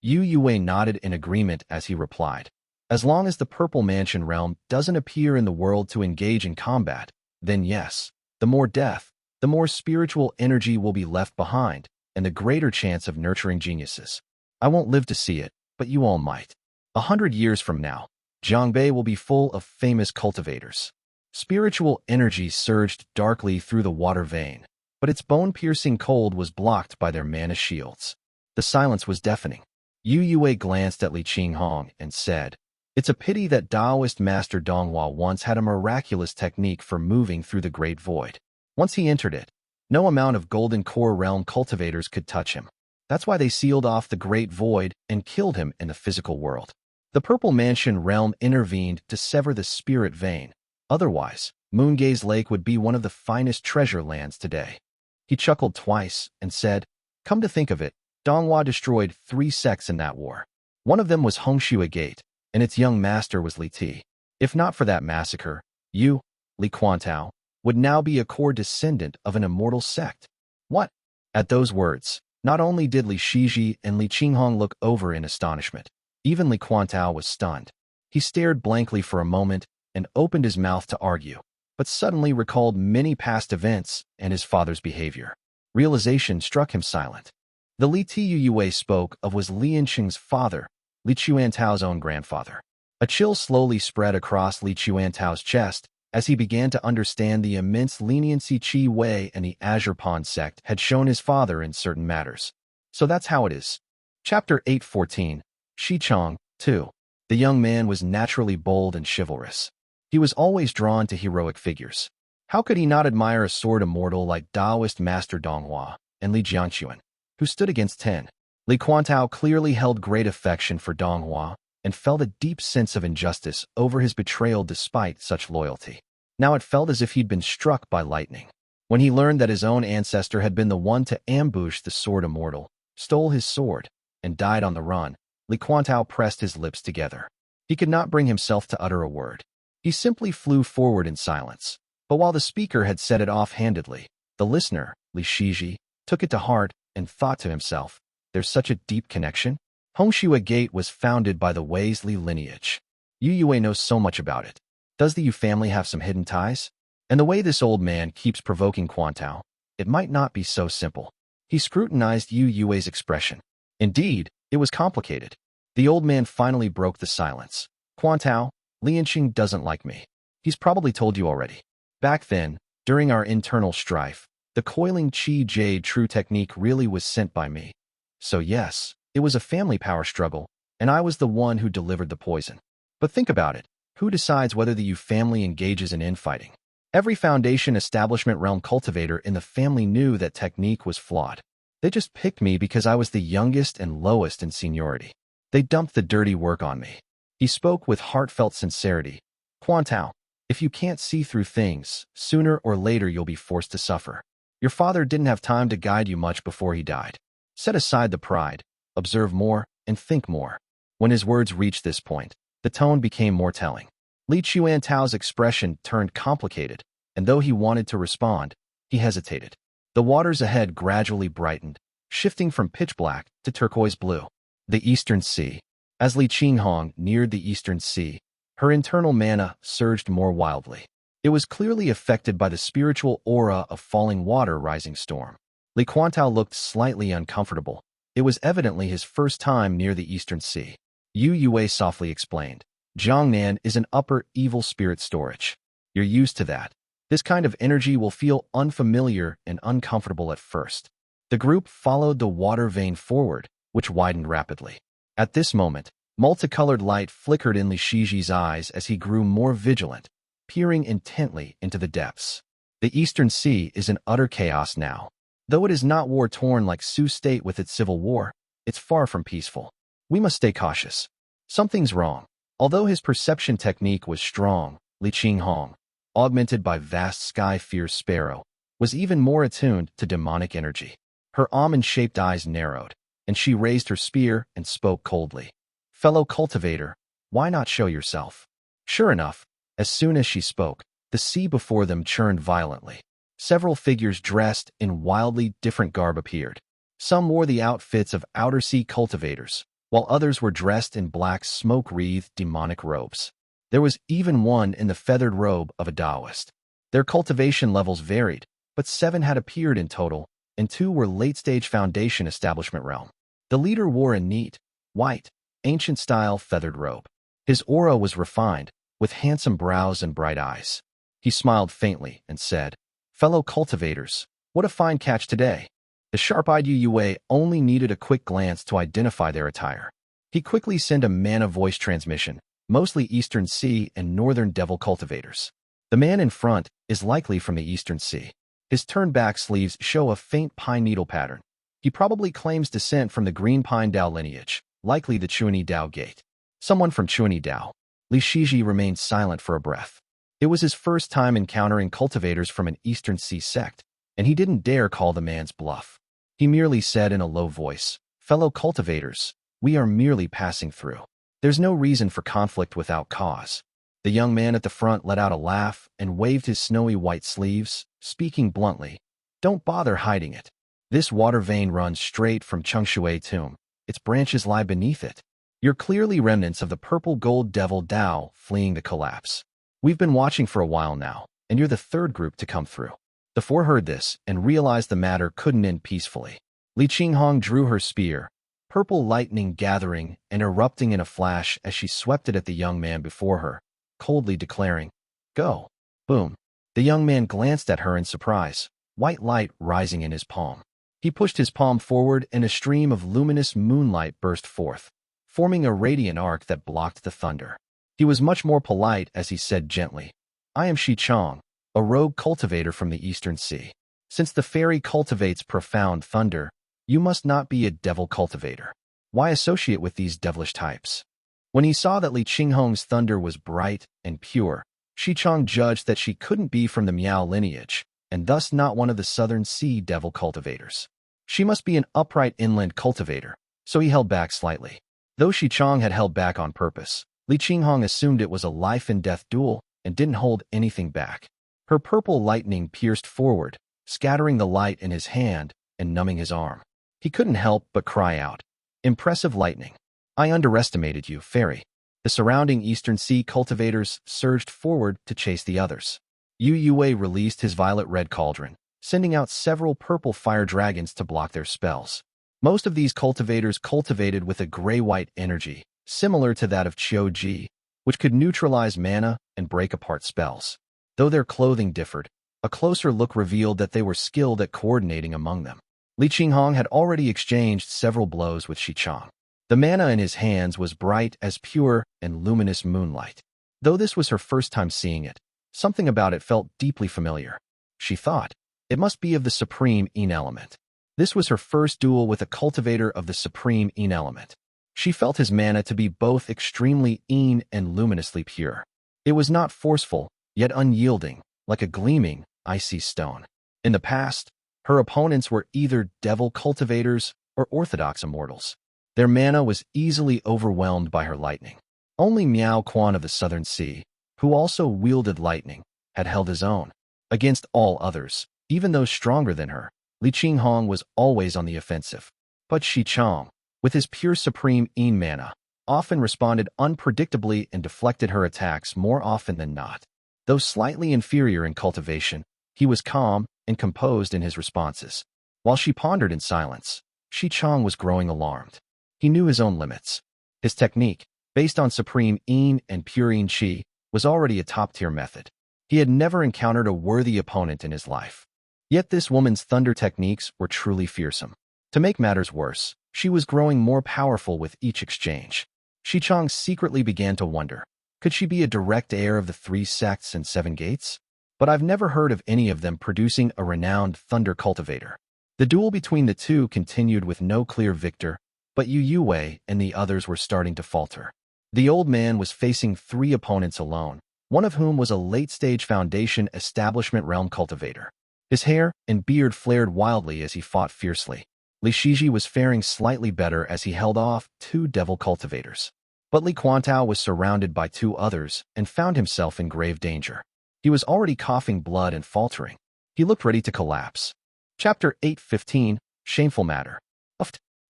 Yu Yue nodded in agreement as he replied, "As long as the Purple Mansion realm doesn't appear in the world to engage in combat, then yes, the more death, the more spiritual energy will be left behind, and the greater chance of nurturing geniuses. I won't live to see it, but you all might. 100 years from now, Zhangbei will be full of famous cultivators." Spiritual energy surged darkly through the water vein, but its bone-piercing cold was blocked by their mana shields. The silence was deafening. Yu Yue glanced at Li Qinghong and said, "It's a pity that Taoist Master Donghua once had a miraculous technique for moving through the Great Void. Once he entered it, no amount of Golden Core Realm cultivators could touch him. That's why they sealed off the Great Void and killed him in the physical world. The Purple Mansion realm intervened to sever the spirit vein. Otherwise, Moongaze Lake would be one of the finest treasure lands today." He chuckled twice and said, "Come to think of it, Donghua destroyed 3 sects in that war. One of them was Hongxue Gate, and its young master was Li Ti. If not for that massacre, you, Li Quantao, would now be a core descendant of an immortal sect." "What? At those words, not only did Li Shiji and Li Qinghong look over in astonishment, even Li Quantao was stunned. He stared blankly for a moment and opened his mouth to argue, but suddenly recalled many past events and his father's behavior. Realization struck him silent. The Li Tiyue spoke of was Li Encheng's father, Li Chuantao's own grandfather. A chill slowly spread across Li Chuantao's chest as he began to understand the immense leniency Qi Wei and the Azure Pond sect had shown his father in certain matters. So that's how it is. Chapter 8:14. Shi Chong, 2. The young man was naturally bold and chivalrous. He was always drawn to heroic figures. How could he not admire a sword immortal like Taoist Master Donghua and Li Jiangquan, who stood against 10? Li Quantao clearly held great affection for Donghua and felt a deep sense of injustice over his betrayal despite such loyalty. Now it felt as if he'd been struck by lightning. When he learned that his own ancestor had been the one to ambush the sword immortal, stole his sword, and died on the run, Li Quantao pressed his lips together. He could not bring himself to utter a word. He simply flew forward in silence. But while the speaker had said it offhandedly, the listener, Li Shiji, took it to heart and thought to himself, there's such a deep connection? Hongshua Gate was founded by the Wei's Li lineage. Yu Yue knows so much about it. Does the Yu family have some hidden ties? And the way this old man keeps provoking Quantao, it might not be so simple. He scrutinized Yu Yue's expression. Indeed, it was complicated. The old man finally broke the silence. Quantao, Li Encheng doesn't like me. He's probably told you already. Back then, during our internal strife, the coiling Qi Jade true technique really was sent by me. So yes, it was a family power struggle, and I was the one who delivered the poison. But think about it. Who decides whether the Yu family engages in infighting? Every Foundation Establishment Realm cultivator in the family knew that technique was flawed. They just picked me because I was the youngest and lowest in seniority. They dumped the dirty work on me. He spoke with heartfelt sincerity. Quantao, if you can't see through things, sooner or later you'll be forced to suffer. Your father didn't have time to guide you much before he died. Set aside the pride, observe more, and think more. When his words reached this point, the tone became more telling. Li Chuantao's expression turned complicated, and though he wanted to respond, he hesitated. The waters ahead gradually brightened, shifting from pitch black to turquoise blue. The Eastern Sea. As Li Qinghong neared the Eastern Sea, her internal mana surged more wildly. It was clearly affected by the spiritual aura of falling water rising storm. Li Quantao looked slightly uncomfortable. It was evidently his first time near the Eastern Sea. Yu Yue softly explained. Jiangnan is an upper evil spirit storage. You're used to that. This kind of energy will feel unfamiliar and uncomfortable at first. The group followed the water vein forward, which widened rapidly. At this moment, multicolored light flickered in Li Shiji's eyes as he grew more vigilant, peering intently into the depths. The Eastern Sea is in utter chaos now. Though it is not war-torn like Sioux State with its civil war, it's far from peaceful. We must stay cautious. Something's wrong. Although his perception technique was strong, Li Qinghong, augmented by vast sky-fierce sparrow, was even more attuned to demonic energy. Her almond-shaped eyes narrowed, and she raised her spear and spoke coldly. Fellow cultivator, why not show yourself? Sure enough, as soon as she spoke, the sea before them churned violently. Several figures dressed in wildly different garb appeared. Some wore the outfits of outer sea cultivators, while others were dressed in black smoke-wreathed demonic robes. There was even one in the feathered robe of a Taoist. Their cultivation levels varied, but 7 had appeared in total, and 2 were late-stage Foundation Establishment realm. The leader wore a neat, white, ancient-style feathered robe. His aura was refined, with handsome brows and bright eyes. He smiled faintly and said, "Fellow cultivators, what a fine catch today." The sharp-eyed Yu Yue only needed a quick glance to identify their attire. He quickly sent a mana voice transmission, mostly Eastern Sea and Northern Devil cultivators. The man in front is likely from the Eastern Sea. His turned-back sleeves show a faint pine needle pattern. He probably claims descent from the Green Pine Dao lineage, likely the Chuani Dao Gate. Someone from Chuani Dao. Li Shiji remained silent for a breath. It was his first time encountering cultivators from an Eastern Sea sect, and he didn't dare call the man's bluff. He merely said in a low voice, "Fellow cultivators, we are merely passing through. There's no reason for conflict without cause." The young man at the front let out a laugh and waved his snowy white sleeves, speaking bluntly, "Don't bother hiding it. This water vein runs straight from Chengshui tomb. Its branches lie beneath it. You're clearly remnants of the purple gold devil Dao fleeing the collapse. We've been watching for a while now, and you're the third group to come through. The four heard this and realized the matter couldn't end peacefully. Li Qinghong drew her spear, purple lightning gathering and erupting in a flash as she swept it at the young man before her, coldly declaring, "Go." Boom. The young man glanced at her in surprise, white light rising in his palm. He pushed his palm forward and a stream of luminous moonlight burst forth, forming a radiant arc that blocked the thunder. He was much more polite as he said gently, "I am Shi Chong, a rogue cultivator from the Eastern Sea. Since the fairy cultivates profound thunder, you must not be a devil cultivator. Why associate with these devilish types?" When he saw that Li Qinghong's thunder was bright and pure, Shi Chong judged that she couldn't be from the Miao lineage, and thus not one of the Southern Sea devil cultivators. She must be an upright inland cultivator, so he held back slightly. Though Shi Chong had held back on purpose, Li Qinghong assumed it was a life-and-death duel and didn't hold anything back. Her purple lightning pierced forward, scattering the light in his hand and numbing his arm. He couldn't help but cry out, "Impressive lightning. I underestimated you, fairy." The surrounding Eastern Sea cultivators surged forward to chase the others. Yue released his violet-red cauldron, sending out several purple fire dragons to block their spells. Most of these cultivators cultivated with a gray-white energy, similar to that of Ji, which could neutralize mana and break apart spells. Though their clothing differed, a closer look revealed that they were skilled at coordinating among them. Li Qinghong had already exchanged several blows with Shi Chong. The mana in his hands was bright as pure and luminous moonlight. Though this was her first time seeing it, something about it felt deeply familiar. She thought, it must be of the supreme Yin element. This was her first duel with a cultivator of the supreme Yin element. She felt his mana to be both extremely Yin and luminously pure. It was not forceful, yet unyielding, like a gleaming, icy stone. In the past, her opponents were either devil cultivators or orthodox immortals. Their mana was easily overwhelmed by her lightning. Only Miao Quan of the Southern Sea, who also wielded lightning, had held his own. Against all others, even those stronger than her, Li Qinghong was always on the offensive. But Shi Chong, with his pure supreme Yin mana, often responded unpredictably and deflected her attacks more often than not. Though slightly inferior in cultivation, he was calm and composed in his responses. While she pondered in silence, Shi Chong was growing alarmed. He knew his own limits. His technique, based on supreme Yin and pure Yin Qi, was already a top-tier method. He had never encountered a worthy opponent in his life. Yet this woman's thunder techniques were truly fearsome. To make matters worse, she was growing more powerful with each exchange. Shi Chong secretly began to wonder, could she be a direct heir of the 3 sects and 7 gates? But I've never heard of any of them producing a renowned thunder cultivator. The duel between the two continued with no clear victor, but Yue and the others were starting to falter. The old man was facing 3 opponents alone, one of whom was a late-stage Foundation Establishment realm cultivator. His hair and beard flared wildly as he fought fiercely. Li Shiji was faring slightly better as he held off 2 devil cultivators. But Li Quantao was surrounded by 2 others and found himself in grave danger. He was already coughing blood and faltering. He looked ready to collapse. Chapter 8:15, Shameful Matter.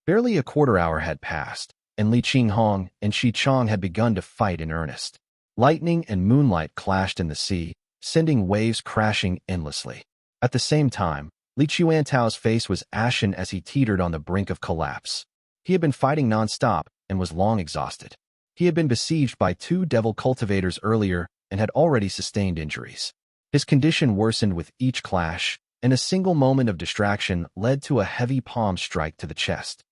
Barely a quarter hour had passed, and Li Qinghong and Shi Chong had begun to fight in earnest. Lightning and moonlight clashed in the sea, sending waves crashing endlessly. At the same time, Li Chuantao's face was ashen as he teetered on the brink of collapse. He had been fighting non-stop and was long exhausted. He had been besieged by 2 devil cultivators earlier and had already sustained injuries. His condition worsened with each clash, and a single moment of distraction led to a heavy palm strike to the chest.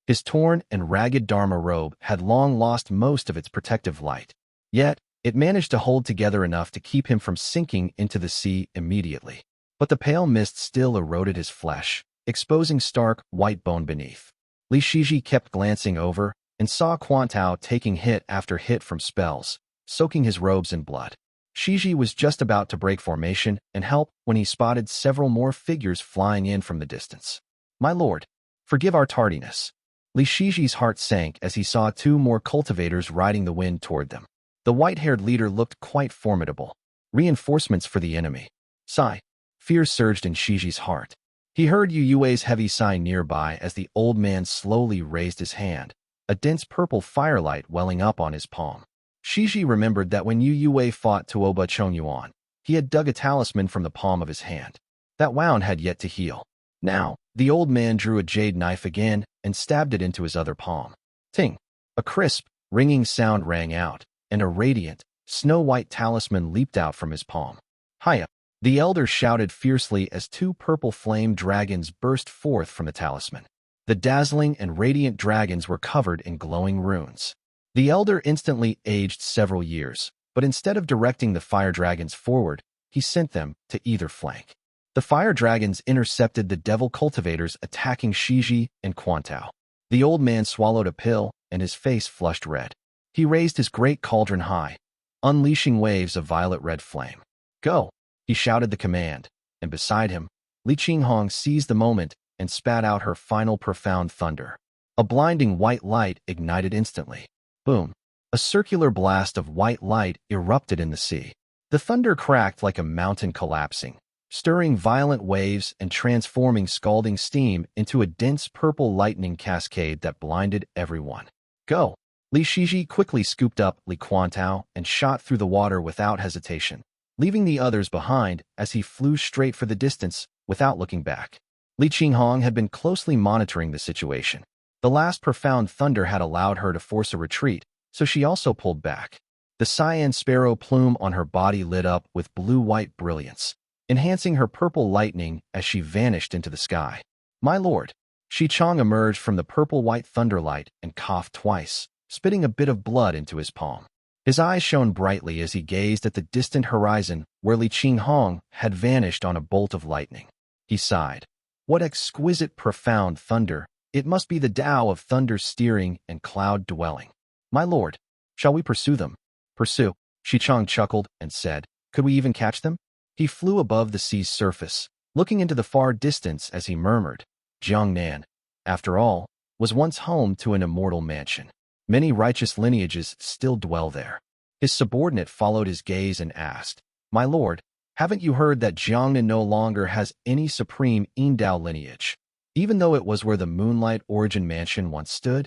His torn and ragged Dharma robe had long lost most of its protective light. Yet, it managed to hold together enough to keep him from sinking into the sea immediately. But the pale mist still eroded his flesh, exposing stark, white bone beneath. Li Shiji kept glancing over and saw Quantao taking hit after hit from spells, soaking his robes in blood. Shiji was just about to break formation and help when he spotted several more figures flying in from the distance. "My lord, forgive our tardiness." Li Shiji's heart sank as he saw 2 more cultivators riding the wind toward them. The white-haired leader looked quite formidable. Reinforcements for the enemy. Sigh. Fear surged in Shiji's heart. He heard Yu Yue's heavy sigh nearby as the old man slowly raised his hand, a dense purple firelight welling up on his palm. Xi remembered that when Yu Yue fought Tuoba Chongyuan, he had dug a talisman from the palm of his hand. That wound had yet to heal. Now, the old man drew a jade knife again and stabbed it into his other palm. Ting! A crisp, ringing sound rang out, and a radiant, snow-white talisman leaped out from his palm. Hiya! The elder shouted fiercely as two purple flame dragons burst forth from the talisman. The dazzling and radiant dragons were covered in glowing runes. The elder instantly aged several years, but instead of directing the fire dragons forward, he sent them to either flank. The fire dragons intercepted the devil cultivators attacking Xi and Quantao. The old man swallowed a pill, and his face flushed red. He raised his great cauldron high, unleashing waves of violet-red flame. Go! He shouted the command, and beside him, Li Qinghong seized the moment and spat out her final profound thunder. A blinding white light ignited instantly. Boom! A circular blast of white light erupted in the sea. The thunder cracked like a mountain collapsing, stirring violent waves and transforming scalding steam into a dense purple lightning cascade that blinded everyone. Go! Li Shiji quickly scooped up Li Quantao and shot through the water without hesitation, leaving the others behind as he flew straight for the distance without looking back. Li Qinghong had been closely monitoring the situation. The last profound thunder had allowed her to force a retreat, so she also pulled back. The cyan sparrow plume on her body lit up with blue-white brilliance, enhancing her purple lightning as she vanished into the sky. My lord! Shi Chong emerged from the purple-white thunderlight and coughed twice, spitting a bit of blood into his palm. His eyes shone brightly as he gazed at the distant horizon where Li Qinghong had vanished on a bolt of lightning. He sighed. What exquisite profound thunder! It must be the Tao of thunder steering and cloud dwelling. My lord, shall we pursue them? Pursue? Shi Chong chuckled and said, could we even catch them? He flew above the sea's surface, looking into the far distance as he murmured, Jiangnan, after all, was once home to an immortal mansion. Many righteous lineages still dwell there. His subordinate followed his gaze and asked, my lord, haven't you heard that Jiangnan no longer has any supreme Yindao lineage, even though it was where the Moonlight Origin Mansion once stood?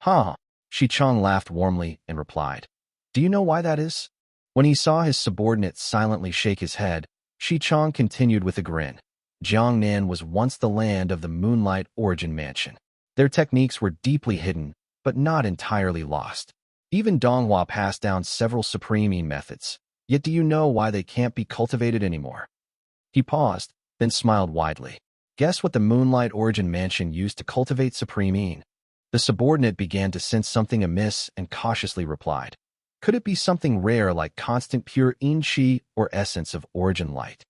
Ha! Shi Chong laughed warmly and replied, do you know why that is? When he saw his subordinate silently shake his head, Shi Chong continued with a grin. Jiangnan was once the land of the Moonlight Origin Mansion. Their techniques were deeply hidden, but not entirely lost. Even Donghua passed down several supreme Yin methods. Yet do you know why they can't be cultivated anymore? He paused, then smiled widely. Guess what the Moonlight Origin Mansion used to cultivate supreme Yin? The subordinate began to sense something amiss and cautiously replied, could it be something rare like constant pure Yin Qi or essence of origin light?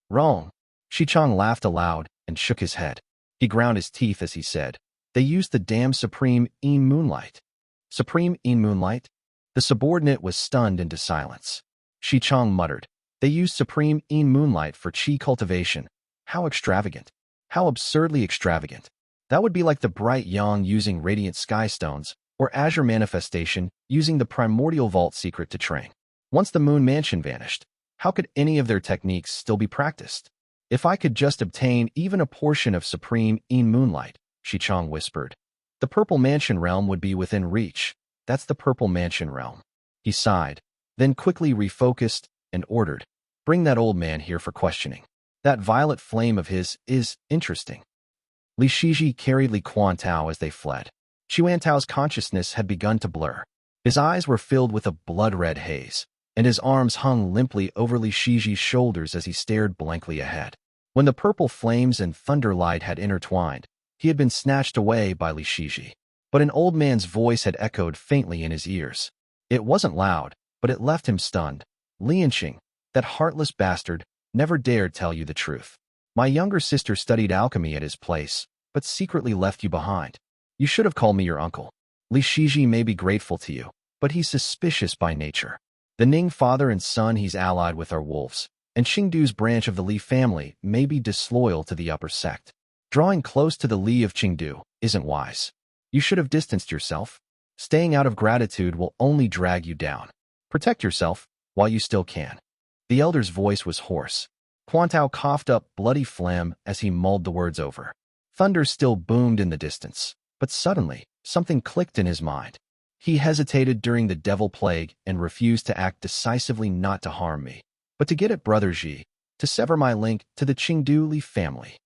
Wrong. Shi Chong laughed aloud and shook his head. He ground his teeth as he said, they used the damn supreme Yin Moonlight. Supreme Yin Moonlight? The subordinate was stunned into silence. Shi Chong muttered, they used supreme Yin Moonlight for Qi cultivation. How extravagant. How absurdly extravagant. That would be like the bright Yang using radiant sky stones, or azure manifestation using the primordial vault secret to train. Once the moon mansion vanished, how could any of their techniques still be practiced? If I could just obtain even a portion of supreme Yin Moonlight, Shi Chong whispered, the purple mansion realm would be within reach. That's the purple mansion realm. He sighed, then quickly refocused and ordered, bring that old man here for questioning. That violet flame of his is interesting. Li Shiji carried Li Quantao as they fled. Xuantao's consciousness had begun to blur. His eyes were filled with a blood-red haze, and his arms hung limply over Li Shiji's shoulders as he stared blankly ahead. When the purple flames and thunderlight had intertwined, he had been snatched away by Li Shiji. But an old man's voice had echoed faintly in his ears. It wasn't loud, but it left him stunned. Li Encheng, that heartless bastard, never dared tell you the truth. My younger sister studied alchemy at his place, but secretly left you behind. You should have called me your uncle. Li Shiji may be grateful to you, but he's suspicious by nature. The Ning father and son he's allied with are wolves, and Qingdu's branch of the Li family may be disloyal to the upper sect. Drawing close to the Li of Qingdu isn't wise. You should have distanced yourself. Staying out of gratitude will only drag you down. Protect yourself while you still can. The elder's voice was hoarse. Quantao coughed up bloody phlegm as he mulled the words over. Thunder still boomed in the distance, but suddenly, something clicked in his mind. He hesitated during the devil plague and refused to act decisively not to harm me, but to get at Brother Xi, to sever my link to the Qingdu family.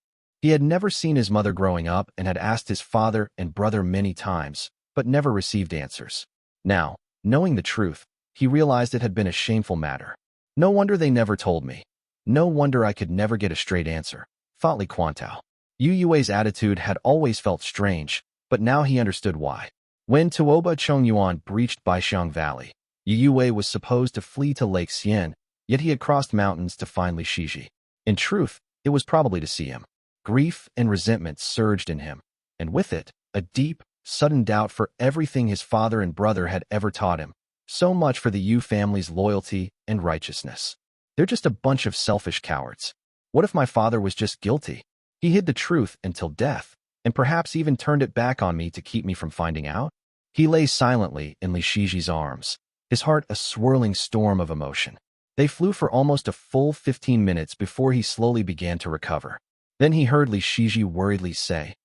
He had never seen his mother growing up and had asked his father and brother many times, but never received answers. Now, knowing the truth, he realized it had been a shameful matter. No wonder they never told me. No wonder I could never get a straight answer, thought Li Quantao. Yu Yue's attitude had always felt strange, but now he understood why. When Tuoba Chongyuan breached Baixiang Valley, Yu Yue was supposed to flee to Lake Xian, yet he had crossed mountains to find Li Shiji. In truth, it was probably to see him. Grief and resentment surged in him, and with it, a deep, sudden doubt for everything his father and brother had ever taught him. So much for the Yu family's loyalty and righteousness. They're just a bunch of selfish cowards. What if my father was just guilty? He hid the truth until death, and perhaps even turned it back on me to keep me from finding out? He lay silently in Li Shiji's arms, his heart a swirling storm of emotion. They flew for almost a full 15 minutes before he slowly began to recover. Then he heard Li Shiji worriedly say,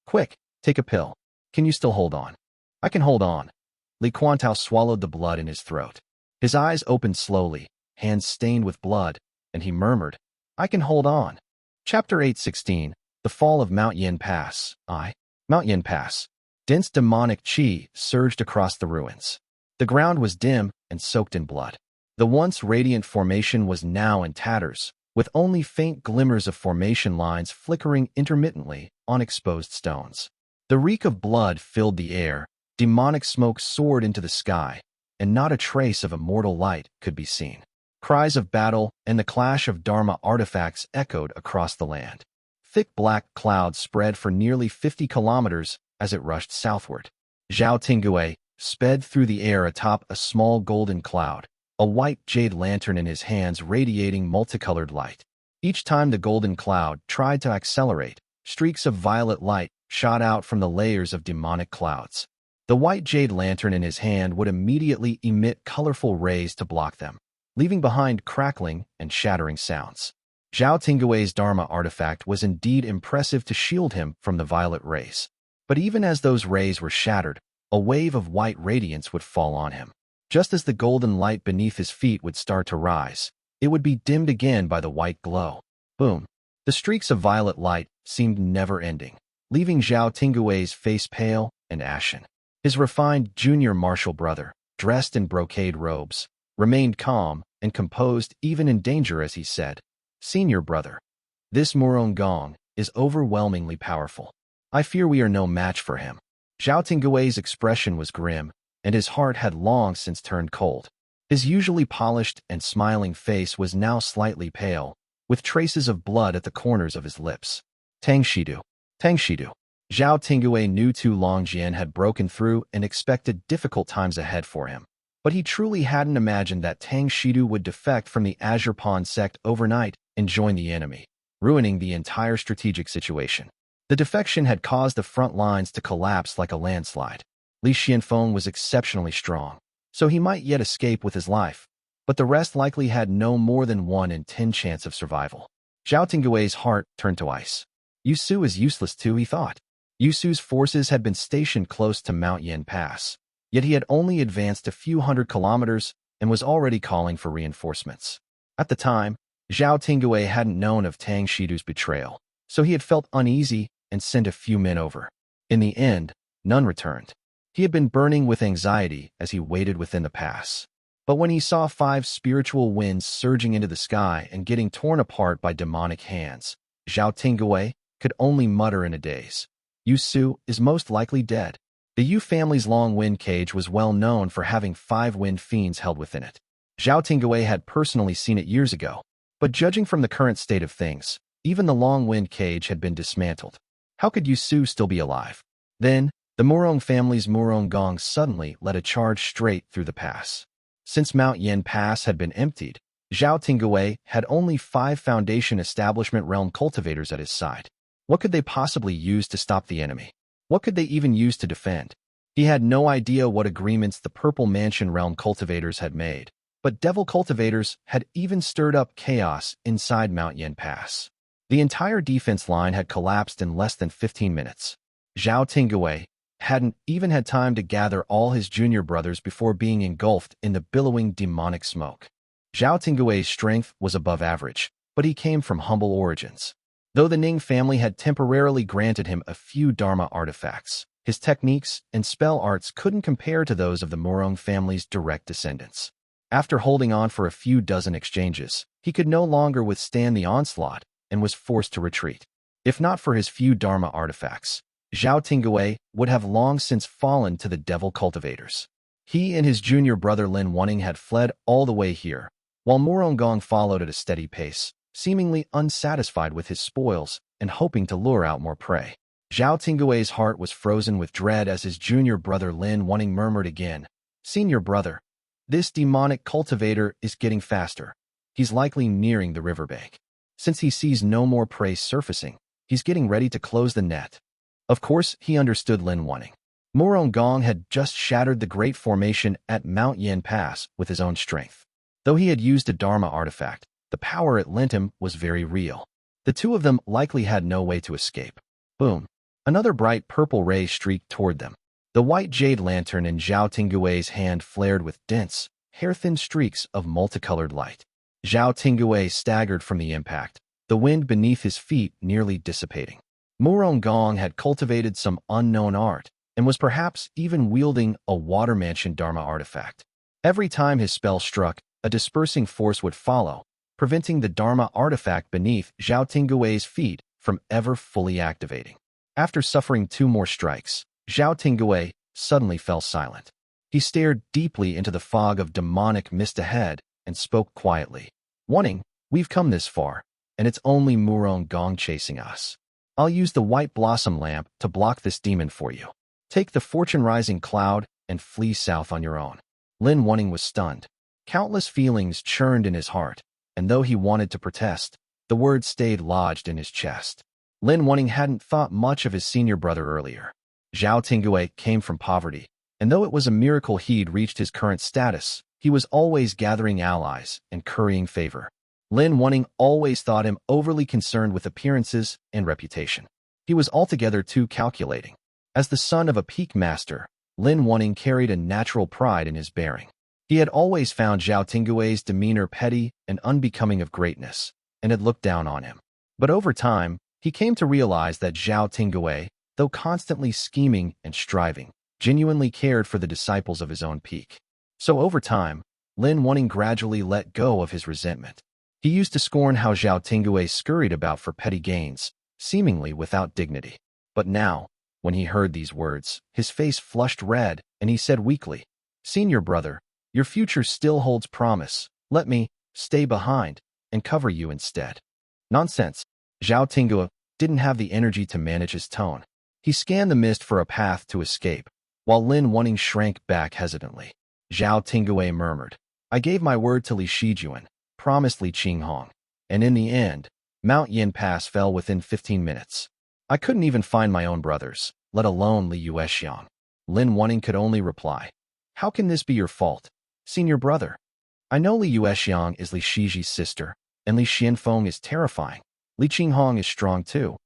"Quick, take a pill. Can you still hold on?" "I can hold on." Li Quantao swallowed the blood in his throat. His eyes opened slowly, hands stained with blood, and he murmured, "I can hold on." Chapter 8:16, The Fall of Mount Yin Pass. Mount Yin Pass. Dense demonic qi surged across the ruins. The ground was dim and soaked in blood. The once radiant formation was now in tatters, with only faint glimmers of formation lines flickering intermittently on exposed stones. The reek of blood filled the air, demonic smoke soared into the sky, and not a trace of immortal light could be seen. Cries of battle and the clash of Dharma artifacts echoed across the land. Thick black clouds spread for nearly 50 kilometers as it rushed southward. Zhao Tinggui sped through the air atop a small golden cloud, a white jade lantern in his hands radiating multicolored light. Each time the golden cloud tried to accelerate, streaks of violet light shot out from the layers of demonic clouds. The white jade lantern in his hand would immediately emit colorful rays to block them, leaving behind crackling and shattering sounds. Zhao Tinggui's Dharma artifact was indeed impressive to shield him from the violet rays. But even as those rays were shattered, a wave of white radiance would fall on him. Just as the golden light beneath his feet would start to rise, it would be dimmed again by the white glow. Boom! The streaks of violet light seemed never-ending, leaving Zhao Tinggui's face pale and ashen. His refined junior martial brother, dressed in brocade robes, remained calm and composed even in danger as he said, "Senior brother, this Murong Gong is overwhelmingly powerful. I fear we are no match for him." Zhao Tinggui's expression was grim, and his heart had long since turned cold. His usually polished and smiling face was now slightly pale, with traces of blood at the corners of his lips. Tang Shidu. Zhao Tinggui knew Tu Longjian had broken through and expected difficult times ahead for him. But he truly hadn't imagined that Tang Shidu would defect from the Azure Pawn sect overnight and join the enemy, ruining the entire strategic situation. The defection had caused the front lines to collapse like a landslide. Li Xianfeng was exceptionally strong, so he might yet escape with his life, but the rest likely had no more than 1 in 10 chance of survival. Zhao Tinggui's heart turned to ice. Yu Su is useless too, he thought. Yu Su's forces had been stationed close to Mount Yin Pass, yet he had only advanced a few hundred kilometers and was already calling for reinforcements. At the time, Zhao Tinggui hadn't known of Tang Shidu's betrayal, so he had felt uneasy and sent a few men over. In the end, none returned. He had been burning with anxiety as he waited within the pass. But when he saw 5 spiritual winds surging into the sky and getting torn apart by demonic hands, Zhao Tinggui could only mutter in a daze. Yu Su is most likely dead. The Yu family's long wind cage was well known for having 5 wind fiends held within it. Zhao Tinggui had personally seen it years ago, but judging from the current state of things, even the long wind cage had been dismantled. How could Yu Su still be alive? Then, the Murong family's Murong Gong suddenly led a charge straight through the pass. Since Mount Yin Pass had been emptied, Zhao Tinggui had only 5 Foundation Establishment Realm cultivators at his side. What could they possibly use to stop the enemy? What could they even use to defend? He had no idea what agreements the Purple Mansion Realm cultivators had made, But devil cultivators had even stirred up chaos inside Mount Yen Pass. The entire defense line had collapsed in less than 15 minutes. Zhao Tingwei hadn't even had time to gather all his junior brothers before being engulfed in the billowing demonic smoke. Zhao Tingwei's strength was above average, but he came from humble origins. Though the Ning family had temporarily granted him a few Dharma artifacts, his techniques and spell arts couldn't compare to those of the Murong family's direct descendants. After holding on for a few dozen exchanges, he could no longer withstand the onslaught and was forced to retreat. If not for his few Dharma artifacts, Zhao Tingwei would have long since fallen to the devil cultivators. He and his junior brother Lin Wuning had fled all the way here, while Murong followed at a steady pace, seemingly unsatisfied with his spoils and hoping to lure out more prey. Zhao Tingwei's heart was frozen with dread as his junior brother Lin Wuning murmured again, "Senior brother, this demonic cultivator is getting faster. He's likely nearing the riverbank. Since he sees no more prey surfacing, he's getting ready to close the net." Of course, he understood Lin Wuning. Murong had just shattered the Great Formation at Mount Yen Pass with his own strength. Though he had used a Dharma artifact, the power it lent him was very real. The two of them likely had no way to escape. Boom. Another bright purple ray streaked toward them. The white jade lantern in Zhao Tingwei's hand flared with dense, hair-thin streaks of multicolored light. Zhao Tingwei staggered from the impact, the wind beneath his feet nearly dissipating. Murong had cultivated some unknown art, and was perhaps even wielding a water mansion Dharma artifact. Every time his spell struck, a dispersing force would follow, preventing the Dharma artifact beneath Zhao Tingwei's feet from ever fully activating. After suffering 2 more strikes, Zhao Tingwei suddenly fell silent. He stared deeply into the fog of demonic mist ahead and spoke quietly. "Wuning, we've come this far, and it's only Murong chasing us. I'll use the white blossom lamp to block this demon for you. Take the fortune-rising cloud and flee south on your own." Lin Wuning was stunned. Countless feelings churned in his heart, and though he wanted to protest, the words stayed lodged in his chest. Lin Wuning hadn't thought much of his senior brother earlier. Zhao Tingwei came from poverty, and though it was a miracle he'd reached his current status, he was always gathering allies and currying favor. Lin Wuning always thought him overly concerned with appearances and reputation. He was altogether too calculating. As the son of a peak master, Lin Wuning carried a natural pride in his bearing. He had always found Zhao Tingwei's demeanor petty and unbecoming of greatness, and had looked down on him. But over time, he came to realize that Zhao Tingwei, though constantly scheming and striving, genuinely cared for the disciples of his own peak. So over time, Lin Wuning gradually let go of his resentment. He used to scorn how Zhao Tingwei scurried about for petty gains, seemingly without dignity. But now, when he heard these words, his face flushed red, and he said weakly, "Senior brother, your future still holds promise. Let me stay behind and cover you instead." Nonsense. Zhao Tingwei didn't have the energy to manage his tone. He scanned the mist for a path to escape, while Lin Wuning shrank back hesitantly. Zhao Tingwei murmured, "I gave my word to Li Shijuan, promised Li Qinghong, and in the end, Mount Yen Pass fell within 15 minutes. I couldn't even find my own brothers, let alone Li Yuexiang." Lin Wuning could only reply, "How can this be your fault, senior brother? I know Li Yuexiang is Li Shiji's sister, and Li Xianfeng is terrifying. Li Qinghong is strong too.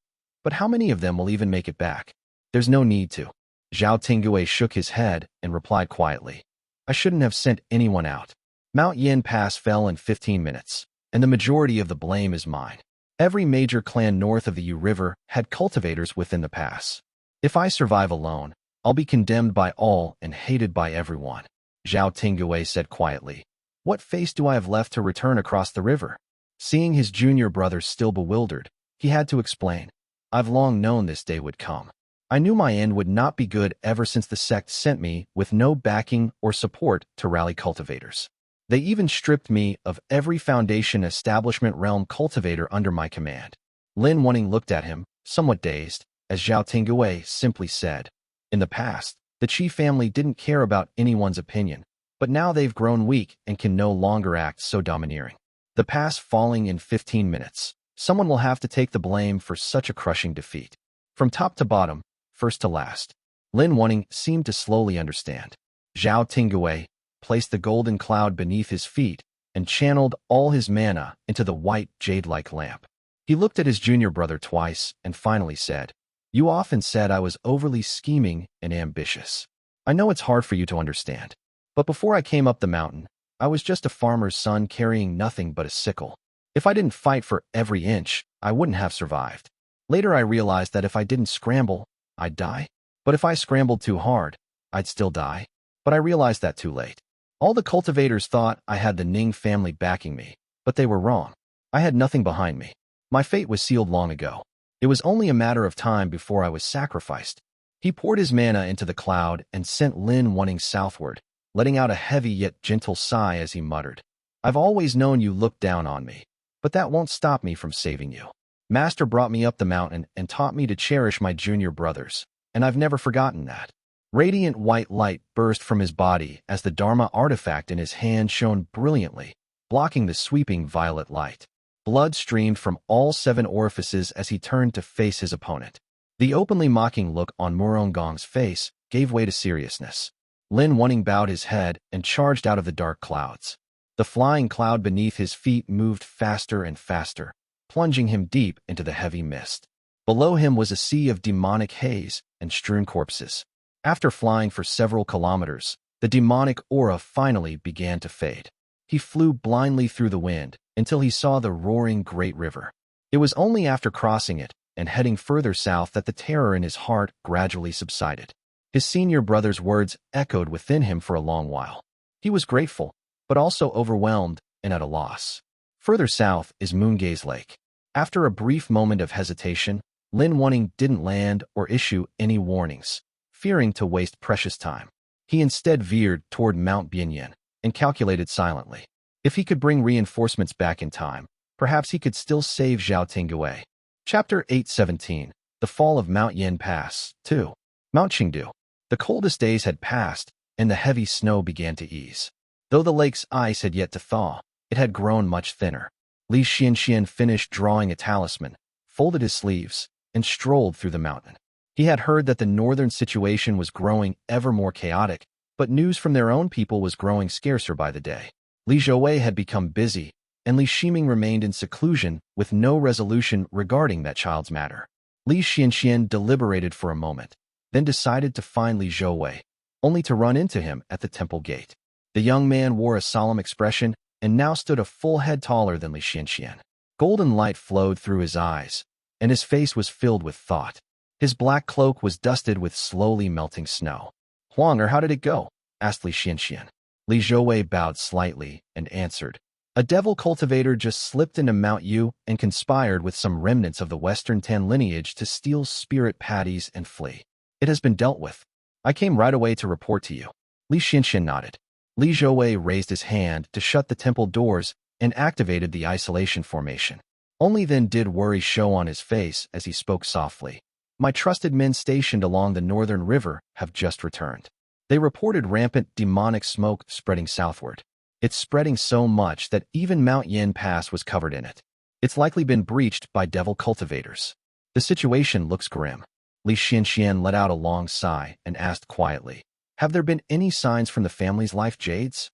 But how many of them will even make it back? There's no need to." Zhao Tingwei shook his head and replied quietly, "I shouldn't have sent anyone out. Mount Yen Pass fell in 15 minutes, and the majority of the blame is mine. Every major clan north of the Yu River had cultivators within the pass. If I survive alone, I'll be condemned by all and hated by everyone." Zhao Tingwei said quietly, "What face do I have left to return across the river?" Seeing his junior brother still bewildered, he had to explain, "I've long known this day would come. I knew my end would not be good ever since the sect sent me with no backing or support to rally cultivators. They even stripped me of every Foundation Establishment realm cultivator under my command." Lin Wuning looked at him, somewhat dazed, as Zhao Tingwei simply said, "In the past, the Qi family didn't care about anyone's opinion, but now they've grown weak and can no longer act so domineering. The pass falling in 15 minutes. Someone will have to take the blame for such a crushing defeat. From top to bottom, first to last." Lin Wuning seemed to slowly understand. Zhao Tingwei placed the golden cloud beneath his feet and channeled all his mana into the white jade-like lamp. He looked at his junior brother twice and finally said, "You often said I was overly scheming and ambitious. I know it's hard for you to understand. But before I came up the mountain, I was just a farmer's son carrying nothing but a sickle. If I didn't fight for every inch, I wouldn't have survived. Later I realized that if I didn't scramble, I'd die. But if I scrambled too hard, I'd still die. But I realized that too late. All the cultivators thought I had the Ning family backing me, but they were wrong. I had nothing behind me. My fate was sealed long ago. It was only a matter of time before I was sacrificed." He poured his mana into the cloud and sent Lin Wanting southward, letting out a heavy yet gentle sigh as he muttered, "I've always known you looked down on me, but that won't stop me from saving you. Master brought me up the mountain and taught me to cherish my junior brothers, and I've never forgotten that." Radiant white light burst from his body as the Dharma artifact in his hand shone brilliantly, blocking the sweeping violet light. Blood streamed from all 7 orifices as he turned to face his opponent. The openly mocking look on Murongong's face gave way to seriousness. Lin Wanting bowed his head and charged out of the dark clouds. The flying cloud beneath his feet moved faster and faster, plunging him deep into the heavy mist. Below him was a sea of demonic haze and strewn corpses. After flying for several kilometers, the demonic aura finally began to fade. He flew blindly through the wind until he saw the roaring Great River. It was only after crossing it and heading further south that the terror in his heart gradually subsided. His senior brother's words echoed within him for a long while. He was grateful, but also overwhelmed and at a loss. Further south is Moongaze Lake. After a brief moment of hesitation, Lin Wanting didn't land or issue any warnings, fearing to waste precious time. He instead veered toward Mount Bianyan and calculated silently. If he could bring reinforcements back in time, perhaps he could still save Zhao Tinggui. Chapter 817, The Fall of Mount Yin Pass, 2. Mount Chengdu. The coldest days had passed, and the heavy snow began to ease. Though the lake's ice had yet to thaw, it had grown much thinner. Li Xianxian finished drawing a talisman, folded his sleeves, and strolled through the mountain. He had heard that the northern situation was growing ever more chaotic, but news from their own people was growing scarcer by the day. Li Zhouwei had become busy, and Li Shiming remained in seclusion with no resolution regarding that child's matter. Li Xianxian deliberated for a moment, then decided to find Li Zhouwei, only to run into him at the temple gate. The young man wore a solemn expression and now stood a full head taller than Li Xianxian. Golden light flowed through his eyes, and his face was filled with thought. His black cloak was dusted with slowly melting snow. "Huang, how did it go?" asked Li Xianxian. Li Zhouwei bowed slightly and answered, "A devil cultivator just slipped into Mount Yu and conspired with some remnants of the Western Tan lineage to steal spirit patties and flee. It has been dealt with. I came right away to report to you." Li Xianxian nodded. Li Zhouwei raised his hand to shut the temple doors and activated the isolation formation. Only then did worry show on his face as he spoke softly. "My trusted men stationed along the northern river have just returned. They reported rampant demonic smoke spreading southward. It's spreading so much that even Mount Yin Pass was covered in it. It's likely been breached by devil cultivators. The situation looks grim." Li Xianxian let out a long sigh and asked quietly, "Have there been any signs from the family's life jades?"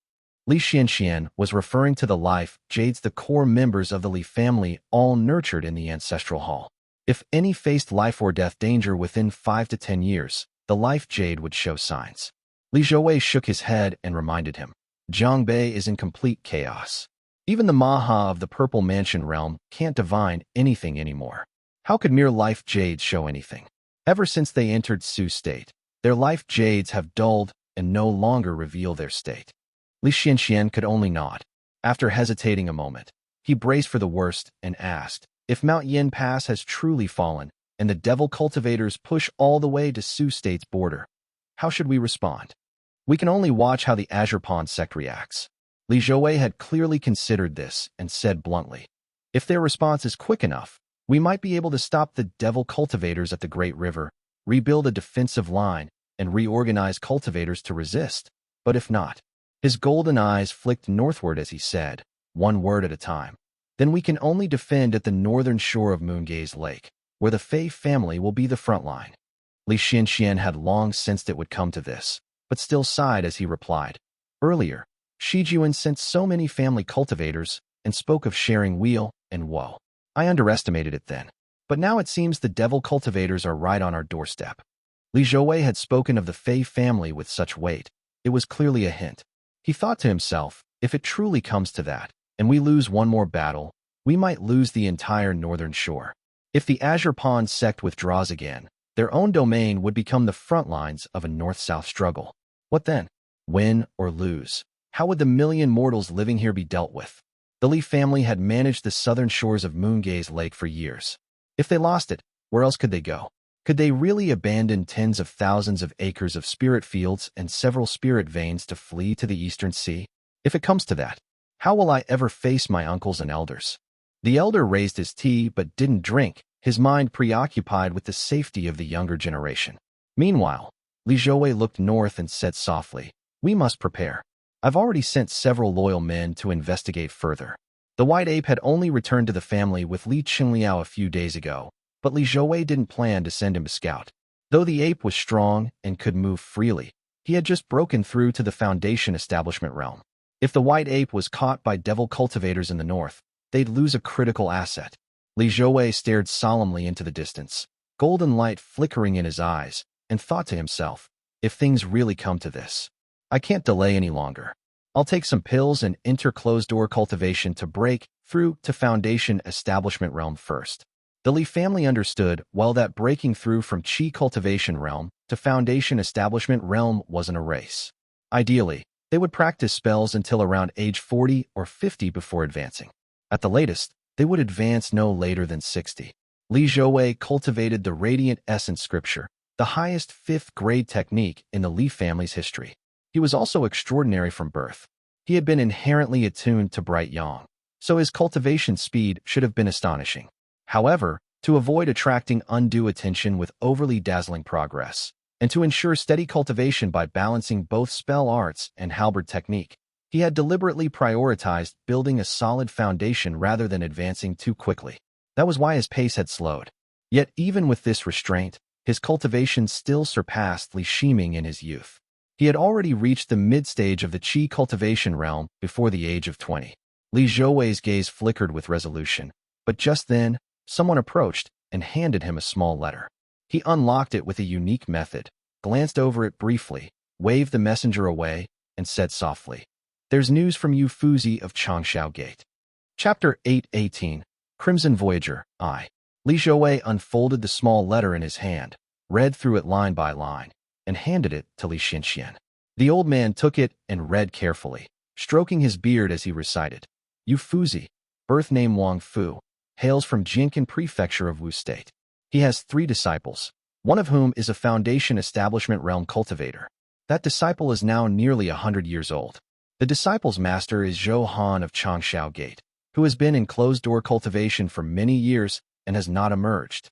Li Xianxian was referring to the life jades, the core members of the Li family, all nurtured in the ancestral hall. If any faced life or death danger within 5 to 10 years, the life jade would show signs. Li Zhouwei shook his head and reminded him, "Zhangbei is in complete chaos. Even the Maha of the Purple Mansion realm can't divine anything anymore. How could mere life jades show anything? Ever since they entered Su state, their life jades have dulled and no longer reveal their state." Li Xianxian could only nod. After hesitating a moment, he braced for the worst and asked, "If Mount Yin Pass has truly fallen and the devil cultivators push all the way to Su state's border, how should we respond?" "We can only watch how the Azure Pond sect reacts." Li Zhouwei had clearly considered this and said bluntly, "If their response is quick enough, we might be able to stop the devil cultivators at the Great River, rebuild a defensive line, and reorganize cultivators to resist. But if not," his golden eyes flicked northward as he said, one word at a time, "then we can only defend at the northern shore of Moongaze Lake, where the Fei family will be the front line." Li Xianxian had long sensed it would come to this, but still sighed as he replied, Earlier, Xia sent so many family cultivators and spoke of sharing weal and woe. I underestimated it then. But now it seems the devil cultivators are right on our doorstep. Li Zhouwei had spoken of the Fei family with such weight. It was clearly a hint. He thought to himself, if it truly comes to that, and we lose one more battle, we might lose the entire northern shore. If the Azure Pond sect withdraws again, their own domain would become the front lines of a north-south struggle. What then? Win or lose? How would the million mortals living here be dealt with? The Li family had managed the southern shores of Moongaze Lake for years. If they lost it, where else could they go? Could they really abandon tens of thousands of acres of spirit fields and several spirit veins to flee to the eastern sea? If it comes to that, how will I ever face my uncles and elders? The elder raised his tea but didn't drink, his mind preoccupied with the safety of the younger generation. Meanwhile, Li Zhouwei looked north and said softly, "We must prepare. I've already sent several loyal men to investigate further." The white ape had only returned to the family with Li Qingliao a few days ago, but Li Zhouwei didn't plan to send him a scout. Though the ape was strong and could move freely, he had just broken through to the Foundation establishment realm. If the white ape was caught by devil cultivators in the north, they'd lose a critical asset. Li Zhouwei stared solemnly into the distance, golden light flickering in his eyes, and thought to himself, if things really come to this, I can't delay any longer. I'll take some pills and enter closed-door cultivation to break through to Foundation establishment realm first. The Li family understood well that breaking through from Qi cultivation realm to Foundation establishment realm wasn't a race. Ideally, they would practice spells until around age 40 or 50 before advancing. At the latest, they would advance no later than 60. Li Zhouwei cultivated the Radiant Essence Scripture, the highest 5th-grade technique in the Li family's history. He was also extraordinary from birth. He had been inherently attuned to bright yang, so his cultivation speed should have been astonishing. However, to avoid attracting undue attention with overly dazzling progress, and to ensure steady cultivation by balancing both spell arts and halberd technique, he had deliberately prioritized building a solid foundation rather than advancing too quickly. That was why his pace had slowed. Yet even with this restraint, his cultivation still surpassed Li Shiming in his youth. He had already reached the mid-stage of the Qi cultivation realm before the age of 20. Li Zhouwei's gaze flickered with resolution, but just then, someone approached and handed him a small letter. He unlocked it with a unique method, glanced over it briefly, waved the messenger away, and said softly, "There's news from you, Fuzi of Changsha Gate." Chapter 8:18, Crimson Voyager, I. Li Zhouwei unfolded the small letter in his hand, read through it line by line, and handed it to Li Xianxian. The old man took it and read carefully, stroking his beard as he recited, "Yu Fuzi, birth name Wang Fu, hails from Jinkin Prefecture of Wu State. He has 3 disciples, one of whom is a Foundation establishment realm cultivator. That disciple is now nearly 100 years old. The disciple's master is Zhou Han of Changsha Gate, who has been in closed-door cultivation for many years and has not emerged.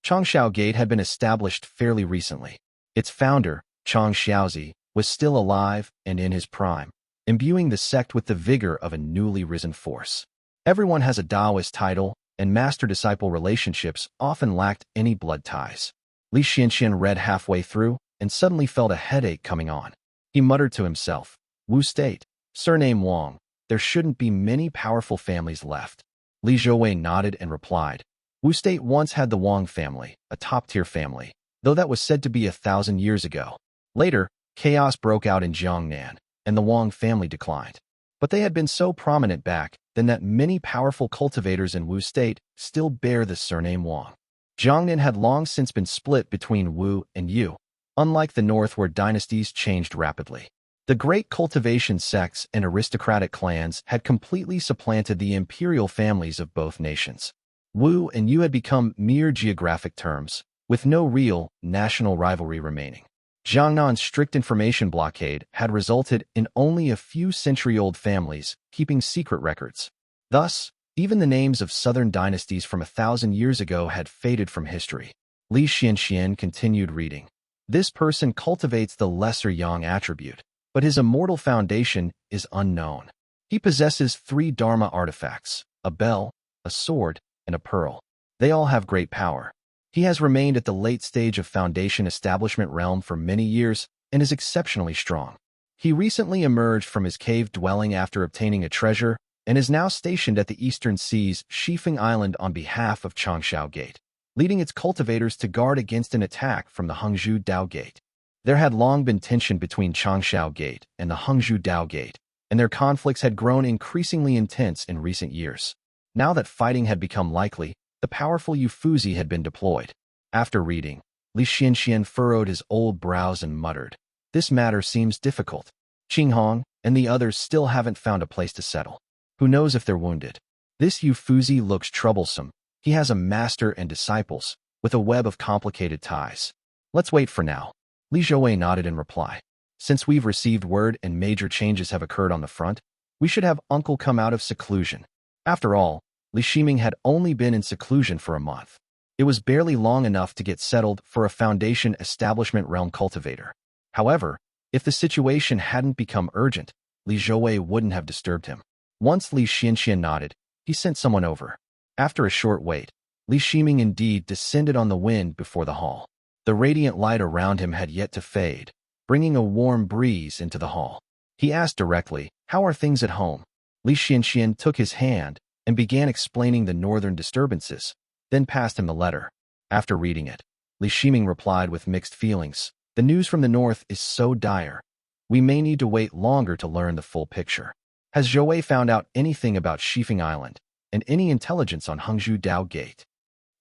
Changsha Gate had been established fairly recently. Its founder, Chang Xiaozi, was still alive and in his prime, imbuing the sect with the vigor of a newly risen force. Everyone has a Taoist title, and master-disciple relationships often lacked any blood ties." Li Xianxian read halfway through and suddenly felt a headache coming on. He muttered to himself, "Wu State, surname Wang, there shouldn't be many powerful families left." Li Zhouwei nodded and replied, "Wu State once had the Wang family, a top-tier family, though that was said to be 1,000 years ago. Later, chaos broke out in Jiangnan, and the Wang family declined. But they had been so prominent back then that many powerful cultivators in Wu State still bear the surname Wang. Jiangnan had long since been split between Wu and Yu, unlike the north where dynasties changed rapidly. The great cultivation sects and aristocratic clans had completely supplanted the imperial families of both nations. Wu and Yu had become mere geographic terms, with no real national rivalry remaining. Jiangnan's strict information blockade had resulted in only a few century-old families keeping secret records. Thus, even the names of southern dynasties from 1,000 years ago had faded from history. Li Xianxian continued reading. "This person cultivates the lesser yang attribute, but his immortal foundation is unknown. He possesses 3 Dharma artifacts, a bell, a sword, and a pearl. They all have great power. He has remained at the late stage of Foundation establishment realm for many years and is exceptionally strong. He recently emerged from his cave dwelling after obtaining a treasure and is now stationed at the eastern seas Shifeng Island on behalf of Changsha Gate, leading its cultivators to guard against an attack from the Hangzhou Dao Gate. There had long been tension between Changsha Gate and the Hangzhou Dao Gate, and their conflicts had grown increasingly intense in recent years. Now that fighting had become likely, the powerful Yufuzi had been deployed. After reading, Li Xianxian furrowed his old brows and muttered, "This matter seems difficult. Qinghong and the others still haven't found a place to settle. Who knows if they're wounded? This Yufuzi looks troublesome. He has a master and disciples, with a web of complicated ties. Let's wait for now." Li Zhouwei nodded in reply. "Since we've received word and major changes have occurred on the front, we should have Uncle come out of seclusion." After all, Li Shiming had only been in seclusion for a month. It was barely long enough to get settled for a Foundation Establishment realm cultivator. However, if the situation hadn't become urgent, Li Zhouwei wouldn't have disturbed him. Once Li Xianxian nodded, he sent someone over. After a short wait, Li Shiming indeed descended on the wind before the hall. The radiant light around him had yet to fade, bringing a warm breeze into the hall. He asked directly, "How are things at home?" Li Xianxian took his hand and began explaining the northern disturbances, then passed him the letter. After reading it, Li Shiming replied with mixed feelings, "The news from the north is so dire. We may need to wait longer to learn the full picture. Has Zhouwei found out anything about Shifeng Island and any intelligence on Hangzhou Dao Gate?"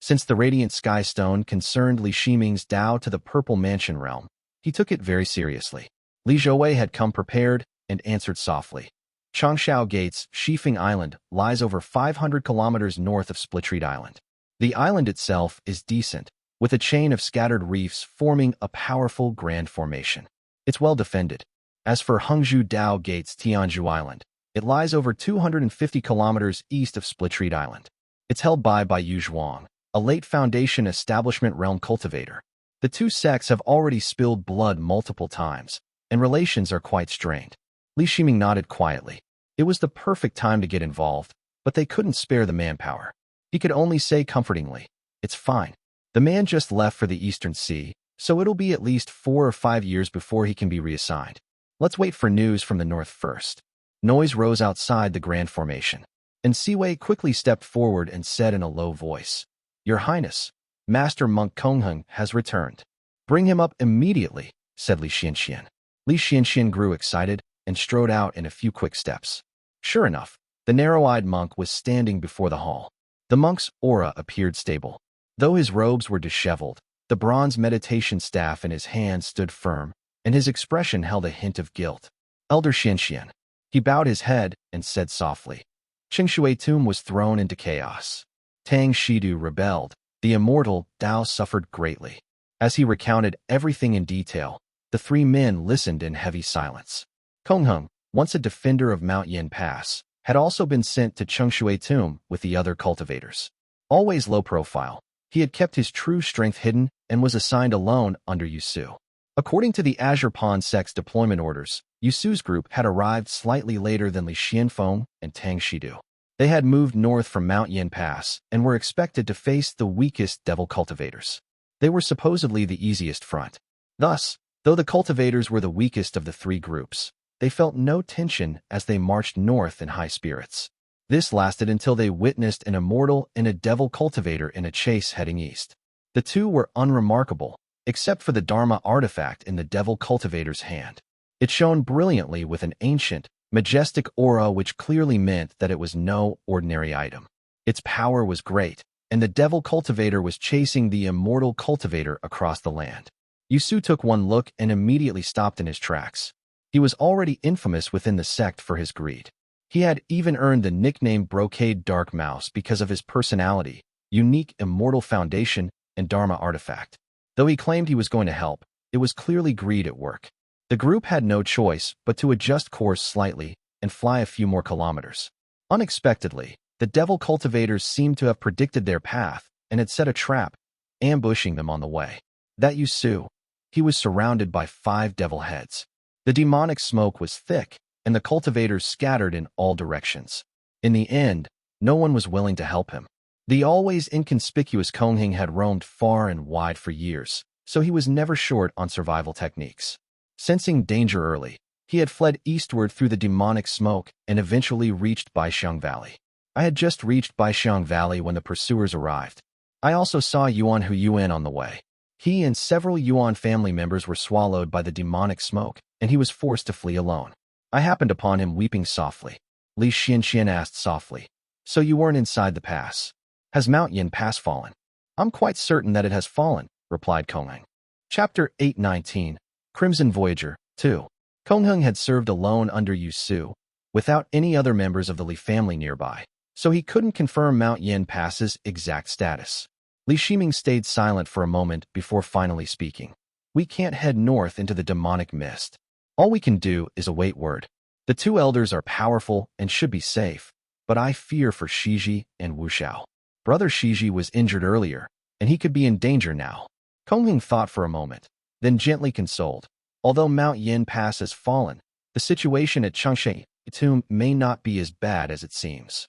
Since the Radiant Sky Stone concerned Li Shiming's Dao to the Purple Mansion realm, he took it very seriously. Li Zhouwei had come prepared and answered softly. Changsha Gate's Shifeng Island lies over 500 kilometers north of Splitreed Island. The island itself is decent, with a chain of scattered reefs forming a powerful grand formation. It's well defended. As for Hangzhou Dao Gate's Tianzhu Island, it lies over 250 kilometers east of Splitreed Island. It's held by Yu Zhuang, a late Foundation Establishment realm cultivator. The two sects have already spilled blood multiple times, and relations are quite strained. Li Shiming nodded quietly. It was the perfect time to get involved, but they couldn't spare the manpower. He could only say comfortingly, "It's fine. The man just left for the Eastern Sea, so it'll be at least 4 or 5 years before he can be reassigned. Let's wait for news from the north first." Noise rose outside the grand formation, and Siwei quickly stepped forward and said in a low voice, "Your Highness, Master Monk Kongheng has returned." "Bring him up immediately," said Li Xianxian. Li Xianxian grew excited and strode out in a few quick steps. Sure enough, the narrow-eyed monk was standing before the hall. The monk's aura appeared stable. Though his robes were disheveled, the bronze meditation staff in his hand stood firm, and his expression held a hint of guilt. "Elder Xianxian." He bowed his head and said softly, "Chengshui tomb was thrown into chaos. Tang Shidu rebelled. The immortal Dao suffered greatly." As he recounted everything in detail, the three men listened in heavy silence. Kongheng, once a defender of Mount Yin Pass, had also been sent to Chengshui tomb with the other cultivators. Always low profile, he had kept his true strength hidden and was assigned alone under Yusu. According to the Azure Pawn sect's deployment orders, Yusu's group had arrived slightly later than Li Xianfeng and Tang Shidu. They had moved north from Mount Yin Pass and were expected to face the weakest devil cultivators. They were supposedly the easiest front. Thus, though the cultivators were the weakest of the three groups, they felt no tension as they marched north in high spirits. This lasted until they witnessed an immortal and a devil cultivator in a chase heading east. The two were unremarkable, except for the Dharma artifact in the devil cultivator's hand. It shone brilliantly with an ancient, majestic aura which clearly meant that it was no ordinary item. Its power was great, and the devil cultivator was chasing the immortal cultivator across the land. Yusu took one look and immediately stopped in his tracks. He was already infamous within the sect for his greed. He had even earned the nickname Brocade Dark Mouse because of his personality, unique immortal foundation, and Dharma artifact. Though he claimed he was going to help, it was clearly greed at work. The group had no choice but to adjust course slightly and fly a few more kilometers. Unexpectedly, the devil cultivators seemed to have predicted their path and had set a trap, ambushing them on the way. That Yusu. He was surrounded by 5 devil heads. The demonic smoke was thick, and the cultivators scattered in all directions. In the end, no one was willing to help him. The always inconspicuous Kongheng had roamed far and wide for years, so he was never short on survival techniques. Sensing danger early, He had fled eastward through the demonic smoke and eventually reached Baisheng Valley. I had just reached Baisheng Valley when the pursuers arrived. I also saw Yuan on the way. He and several Yuan family members were swallowed by the demonic smoke, and he was forced to flee alone. I happened upon him weeping softly. Li Xianxian asked softly, "So you weren't inside the pass? Has Mount Yin Pass fallen?" "I'm quite certain that it has fallen," replied Kongheng. Chapter 819, Crimson Voyager, 2. Kongheng had served alone under Yu Su, without any other members of the Li family nearby, so he couldn't confirm Mount Yin Pass's exact status. Li Shiming stayed silent for a moment before finally speaking. "We can't head north into the demonic mist. All we can do is await word. The two elders are powerful and should be safe, but I fear for Shiji and Wuxiao. Brother Shiji was injured earlier, and he could be in danger now." Kongheng thought for a moment, then gently consoled. "Although Mount Yin Pass has fallen, the situation at Chengshui tomb may not be as bad as it seems."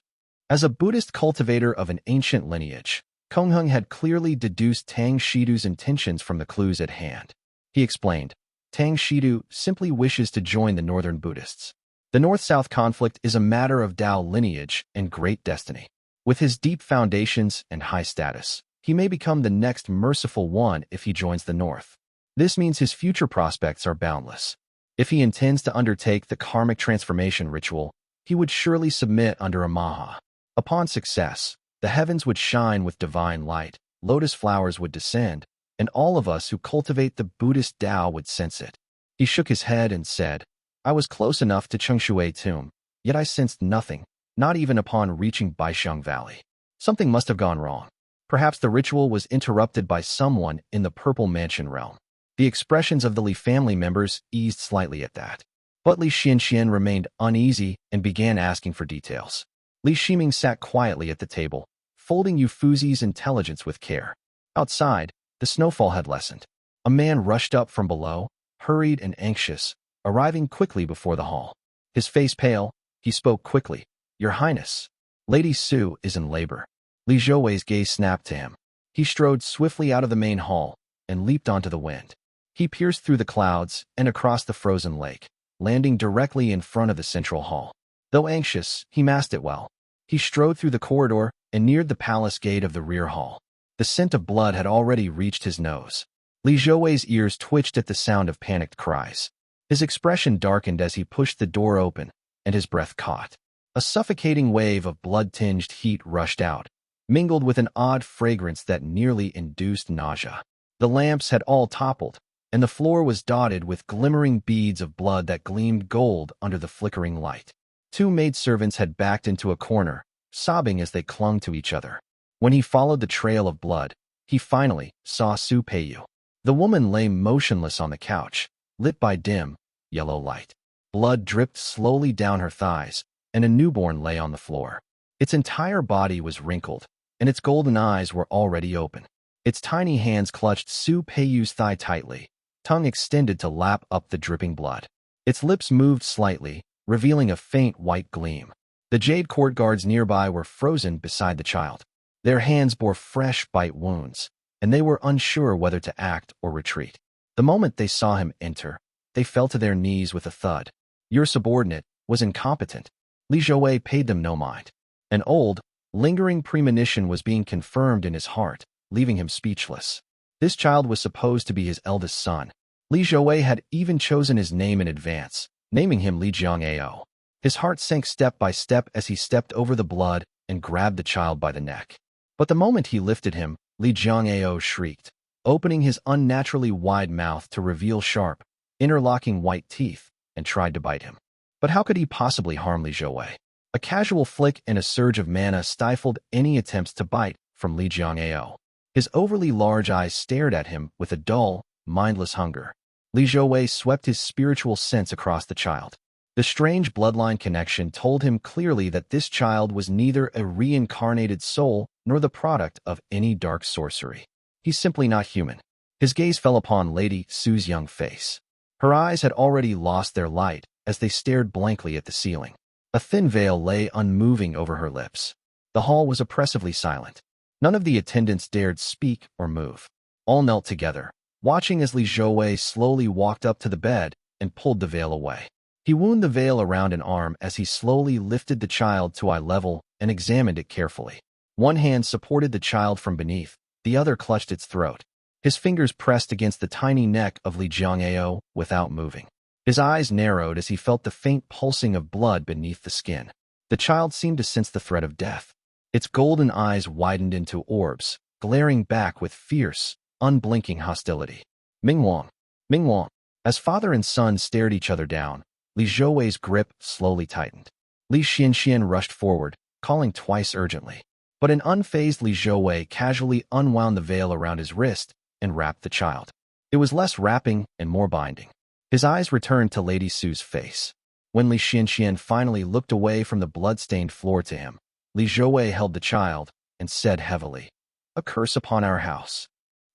As a Buddhist cultivator of an ancient lineage, Kongheng had clearly deduced Tang Shidu's intentions from the clues at hand. He explained, "Tang Shidu simply wishes to join the Northern Buddhists. The North-South conflict is a matter of Tao lineage and great destiny. With his deep foundations and high status, he may become the next merciful one if he joins the North. This means his future prospects are boundless. If he intends to undertake the karmic transformation ritual, he would surely submit under a Maha. Upon success, the heavens would shine with divine light, lotus flowers would descend, and all of us who cultivate the Buddhist Tao would sense it." He shook his head and said, "I was close enough to Chengshui tomb, yet I sensed nothing, not even upon reaching Baisheng Valley. Something must have gone wrong. Perhaps the ritual was interrupted by someone in the Purple Mansion realm." The expressions of the Li family members eased slightly at that. But Li Xianxian remained uneasy and began asking for details. Li Shiming sat quietly at the table, folding Yufuzi's intelligence with care. Outside, the snowfall had lessened. A man rushed up from below, hurried and anxious, arriving quickly before the hall. His face pale, he spoke quickly. "Your Highness, Lady Su is in labor." Li Zhouwei's gaze snapped to him. He strode swiftly out of the main hall and leaped onto the wind. He pierced through the clouds and across the frozen lake, landing directly in front of the central hall. Though anxious, he masked it well. He strode through the corridor and neared the palace gate of the rear hall. The scent of blood had already reached his nose. Li Zhouwei's ears twitched at the sound of panicked cries. His expression darkened as he pushed the door open, and his breath caught. A suffocating wave of blood-tinged heat rushed out, mingled with an odd fragrance that nearly induced nausea. The lamps had all toppled, and the floor was dotted with glimmering beads of blood that gleamed gold under the flickering light. Two maidservants had backed into a corner, sobbing as they clung to each other. When he followed the trail of blood, he finally saw Su Peiyu. The woman lay motionless on the couch, lit by dim, yellow light. Blood dripped slowly down her thighs, and a newborn lay on the floor. Its entire body was wrinkled, and its golden eyes were already open. Its tiny hands clutched Su Peiyu's thigh tightly, tongue extended to lap up the dripping blood. Its lips moved slightly, revealing a faint white gleam. The jade court guards nearby were frozen beside the child. Their hands bore fresh bite wounds, and they were unsure whether to act or retreat. The moment they saw him enter, they fell to their knees with a thud. Your subordinate was incompetent. Li Zhouwei paid them no mind. An old, lingering premonition was being confirmed in his heart, leaving him speechless. This child was supposed to be his eldest son. Li Zhouwei had even chosen his name in advance, naming him Li Jiangao. His heart sank step by step as he stepped over the blood and grabbed the child by the neck. But the moment he lifted him, Li Jiangao shrieked, opening his unnaturally wide mouth to reveal sharp, interlocking white teeth, and tried to bite him. But how could he possibly harm Li Zhouwei? A casual flick and a surge of mana stifled any attempts to bite from Li Jiangao. His overly large eyes stared at him with a dull, mindless hunger. Li Zhouwei swept his spiritual sense across the child. The strange bloodline connection told him clearly that this child was neither a reincarnated soul nor the product of any dark sorcery. He's simply not human. His gaze fell upon Lady Su's young face. Her eyes had already lost their light as they stared blankly at the ceiling. A thin veil lay unmoving over her lips. The hall was oppressively silent. None of the attendants dared speak or move. All knelt together, watching as Li Zhouwei slowly walked up to the bed and pulled the veil away. He wound the veil around an arm as he slowly lifted the child to eye level and examined it carefully. One hand supported the child from beneath, the other clutched its throat. His fingers pressed against the tiny neck of Li Jiangao without moving. His eyes narrowed as he felt the faint pulsing of blood beneath the skin. The child seemed to sense the threat of death. Its golden eyes widened into orbs, glaring back with fierce, unblinking hostility. Mingwang! Mingwang! As father and son stared each other down, Li Zhouwei's grip slowly tightened. Li Xianxian rushed forward, calling twice urgently. But an unfazed Li Zhouwei casually unwound the veil around his wrist and wrapped the child. It was less wrapping and more binding. His eyes returned to Lady Su's face. When Li Xianxian finally looked away from the blood-stained floor to him, Li Zhouwei held the child and said heavily, "A curse upon our house."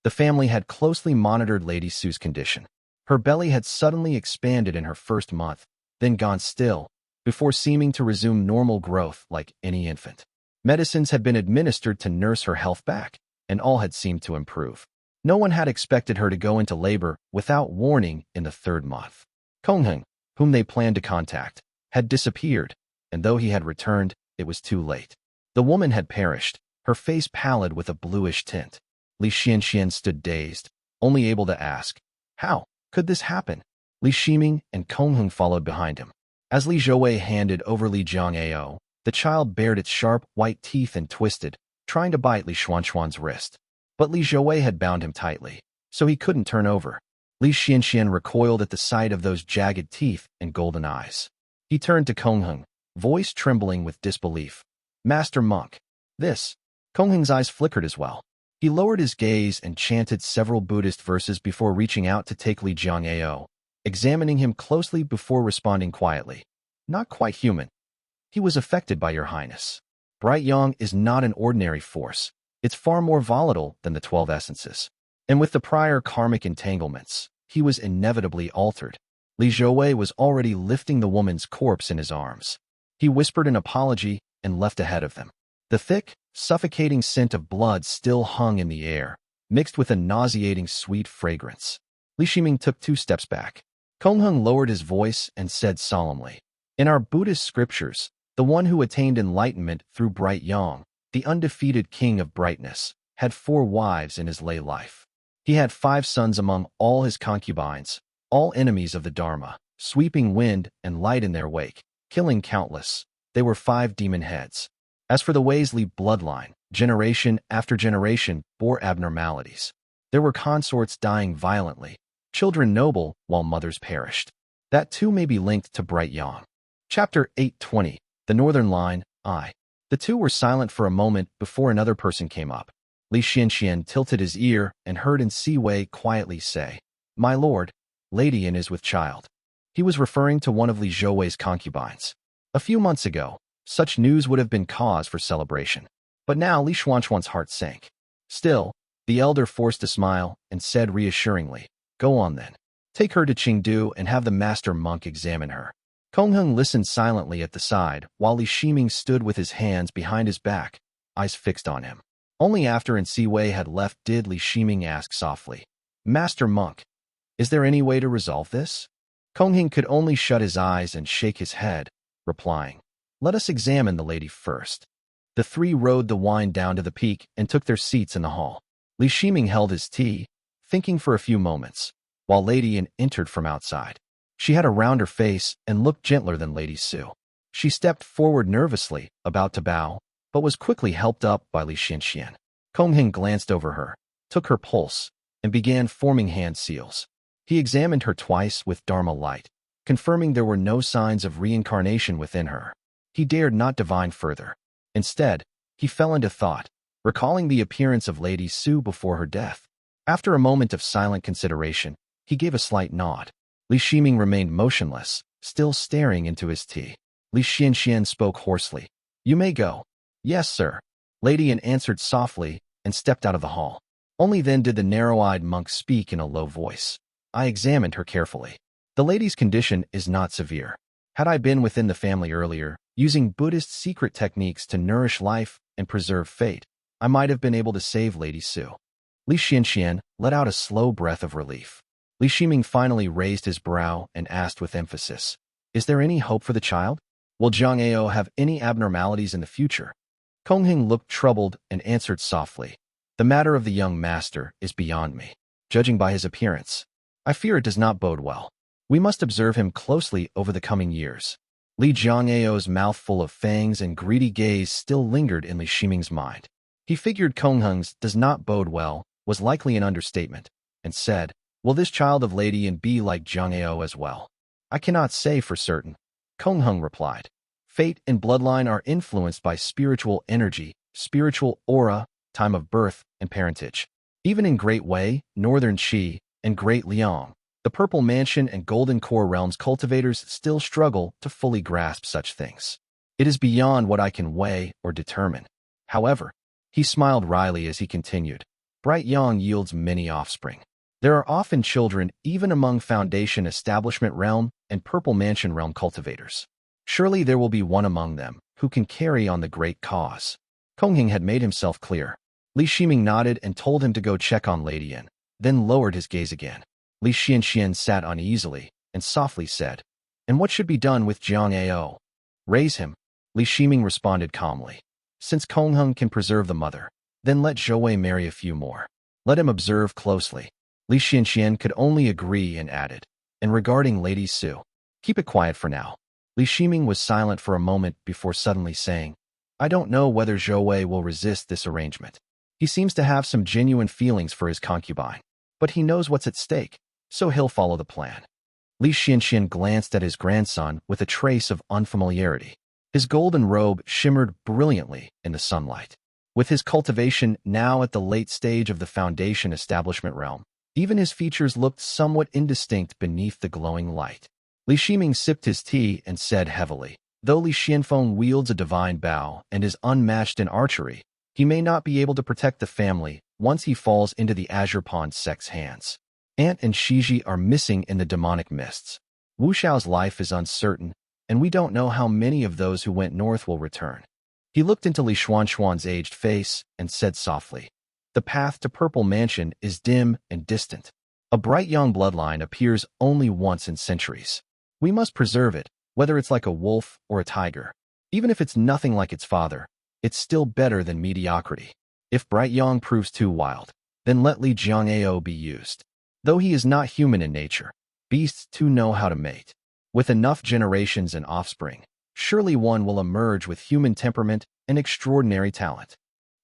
The family had closely monitored Lady Su's condition. Her belly had suddenly expanded in her first month, then gone still, before seeming to resume normal growth like any infant. Medicines had been administered to nurse her health back, and all had seemed to improve. No one had expected her to go into labor without warning in the third month. Kongheng, whom they planned to contact, had disappeared, and though he had returned, it was too late. The woman had perished, her face pallid with a bluish tint. Li Xianxian stood dazed, only able to ask, "How could this happen?" Li Shiming and Kongheng followed behind him. As Li Zhouwei handed over Li Jiangao, the child bared its sharp, white teeth and twisted, trying to bite Li Xuanxuan's wrist. But Li Zhouwei had bound him tightly, so he couldn't turn over. Li Xianxian recoiled at the sight of those jagged teeth and golden eyes. He turned to Kongheng, voice trembling with disbelief. "Master Monk, this." Kongheng's eyes flickered as well. He lowered his gaze and chanted several Buddhist verses before reaching out to take Li Jiangao, examining him closely before responding quietly. "Not quite human. He was affected by your highness. Bright Yang is not an ordinary force. It's far more volatile than the 12 essences. And with the prior karmic entanglements, he was inevitably altered." Li Zhouwei was already lifting the woman's corpse in his arms. He whispered an apology and left ahead of them. The thick, suffocating scent of blood still hung in the air, mixed with a nauseating sweet fragrance. Li Shiming took 2 steps back. Kongheng lowered his voice and said solemnly, "In our Buddhist scriptures, the one who attained enlightenment through Bright Yang, the undefeated king of brightness, had 4 wives in his lay life. He had 5 sons among all his concubines, all enemies of the Dharma, sweeping wind and light in their wake, killing countless. They were 5 demon heads. As for the Weasley bloodline, generation after generation bore abnormalities. There were consorts dying violently, children noble while mothers perished. That too may be linked to Bright Yang." Chapter 820, The Northern Line, I. The two were silent for a moment before another person came up. Li Xianxian tilted his ear and heard Anhuai quietly say, "My lord, Lady Yin is with child." He was referring to one of Li Zhouwei's concubines. A few months ago, such news would have been cause for celebration. But now Li Xuanxuan's heart sank. Still, the elder forced a smile and said reassuringly, "Go on then. Take her to Chengdu and have the master monk examine her." Kongheng listened silently at the side while Li Shiming stood with his hands behind his back, eyes fixed on him. Only after Anhuai had left did Li Shiming ask softly, "Master monk, is there any way to resolve this?" Kongheng could only shut his eyes and shake his head, replying, "Let us examine the lady first." The 3 rode the wine down to the peak and took their seats in the hall. Li Shiming held his tea, thinking for a few moments, while Lady Yin entered from outside. She had a rounder face and looked gentler than Lady Su. She stepped forward nervously, about to bow, but was quickly helped up by Li Xianxian. Kongheng glanced over her, took her pulse, and began forming hand seals. He examined her twice with Dharma light, confirming there were no signs of reincarnation within her. He dared not divine further. Instead, he fell into thought, recalling the appearance of Lady Su before her death. After a moment of silent consideration, he gave a slight nod. Li Shiming remained motionless, still staring into his tea. Li Xianxian spoke hoarsely, "You may go." "Yes, sir," Lady Yin answered softly and stepped out of the hall. Only then did the narrow-eyed monk speak in a low voice. "I examined her carefully. The lady's condition is not severe. Had I been within the family earlier, using Buddhist secret techniques to nourish life and preserve fate, I might have been able to save Lady Su." Li Xianxian let out a slow breath of relief. Li Shiming finally raised his brow and asked with emphasis, Is there any hope for the child? Will Zhang Ao have any abnormalities in the future? Kongheng looked troubled and answered softly. The matter of the young master is beyond me. Judging by his appearance, I fear it does not bode well. We must observe him closely over the coming years. Li Zhang-ao's mouth full of fangs and greedy gaze still lingered in Li Shiming's mind. He figured Kongheng's does not bode well was likely an understatement, and said, will this child of Lady and be like Zhang-ao as well? I cannot say for certain. Kongheng replied. Fate and bloodline are influenced by spiritual energy, spiritual aura, time of birth, and parentage. Even in Great Wei, Northern Qi, and Great Liang, the Purple Mansion and Golden Core Realms cultivators still struggle to fully grasp such things. It is beyond what I can weigh or determine. However, he smiled wryly as he continued, Bright Yang yields many offspring. There are often children even among Foundation Establishment Realm and Purple Mansion Realm cultivators. Surely there will be one among them who can carry on the great cause. Kongheng had made himself clear. Li Shiming nodded and told him to go check on Lady Yan, then lowered his gaze again. Li Xianxian sat uneasily and softly said, and what should be done with Zhang Ao? Raise him. Li Shiming responded calmly. Since Kongheng can preserve the mother, then let Zhou Wei marry a few more. Let him observe closely. Li Xianxian could only agree and added, and regarding Lady Su, keep it quiet for now. Li Shiming was silent for a moment before suddenly saying, I don't know whether Zhou Wei will resist this arrangement. He seems to have some genuine feelings for his concubine, but he knows what's at stake, so he'll follow the plan. Li Xianxian glanced at his grandson with a trace of unfamiliarity. His golden robe shimmered brilliantly in the sunlight. With his cultivation now at the late stage of the Foundation Establishment Realm, even his features looked somewhat indistinct beneath the glowing light. Li Shiming sipped his tea and said heavily, though Li Xianfeng wields a divine bow and is unmatched in archery, he may not be able to protect the family once he falls into the Azure Pond sect's hands. Ant and Shiji are missing in the demonic mists. Wu Xiao's life is uncertain, and we don't know how many of those who went north will return. He looked into Li Xuanxuan's aged face and said softly, the path to Purple Mansion is dim and distant. A bright young bloodline appears only once in centuries. We must preserve it, whether it's like a wolf or a tiger. Even if it's nothing like its father, it's still better than mediocrity. If Bright Yang proves too wild, then let Li Jiangao be used. Though he is not human in nature, beasts too know how to mate. With enough generations and offspring, surely one will emerge with human temperament and extraordinary talent.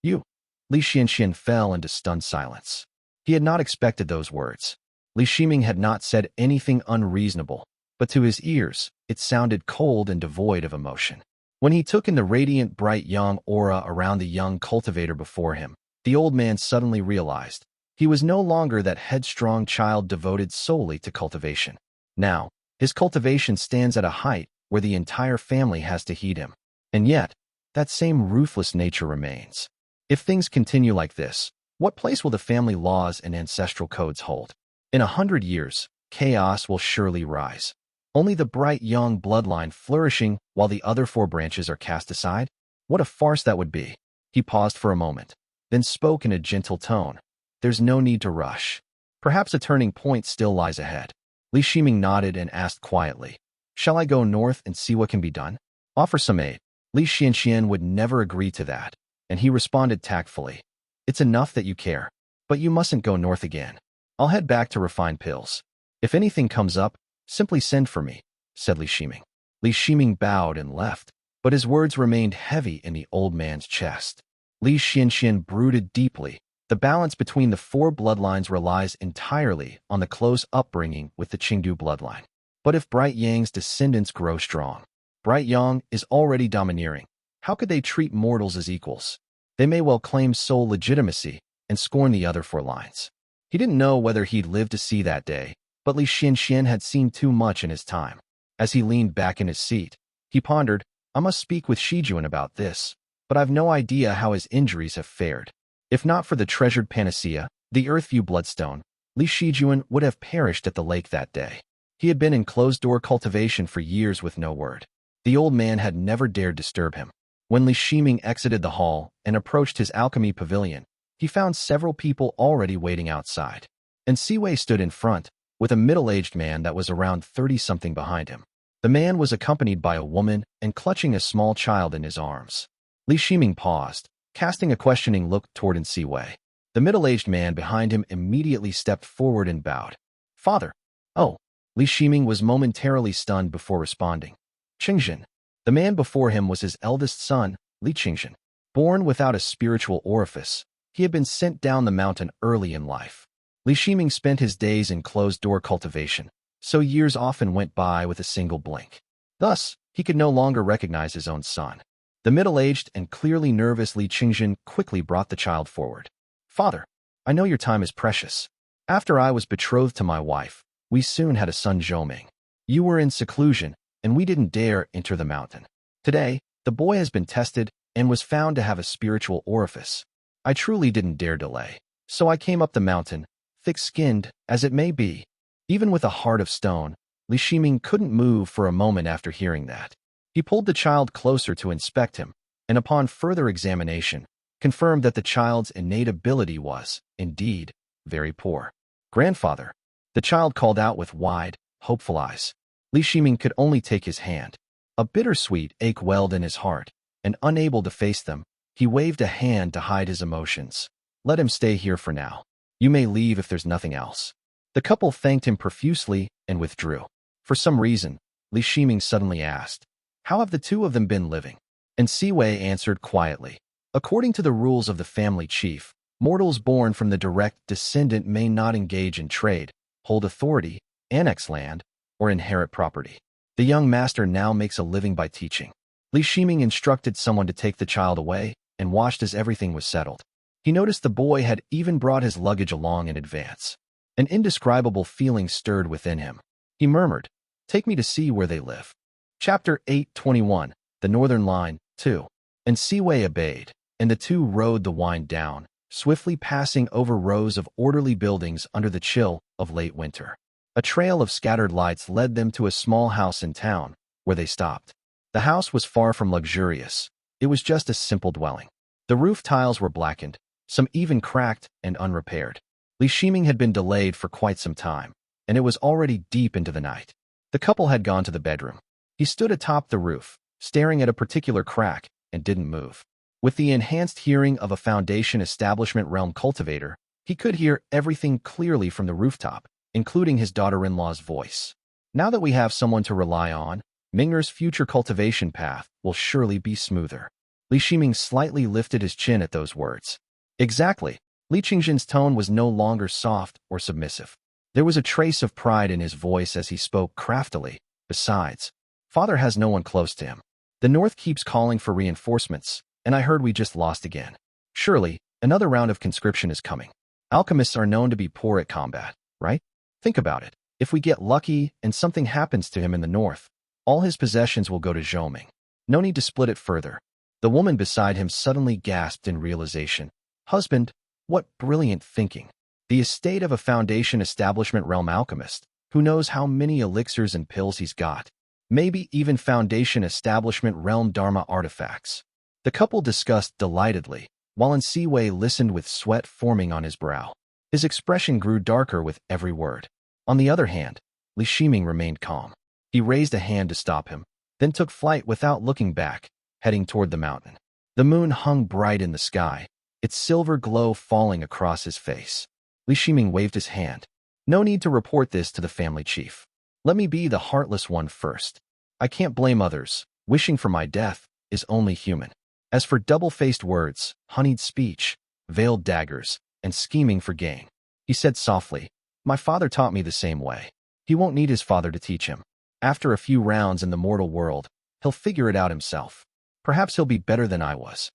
You. Li Xianxian fell into stunned silence. He had not expected those words. Li Shiming had not said anything unreasonable, but to his ears, it sounded cold and devoid of emotion. When he took in the radiant bright young aura around the young cultivator before him, the old man suddenly realized he was no longer that headstrong child devoted solely to cultivation. Now, his cultivation stands at a height where the entire family has to heed him. And yet, that same ruthless nature remains. If things continue like this, what place will the family laws and ancestral codes hold? In 100 years, chaos will surely rise. Only the bright young bloodline flourishing while the other 4 branches are cast aside? What a farce that would be. He paused for a moment, then spoke in a gentle tone. There's no need to rush. Perhaps a turning point still lies ahead. Li Shiming nodded and asked quietly, shall I go north and see what can be done? Offer some aid. Li Xianxian would never agree to that, and he responded tactfully, it's enough that you care, but you mustn't go north again. I'll head back to refine pills. If anything comes up, simply send for me, said Li Shiming. Li Shiming bowed and left, but his words remained heavy in the old man's chest. Li Xianxian brooded deeply. The balance between the 4 bloodlines relies entirely on the close upbringing with the Qingdu bloodline. But if Bright Yang's descendants grow strong, Bright Yang is already domineering. How could they treat mortals as equals? They may well claim sole legitimacy and scorn the other 4 lines. He didn't know whether he'd live to see that day, but Li Xianxian had seen too much in his time. As he leaned back in his seat, he pondered, I must speak with Shijun about this, but I've no idea how his injuries have fared. If not for the treasured panacea, the Earthview bloodstone, Li Shijun would have perished at the lake that day. He had been in closed-door cultivation for years with no word. The old man had never dared disturb him. When Li Shiming exited the hall and approached his alchemy pavilion, he found several people already waiting outside. And Siwei stood in front, with a middle-aged man that was around 30-something behind him. The man was accompanied by a woman and clutching a small child in his arms. Li Shiming paused, casting a questioning look toward Anhuai. The middle-aged man behind him immediately stepped forward and bowed. Father. Oh. Li Shiming was momentarily stunned before responding. Chongyuan. The man before him was his eldest son, Li Chongyuan. Born without a spiritual orifice, he had been sent down the mountain early in life. Li Shiming spent his days in closed-door cultivation, so years often went by with a single blink. Thus, he could no longer recognize his own son. The middle-aged and clearly nervous Li Chongyuan quickly brought the child forward. Father, I know your time is precious. After I was betrothed to my wife, we soon had a son Zhoming. You were in seclusion, and we didn't dare enter the mountain. Today, the boy has been tested and was found to have a spiritual orifice. I truly didn't dare delay, so I came up the mountain, thick-skinned as it may be. Even with a heart of stone, Li Shiming couldn't move for a moment after hearing that. He pulled the child closer to inspect him, and upon further examination, confirmed that the child's innate ability was, indeed, very poor. Grandfather, the child called out with wide, hopeful eyes. Li Shiming could only take his hand. A bittersweet ache welled in his heart, and unable to face them, he waved a hand to hide his emotions. Let him stay here for now. You may leave if there's nothing else. The couple thanked him profusely and withdrew. For some reason, Li Shiming suddenly asked, how have the two of them been living? And Siwei answered quietly, according to the rules of the family chief, mortals born from the direct descendant may not engage in trade, hold authority, annex land, or inherit property. The young master now makes a living by teaching. Li Shiming instructed someone to take the child away and watched as everything was settled. He noticed the boy had even brought his luggage along in advance. An indescribable feeling stirred within him. He murmured, take me to see where they live. Chapter 8:21, The Northern Line, 2. And Siwei obeyed, and the two rode the wind down, swiftly passing over rows of orderly buildings under the chill of late winter. A trail of scattered lights led them to a small house in town, where they stopped. The house was far from luxurious. It was just a simple dwelling. The roof tiles were blackened, some even cracked and unrepaired. Li Shiming had been delayed for quite some time, and it was already deep into the night. The couple had gone to the bedroom. He stood atop the roof, staring at a particular crack, and didn't move. With the enhanced hearing of a Foundation Establishment realm cultivator, he could hear everything clearly from the rooftop, including his daughter-in-law's voice. Now that we have someone to rely on, Minger's future cultivation path will surely be smoother. Li Shiming slightly lifted his chin at those words. Exactly. Li Chongyuan's tone was no longer soft or submissive. There was a trace of pride in his voice as he spoke craftily. Besides, Father has no one close to him. The North keeps calling for reinforcements, and I heard we just lost again. Surely, another round of conscription is coming. Alchemists are known to be poor at combat, right? Think about it. If we get lucky and something happens to him in the North, all his possessions will go to Zhoming. No need to split it further. The woman beside him suddenly gasped in realization. Husband, what brilliant thinking. The estate of a Foundation Establishment realm alchemist, who knows how many elixirs and pills he's got. Maybe even Foundation Establishment realm Dharma artifacts. The couple discussed delightedly, while Siwei listened with sweat forming on his brow. His expression grew darker with every word. On the other hand, Li Shiming remained calm. He raised a hand to stop him, then took flight without looking back, heading toward the mountain. The moon hung bright in the sky, its silver glow falling across his face. Li Shiming waved his hand. No need to report this to the family chief. Let me be the heartless one first. I can't blame others. Wishing for my death is only human. As for double-faced words, honeyed speech, veiled daggers, and scheming for gain, he said softly, my father taught me the same way. He won't need his father to teach him. After a few rounds in the mortal world, he'll figure it out himself. Perhaps he'll be better than I was.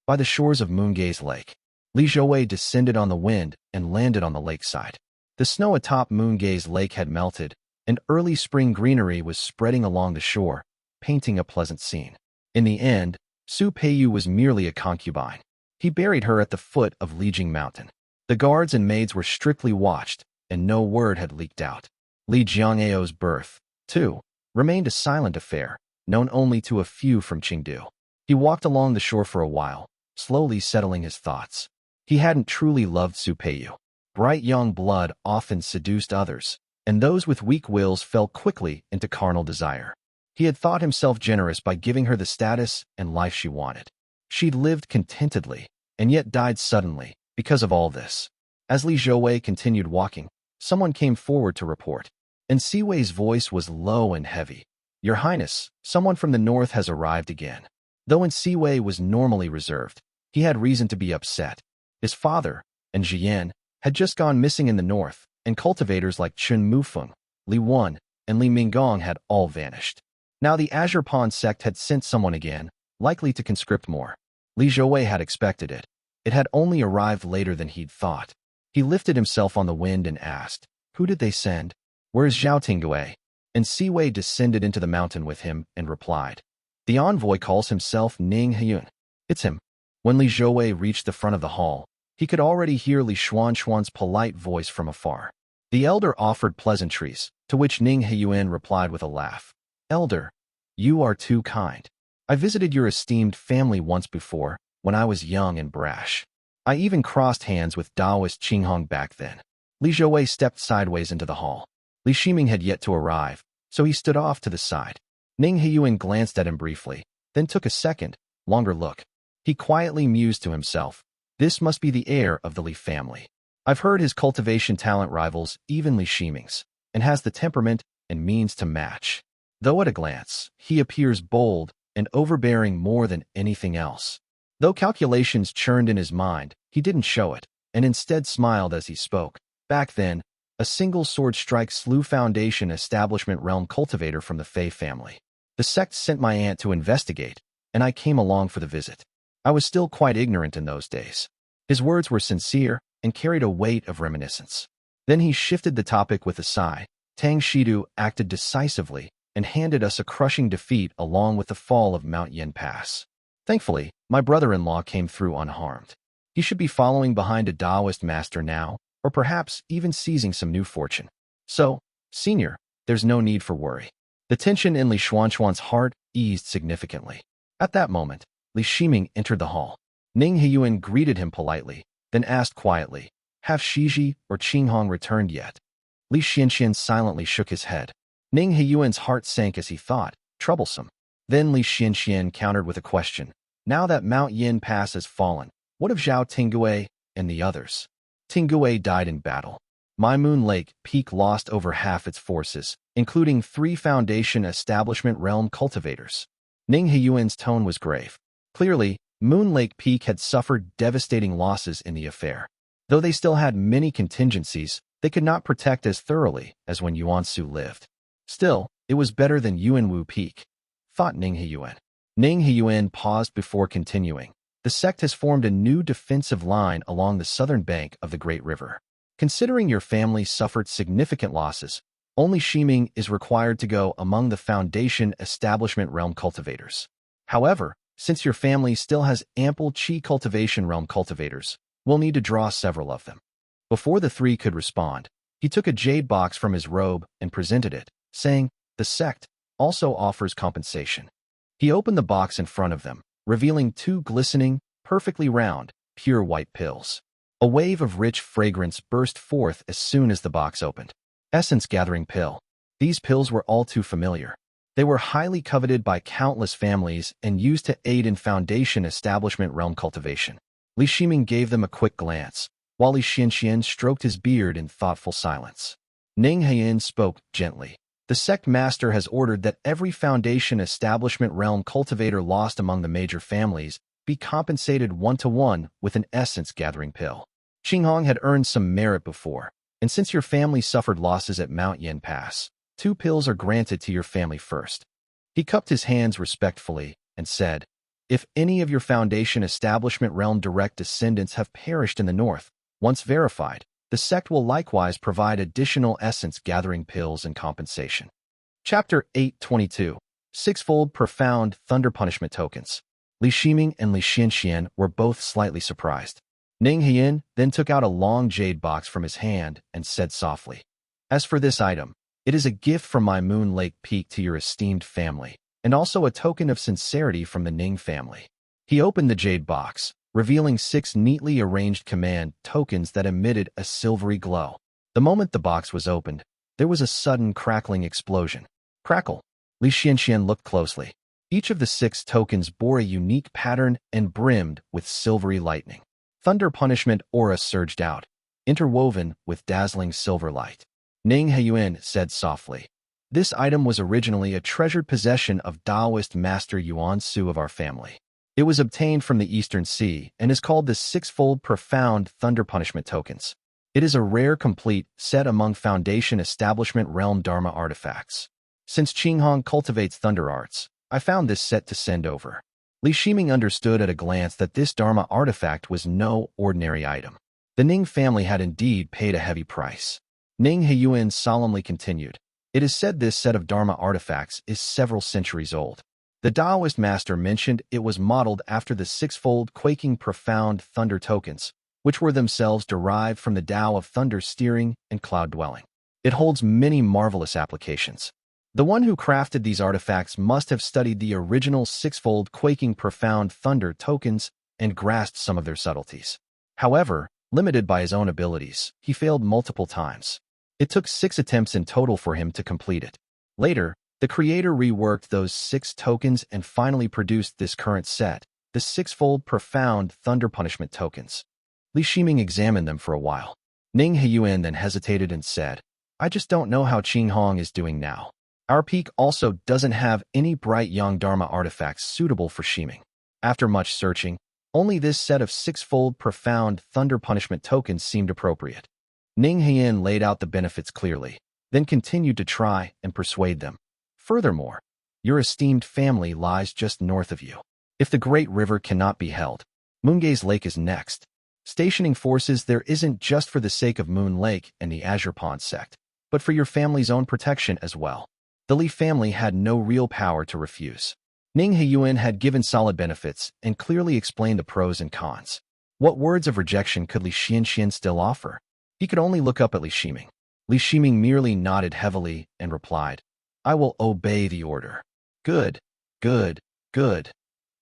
By the shores of Moongaze Lake, Li Zhouwei descended on the wind and landed on the lakeside. The snow atop Moongaze Lake had melted, and early spring greenery was spreading along the shore, painting a pleasant scene. In the end, Su Peiyu was merely a concubine. He buried her at the foot of Lijing Mountain. The guards and maids were strictly watched, and no word had leaked out. Li Jiangao's birth, too, remained a silent affair, known only to a few from Chengdu. He walked along the shore for a while, slowly settling his thoughts. He hadn't truly loved Su Peiyu. Bright young blood often seduced others, and those with weak wills fell quickly into carnal desire. He had thought himself generous by giving her the status and life she wanted. She'd lived contentedly, and yet died suddenly, because of all this. As Li Zhouwei continued walking, someone came forward to report, and Siwei's voice was low and heavy. "Your Highness, someone from the north has arrived again." Though Siwei was normally reserved, he had reason to be upset. His father, and Jian, had just gone missing in the north, and cultivators like Chun Mufeng, Li Wan, and Li Minggong had all vanished. Now the Azure Pawn sect had sent someone again, likely to conscript more. Li Zhouwei had expected it. It had only arrived later than he'd thought. He lifted himself on the wind and asked, "Who did they send? Where is Zhao Tinggui?" And Siwei descended into the mountain with him and replied, "The envoy calls himself Ning Hyun. It's him." When Li Zhouwei reached the front of the hall, he could already hear Li Xuanxuan's polite voice from afar. The elder offered pleasantries, to which Ning Hyun replied with a laugh. "Elder, you are too kind. I visited your esteemed family once before, when I was young and brash. I even crossed hands with Taoist Qinghong back then." Li Zhouwei stepped sideways into the hall. Li Shiming had yet to arrive, so he stood off to the side. Ning Hyun glanced at him briefly, then took a second, longer look. He quietly mused to himself, "This must be the heir of the Li family. I've heard his cultivation talent rivals even Li Shiming's, and has the temperament and means to match. Though at a glance, he appears bold and overbearing more than anything else." Though calculations churned in his mind, he didn't show it, and instead smiled as he spoke. Back then, a single sword strike slew Foundation Establishment Realm cultivator from the Fei family. The sect sent my aunt to investigate, and I came along for the visit. I was still quite ignorant in those days. His words were sincere and carried a weight of reminiscence. Then he shifted the topic with a sigh. "Tang Shidu acted decisively and handed us a crushing defeat along with the fall of Mount Yin Pass. Thankfully, my brother-in-law came through unharmed. He should be following behind a Taoist master now, or perhaps even seizing some new fortune. So, senior, there's no need for worry." The tension in Li Xuanxuan's heart eased significantly. At that moment, Li Shiming entered the hall. Ning Hyun greeted him politely, then asked quietly, "Have Shiji or Qinghong returned yet?" Li Xianxian silently shook his head. Ning Hyun's heart sank as he thought, troublesome. Then Li Xianxian countered with a question. "Now that Mount Yin Pass has fallen, what of Zhao Tinggui and the others?" "Tinggui died in battle. My Moon Lake Peak lost over half its forces, including 3 Foundation Establishment Realm cultivators." Ning Hyun's tone was grave. Clearly, Moon Lake Peak had suffered devastating losses in the affair. Though they still had many contingencies, they could not protect as thoroughly as when Yuansu lived. Still, it was better than Yuanwu Peak, thought Ning Hyun. Ning Hyun paused before continuing. "The sect has formed a new defensive line along the southern bank of the Great River. Considering your family suffered significant losses, only Shiming is required to go among the Foundation Establishment Realm cultivators. However, since your family still has ample Qi Cultivation Realm cultivators, we'll need to draw several of them." Before the 3 could respond, he took a jade box from his robe and presented it, saying, "The sect also offers compensation." He opened the box in front of them, revealing 2 glistening, perfectly round, pure white pills. A wave of rich fragrance burst forth as soon as the box opened. Essence-gathering pill. These pills were all too familiar. They were highly coveted by countless families and used to aid in Foundation Establishment Realm cultivation. Li Shiming gave them a quick glance, while Li Xianxian stroked his beard in thoughtful silence. Ning Hyun spoke gently. "The sect master has ordered that every Foundation Establishment Realm cultivator lost among the major families be compensated 1-to-1 with an essence-gathering pill. Qinghong had earned some merit before, and since your family suffered losses at Mount Yin Pass, 2 pills are granted to your family first." He cupped his hands respectfully and said, "If any of your Foundation Establishment Realm direct descendants have perished in the north, once verified, the sect will likewise provide additional essence-gathering pills in compensation." Chapter 822. Sixfold Profound Thunder Punishment Tokens. Li Shiming and Li Xianxian were both slightly surprised. Ning Hyun then took out a long jade box from his hand and said softly, "As for this item, it is a gift from my Moon Lake Peak to your esteemed family, and also a token of sincerity from the Ning family." He opened the jade box, revealing 6 neatly arranged command tokens that emitted a silvery glow. The moment the box was opened, There was a sudden crackling explosion. Crackle. Li Xianxian looked closely. Each of the 6 tokens bore a unique pattern and brimmed with silvery lightning. Thunder punishment aura surged out, interwoven with dazzling silver light. Ning Heyuan said softly, "This item was originally a treasured possession of Taoist Master Yuan Su of our family. It was obtained from the Eastern Sea and is called the Sixfold Profound Thunder Punishment Tokens. It is a rare complete set among Foundation Establishment Realm Dharma artifacts. Since Qinghong cultivates thunder arts, I found this set to send over." Li Shiming understood at a glance that this Dharma artifact was no ordinary item. The Ning family had indeed paid a heavy price. Ning Heyuan solemnly continued, "It is said this set of Dharma artifacts is several centuries old. The Taoist master mentioned it was modeled after the 6-fold quaking profound thunder tokens, which were themselves derived from the Tao of thunder steering and cloud dwelling. It holds many marvelous applications. The one who crafted these artifacts must have studied the original 6-fold quaking profound thunder tokens and grasped some of their subtleties. However, limited by his own abilities, he failed multiple times. It took 6 attempts in total for him to complete it. Later, the creator reworked those 6 tokens and finally produced this current set, the 6-fold profound thunder punishment tokens." Li Shiming examined them for a while. Ning Heyuan then hesitated and said, "I just don't know how Qinghong is doing now. Our peak also doesn't have any bright young Dharma artifacts suitable for Shiming. After much searching, only this set of 6-fold profound thunder punishment tokens seemed appropriate." Ning Heyuan laid out the benefits clearly, then continued to try and persuade them. "Furthermore, your esteemed family lies just north of you. If the Great River cannot be held, Moongaze Lake is next. Stationing forces there isn't just for the sake of Moon Lake and the Azure Pond sect, but for your family's own protection as well." The Li family had no real power to refuse. Ning Heyuan had given solid benefits and clearly explained the pros and cons. What words of rejection could Li Xianxian still offer? He could only look up at Li Shiming. Li Shiming merely nodded heavily and replied, "I will obey the order." "Good, good, good."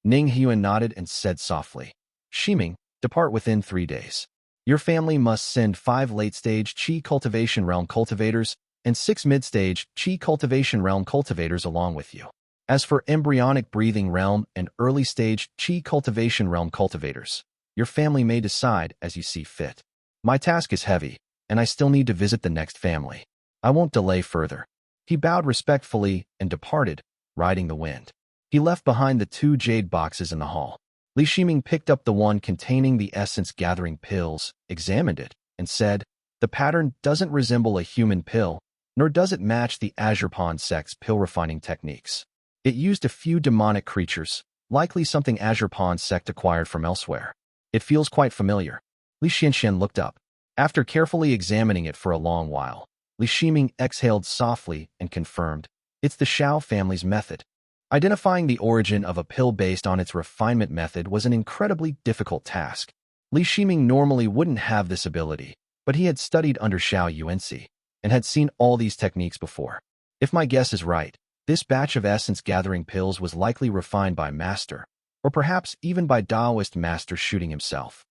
Ning Heyuan nodded and said softly, "Shiming, depart within 3 days. Your family must send 5 late-stage Qi Cultivation Realm cultivators and 6 mid-stage Qi Cultivation Realm cultivators along with you. As for embryonic breathing realm and early-stage Qi Cultivation Realm cultivators, your family may decide as you see fit. My task is heavy, and I still need to visit the next family. I won't delay further." He bowed respectfully and departed, riding the wind. He left behind the 2 jade boxes in the hall. Li Shiming picked up the one containing the essence-gathering pills, examined it, and said, "The pattern doesn't resemble a human pill, nor does it match the Azure Pond sect's pill-refining techniques. It used a few demonic creatures, likely something Azure Pond sect acquired from elsewhere. It feels quite familiar." Li Xianxian looked up. After carefully examining it for a long while, Li Shiming exhaled softly and confirmed, "It's the Xiao family's method." Identifying the origin of a pill based on its refinement method was an incredibly difficult task. Li Shiming normally wouldn't have this ability, but he had studied under Xiao Yuanci and had seen all these techniques before. If my guess is right, this batch of essence-gathering pills was likely refined by Master, or perhaps even by Taoist Master shooting himself.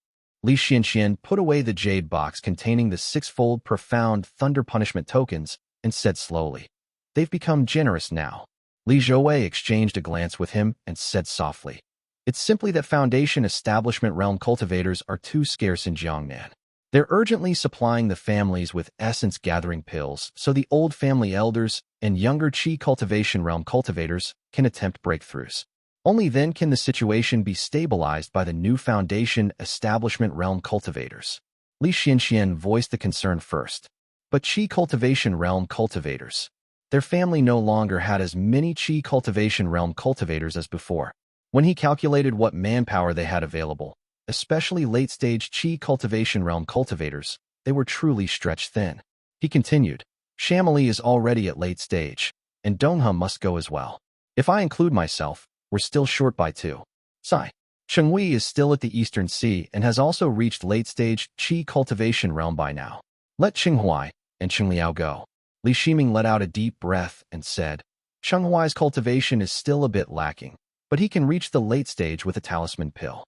Li Xianxian put away the jade box containing the 6-fold profound thunder punishment tokens and said slowly, "They've become generous now." Li Zhouwei exchanged a glance with him and said softly, "It's simply that Foundation Establishment Realm cultivators are too scarce in Jiangnan. They're urgently supplying the families with essence-gathering pills so the old family elders and younger Qi Cultivation Realm cultivators can attempt breakthroughs. Only then can the situation be stabilized by the new Foundation Establishment Realm cultivators." Li Xianxian voiced the concern first. But Qi Cultivation Realm cultivators. Their family no longer had as many Qi Cultivation Realm cultivators as before. When he calculated what manpower they had available, especially late-stage Qi Cultivation Realm cultivators, they were truly stretched thin. He continued, "Shameful is already at late stage, and Dongha must go as well. If I include myself, we're still short by 2. Chenghui is still at the Eastern Sea and has also reached late-stage Qi Cultivation Realm by now. Let Anhuai and Liao go." Li Shiming let out a deep breath and said, "Chenghuai's cultivation is still a bit lacking, but he can reach the late stage with a talisman pill."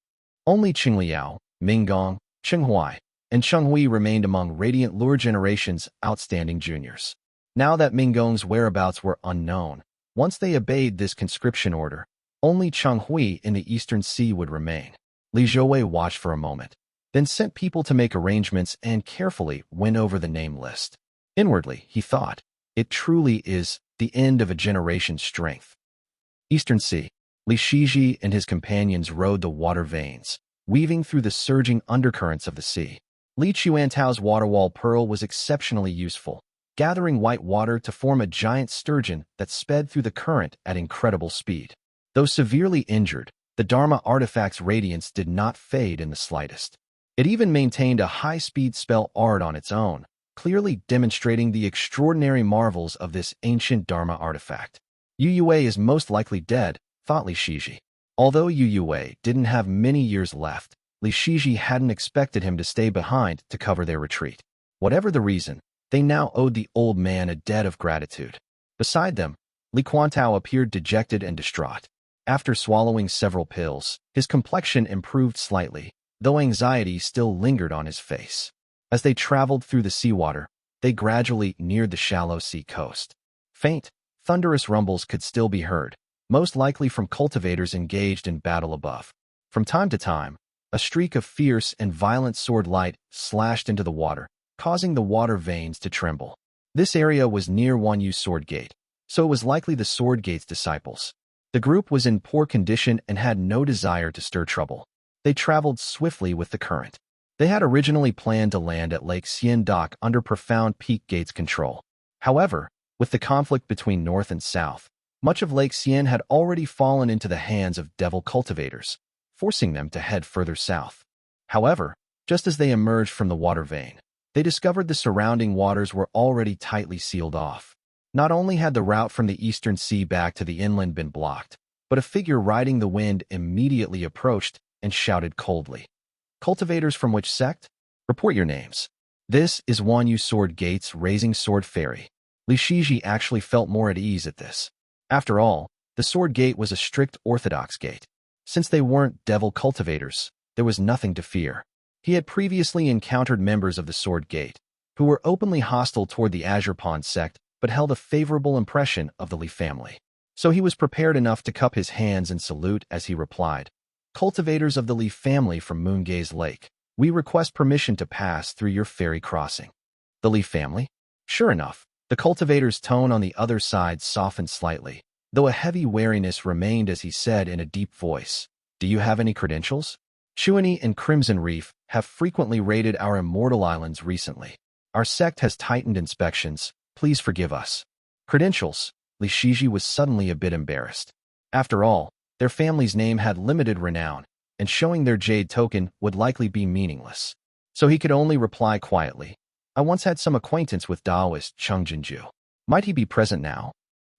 Only Liao, Minggong, Chenghuai, and Chenghui remained among Radiant Lure Generation's outstanding juniors. Now that Minggong's whereabouts were unknown, once they obeyed this conscription order, only Chenghui in the Eastern Sea would remain. Li Zhouwei watched for a moment, then sent people to make arrangements and carefully went over the name list. Inwardly, he thought, it truly is the end of a generation's strength. Eastern Sea. Li Shiji and his companions rode the water veins, weaving through the surging undercurrents of the sea. Li Chuantao's waterwall pearl was exceptionally useful, gathering white water to form a giant sturgeon that sped through the current at incredible speed. Though severely injured, the Dharma artifact's radiance did not fade in the slightest. It even maintained a high-speed spell art on its own, clearly demonstrating the extraordinary marvels of this ancient Dharma artifact. Yu Yue is most likely dead, thought Li Shiji. Although Yu Yue didn't have many years left, Li Shiji hadn't expected him to stay behind to cover their retreat. Whatever the reason, they now owed the old man a debt of gratitude. Beside them, Li Quantao appeared dejected and distraught. After swallowing several pills, his complexion improved slightly, though anxiety still lingered on his face. As they traveled through the seawater, they gradually neared the shallow sea coast. Faint, thunderous rumbles could still be heard, most likely from cultivators engaged in battle above. From time to time, a streak of fierce and violent sword light slashed into the water, causing the water veins to tremble. This area was near Wanyu's sword gate, so it was likely the sword gate's disciples. The group was in poor condition and had no desire to stir trouble. They traveled swiftly with the current. They had originally planned to land at Lake Xian Dock under Profound Peak Gate's control. However, with the conflict between North and South, much of Lake Xian had already fallen into the hands of devil cultivators, forcing them to head further south. However, just as they emerged from the water vein, they discovered the surrounding waters were already tightly sealed off. Not only had the route from the eastern sea back to the inland been blocked, but a figure riding the wind immediately approached and shouted coldly. Cultivators from which sect? Report your names. This is Wanyu Sword Gate's Raising Sword Fairy. Li Shiji actually felt more at ease at this. After all, the Sword Gate was a strict orthodox gate. Since they weren't devil cultivators, there was nothing to fear. He had previously encountered members of the Sword Gate, who were openly hostile toward the Azure Pond sect, but held a favorable impression of the Li family. So he was prepared enough to cup his hands and salute as he replied, Cultivators of the Li family from Moongaze Lake, we request permission to pass through your ferry crossing. The Li family? Sure enough, the cultivator's tone on the other side softened slightly, though a heavy wariness remained as he said in a deep voice, Do you have any credentials? Chuani and Crimson Reef have frequently raided our immortal islands recently. Our sect has tightened inspections. Please forgive us. Credentials. Li Shiji was suddenly a bit embarrassed. After all, their family's name had limited renown, and showing their jade token would likely be meaningless. So he could only reply quietly, I once had some acquaintance with Taoist Cheng Jinju. Might he be present now?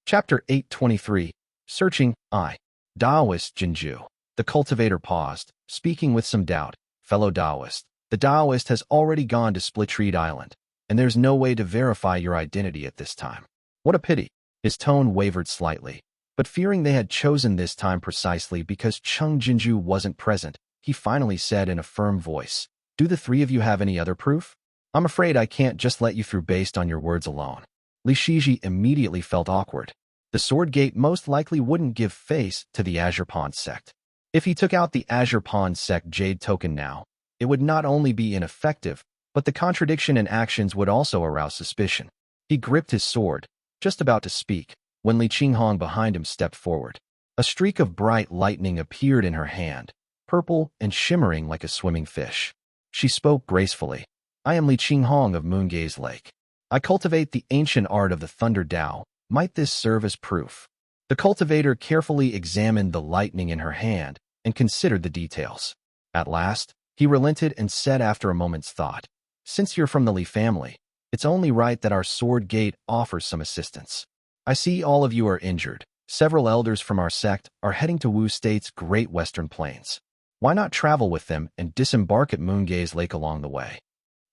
Chapter 823. Searching, I. Taoist Jinju. The cultivator paused, speaking with some doubt. Fellow Taoist, the Taoist has already gone to Splitreed Island, and there's no way to verify your identity at this time. What a pity. His tone wavered slightly, but fearing they had chosen this time precisely because Cheng Jinju wasn't present, he finally said in a firm voice, Do the three of you have any other proof? I'm afraid I can't just let you through based on your words alone. Li Shiji immediately felt awkward. The Sword Gate most likely wouldn't give face to the Azure Pond sect. If he took out the Azure Pond sect jade token now, it would not only be ineffective, but the contradiction in actions would also arouse suspicion. He gripped his sword, just about to speak, when Li Qinghong behind him stepped forward. A streak of bright lightning appeared in her hand, purple and shimmering like a swimming fish. She spoke gracefully. I am Li Qinghong of Moongaze Lake. I cultivate the ancient art of the Thunder Dao. Might this serve as proof? The cultivator carefully examined the lightning in her hand and considered the details. At last, he relented and said after a moment's thought, Since you're from the Li family, it's only right that our Sword Gate offers some assistance. I see all of you are injured. Several elders from our sect are heading to Wu State's Great Western Plains. Why not travel with them and disembark at Moongaze Lake along the way?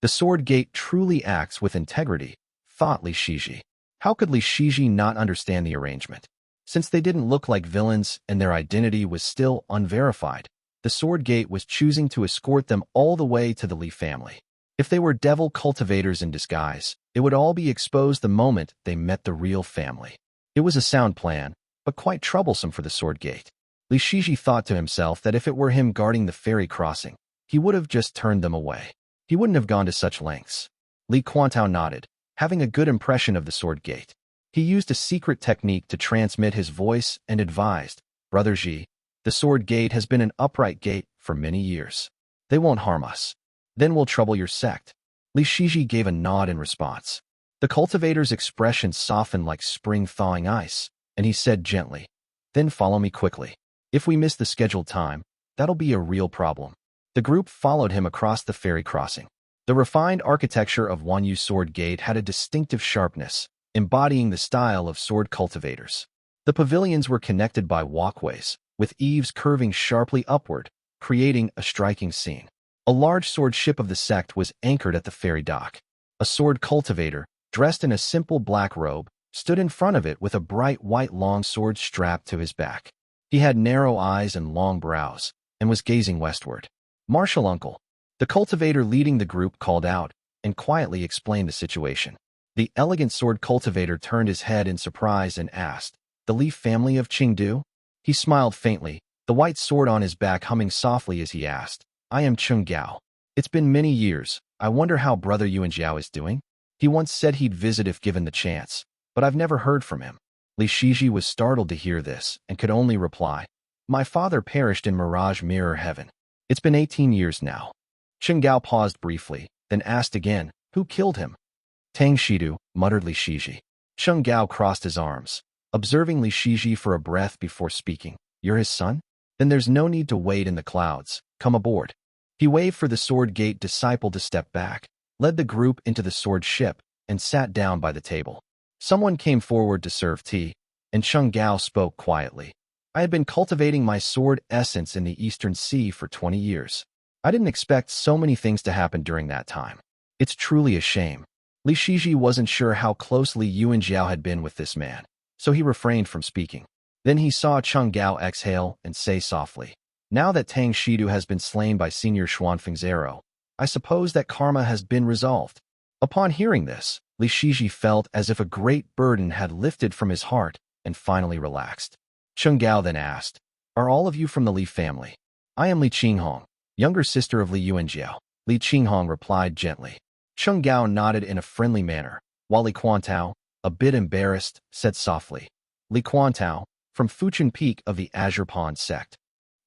The Sword Gate truly acts with integrity, thought Li Shiji. How could Li Shiji not understand the arrangement? Since they didn't look like villains and their identity was still unverified, the Sword Gate was choosing to escort them all the way to the Li family. If they were devil cultivators in disguise, it would all be exposed the moment they met the real family. It was a sound plan, but quite troublesome for the sword gate. Li Shiji thought to himself that if it were him guarding the ferry crossing, he would have just turned them away. He wouldn't have gone to such lengths. Li Quantao nodded, having a good impression of the sword gate. He used a secret technique to transmit his voice and advised, Brother Ji, the sword gate has been an upright gate for many years. They won't harm us. Then we'll trouble your sect. Li Shiji gave a nod in response. The cultivator's expression softened like spring thawing ice, and he said gently, Then follow me quickly. If we miss the scheduled time, that'll be a real problem. The group followed him across the ferry crossing. The refined architecture of Xia You sword gate had a distinctive sharpness, embodying the style of sword cultivators. The pavilions were connected by walkways, with eaves curving sharply upward, creating a striking scene. A large sword ship of the sect was anchored at the ferry dock. A sword cultivator, dressed in a simple black robe, stood in front of it with a bright white long sword strapped to his back. He had narrow eyes and long brows, and was gazing westward. Martial uncle. The cultivator leading the group called out, and quietly explained the situation. The elegant sword cultivator turned his head in surprise and asked, The Leaf family of Chengdu? He smiled faintly, the white sword on his back humming softly as he asked, I am Chongyuan. It's been many years. I wonder how brother Yuanjiao is doing? He once said he'd visit if given the chance, but I've never heard from him. Li Shiji was startled to hear this and could only reply, My father perished in Mirage Mirror Heaven. It's been 18 years now. Chongyuan paused briefly, then asked again, Who killed him? Tang Shidu, muttered Li Shiji. Chongyuan crossed his arms, observing Li Shiji for a breath before speaking. You're his son? Then there's no need to wait in the clouds. Come aboard. He waved for the sword gate disciple to step back, led the group into the sword ship, and sat down by the table. Someone came forward to serve tea, and Chongyuan spoke quietly. I had been cultivating my sword essence in the Eastern Sea for 20 years. I didn't expect so many things to happen during that time. It's truly a shame. Li Shiji wasn't sure how closely Yuanjiao had been with this man, so he refrained from speaking. Then he saw Chongyuan exhale and say softly, Now that Tang Shidu has been slain by Senior Xuanfeng's arrow, I suppose that karma has been resolved. Upon hearing this, Li Shiji felt as if a great burden had lifted from his heart and finally relaxed. Chongyuan then asked, Are all of you from the Li family? I am Li Qinghong, younger sister of Li Yuanjiao. Li Qinghong replied gently. Chongyuan nodded in a friendly manner, while Li Quantao, a bit embarrassed, said softly, Li Quantao, from Fuchun Peak of the Azure Pond sect.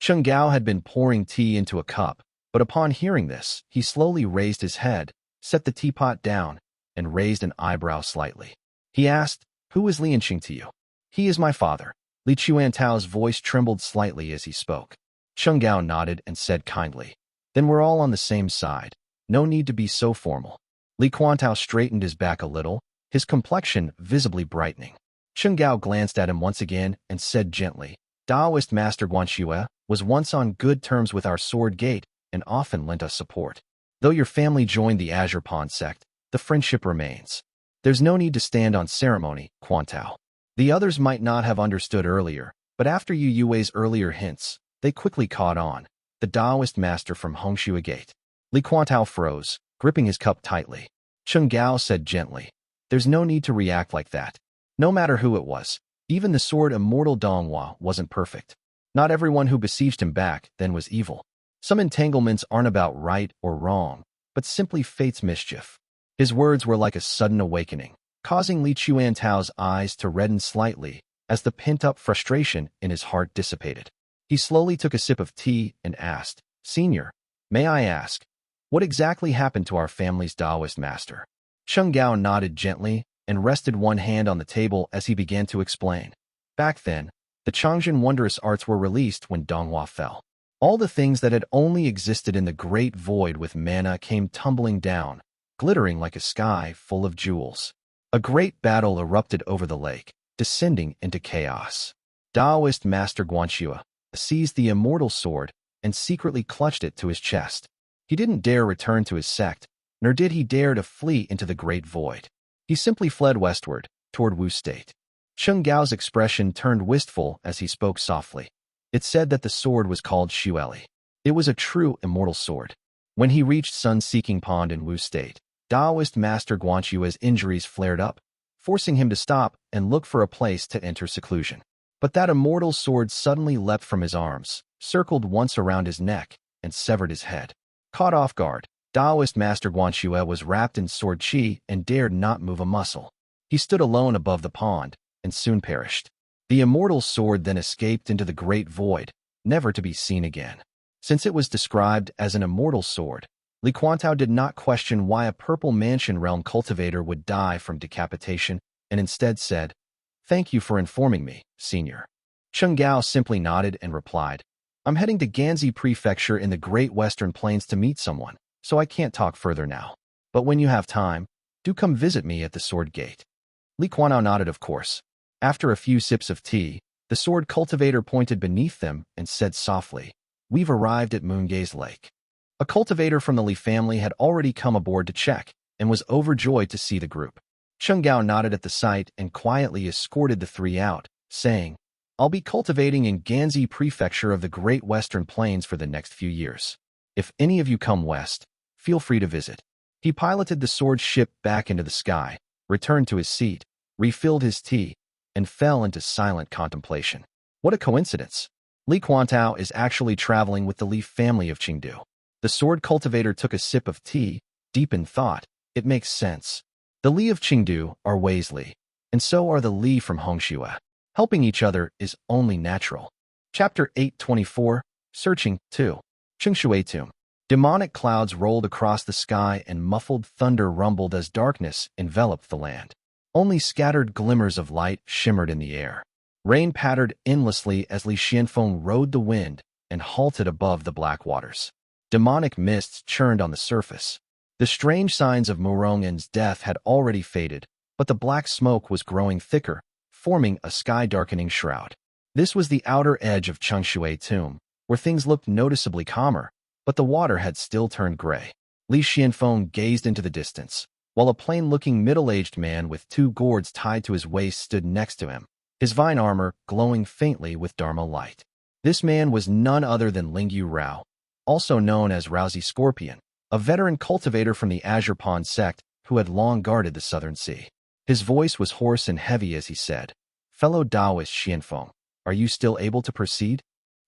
Chongyuan had been pouring tea into a cup, but upon hearing this, he slowly raised his head, set the teapot down, and raised an eyebrow slightly. He asked, Who is Li Encheng to you? He is my father. Li Quantao's voice trembled slightly as he spoke. Chongyuan nodded and said kindly, Then we're all on the same side. No need to be so formal. Li Quantao straightened his back a little, his complexion visibly brightening. Chongyuan glanced at him once again and said gently, Taoist Master Guanxue was once on good terms with our sword gate and often lent us support. Though your family joined the Azure Pond sect, the friendship remains. There's no need to stand on ceremony, Quantao. The others might not have understood earlier, but after Yue's earlier hints, they quickly caught on. The Taoist master from Hongshui Gate. Li Quantao froze, gripping his cup tightly. Chongyuan said gently, There's no need to react like that. No matter who it was, even the sword immortal Donghua wasn't perfect. Not everyone who besieged him back then was evil. Some entanglements aren't about right or wrong, but simply fate's mischief. His words were like a sudden awakening, causing Li Quantao's eyes to redden slightly as the pent-up frustration in his heart dissipated. He slowly took a sip of tea and asked, Senior, may I ask, what exactly happened to our family's Taoist master? Chongyuan nodded gently and rested one hand on the table as he began to explain. Back then, the Changzhen wondrous arts were released when Donghua fell. All the things that had only existed in the great void with mana came tumbling down, glittering like a sky full of jewels. A great battle erupted over the lake, descending into chaos. Taoist Master Guanxue seized the immortal sword and secretly clutched it to his chest. He didn't dare return to his sect, nor did he dare to flee into the great void. He simply fled westward, toward Wu State. Chongyuan's expression turned wistful as he spoke softly. It said that the sword was called Xueli. It was a true immortal sword. When he reached Sun-Seeking Pond in Wu State, Taoist Master Guanchua's injuries flared up, forcing him to stop and look for a place to enter seclusion. But that immortal sword suddenly leapt from his arms, circled once around his neck, and severed his head. Caught off guard, Taoist Master Guanchua was wrapped in sword chi and dared not move a muscle. He stood alone above the pond, and soon perished. The immortal sword then escaped into the great void, never to be seen again. Since it was described as an immortal sword, Li Quantao did not question why a purple mansion realm cultivator would die from decapitation, and instead said, "Thank you for informing me, Senior." Chongyuan simply nodded and replied, "I'm heading to Ganzi Prefecture in the Great Western Plains to meet someone, so I can't talk further now. But when you have time, do come visit me at the Sword Gate." Li Quantao nodded, of course. After a few sips of tea, the sword cultivator pointed beneath them and said softly, "We've arrived at Moongaze Lake." A cultivator from the Li family had already come aboard to check and was overjoyed to see the group. Chongyuan nodded at the sight and quietly escorted the three out, saying, "I'll be cultivating in Ganzi Prefecture of the Great Western Plains for the next few years. If any of you come west, feel free to visit." He piloted the sword ship back into the sky, returned to his seat, refilled his tea, and fell into silent contemplation. What a coincidence! Li Quantao is actually traveling with the Li family of Chengdu. The sword cultivator took a sip of tea, deep in thought. It makes sense. The Li of Chengdu are Wei's Li, and so are the Li from Hongxue. Helping each other is only natural. Chapter 824, Searching 2. Chengshui Tomb. Demonic clouds rolled across the sky and muffled thunder rumbled as darkness enveloped the land. Only scattered glimmers of light shimmered in the air. Rain pattered endlessly as Li Xianfeng rode the wind and halted above the black waters. Demonic mists churned on the surface. The strange signs of Murong'an's death had already faded, but the black smoke was growing thicker, forming a sky-darkening shroud. This was the outer edge of Chengshui Tomb, where things looked noticeably calmer, but the water had still turned gray. Li Xianfeng gazed into the distance, while a plain-looking middle-aged man with two gourds tied to his waist stood next to him, his vine armor glowing faintly with Dharma light. This man was none other than Lingyu Rao, also known as Rousey Scorpion, a veteran cultivator from the Azure Pond sect who had long guarded the southern sea. His voice was hoarse and heavy as he said, "Fellow Taoist Xianfeng, are you still able to proceed?"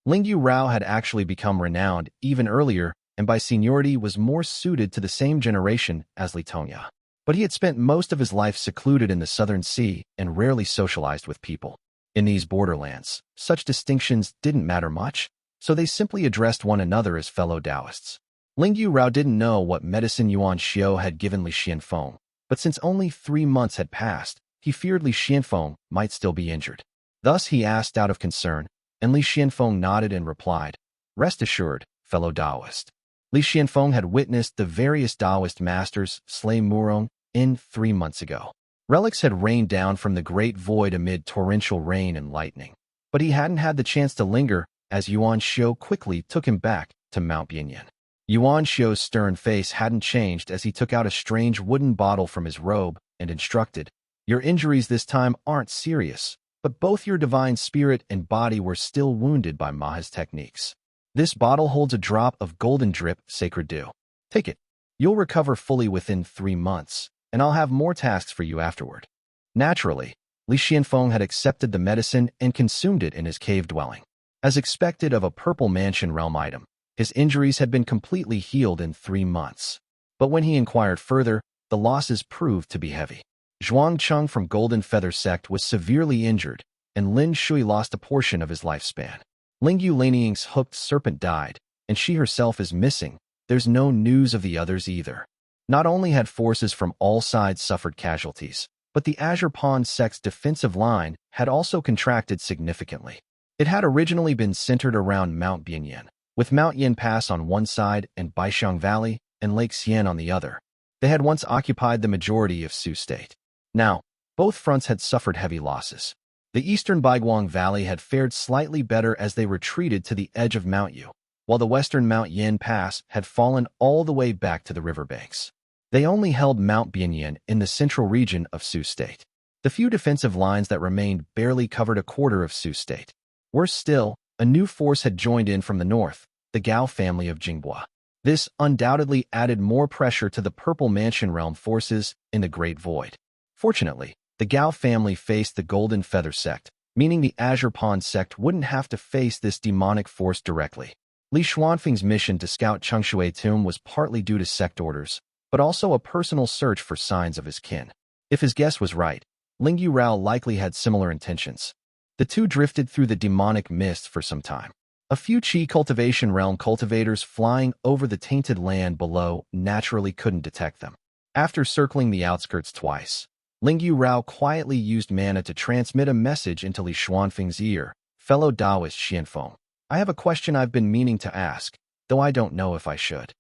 Lingyu Rao had actually become renowned even earlier and by seniority was more suited to the same generation as Li Tongya. But he had spent most of his life secluded in the southern sea and rarely socialized with people. In these borderlands, such distinctions didn't matter much, so they simply addressed one another as fellow Taoists. Lingyu Rao didn't know what medicine Yuan Xiao had given Li Xianfeng, but since only 3 months had passed, he feared Li Xianfeng might still be injured. Thus he asked out of concern, and Li Xianfeng nodded and replied, "Rest assured, fellow Taoist." Li Xianfeng had witnessed the various Taoist masters slay Murong in 3 months ago. Relics had rained down from the great void amid torrential rain and lightning, but he hadn't had the chance to linger as Yuan Xiao quickly took him back to Mount Bianyan. Yuan Xiao's stern face hadn't changed as he took out a strange wooden bottle from his robe and instructed, "Your injuries this time aren't serious, but both your divine spirit and body were still wounded by Maha's techniques. This bottle holds a drop of golden drip sacred dew. Take it. You'll recover fully within 3 months, and I'll have more tasks for you afterward." Naturally, Li Xianfeng had accepted the medicine and consumed it in his cave dwelling. As expected of a purple mansion realm item, his injuries had been completely healed in 3 months. But when he inquired further, the losses proved to be heavy. Zhuang Cheng from Golden Feather Sect was severely injured, and Lin Shui lost a portion of his lifespan. Lingyu Laniying's hooked serpent died, and she herself is missing. There's no news of the others either. Not only had forces from all sides suffered casualties, but the Azure Pond sect's defensive line had also contracted significantly. It had originally been centered around Mount Bianyan, with Mount Yin Pass on one side and Baixiang Valley and Lake Xian on the other. They had once occupied the majority of Sioux State. Now, both fronts had suffered heavy losses. The eastern Baiguang Valley had fared slightly better as they retreated to the edge of Mount Yu, while the western Mount Yin Pass had fallen all the way back to the riverbanks. They only held Mount Bianyan in the central region of Sioux State. The few defensive lines that remained barely covered a quarter of Sioux State. Worse still, a new force had joined in from the north, the Gao family of Jinghua. This undoubtedly added more pressure to the Purple Mansion realm forces in the Great Void. Fortunately, the Gao family faced the Golden Feather sect, meaning the Azure Pawn sect wouldn't have to face this demonic force directly. Li Xuanfeng's mission to scout Chengshui tomb was partly due to sect orders, but also a personal search for signs of his kin. If his guess was right, Ling Yurao likely had similar intentions. The two drifted through the demonic mist for some time. A few Qi cultivation realm cultivators flying over the tainted land below naturally couldn't detect them. After circling the outskirts twice, Ling Yurao quietly used mana to transmit a message into Li Xuanfeng's ear. Fellow Taoist Xianfeng, I have a question I've been meaning to ask, though I don't know if I should.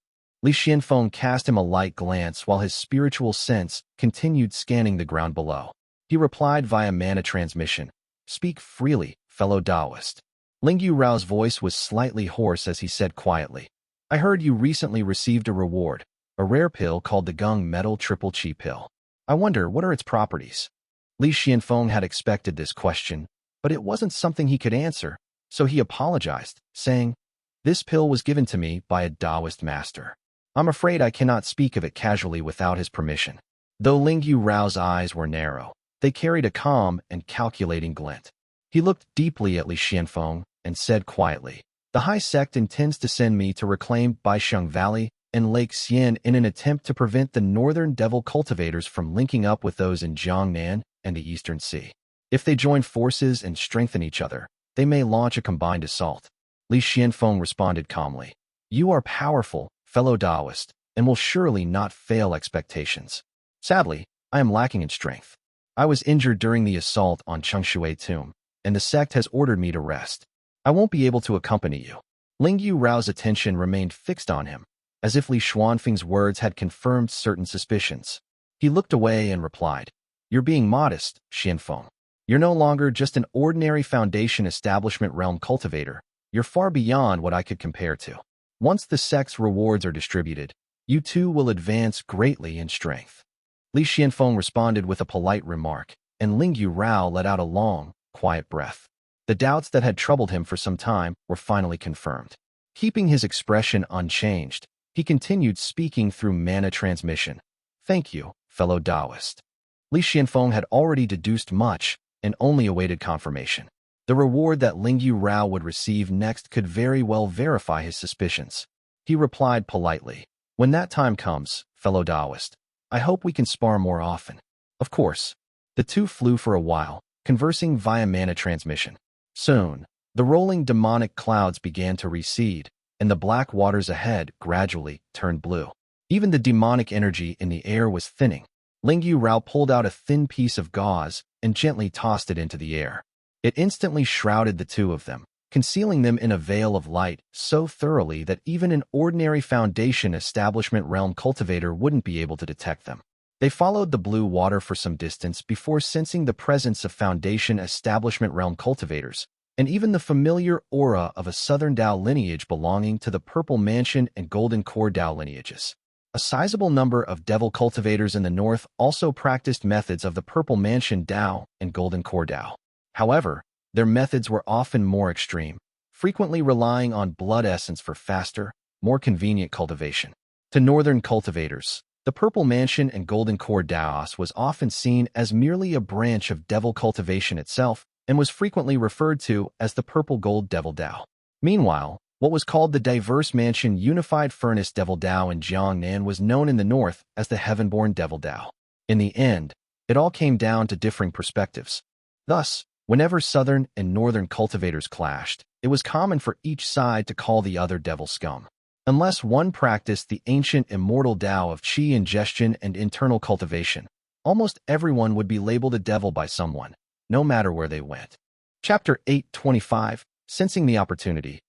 Li Xianfeng cast him a light glance while his spiritual sense continued scanning the ground below. He replied via mana transmission, "Speak freely, fellow Taoist." Ling Yurao's voice was slightly hoarse as he said quietly, "I heard you recently received a reward, a rare pill called the Gung Metal Triple Qi Pill. I wonder, what are its properties?" Li Xianfeng had expected this question, but it wasn't something he could answer, so he apologized, saying, "This pill was given to me by a Taoist master. I'm afraid I cannot speak of it casually without his permission." Though Ling Yurao's eyes were narrow, they carried a calm and calculating glint. He looked deeply at Li Xianfeng and said quietly, "The High Sect intends to send me to reclaim Baisheng Valley and Lake Xian in an attempt to prevent the northern devil cultivators from linking up with those in Jiangnan and the Eastern Sea. If they join forces and strengthen each other, they may launch a combined assault." Li Xianfeng responded calmly, "You are powerful, fellow Taoist, and will surely not fail expectations. Sadly, I am lacking in strength. I was injured during the assault on Chengshui tomb, and the sect has ordered me to rest. I won't be able to accompany you." Ling Yurao's attention remained fixed on him, as if Li Xuanfeng's words had confirmed certain suspicions. He looked away and replied, "You're being modest, Xianfeng. You're no longer just an ordinary Foundation establishment realm cultivator. You're far beyond what I could compare to. Once the sect's rewards are distributed, you too will advance greatly in strength." Li Xianfeng responded with a polite remark, and Ling Yurao let out a long, quiet breath. The doubts that had troubled him for some time were finally confirmed. Keeping his expression unchanged, he continued speaking through mana transmission. "Thank you, fellow Taoist." Li Xianfeng had already deduced much and only awaited confirmation. The reward that Ling Yurao would receive next could very well verify his suspicions. He replied politely, "When that time comes, fellow Taoist, I hope we can spar more often." Of course, the two flew for a while, conversing via mana transmission. Soon, the rolling demonic clouds began to recede, and the black waters ahead gradually turned blue. Even the demonic energy in the air was thinning. Ling Yurao pulled out a thin piece of gauze and gently tossed it into the air. It instantly shrouded the two of them, concealing them in a veil of light so thoroughly that even an ordinary Foundation establishment realm cultivator wouldn't be able to detect them. They followed the blue water for some distance before sensing the presence of Foundation establishment realm cultivators, and even the familiar aura of a Southern Dao lineage belonging to the Purple Mansion and Golden Core Dao lineages. A sizable number of devil cultivators in the north also practiced methods of the Purple Mansion Dao and Golden Core Dao. However, their methods were often more extreme, frequently relying on blood essence for faster, more convenient cultivation. To northern cultivators, the Purple Mansion and Golden Core Daos was often seen as merely a branch of devil cultivation itself and was frequently referred to as the Purple Gold Devil Dao. Meanwhile, what was called the Diverse Mansion Unified Furnace Devil Dao in Jiangnan was known in the north as the Heavenborn Devil Dao. In the end, it all came down to differing perspectives. Thus, whenever southern and northern cultivators clashed, it was common for each side to call the other devil scum. Unless one practiced the ancient immortal Tao of Qi ingestion and internal cultivation, almost everyone would be labeled a devil by someone, no matter where they went. Chapter 825, Sensing the Opportunity,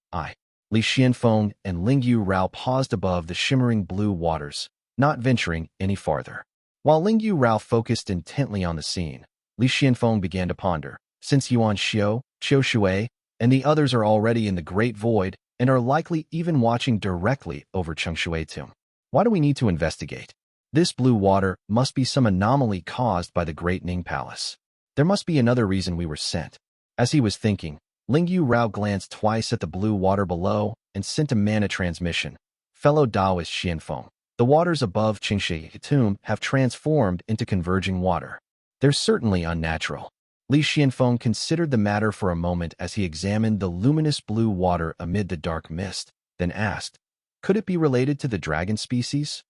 Li Xianfeng and Ling Yurao paused above the shimmering blue waters, not venturing any farther. While Ling Yurao focused intently on the scene, Li Xianfeng began to ponder. Since Yuan Xiu, Qiu Shui, and the others are already in the Great Void and are likely even watching directly over Chengshui tomb, why do we need to investigate? This blue water must be some anomaly caused by the Great Ning Palace. There must be another reason we were sent. As he was thinking, Ling Yurao glanced twice at the blue water below and sent a mana transmission. Fellow Taoist Xianfeng, the waters above Chengshui tomb have transformed into converging water. They're certainly unnatural. Li Xianfeng considered the matter for a moment as he examined the luminous blue water amid the dark mist, then asked, could it be related to the dragon species?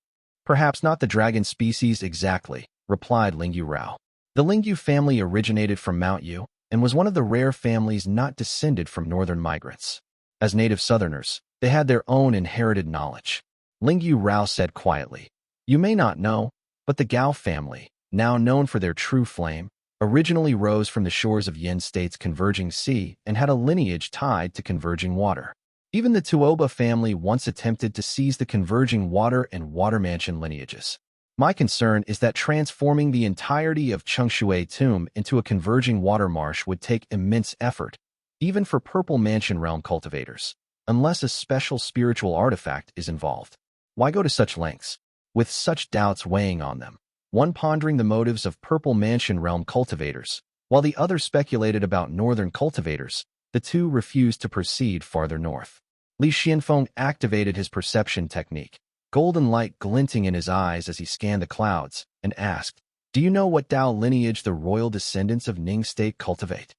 Perhaps not the dragon species exactly, replied Lingyu Rao. The Lingyu family originated from Mount Yu and was one of the rare families not descended from northern migrants. As native southerners, they had their own inherited knowledge. Lingyu Rao said quietly, you may not know, but the Gao family, now known for their true flame, originally rose from the shores of Yin State's converging sea and had a lineage tied to converging water. Even the Tuoba family once attempted to seize the converging water and water mansion lineages. My concern is that transforming the entirety of Chengshui tomb into a converging water marsh would take immense effort, even for Purple Mansion realm cultivators, unless a special spiritual artifact is involved. Why go to such lengths? With such doubts weighing on them, one pondering the motives of Purple Mansion realm cultivators, while the other speculated about northern cultivators, the two refused to proceed farther north. Li Xianfeng activated his perception technique, golden light glinting in his eyes as he scanned the clouds, and asked, do you know what Dao lineage the royal descendants of Ning State cultivate?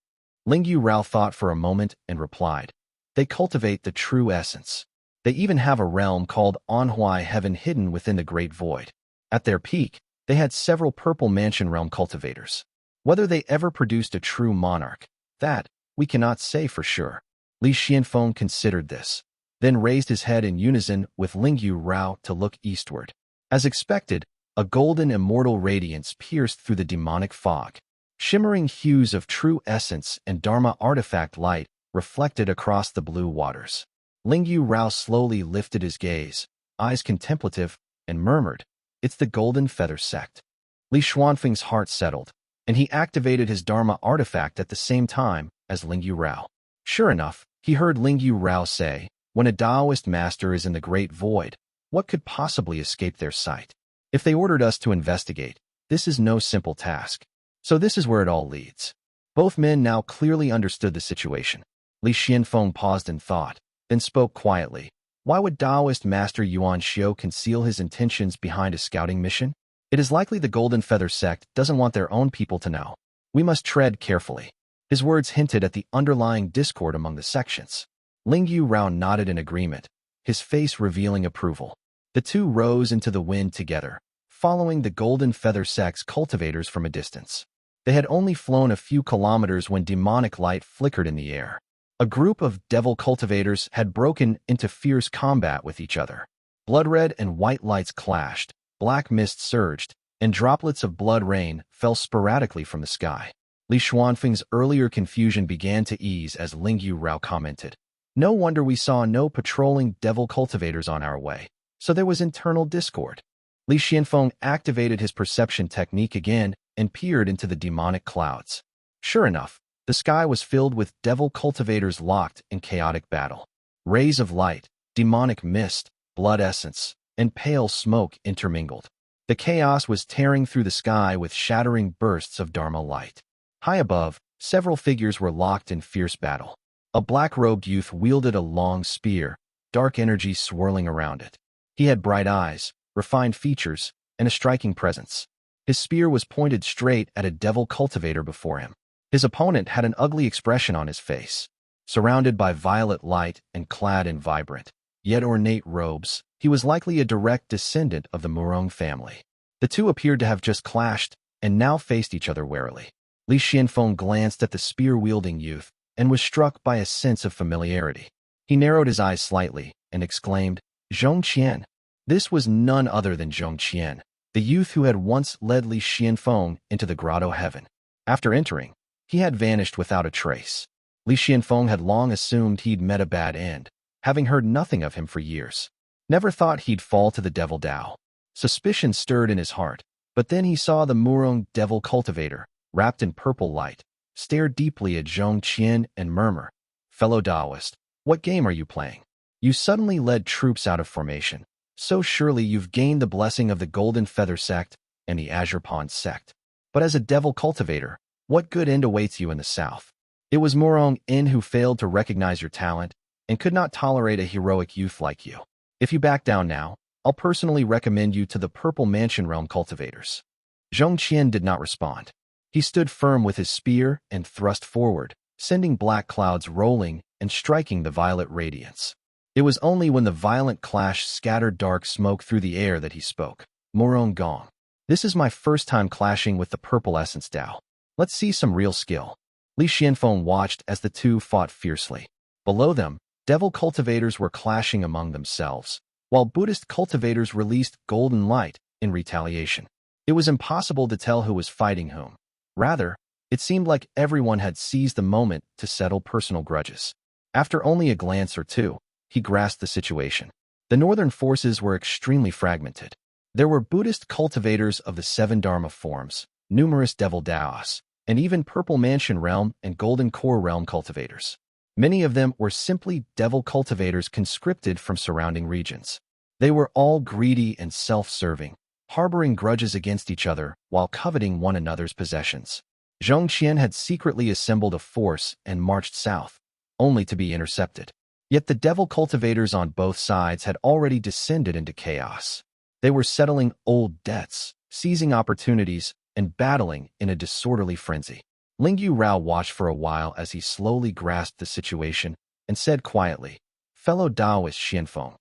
Lingyu Rao thought for a moment and replied, they cultivate the true essence. They even have a realm called Anhuai heaven hidden within the Great Void. At their peak, they had several Purple Mansion realm cultivators. Whether they ever produced a true monarch, that we cannot say for sure. Li Xianfeng considered this, then raised his head in unison with Lingyu Rao to look eastward. As expected, a golden immortal radiance pierced through the demonic fog. Shimmering hues of true essence and Dharma artifact light reflected across the blue waters. Lingyu Rao slowly lifted his gaze, eyes contemplative, and murmured, it's the Golden Feather Sect. Li Xuanfeng's heart settled, and he activated his Dharma artifact at the same time as Lingyu Rao. Sure enough, he heard Lingyu Rao say, when a Taoist master is in the Great Void, what could possibly escape their sight? If they ordered us to investigate, this is no simple task. So this is where it all leads. Both men now clearly understood the situation. Li Xianfeng paused in thought, then spoke quietly. Why would Taoist Master Yuan Xiu conceal his intentions behind a scouting mission? It is likely the Golden Feather Sect doesn't want their own people to know. We must tread carefully. His words hinted at the underlying discord among the sections. Lingyu Rao nodded in agreement, his face revealing approval. The two rose into the wind together, following the Golden Feather Sect's cultivators from a distance. They had only flown a few kilometers when demonic light flickered in the air. A group of devil cultivators had broken into fierce combat with each other. Blood red and white lights clashed, black mist surged, and droplets of blood rain fell sporadically from the sky. Li Xuanfeng's earlier confusion began to ease as Lingyu Rao commented, no wonder we saw no patrolling devil cultivators on our way, so there was internal discord. Li Xianfeng activated his perception technique again and peered into the demonic clouds. Sure enough, the sky was filled with devil cultivators locked in chaotic battle. Rays of light, demonic mist, blood essence, and pale smoke intermingled. The chaos was tearing through the sky with shattering bursts of Dharma light. High above, several figures were locked in fierce battle. A black-robed youth wielded a long spear, dark energy swirling around it. He had bright eyes, refined features, and a striking presence. His spear was pointed straight at a devil cultivator before him. His opponent had an ugly expression on his face. Surrounded by violet light and clad in vibrant, yet ornate robes, he was likely a direct descendant of the Murong family. The two appeared to have just clashed and now faced each other warily. Li Xianfeng glanced at the spear-wielding youth and was struck by a sense of familiarity. He narrowed his eyes slightly and exclaimed, Zhongqian. This was none other than Zhongqian, the youth who had once led Li Xianfeng into the grotto heaven. After entering, he had vanished without a trace. Li Xianfeng had long assumed he'd met a bad end, having heard nothing of him for years. Never thought he'd fall to the devil Dao. Suspicion stirred in his heart, but then he saw the Murong devil cultivator, wrapped in purple light, stare deeply at Zhongqian and murmur, fellow Taoist, what game are you playing? You suddenly led troops out of formation, so surely you've gained the blessing of the Golden Feather Sect and the Azure Pond Sect. But as a devil cultivator, what good end awaits you in the south? It was Murong In who failed to recognize your talent and could not tolerate a heroic youth like you. If you back down now, I'll personally recommend you to the Purple Mansion Realm cultivators. Zhongqian did not respond. He stood firm with his spear and thrust forward, sending black clouds rolling and striking the violet radiance. It was only when the violent clash scattered dark smoke through the air that he spoke. Morong Gong. This is my first time clashing with the Purple Essence Dao. Let's see some real skill. Li Xianfeng watched as the two fought fiercely. Below them, devil cultivators were clashing among themselves, while Buddhist cultivators released golden light in retaliation. It was impossible to tell who was fighting whom. Rather, it seemed like everyone had seized the moment to settle personal grudges. After only a glance or two, he grasped the situation. The northern forces were extremely fragmented. There were Buddhist cultivators of the 7 Dharma forms, numerous devil Daos, and even Purple Mansion Realm and Golden Core Realm cultivators. Many of them were simply devil cultivators conscripted from surrounding regions. They were all greedy and self-serving, harboring grudges against each other while coveting one another's possessions. Zhongqian had secretly assembled a force and marched south, only to be intercepted. Yet the devil cultivators on both sides had already descended into chaos. They were settling old debts, seizing opportunities, and battling in a disorderly frenzy. Lingyu Rao watched for a while as he slowly grasped the situation and said quietly, "Fellow Taoist Xianfeng,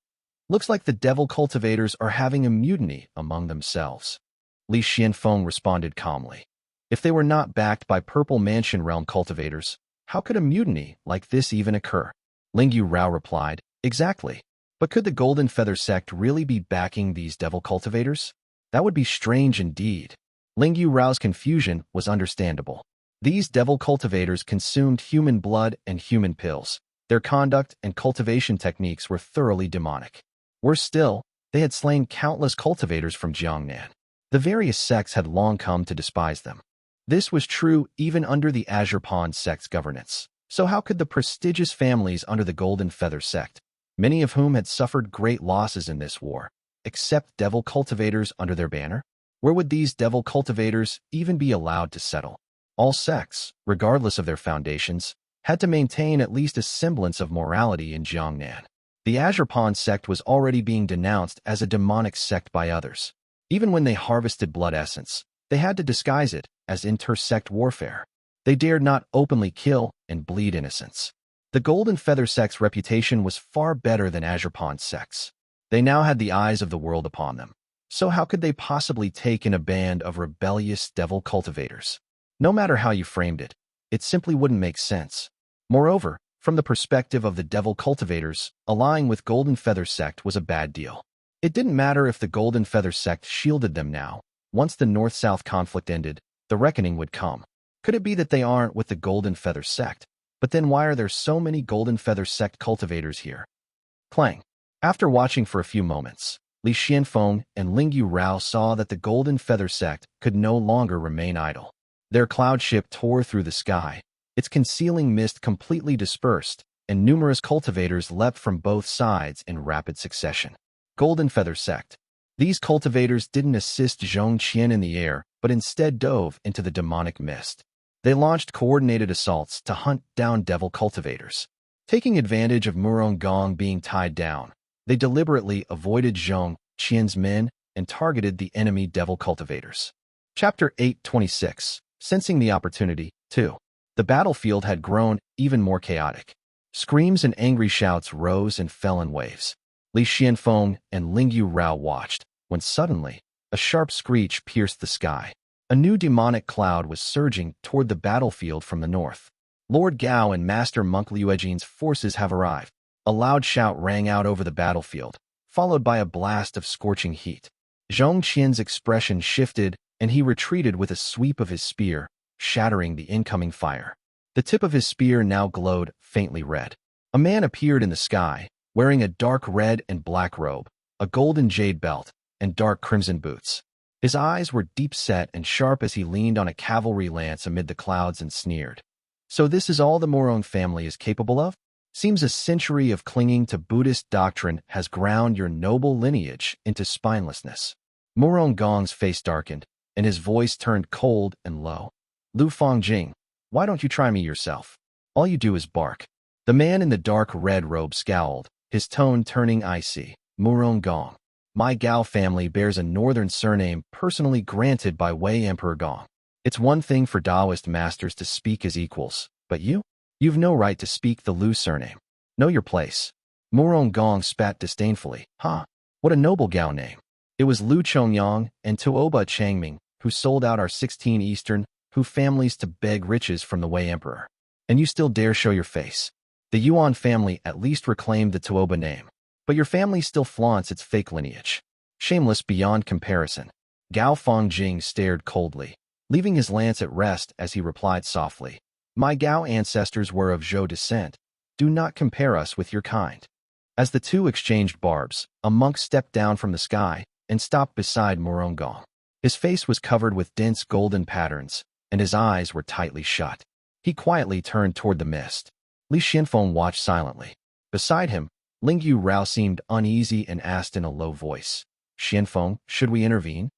looks like the devil cultivators are having a mutiny among themselves." Li Xianfeng responded calmly. If they were not backed by Purple Mansion Realm cultivators, how could a mutiny like this even occur? Lingyu Rao replied, "Exactly. But could the Golden Feather sect really be backing these devil cultivators? That would be strange indeed." Lingyu Rao's confusion was understandable. These devil cultivators consumed human blood and human pills. Their conduct and cultivation techniques were thoroughly demonic. Worse still, they had slain countless cultivators from Jiangnan. The various sects had long come to despise them. This was true even under the Azure Pond sect's governance. So how could the prestigious families under the Golden Feather sect, many of whom had suffered great losses in this war, accept devil cultivators under their banner? Where would these devil cultivators even be allowed to settle? All sects, regardless of their foundations, had to maintain at least a semblance of morality in Jiangnan. The Azure Pond sect was already being denounced as a demonic sect by others. Even when they harvested blood essence, they had to disguise it as inter-sect warfare. They dared not openly kill and bleed innocents. The Golden Feather sect's reputation was far better than Azure Pond sect's. They now had the eyes of the world upon them. So how could they possibly take in a band of rebellious devil cultivators? No matter how you framed it, it simply wouldn't make sense. Moreover, from the perspective of the devil cultivators, allying with Golden Feather sect was a bad deal. It didn't matter if the Golden Feather sect shielded them now. Once the North-South conflict ended, the reckoning would come. Could it be that they aren't with the Golden Feather sect? But then why are there so many Golden Feather sect cultivators here? Clang. After watching for a few moments, Li Xianfeng and Lingyu Rao saw that the Golden Feather sect could no longer remain idle. Their cloud ship tore through the sky, its concealing mist completely dispersed, and numerous cultivators leapt from both sides in rapid succession. Golden Feather sect. These cultivators didn't assist Zhongqian in the air, but instead dove into the demonic mist. They launched coordinated assaults to hunt down devil cultivators. Taking advantage of Murong Gong being tied down, they deliberately avoided Zhongqian's men and targeted the enemy devil cultivators. Chapter 826. Sensing the opportunity, 2. The battlefield had grown even more chaotic. Screams and angry shouts rose and fell in waves. Li Xianfeng and Lingyu Rao watched, when suddenly, a sharp screech pierced the sky. A new demonic cloud was surging toward the battlefield from the north. Lord Gao and Master Monk Liuejin's forces have arrived. A loud shout rang out over the battlefield, followed by a blast of scorching heat. Zhongqian's expression shifted, and he retreated with a sweep of his spear, shattering the incoming fire. The tip of his spear now glowed faintly red. A man appeared in the sky, wearing a dark red and black robe, a golden jade belt, and dark crimson boots. His eyes were deep-set and sharp as he leaned on a cavalry lance amid the clouds and sneered. "So this is all the Morong family is capable of? Seems a century of clinging to Buddhist doctrine has ground your noble lineage into spinelessness." Murong Gong's face darkened, and his voice turned cold and low. "Lu Fongjing, why don't you try me yourself? All you do is bark." The man in the dark red robe scowled, his tone turning icy. Murong Gong. My Gao family bears a northern surname personally granted by Wei Emperor Gong. It's one thing for Taoist masters to speak as equals, but you've no right to speak the Lu surname. Know your place. Murong Gong spat disdainfully. Huh? What a noble Gao name. It was Lu Chongyuan and Tuoba Changming who sold out our 16 Eastern Hu families to beg riches from the Wei Emperor. And you still dare show your face. The Yuan family at least reclaimed the Tuoba name, but your family still flaunts its fake lineage. Shameless beyond comparison. Gao Fongjing stared coldly, leaving his lance at rest as he replied softly. My Gao ancestors were of Zhou descent. Do not compare us with your kind. As the two exchanged barbs, a monk stepped down from the sky and stopped beside Murong Gong. His face was covered with dense golden patterns, and his eyes were tightly shut. He quietly turned toward the mist. Li Xianfeng watched silently. Beside him, Ling Yu Rao seemed uneasy and asked in a low voice, Xianfeng, should we intervene?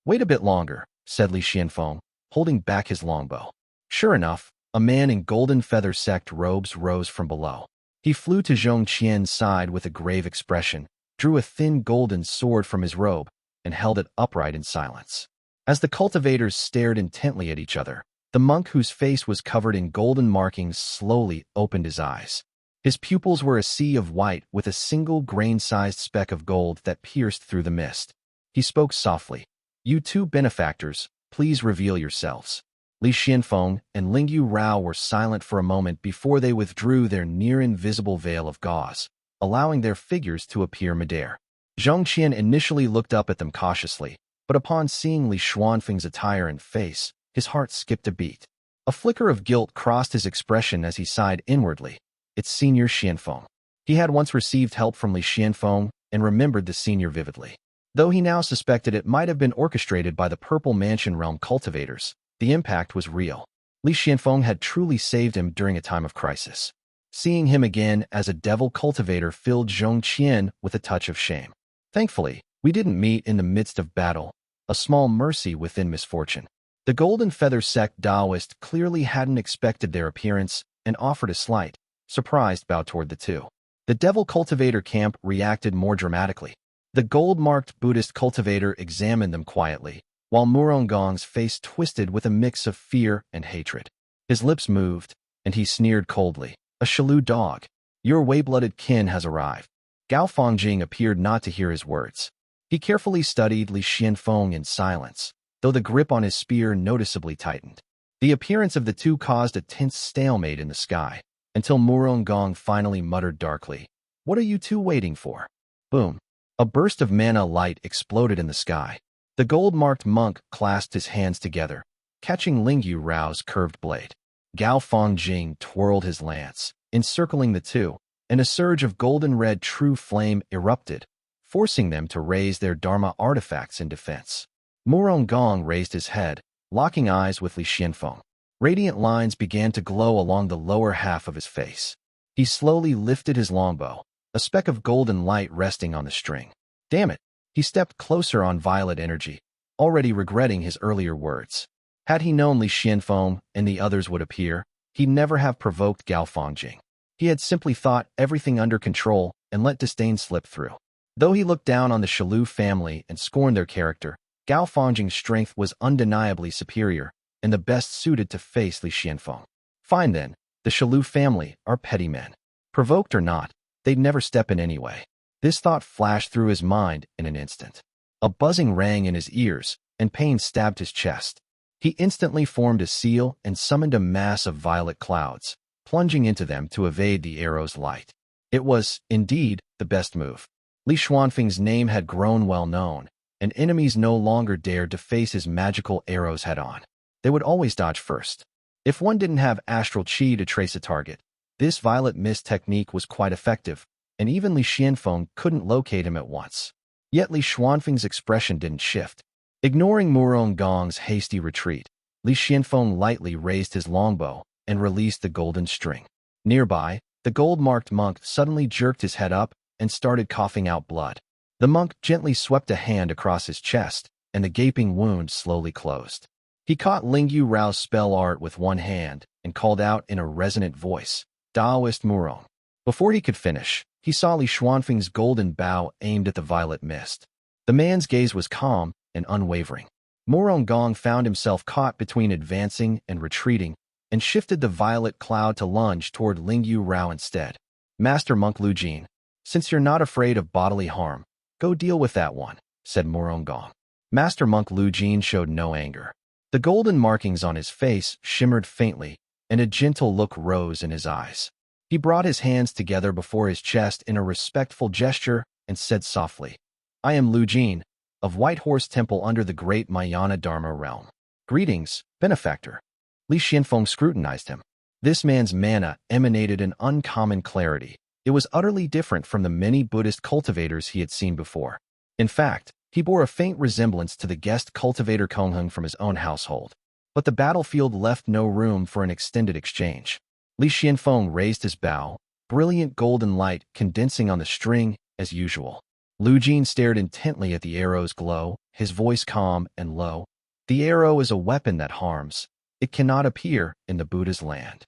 Wait a bit longer, said Li Xianfeng, holding back his longbow. Sure enough, a man in golden feather-secked robes rose from below. He flew to Zhong Qian's side with a grave expression, drew a thin golden sword from his robe, and held it upright in silence. As the cultivators stared intently at each other, the monk whose face was covered in golden markings slowly opened his eyes. His pupils were a sea of white with a single grain-sized speck of gold that pierced through the mist. He spoke softly. You two benefactors, please reveal yourselves. Li Xianfeng and Ling Yu Rao were silent for a moment before they withdrew their near-invisible veil of gauze, allowing their figures to appear midair. Zhong Qian initially looked up at them cautiously, but upon seeing Li Xuanfeng's attire and face, his heart skipped a beat. A flicker of guilt crossed his expression as he sighed inwardly. It's Senior Xianfeng. He had once received help from Li Xianfeng and remembered the senior vividly. Though he now suspected it might have been orchestrated by the Purple Mansion Realm cultivators, the impact was real. Li Xianfeng had truly saved him during a time of crisis. Seeing him again as a devil cultivator filled Zhong Qian with a touch of shame. Thankfully, we didn't meet in the midst of battle, a small mercy within misfortune. The golden feather sect Taoist clearly hadn't expected their appearance and offered a slight, surprised bow toward the two. The devil cultivator camp reacted more dramatically. The gold-marked Buddhist cultivator examined them quietly, while Murong Gong's face twisted with a mix of fear and hatred. His lips moved, and he sneered coldly. A Shalu dog. Your Wei-blooded kin has arrived. Gao Fongjing appeared not to hear his words. He carefully studied Li Xianfeng in silence, though the grip on his spear noticeably tightened. The appearance of the two caused a tense stalemate in the sky, until Murong Gong finally muttered darkly, What are you two waiting for? Boom. A burst of mana light exploded in the sky. The gold-marked monk clasped his hands together, catching Ling Yu Rao's curved blade. Gao Fongjing twirled his lance, encircling the two, and a surge of golden-red true flame erupted, forcing them to raise their Dharma artifacts in defense. Murong Gong raised his head, locking eyes with Li Xianfeng. Radiant lines began to glow along the lower half of his face. He slowly lifted his longbow, a speck of golden light resting on the string. Damn it! He stepped closer on violet energy, already regretting his earlier words. Had he known Li Xianfeng and the others would appear, he'd never have provoked Gao Fongjing. He had simply thought everything under control and let disdain slip through. Though he looked down on the Shalu family and scorned their character, Gao Fongjing's strength was undeniably superior and the best suited to face Li Xianfeng. Fine then, the Shalu family are petty men. Provoked or not, they'd never step in anyway. This thought flashed through his mind in an instant. A buzzing rang in his ears, and pain stabbed his chest. He instantly formed a seal and summoned a mass of violet clouds, plunging into them to evade the arrow's light. It was, indeed, the best move. Li Xuanfeng's name had grown well known, and enemies no longer dared to face his magical arrows head-on. They would always dodge first. If one didn't have astral chi to trace a target, this violet mist technique was quite effective, and even Li Xianfeng couldn't locate him at once. Yet Li Xuanfeng's expression didn't shift. Ignoring Murong Gong's hasty retreat, Li Xianfeng lightly raised his longbow and released the golden string. Nearby, the gold-marked monk suddenly jerked his head up and started coughing out blood. The monk gently swept a hand across his chest, and the gaping wound slowly closed. He caught Ling Yu Rao's spell art with one hand and called out in a resonant voice, Taoist Murong. Before he could finish, he saw Li Xuanfeng's golden bow aimed at the violet mist. The man's gaze was calm and unwavering. Morongong found himself caught between advancing and retreating, and shifted the violet cloud to lunge toward Lingyu Rao instead. Master Monk Lu Jin, since you're not afraid of bodily harm, go deal with that one, said Morongong. Master Monk Lu Jin showed no anger. The golden markings on his face shimmered faintly, and a gentle look rose in his eyes. He brought his hands together before his chest in a respectful gesture and said softly, I am Lu Jin, of White Horse Temple under the great Mayana Dharma realm. Greetings, benefactor. Li Xianfeng scrutinized him. This man's mana emanated an uncommon clarity. It was utterly different from the many Buddhist cultivators he had seen before. In fact, he bore a faint resemblance to the guest cultivator Kongheng from his own household. But the battlefield left no room for an extended exchange. Li Xianfeng raised his bow, brilliant golden light condensing on the string as usual. Lu Jin stared intently at the arrow's glow, his voice calm and low. The arrow is a weapon that harms. It cannot appear in the Buddha's land.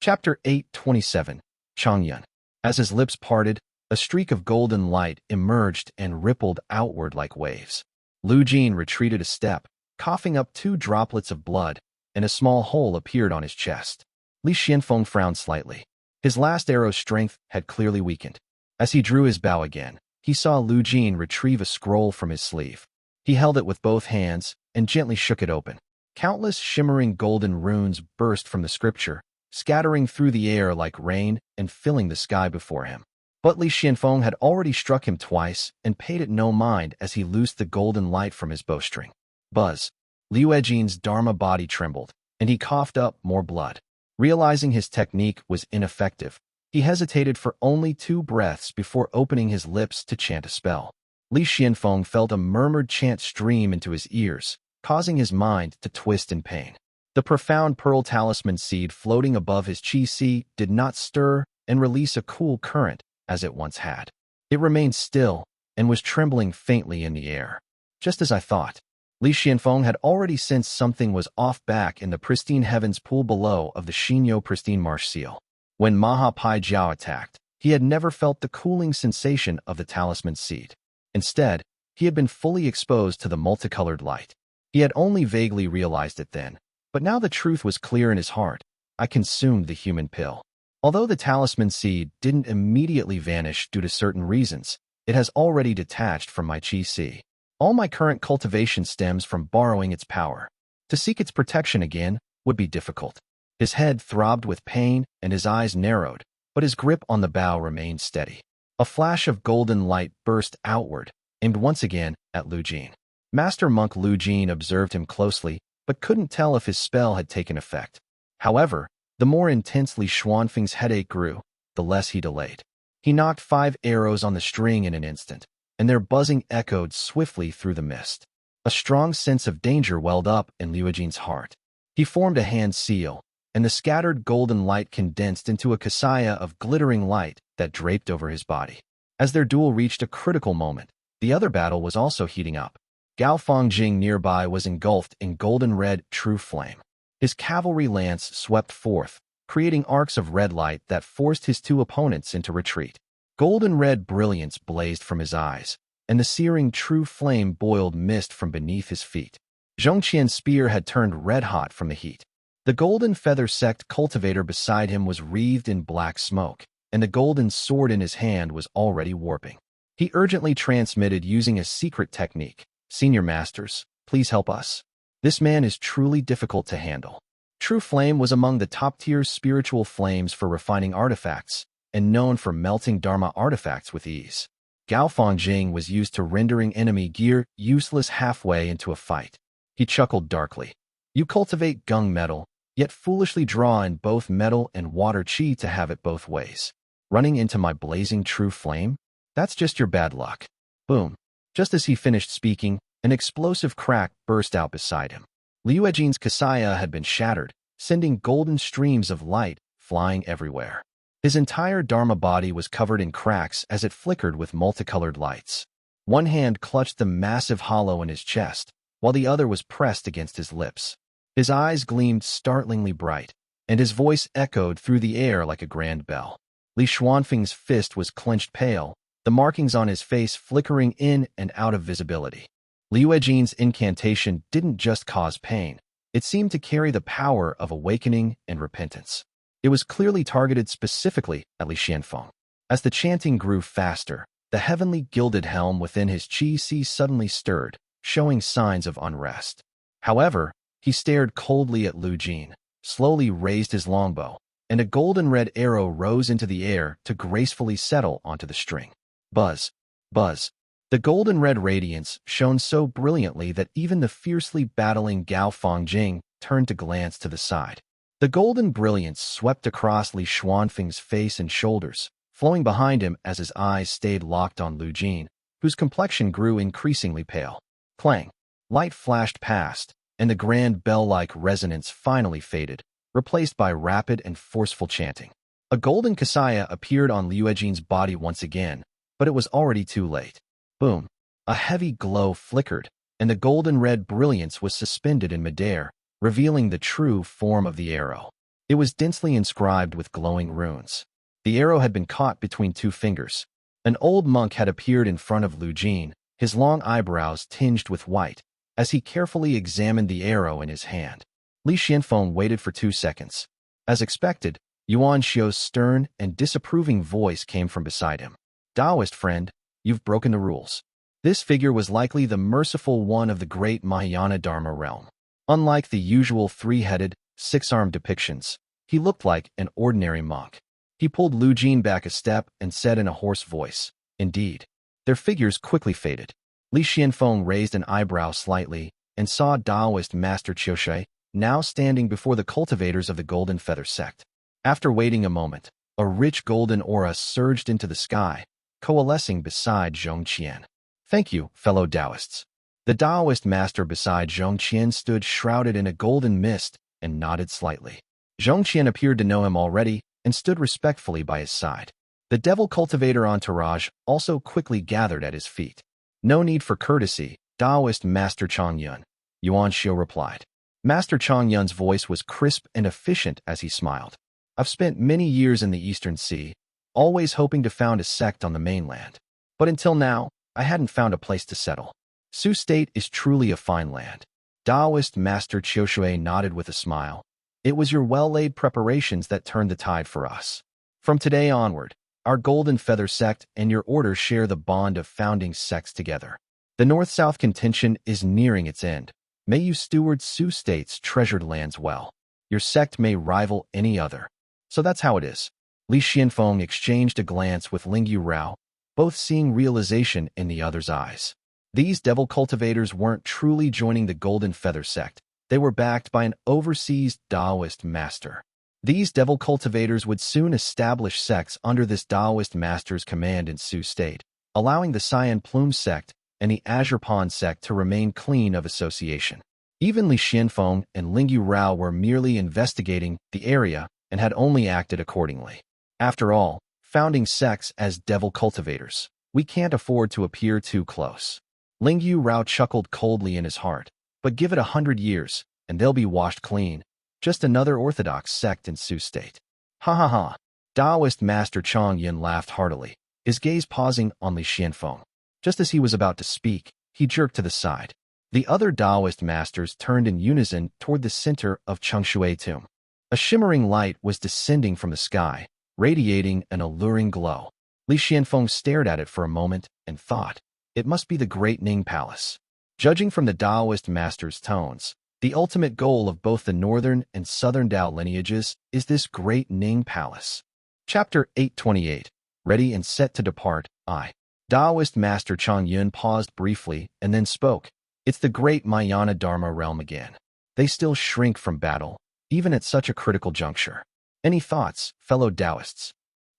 Chapter 8:27. Chang Yun. As his lips parted, a streak of golden light emerged and rippled outward like waves. Lu Jin retreated a step, coughing up 2 droplets of blood, and a small hole appeared on his chest. Li Xianfeng frowned slightly. His last arrow's strength had clearly weakened. As he drew his bow again, he saw Lu Jin retrieve a scroll from his sleeve. He held it with both hands and gently shook it open. Countless shimmering golden runes burst from the scripture, scattering through the air like rain and filling the sky before him. But Li Xianfeng had already struck him twice and paid it no mind as he loosed the golden light from his bowstring. Buzz. Liu Ejin's Dharma body trembled, and he coughed up more blood. Realizing his technique was ineffective, he hesitated for only 2 breaths before opening his lips to chant a spell. Li Xianfeng felt a murmured chant stream into his ears, causing his mind to twist in pain. The profound pearl talisman seed floating above his chi si did not stir and release a cool current as it once had. It remained still and was trembling faintly in the air. Just as I thought. Li Xianfeng had already sensed something was off back in the pristine heavens pool below of the Xinyo pristine marsh seal. When Maha Pai Jiao attacked, he had never felt the cooling sensation of the talisman seed. Instead, he had been fully exposed to the multicolored light. He had only vaguely realized it then, but now the truth was clear in his heart. I consumed the human pill. Although the talisman seed didn't immediately vanish due to certain reasons, it has already detached from my chi si. All my current cultivation stems from borrowing its power. To seek its protection again would be difficult. His head throbbed with pain and his eyes narrowed, but his grip on the bow remained steady. A flash of golden light burst outward, aimed once again at Lu Jin. Master Monk Lu Jin observed him closely, but couldn't tell if his spell had taken effect. However, the more intensely Xuanfeng's headache grew, the less he delayed. He knocked 5 arrows on the string in an instant, and their buzzing echoed swiftly through the mist. A strong sense of danger welled up in Liu Ejin's heart. He formed a hand seal, and the scattered golden light condensed into a kasaya of glittering light that draped over his body. As their duel reached a critical moment, the other battle was also heating up. Gao Fongjing nearby was engulfed in golden-red true flame. His cavalry lance swept forth, creating arcs of red light that forced his 2 opponents into retreat. Golden-red brilliance blazed from his eyes, and the searing true flame boiled mist from beneath his feet. Zhongqian's spear had turned red-hot from the heat. The golden feather sect cultivator beside him was wreathed in black smoke, and the golden sword in his hand was already warping. He urgently transmitted using a secret technique. Senior Masters, please help us. This man is truly difficult to handle. True Flame was among the top-tier spiritual flames for refining artifacts, and known for melting Dharma artifacts with ease. Gao Fongjing was used to rendering enemy gear useless halfway into a fight. He chuckled darkly. You cultivate gung metal, yet foolishly draw in both metal and water chi to have it both ways. Running into my blazing true flame? That's just your bad luck. Boom. Just as he finished speaking, an explosive crack burst out beside him. Liu Ejin's kasaya had been shattered, sending golden streams of light flying everywhere. His entire Dharma body was covered in cracks as it flickered with multicolored lights. One hand clutched the massive hollow in his chest, while the other was pressed against his lips. His eyes gleamed startlingly bright, and his voice echoed through the air like a grand bell. Li Xuanfeng's fist was clenched pale, the markings on his face flickering in and out of visibility. Liu Ejin's incantation didn't just cause pain. It seemed to carry the power of awakening and repentance. It was clearly targeted specifically at Li Xianfeng. As the chanting grew faster, the heavenly gilded helm within his chi suddenly stirred, showing signs of unrest. However, he stared coldly at Lu Jin, slowly raised his longbow, and a golden red arrow rose into the air to gracefully settle onto the string. Buzz, buzz. The golden red radiance shone so brilliantly that even the fiercely battling Gao Fongjing turned to glance to the side. The golden brilliance swept across Li Xuanfeng's face and shoulders, flowing behind him as his eyes stayed locked on Lu Jin, whose complexion grew increasingly pale. Clang. Light flashed past, and the grand bell-like resonance finally faded, replaced by rapid and forceful chanting. A golden kasaya appeared on Liu Ejin's body once again, but it was already too late. Boom. A heavy glow flickered, and the golden red brilliance was suspended in midair, revealing the true form of the arrow. It was densely inscribed with glowing runes. The arrow had been caught between two fingers. An old monk had appeared in front of Lu Jin, his long eyebrows tinged with white, as he carefully examined the arrow in his hand. Li Xianfeng waited for 2 seconds. As expected, Yuan Xiu's stern and disapproving voice came from beside him. Taoist friend, you've broken the rules. This figure was likely the merciful one of the great Mahayana Dharma realm. Unlike the usual three-headed, six-armed depictions, he looked like an ordinary monk. He pulled Lu Jin back a step and said in a hoarse voice, "Indeed." Their figures quickly faded. Li Xianfeng raised an eyebrow slightly and saw Taoist Master Chengshui now standing before the cultivators of the Golden Feather sect. After waiting a moment, a rich golden aura surged into the sky, coalescing beside Zhongqian. "Thank you, fellow Taoists." The Taoist master beside Zhongqian stood shrouded in a golden mist and nodded slightly. Zhongqian appeared to know him already and stood respectfully by his side. The devil cultivator entourage also quickly gathered at his feet. "No need for courtesy, Taoist Master Chang Yun," Yuan Xiu replied. Master Chang Yun's voice was crisp and efficient as he smiled. "I've spent many years in the Eastern Sea, always hoping to found a sect on the mainland. But until now, I hadn't found a place to settle. Sioux State is truly a fine land." Taoist Master Chengshui nodded with a smile. "It was your well-laid preparations that turned the tide for us. From today onward, our Golden Feather sect and your order share the bond of founding sects together. The North-South contention is nearing its end. May you steward Sioux State's treasured lands well. Your sect may rival any other. So that's how it is." Li Xianfeng exchanged a glance with Lingyu Rao, both seeing realization in the other's eyes. These devil cultivators weren't truly joining the Golden Feather sect. They were backed by an overseas Taoist master. These devil cultivators would soon establish sects under this Taoist master's command in Sioux State, allowing the Cyan Plume sect and the Azure Pond sect to remain clean of association. Even Li Xianfeng and Lingyu Rao were merely investigating the area and had only acted accordingly. After all, founding sects as devil cultivators, we can't afford to appear too close. Lingyu Rao chuckled coldly in his heart, but give it 100 years, and they'll be washed clean. Just another orthodox sect in Sioux State. Ha ha ha. Taoist Master Chang Yun laughed heartily, his gaze pausing on Li Xianfeng. Just as he was about to speak, he jerked to the side. The other Taoist masters turned in unison toward the center of Chengshui tomb. A shimmering light was descending from the sky, radiating an alluring glow. Li Xianfeng stared at it for a moment and thought, it must be the great Ning Palace. Judging from the Taoist master's tones, the ultimate goal of both the northern and southern Tao lineages is this great Ning Palace. Chapter 828. Ready and set to depart, I. Taoist Master Chang Yun paused briefly and then spoke. It's the great Mahayana Dharma realm again. They still shrink from battle, even at such a critical juncture. Any thoughts, fellow Taoists?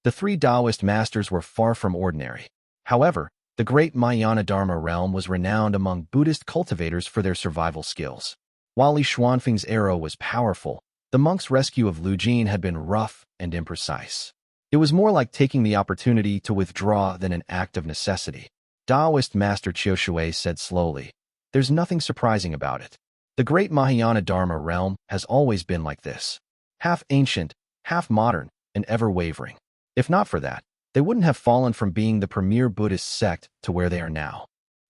The three Taoist masters were far from ordinary. However, the great Mahayana Dharma realm was renowned among Buddhist cultivators for their survival skills. While Li Xuanfeng's arrow was powerful, the monk's rescue of Lu Jin had been rough and imprecise. It was more like taking the opportunity to withdraw than an act of necessity. Taoist Master Chengshui said slowly, "There's nothing surprising about it. The great Mahayana Dharma realm has always been like this. Half ancient, half modern, and ever wavering. If not for that, they wouldn't have fallen from being the premier Buddhist sect to where they are now.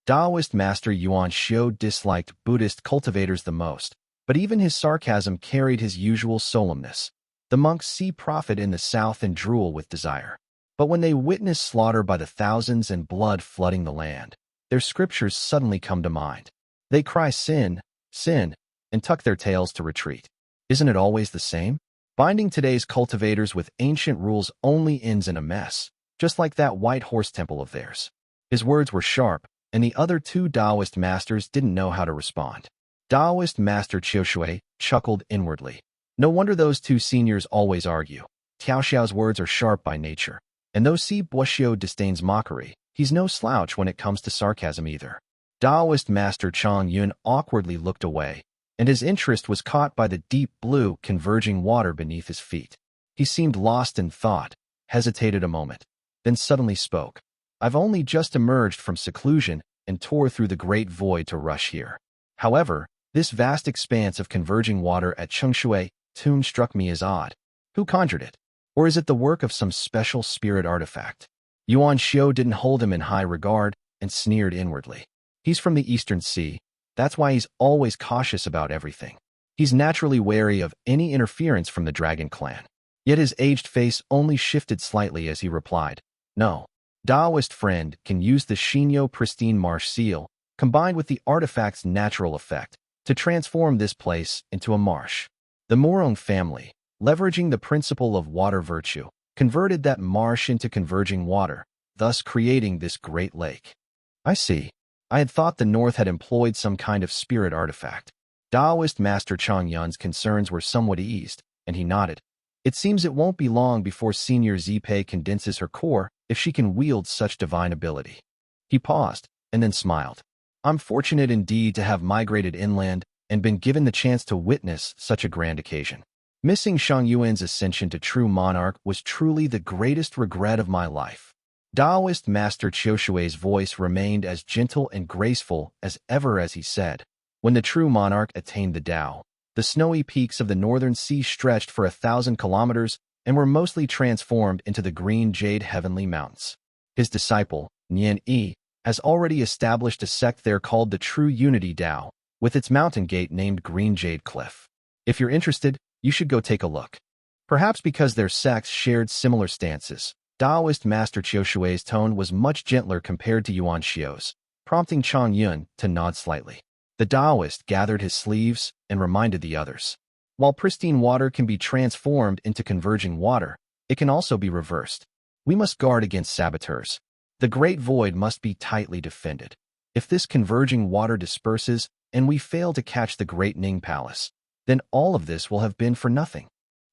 Taoist Master Yuan Xiu disliked Buddhist cultivators the most, but even his sarcasm carried his usual solemnness. The monks see profit in the south and drool with desire. But when they witness slaughter by the thousands and blood flooding the land, their scriptures suddenly come to mind. They cry sin, sin, and tuck their tails to retreat. Isn't it always the same? Binding today's cultivators with ancient rules only ends in a mess, just like that white horse temple of theirs. His words were sharp, and the other two Taoist masters didn't know how to respond. Taoist Master Chengshui chuckled inwardly. No wonder those two seniors always argue. Tiaoxiao's words are sharp by nature, and though Si Buoxiu disdains mockery, he's no slouch when it comes to sarcasm either. Taoist Master Chang Yun awkwardly looked away, and his interest was caught by the deep blue, converging water beneath his feet. He seemed lost in thought, hesitated a moment, then suddenly spoke. I've only just emerged from seclusion and tore through the great void to rush here. However, this vast expanse of converging water at Chengshui tomb struck me as odd. Who conjured it? Or is it the work of some special spirit artifact? Yuan Xiu didn't hold him in high regard and sneered inwardly. He's from the Eastern Sea. That's why he's always cautious about everything. He's naturally wary of any interference from the Dragon Clan. Yet his aged face only shifted slightly as he replied, No. Taoist friend can use the Xia pristine marsh seal, combined with the artifact's natural effect, to transform this place into a marsh. The Morong family, leveraging the principle of water virtue, converted that marsh into converging water, thus creating this great lake. I see. I had thought the North had employed some kind of spirit artifact. Taoist Master Chang Yun's concerns were somewhat eased, and he nodded. It seems it won't be long before Senior Zipei condenses her core if she can wield such divine ability. He paused, and then smiled. I'm fortunate indeed to have migrated inland and been given the chance to witness such a grand occasion. Missing Chang Yuan's ascension to true monarch was truly the greatest regret of my life. Taoist Master Chengshui's voice remained as gentle and graceful as ever as he said, When the true monarch attained the Tao, the snowy peaks of the northern sea stretched for 1,000 kilometers and were mostly transformed into the green jade heavenly mountains. His disciple, Nian Yi, has already established a sect there called the True Unity Tao, with its mountain gate named Green Jade Cliff. If you're interested, you should go take a look. Perhaps because their sects shared similar stances, Taoist Master Chengshui's tone was much gentler compared to Yuan Xiu's, prompting Chang Yun to nod slightly. The Taoist gathered his sleeves and reminded the others. While pristine water can be transformed into converging water, it can also be reversed. We must guard against saboteurs. The great void must be tightly defended. If this converging water disperses and we fail to catch the great Ning Palace, then all of this will have been for nothing.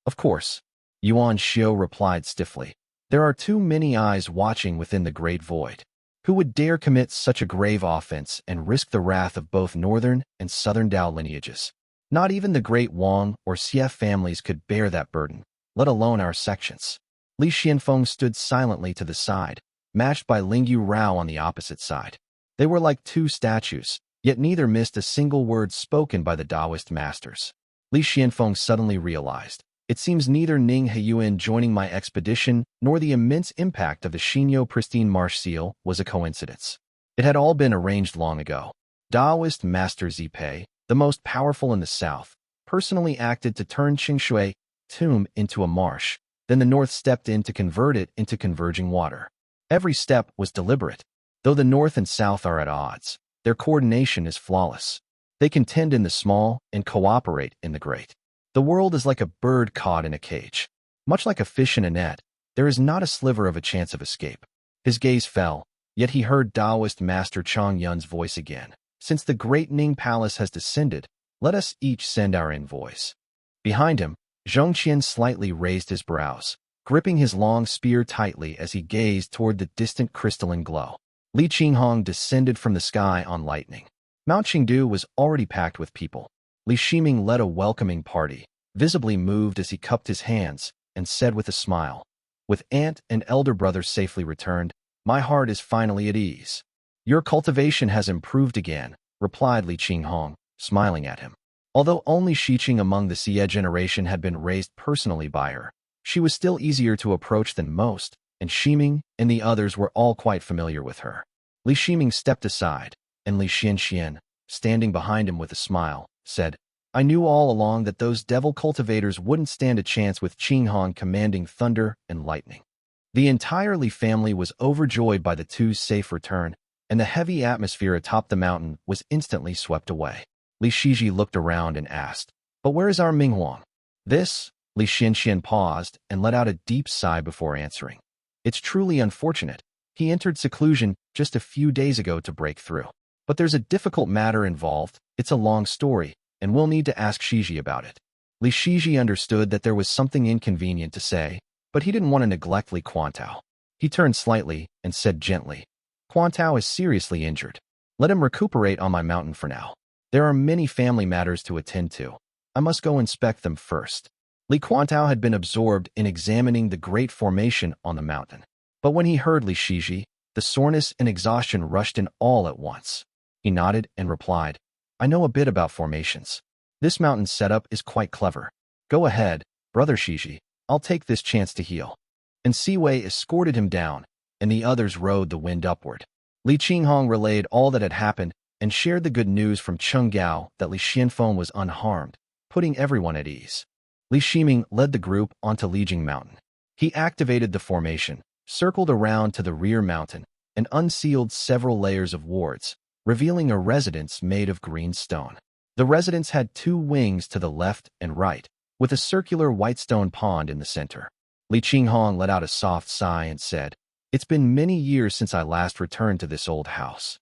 Of course, Yuan Xiu replied stiffly. There are too many eyes watching within the great void. Who would dare commit such a grave offense and risk the wrath of both northern and southern Tao lineages? Not even the great Wang or Xie families could bear that burden, let alone our sections. Li Xianfeng stood silently to the side, matched by Lingyu Rao on the opposite side. They were like two statues, yet neither missed a single word spoken by the Taoist masters. Li Xianfeng suddenly realized, it seems neither Ning Heiyuan joining my expedition nor the immense impact of the Xia pristine marsh seal was a coincidence. It had all been arranged long ago. Taoist Master Zipei, the most powerful in the south, personally acted to turn Chengshui tomb into a marsh. Then the north stepped in to convert it into converging water. Every step was deliberate. Though the north and south are at odds, their coordination is flawless. They contend in the small and cooperate in the great. The world is like a bird caught in a cage. Much like a fish in a net, there is not a sliver of a chance of escape. His gaze fell, yet he heard Taoist Master Chang Yun's voice again. Since the great Ning Palace has descended, let us each send our envoys. Behind him, Zhongqian slightly raised his brows, gripping his long spear tightly as he gazed toward the distant crystalline glow. Li Qinghong descended from the sky on lightning. Mount Qingdu was already packed with people. Li Shiming led a welcoming party, visibly moved as he cupped his hands, and said with a smile, With aunt and elder brother safely returned, my heart is finally at ease. Your cultivation has improved again, replied Li Qinghong, smiling at him. Although only Xiqing among the Xie generation had been raised personally by her, She was still easier to approach than most, and Ximing and the others were all quite familiar with her. Li Ximing stepped aside, and Li Xianxian, standing behind him with a smile, said, I knew all along that those devil cultivators wouldn't stand a chance with Qinghong commanding thunder and lightning. The entire Li family was overjoyed by the two's safe return, and the heavy atmosphere atop the mountain was instantly swept away. Li Shiji looked around and asked, But where is our Minghuang? This, Li Xianxian paused and let out a deep sigh before answering. It's truly unfortunate. He entered seclusion just a few days ago to break through. But there's a difficult matter involved, it's a long story, and we'll need to ask Shiji about it. Li Shiji understood that there was something inconvenient to say, but he didn't want to neglect Li Quantao. He turned slightly and said gently, Quantao is seriously injured. Let him recuperate on my mountain for now. There are many family matters to attend to. I must go inspect them first. Li Quantao had been absorbed in examining the great formation on the mountain. But when he heard Li Shiji, the soreness and exhaustion rushed in all at once. He nodded and replied, I know a bit about formations. This mountain setup is quite clever. Go ahead, brother Shiji. I'll take this chance to heal. And Siwei escorted him down, and the others rode the wind upward. Li Qinghong relayed all that had happened and shared the good news from Chongyuan that Li Xianfeng was unharmed, putting everyone at ease. Li Ximing led the group onto Lijing Mountain. He activated the formation, circled around to the rear mountain, and unsealed several layers of wards, revealing a residence made of green stone. The residence had 2 wings to the left and right, with a circular white stone pond in the center. Li Qinghong let out a soft sigh and said, It's been many years since I last returned to this old house.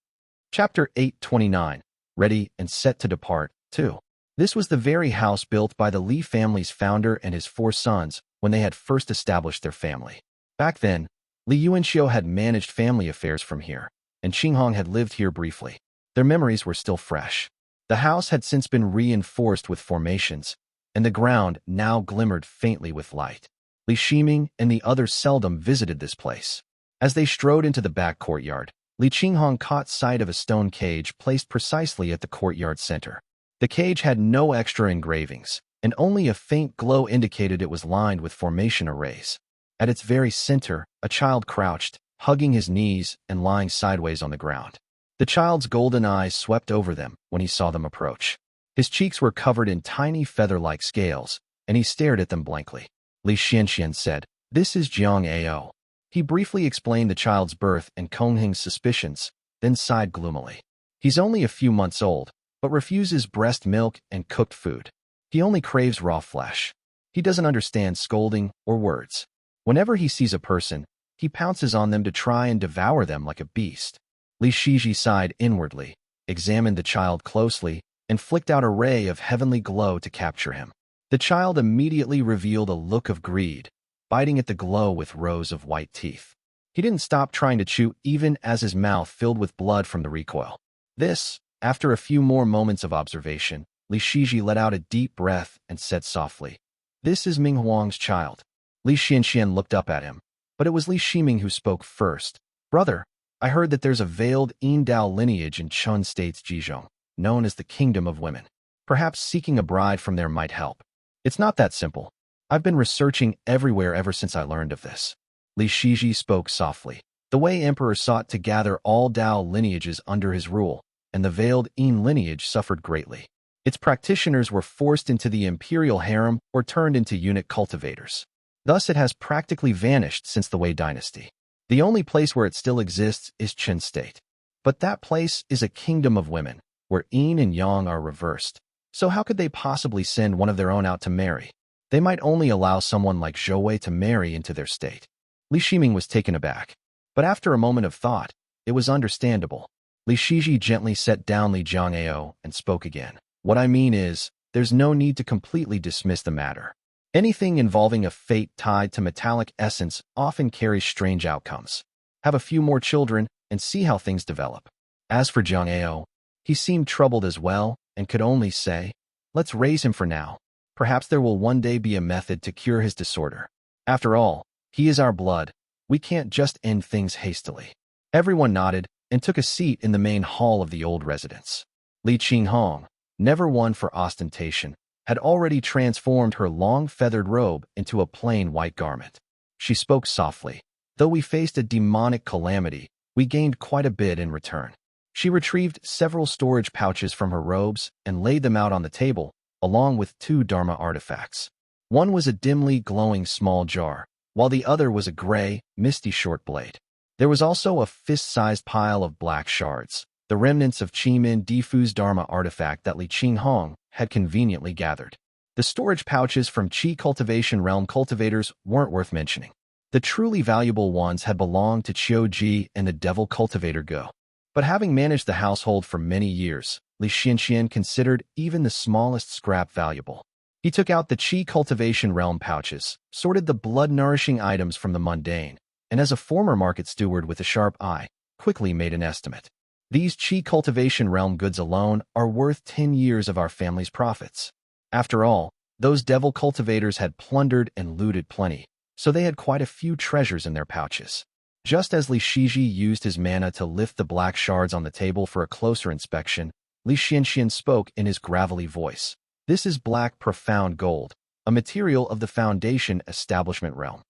Chapter 829, Ready and Set to Depart, 2. This was the very house built by the Li family's founder and his 4 sons when they had first established their family. Back then, Li Yuanxiu had managed family affairs from here, and Qinghong had lived here briefly. Their memories were still fresh. The house had since been reinforced with formations, and the ground now glimmered faintly with light. Li Ximing and the others seldom visited this place. As they strode into the back courtyard, Li Qinghong caught sight of a stone cage placed precisely at the courtyard center. The cage had no extra engravings, and only a faint glow indicated it was lined with formation arrays. At its very center, a child crouched, hugging his knees and lying sideways on the ground. The child's golden eyes swept over them when he saw them approach. His cheeks were covered in tiny feather-like scales, and he stared at them blankly. Li Xianxian said, This is Jiang Ao. He briefly explained the child's birth and Kongheng's suspicions, then sighed gloomily. He's only a few months old, but refuses breast milk and cooked food. He only craves raw flesh. He doesn't understand scolding or words. Whenever he sees a person, he pounces on them to try and devour them like a beast. Li Shiji sighed inwardly, examined the child closely, and flicked out a ray of heavenly glow to capture him. The child immediately revealed a look of greed, biting at the glow with rows of white teeth. He didn't stop trying to chew even as his mouth filled with blood from the recoil. This, after a few more moments of observation, Li Shiji let out a deep breath and said softly, This is Ming Huang's child. Li Xianxian looked up at him, but it was Li Ximing who spoke first. Brother, I heard that there's a veiled Yindao lineage in Chun State's Jizhong, known as the Kingdom of Women. Perhaps seeking a bride from there might help. It's not that simple. I've been researching everywhere ever since I learned of this. Li Shiji spoke softly. The Wei Emperor sought to gather all Dao lineages under his rule, and the veiled Yin lineage suffered greatly. Its practitioners were forced into the imperial harem or turned into eunuch cultivators. Thus it has practically vanished since the Wei dynasty. The only place where it still exists is Chen State. But that place is a kingdom of women, where Yin and Yang are reversed. So how could they possibly send one of their own out to marry? They might only allow someone like Zhou Wei to marry into their state. Li Ximing was taken aback. But after a moment of thought, it was understandable. Li Shiji gently set down Li Jiangao and spoke again. What I mean is, there's no need to completely dismiss the matter. Anything involving a fate tied to metallic essence often carries strange outcomes. Have a few more children and see how things develop. As for Jiang Ao, he seemed troubled as well and could only say, Let's raise him for now. Perhaps there will one day be a method to cure his disorder. After all, he is our blood. We can't just end things hastily. Everyone nodded and took a seat in the main hall of the old residence. Li Qinghong, never one for ostentation, had already transformed her long feathered robe into a plain white garment. She spoke softly. Though we faced a demonic calamity, we gained quite a bit in return. She retrieved several storage pouches from her robes and laid them out on the table, along with 2 Dharma artifacts. One was a dimly glowing small jar, while the other was a gray, misty short blade. There was also a fist-sized pile of black shards, the remnants of Chimen Difu's Dharma artifact that Li Qinghong had conveniently gathered. The storage pouches from Qi Cultivation Realm cultivators weren't worth mentioning. The truly valuable ones had belonged to Qiu Ji and the Devil Cultivator Go. But having managed the household for many years, Li Xianxian considered even the smallest scrap valuable. He took out the Qi Cultivation Realm pouches, sorted the blood-nourishing items from the mundane, and as a former market steward with a sharp eye, quickly made an estimate. These Qi Cultivation Realm goods alone are worth 10 years of our family's profits. After all, those devil cultivators had plundered and looted plenty, so they had quite a few treasures in their pouches. Just as Li Shiji used his mana to lift the black shards on the table for a closer inspection, Li Xianxian spoke in his gravelly voice. This is black profound gold, a material of the Foundation Establishment realm.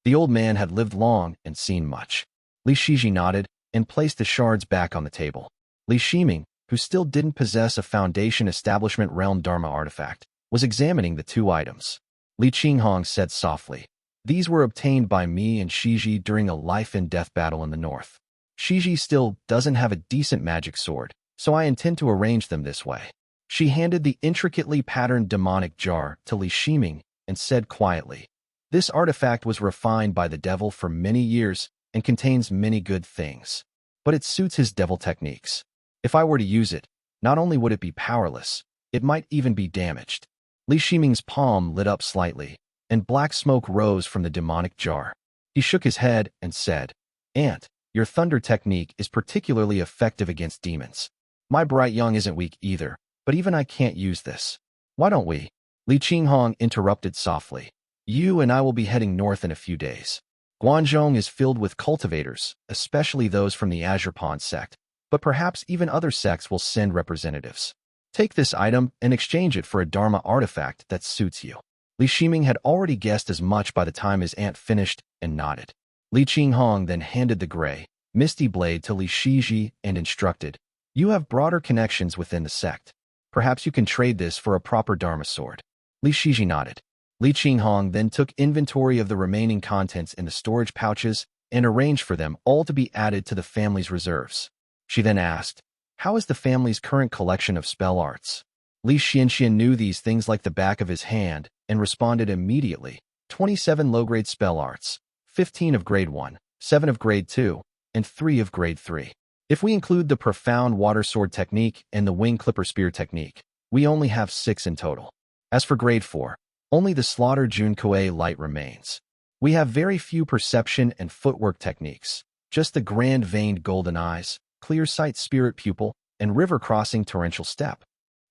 The old man had lived long and seen much. Li Shiji nodded and placed the shards back on the table. Li Shiming, who still didn't possess a Foundation Establishment realm Dharma artifact, was examining the 2 items. Li Qinghong said softly, "These were obtained by me and Shiji during a life-and-death battle in the north. Shiji still doesn't have a decent magic sword, so I intend to arrange them this way." She handed the intricately patterned demonic jar to Li Shiming and said quietly, "This artifact was refined by the devil for many years and contains many good things, but it suits his devil techniques. If I were to use it, not only would it be powerless, it might even be damaged." Li Shiming's palm lit up slightly, and black smoke rose from the demonic jar. He shook his head and said, "Aunt, your thunder technique is particularly effective against demons. My bright young isn't weak either, but even I can't use this. Why don't we?" Li Qinghong interrupted softly. "You and I will be heading north in a few days. Guangzhong is filled with cultivators, especially those from the Azure Pond sect, but perhaps even other sects will send representatives. Take this item and exchange it for a Dharma artifact that suits you." Li Shiming had already guessed as much by the time his aunt finished and nodded. Li Qinghong then handed the gray, misty blade to Li Shiji and instructed, "You have broader connections within the sect. Perhaps you can trade this for a proper Dharma sword." Li Shiji nodded. Li Qinghong then took inventory of the remaining contents in the storage pouches and arranged for them all to be added to the family's reserves. She then asked, "How is the family's current collection of spell arts?" Li Xianxian knew these things like the back of his hand and responded immediately, 27 low-grade spell arts, 15 of grade 1, 7 of grade 2, and 3 of grade 3. If we include the profound water sword technique and the wing clipper spear technique, we only have 6 in total. As for grade 4, only the slaughter Junkuei light remains. We have very few perception and footwork techniques, just the grand veined golden eyes, clear sight spirit pupil, and river crossing torrential step.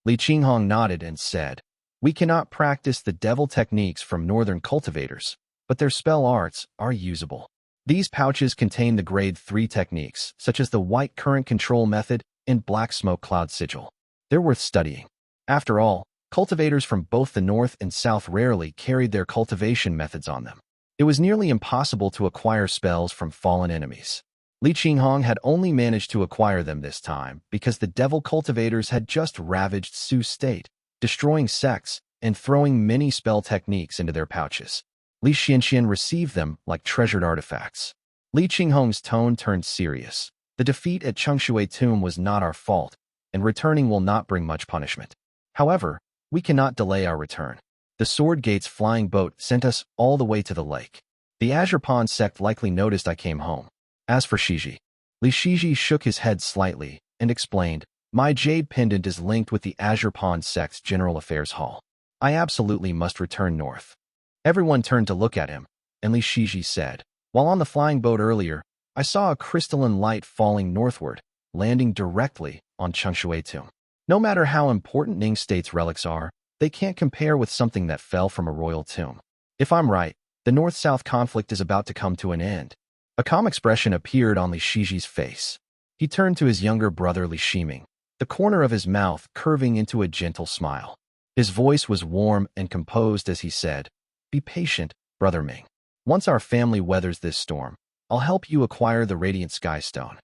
Li Qinghong nodded and said, "We cannot practice the devil techniques from northern cultivators, but their spell arts are usable. These pouches contain the grade 3 techniques, such as the white current control method and black smoke cloud sigil. They're worth studying. After all, cultivators from both the north and south rarely carried their cultivation methods on them. It was nearly impossible to acquire spells from fallen enemies. Li Qinghong had only managed to acquire them this time because the devil cultivators had just ravaged Su State, destroying sects and throwing many spell techniques into their pouches. Li Xianxian received them like treasured artifacts. Li Qinghong's tone turned serious. "The defeat at Chengshui Tomb was not our fault, and returning will not bring much punishment. However, we cannot delay our return. The Sword Gate's flying boat sent us all the way to the lake. The Azure Pond sect likely noticed I came home. As for Shiji," Li Shiji shook his head slightly and explained, "My jade pendant is linked with the Azure Pond sect's General Affairs Hall. I absolutely must return north." Everyone turned to look at him, and Li Shiji said, "While on the flying boat earlier, I saw a crystalline light falling northward, landing directly on Chengshui Tomb. No matter how important Ning State's relics are, they can't compare with something that fell from a royal tomb. If I'm right, the north-south conflict is about to come to an end." A calm expression appeared on Li Shiji's face. He turned to his younger brother Li Shiming, the corner of his mouth curving into a gentle smile. His voice was warm and composed as he said, "Be patient, Brother Ming. Once our family weathers this storm, I'll help you acquire the Radiant Sky Stone."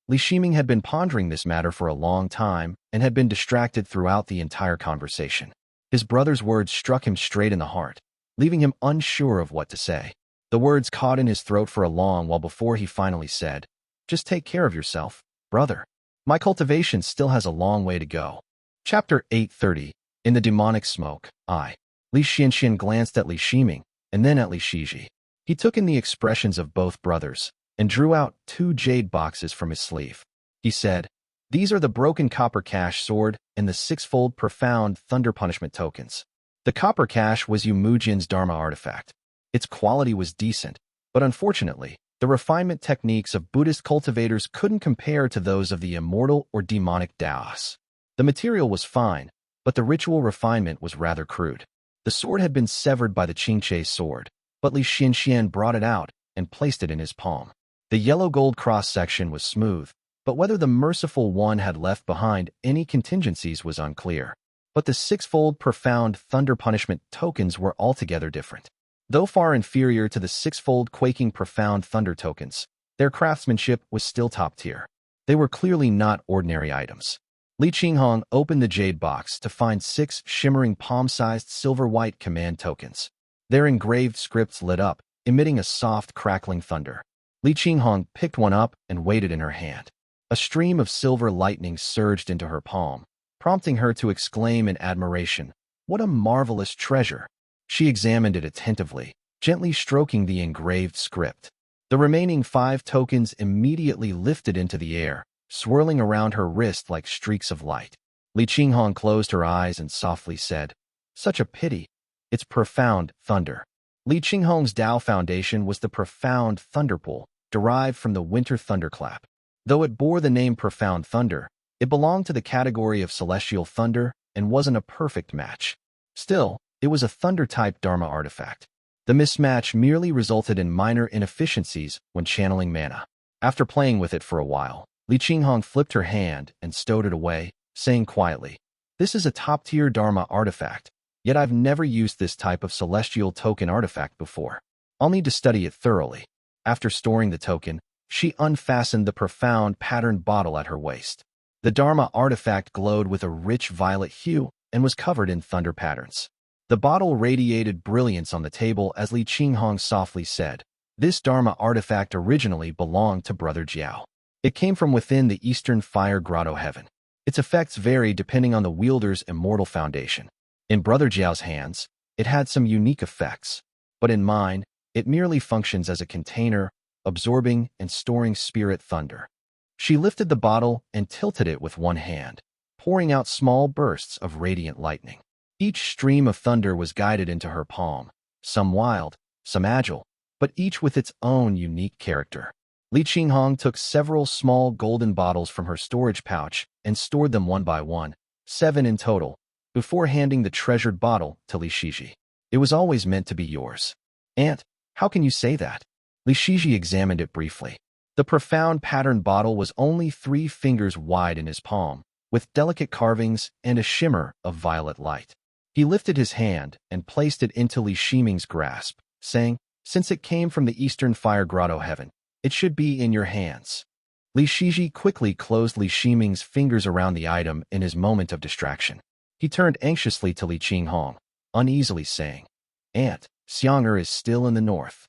Li Shiming had been pondering this matter for a long time and had been distracted throughout the entire conversation. His brother's words struck him straight in the heart, leaving him unsure of what to say. The words caught in his throat for a long while before he finally said, "Just take care of yourself, brother. My cultivation still has a long way to go." Chapter 830. In the demonic smoke, Li Xianxian glanced at Li Shiming and then at Li Shiji. He took in the expressions of both brothers and drew out 2 jade boxes from his sleeve. He said, "These are the broken copper cash sword and the sixfold profound thunder punishment tokens." The copper cash was Yu Mujin's Dharma artifact. Its quality was decent, but unfortunately, the refinement techniques of Buddhist cultivators couldn't compare to those of the immortal or demonic Taoists. The material was fine, but the ritual refinement was rather crude. The sword had been severed by the Qingche sword, but Li Xianxian brought it out and placed it in his palm. The yellow-gold cross-section was smooth, but whether the merciful one had left behind any contingencies was unclear. But the sixfold profound thunder punishment tokens were altogether different. Though far inferior to the sixfold quaking profound thunder tokens, their craftsmanship was still top tier. They were clearly not ordinary items. Li Qinghong opened the jade box to find 6 shimmering palm-sized silver-white command tokens. Their engraved scripts lit up, emitting a soft crackling thunder. Li Qinghong picked one up and weighed it in her hand. A stream of silver lightning surged into her palm, prompting her to exclaim in admiration, "What a marvelous treasure!" She examined it attentively, gently stroking the engraved script. The remaining 5 tokens immediately lifted into the air, swirling around her wrist like streaks of light. Li Qinghong closed her eyes and softly said, "Such a pity. It's profound thunder." Li Qinghong's Tao foundation was the profound thunderpool, derived from the winter thunderclap. Though it bore the name profound thunder, it belonged to the category of celestial thunder and wasn't a perfect match. Still, it was a thunder-type Dharma artifact. The mismatch merely resulted in minor inefficiencies when channeling mana. After playing with it for a while, Li Qinghong flipped her hand and stowed it away, saying quietly, "This is a top-tier Dharma artifact, yet I've never used this type of celestial token artifact before. I'll need to study it thoroughly." After storing the token, she unfastened the profound patterned bottle at her waist. The Dharma artifact glowed with a rich violet hue and was covered in thunder patterns. The bottle radiated brilliance on the table as Li Qinghong softly said, "This Dharma artifact originally belonged to Brother Jiao. It came from within the Eastern Fire Grotto Heaven. Its effects vary depending on the wielder's immortal foundation. In Brother Jiao's hands, it had some unique effects, but in mine, it merely functions as a container, absorbing and storing spirit thunder." She lifted the bottle and tilted it with one hand, pouring out small bursts of radiant lightning. Each stream of thunder was guided into her palm, some wild, some agile, but each with its own unique character. Li Qinghong took several small golden bottles from her storage pouch and stored them one by one, 7 in total, before handing the treasured bottle to Li Shiji. "It was always meant to be yours." "Aunt, how can you say that?" Li Shiji examined it briefly. The profound patterned bottle was only 3 fingers wide in his palm, with delicate carvings and a shimmer of violet light. He lifted his hand and placed it into Li Shiming's grasp, saying, "Since it came from the Eastern Fire Grotto Heaven, it should be in your hands." Li Shiji quickly closed Li Shiming's fingers around the item in his moment of distraction. He turned anxiously to Li Qinghong, uneasily saying, "Aunt, Xiang'er is still in the north."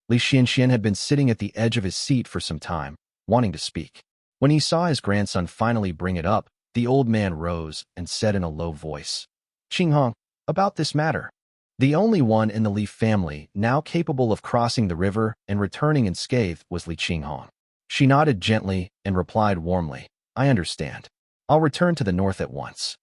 Li Xianxian had been sitting at the edge of his seat for some time, wanting to speak. When he saw his grandson finally bring it up, the old man rose and said in a low voice, "Qinghong, about this matter." The only one in the Li family now capable of crossing the river and returning unscathed was Li Qinghong. She nodded gently and replied warmly, "I understand. I'll return to the north at once."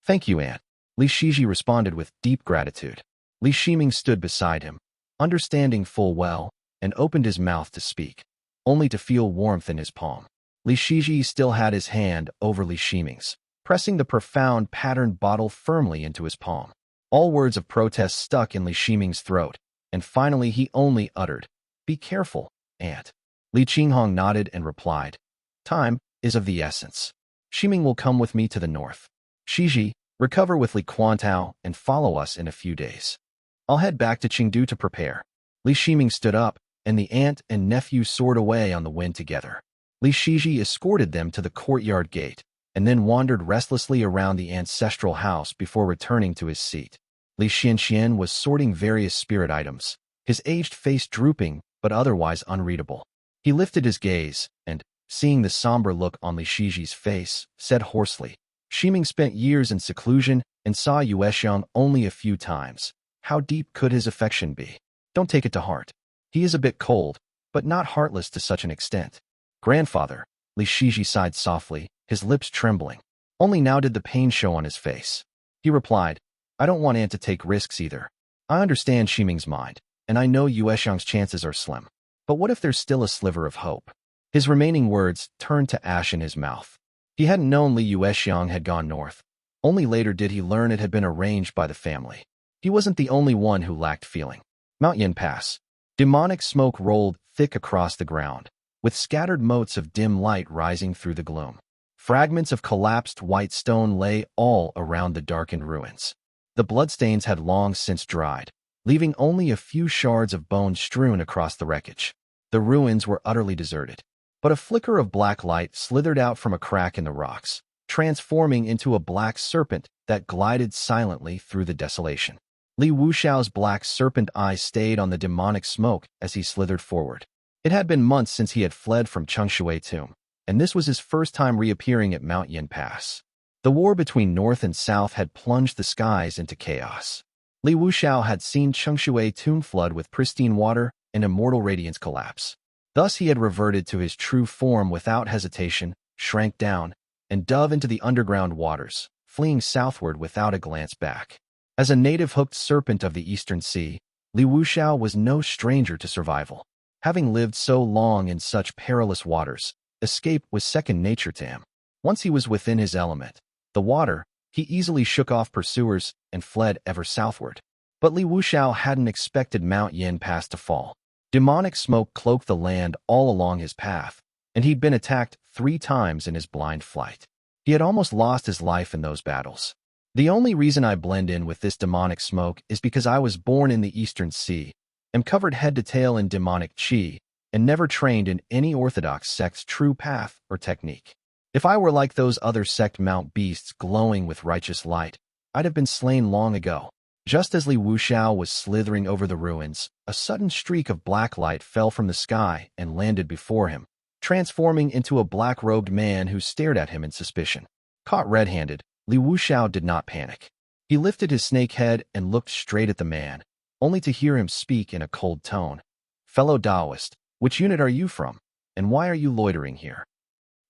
"Thank you, Aunt." Li Shiji responded with deep gratitude. Li Shiming stood beside him, understanding full well, and opened his mouth to speak, only to feel warmth in his palm. Li Shiji still had his hand over Li Shiming's, pressing the profound patterned bottle firmly into his palm. All words of protest stuck in Li Shiming's throat, and finally he only uttered, "Be careful, Aunt." Li Qinghong nodded and replied, "Time is of the essence. Shiming will come with me to the north." "Shiji," Recover with Li Quantao and follow us in a few days. I'll head back to Chengdu to prepare. Li Shiming stood up, and the aunt and nephew soared away on the wind together. Li Shiji escorted them to the courtyard gate, and then wandered restlessly around the ancestral house before returning to his seat. Li Xianxian was sorting various spirit items, his aged face drooping but otherwise unreadable. He lifted his gaze, and, seeing the somber look on Li Shiji's face, said hoarsely, Shiming spent years in seclusion and saw Yuexiang only a few times. How deep could his affection be? Don't take it to heart. He is a bit cold, but not heartless to such an extent. Grandfather, Li Shiji sighed softly, his lips trembling. Only now did the pain show on his face. He replied, I don't want Aunt to take risks either. I understand Shiming's mind, and I know Yuexiang's chances are slim. But what if there's still a sliver of hope? His remaining words turned to ash in his mouth. He hadn't known Li Yuexiang had gone north. Only later did he learn it had been arranged by the family. He wasn't the only one who lacked feeling. Mount Yin Pass. Demonic smoke rolled thick across the ground, with scattered motes of dim light rising through the gloom. Fragments of collapsed white stone lay all around the darkened ruins. The bloodstains had long since dried, leaving only a few shards of bone strewn across the wreckage. The ruins were utterly deserted, but a flicker of black light slithered out from a crack in the rocks, transforming into a black serpent that glided silently through the desolation. Li Wuxiao's black serpent eye stayed on the demonic smoke as he slithered forward. It had been months since he had fled from Chengshui tomb, and this was his first time reappearing at Mount Yin Pass. The war between North and South had plunged the skies into chaos. Li Wuxiao had seen Chengshui tomb flood with pristine water and immortal radiance collapse. Thus he had reverted to his true form without hesitation, shrank down, and dove into the underground waters, fleeing southward without a glance back. As a native hooked serpent of the Eastern Sea, Li Wuxiao was no stranger to survival. Having lived so long in such perilous waters, escape was second nature to him. Once he was within his element, the water, he easily shook off pursuers and fled ever southward. But Li Wuxiao hadn't expected Mount Yin Pass to fall. Demonic smoke cloaked the land all along his path, and he'd been attacked 3 times in his blind flight. He had almost lost his life in those battles. The only reason I blend in with this demonic smoke is because I was born in the Eastern Sea, am covered head to tail in demonic qi, and never trained in any orthodox sect's true path or technique. If I were like those other sect mount beasts glowing with righteous light, I'd have been slain long ago. Just as Li Wuxiao was slithering over the ruins, a sudden streak of black light fell from the sky and landed before him, transforming into a black-robed man who stared at him in suspicion. Caught red-handed, Li Wuxiao did not panic. He lifted his snake head and looked straight at the man, only to hear him speak in a cold tone. Fellow Taoist, which unit are you from, and why are you loitering here?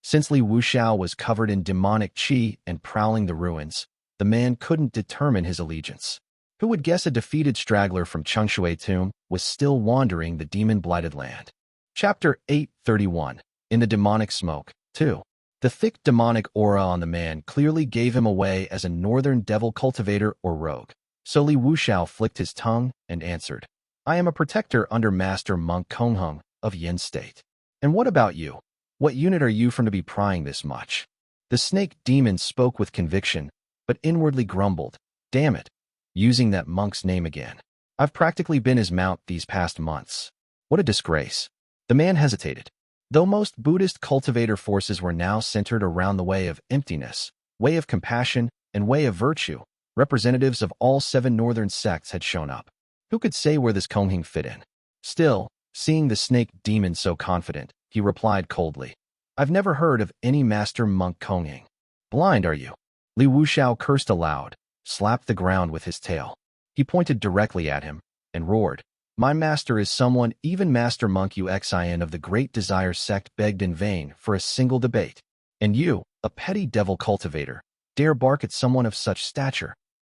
Since Li Wuxiao was covered in demonic qi and prowling the ruins, the man couldn't determine his allegiance. Who would guess a defeated straggler from Chengshui tomb was still wandering the demon-blighted land? Chapter 831. In the Demonic Smoke, 2. The thick demonic aura on the man clearly gave him away as a northern devil cultivator or rogue. So Li Wuxiao flicked his tongue and answered, I am a protector under Master Monk Kongheng of Yin State. And what about you? What unit are you from to be prying this much? The snake demon spoke with conviction, but inwardly grumbled, damn it, using that monk's name again. I've practically been his mount these past months. What a disgrace. The man hesitated. Though most Buddhist cultivator forces were now centered around the way of emptiness, way of compassion, and way of virtue, representatives of all 7 northern sects had shown up. Who could say where this Kongheng fit in? Still, seeing the snake demon so confident, he replied coldly, I've never heard of any master monk Kongheng. Blind, are you? Li Wuxiao cursed aloud, slapped the ground with his tail. He pointed directly at him, and roared, My master is someone even Master Monk Uxian of the Great Desire sect begged in vain for a single debate. And you, a petty devil cultivator, dare bark at someone of such stature.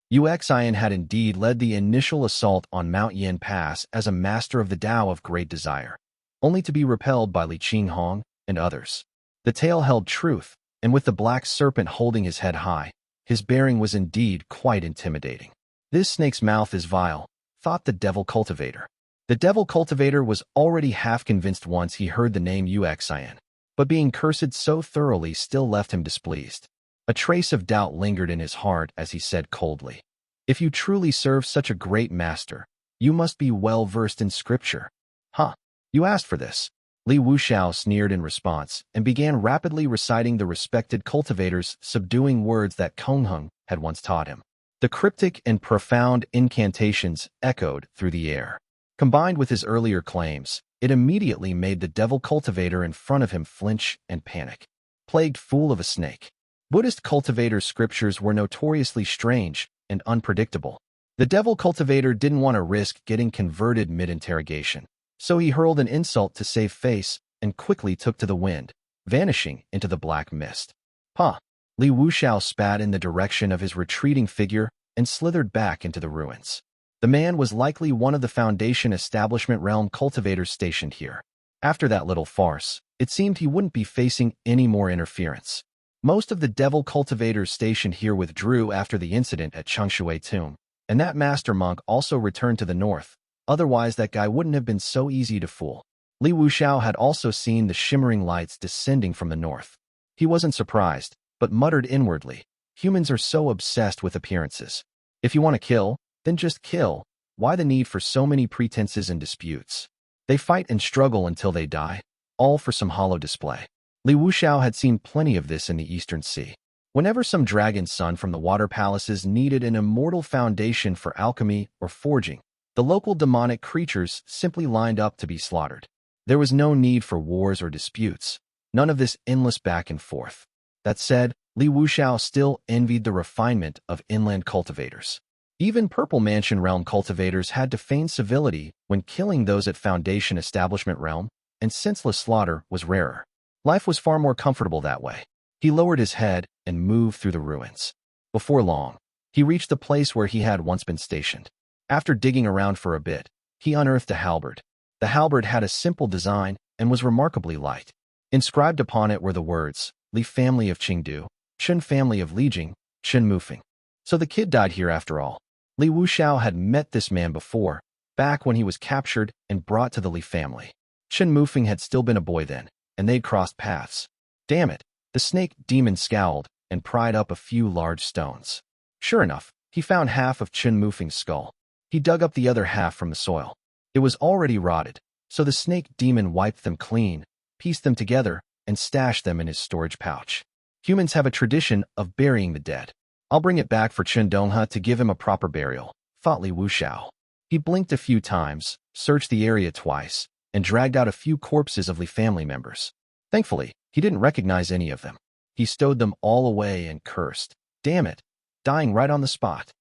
Uxian had indeed led the initial assault on Mount Yin Pass as a master of the Tao of Great Desire, only to be repelled by Li Qinghong and others. The tale held truth, and with the black serpent holding his head high, his bearing was indeed quite intimidating. This snake's mouth is vile, thought the devil cultivator. The devil cultivator was already half convinced once he heard the name Uxian, but being cursed so thoroughly still left him displeased. A trace of doubt lingered in his heart as he said coldly, "If you truly serve such a great master, you must be well versed in scripture." "Huh, you asked for this." Li Wuxiao sneered in response and began rapidly reciting the respected cultivator's subduing words that Kongheng had once taught him. The cryptic and profound incantations echoed through the air. Combined with his earlier claims, it immediately made the devil cultivator in front of him flinch and panic. Plagued fool of a snake. Buddhist cultivator's scriptures were notoriously strange and unpredictable. The devil cultivator didn't want to risk getting converted mid-interrogation, so he hurled an insult to save face and quickly took to the wind, vanishing into the black mist. "Huh." Li Wuxiao spat in the direction of his retreating figure and slithered back into the ruins. The man was likely one of the Foundation establishment realm cultivators stationed here. After that little farce, it seemed he wouldn't be facing any more interference. Most of the devil cultivators stationed here withdrew after the incident at Chengshui tomb, and that master monk also returned to the north. Otherwise, that guy wouldn't have been so easy to fool. Li Wuxiao had also seen the shimmering lights descending from the north. He wasn't surprised, but muttered inwardly, "Humans are so obsessed with appearances. If you want to kill, then just kill. Why the need for so many pretenses and disputes? They fight and struggle until they die, all for some hollow display." Li Wuxiao had seen plenty of this in the Eastern Sea. Whenever some dragon son from the water palaces needed an immortal foundation for alchemy or forging, the local demonic creatures simply lined up to be slaughtered. There was no need for wars or disputes, none of this endless back and forth. That said, Li Wuxiao still envied the refinement of inland cultivators. Even Purple Mansion realm cultivators had to feign civility when killing those at Foundation establishment realm, and senseless slaughter was rarer. Life was far more comfortable that way. He lowered his head and moved through the ruins. Before long, he reached the place where he had once been stationed. After digging around for a bit, he unearthed a halberd. The halberd had a simple design and was remarkably light. Inscribed upon it were the words, "Li family of Qingdu, Chen family of Lijing, Chen Mufeng." So the kid died here after all. Li Wuxiao had met this man before, back when he was captured and brought to the Li family. Chen Mufeng had still been a boy then, and they'd crossed paths. Damn it, the snake demon scowled and pried up a few large stones. Sure enough, he found half of Chen Mufeng's skull. He dug up the other half from the soil. It was already rotted, so the snake demon wiped them clean, pieced them together, and stashed them in his storage pouch. Humans have a tradition of burying the dead. I'll bring it back for Chen Dongha to give him a proper burial, thought Li Wuxiao. He blinked a few times, searched the area twice, and dragged out a few corpses of Li family members. Thankfully, he didn't recognize any of them. He stowed them all away and cursed. Damn it, dying right on the spot.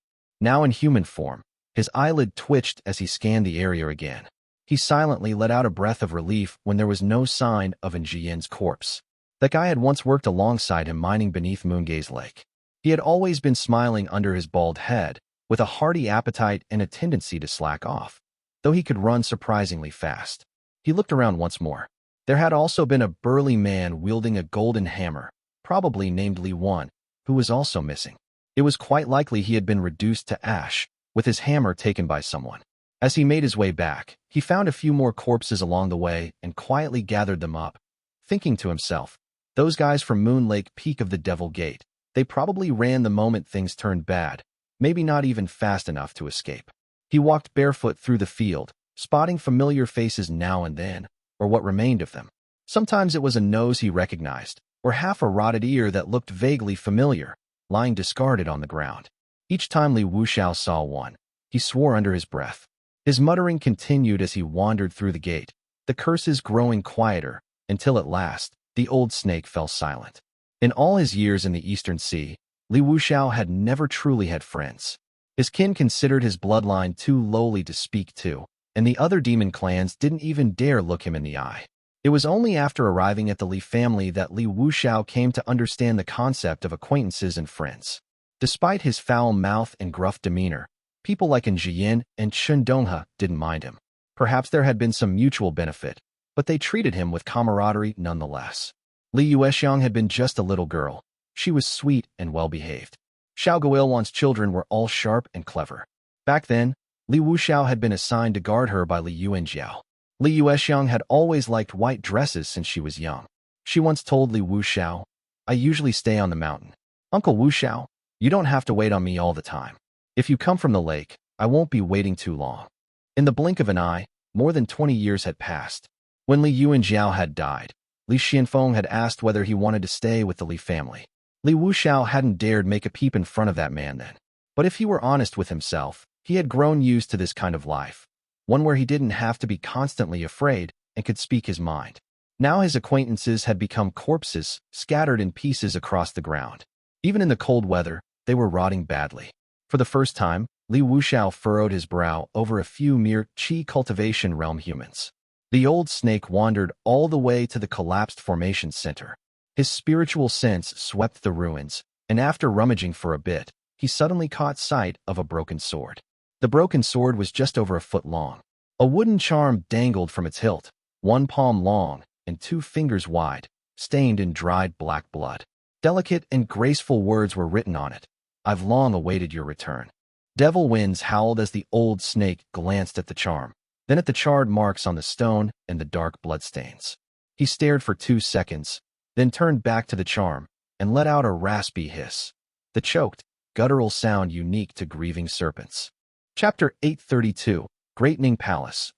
Now in human form, his eyelid twitched as he scanned the area again. He silently let out a breath of relief when there was no sign of Encheng's corpse. That guy had once worked alongside him mining beneath Moongaze Lake. He had always been smiling under his bald head, with a hearty appetite and a tendency to slack off, though he could run surprisingly fast. He looked around once more. There had also been a burly man wielding a golden hammer, probably named Li Wan, who was also missing. It was quite likely he had been reduced to ash, with his hammer taken by someone. As he made his way back, he found a few more corpses along the way and quietly gathered them up, thinking to himself, those guys from Moon Lake Peak of the Devil Gate, they probably ran the moment things turned bad, maybe not even fast enough to escape. He walked barefoot through the field, spotting familiar faces now and then, or what remained of them. Sometimes it was a nose he recognized, or half a rotted ear that looked vaguely familiar, lying discarded on the ground. Each time Li Wuxiao saw one, he swore under his breath. His muttering continued as he wandered through the gate, the curses growing quieter, until at last, the old snake fell silent. In all his years in the Eastern Sea, Li Wuxiao had never truly had friends. His kin considered his bloodline too lowly to speak to, and the other demon clans didn't even dare look him in the eye. It was only after arriving at the Li family that Li Wuxiao came to understand the concept of acquaintances and friends. Despite his foul mouth and gruff demeanor, people like Encheng and Chen Dongha didn't mind him. Perhaps there had been some mutual benefit, but they treated him with camaraderie nonetheless. Li Yuexiang had been just a little girl. She was sweet and well-behaved. Xiao Guilwan's children were all sharp and clever. Back then, Li Wuxiao had been assigned to guard her by Li Yuanjiao. Li Yuexiang had always liked white dresses since she was young. She once told Li Wuxiao, "I usually stay on the mountain. Uncle Wu Xiao, you don't have to wait on me all the time. If you come from the lake, I won't be waiting too long. In the blink of an eye, more than 20 years had passed. When Li Yuanjiao had died, Li Xianfeng had asked whether he wanted to stay with the Li family. Li Wuxiao hadn't dared make a peep in front of that man then. But if he were honest with himself, he had grown used to this kind of life, one where he didn't have to be constantly afraid and could speak his mind. Now his acquaintances had become corpses, scattered in pieces across the ground. Even in the cold weather, they were rotting badly. For the first time, Li Wuxiao furrowed his brow over a few mere Qi cultivation realm humans. The old snake wandered all the way to the collapsed formation center. His spiritual sense swept the ruins, and after rummaging for a bit, he suddenly caught sight of a broken sword. The broken sword was just over a foot long. A wooden charm dangled from its hilt, 1 palm long and 2 fingers wide, stained in dried black blood. Delicate and graceful words were written on it. I've long awaited your return. Devil winds howled as the old snake glanced at the charm, then at the charred marks on the stone and the dark bloodstains. He stared for 2 seconds, then turned back to the charm and let out a raspy hiss, the choked, guttural sound unique to grieving serpents. Chapter 832, Great Ning Palace.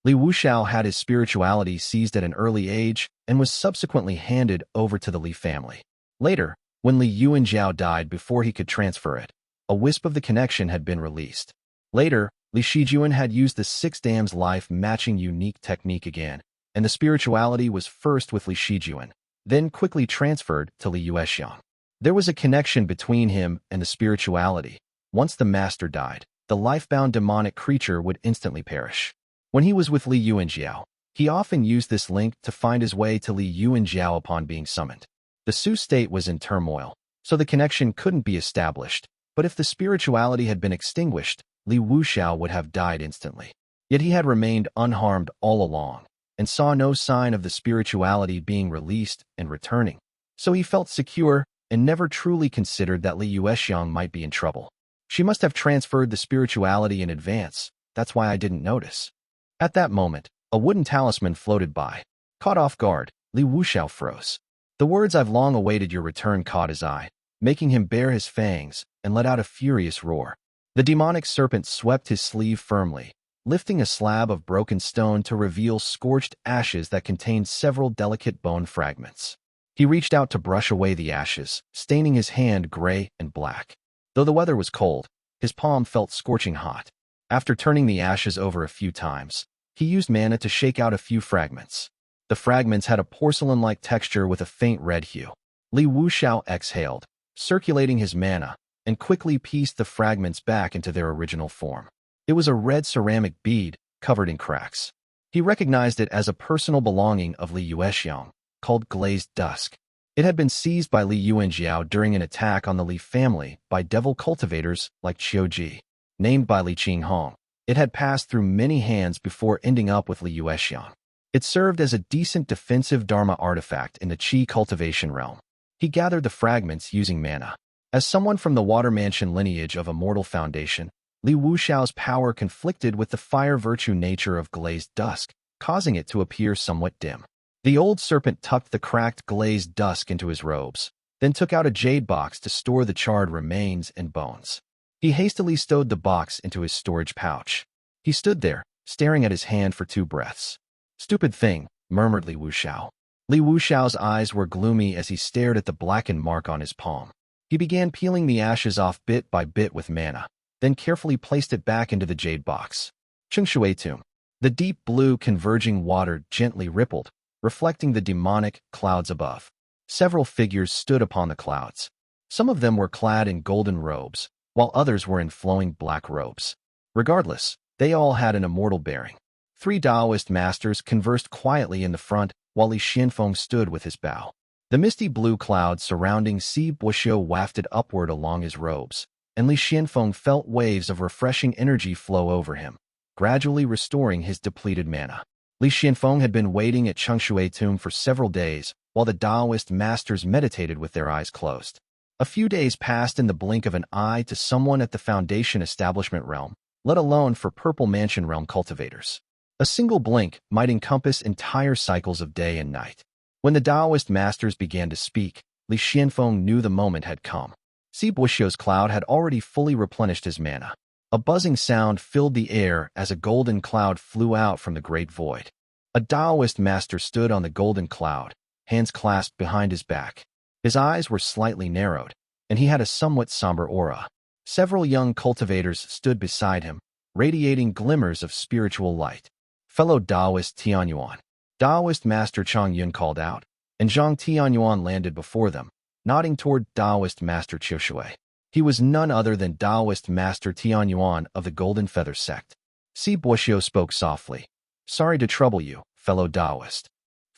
Li Wuxiao had his spirituality seized at an early age and was subsequently handed over to the Li family. Later, when Li Yuanjiao died before he could transfer it, a wisp of the connection had been released. Later, Li Shijuan had used the 6 dams life-matching unique technique again, and the spirituality was first with Li Shijuan, then quickly transferred to Li Yuexiang. There was a connection between him and the spirituality. Once the master died, the life-bound demonic creature would instantly perish. When he was with Li Yuanjiao, he often used this link to find his way to Li Yuanjiao upon being summoned. The Su state was in turmoil, so the connection couldn't be established, but if the spirituality had been extinguished, Li Wuxiao would have died instantly. Yet he had remained unharmed all along, and saw no sign of the spirituality being released and returning. So he felt secure and never truly considered that Li Yuexiang might be in trouble. She must have transferred the spirituality in advance, that's why I didn't notice. At that moment, a wooden talisman floated by. Caught off guard, Li Wuxiao froze. The words "I've long awaited your return" caught his eye, making him bare his fangs and let out a furious roar. The demonic serpent swept his sleeve firmly, lifting a slab of broken stone to reveal scorched ashes that contained several delicate bone fragments. He reached out to brush away the ashes, staining his hand gray and black. Though the weather was cold, his palm felt scorching hot. After turning the ashes over a few times, he used mana to shake out a few fragments. The fragments had a porcelain-like texture with a faint red hue. Li Wuxiao exhaled, circulating his mana, and quickly pieced the fragments back into their original form. It was a red ceramic bead, covered in cracks. He recognized it as a personal belonging of Li Yuexiang, called Glazed Dusk. It had been seized by Li Yuanjiao during an attack on the Li family by devil cultivators like Qiuji. Named by Li Qinghong, it had passed through many hands before ending up with Li Yuexiang. It served as a decent defensive Dharma artifact in the Qi cultivation realm. He gathered the fragments using mana. As someone from the Water Mansion lineage of Immortal Foundation, Li Wuxiao's power conflicted with the fire virtue nature of Glazed Dusk, causing it to appear somewhat dim. The old serpent tucked the cracked glazed dusk into his robes, then took out a jade box to store the charred remains and bones. He hastily stowed the box into his storage pouch. He stood there, staring at his hand for 2 breaths. Stupid thing, murmured Li Wuxiao. Li Wuxiao's eyes were gloomy as he stared at the blackened mark on his palm. He began peeling the ashes off bit by bit with mana, then carefully placed it back into the jade box. Chengshui tomb. The deep blue converging water gently rippled, reflecting the demonic clouds above. Several figures stood upon the clouds. Some of them were clad in golden robes, while others were in flowing black robes. Regardless, they all had an immortal bearing. 3 Taoist masters conversed quietly in the front, while Li Xianfeng stood with his bow. The misty blue clouds surrounding Si Buoxiu wafted upward along his robes, and Li Xianfeng felt waves of refreshing energy flow over him, gradually restoring his depleted mana. Li Xianfeng had been waiting at Chengshui tomb for several days, while the Taoist masters meditated with their eyes closed. A few days passed in the blink of an eye to someone at the Foundation Establishment realm, let alone for Purple Mansion realm cultivators. A single blink might encompass entire cycles of day and night. When the Taoist masters began to speak, Li Xianfeng knew the moment had come. Si Bushio's cloud had already fully replenished his mana. A buzzing sound filled the air as a golden cloud flew out from the great void. A Taoist master stood on the golden cloud, hands clasped behind his back. His eyes were slightly narrowed, and he had a somewhat somber aura. Several young cultivators stood beside him, radiating glimmers of spiritual light. Fellow Taoist Tianyuan. Taoist Master Chang Yun called out, and Zhang Tianyuan landed before them, nodding toward Taoist Master Chengshui. He was none other than Taoist Master Tianyuan of the Golden Feather Sect. Si Bushio spoke softly. Sorry to trouble you, fellow Taoist.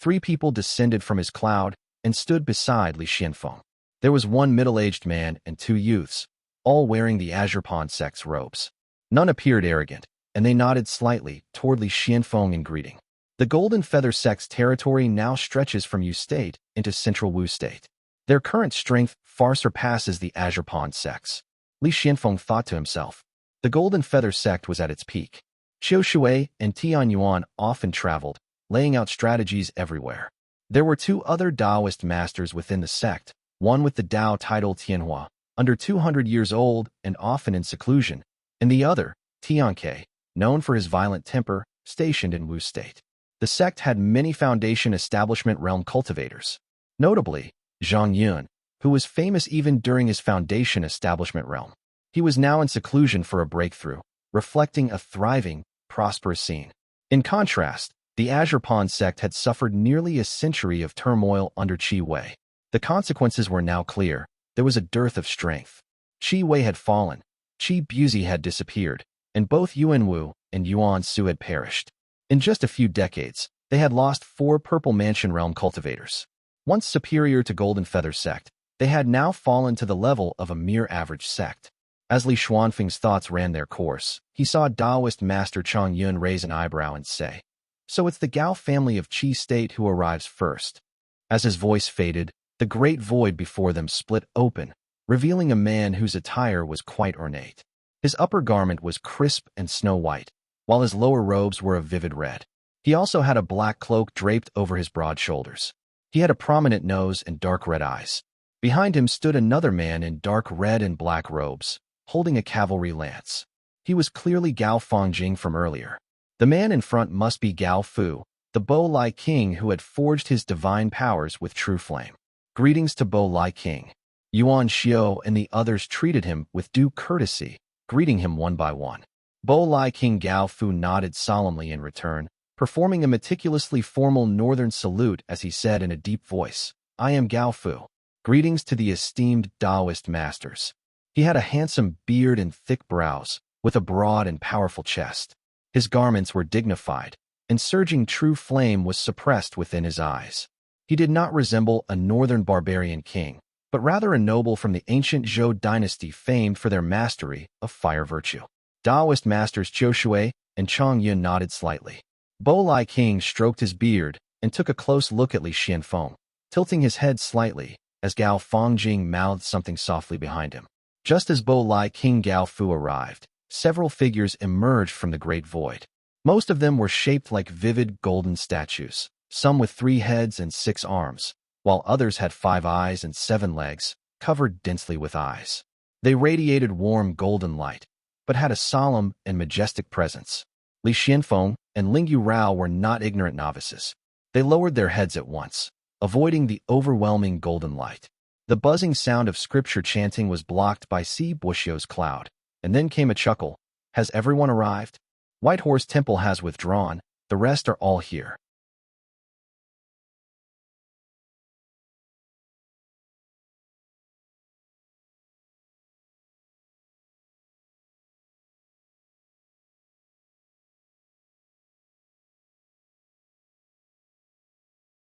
3 people descended from his cloud and stood beside Li Xianfeng. There was one middle-aged man and 2 youths, all wearing the Azure Pond Sect's robes. None appeared arrogant, and they nodded slightly toward Li Xianfeng in greeting. The Golden Feather Sect's territory now stretches from Yu State into Central Wu State. Their current strength far surpasses the Azure Pond Sect's. Li Xianfeng thought to himself. The Golden Feather Sect was at its peak. Chengshui and Tianyuan often traveled, laying out strategies everywhere. There were 2 other Taoist masters within the sect, one with the Tao title Tianhua, under 200 years old and often in seclusion, and the other, Tianke, known for his violent temper, stationed in Wu State. The sect had many Foundation Establishment Realm cultivators. Notably, Chang Yun, who was famous even during his Foundation Establishment Realm. He was now in seclusion for a breakthrough, reflecting a thriving, prosperous scene. In contrast, the Azure Pond sect had suffered nearly a century of turmoil under Qi Wei. The consequences were now clear. There was a dearth of strength. Qi Wei had fallen, Qi Buzi had disappeared, and both Yuan Wu and Yuan Su had perished. In just a few decades, they had lost 4 Purple Mansion Realm cultivators. Once superior to Golden Feather Sect, they had now fallen to the level of a mere average sect. As Li Xuanfeng's thoughts ran their course, he saw Taoist Master Chang Yun raise an eyebrow and say, "So it's the Gao family of Qi State who arrives first." As his voice faded, the great void before them split open, revealing a man whose attire was quite ornate. His upper garment was crisp and snow-white, while his lower robes were of vivid red. He also had a black cloak draped over his broad shoulders. He had a prominent nose and dark red eyes. Behind him stood another man in dark red and black robes, holding a cavalry lance. He was clearly Gao Fongjing from earlier. The man in front must be Gao Fu, the Bo Lai King who had forged his divine powers with true flame. Greetings to Bo Lai King. Yuan Xiao and the others treated him with due courtesy, greeting him one by one. Bo Lai King Gao Fu nodded solemnly in return, performing a meticulously formal northern salute as he said in a deep voice, "I am Gao Fu. Greetings to the esteemed Taoist masters." He had a handsome beard and thick brows, with a broad and powerful chest. His garments were dignified, and surging true flame was suppressed within his eyes. He did not resemble a northern barbarian king, but rather a noble from the ancient Zhou dynasty famed for their mastery of fire virtue. Taoist masters Chengshui and Chang Yun nodded slightly. Bo Lai King stroked his beard and took a close look at Li Xianfeng, tilting his head slightly as Gao Fongjing mouthed something softly behind him. Just as Bo Lai King Gao Fu arrived, several figures emerged from the great void. Most of them were shaped like vivid golden statues, some with 3 heads and 6 arms, while others had 5 eyes and 7 legs, covered densely with eyes. They radiated warm golden light, but had a solemn and majestic presence. Li Xianfeng and Lingyu Rao were not ignorant novices. They lowered their heads at once, avoiding the overwhelming golden light. The buzzing sound of scripture chanting was blocked by Si Bushio's cloud, and then came a chuckle. "Has everyone arrived? White Horse Temple has withdrawn, the rest are all here."